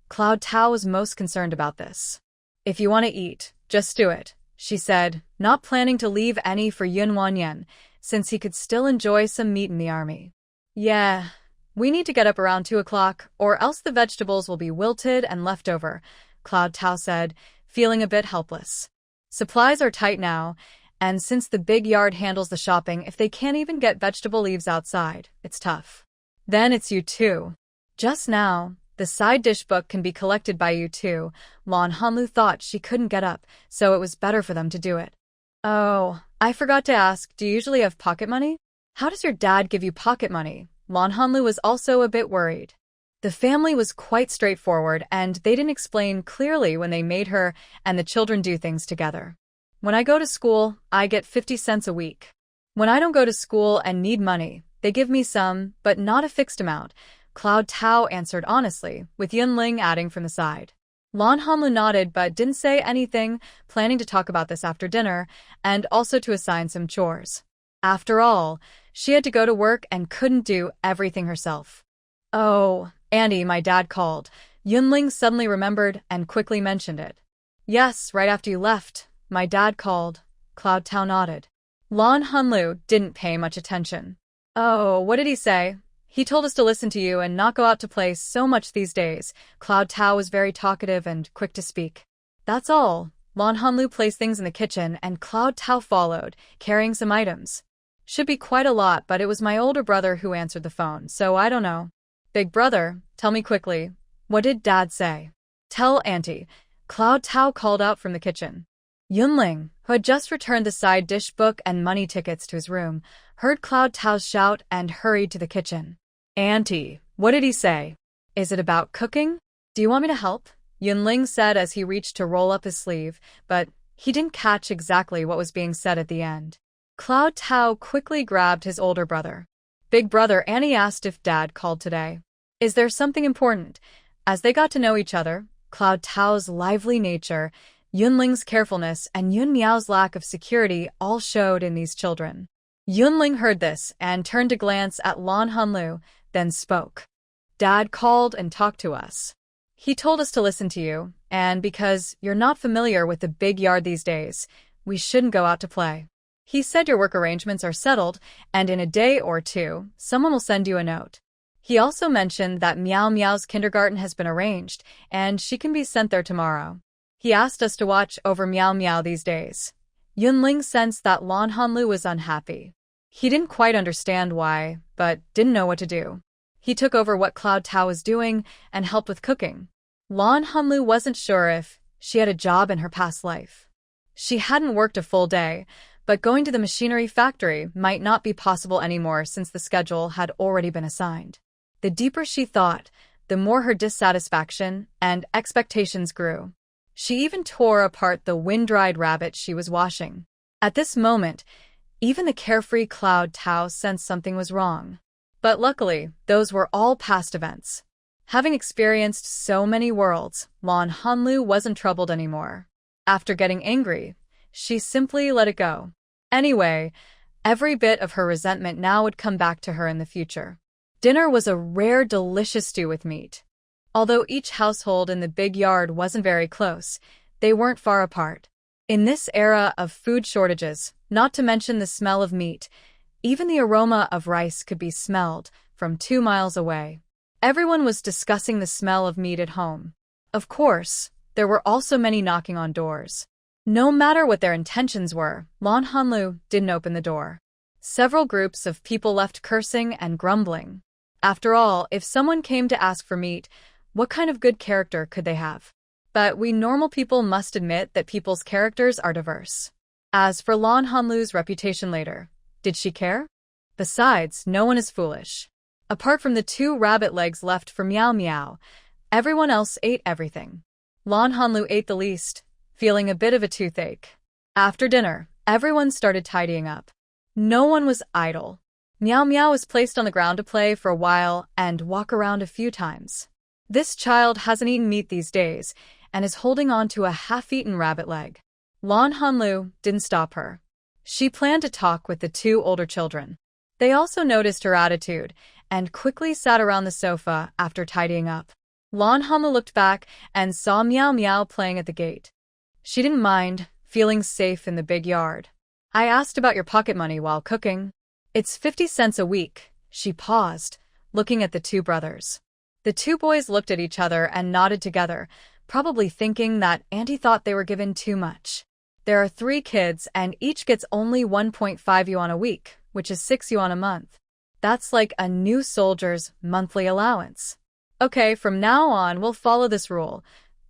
Cloud Tao was most concerned about this. "If you want to eat, just stew it," she said, not planning to leave any for Yun Wanyan, since he could still enjoy some meat in the army. "Yeah, we need to get up around 2 o'clock, or else the vegetables will be wilted and left over," Cloud Tao said, feeling a bit helpless. Supplies are tight now, and since the big yard handles the shopping, if they can't even get vegetable leaves outside, it's tough. "Then it's you too." Just now, the side dish book can be collected by you too. Lan Hanlu thought she couldn't get up, so it was better for them to do it. "Oh, I forgot to ask, do you usually have pocket money? How does your dad give you pocket money?" Lan Hanlu was also a bit worried. The family was quite straightforward, and they didn't explain clearly when they made her and the children do things together. "When I go to school, I get 50 cents a week. When I don't go to school and need money, they give me some, but not a fixed amount," Cloud Tao answered honestly, with Yunling adding from the side. Lan Hanlu nodded but didn't say anything, planning to talk about this after dinner, and also to assign some chores. After all, she had to go to work and couldn't do everything herself. "Oh, Andy, my dad called." Yunling suddenly remembered and quickly mentioned it. "Yes, right after you left. My dad called." Cloud Tao nodded. Lan Hanlu didn't pay much attention. "Oh, what did he say?" "He told us to listen to you and not go out to play so much these days." Cloud Tao was very talkative and quick to speak. "That's all." Lan Hanlu placed things in the kitchen and Cloud Tao followed, carrying some items. "Should be quite a lot, but it was my older brother who answered the phone, so I don't know." "Big brother, tell me quickly. What did Dad say?" "Tell Auntie." Cloud Tao called out from the kitchen. Yunling, who had just returned the side dish book and money tickets to his room, heard Cloud Tao's shout and hurried to the kitchen. "Auntie, what did he say? Is it about cooking? Do you want me to help?" Yunling said as he reached to roll up his sleeve, but he didn't catch exactly what was being said at the end. Cloud Tao quickly grabbed his older brother. "Big brother," Annie asked if Dad called today. "Is there something important?" As they got to know each other, Cloud Tao's lively nature, Yunling's carefulness, and Yun Miao's lack of security all showed in these children. Yunling heard this and turned to glance at Lan Hanlu, then spoke. "Dad called and talked to us. He told us to listen to you, and because you're not familiar with the big yard these days, we shouldn't go out to play. He said your work arrangements are settled, and in a day or two, someone will send you a note. He also mentioned that Meow Meow's kindergarten has been arranged, and she can be sent there tomorrow. He asked us to watch over Meow Meow these days. Yunling sensed that Lan Hanlu was unhappy. He didn't quite understand why, but didn't know what to do. He took over what Cloud Tao was doing and helped with cooking. Lan Hanlu wasn't sure if she had a job in her past life. She hadn't worked a full day, but going to the machinery factory might not be possible anymore since the schedule had already been assigned. The deeper she thought, the more her dissatisfaction and expectations grew. She even tore apart the wind-dried rabbit she was washing. At this moment, even the carefree Cloud Tao sensed something was wrong. But luckily, those were all past events. Having experienced so many worlds, Lan Hanlu wasn't troubled anymore. After getting angry, she simply let it go. Anyway, every bit of her resentment now would come back to her in the future. Dinner was a rare, delicious stew with meat. Although each household in the big yard wasn't very close, they weren't far apart. In this era of food shortages, not to mention the smell of meat, even the aroma of rice could be smelled from 2 miles away. Everyone was discussing the smell of meat at home. Of course, there were also many knocking on doors. No matter what their intentions were, Lan Hanlu didn't open the door. Several groups of people left cursing and grumbling. After all, if someone came to ask for meat, what kind of good character could they have? But we normal people must admit that people's characters are diverse. As for Lan Hanlu's reputation later, did she care? Besides, no one is foolish. Apart from the 2 rabbit legs left for Meow Meow, everyone else ate everything. Lan Hanlu ate the least, feeling a bit of a toothache. After dinner, everyone started tidying up. No one was idle. Meow Meow was placed on the ground to play for a while and walk around a few times. This child hasn't eaten meat these days and is holding on to a half-eaten rabbit leg. Lan Hanlu didn't stop her. She planned to talk with the 2 older children. They also noticed her attitude and quickly sat around the sofa after tidying up. Lan Hanlu looked back and saw Meow Meow playing at the gate. She didn't mind, feeling safe in the big yard. I asked about your pocket money while cooking. It's 50 cents a week. She paused, looking at the 2 brothers. The 2 boys looked at each other and nodded together, probably thinking that Auntie thought they were given too much. There are 3 kids and each gets only 1.5 yuan a week, which is 6 yuan a month. That's like a new soldier's monthly allowance. Okay, from now on we'll follow this rule.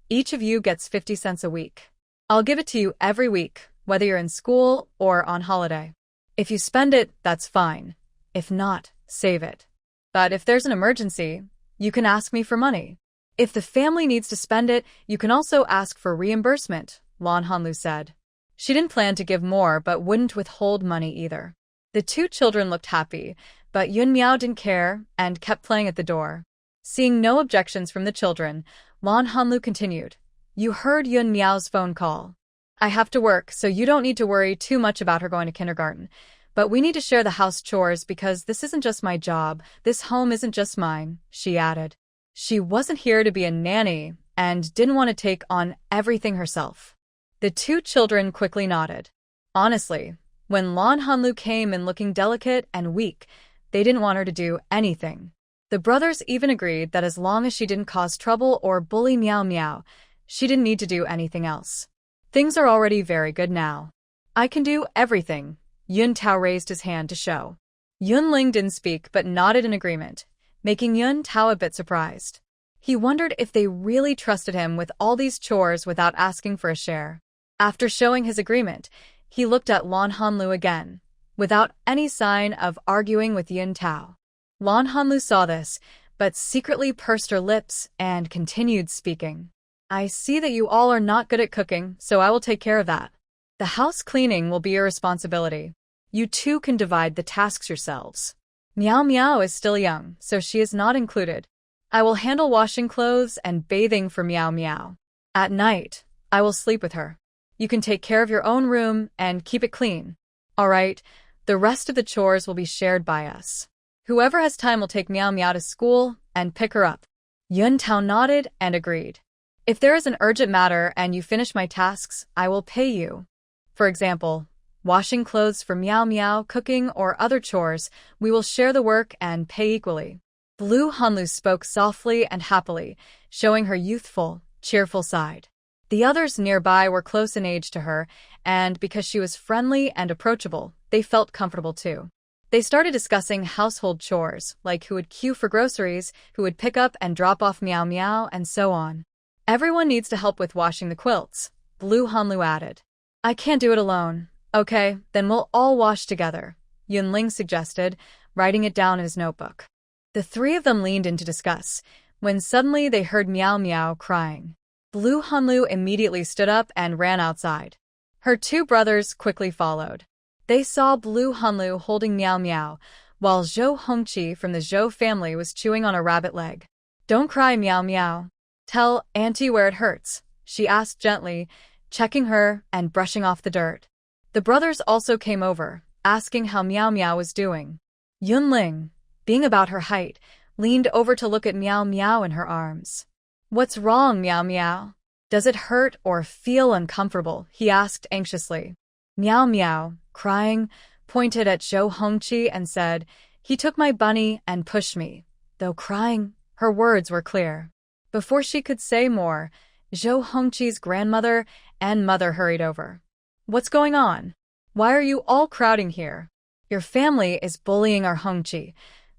Each of you gets 50 cents a week. I'll give it to you every week, whether you're in school or on holiday. If you spend it, that's fine. If not, save it. But if there's an emergency, you can ask me for money. If the family needs to spend it, you can also ask for reimbursement, Lan Hanlu said. She didn't plan to give more but wouldn't withhold money either. The 2 children looked happy, but Yun Miao didn't care and kept playing at the door. Seeing no objections from the children, Lan Hanlu continued. You heard Yun Miao's phone call. I have to work, so you don't need to worry too much about her going to kindergarten. But we need to share the house chores because this isn't just my job, this home isn't just mine, she added. She wasn't here to be a nanny and didn't want to take on everything herself. The 2 children quickly nodded. Honestly, when Lan Hanlu came in looking delicate and weak, they didn't want her to do anything. The brothers even agreed that as long as she didn't cause trouble or bully Meow Meow, she didn't need to do anything else. Things are already very good now. I can do everything. Yun Tao raised his hand to show. Yun Ling didn't speak but nodded in agreement, making Yun Tao a bit surprised. He wondered if they really trusted him with all these chores without asking for a share. After showing his agreement, he looked at Lan Hanlu again, without any sign of arguing with Yun Tao. Lan Hanlu saw this, but secretly pursed her lips and continued speaking. I see that you all are not good at cooking, so I will take care of that. The house cleaning will be your responsibility. You 2 can divide the tasks yourselves. Meow Meow is still young, so she is not included. I will handle washing clothes and bathing for Meow Meow. At night, I will sleep with her. You can take care of your own room and keep it clean. All right, the rest of the chores will be shared by us. Whoever has time will take Meow Meow to school and pick her up. Yun Tao nodded and agreed. If there is an urgent matter and you finish my tasks, I will pay you. For example, washing clothes for Meow Meow, cooking, or other chores, we will share the work and pay equally. Blue Hanlu spoke softly and happily, showing her youthful, cheerful side. The others nearby were close in age to her, and because she was friendly and approachable, they felt comfortable too. They started discussing household chores, like who would queue for groceries, who would pick up and drop off Meow Meow, and so on. Everyone needs to help with washing the quilts, Blue Hanlu added. I can't do it alone. Okay, then we'll all wash together, Yunling suggested, writing it down in his notebook. The three of them leaned in to discuss, when suddenly they heard Meow Meow crying. Blue Hanlu immediately stood up and ran outside. Her two brothers quickly followed. They saw Blue Hanlu holding Meow Meow, while Zhou Hongqi from the Zhou family was chewing on a rabbit leg. Don't cry, Meow Meow. Tell Auntie where it hurts, she asked gently, checking her and brushing off the dirt. The brothers also came over, asking how Meow Meow was doing. Yunling, being about her height, leaned over to look at Meow Meow in her arms. What's wrong, Meow Meow? Does it hurt or feel uncomfortable? He asked anxiously. Meow Meow, crying, pointed at Zhou Hongqi and said, he took my bunny and pushed me. Though crying, her words were clear. Before she could say more, Zhou Hongqi's grandmother and mother hurried over. What's going on? Why are you all crowding here? Your family is bullying our Hongqi.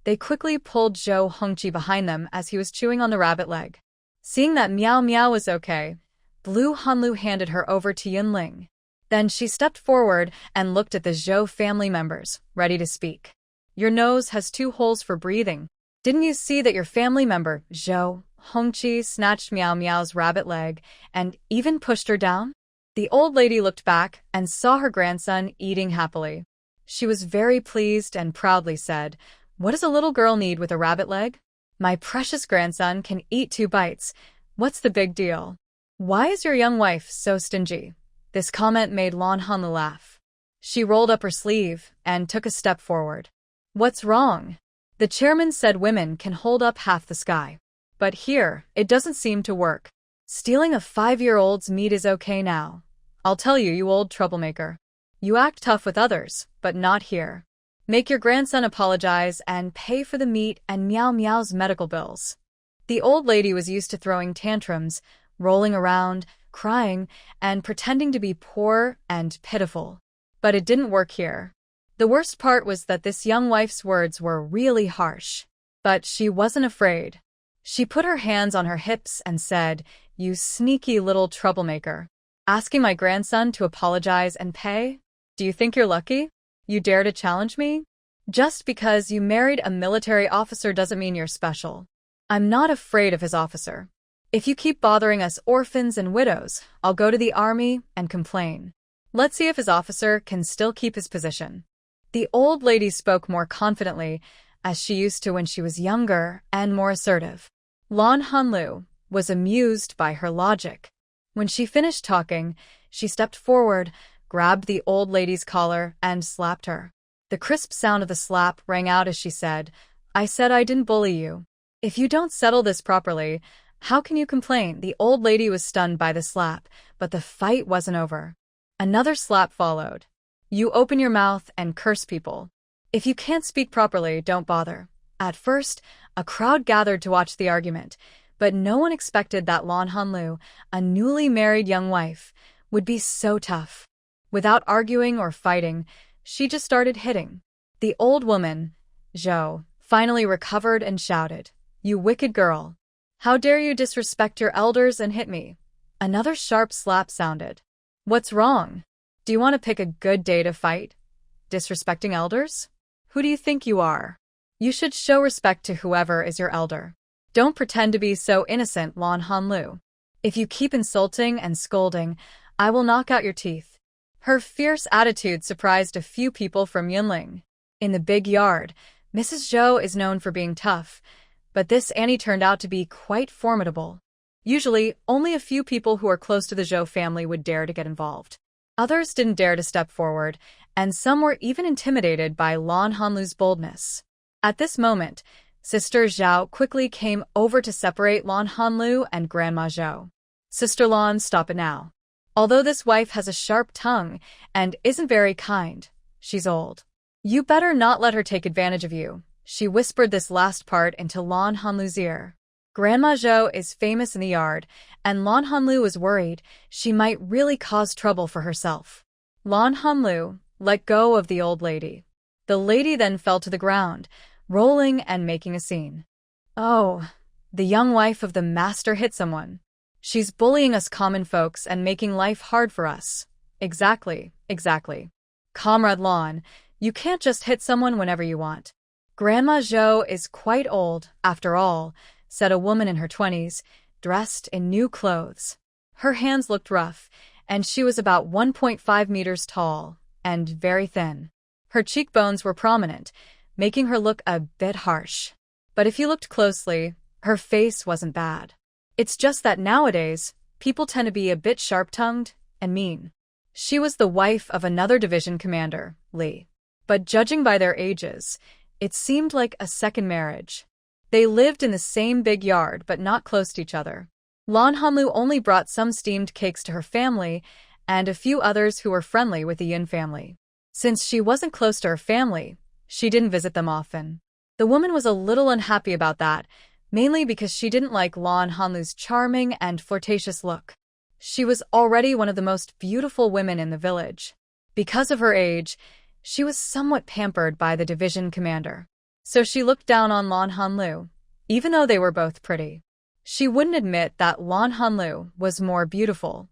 They quickly pulled Zhou Hongqi behind them as he was chewing on the rabbit leg. Seeing that Meow Meow was okay, Blue Hanlu handed her over to Yunling. Then she stepped forward and looked at the Zhou family members, ready to speak. Your nose has 2 holes for breathing. Didn't you see that your family member, Zhou Hongqi, snatched Meow Meow's rabbit leg and even pushed her down? The old lady looked back and saw her grandson eating happily. She was very pleased and proudly said, what does a little girl need with a rabbit leg? My precious grandson can eat 2 bites. What's the big deal? Why is your young wife so stingy? This comment made Lan Hanlu laugh. She rolled up her sleeve and took a step forward. What's wrong? The chairman said women can hold up half the sky. But here, it doesn't seem to work. Stealing a 5-year-old's meat is okay now. I'll tell you, you old troublemaker. You act tough with others, but not here. Make your grandson apologize and pay for the meat and Meow Meow's medical bills. The old lady was used to throwing tantrums, rolling around, crying, and pretending to be poor and pitiful. But it didn't work here. The worst part was that this young wife's words were really harsh. But she wasn't afraid. She put her hands on her hips and said, you sneaky little troublemaker. Asking my grandson to apologize and pay? Do you think you're lucky? You dare to challenge me? Just because you married a military officer doesn't mean you're special. I'm not afraid of his officer. If you keep bothering us orphans and widows, I'll go to the army and complain. Let's see if his officer can still keep his position. The old lady spoke more confidently, as she used to when she was younger and more assertive. Lan Hanlu was amused by her logic. When she finished talking, she stepped forward, grabbed the old lady's collar, and slapped her. The crisp sound of the slap rang out as she said I didn't bully you. If you don't settle this properly, how can you complain? The old lady was stunned by the slap, but the fight wasn't over. Another slap followed. You open your mouth and curse people. If you can't speak properly, don't bother. At first, a crowd gathered to watch the argument, but no one expected that Lan Hanlu, a newly married young wife, would be so tough. Without arguing or fighting, she just started hitting. The old woman, Zhou, finally recovered and shouted, you wicked girl. How dare you disrespect your elders and hit me? Another sharp slap sounded. What's wrong? Do you want to pick a good day to fight? Disrespecting elders? Who do you think you are? You should show respect to whoever is your elder. Don't pretend to be so innocent, Lan Hanlu. If you keep insulting and scolding, I will knock out your teeth. Her fierce attitude surprised a few people from Yunling. In the big yard, Mrs. Zhou is known for being tough, but this Annie turned out to be quite formidable. Usually, only a few people who are close to the Zhou family would dare to get involved. Others didn't dare to step forward, and some were even intimidated by Lan Hanlu's boldness. At this moment, Sister Zhao quickly came over to separate Lan Hanlu and Grandma Zhou. Sister Lan, stop it now. Although this wife has a sharp tongue and isn't very kind, she's old. You better not let her take advantage of you. She whispered this last part into Lan Hanlu's ear. Grandma Zhou is famous in the yard, and Lan Hanlu was worried she might really cause trouble for herself. Lan Hanlu let go of the old lady. The lady then fell to the ground, rolling and making a scene. Oh, the young wife of the master hit someone. She's bullying us common folks and making life hard for us. Exactly. Comrade Lan, you can't just hit someone whenever you want. Grandma Zhou is quite old, after all, said a woman in her 20s, dressed in new clothes. Her hands looked rough, and she was about 1.5 meters tall and very thin. Her cheekbones were prominent, making her look a bit harsh. But if you looked closely, her face wasn't bad. It's just that nowadays, people tend to be a bit sharp-tongued and mean. She was the wife of another division commander, Li. But judging by their ages, it seemed like a second marriage. They lived in the same big yard but not close to each other. Lan Hanlu only brought some steamed cakes to her family and a few others who were friendly with the Yin family. Since she wasn't close to her family, she didn't visit them often. The woman was a little unhappy about that, mainly because she didn't like Lan Hanlu's charming and flirtatious look. She was already one of the most beautiful women in the village. Because of her age, she was somewhat pampered by the division commander. So she looked down on Lan Hanlu, even though they were both pretty. She wouldn't admit that Lan Hanlu was more beautiful.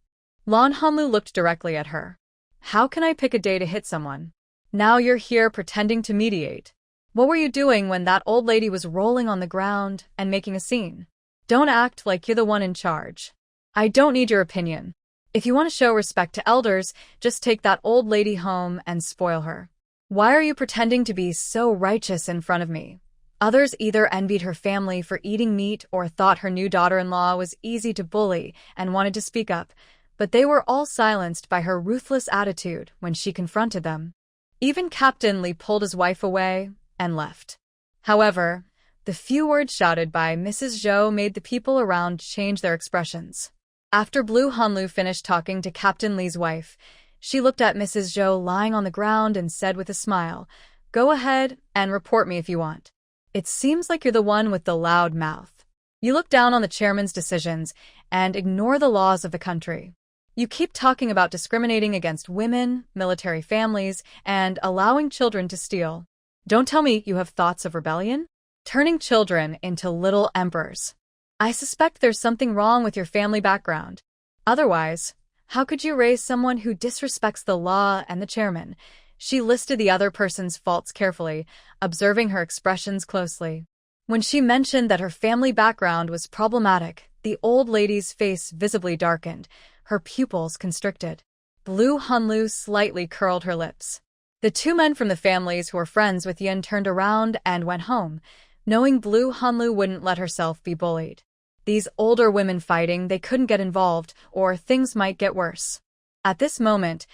Lan Hanlu looked directly at her. How can I pick a day to hit someone? Now you're here pretending to mediate. What were you doing when that old lady was rolling on the ground and making a scene? Don't act like you're the one in charge. I don't need your opinion. If you want to show respect to elders, just take that old lady home and spoil her. Why are you pretending to be so righteous in front of me? Others either envied her family for eating meat or thought her new daughter-in-law was easy to bully and wanted to speak up, but they were all silenced by her ruthless attitude when she confronted them. Even Captain Li pulled his wife away and left. However, the few words shouted by Mrs. Zhou made the people around change their expressions. After Blue Hanlu finished talking to Captain Li's wife, she looked at Mrs. Zhou lying on the ground and said with a smile, "Go ahead and report me if you want. It seems like you're the one with the loud mouth. You look down on the chairman's decisions and ignore the laws of the country. You keep talking about discriminating against women, military families, and allowing children to steal. Don't tell me you have thoughts of rebellion? Turning children into little emperors. I suspect there's something wrong with your family background. Otherwise, how could you raise someone who disrespects the law and the chairman?" She listed the other person's faults carefully, observing her expressions closely. When she mentioned that her family background was problematic, the old lady's face visibly darkened, her pupils constricted. Blue Hanlu slightly curled her lips. The two men from the families who were friends with Yin turned around and went home, knowing Blue Hanlu wouldn't let herself be bullied. These older women fighting, they couldn't get involved, or things might get worse. At this moment,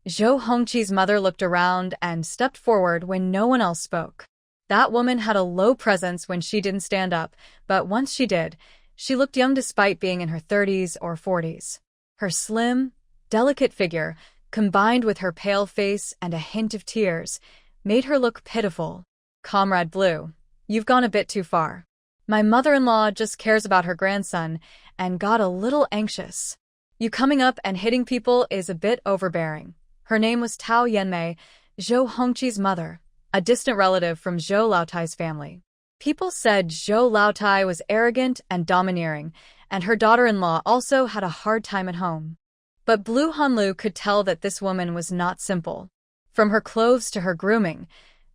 Zhou Hongqi's mother looked around and stepped forward when no one else spoke. That woman had a low presence when she didn't stand up, but once she did, she looked young despite being in her 30s or 40s. Her slim, delicate figure, combined with her pale face and a hint of tears, made her look pitiful. "Comrade Blue, you've gone a bit too far. My mother-in-law just cares about her grandson and got a little anxious. You coming up and hitting people is a bit overbearing." Her name was Tao Yanmei, Zhou Hongqi's mother, a distant relative from Zhou Laotai's family. People said Zhou Laotai was arrogant and domineering, and her daughter-in-law also had a hard time at home. But Blue Hanlu could tell that this woman was not simple. From her clothes to her grooming,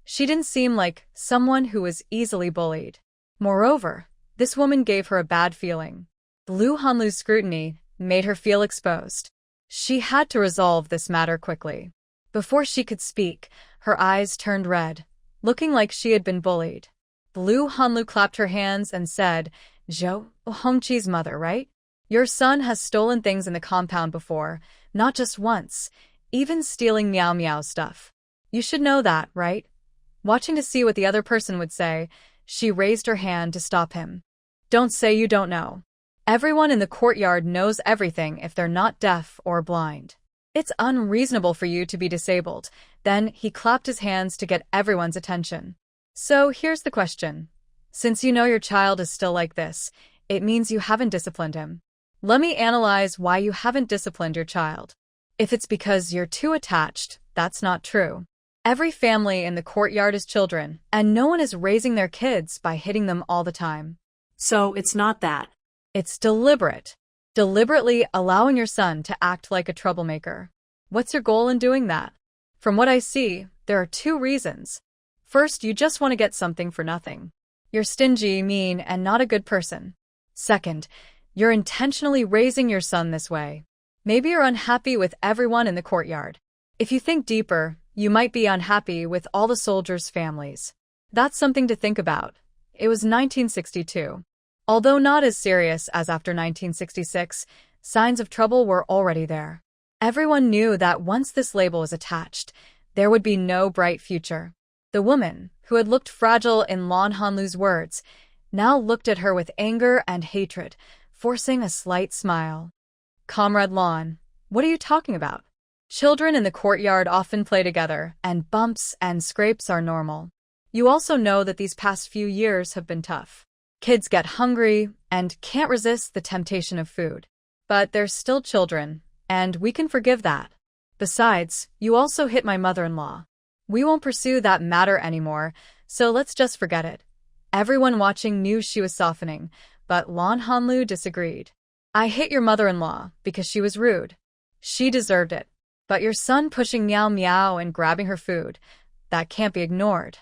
she didn't seem like someone who was easily bullied. Moreover, this woman gave her a bad feeling. Blue Hanlu's scrutiny made her feel exposed. She had to resolve this matter quickly. Before she could speak, her eyes turned red, looking like she had been bullied. Blue Hanlu clapped her hands and said, "Zhou Hongqi's mother, right? Your son has stolen things in the compound before, not just once, even stealing Meow Meow stuff. You should know that, right?" Watching to see what the other person would say, She raised her hand to stop him. Don't say you don't know. Everyone in the courtyard knows everything if they're not deaf or blind. It's unreasonable for you to be disabled. Then he clapped his hands to get everyone's attention. So here's the question. Since you know your child is still like this, it means you haven't disciplined him. Let me analyze why you haven't disciplined your child. If it's because you're too attached, that's not true. Every family in the courtyard is children, and no one is raising their kids by hitting them all the time. So it's not that. It's deliberate. Deliberately allowing your son to act like a troublemaker. What's your goal in doing that? From what I see, there are two reasons. First, you just want to get something for nothing. You're stingy, mean, and not a good person. Second, you're intentionally raising your son this way. Maybe you're unhappy with everyone in the courtyard. If you think deeper, you might be unhappy with all the soldiers' families. That's something to think about. It was 1962. Although not as serious as after 1966, signs of trouble were already there. Everyone knew that once this label was attached, there would be no bright future. The woman, who had looked fragile in Lan Hanlu's words, now looked at her with anger and hatred, forcing a slight smile. Comrade Lan, what are you talking about? Children in the courtyard often play together, and bumps and scrapes are normal. You also know that these past few years have been tough. Kids get hungry and can't resist the temptation of food. But they're still children, and we can forgive that. Besides, you also hit my mother-in-law. We won't pursue that matter anymore, so let's just forget it. Everyone watching knew she was softening, but Lan Hanlu disagreed. I hit your mother-in-law because she was rude. She deserved it. But your son pushing Meow Meow and grabbing her food, that can't be ignored.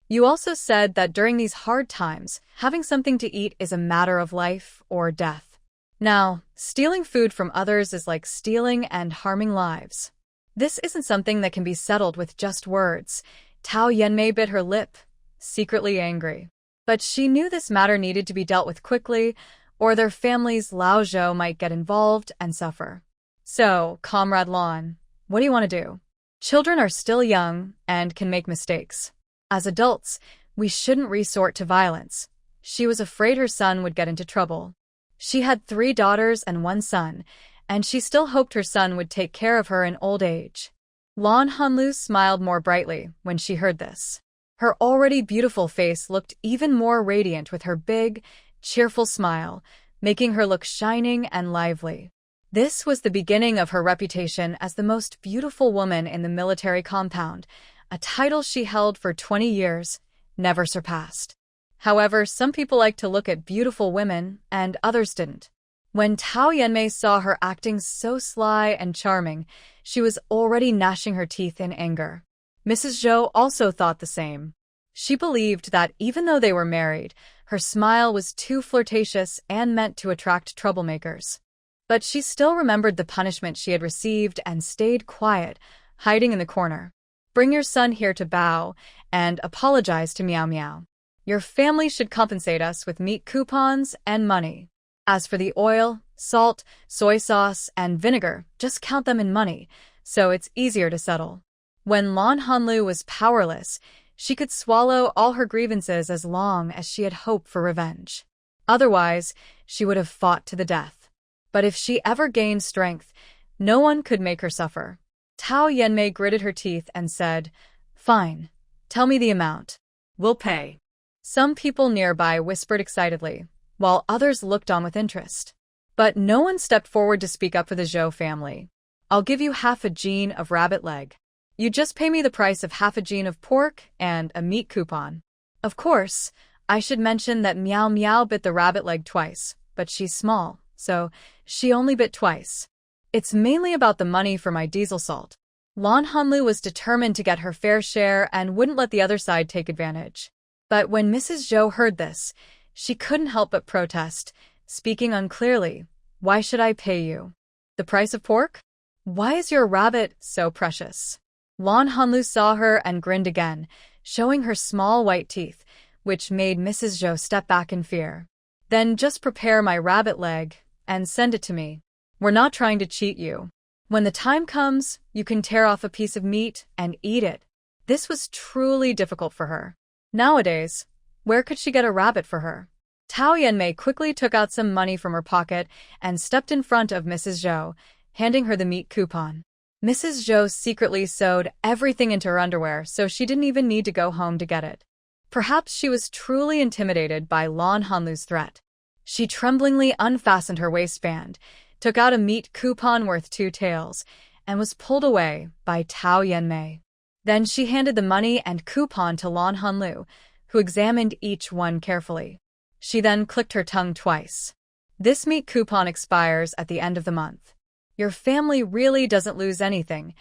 You also said that during these hard times, having something to eat is a matter of life or death. Now, stealing food from others is like stealing and harming lives. This isn't something that can be settled with just words. Tao Yanmei bit her lip, secretly angry. But she knew this matter needed to be dealt with quickly, or their family's Lao Zhou might get involved and suffer. So, Comrade Lan, what do you want to do? Children are still young and can make mistakes. As adults, we shouldn't resort to violence. She was afraid her son would get into trouble. She had 3 daughters and 1 son, and she still hoped her son would take care of her in old age. Lan Hanlu smiled more brightly when she heard this. Her already beautiful face looked even more radiant with her big, cheerful smile, making her look shining and lively. This was the beginning of her reputation as the most beautiful woman in the military compound, a title she held for 20 years, never surpassed. However, some people like to look at beautiful women, and others didn't. When Tao Yanmei saw her acting so sly and charming, she was already gnashing her teeth in anger. Mrs. Zhou also thought the same. She believed that even though they were married, her smile was too flirtatious and meant to attract troublemakers. But she still remembered the punishment she had received and stayed quiet, hiding in the corner. Bring your son here to Bao and apologize to Meow Meow. Your family should compensate us with meat coupons and money. As for the oil, salt, soy sauce, and vinegar, just count them in money, so it's easier to settle. When Lan Hanlu was powerless, she could swallow all her grievances as long as she had hope for revenge. Otherwise, she would have fought to the death. But if she ever gained strength, no one could make her suffer. Tao Yanmei gritted her teeth and said, "Fine. Tell me the amount. We'll pay." Some people nearby whispered excitedly, while others looked on with interest. But no one stepped forward to speak up for the Zhou family. I'll give you half a gene of rabbit leg. You just pay me the price of half a gene of pork and a meat coupon. Of course, I should mention that Meow Meow bit the rabbit leg twice, but she's small, so she only bit twice. It's mainly about the money for my diesel salt. Lan Hanlu was determined to get her fair share and wouldn't let the other side take advantage. But when Mrs. Zhou heard this, she couldn't help but protest, speaking unclearly. Why should I pay you? The price of pork? Why is your rabbit so precious? Lan Hanlu saw her and grinned again, showing her small white teeth, which made Mrs. Zhou step back in fear. Then just prepare my rabbit leg and send it to me. We're not trying to cheat you. When the time comes, you can tear off a piece of meat and eat it. This was truly difficult for her. Nowadays, Where could she get a rabbit for her? Tao Yanmei quickly took out some money from her pocket and stepped in front of Mrs. Zhou, handing her the meat coupon. Mrs. Zhou secretly sewed everything into her underwear, so she didn't even need to go home to get it. Perhaps she was truly intimidated by Lan Hanlu's threat. She tremblingly unfastened her waistband, took out a meat coupon worth 2 taels, and was pulled away by Tao Yanmei. Then she handed the money and coupon to Lan Hanlu, who examined each one carefully. She then clicked her tongue twice. This meat coupon expires at the end of the month. Your family really doesn't lose anything.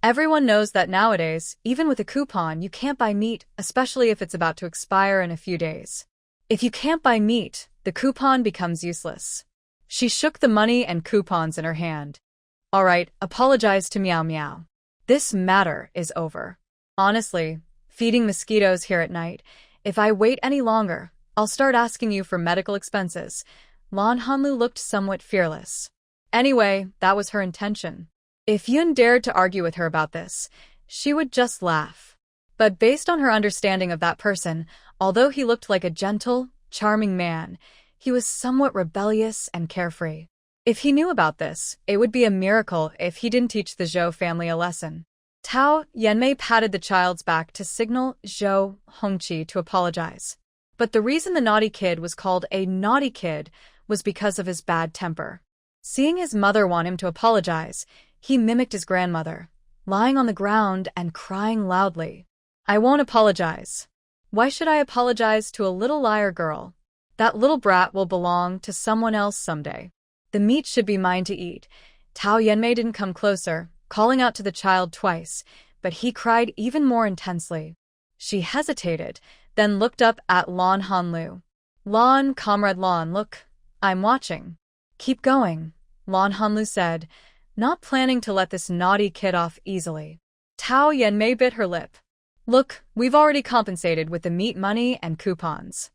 Everyone knows that nowadays, even with a coupon, you can't buy meat, especially if it's about to expire in a few days. If you can't buy meat, the coupon becomes useless. She shook the money and coupons in her hand. All right, apologize to Meow Meow. This matter is over. Honestly, feeding mosquitoes here at night, if I wait any longer, I'll start asking you for medical expenses. Lan Hanlu looked somewhat fearless. Anyway, that was her intention. If Yun dared to argue with her about this, she would just laugh. But based on her understanding of that person, although he looked like a gentle, charming man, he was somewhat rebellious and carefree. If he knew about this, it would be a miracle if he didn't teach the Zhou family a lesson. Tao Yanmei patted the child's back to signal Zhou Hongqi to apologize. But the reason the naughty kid was called a naughty kid was because of his bad temper. Seeing his mother want him to apologize, he mimicked his grandmother, lying on the ground and crying loudly. I won't apologize. Why should I apologize to a little liar girl? That little brat will belong to someone else someday. The meat should be mine to eat. Tao Yanmei didn't come closer, calling out to the child twice, but he cried even more intensely. She hesitated, then looked up at Lan Hanlu. Lan, comrade Lan, look, I'm watching. Keep going, Lan Hanlu said, not planning to let this naughty kid off easily. Tao Yanmei bit her lip. Look, we've already compensated with the meat money and coupons.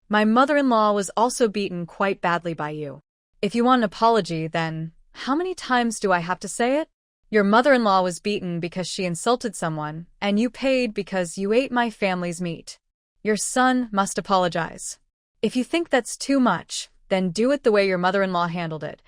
My mother-in-law was also beaten quite badly by you. If you want an apology, then how many times do I have to say it? Your mother-in-law was beaten because she insulted someone, and you paid because you ate my family's meat. Your son must apologize. If you think that's too much, then do it the way your mother-in-law handled it.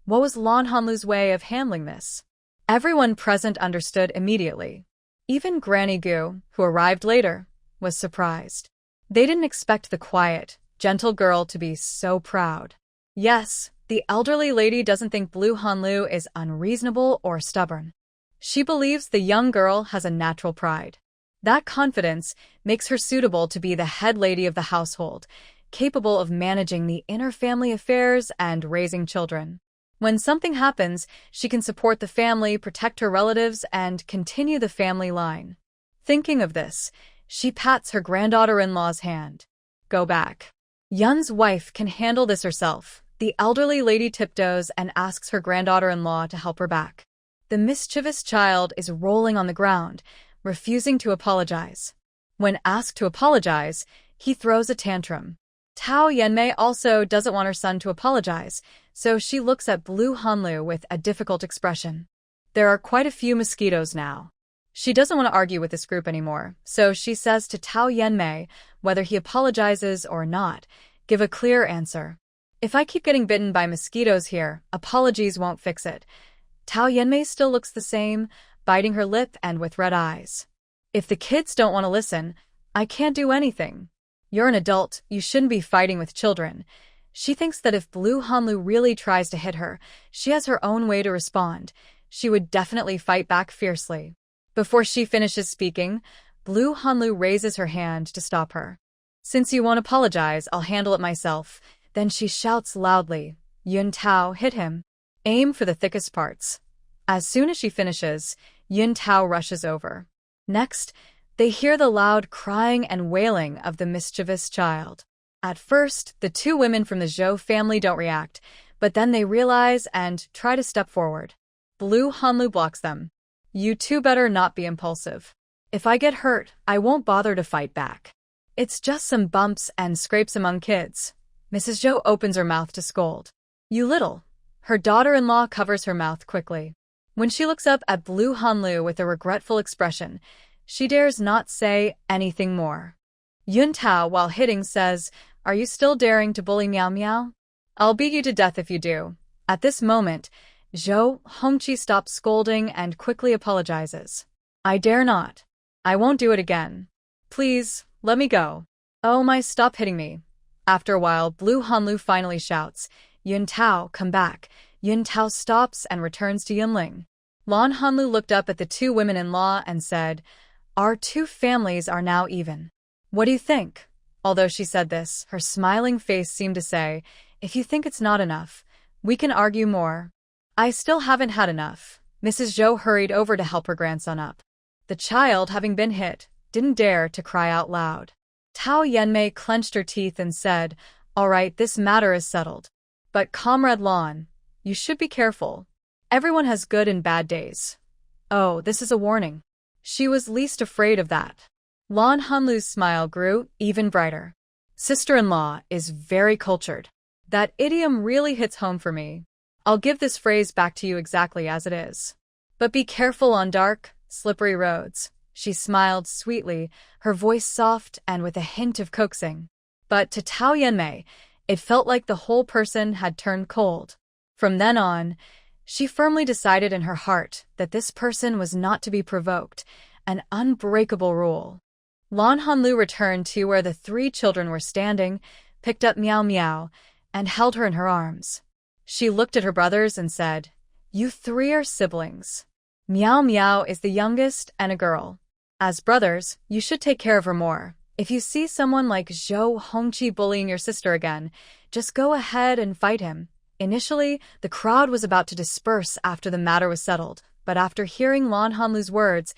What was Lan Hanlu's way of handling this? Everyone present understood immediately. Even Granny Gu, who arrived later, was surprised. They didn't expect the quiet, gentle girl to be so proud. Yes, the elderly lady doesn't think Blue Hanlu is unreasonable or stubborn. She believes the young girl has a natural pride. That confidence makes her suitable to be the head lady of the household, capable of managing the inner family affairs and raising children. When something happens, she can support the family, protect her relatives, and continue the family line. Thinking of this, she pats her granddaughter-in-law's hand. Go back. Yun's wife can handle this herself. The elderly lady tiptoes and asks her granddaughter-in-law to help her back. The mischievous child is rolling on the ground, refusing to apologize. When asked to apologize, he throws a tantrum. Tao Yanmei also doesn't want her son to apologize, so she looks at Blue Hanlu with a difficult expression. There are quite a few mosquitoes now. She doesn't want to argue with this group anymore, so she says to Tao Yanmei, whether he apologizes or not, give a clear answer. If I keep getting bitten by mosquitoes here, apologies won't fix it. Tao Yanmei still looks the same, biting her lip and with red eyes. If the kids don't want to listen, I can't do anything. You're an adult, you shouldn't be fighting with children. She thinks that if Blue Hanlu really tries to hit her, she has her own way to respond. She would definitely fight back fiercely. Before she finishes speaking, Blue Hanlu raises her hand to stop her. Since you won't apologize, I'll handle it myself. Then she shouts loudly, Yun Tao, hit him. Aim for the thickest parts. As soon as she finishes, Yun Tao rushes over. Next, they hear the loud crying and wailing of the mischievous child. At first, the two women from the Zhou family don't react, but then they realize and try to step forward. Blue Hanlu blocks them. You two better not be impulsive. If I get hurt, I won't bother to fight back. It's just some bumps and scrapes among kids. Mrs. Zhou opens her mouth to scold. You little. Her daughter-in-law covers her mouth quickly. When she looks up at Blue Hanlu with a regretful expression, she dares not say anything more. Yun Tao, while hitting, says, "Are you still daring to bully Meow Meow? I'll beat you to death if you do." At this moment, Zhou Hongqi stops scolding and quickly apologizes. "I dare not. I won't do it again. Please, let me go." "Oh my, stop hitting me." After a while, Blue Hanlu finally shouts, "Yun Tao, come back." Yun Tao stops and returns to Yunling. Lan Hanlu looked up at the two women-in-law and said, "Our two families are now even. What do you think?" Although she said this, her smiling face seemed to say, "If you think it's not enough, we can argue more." "I still haven't had enough." Mrs. Zhou hurried over to help her grandson up. The child, having been hit, didn't dare to cry out loud. Tao Yanmei clenched her teeth and said, "All right, this matter is settled. But Comrade Lan, you should be careful. Everyone has good and bad days." "Oh, this is a warning." She was least afraid of that. Lan Hanlu's smile grew even brighter. "Sister-in-law is very cultured. That idiom really hits home for me. I'll give this phrase back to you exactly as it is. But be careful on dark, slippery roads." She smiled sweetly, her voice soft and with a hint of coaxing. But to Tao Yanmei, it felt like the whole person had turned cold. From then on, she firmly decided in her heart that this person was not to be provoked, an unbreakable rule. Lan Hanlu returned to where the three children were standing, picked up Meow Meow, and held her in her arms. She looked at her brothers and said, "You three are siblings. Meow Meow is the youngest and a girl. As brothers, you should take care of her more. If you see someone like Zhou Hongqi bullying your sister again, just go ahead and fight him." Initially, the crowd was about to disperse after the matter was settled, but after hearing Lan Hanlu's words,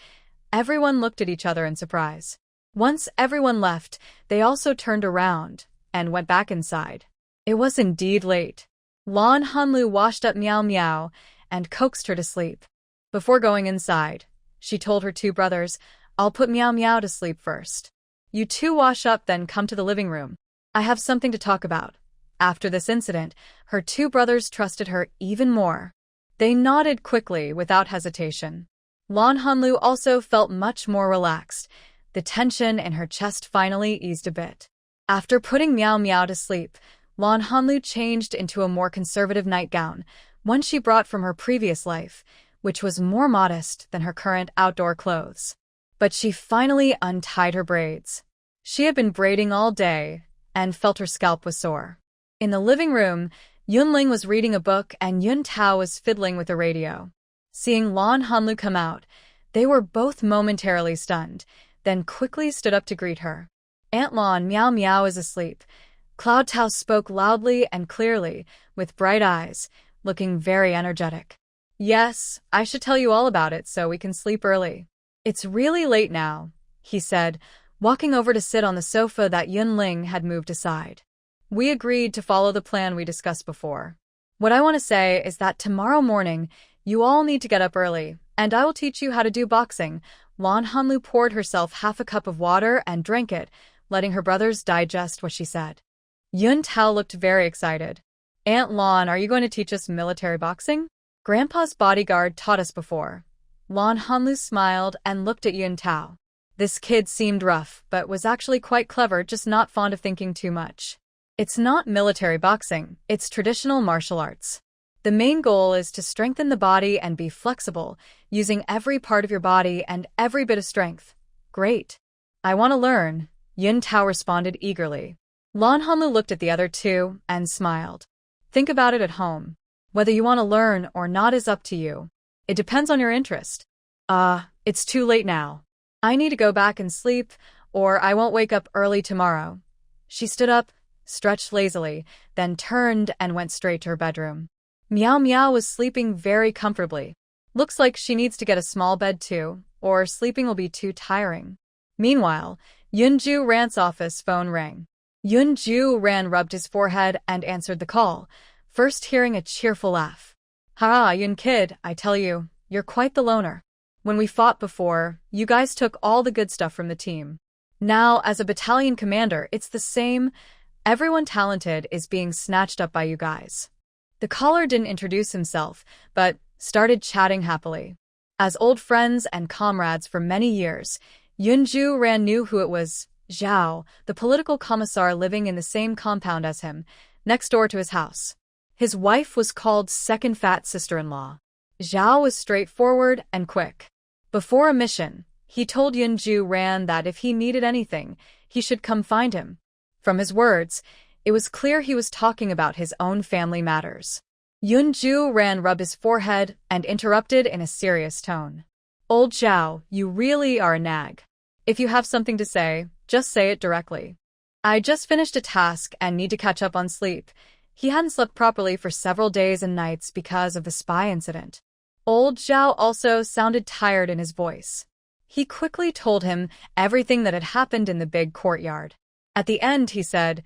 everyone looked at each other in surprise. Once everyone left, they also turned around and went back inside. It was indeed late. Lan Hanlu washed up Meow Meow and coaxed her to sleep. Before going inside, she told her two brothers, "I'll put Meow Meow to sleep first. You two wash up, then come to the living room. I have something to talk about." After this incident, her two brothers trusted her even more. They nodded quickly without hesitation. Lan Hanlu also felt much more relaxed. The tension in her chest finally eased a bit. After putting Meow Meow to sleep, Lan Hanlu changed into a more conservative nightgown, one she brought from her previous life, which was more modest than her current outdoor clothes. But she finally untied her braids. She had been braiding all day and felt her scalp was sore. In the living room, Yunling was reading a book and Yun Tao was fiddling with the radio. Seeing Lan Hanlu come out, they were both momentarily stunned, then quickly stood up to greet her. "Aunt Lan, Meow Meow is asleep." Cloud Tao spoke loudly and clearly, with bright eyes, looking very energetic. "Yes, I should tell you all about it so we can sleep early. It's really late now," he said, walking over to sit on the sofa that Yunling had moved aside. "We agreed to follow the plan we discussed before. What I want to say is that tomorrow morning, you all need to get up early, and I will teach you how to do boxing." Lan Hanlu poured herself half a cup of water and drank it, letting her brothers digest what she said. Yun Tao looked very excited. "Aunt Lan, are you going to teach us military boxing? Grandpa's bodyguard taught us before." Lan Hanlu smiled and looked at Yun Tao. This kid seemed rough, but was actually quite clever, just not fond of thinking too much. "It's not military boxing, it's traditional martial arts. The main goal is to strengthen the body and be flexible, using every part of your body and every bit of strength." "Great. I want to learn," Yun Tao responded eagerly. Lan Hanlu looked at the other two and smiled. "Think about it at home. Whether you want to learn or not is up to you. It depends on your interest." It's too late now. I need to go back and sleep, or I won't wake up early tomorrow." She stood up, stretched lazily, then turned and went straight to her bedroom. Meow Meow was sleeping very comfortably. Looks like she needs to get a small bed too, or sleeping will be too tiring. Meanwhile, Yunju Ran's office phone rang. Yunju Ran rubbed his forehead and answered the call, first hearing a cheerful laugh. "Ha, Yun kid, I tell you, you're quite the loner. When we fought before, you guys took all the good stuff from the team. Now, as a battalion commander, it's the same. Everyone talented is being snatched up by you guys." The caller didn't introduce himself, but started chatting happily. As old friends and comrades for many years, Yunju Ran knew who it was. Zhao, the political commissar living in the same compound as him, next door to his house. His wife was called second fat sister-in-law. Zhao was straightforward and quick. Before a mission, he told Yunju Ran that if he needed anything, he should come find him. From his words, it was clear he was talking about his own family matters. Yunju Ran rubbed his forehead and interrupted in a serious tone. Old Zhao, you really are a nag. If you have something to say, just say it directly. I just finished a task and need to catch up on sleep. He hadn't slept properly for several days and nights because of the spy incident. Old Zhao also sounded tired in his voice. He quickly told him everything that had happened in the big courtyard. At the end, he said,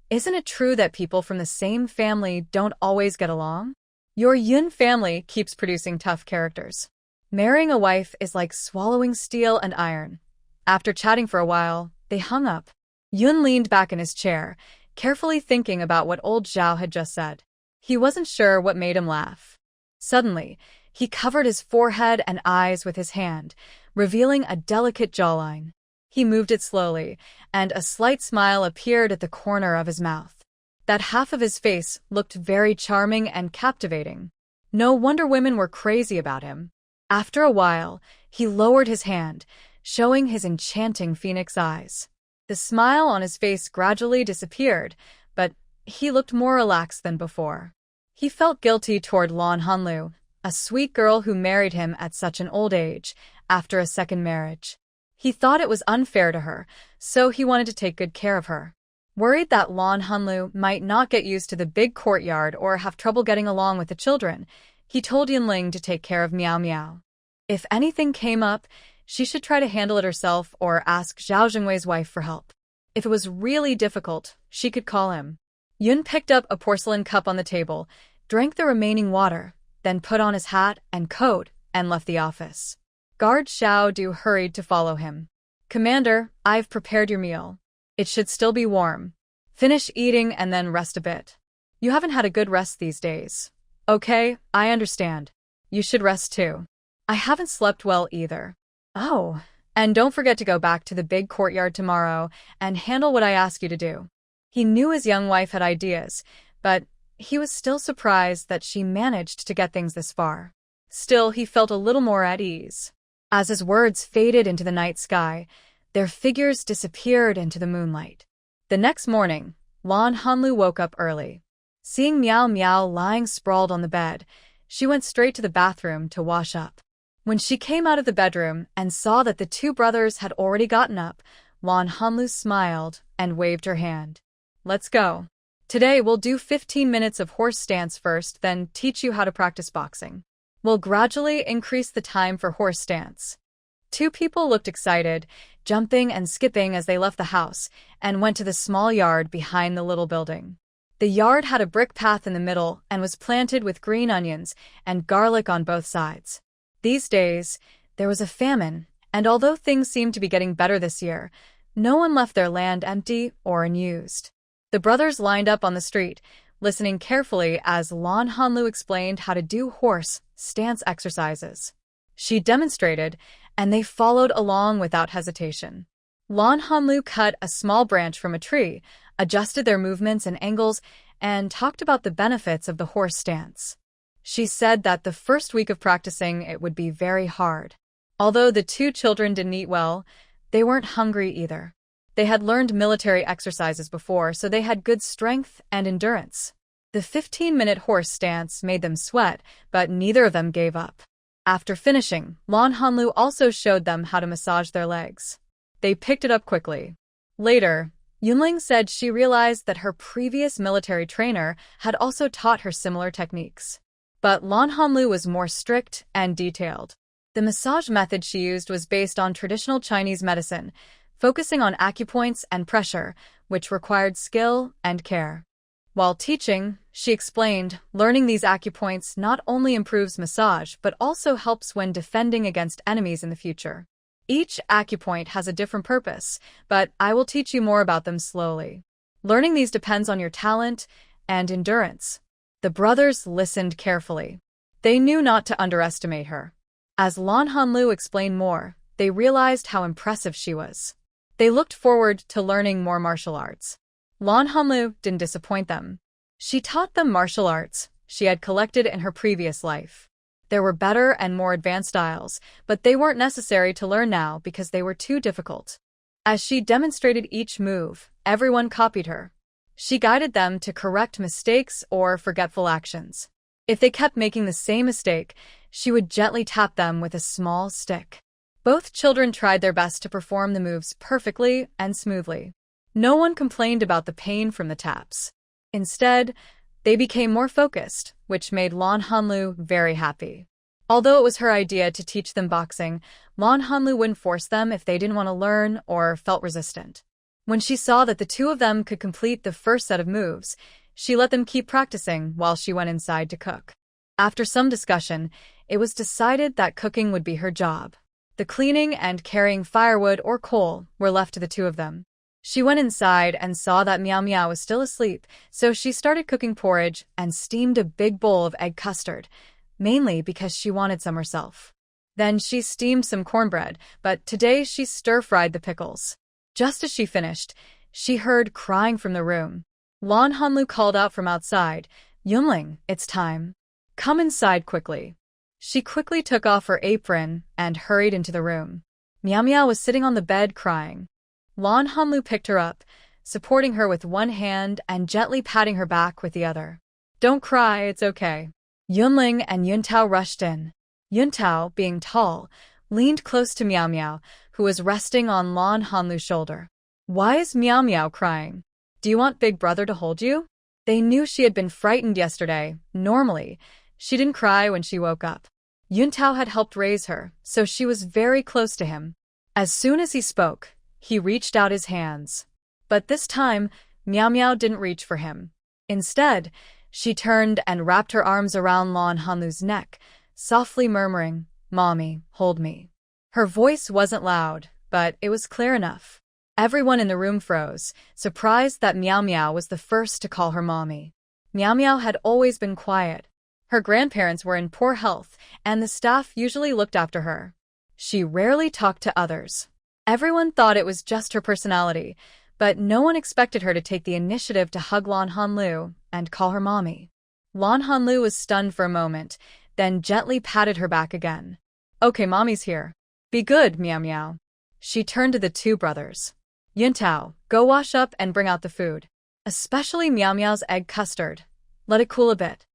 "Isn't it true that people from the same family don't always get along? Your Yun family keeps producing tough characters. Marrying a wife is like swallowing steel and iron." After chatting for a while, they hung up. Yun leaned back in his chair, carefully thinking about what old Zhao had just said. He wasn't sure what made him laugh. Suddenly, he covered his forehead and eyes with his hand, revealing a delicate jawline. He moved it slowly, and a slight smile appeared at the corner of his mouth. That half of his face looked very charming and captivating. No wonder women were crazy about him. After a while, he lowered his hand, showing his enchanting phoenix eyes. The smile on his face gradually disappeared, but he looked more relaxed than before. He felt guilty toward Lan Hanlu, a sweet girl who married him at such an old age, after a second marriage. He thought it was unfair to her, so he wanted to take good care of her. Worried that Lan Hanlu might not get used to the big courtyard or have trouble getting along with the children, he told Yunling to take care of Miao Miao. If anything came up, she should try to handle it herself or ask Zhao Jingwei's wife for help. If it was really difficult, she could call him. Yun picked up a porcelain cup on the table, drank the remaining water, then put on his hat and coat and left the office. Guard Xiao Du hurried to follow him. "Commander, I've prepared your meal. It should still be warm. Finish eating and then rest a bit. You haven't had a good rest these days." "Okay, I understand. You should rest too. I haven't slept well either." "Oh, and don't forget to go back to the big courtyard tomorrow and handle what I ask you to do." He knew his young wife had ideas, but he was still surprised that she managed to get things this far. Still, he felt a little more at ease. As his words faded into the night sky, their figures disappeared into the moonlight. The next morning, Lan Hanlu woke up early. Seeing Miao Miao lying sprawled on the bed, she went straight to the bathroom to wash up. When she came out of the bedroom and saw that the two brothers had already gotten up, Lan Hanlu smiled and waved her hand. "Let's go. Today we'll do 15 minutes of horse stance first, then teach you how to practice boxing. We'll gradually increase the time for horse stance." Two people looked excited, jumping and skipping as they left the house and went to the small yard behind the little building. The yard had a brick path in the middle and was planted with green onions and garlic on both sides. These days, there was a famine, and although things seemed to be getting better this year, no one left their land empty or unused. The brothers lined up on the street, listening carefully as Lan Hanlu explained how to do horse stance exercises. She demonstrated, and they followed along without hesitation. Lan Hanlu cut a small branch from a tree, adjusted their movements and angles, and talked about the benefits of the horse stance. She said that the first week of practicing it would be very hard. Although the two children didn't eat well, they weren't hungry either. They had learned military exercises before, so they had good strength and endurance. The 15-minute horse stance made them sweat, but neither of them gave up. After finishing, Lan Hanlu also showed them how to massage their legs. They picked it up quickly. Later, Yunling said she realized that her previous military trainer had also taught her similar techniques. But Lan Hanlu was more strict and detailed. The massage method she used was based on traditional Chinese medicine, focusing on acupoints and pressure, which required skill and care. While teaching, she explained, learning these acupoints not only improves massage but also helps when defending against enemies in the future. Each acupoint has a different purpose, but I will teach you more about them slowly. Learning these depends on your talent and endurance. The brothers listened carefully. They knew not to underestimate her. As Lan Hanlu explained more, they realized how impressive she was. They looked forward to learning more martial arts. Lan Hanlu didn't disappoint them. She taught them martial arts she had collected in her previous life. There were better and more advanced styles, but they weren't necessary to learn now because they were too difficult. As she demonstrated each move, everyone copied her. She guided them to correct mistakes or forgetful actions. If they kept making the same mistake, she would gently tap them with a small stick. Both children tried their best to perform the moves perfectly and smoothly. No one complained about the pain from the taps. Instead, they became more focused, which made Lan Hanlu very happy. Although it was her idea to teach them boxing, Lan Hanlu wouldn't force them if they didn't want to learn or felt resistant. When she saw that the two of them could complete the first set of moves, she let them keep practicing while she went inside to cook. After some discussion, it was decided that cooking would be her job. The cleaning and carrying firewood or coal were left to the two of them. She went inside and saw that Meow Meow was still asleep, so she started cooking porridge and steamed a big bowl of egg custard, mainly because she wanted some herself. Then she steamed some cornbread, but today she stir-fried the pickles. Just as she finished, she heard crying from the room. Lan Hanlu called out from outside, "Yunling, it's time. Come inside quickly." She quickly took off her apron and hurried into the room. Meow Meow was sitting on the bed crying. Lan Hanlu picked her up, supporting her with one hand and gently patting her back with the other. "Don't cry, it's okay." Yunling and Yuntao rushed in. Yuntao, being tall, leaned close to Meow Meow, who was resting on Lan Hanlu's shoulder. "Why is Meow Meow crying? Do you want Big Brother to hold you?" They knew she had been frightened yesterday. Normally, she didn't cry when she woke up. Yuntao had helped raise her, so she was very close to him. As soon as he spoke, he reached out his hands. But this time, Meow Meow didn't reach for him. Instead, she turned and wrapped her arms around Lan Hanlu's neck, softly murmuring, "Mommy, hold me." Her voice wasn't loud, but it was clear enough. Everyone in the room froze, surprised that Meow Meow was the first to call her mommy. Meow Meow had always been quiet. Her grandparents were in poor health, and the staff usually looked after her. She rarely talked to others. Everyone thought it was just her personality, but no one expected her to take the initiative to hug Lan Hanlu and call her mommy. Lan Hanlu was stunned for a moment, then gently patted her back again. "Okay, mommy's here. Be good, Meow Meow." She turned to the two brothers. "Yuntao, go wash up and bring out the food. Especially Meow Meow's egg custard. Let it cool a bit.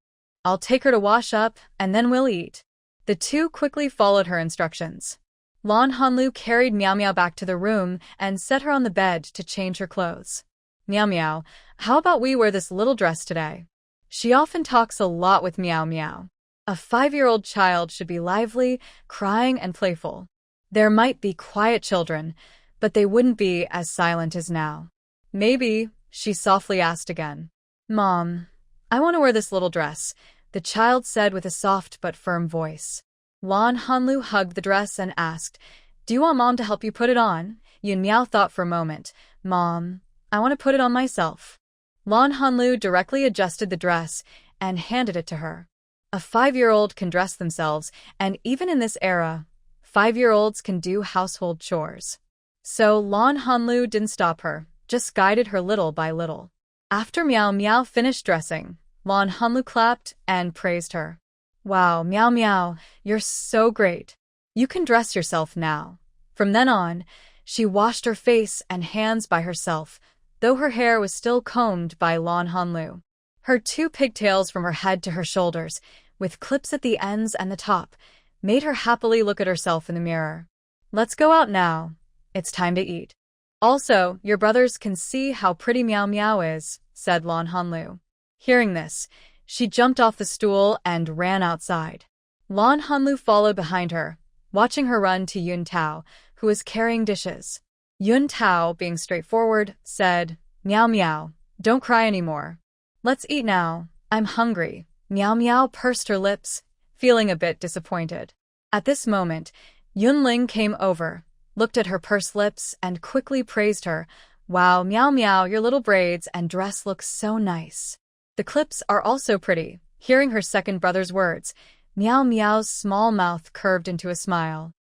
I'll take her to wash up, and then we'll eat." The two quickly followed her instructions. Lan Hanlu carried Meow Meow back to the room and set her on the bed to change her clothes. "Meow Meow, how about we wear this little dress today?" She often talks a lot with Meow Meow. A 5-year-old child should be lively, crying, and playful. There might be quiet children, but they wouldn't be as silent as now. "Maybe," she softly asked again. "Mom, I want to wear this little dress," the child said with a soft but firm voice. Lan Hanlu hugged the dress and asked, "Do you want Mom to help you put it on?" Yun Miao thought for a moment. "Mom, I want to put it on myself." Lan Hanlu directly adjusted the dress and handed it to her. A 5-year-old can dress themselves, and even in this era, 5-year-olds can do household chores. So Lan Hanlu didn't stop her, just guided her little by little. After Meow Meow finished dressing, Lan Hanlu clapped and praised her. "Wow, Meow Meow, you're so great. You can dress yourself now." From then on, she washed her face and hands by herself, though her hair was still combed by Lan Hanlu. Her 2 pigtails from her head to her shoulders, with clips at the ends and the top, made her happily look at herself in the mirror. "Let's go out now. It's time to eat. Also, your brothers can see how pretty Meow Meow is," said Lan Hanlu. Hearing this, she jumped off the stool and ran outside. Lan Hanlu followed behind her, watching her run to Yun Tao, who was carrying dishes. Yun Tao, being straightforward, said, "Meow Meow, don't cry anymore. Let's eat now. I'm hungry." Meow Meow pursed her lips, feeling a bit disappointed. At this moment, Yunling came over, looked at her pursed lips, and quickly praised her. "Wow, Meow Meow, your little braids and dress look so nice. The clips are also pretty." Hearing her second brother's words, Meow Meow's small mouth curved into a smile.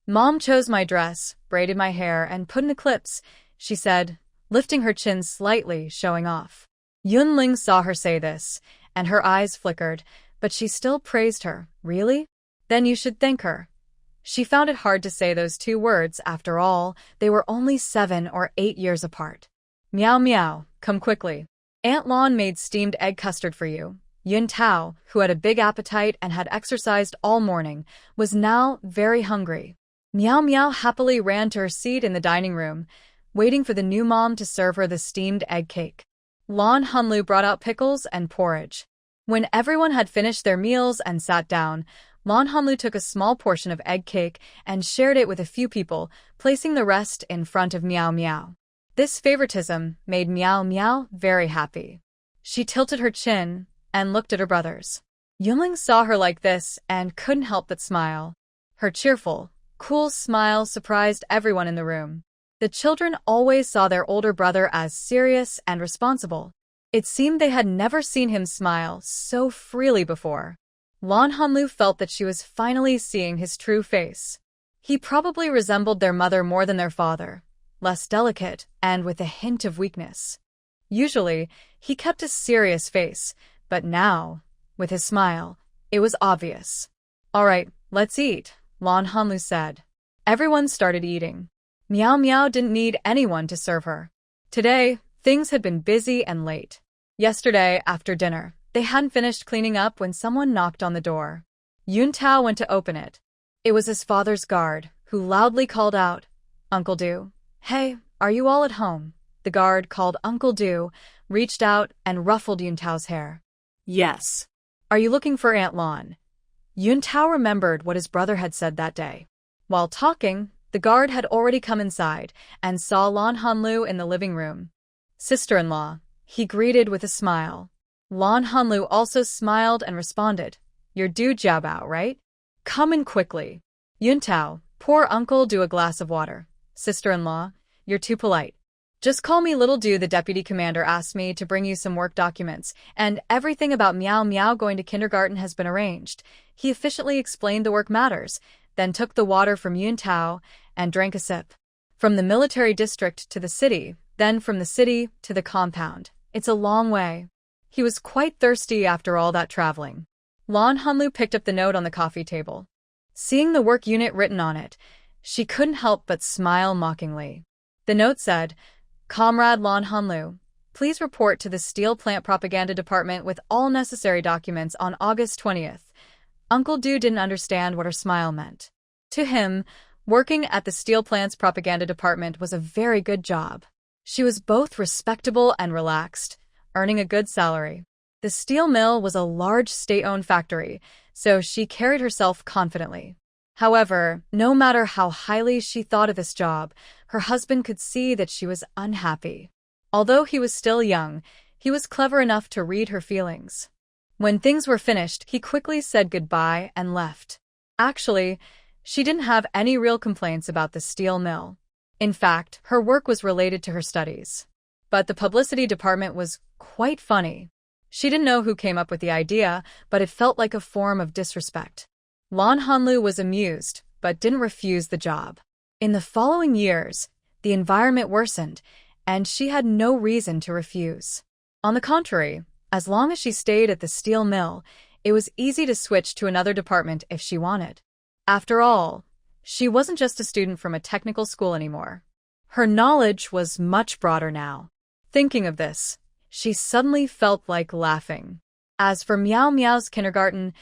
Mom chose my dress, braided my hair, and put in the clips, she said, lifting her chin slightly, showing off. Yunling saw her say this, and her eyes flickered, but she still praised her. Really? Then you should thank her. She found it hard to say those two words. After all, they were only 7 or 8 years apart. Meow meow, come quickly. Aunt Lon made steamed egg custard for you. Yun Tao, who had a big appetite and had exercised all morning, was now very hungry. Meow meow happily ran to her seat in the dining room, waiting for the new mom to serve her the steamed egg cake. Lon Hunlu brought out pickles and porridge. When everyone had finished their meals and sat down, Lon Hunlu took a small portion of egg cake and shared it with a few people, placing the rest in front of Meow Meow. This favoritism made Meow Meow very happy. She tilted her chin and looked at her brothers. Yunling saw her like this and couldn't help but smile. Her cheerful, cool smile surprised everyone in the room. The children always saw their older brother as serious and responsible. It seemed they had never seen him smile so freely before. Lon Hunlu felt that she was finally seeing his true face. He probably resembled their mother more than their father, less delicate and with a hint of weakness. Usually, he kept a serious face, but now, with his smile, it was obvious. All right, let's eat, Lon Hunlu said. Everyone started eating. Meow Meow didn't need anyone to serve her. Today, things had been busy and late. Yesterday, after dinner, they hadn't finished cleaning up when someone knocked on the door. Yun Tao went to open it. It was his father's guard, who loudly called out, "Uncle Du, hey, are you all at home?" The guard, called Uncle Du, reached out and ruffled Yun Tao's hair. Yes. Are you looking for Aunt Lon? Yun Tao remembered what his brother had said that day. While talking, the guard had already come inside and saw Lon Hunlu in the living room. Sister-in-law, he greeted with a smile. Lon Hunlu also smiled and responded, "You're Du Jiabao, right? Come in quickly." Yun Tao, pour Uncle Du a glass of water. Sister-in-law, you're too polite. Just call me Little Du. The deputy commander asked me to bring you some work documents, and everything about Meow Meow going to kindergarten has been arranged. He efficiently explained the work matters, then took the water from Yun Tao and drank a sip. From the military district to the city, then from the city to the compound. It's a long way. He was quite thirsty after all that traveling. Lon Hunlu picked up the note on the coffee table. Seeing the work unit written on it, she couldn't help but smile mockingly. The note said, "Comrade Lon Hunlu, please report to the Steel Plant Propaganda Department with all necessary documents on August 20th. Uncle Du didn't understand what her smile meant. To him, working at the steel plant's propaganda department was a very good job. She was both respectable and relaxed, earning a good salary. The steel mill was a large state-owned factory, so she carried herself confidently. However, no matter how highly she thought of this job, her husband could see that she was unhappy. Although he was still young, he was clever enough to read her feelings. When things were finished, he quickly said goodbye and left. Actually, she didn't have any real complaints about the steel mill. In fact, her work was related to her studies. But the publicity department was quite funny. She didn't know who came up with the idea, but it felt like a form of disrespect. Lon Hunlu was amused, but didn't refuse the job. In the following years, the environment worsened, and she had no reason to refuse. On the contrary, as long as she stayed at the steel mill, it was easy to switch to another department if she wanted. After all, she wasn't just a student from a technical school anymore. Her knowledge was much broader now. Thinking of this, she suddenly felt like laughing. As for Meow Meow's kindergarten,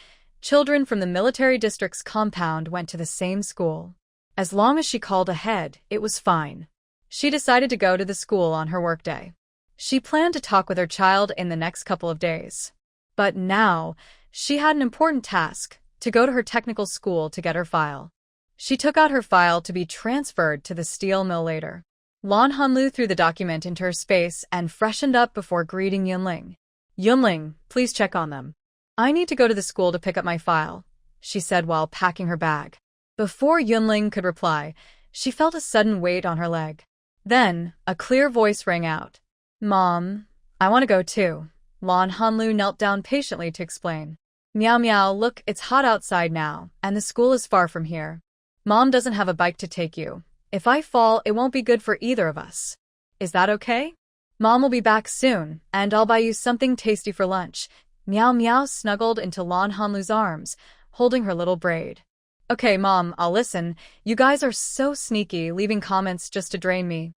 children from the military district's compound went to the same school. As long as she called ahead, it was fine. She decided to go to the school on her workday. She planned to talk with her child in the next couple of days. But now, she had an important task, to go to her technical school to get her file. She took out her file to be transferred to the steel mill later. Lon Hunlu threw the document into her space and freshened up before greeting Yunling. "Yunling, please check on them. I need to go to the school to pick up my file," she said while packing her bag. Before Yunling could reply, she felt a sudden weight on her leg. Then, a clear voice rang out. "Mom, I want to go too." Lon Hunlu knelt down patiently to explain. "Meow Meow, look, it's hot outside now, and the school is far from here. Mom doesn't have a bike to take you. If I fall, it won't be good for either of us. Is that okay? Mom will be back soon, and I'll buy you something tasty for lunch. Meow Meow snuggled into Lan Hanlu's arms, holding her little braid. Okay, Mom, I'll listen. You guys are so sneaky, leaving comments just to drain me.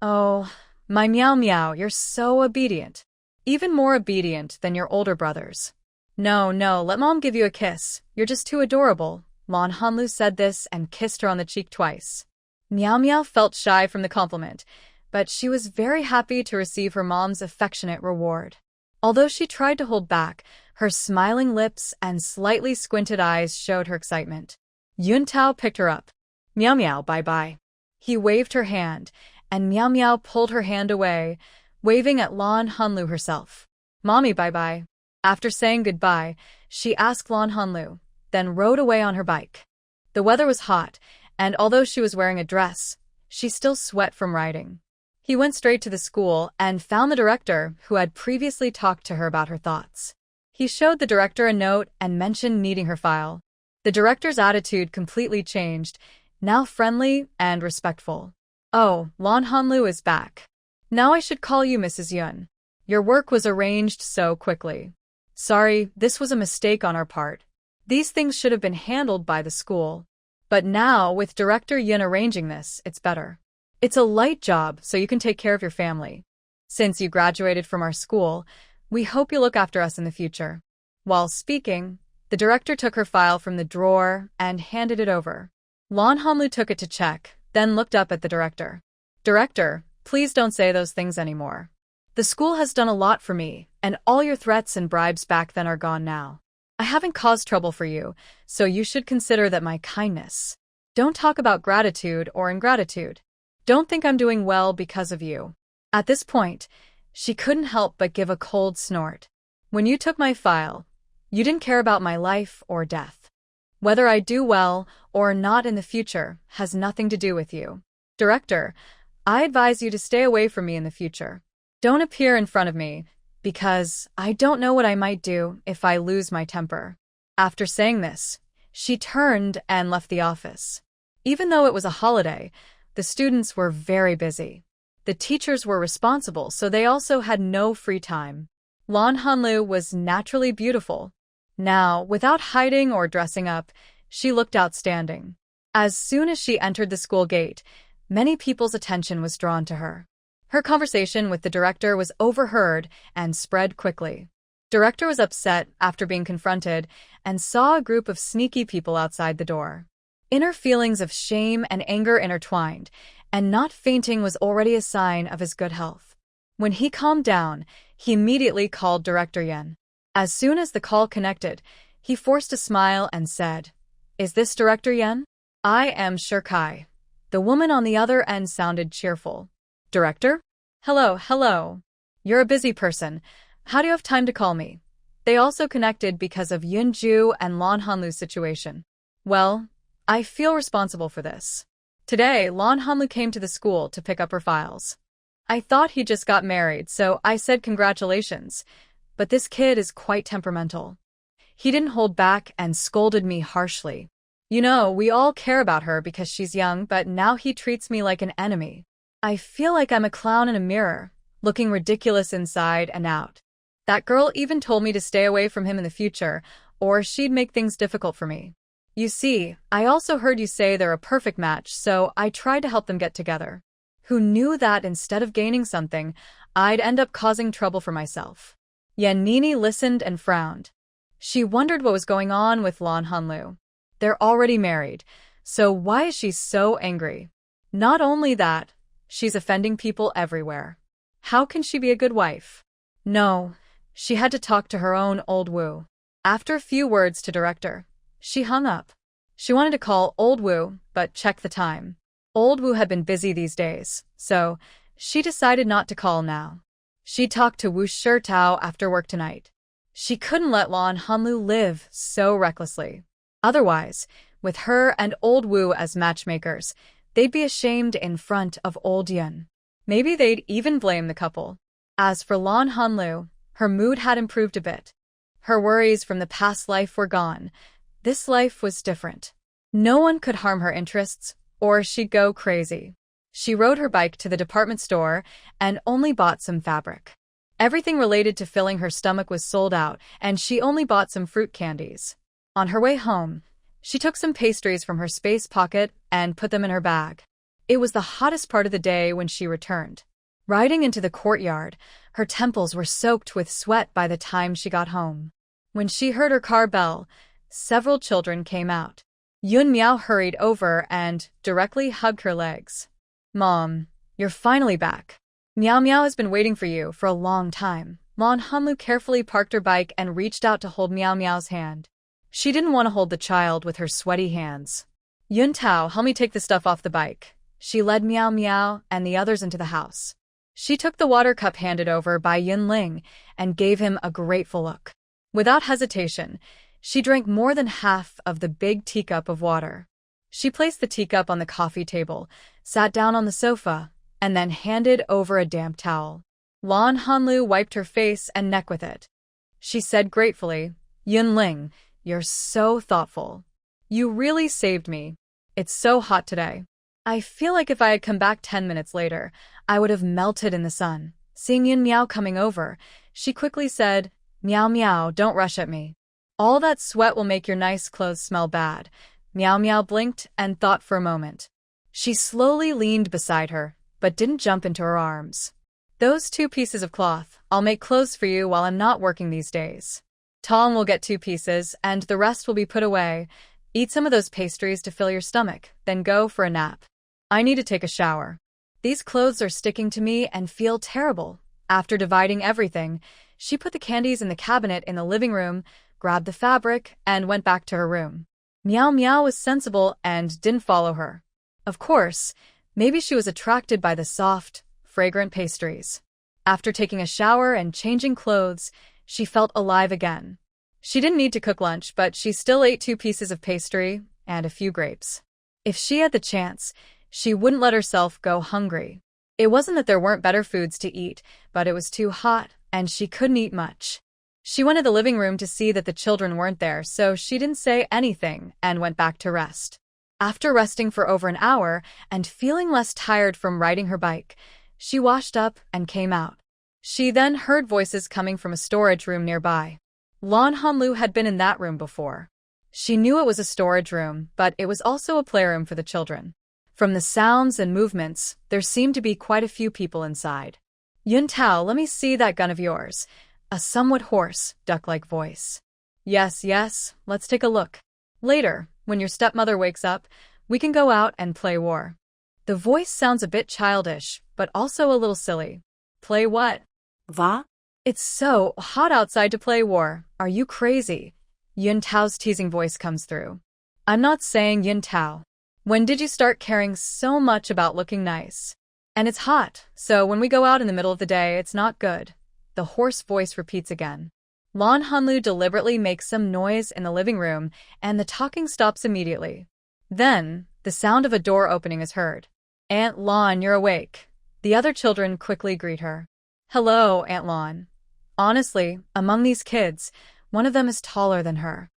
Oh, my Meow Meow, you're so obedient. Even more obedient than your older brothers. No, let Mom give you a kiss. You're just too adorable. Lan Hanlu said this and kissed her on the cheek twice. Meow Meow felt shy from the compliment, but she was very happy to receive her mom's affectionate reward. Although she tried to hold back, her smiling lips and slightly squinted eyes showed her excitement. Yun Tao picked her up. Meow Meow, bye-bye. He waved her hand, and Meow Meow pulled her hand away, waving at Lan Hanlu herself. Mommy, bye-bye. After saying goodbye, she asked Lan Hanlu, then rode away on her bike. The weather was hot, and although she was wearing a dress, she still sweat from riding. He went straight to the school and found the director, who had previously talked to her about her thoughts. He showed the director a note and mentioned needing her file. The director's attitude completely changed, now friendly and respectful. Oh, Lan Hanlu is back. Now I should call you Mrs. Yun. Your work was arranged so quickly. Sorry, this was a mistake on our part. These things should have been handled by the school. But now, with Director Yun arranging this, it's better. It's a light job, so you can take care of your family. Since you graduated from our school, we hope you look after us in the future. While speaking, the director took her file from the drawer and handed it over. Lan Hanlu took it to check, then looked up at the director. Director, please don't say those things anymore. The school has done a lot for me, and all your threats and bribes back then are gone now. I haven't caused trouble for you, so you should consider that my kindness. Don't talk about gratitude or ingratitude. Don't think I'm doing well because of you. At this point, she couldn't help but give a cold snort. When you took my file, you didn't care about my life or death. Whether I do well or not in the future has nothing to do with you. Director, I advise you to stay away from me in the future. Don't appear in front of me, because I don't know what I might do if I lose my temper. After saying this, she turned and left the office. Even though it was a holiday, the students were very busy. The teachers were responsible, so they also had no free time. Lan Hanlu was naturally beautiful. Now, without hiding or dressing up, she looked outstanding. As soon as she entered the school gate, many people's attention was drawn to her. Her conversation with the director was overheard and spread quickly. Director was upset after being confronted and saw a group of sneaky people outside the door. Inner feelings of shame and anger intertwined, and not fainting was already a sign of his good health. When he calmed down, he immediately called Director Yen. As soon as the call connected, he forced a smile and said, "Is this Director Yen?" "I am Shirkai." The woman on the other end sounded cheerful. "Director? Hello. You're a busy person. How do you have time to call me?" They also connected because of Yunju and Lan Hanlu's situation. Well, I feel responsible for this. Today, Lan Hanlu came to the school to pick up her files. I thought he just got married, so I said congratulations. But this kid is quite temperamental. He didn't hold back and scolded me harshly. You know, we all care about her because she's young, but now he treats me like an enemy. I feel like I'm a clown in a mirror, looking ridiculous inside and out. That girl even told me to stay away from him in the future, or she'd make things difficult for me. You see, I also heard you say they're a perfect match, so I tried to help them get together. Who knew that instead of gaining something, I'd end up causing trouble for myself? Yan Nini listened and frowned. She wondered what was going on with Lan Hanlu. They're already married, so why is she so angry? Not only that, she's offending people everywhere. How can she be a good wife? No, she had to talk to her own old Wu. After a few words to director, she hung up. She wanted to call old Wu, but checked the time. Old Wu had been busy these days, so she decided not to call now. She talked to Wu Shirtao after work tonight. She couldn't let Lan Hanlu live so recklessly. Otherwise, with her and old Wu as matchmakers, they'd be ashamed in front of old Yun. Maybe they'd even blame the couple. As for Lan Hanlu, her mood had improved a bit. Her worries from the past life were gone. This life was different. No one could harm her interests, or she'd go crazy. She rode her bike to the department store and only bought some fabric. Everything related to filling her stomach was sold out, and she only bought some fruit candies. On her way home, she took some pastries from her space pocket and put them in her bag. It was the hottest part of the day when she returned. Riding into the courtyard, her temples were soaked with sweat by the time she got home. When she heard her car bell, several children came out. Yun Miao hurried over and directly hugged her legs. "Mom, you're finally back. Miao Miao has been waiting for you for a long time." Lan Hanlu carefully parked her bike and reached out to hold Miao Miao's hand. She didn't want to hold the child with her sweaty hands. "Yun Tao, help me take the stuff off the bike." She led Miao Miao and the others into the house. She took the water cup handed over by Yun Ling and gave him a grateful look. Without hesitation, she drank more than half of the big teacup of water. She placed the teacup on the coffee table, sat down on the sofa, and then handed over a damp towel. Lan Hanlu wiped her face and neck with it. She said gratefully, "Yun Ling, you're so thoughtful. You really saved me. It's so hot today. I feel like if I had come back 10 minutes later, I would have melted in the sun." Seeing Yun Miao coming over, she quickly said, "Miao Miao, don't rush at me. All that sweat will make your nice clothes smell bad." Miao Miao blinked and thought for a moment. She slowly leaned beside her, but didn't jump into her arms. "Those 2 pieces of cloth, I'll make clothes for you while I'm not working these days. Tom will get 2 pieces, and the rest will be put away. Eat some of those pastries to fill your stomach, then go for a nap. I need to take a shower. These clothes are sticking to me and feel terrible." After dividing everything, she put the candies in the cabinet in the living room, grabbed the fabric, and went back to her room. Miao Miao was sensible and didn't follow her. Of course, maybe she was attracted by the soft, fragrant pastries. After taking a shower and changing clothes, she felt alive again. She didn't need to cook lunch, but she still ate 2 pieces of pastry and a few grapes. If she had the chance, she wouldn't let herself go hungry. It wasn't that there weren't better foods to eat, but it was too hot, and she couldn't eat much. She went to the living room to see that the children weren't there, so she didn't say anything and went back to rest. After resting for over an hour and feeling less tired from riding her bike, she washed up and came out. She then heard voices coming from a storage room nearby. Lan Hanlu had been in that room before. She knew it was a storage room, but it was also a playroom for the children. From the sounds and movements, there seemed to be quite a few people inside. "Yun Tao, let me see that gun of yours." A somewhat hoarse, duck-like voice. Yes, let's take a look. Later, when your stepmother wakes up, we can go out and play war." The voice sounds a bit childish, but also a little silly. "Play what?" Va? "It's so hot outside to play war. Are you crazy?" Yun Tao's teasing voice comes through. "I'm not saying Yun Tao. When did you start caring so much about looking nice? And it's hot, so when we go out in the middle of the day, it's not good." The hoarse voice repeats again. Lan Hanlu deliberately makes some noise in the living room, and the talking stops immediately. Then, the sound of a door opening is heard. "Aunt Lan, you're awake." The other children quickly greet her. "Hello, Aunt Lan." Honestly, among these kids, one of them is taller than her.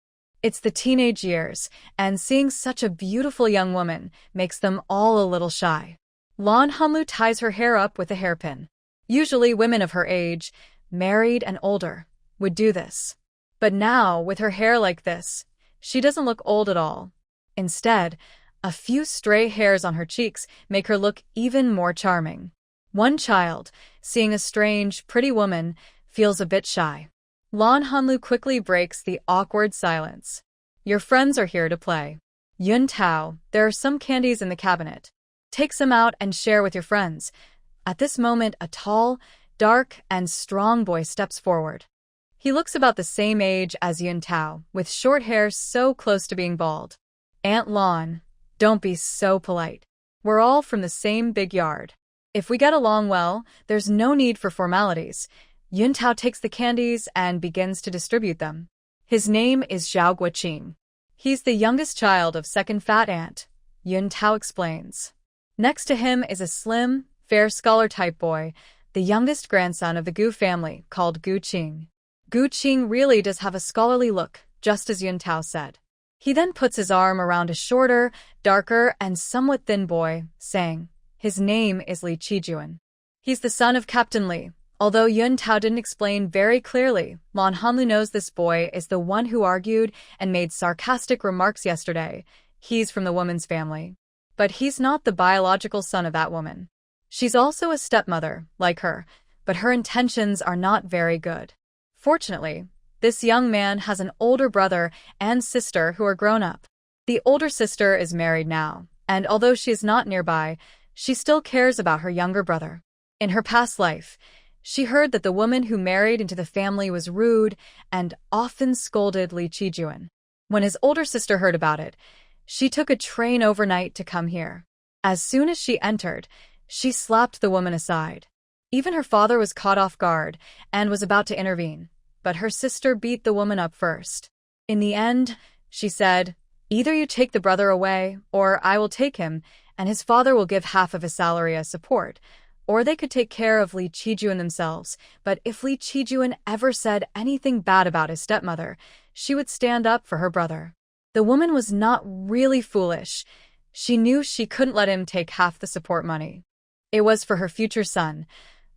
It's the teenage years, and seeing such a beautiful young woman makes them all a little shy. Lan Hanlu ties her hair up with a hairpin. Usually women of her age, married and older, would do this. But now, with her hair like this, she doesn't look old at all. Instead, a few stray hairs on her cheeks make her look even more charming. One child, seeing a strange, pretty woman, feels a bit shy. Lan Hanlu quickly breaks the awkward silence. "Your friends are here to play. Yun Tao, there are some candies in the cabinet. Take some out and share with your friends." At this moment, a tall, dark, and strong boy steps forward. He looks about the same age as Yun Tao, with short hair so close to being bald. "Aunt Lan, don't be so polite. We're all from the same big yard. If we get along well, there's no need for formalities." Yun Tao takes the candies and begins to distribute them. His name is Zhao Guoqing. He's the youngest child of second fat aunt, Yun Tao explains. Next to him is a slim, fair scholar-type boy, the youngest grandson of the Gu family, called Gu Qing. Gu Qing really does have a scholarly look, just as Yun Tao said. He then puts his arm around a shorter, darker, and somewhat thin boy, saying, "His name is Li Qijuan. He's the son of Captain Li." Although Yun Tao didn't explain very clearly, Lan Hanlu knows this boy is the one who argued and made sarcastic remarks yesterday. He's from the woman's family. But he's not the biological son of that woman. She's also a stepmother, like her, but her intentions are not very good. Fortunately, this young man has an older brother and sister who are grown up. The older sister is married now, and although she is not nearby, she still cares about her younger brother. In her past life, she heard that the woman who married into the family was rude and often scolded Li Qijuan. When his older sister heard about it, she took a train overnight to come here. As soon as she entered, she slapped the woman aside. Even her father was caught off guard and was about to intervene, but her sister beat the woman up first. In the end, she said, "Either you take the brother away, or I will take him, and his father will give half of his salary as support. Or they could take care of Li Qijuan themselves, but if Li Qijuan ever said anything bad about his stepmother, she would stand up for her brother." The woman was not really foolish. She knew she couldn't let him take half the support money. It was for her future son,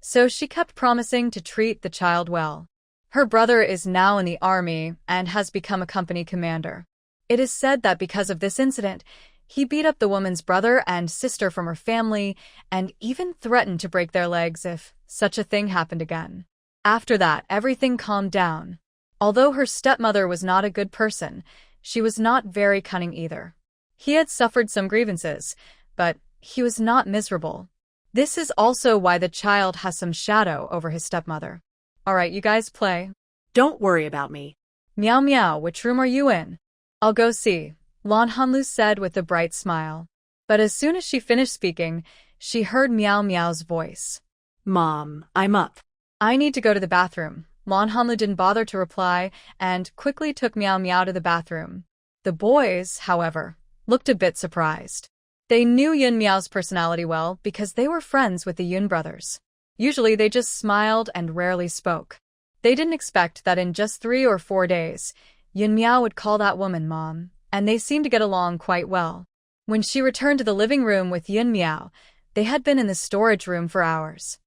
so she kept promising to treat the child well. Her brother is now in the army and has become a company commander. It is said that because of this incident, he beat up the woman's brother and sister from her family and even threatened to break their legs if such a thing happened again. After that, everything calmed down. Although her stepmother was not a good person, she was not very cunning either. He had suffered some grievances, but he was not miserable. This is also why the child has some shadow over his stepmother. All right, you guys play. Don't worry about me. Meow meow, which room are you in? I'll go see, Lan Hanlu said with a bright smile. But as soon as she finished speaking, she heard Meow Meow's voice. Mom, I'm up. I need to go to the bathroom. Lan Hanlu didn't bother to reply and quickly took Meow Meow to the bathroom. The boys, however, looked a bit surprised. They knew Yun Miao's personality well because they were friends with the Yun brothers. Usually they just smiled and rarely spoke. They didn't expect that in just 3 or 4 days, Yun Miao would call that woman Mom, and they seemed to get along quite well. When she returned to the living room with Yun Miao, they had been in the storage room for hours.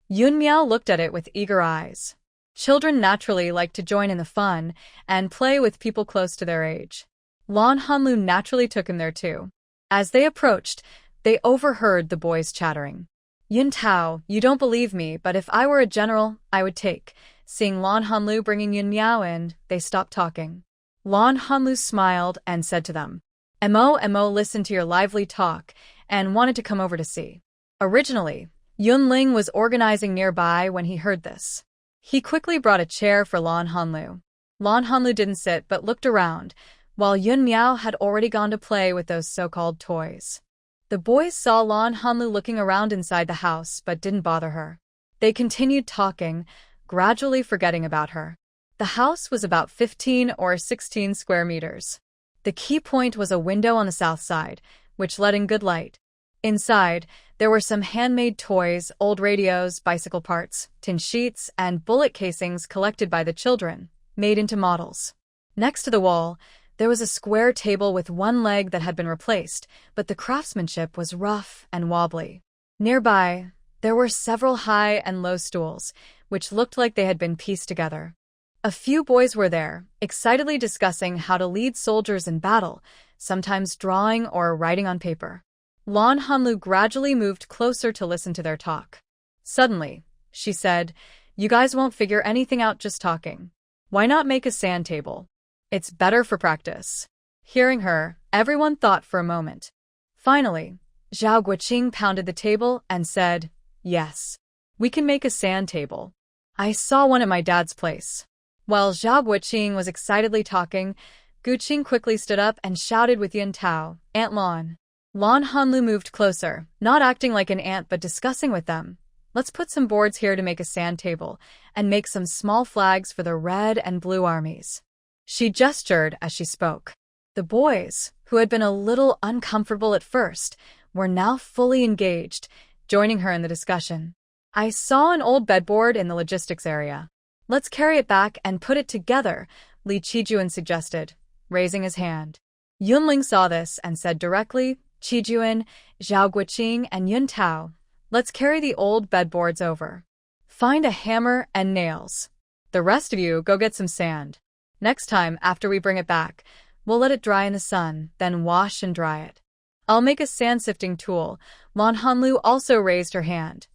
Yun Miao looked at it with eager eyes. Children naturally like to join in the fun and play with people close to their age. Lan Hanlu naturally took him there too. As they approached, they overheard the boys chattering. "Yun Tao, you don't believe me, but if I were a general, I would take." Seeing Lan Hanlu bringing Yun Miao in, they stopped talking. Lan Hanlu smiled and said to them, Mo listened to your lively talk and wanted to come over to see." Originally, Yun Ling was organizing nearby when he heard this. He quickly brought a chair for Lan Hanlu. Lan Hanlu didn't sit but looked around, while Yun Miao had already gone to play with those so-called toys. The boys saw Lan Hanlu looking around inside the house but didn't bother her. They continued talking, gradually forgetting about her. The house was about 15 or 16 square meters. The key point was a window on the south side, which let in good light. Inside, there were some handmade toys, old radios, bicycle parts, tin sheets, and bullet casings collected by the children, made into models. Next to the wall, there was a square table with one leg that had been replaced, but the craftsmanship was rough and wobbly. Nearby, there were several high and low stools, which looked like they had been pieced together. A few boys were there, excitedly discussing how to lead soldiers in battle, sometimes drawing or writing on paper. Lan Hanlu gradually moved closer to listen to their talk. Suddenly, she said, "You guys won't figure anything out just talking. Why not make a sand table? It's better for practice." Hearing her, everyone thought for a moment. Finally, Zhao Guoqing pounded the table and said, "Yes, we can make a sand table. I saw one at my dad's place." While Zhao Guoqing was excitedly talking, Guqing quickly stood up and shouted with Yun Tao, "Aunt Lan." Lan Hanlu moved closer, not acting like an ant but discussing with them. "Let's put some boards here to make a sand table, and make some small flags for the red and blue armies." She gestured as she spoke. The boys, who had been a little uncomfortable at first, were now fully engaged, joining her in the discussion. "I saw an old bedboard in the logistics area. Let's carry it back and put it together," Li Qijuan suggested, raising his hand. Yunling saw this and said directly, Qijuan, Zhao Guiqing, and Yun Tao, let's carry the old bedboards over. Find a hammer and nails. The rest of you go get some sand. Next time, after we bring it back, we'll let it dry in the sun, then wash and dry it. I'll make a sand-sifting tool. Lan Hanlu also raised her hand,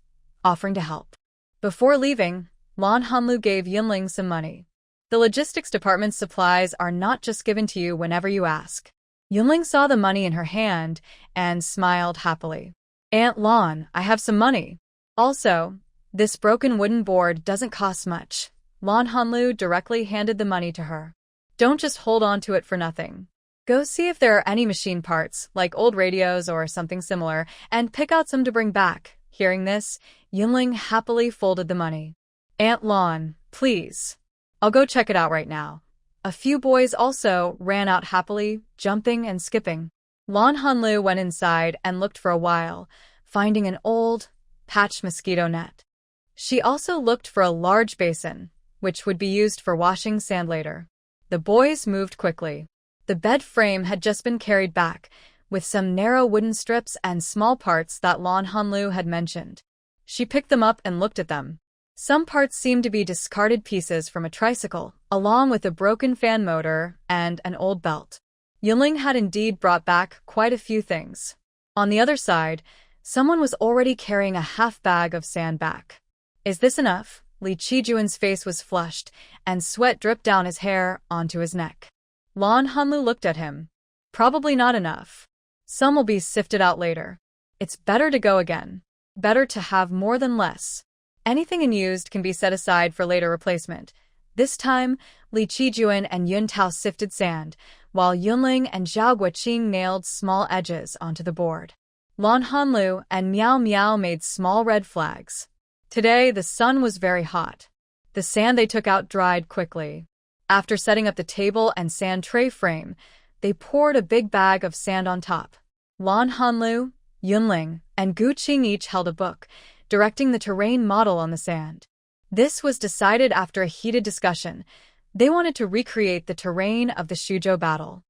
offering to help. Before leaving, Lan Hanlu gave Yunling some money. The logistics department's supplies are not just given to you whenever you ask. Yunling saw the money in her hand and smiled happily. Aunt Lan, I have some money. Also, this broken wooden board doesn't cost much. Lan Hanlu directly handed the money to her. Don't just hold on to it for nothing. Go see if there are any machine parts, like old radios or something similar, and pick out some to bring back. Hearing this, Yunling happily folded the money. Aunt Lan, please. I'll go check it out right now. A few boys also ran out happily, jumping and skipping. Lan Hanlu went inside and looked for a while, finding an old, patched mosquito net. She also looked for a large basin, which would be used for washing sand later. The boys moved quickly. The bed frame had just been carried back, with some narrow wooden strips and small parts that Lan Hanlu had mentioned. She picked them up and looked at them. Some parts seemed to be discarded pieces from a tricycle, along with a broken fan motor and an old belt. Yunling had indeed brought back quite a few things. On the other side, someone was already carrying a half bag of sand back. Is this enough? Li Qijuan's face was flushed, and sweat dripped down his hair onto his neck. Lan Hanlu looked at him. Probably not enough. Some will be sifted out later. It's better to go again. Better to have more than less. Anything unused can be set aside for later replacement. This time, Li Qijuan and Yun Tao sifted sand, while Yunling and Zhao Guiqing nailed small edges onto the board. Lan Hanlu and Miao Miao made small red flags. Today, the sun was very hot. The sand they took out dried quickly. After setting up the table and sand tray frame, they poured a big bag of sand on top. Lan Hanlu, Yunling, and Guqing each held a book, directing the terrain model on the sand. This was decided after a heated discussion. They wanted to recreate the terrain of the Shuzhou battle.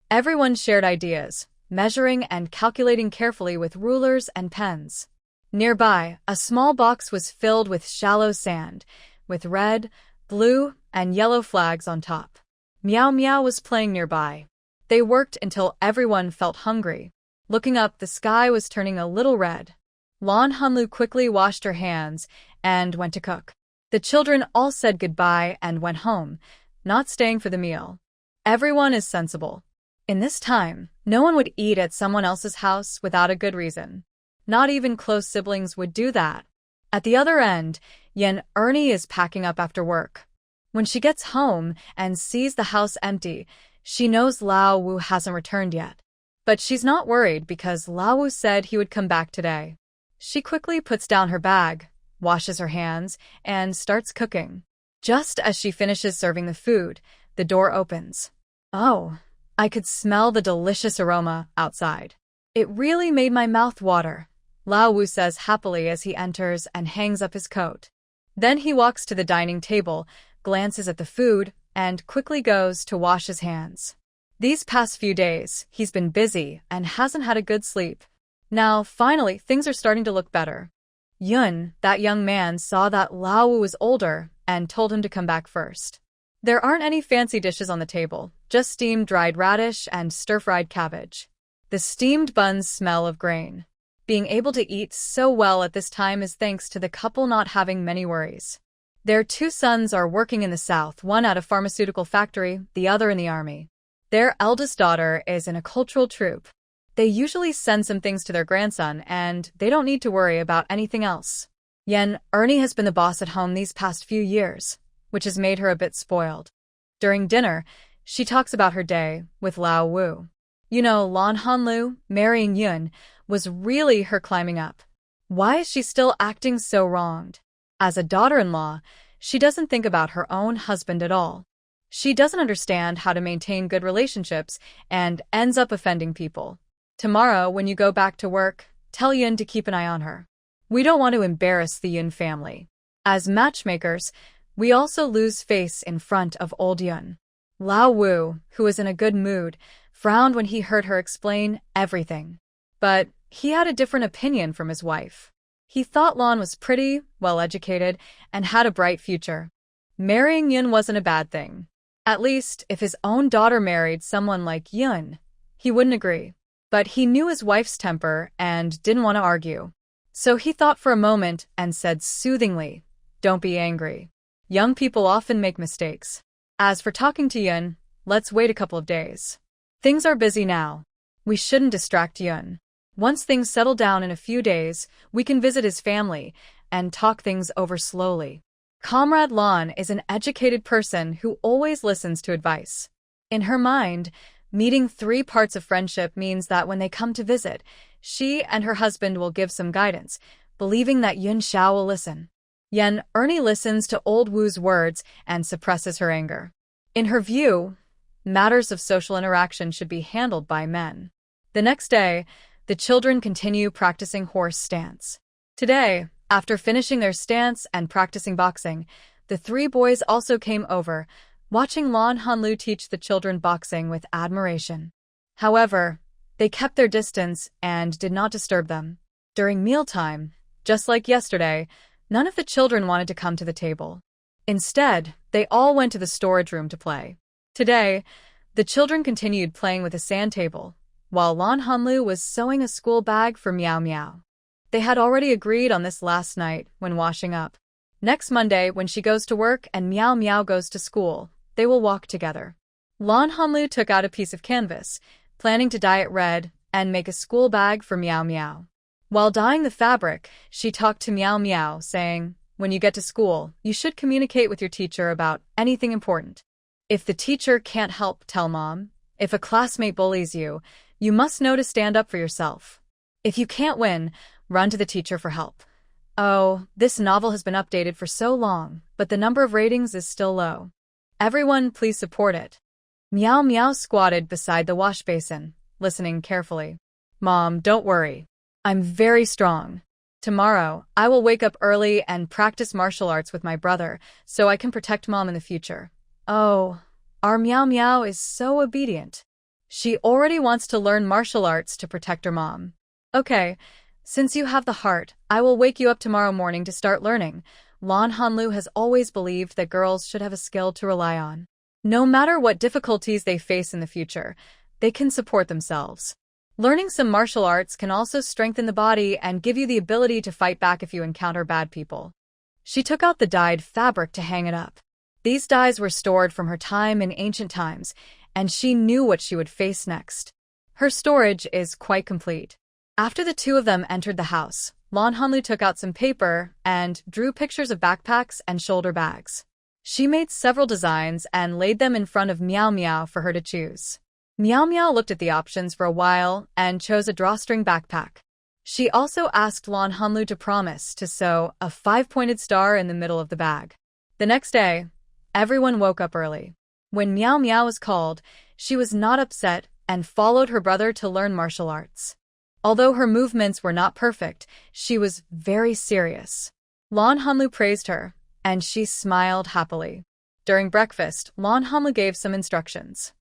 Everyone shared ideas, measuring and calculating carefully with rulers and pens. Nearby, a small box was filled with shallow sand, with red, blue, and yellow flags on top. Miao Miao was playing nearby. They worked until everyone felt hungry. Looking up, the sky was turning a little red. Lan Hanlu quickly washed her hands and went to cook. The children all said goodbye and went home, not staying for the meal. Everyone is sensible. In this time, no one would eat at someone else's house without a good reason. Not even close siblings would do that. At the other end, Yan Ernie is packing up after work. When she gets home and sees the house empty, she knows Lao Wu hasn't returned yet. But she's not worried because Lao Wu said he would come back today. She quickly puts down her bag, washes her hands, and starts cooking. Just as she finishes serving the food, the door opens. Oh, I could smell the delicious aroma outside. It really made my mouth water, Lao Wu says happily as he enters and hangs up his coat. Then he walks to the dining table, glances at the food, and quickly goes to wash his hands. These past few days, he's been busy and hasn't had a good sleep. Now, finally, things are starting to look better. Yun, that young man, saw that Lao Wu was older and told him to come back first. There aren't any fancy dishes on the table, just steamed dried radish and stir-fried cabbage. The steamed buns smell of grain. Being able to eat so well at this time is thanks to the couple not having many worries. Their two sons are working in the south, one at a pharmaceutical factory, the other in the army. Their eldest daughter is in a cultural troupe. They usually send some things to their grandson, and they don't need to worry about anything else. Yan Ernie has been the boss at home these past few years, which has made her a bit spoiled. During dinner, she talks about her day with Lao Wu. You know, Lan Hanlu, marrying Yun, was really her climbing up. Why is she still acting so wronged? As a daughter-in-law, she doesn't think about her own husband at all. She doesn't understand how to maintain good relationships and ends up offending people. Tomorrow, when you go back to work, tell Yun to keep an eye on her. We don't want to embarrass the Yun family. As matchmakers, we also lose face in front of old Yun. Lao Wu, who was in a good mood, frowned when he heard her explain everything. But he had a different opinion from his wife. He thought Lan was pretty, well-educated, and had a bright future. Marrying Yun wasn't a bad thing. At least, if his own daughter married someone like Yun, he wouldn't agree. But he knew his wife's temper and didn't want to argue. So he thought for a moment and said soothingly, "Don't be angry. Young people often make mistakes. As for talking to Yun, let's wait a couple of days. Things are busy now. We shouldn't distract Yun. Once things settle down in a few days, we can visit his family and talk things over slowly." Comrade Lan is an educated person who always listens to advice. In her mind, meeting 3 parts of friendship means that when they come to visit, she and her husband will give some guidance, believing that Yun Xiao will listen. Yen Ernie listens to old Wu's words and suppresses her anger. In her view, matters of social interaction should be handled by men. The next day, the children continue practicing horse stance. Today, after finishing their stance and practicing boxing, the 3 boys also came over, watching Lan Hanlu teach the children boxing with admiration. However, they kept their distance and did not disturb them. During mealtime, just like yesterday, none of the children wanted to come to the table. Instead, they all went to the storage room to play. Today, the children continued playing with the sand table, while Lan Hanlu was sewing a school bag for Meow Meow. They had already agreed on this last night when washing up. Next Monday, when she goes to work and Meow Meow goes to school, they will walk together. Lan Hanlu took out a piece of canvas, planning to dye it red and make a school bag for Meow Meow. While dyeing the fabric, she talked to Meow Meow, saying, "When you get to school, you should communicate with your teacher about anything important. If the teacher can't help, tell mom. If a classmate bullies you, you must know to stand up for yourself. If you can't win, run to the teacher for help." Oh, this novel has been updated for so long, but the number of ratings is still low. Everyone, please support it. Meow Meow squatted beside the wash basin, listening carefully. "Mom, don't worry. I'm very strong. Tomorrow, I will wake up early and practice martial arts with my brother, so I can protect Mom in the future." Oh, our Meow Meow is so obedient. She already wants to learn martial arts to protect her mom. "Okay, since you have the heart, I will wake you up tomorrow morning to start learning." Lan Hanlu has always believed that girls should have a skill to rely on. No matter what difficulties they face in the future, they can support themselves. Learning some martial arts can also strengthen the body and give you the ability to fight back if you encounter bad people. She took out the dyed fabric to hang it up. These dyes were stored from her time in ancient times, and she knew what she would face next. Her storage is quite complete. After the 2 of them entered the house, Lan Hanlu took out some paper and drew pictures of backpacks and shoulder bags. She made several designs and laid them in front of Meow Meow for her to choose. Meow Meow looked at the options for a while and chose a drawstring backpack. She also asked Lan Hanlu to promise to sew a 5-pointed star in the middle of the bag. The next day, everyone woke up early. When Meow Meow was called, she was not upset and followed her brother to learn martial arts. Although her movements were not perfect, she was very serious. Lan Hanlu praised her, and she smiled happily. During breakfast, Lan Hanlu gave some instructions.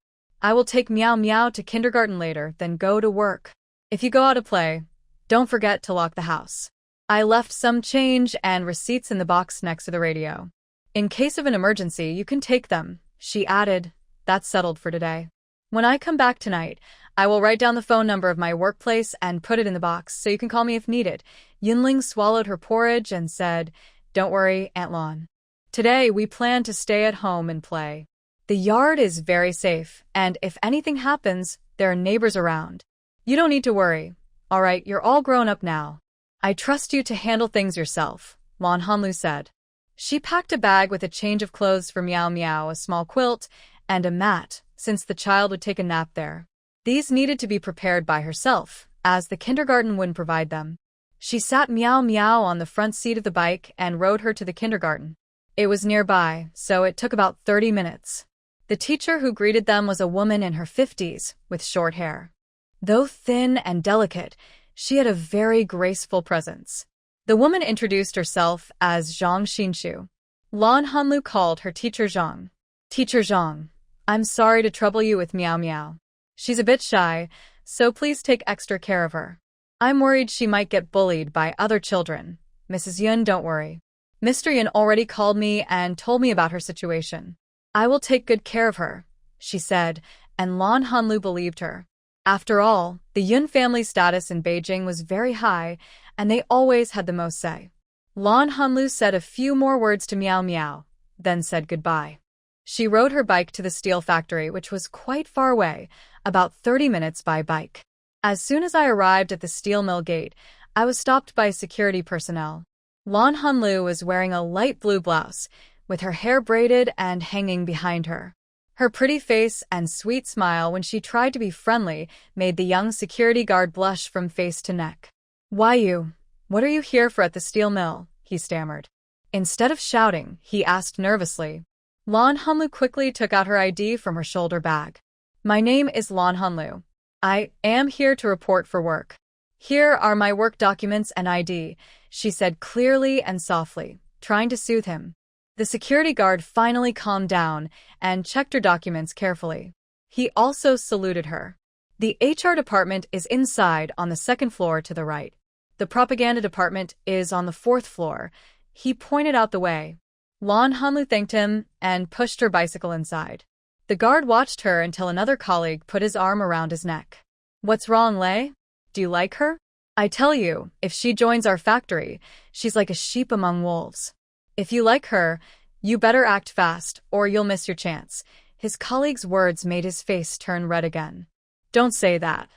"I will take Meow Meow to kindergarten later, then go to work. If you go out to play, don't forget to lock the house. I left some change and receipts in the box next to the radio. In case of an emergency, you can take them," she added. "That's settled for today. When I come back tonight, I will write down the phone number of my workplace and put it in the box so you can call me if needed." Yunling swallowed her porridge and said, "Don't worry, Aunt Lan. Today we plan to stay at home and play. The yard is very safe, and if anything happens, there are neighbors around. You don't need to worry. All right, you're all grown up now. I trust you to handle things yourself," Lan Hanlu said. She packed a bag with a change of clothes for Meow Meow, a small quilt, and a mat, since the child would take a nap there. These needed to be prepared by herself, as the kindergarten wouldn't provide them. She sat Meow Meow on the front seat of the bike and rode her to the kindergarten. It was nearby, so it took about 30 minutes. The teacher who greeted them was a woman in her 50s, with short hair. Though thin and delicate, she had a very graceful presence. The woman introduced herself as Zhang Xinshu. Lan Hanlu called her teacher Zhang. "Teacher Zhang, I'm sorry to trouble you with Meow Meow. She's a bit shy, so please take extra care of her. I'm worried she might get bullied by other children. Mrs. Yun, don't worry. Mr. Yun already called me and told me about her situation. I will take good care of her, she said, and Lan Hanlu believed her. After all, the Yun family status in Beijing was very high, and they always had the most say. Lan Hanlu said a few more words to Miao Miao, then said goodbye. She rode her bike to the steel factory, which was quite far away, about 30 minutes by bike. As soon as I arrived at the steel mill gate, I was stopped by security personnel. Lan Hanlu was wearing a light blue blouse, with her hair braided and hanging behind her. Her pretty face and sweet smile when she tried to be friendly made the young security guard blush from face to neck. Why you? What are you here for at the steel mill? He stammered. Instead of shouting, he asked nervously. Lan Hanlu quickly took out her ID from her shoulder bag. My name is Lan Hanlu. I am here to report for work. Here are my work documents and ID, she said clearly and softly, trying to soothe him. The security guard finally calmed down and checked her documents carefully. He also saluted her. The HR department is inside on the second floor to the right. The propaganda department is on the fourth floor. He pointed out the way. Lan Hanlu thanked him and pushed her bicycle inside. The guard watched her until another colleague put his arm around his neck. What's wrong, Lei? Do you like her? I tell you, if she joins our factory, she's like a sheep among wolves. If you like her, you better act fast, or you'll miss your chance. His colleague's words made his face turn red again. Don't say that.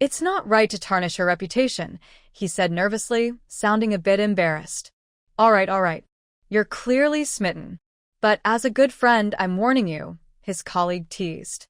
It's not right to tarnish her reputation, he said nervously, sounding a bit embarrassed. All right. You're clearly smitten. But as a good friend, I'm warning you, his colleague teased.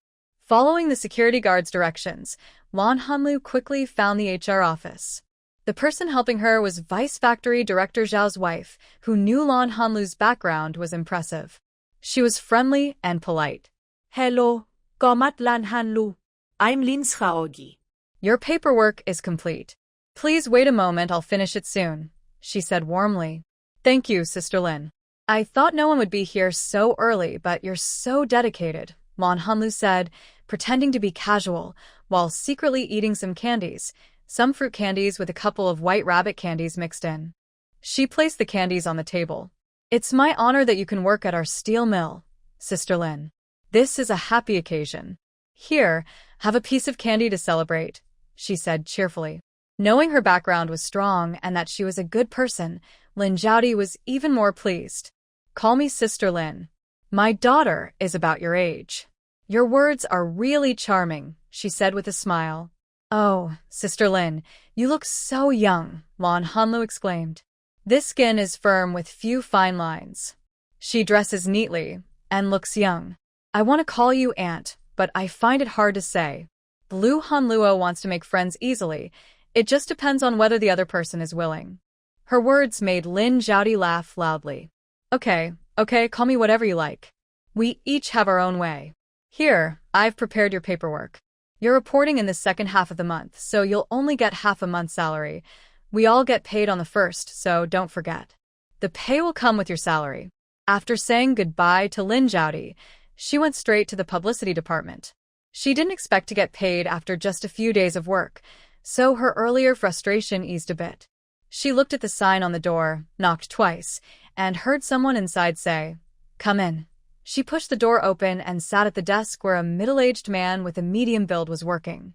Following the security guard's directions, Lan Hanlu quickly found the HR office. The person helping her was Vice Factory Director Zhao's wife, who knew Lan Hanlu's background was impressive. She was friendly and polite. Hello, Gomat Lan Hanlu. I'm Lin Schaogi. Your paperwork is complete. Please wait a moment, I'll finish it soon, she said warmly. Thank you, Sister Lin. I thought no one would be here so early, but you're so dedicated, Lan Hanlu said, pretending to be casual, while secretly eating some candies, some fruit candies with a couple of white rabbit candies mixed in. She placed the candies on the table. It's my honor that you can work at our steel mill, Sister Lin. This is a happy occasion. Here, have a piece of candy to celebrate, she said cheerfully. Knowing her background was strong and that she was a good person, Lin Zhaodi was even more pleased. Call me Sister Lin. My daughter is about your age. Your words are really charming, she said with a smile. Oh, Sister Lin, you look so young, Lan Hanlu exclaimed. This skin is firm with few fine lines. She dresses neatly and looks young. I want to call you Aunt, but I find it hard to say. Blue Hanluo wants to make friends easily. It just depends on whether the other person is willing. Her words made Lin Zhaodi laugh loudly. Okay, call me whatever you like. We each have our own way. Here, I've prepared your paperwork. You're reporting in the second half of the month, so you'll only get half a month's salary. We all get paid on the first, so don't forget. The pay will come with your salary. After saying goodbye to Lin Zhaodi, she went straight to the publicity department. She didn't expect to get paid after just a few days of work, so her earlier frustration eased a bit. She looked at the sign on the door, knocked twice, and heard someone inside say, "Come in." She pushed the door open and sat at the desk where a middle-aged man with a medium build was working.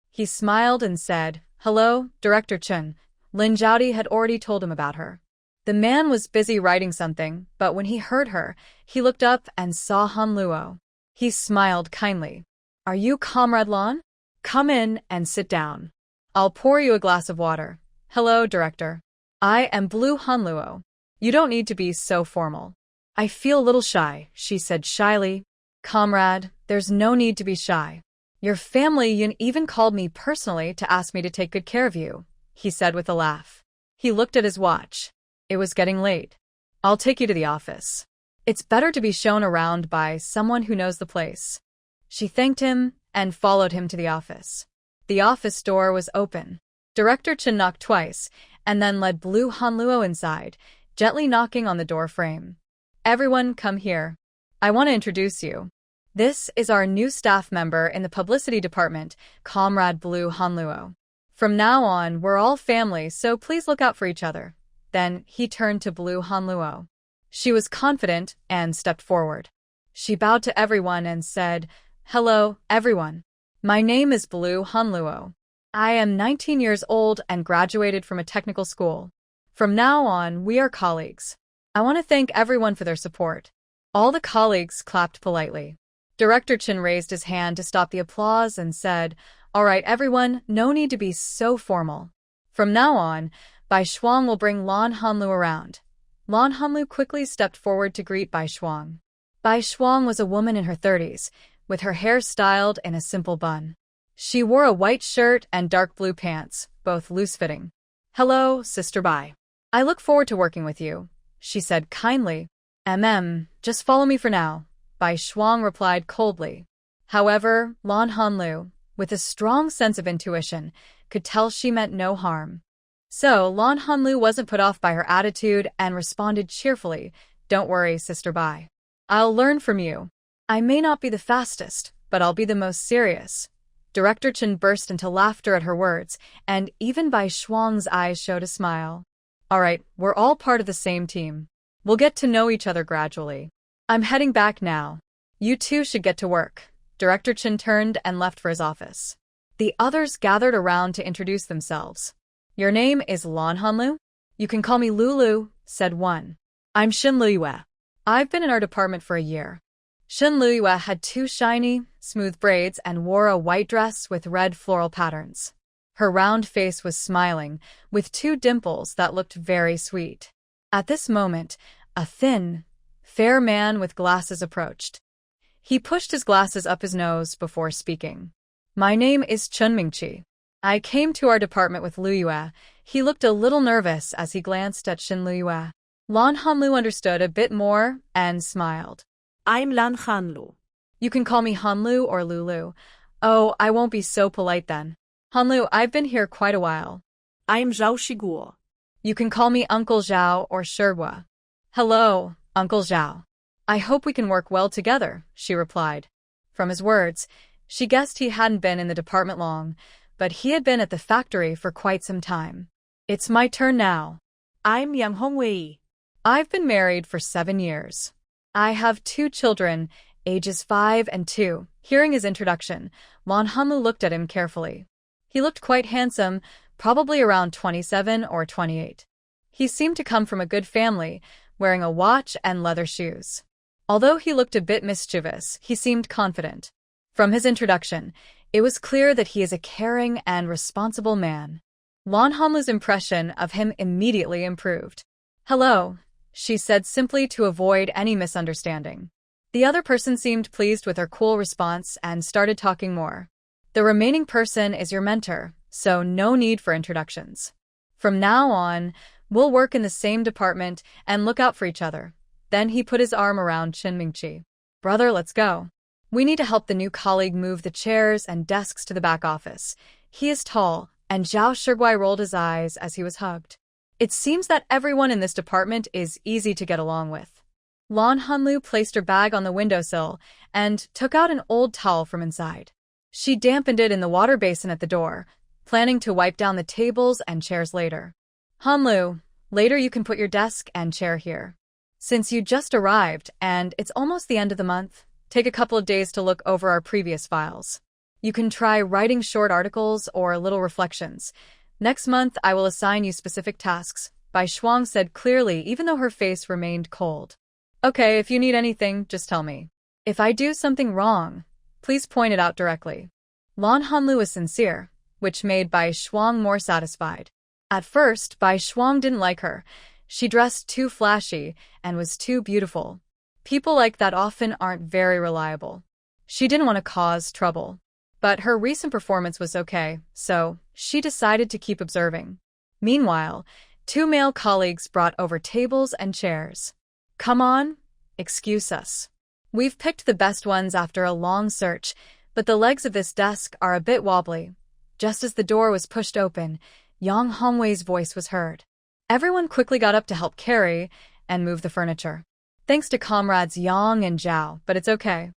He smiled and said, "Hello, Director Chen." Lin Zhaodi had already told him about her. The man was busy writing something, but when he heard her, he looked up and saw Han Luo. He smiled kindly. "Are you Comrade Lan? Come in and sit down. I'll pour you a glass of water." "Hello, Director. I am Blue Han Luo. You don't need to be so formal." "I feel a little shy," she said shyly. "Comrade, there's no need to be shy. Your family even called me personally to ask me to take good care of you," he said with a laugh. He looked at his watch. It was getting late. "I'll take you to the office. It's better to be shown around by someone who knows the place." She thanked him and followed him to the office. The office door was open. Director Chen knocked twice and then led Blue Han Luo inside, gently knocking on the door frame. "Everyone, come here. I want to introduce you. This is our new staff member in the publicity department, Comrade Blue Hanluo. From now on, we're all family, so please look out for each other. Then he turned to Blue Hanluo. She was confident and stepped forward. She bowed to everyone and said, "Hello, everyone. My name is Blue Hanluo. I am 19 years old and graduated from a technical school. From now on, we are colleagues. I want to thank everyone for their support." All the colleagues clapped politely. Director Chen raised his hand to stop the applause and said, "All right, everyone, no need to be so formal. From now on, Bai Shuang will bring Lan Hanlu around." Lan Hanlu quickly stepped forward to greet Bai Shuang. Bai Shuang was a woman in her 30s, with her hair styled in a simple bun. She wore a white shirt and dark blue pants, both loose-fitting. "Hello, Sister Bai. I look forward to working with you," she said kindly. Just follow me for now," Bai Shuang replied coldly. However, Lan Hanlu, with a strong sense of intuition, could tell she meant no harm. So Lan Hanlu wasn't put off by her attitude and responded cheerfully, "Don't worry, Sister Bai. I'll learn from you. I may not be the fastest, but I'll be the most serious." Director Chen burst into laughter at her words, and even Bai Shuang's eyes showed a smile. "All right, we're all part of the same team. We'll get to know each other gradually. I'm heading back now. You two should get to work." Director Chen turned and left for his office. The others gathered around to introduce themselves. "Your name is Lan Hanlu? You can call me Lulu," said one. "I'm Shin Luyue. I've been in our department for a year." Shin Luyue had two shiny, smooth braids and wore a white dress with red floral patterns. Her round face was smiling, with two dimples that looked very sweet. At this moment, a thin, fair man with glasses approached. He pushed his glasses up his nose before speaking. "My name is Chun Mingqi. I came to our department with Luyue." He looked a little nervous as he glanced at Shin Luyue. Lan Hanlu understood a bit more and smiled. I'm Lan Hanlu. "You can call me Hanlu or Lulu." "Oh, I won't be so polite then. Hanlu, I've been here quite a while." I'm Zhao Shiguo. "You can call me Uncle Zhao or Shirgua." "Hello, Uncle Zhao. I hope we can work well together," she replied. From his words, she guessed he hadn't been in the department long, but he had been at the factory for quite some time. "It's my turn now. I'm Yang Hongwei. I've been married for 7 years. I have 2 children, ages 5 and 2. Hearing his introduction, Lan Hanlu looked at him carefully. He looked quite handsome, probably around 27 or 28. He seemed to come from a good family, wearing a watch and leather shoes. Although he looked a bit mischievous, he seemed confident. From his introduction, it was clear that he is a caring and responsible man. Lan Hanlu's impression of him immediately improved. "Hello," she said simply to avoid any misunderstanding. The other person seemed pleased with her cool response and started talking more. "The remaining person is your mentor, so no need for introductions. From now on, we'll work in the same department and look out for each other." Then he put his arm around Chen Mingqi. "Brother, let's go. We need to help the new colleague move the chairs and desks to the back office. He is tall," and Zhao Shiguai rolled his eyes as he was hugged. "It seems that everyone in this department is easy to get along with." Lan Hanlu placed her bag on the windowsill and took out an old towel from inside. She dampened it in the water basin at the door, planning to wipe down the tables and chairs later. "Hanlu, later you can put your desk and chair here. Since you just arrived and it's almost the end of the month, take a couple of days to look over our previous files. You can try writing short articles or little reflections. Next month, I will assign you specific tasks," Bai Shuang said clearly, even though her face remained cold. "Okay, if you need anything, just tell me. If I do something wrong, please point it out directly." Lan Hanlu was sincere, which made Bai Shuang more satisfied. At first, Bai Shuang didn't like her. She dressed too flashy and was too beautiful. People like that often aren't very reliable. She didn't want to cause trouble. But her recent performance was okay, so she decided to keep observing. Meanwhile, 2 male colleagues brought over tables and chairs. "Come on, excuse us. We've picked the best ones after a long search, but the legs of this desk are a bit wobbly." Just as the door was pushed open, Yang Hongwei's voice was heard. Everyone quickly got up to help carry and move the furniture. "Thanks to comrades Yang and Zhao, but it's okay.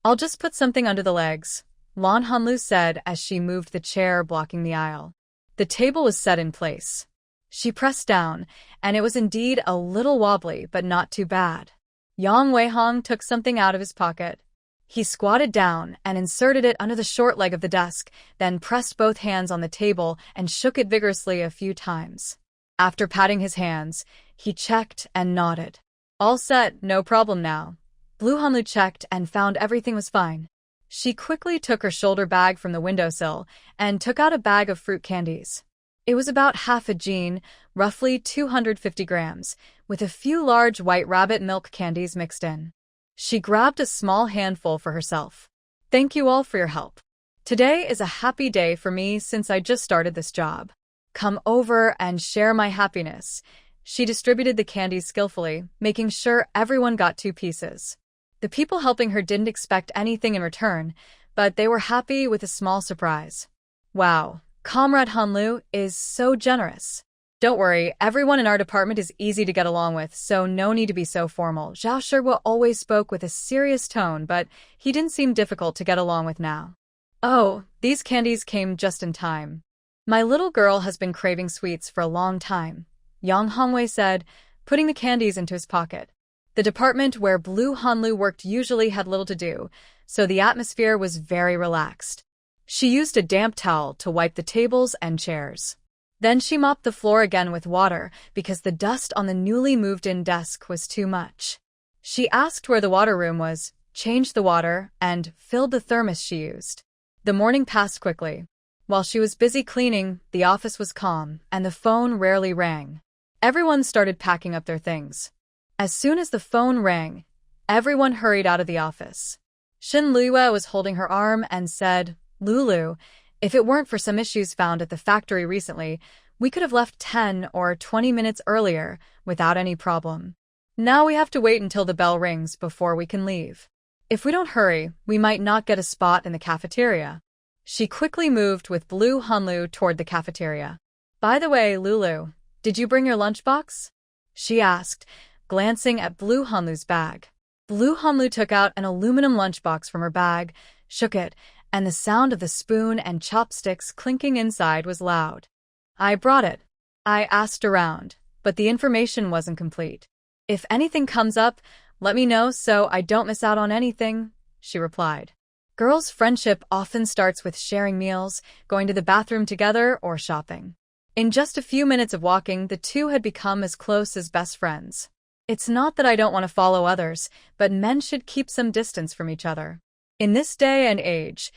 I'll just put something under the legs, Lan Hanlu said as she moved the chair blocking the aisle. The table was set in place. She pressed down, and it was indeed a little wobbly, but not too bad. Yang Weihong took something out of his pocket. He squatted down and inserted it under the short leg of the desk, then pressed both hands on the table and shook it vigorously a few times. After patting his hands, he checked and nodded. All set, no problem now. Blue Hanlu checked and found everything was fine. She quickly took her shoulder bag from the windowsill and took out a bag of fruit candies. It was about half a jean, roughly 250 grams, with a few large white rabbit milk candies mixed in. She grabbed a small handful for herself. Thank you all for your help. Today is a happy day for me since I just started this job. Come over and share my happiness. She distributed the candies skillfully, making sure everyone got 2 pieces. The people helping her didn't expect anything in return, but they were happy with a small surprise. Wow, Comrade Hanlu is so generous. Don't worry, everyone in our department is easy to get along with, so no need to be so formal. Zhao Shihua always spoke with a serious tone, but he didn't seem difficult to get along with now. Oh, these candies came just in time. My little girl has been craving sweets for a long time, Yang Hongwei said, putting the candies into his pocket. The department where Blue Hanlu worked usually had little to do, so the atmosphere was very relaxed. She used a damp towel to wipe the tables and chairs. Then she mopped the floor again with water because the dust on the newly moved-in desk was too much. She asked where the water room was, changed the water, and filled the thermos she used. The morning passed quickly. While she was busy cleaning, the office was calm, and the phone rarely rang. Everyone started packing up their things. As soon as the phone rang, everyone hurried out of the office. Shin Luiyue was holding her arm and said, Lulu, if it weren't for some issues found at the factory recently, we could have left 10 or 20 minutes earlier without any problem. Now we have to wait until the bell rings before we can leave. If we don't hurry, we might not get a spot in the cafeteria. She quickly moved with Blue Hanlu toward the cafeteria. By the way, Lulu, did you bring your lunchbox? She asked, glancing at Blue Hanlu's bag. Blue Hanlu took out an aluminum lunchbox from her bag, shook it, and the sound of the spoon and chopsticks clinking inside was loud. I brought it. I asked around, but the information wasn't complete. If anything comes up, let me know so I don't miss out on anything, she replied. Girls' friendship often starts with sharing meals, going to the bathroom together, or shopping. In just a few minutes of walking, the two had become as close as best friends. It's not that I don't want to follow others, but men should keep some distance from each other. In this day and age,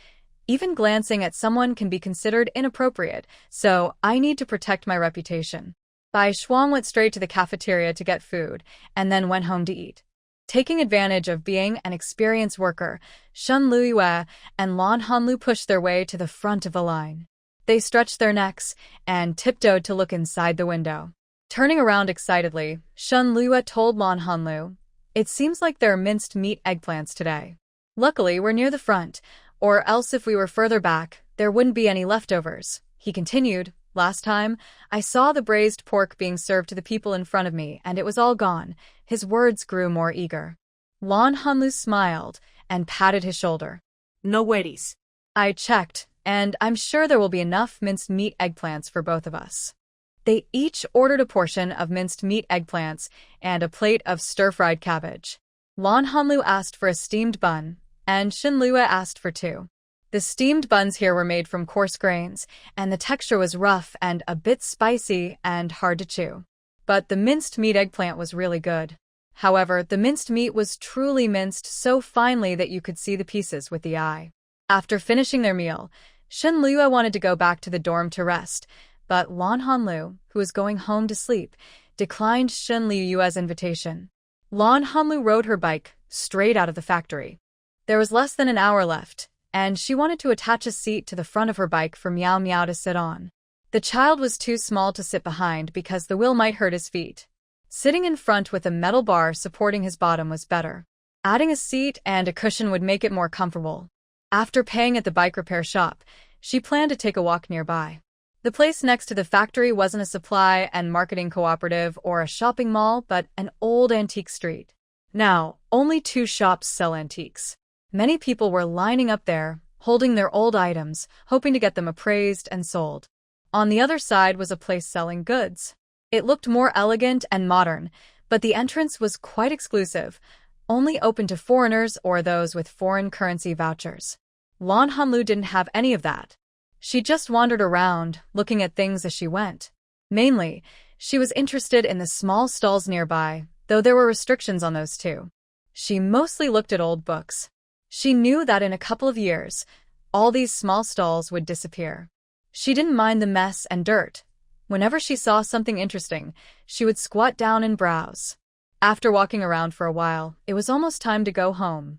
even glancing at someone can be considered inappropriate, so I need to protect my reputation. Bai Shuang went straight to the cafeteria to get food, and then went home to eat. Taking advantage of being an experienced worker, Shen Luiyue and Lan Hanlu pushed their way to the front of the line. They stretched their necks and tiptoed to look inside the window. Turning around excitedly, Shen Luiyue told Lan Hanlu, "It seems like there are minced meat eggplants today. Luckily, we're near the front, or else if we were further back, there wouldn't be any leftovers." He continued, "Last time, I saw the braised pork being served to the people in front of me, and it was all gone." His words grew more eager. Lan Hanlu smiled and patted his shoulder. No worries. I checked, and I'm sure there will be enough minced meat eggplants for both of us. They each ordered a portion of minced meat eggplants and a plate of stir-fried cabbage. Lan Hanlu asked for a steamed bun, and Shin Luiyue asked for 2. The steamed buns here were made from coarse grains, and the texture was rough and a bit spicy and hard to chew. But the minced meat eggplant was really good. However, the minced meat was truly minced so finely that you could see the pieces with the eye. After finishing their meal, Shin Luiyue wanted to go back to the dorm to rest, but Lan Hanlu, who was going home to sleep, declined Shin Luiyue's invitation. Lan Hanlu rode her bike straight out of the factory. There was less than an hour left, and she wanted to attach a seat to the front of her bike for Meow Meow to sit on. The child was too small to sit behind because the wheel might hurt his feet. Sitting in front with a metal bar supporting his bottom was better. Adding a seat and a cushion would make it more comfortable. After paying at the bike repair shop, she planned to take a walk nearby. The place next to the factory wasn't a supply and marketing cooperative or a shopping mall, but an old antique street. Now, only 2 shops sell antiques. Many people were lining up there, holding their old items, hoping to get them appraised and sold. On the other side was a place selling goods. It looked more elegant and modern, but the entrance was quite exclusive, only open to foreigners or those with foreign currency vouchers. Lan Hanlu didn't have any of that. She just wandered around, looking at things as she went. Mainly, she was interested in the small stalls nearby, though there were restrictions on those too. She mostly looked at old books. She knew that in a couple of years, all these small stalls would disappear. She didn't mind the mess and dirt. Whenever she saw something interesting, she would squat down and browse. After walking around for a while, it was almost time to go home.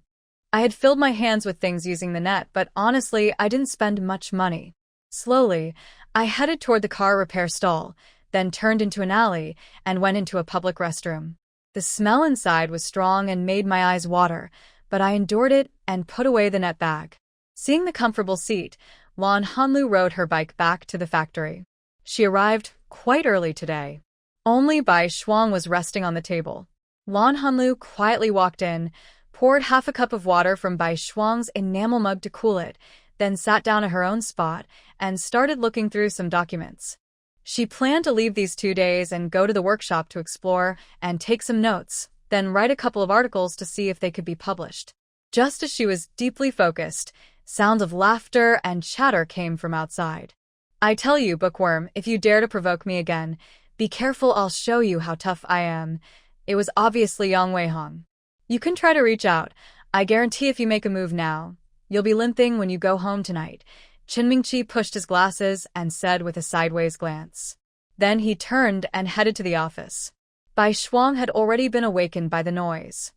I had filled my hands with things using the net, but honestly, I didn't spend much money. Slowly, I headed toward the car repair stall, then turned into an alley and went into a public restroom. The smell inside was strong and made my eyes water, but I endured it and put away the net bag. Seeing the comfortable seat, Lan Hanlu rode her bike back to the factory. She arrived quite early today. Only Bai Shuang was resting on the table. Lan Hanlu quietly walked in, poured half a cup of water from Bai Shuang's enamel mug to cool it, then sat down at her own spot and started looking through some documents. She planned to leave these 2 days and go to the workshop to explore and take some notes, then write a couple of articles to see if they could be published. Just as she was deeply focused, sounds of laughter and chatter came from outside. I tell you, bookworm, if you dare to provoke me again, be careful, I'll show you how tough I am. It was obviously Yang Weihong. You can try to reach out. I guarantee if you make a move now, you'll be limping when you go home tonight. Chen Mingqi pushed his glasses and said with a sideways glance. Then he turned and headed to the office. Bai Shuang had already been awakened by the noise.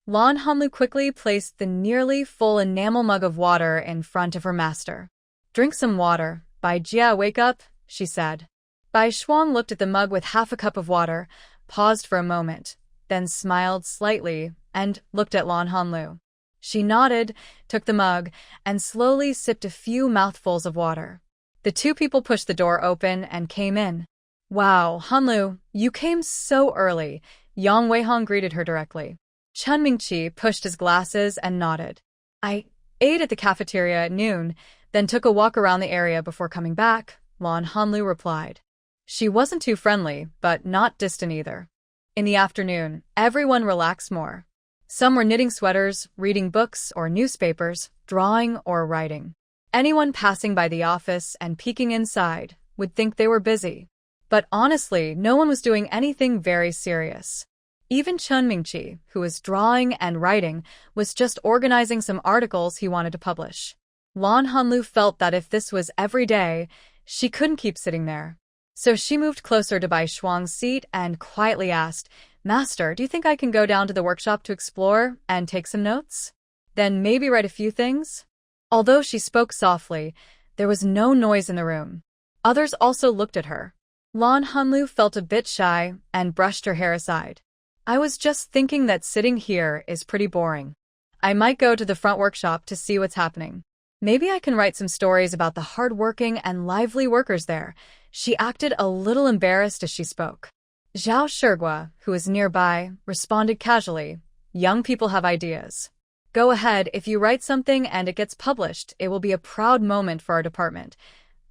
Lan Hanlu quickly placed the nearly full enamel mug of water in front of her master. Drink some water. Bai Jia, wake up, she said. Bai Shuang looked at the mug with half a cup of water, paused for a moment, then smiled slightly and looked at Lan Hanlu. She nodded, took the mug, and slowly sipped a few mouthfuls of water. The two people pushed the door open and came in. Wow, Hanlu, you came so early, Yang Weihong greeted her directly. Chen Mingqi pushed his glasses and nodded. I ate at the cafeteria at noon, then took a walk around the area before coming back, Lan Hanlu replied. She wasn't too friendly, but not distant either. In the afternoon, everyone relaxed more. Some were knitting sweaters, reading books or newspapers, drawing or writing. Anyone passing by the office and peeking inside would think they were busy. But honestly, no one was doing anything very serious. Even Chen Mingqi, who was drawing and writing, was just organizing some articles he wanted to publish. Lan Hanlu felt that if this was every day, she couldn't keep sitting there. So she moved closer to Bai Shuang's seat and quietly asked, Master, do you think I can go down to the workshop to explore and take some notes? Then maybe write a few things? Although she spoke softly, there was no noise in the room. Others also looked at her. Lan Hanlu felt a bit shy and brushed her hair aside. I was just thinking that sitting here is pretty boring. I might go to the front workshop to see what's happening. Maybe I can write some stories about the hard-working and lively workers there. She acted a little embarrassed as she spoke. Zhao Shigua, who was nearby, responded casually. Young people have ideas. Go ahead, if you write something and it gets published, it will be a proud moment for our department.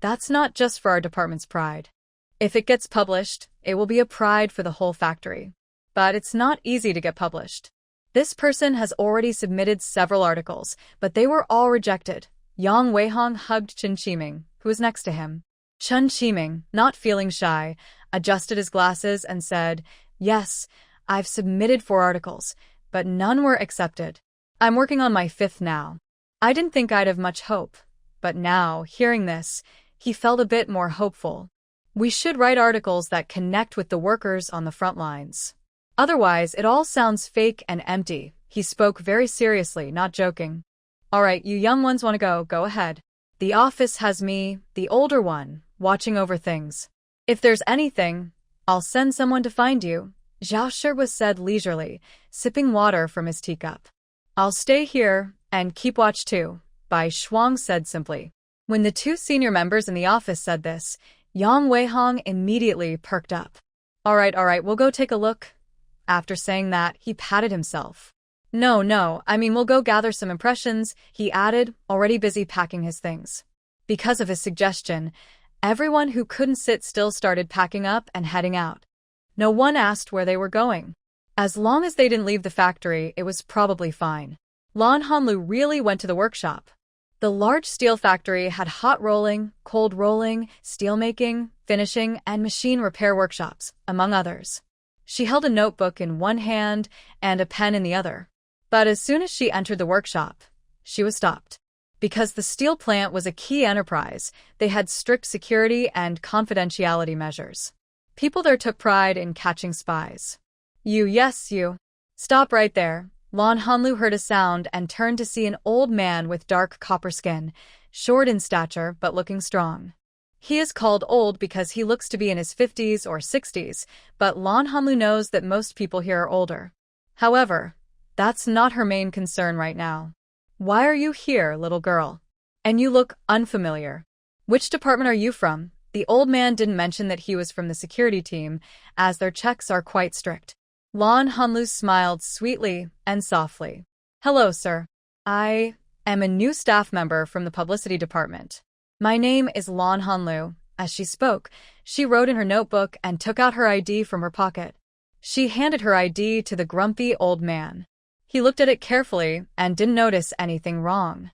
That's not just for our department's pride. If it gets published, it will be a pride for the whole factory. But it's not easy to get published. This person has already submitted several articles, but they were all rejected. Yang Weihong hugged Chen Qiming, who was next to him. Chen Qiming, not feeling shy, adjusted his glasses and said, Yes, I've submitted 4 articles, but none were accepted. I'm working on my 5th now. I didn't think I'd have much hope, but now, hearing this, he felt a bit more hopeful. We should write articles that connect with the workers on the front lines. Otherwise, it all sounds fake and empty. He spoke very seriously, not joking. All right, you young ones want to go ahead. The office has me, the older one, watching over things. If there's anything, I'll send someone to find you, Zhao Shigua said leisurely, sipping water from his teacup. I'll stay here and keep watch too, Bai Shuang said simply. When the 2 senior members in the office said this, Yang Weihong immediately perked up. All right, we'll go take a look. After saying that, he patted himself. No, I mean we'll go gather some impressions, he added, already busy packing his things. Because of his suggestion, everyone who couldn't sit still started packing up and heading out. No one asked where they were going. As long as they didn't leave the factory, it was probably fine. Lan Hanlu really went to the workshop. The large steel factory had hot rolling, cold rolling, steelmaking, finishing, and machine repair workshops, among others. She held a notebook in one hand and a pen in the other. But as soon as she entered the workshop, she was stopped. Because the steel plant was a key enterprise, they had strict security and confidentiality measures. People there took pride in catching spies. You. Stop right there. Lan Hanlu heard a sound and turned to see an old man with dark copper skin, short in stature but looking strong. He is called old because he looks to be in his 50s or 60s, but Lan Hanlu knows that most people here are older. However, that's not her main concern right now. Why are you here, little girl? And you look unfamiliar. Which department are you from? The old man didn't mention that he was from the security team, as their checks are quite strict. Lan Hanlu smiled sweetly and softly. Hello, sir. I am a new staff member from the publicity department. My name is Lan Hanlu. As she spoke, she wrote in her notebook and took out her ID from her pocket. She handed her ID to the grumpy old man. He looked at it carefully and didn't notice anything wrong.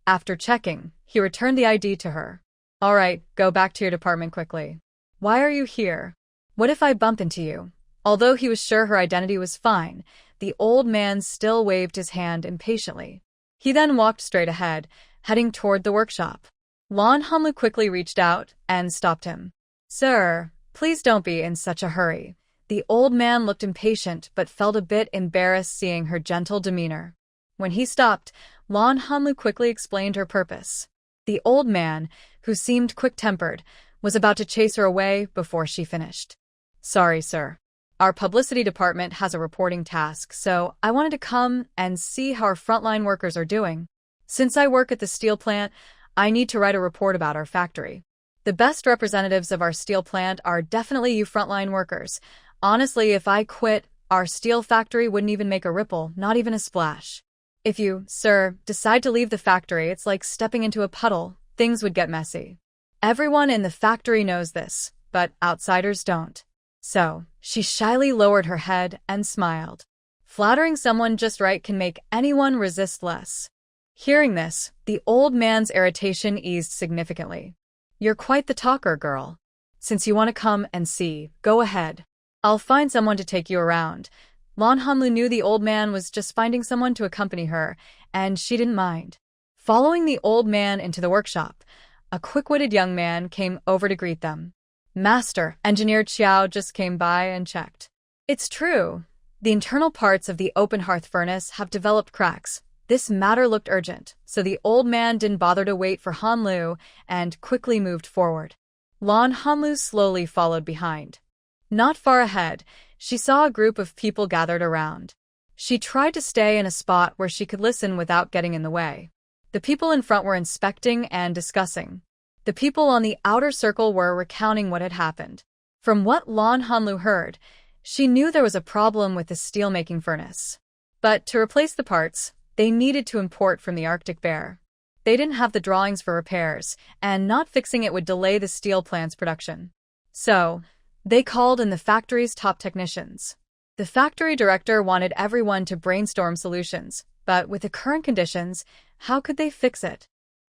After checking, he returned the ID to her. All right, go back to your department quickly. Why are you here? What if I bump into you? Although he was sure her identity was fine, the old man still waved his hand impatiently. He then walked straight ahead, heading toward the workshop. Lan Hanlu quickly reached out and stopped him. Sir, please don't be in such a hurry. The old man looked impatient but felt a bit embarrassed seeing her gentle demeanor. When he stopped, Lan Hanlu quickly explained her purpose. The old man, who seemed quick-tempered, was about to chase her away before she finished. Sorry, sir. Our publicity department has a reporting task, so I wanted to come and see how our frontline workers are doing. Since I work at the steel plant, I need to write a report about our factory. The best representatives of our steel plant are definitely you frontline workers. Honestly, if I quit, our steel factory wouldn't even make a ripple, not even a splash. If you, sir, decide to leave the factory, it's like stepping into a puddle. Things would get messy. Everyone in the factory knows this, but outsiders don't. So, she shyly lowered her head and smiled. Flattering someone just right can make anyone resist less. Hearing this, the old man's irritation eased significantly. You're quite the talker, girl. Since you want to come and see, go ahead. I'll find someone to take you around. Lan Hanlu knew the old man was just finding someone to accompany her, and she didn't mind. Following the old man into the workshop, a quick-witted young man came over to greet them. Master, Engineer Qiao just came by and checked. It's true. The internal parts of the open hearth furnace have developed cracks. This matter looked urgent, so the old man didn't bother to wait for Hanlu and quickly moved forward. Lan Hanlu slowly followed behind. Not far ahead, she saw a group of people gathered around. She tried to stay in a spot where she could listen without getting in the way. The people in front were inspecting and discussing. The people on the outer circle were recounting what had happened. From what Lan Hanlu heard, she knew there was a problem with the steelmaking furnace. But to replace the parts, they needed to import from the Arctic Bear. They didn't have the drawings for repairs, and not fixing it would delay the steel plant's production. So, they called in the factory's top technicians. The factory director wanted everyone to brainstorm solutions, but with the current conditions, how could they fix it?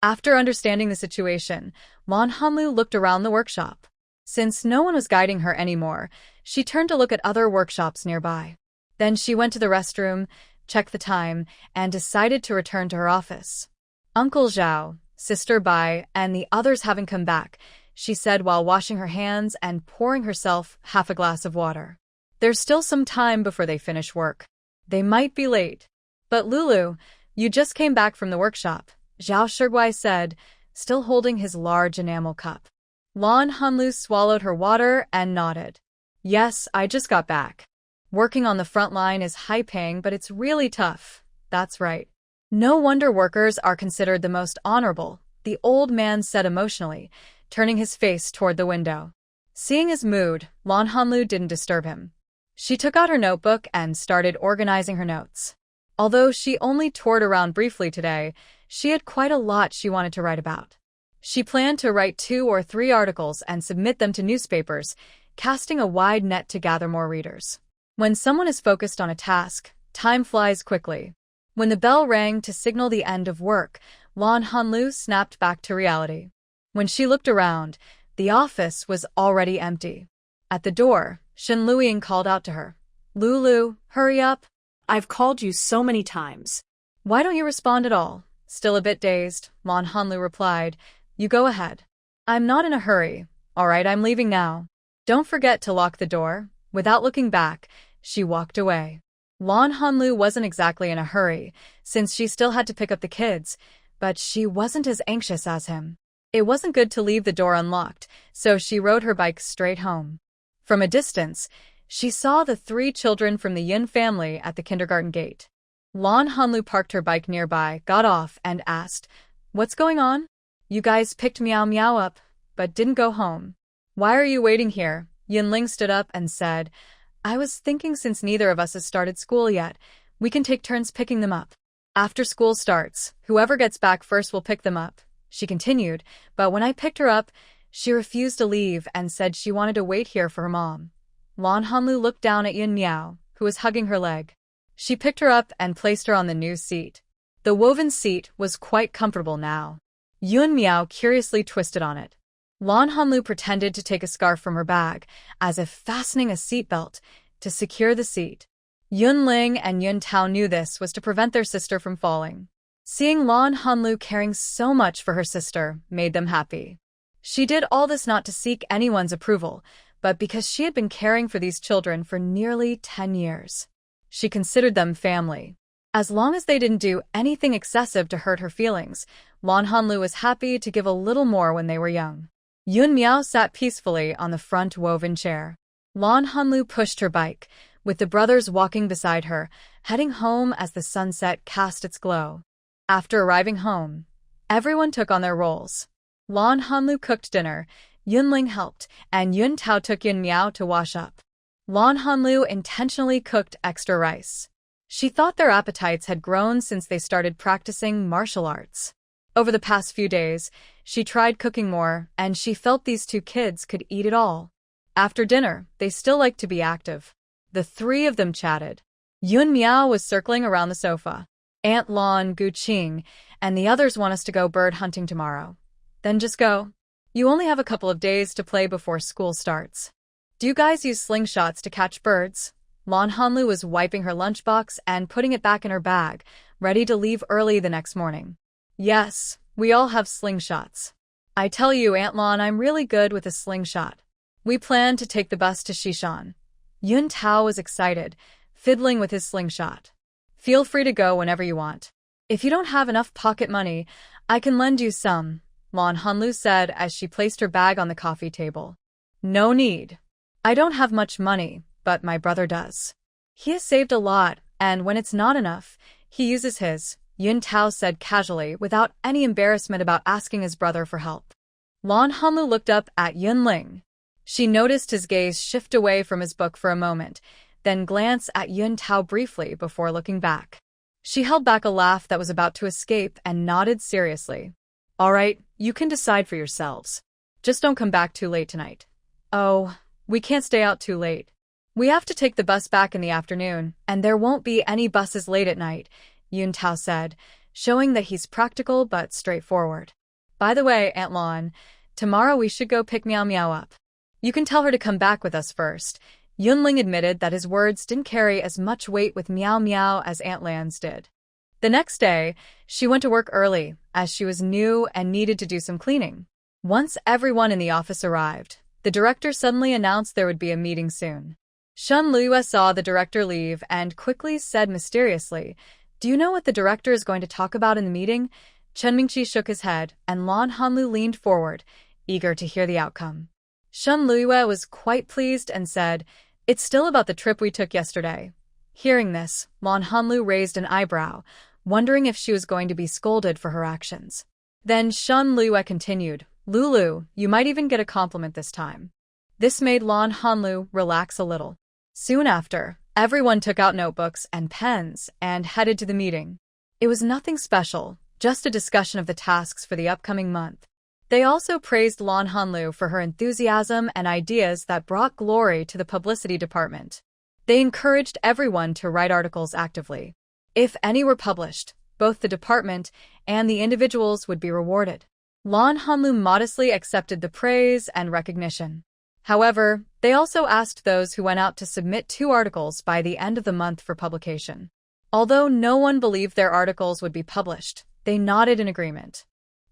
After understanding the situation, Lan Hanlu looked around the workshop. Since no one was guiding her anymore, she turned to look at other workshops nearby. Then she went to the restroom, checked the time, and decided to return to her office. Uncle Zhao, Sister Bai, and the others haven't come back, she said while washing her hands and pouring herself half a glass of water. There's still some time before they finish work. They might be late. But Lulu, you just came back from the workshop, Zhao Shiguai said, still holding his large enamel cup. Lan Hanlu swallowed her water and nodded. Yes, I just got back. Working on the front line is high-paying, but it's really tough. That's right. No wonder workers are considered the most honorable, the old man said emotionally, turning his face toward the window. Seeing his mood, Lan Hanlu didn't disturb him. She took out her notebook and started organizing her notes. Although she only toured around briefly today, she had quite a lot she wanted to write about. She planned to write 2 or 3 articles and submit them to newspapers, casting a wide net to gather more readers. When someone is focused on a task, time flies quickly. When the bell rang to signal the end of work, Lan Hanlu snapped back to reality. When she looked around, the office was already empty. At the door, Shen Luiying called out to her. "Lulu, hurry up." I've called you so many times. "Why don't you respond at all?" Still a bit dazed, Lan Hanlu replied. "You go ahead." "I'm not in a hurry. All right, I'm leaving now. Don't forget to lock the door." Without looking back, she walked away. Lan Hanlu wasn't exactly in a hurry, since she still had to pick up the kids, but she wasn't as anxious as him. It wasn't good to leave the door unlocked, so she rode her bike straight home. From a distance, she saw the 3 children from the Yin family at the kindergarten gate. Lan Hanlu parked her bike nearby, got off, and asked, "What's going on? You guys picked Meow Meow up, but didn't go home. Why are you waiting here?" Yinling stood up and said, "I was thinking since neither of us has started school yet, we can take turns picking them up. After school starts, whoever gets back first will pick them up," she continued, but when I picked her up, she refused to leave and said she wanted to wait here for her mom. Lan Hanlu looked down at Yin Miao, who was hugging her leg. She picked her up and placed her on the new seat. The woven seat was quite comfortable now. Yun Miao curiously twisted on it. Lan Hanlu pretended to take a scarf from her bag, as if fastening a seatbelt, to secure the seat. Yun Ling and Yun Tao knew this was to prevent their sister from falling. Seeing Lan Hanlu caring so much for her sister made them happy. She did all this not to seek anyone's approval, but because she had been caring for these children for nearly 10 years. She considered them family. As long as they didn't do anything excessive to hurt her feelings, Lan Hanlu was happy to give a little more when they were young. Yun Miao sat peacefully on the front woven chair. Lan Hanlu pushed her bike, with the brothers walking beside her, heading home as the sunset cast its glow. After arriving home, everyone took on their roles. Lan Hanlu cooked dinner, Yunling helped, and Yun Tao took Yun Miao to wash up. Lan Hanlu intentionally cooked extra rice. She thought their appetites had grown since they started practicing martial arts. Over the past few days, she tried cooking more, and she felt these 2 kids could eat it all. After dinner, they still liked to be active. The 3 of them chatted. Yun Miao was circling around the sofa. "Aunt Lan, Gu Qing, and the others want us to go bird hunting tomorrow." "Then just go. You only have a couple of days to play before school starts." "Do you guys use slingshots to catch birds?" Lan Hanlu was wiping her lunchbox and putting it back in her bag, ready to leave early the next morning. "Yes, we all have slingshots. I tell you, Aunt Lan, I'm really good with a slingshot. We plan to take the bus to Shishan." Yun Tao was excited, fiddling with his slingshot. "Feel free to go whenever you want. If you don't have enough pocket money, I can lend you some," Lan Hanlu said as she placed her bag on the coffee table. "No need. I don't have much money, but my brother does. He has saved a lot, and when it's not enough, he uses his," Yun Tao said casually without any embarrassment about asking his brother for help. Lan Hanlu looked up at Yun Ling. She noticed his gaze shift away from his book for a moment, then glance at Yun Tao briefly before looking back. She held back a laugh that was about to escape and nodded seriously. "All right, you can decide for yourselves. Just don't come back too late tonight." "Oh, we can't stay out too late. We have to take the bus back in the afternoon, and there won't be any buses late at night," Yun Tao said, showing that he's practical but straightforward. "By the way, Aunt Lan, tomorrow we should go pick Meow Meow up. You can tell her to come back with us first." Yunling admitted that his words didn't carry as much weight with Meow Meow as Aunt Lan's did. The next day, she went to work early, as she was new and needed to do some cleaning. Once everyone in the office arrived, the director suddenly announced there would be a meeting soon. Shen Luiyue saw the director leave and quickly said mysteriously, "Do you know what the director is going to talk about in the meeting?" Chen Mingqi shook his head, and Lan Hanlu leaned forward, eager to hear the outcome. Shen Luiyue was quite pleased and said, "It's still about the trip we took yesterday." Hearing this, Lan Hanlu raised an eyebrow, wondering if she was going to be scolded for her actions. Then Shen Luiyue continued, "Lulu, you might even get a compliment this time." This made Lan Hanlu relax a little. Soon after, Everyone took out notebooks and pens and headed to the meeting. It was nothing special, just a discussion of the tasks for the upcoming month. They also praised Lan Hanlu for her enthusiasm and ideas that brought glory to the publicity department. They encouraged everyone to write articles actively. If any were published, both the department and the individuals would be rewarded. Lan Hanlu modestly accepted the praise and recognition. However, they also asked those who went out to submit 2 articles by the end of the month for publication. Although no one believed their articles would be published, they nodded in agreement.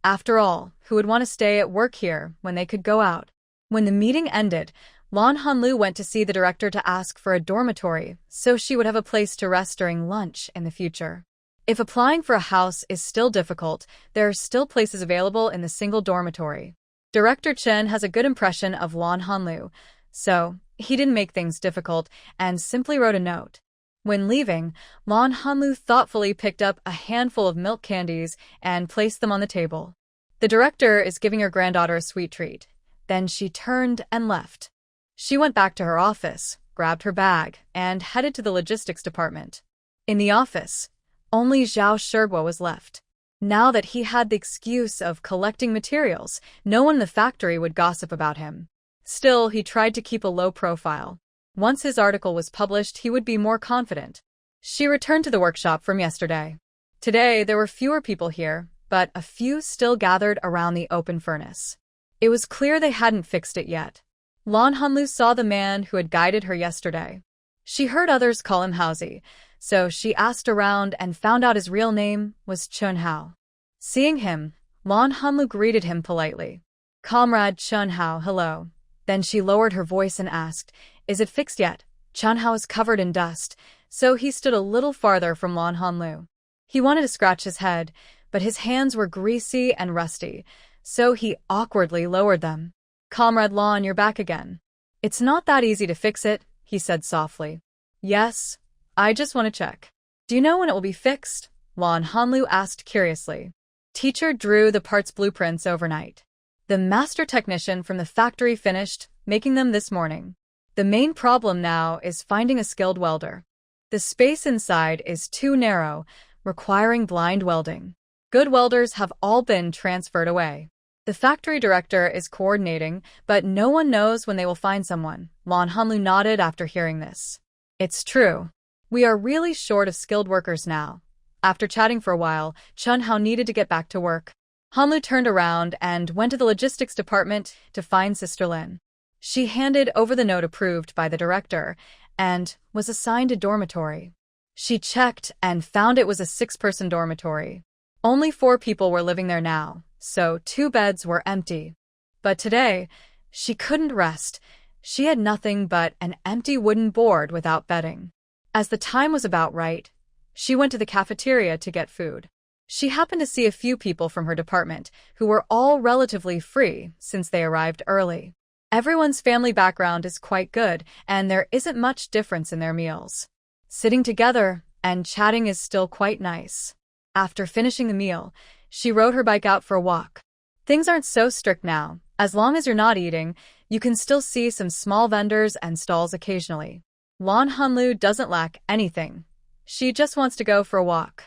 After all, who would want to stay at work here when they could go out? When the meeting ended, Lan Hanlu went to see the director to ask for a dormitory so she would have a place to rest during lunch in the future. If applying for a house is still difficult, there are still places available in the single dormitory. Director Chen has a good impression of Lan Hanlu, so he didn't make things difficult and simply wrote a note. When leaving, Lan Hanlu thoughtfully picked up a handful of milk candies and placed them on the table. The director is giving her granddaughter a sweet treat. Then she turned and left. She went back to her office, grabbed her bag, and headed to the logistics department. In the office, only Zhao Shirbo was left. Now that he had the excuse of collecting materials, no one in the factory would gossip about him. Still, he tried to keep a low profile. Once his article was published, he would be more confident. She returned to the workshop from yesterday. Today, there were fewer people here, but a few still gathered around the open furnace. It was clear they hadn't fixed it yet. Lan Hanlu saw the man who had guided her yesterday. She heard others call him Haozi, so she asked around and found out his real name was Chun Hao. Seeing him, Lan Hanlu greeted him politely. "Comrade Chun Hao, hello." Then she lowered her voice and asked, "Is it fixed yet?" Chun Hao is covered in dust, so he stood a little farther from Lan Hanlu. He wanted to scratch his head, but his hands were greasy and rusty, so he awkwardly lowered them. "Comrade Lan, you're back again." "It's not that easy to fix it," he said softly. "Yes, I just want to check." "Do you know when it will be fixed?" Lan Hanlu asked curiously. Teacher drew the parts blueprints overnight. The master technician from the factory finished making them this morning. The main problem now is finding a skilled welder. The space inside is too narrow, requiring blind welding. Good welders have all been transferred away. The factory director is coordinating, but no one knows when they will find someone. Lan Hanlu nodded after hearing this. "It's true. We are really short of skilled workers now." After chatting for a while, Chun Hao needed to get back to work. Hanlu turned around and went to the logistics department to find Sister Lin. She handed over the note approved by the director and was assigned a dormitory. She checked and found it was a 6-person dormitory. Only 4 people were living there now, so 2 beds were empty. But today, she couldn't rest. She had nothing but an empty wooden board without bedding. As the time was about right, she went to the cafeteria to get food. She happened to see a few people from her department who were all relatively free since they arrived early. Everyone's family background is quite good, and there isn't much difference in their meals. Sitting together and chatting is still quite nice. After finishing the meal, she rode her bike out for a walk. Things aren't so strict now. As long as you're not eating, you can still see some small vendors and stalls occasionally. Lan Hanlu doesn't lack anything. She just wants to go for a walk.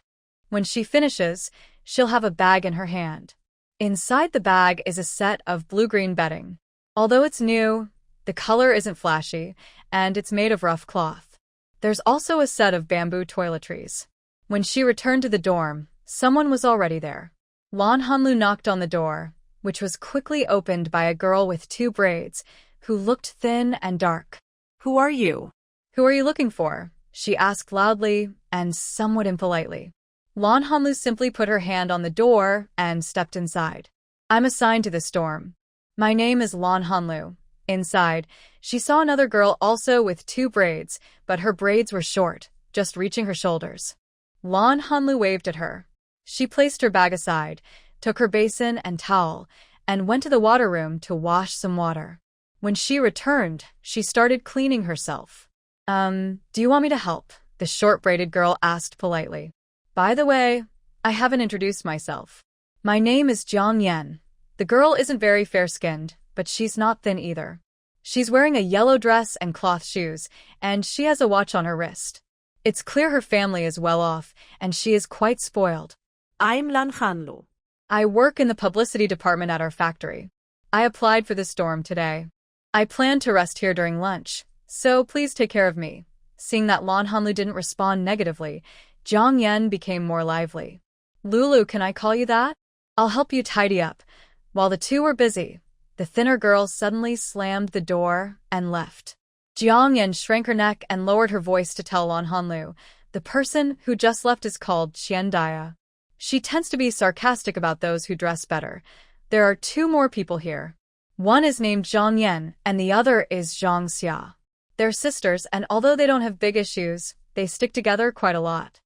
When she finishes, she'll have a bag in her hand. Inside the bag is a set of blue-green bedding. Although it's new, the color isn't flashy, and it's made of rough cloth. There's also a set of bamboo toiletries. When she returned to the dorm, someone was already there. Lan Hanlu knocked on the door, which was quickly opened by a girl with 2 braids, who looked thin and dark. Who are you? "Who are you looking for?" she asked loudly and somewhat impolitely. Lan Hanlu simply put her hand on the door and stepped inside. "I'm assigned to this dorm. My name is Lan Hanlu." Inside, she saw another girl also with 2 braids, but her braids were short, just reaching her shoulders. Lan Hanlu waved at her. She placed her bag aside, took her basin and towel, and went to the water room to wash some water. When she returned, she started cleaning herself. Do you want me to help?" the short-braided girl asked politely. "By the way, I haven't introduced myself. My name is Jiang Yan." The girl isn't very fair-skinned, but she's not thin either. She's wearing a yellow dress and cloth shoes, and she has a watch on her wrist. It's clear her family is well off, and she is quite spoiled. I'm Lan Hanlu. I work in the publicity department at our factory. I applied for this dorm today. I plan to rest here during lunch, so please take care of me. Seeing that Lan Hanlu didn't respond negatively, Jiang Yen became more lively. Lulu, can I call you that? I'll help you tidy up. While the two were busy, the thinner girl suddenly slammed the door and left. Jiang Yen shrank her neck and lowered her voice to tell Lan Hanlu, the person who just left is called Qian Dia. She tends to be sarcastic about those who dress better. There are two more people here. One is named Zhang Yan, and the other is Zhang Xia. They're sisters, and although they don't have big issues, they stick together quite a lot.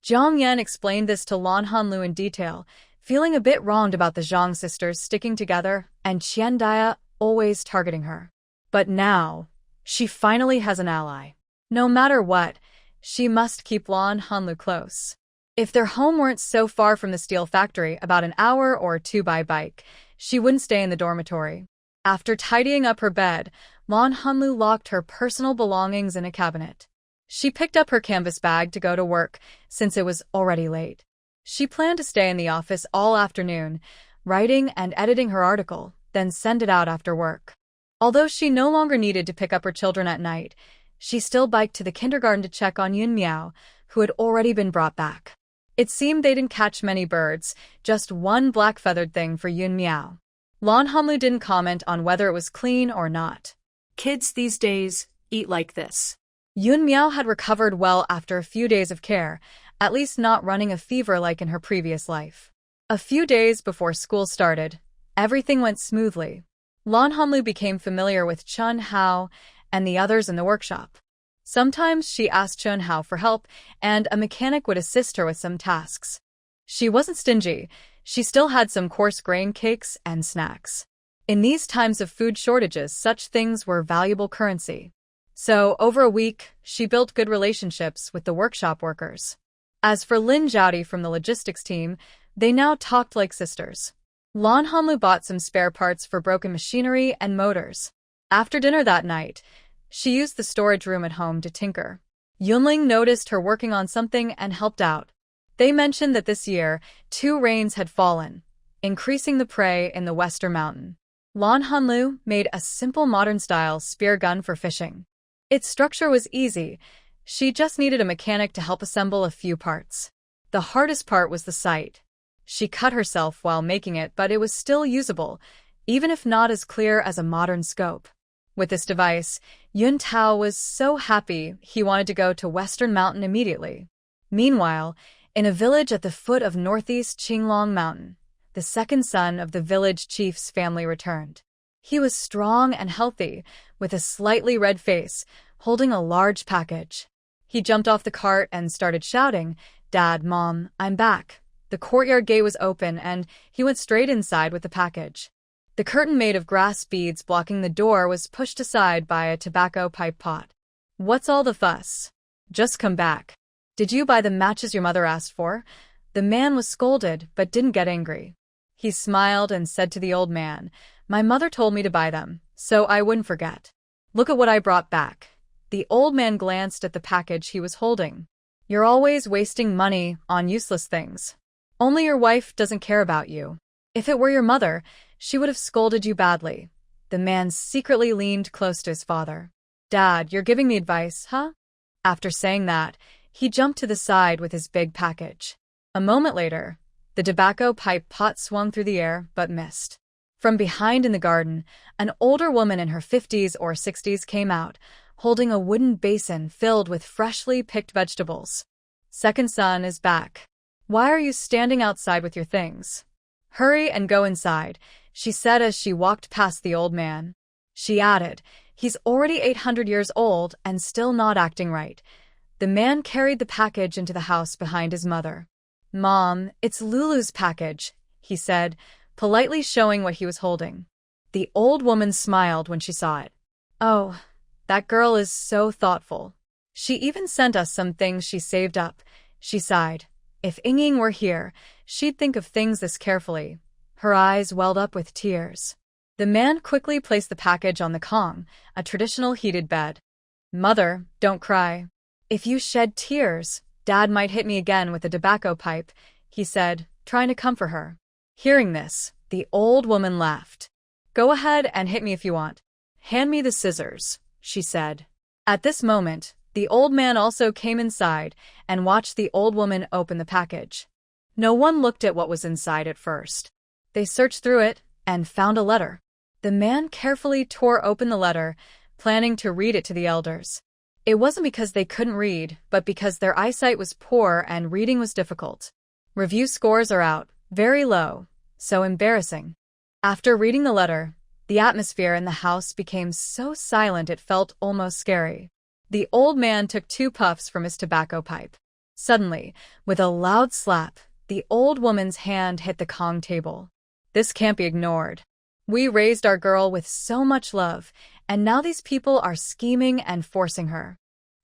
Zhang Yan explained this to Lan Hanlu in detail, feeling a bit wronged about the Zhang sisters sticking together and Qian Dia always targeting her. But now, she finally has an ally. No matter what, she must keep Lan Hanlu close. If their home weren't so far from the steel factory, about an hour or two by bike, she wouldn't stay in the dormitory. After tidying up her bed, Lan Hanlu locked her personal belongings in a cabinet. She picked up her canvas bag to go to work, since it was already late. She planned to stay in the office all afternoon, writing and editing her article, then send it out after work. Although she no longer needed to pick up her children at night, she still biked to the kindergarten to check on Yun Miao, who had already been brought back. It seemed they didn't catch many birds, just one black-feathered thing for Yun Miao. Lan Hanlu didn't comment on whether it was clean or not. Kids these days eat like this. Yun Miao had recovered well after a few days of care, at least not running a fever like in her previous life. A few days before school started, everything went smoothly. Lan Hanlu became familiar with Chun Hao and the others in the workshop. Sometimes she asked Chun Hao for help, and a mechanic would assist her with some tasks. She wasn't stingy. She still had some coarse grain cakes and snacks. In these times of food shortages, such things were valuable currency. So, over a week, she built good relationships with the workshop workers. As for Lin Zhaodi from the logistics team, they now talked like sisters. Lan Hanlu bought some spare parts for broken machinery and motors. After dinner that night, she used the storage room at home to tinker. Yunling noticed her working on something and helped out. They mentioned that this year, 2 rains had fallen, increasing the prey in the Western Mountain. Lan Hanlu made a simple modern-style spear gun for fishing. Its structure was easy. She just needed a mechanic to help assemble a few parts. The hardest part was the sight. She cut herself while making it, but it was still usable, even if not as clear as a modern scope. With this device, Yun Tao was so happy he wanted to go to Western Mountain immediately. Meanwhile, in a village at the foot of northeast Qinglong Mountain, the second son of the village chief's family returned. He was strong and healthy, with a slightly red face, holding a large package. He jumped off the cart and started shouting, "Dad, Mom, I'm back." The courtyard gate was open, and he went straight inside with the package. The curtain made of grass beads blocking the door was pushed aside by a tobacco pipe pot. "What's all the fuss? Just come back. Did you buy the matches your mother asked for?" The man was scolded, but didn't get angry. He smiled and said to the old man, "My mother told me to buy them, so I wouldn't forget. Look at what I brought back." The old man glanced at the package he was holding. "You're always wasting money on useless things. Only your wife doesn't care about you. If it were your mother, she would have scolded you badly." The man secretly leaned close to his father. "Dad, you're giving me advice, huh?" After saying that, he jumped to the side with his big package. A moment later, the tobacco pipe pot swung through the air but missed. From behind in the garden, an older woman in her 50s or 60s came out, holding a wooden basin filled with freshly picked vegetables. "Second son is back. Why are you standing outside with your things? Hurry and go inside," she said as she walked past the old man. She added, "He's already 800 years old and still not acting right." The man carried the package into the house behind his mother. "Mom, it's Lulu's package," he said, politely showing what he was holding. The old woman smiled when she saw it. "Oh, that girl is so thoughtful. She even sent us some things she saved up," she sighed. "If Ying were here, she'd think of things this carefully." Her eyes welled up with tears. The man quickly placed the package on the Kong, a traditional heated bed. Mother, don't cry. If you shed tears, Dad might hit me again with a tobacco pipe, he said, trying to comfort her. Hearing this, the old woman laughed. Go ahead and hit me if you want. Hand me the scissors, she said. At this moment, the old man also came inside and watched the old woman open the package. No one looked at what was inside at first. They searched through it and found a letter. The man carefully tore open the letter, planning to read it to the elders. It wasn't because they couldn't read, but because their eyesight was poor and reading was difficult. Review scores are out, very low, so embarrassing. After reading the letter, the atmosphere in the house became so silent it felt almost scary. The old man took 2 puffs from his tobacco pipe. Suddenly, with a loud slap, the old woman's hand hit the Kong table. This can't be ignored. We raised our girl with so much love, and now these people are scheming and forcing her.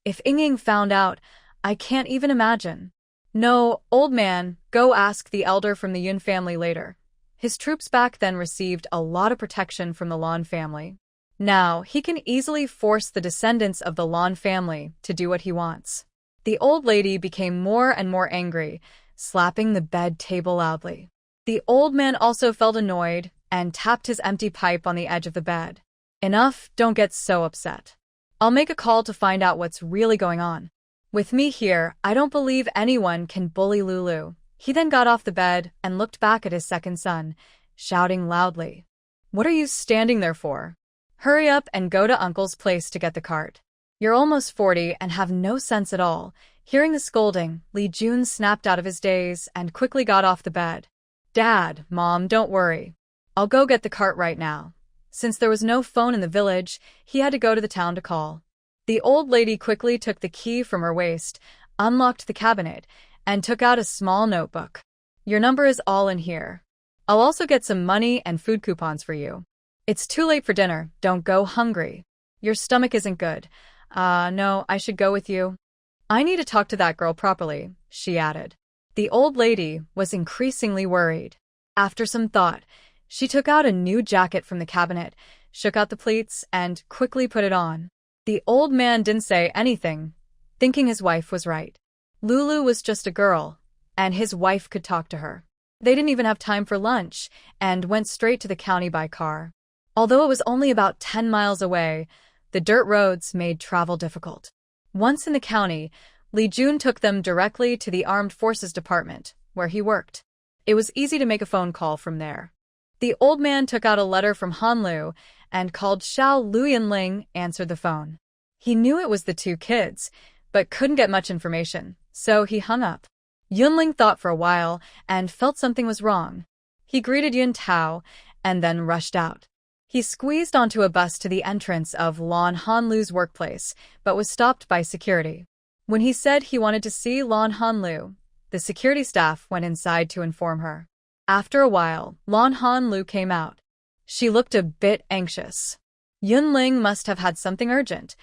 If Ying found out, I can't even imagine. No, old man, go ask the elder from the Yun family later. His troops back then received a lot of protection from the Lan family. Now, he can easily force the descendants of the Lan family to do what he wants. The old lady became more and more angry, slapping the bed table loudly. The old man also felt annoyed and tapped his empty pipe on the edge of the bed. Enough, don't get so upset. I'll make a call to find out what's really going on. With me here, I don't believe anyone can bully Lulu. He then got off the bed and looked back at his second son, shouting loudly. What are you standing there for? Hurry up and go to Uncle's place to get the cart. You're almost 40 and have no sense at all. Hearing the scolding, Li Jun snapped out of his daze and quickly got off the bed. Dad, Mom, don't worry. I'll go get the cart right now. Since there was no phone in the village, he had to go to the town to call. The old lady quickly took the key from her waist, unlocked the cabinet, and took out a small notebook. Your number is all in here. I'll also get some money and food coupons for you. It's too late for dinner, don't go hungry. Your stomach isn't good. No, I should go with you. I need to talk to that girl properly, she added. The old lady was increasingly worried. After some thought, she took out a new jacket from the cabinet, shook out the pleats, and quickly put it on. The old man didn't say anything, thinking his wife was right. Lulu was just a girl, and his wife could talk to her. They didn't even have time for lunch, and went straight to the county by car. Although it was only about 10 miles away, the dirt roads made travel difficult. Once in the county, Li Jun took them directly to the Armed Forces Department, where he worked. It was easy to make a phone call from there. The old man took out a letter from Hanlu and called Xiao Lu Yunling answered the phone. He knew it was the 2 kids, but couldn't get much information, so he hung up. Yunling thought for a while and felt something was wrong. He greeted Yun Tao and then rushed out. He squeezed onto a bus to the entrance of Lan Hanlu's workplace, but was stopped by security. When he said he wanted to see Lan Hanlu, the security staff went inside to inform her. After a while, Lan Hanlu came out. She looked a bit anxious. Yunling must have had something urgent,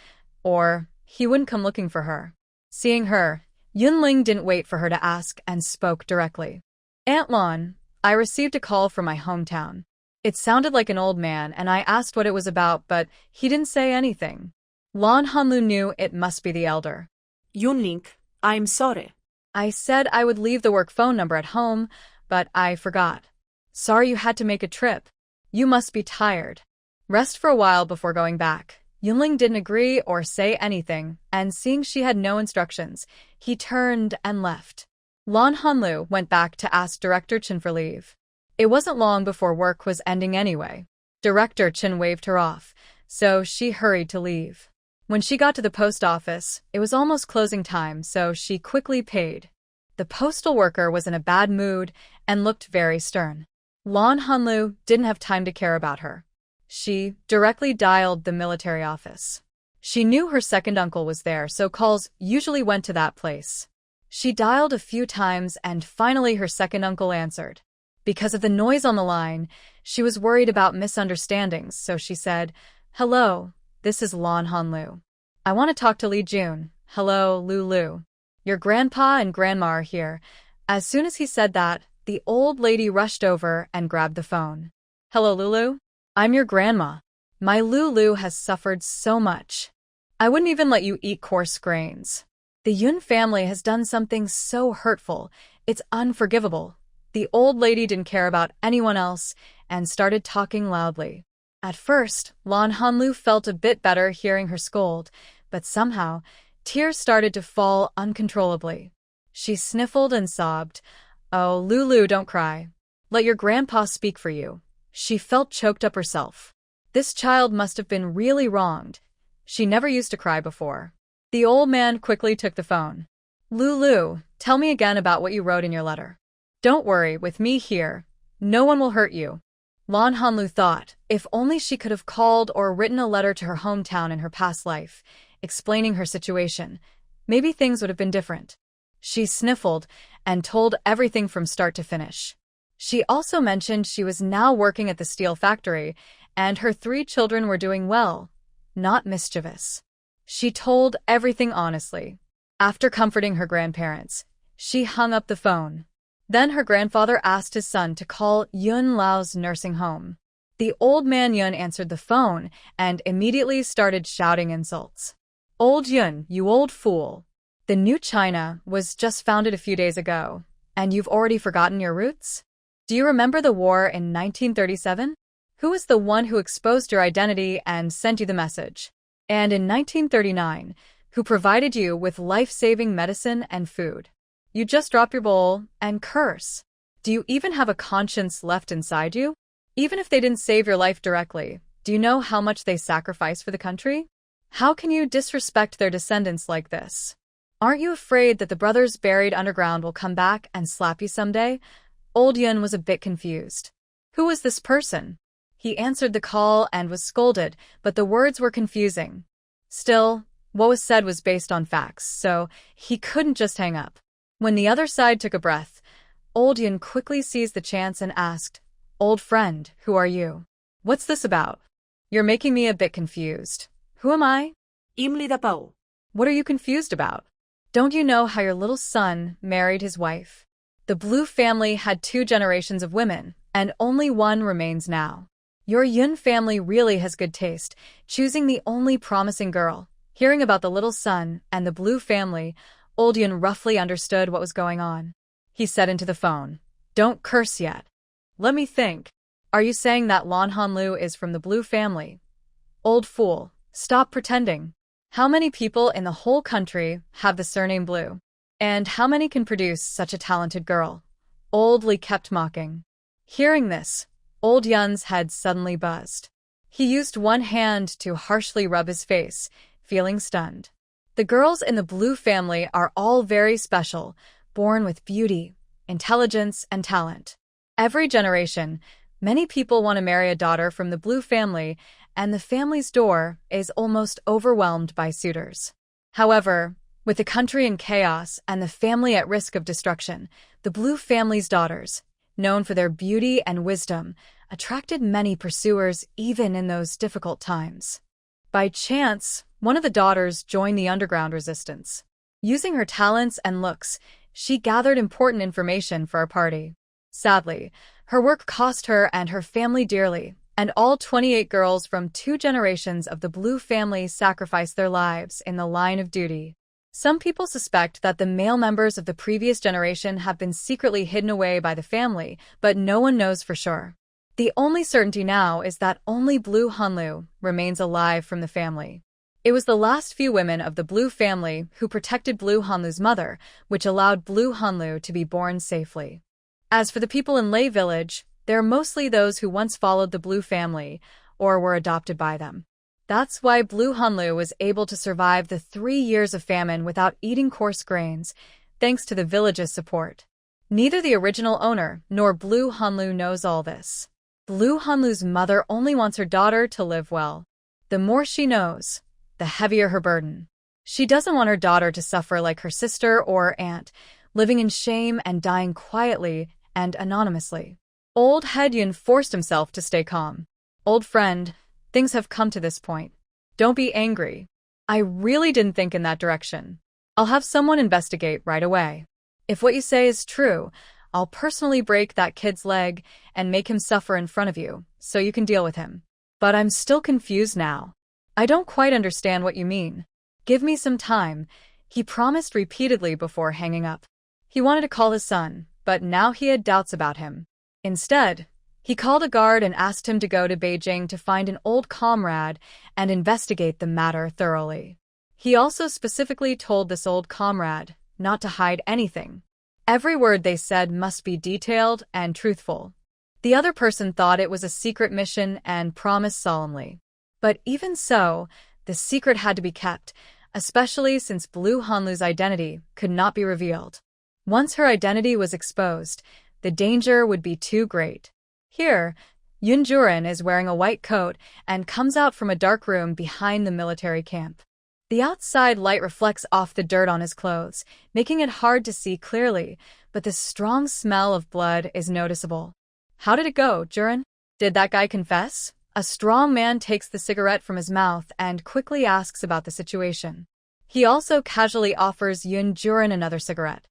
or he wouldn't come looking for her. Seeing her, Yunling didn't wait for her to ask and spoke directly. Aunt Lan, I received a call from my hometown. It sounded like an old man, and I asked what it was about, but he didn't say anything. Lan Hanlu knew it must be the elder. Yunling, I'm sorry. I said I would leave the work phone number at home, but I forgot. Sorry you had to make a trip. You must be tired. Rest for a while before going back. Yunling didn't agree or say anything, and seeing she had no instructions, he turned and left. Lan Hanlu went back to ask Director Chen for leave. It wasn't long before work was ending anyway. Director Chen waved her off, so she hurried to leave. When she got to the post office, it was almost closing time, so she quickly paid. The postal worker was in a bad mood and looked very stern. Lan Hanlu didn't have time to care about her. She directly dialed the military office. She knew her second uncle was there, so calls usually went to that place. She dialed a few times and finally her second uncle answered. Because of the noise on the line, she was worried about misunderstandings, so she said, Hello, this is Lan Hanlu. I want to talk to Li Jun. Hello, Lulu. Your grandpa and grandma are here. As soon as he said that, the old lady rushed over and grabbed the phone. Hello, Lulu? I'm your grandma. My Lulu has suffered so much. I wouldn't even let you eat coarse grains. The Yun family has done something so hurtful, it's unforgivable. The old lady didn't care about anyone else and started talking loudly. At first, Lan Hanlu felt a bit better hearing her scold, but somehow, tears started to fall uncontrollably. She sniffled and sobbed. Oh, Lulu, don't cry. Let your grandpa speak for you. She felt choked up herself. This child must have been really wronged. She never used to cry before. The old man quickly took the phone. Lulu, tell me again about what you wrote in your letter. Don't worry, with me here, no one will hurt you. Lan Hanlu thought, if only she could have called or written a letter to her hometown in her past life, explaining her situation, maybe things would have been different. She sniffled and told everything from start to finish. She also mentioned she was now working at the steel factory and her 3 children were doing well, not mischievous. She told everything honestly. After comforting her grandparents, she hung up the phone. Then her grandfather asked his son to call Yun Lao's nursing home. The old man Yun answered the phone and immediately started shouting insults. Old Yun, you old fool. The new China was just founded a few days ago, and you've already forgotten your roots? Do you remember the war in 1937? Who was the one who exposed your identity and sent you the message? And in 1939, who provided you with life-saving medicine and food? You just drop your bowl and curse. Do you even have a conscience left inside you? Even if they didn't save your life directly, do you know how much they sacrificed for the country? How can you disrespect their descendants like this? Aren't you afraid that the brothers buried underground will come back and slap you someday? Old Yun was a bit confused. Who was this person? He answered the call and was scolded, but the words were confusing. Still, what was said was based on facts, so he couldn't just hang up. When the other side took a breath, Old Yun quickly seized the chance and asked, Old friend, who are you? What's this about? You're making me a bit confused. Who am I? Imlida Pao. What are you confused about? Don't you know how your little son married his wife? The Blue family had 2 generations of women, and only one remains now. Your Yun family really has good taste, choosing the only promising girl. Hearing about the little son and the Blue family, Old Yun roughly understood what was going on. He said into the phone, Don't curse yet. Let me think. Are you saying that Lan Hanlu is from the Blue family? Old fool, stop pretending. How many people in the whole country have the surname Blue? And how many can produce such a talented girl? Old Li kept mocking. Hearing this, Old Yun's head suddenly buzzed. He used one hand to harshly rub his face, feeling stunned. The girls in the Blue family are all very special, born with beauty, intelligence, and talent. Every generation, many people want to marry a daughter from the Blue family, and the family's door is almost overwhelmed by suitors. However, with the country in chaos and the family at risk of destruction, the Blue family's daughters, known for their beauty and wisdom, attracted many pursuers even in those difficult times. By chance, one of the daughters joined the underground resistance. Using her talents and looks, she gathered important information for our party. Sadly, her work cost her and her family dearly, and all 28 girls from 2 generations of the Blue family sacrificed their lives in the line of duty. Some people suspect that the male members of the previous generation have been secretly hidden away by the family, but no one knows for sure. The only certainty now is that only Blue Hanlu remains alive from the family. It was the last few women of the Blue family who protected Blue Hanlu's mother, which allowed Blue Hanlu to be born safely. As for the people in Lei village, they're mostly those who once followed the Blue family or were adopted by them. That's why Blue Hanlu was able to survive the 3 years of famine without eating coarse grains, thanks to the village's support. Neither the original owner nor Blue Hanlu knows all this. Blue Hanlu's mother only wants her daughter to live well. The more she knows, the heavier her burden. She doesn't want her daughter to suffer like her sister or aunt, living in shame and dying quietly and anonymously. Old Hedyun forced himself to stay calm. Old friend, things have come to this point. Don't be angry. I really didn't think in that direction. I'll have someone investigate right away. If what you say is true, I'll personally break that kid's leg and make him suffer in front of you, so you can deal with him. But I'm still confused now. I don't quite understand what you mean. Give me some time, he promised repeatedly before hanging up. He wanted to call his son, but now he had doubts about him. Instead, he called a guard and asked him to go to Beijing to find an old comrade and investigate the matter thoroughly. He also specifically told this old comrade not to hide anything. Every word they said must be detailed and truthful. The other person thought it was a secret mission and promised solemnly. But even so, the secret had to be kept, especially since Blue Hanlu's identity could not be revealed. Once her identity was exposed, the danger would be too great. Here, Yun Juren is wearing a white coat and comes out from a dark room behind the military camp. The outside light reflects off the dirt on his clothes, making it hard to see clearly, but the strong smell of blood is noticeable. How did it go, Juren? Did that guy confess? A strong man takes the cigarette from his mouth and quickly asks about the situation. He also casually offers Yun Juren another cigarette.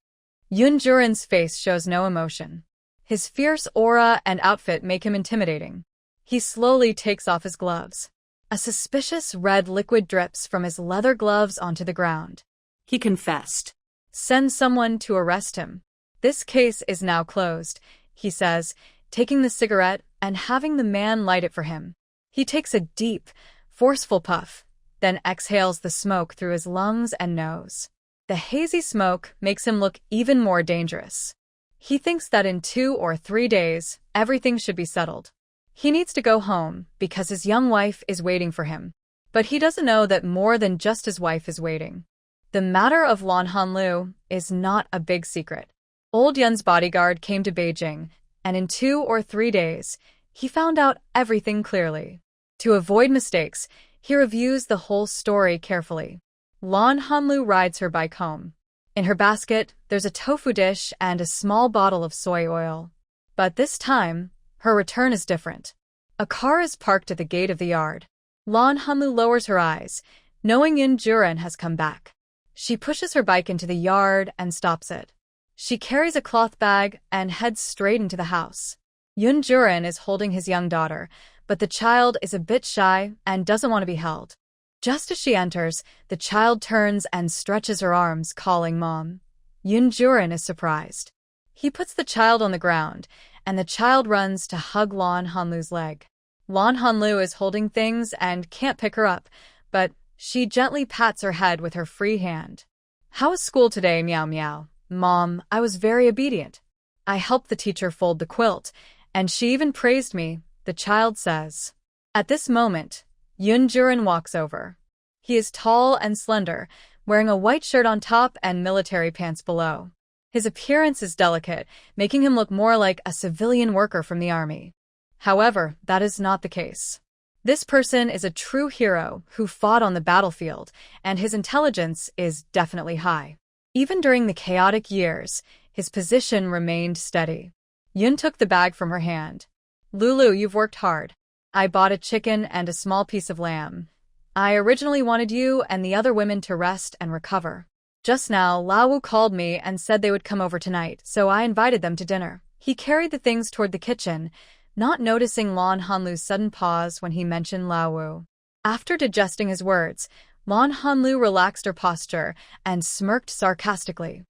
Yun Juren's face shows no emotion. His fierce aura and outfit make him intimidating. He slowly takes off his gloves. A suspicious red liquid drips from his leather gloves onto the ground. He confessed. Send someone to arrest him. This case is now closed, he says, taking the cigarette and having the man light it for him. He takes a deep, forceful puff, then exhales the smoke through his lungs and nose. The hazy smoke makes him look even more dangerous. He thinks that in 2 or 3 days, everything should be settled. He needs to go home because his young wife is waiting for him. But he doesn't know that more than just his wife is waiting. The matter of Lan Hanlu is not a big secret. Old Yun's bodyguard came to Beijing, and in 2 or 3 days, he found out everything clearly. To avoid mistakes, he reviews the whole story carefully. Lan Hanlu rides her bike home. In her basket, there's a tofu dish and a small bottle of soy oil. But this time, her return is different. A car is parked at the gate of the yard. Lan Hanlu lowers her eyes, knowing Yun Juren has come back. She pushes her bike into the yard and stops it. She carries a cloth bag and heads straight into the house. Yun Juren is holding his young daughter, but the child is a bit shy and doesn't want to be held. Just as she enters, the child turns and stretches her arms, calling Mom. Yun Juren is surprised. He puts the child on the ground, and the child runs to hug Lan Hanlu's leg. Lan Hanlu is holding things and can't pick her up, but she gently pats her head with her free hand. How was school today, Meow Meow? Mom, I was very obedient. I helped the teacher fold the quilt, and she even praised me, the child says. At this moment, Yun Juren walks over. He is tall and slender, wearing a white shirt on top and military pants below. His appearance is delicate, making him look more like a civilian worker from the army. However, that is not the case. This person is a true hero who fought on the battlefield, and his intelligence is definitely high. Even during the chaotic years, his position remained steady. Yun took the bag from her hand. Lulu, you've worked hard. I bought a chicken and a small piece of lamb. I originally wanted you and the other women to rest and recover. Just now, Lawu called me and said they would come over tonight, so I invited them to dinner. He carried the things toward the kitchen, not noticing Lan Hanlu's sudden pause when he mentioned Lawu. After digesting his words, Lan Hanlu relaxed her posture and smirked sarcastically.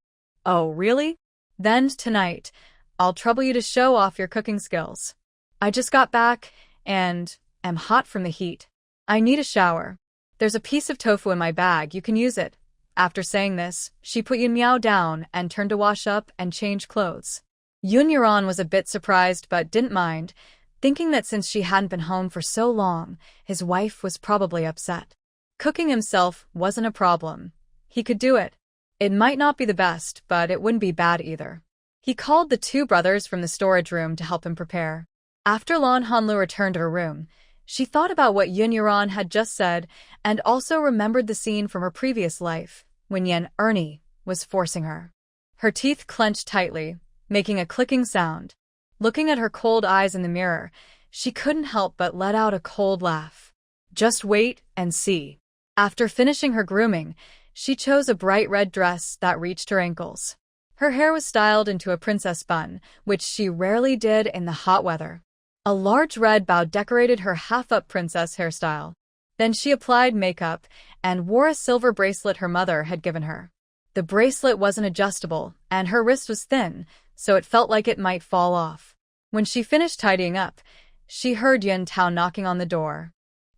Oh, really? Then tonight, I'll trouble you to show off your cooking skills. I just got back and am hot from the heat. I need a shower. There's a piece of tofu in my bag, you can use it. After saying this, she put Yun Miao down and turned to wash up and change clothes. Yun Yuran was a bit surprised but didn't mind, thinking that since she hadn't been home for so long, his wife was probably upset. Cooking himself wasn't a problem. He could do it. It might not be the best, but it wouldn't be bad either. He called the 2 brothers from the storage room to help him prepare. After Lan Hanlu returned to her room, she thought about what Yun Yuran had just said and also remembered the scene from her previous life, when Yen Ernie was forcing her. Her teeth clenched tightly, making a clicking sound. Looking at her cold eyes in the mirror, she couldn't help but let out a cold laugh. Just wait and see. After finishing her grooming, she chose a bright red dress that reached her ankles. Her hair was styled into a princess bun, which she rarely did in the hot weather. A large red bow decorated her half-up princess hairstyle. Then she applied makeup and wore a silver bracelet her mother had given her. The bracelet wasn't adjustable, and her wrist was thin, so it felt like it might fall off. When she finished tidying up, she heard Yun Tao knocking on the door.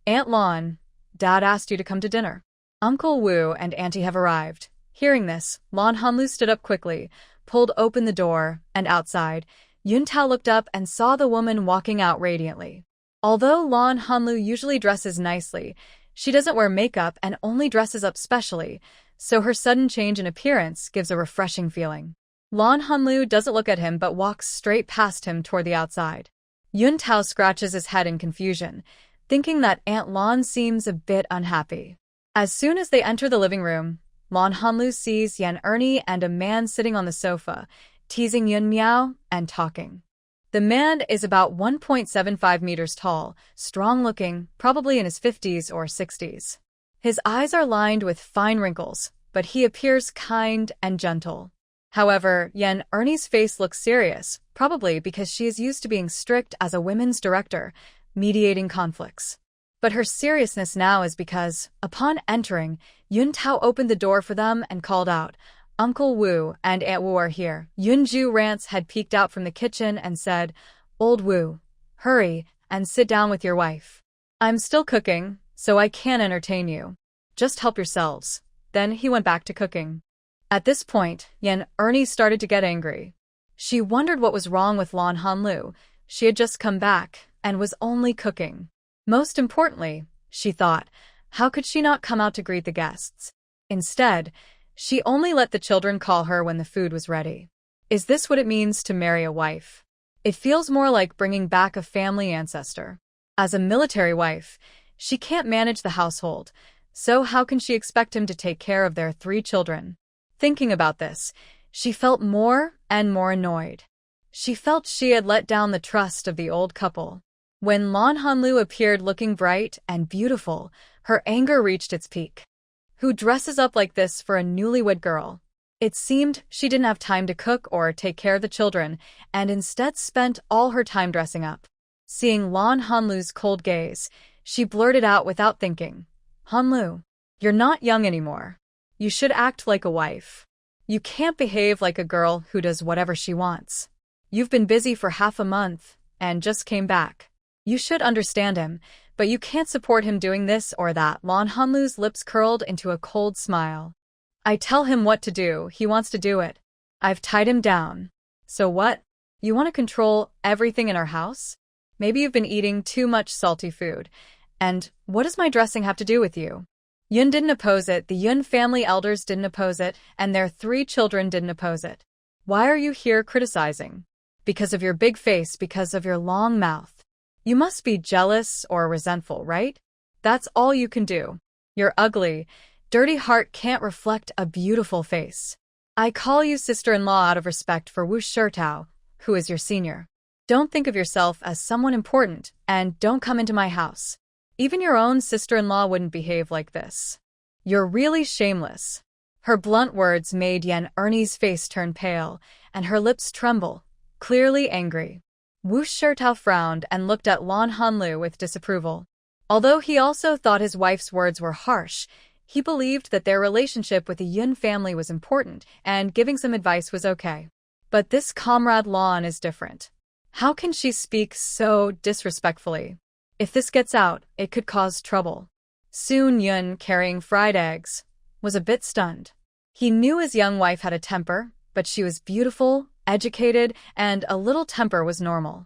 "Aunt Lon, Dad asked you to come to dinner. Uncle Wu and Auntie have arrived." Hearing this, Lon Hanlu stood up quickly, pulled open the door, and outside, Yun Tao looked up and saw the woman walking out radiantly. Although Lon Hanlu usually dresses nicely, she doesn't wear makeup and only dresses up specially, so her sudden change in appearance gives a refreshing feeling. Lon Hanlu doesn't look at him but walks straight past him toward the outside. Yun Tao scratches his head in confusion, thinking that Aunt Lon seems a bit unhappy. As soon as they enter the living room, Lon Hanlu sees Yan Ernie and a man sitting on the sofa, teasing Yun Miao and talking. The man is about 1.75 meters tall, strong-looking, probably in his 50s or 60s. His eyes are lined with fine wrinkles, but he appears kind and gentle. However, Yan Ernie's face looks serious, probably because she is used to being strict as a women's director, mediating conflicts. But her seriousness now is because, upon entering, Yun Tao opened the door for them and called out, "Uncle Wu and Aunt Wu are here." Yun Ju Rance had peeked out from the kitchen and said, "Old Wu, hurry and sit down with your wife. I'm still cooking, so I can't entertain you. Just help yourselves." Then he went back to cooking. At this point, Yan Ernie started to get angry. She wondered what was wrong with Lon Hanlu. She had just come back and was only cooking. Most importantly, she thought, how could she not come out to greet the guests? Instead, she only let the children call her when the food was ready. Is this what it means to marry a wife? It feels more like bringing back a family ancestor. As a military wife, she can't manage the household, so how can she expect him to take care of their 3 children? Thinking about this, she felt more and more annoyed. She felt she had let down the trust of the old couple. When Lon Hanlu appeared looking bright and beautiful, her anger reached its peak. Who dresses up like this for a newlywed girl? It seemed she didn't have time to cook or take care of the children, and instead spent all her time dressing up. Seeing Lon Hanlu's cold gaze, she blurted out without thinking, "Hanlu, you're not young anymore. You should act like a wife. You can't behave like a girl who does whatever she wants. You've been busy for half a month and just came back. You should understand him, but you can't support him doing this or that." Lon Hanlu's lips curled into a cold smile. "I tell him what to do, he wants to do it. I've tied him down. So what? You want to control everything in our house? Maybe you've been eating too much salty food. And what does my dressing have to do with you?" Yun didn't oppose it, the Yun family elders didn't oppose it, and their 3 children didn't oppose it. "Why are you here criticizing?" "Because of your big face, because of your long mouth. You must be jealous or resentful, right? That's all you can do. Your ugly, dirty heart can't reflect a beautiful face. I call you sister-in-law out of respect for Wu Shirtao, who is your senior. Don't think of yourself as someone important, and don't come into my house. Even your own sister-in-law wouldn't behave like this. You're really shameless." Her blunt words made Yan Ernie's face turn pale, and her lips tremble, clearly angry. Wu Shirtao frowned and looked at Lon Hanlu with disapproval. Although he also thought his wife's words were harsh, he believed that their relationship with the Yun family was important, and giving some advice was okay. But this comrade Lon is different. How can she speak so disrespectfully? If this gets out, it could cause trouble. Soon Yun, carrying fried eggs, was a bit stunned. He knew his young wife had a temper, but she was beautiful, educated, and a little temper was normal.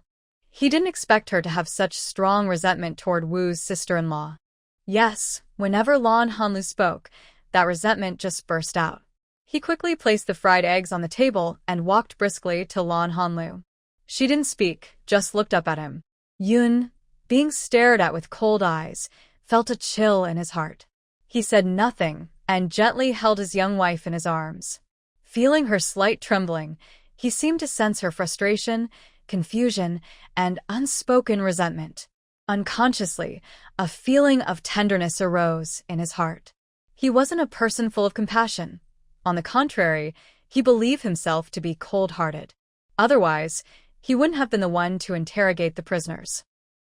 He didn't expect her to have such strong resentment toward Wu's sister-in-law. Yes, whenever Lon Hanlu spoke, that resentment just burst out. He quickly placed the fried eggs on the table and walked briskly to Lon Hanlu. She didn't speak, just looked up at him. Yun, being stared at with cold eyes, felt a chill in his heart. He said nothing and gently held his young wife in his arms. Feeling her slight trembling, he seemed to sense her frustration, confusion, and unspoken resentment. Unconsciously, a feeling of tenderness arose in his heart. He wasn't a person full of compassion. On the contrary, he believed himself to be cold-hearted. Otherwise, He wouldn't have been the one to interrogate the prisoners.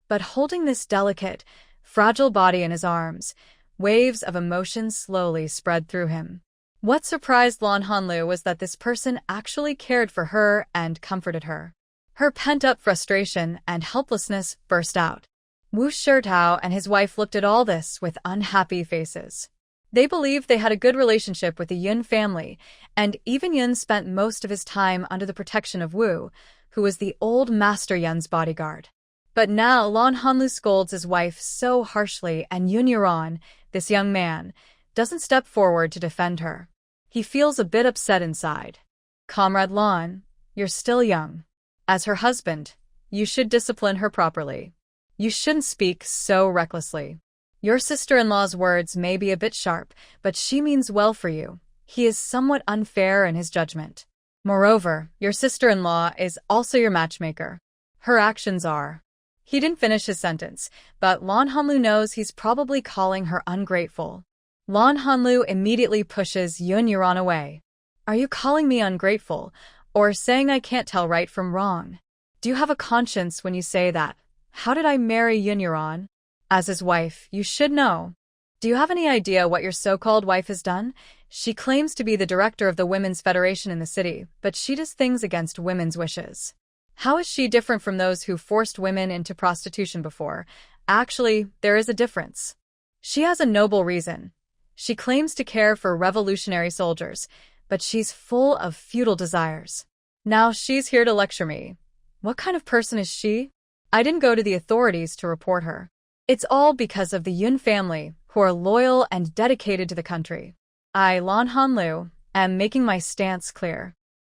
But holding this delicate, fragile body in his arms, waves of emotion slowly spread through him. What surprised Lan Hanlu was that this person actually cared for her and comforted her. Her pent-up frustration and helplessness burst out. Wu Shirtao and his wife looked at all this with unhappy faces. They believed they had a good relationship with the Yun family, and even Yun spent most of his time under the protection of Wu, who was the old Master Yun's bodyguard. But now Lan Hanlu scolds his wife so harshly, and Yun Yuran, this young man, doesn't step forward to defend her. He feels a bit upset inside. Comrade Lan, you're still young. As her husband, you should discipline her properly. You shouldn't speak so recklessly. Your sister-in-law's words may be a bit sharp, but she means well for you. He is somewhat unfair in his judgment. Moreover, your sister-in-law is also your matchmaker. Her actions are... He didn't finish his sentence, but Lan Hanlu knows he's probably calling her ungrateful. Lan Hanlu immediately pushes Yun Yuran away. Are you calling me ungrateful, or saying I can't tell right from wrong? Do you have a conscience when you say that? How did I marry Yun Yuran? As his wife, you should know. Do you have any idea what your so-called wife has done? She claims to be the director of the Women's Federation in the city, but she does things against women's wishes. How is she different from those who forced women into prostitution before? Actually, there is a difference. She has a noble reason. She claims to care for revolutionary soldiers, but she's full of feudal desires. Now she's here to lecture me. What kind of person is she? I didn't go to the authorities to report her. It's all because of the Yun family, who are loyal and dedicated to the country. I, Lan Hanlu, am making my stance clear.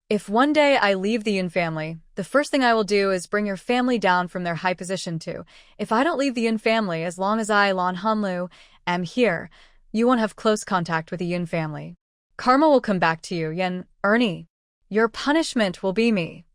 If one day I leave the Yun family, the first thing I will do is bring your family down from their high position too. If I don't leave the Yun family, as long as I, Lan Hanlu, am here, you won't have close contact with the Yun family. Karma will come back to you, Yen, Ernie. Your punishment will be me.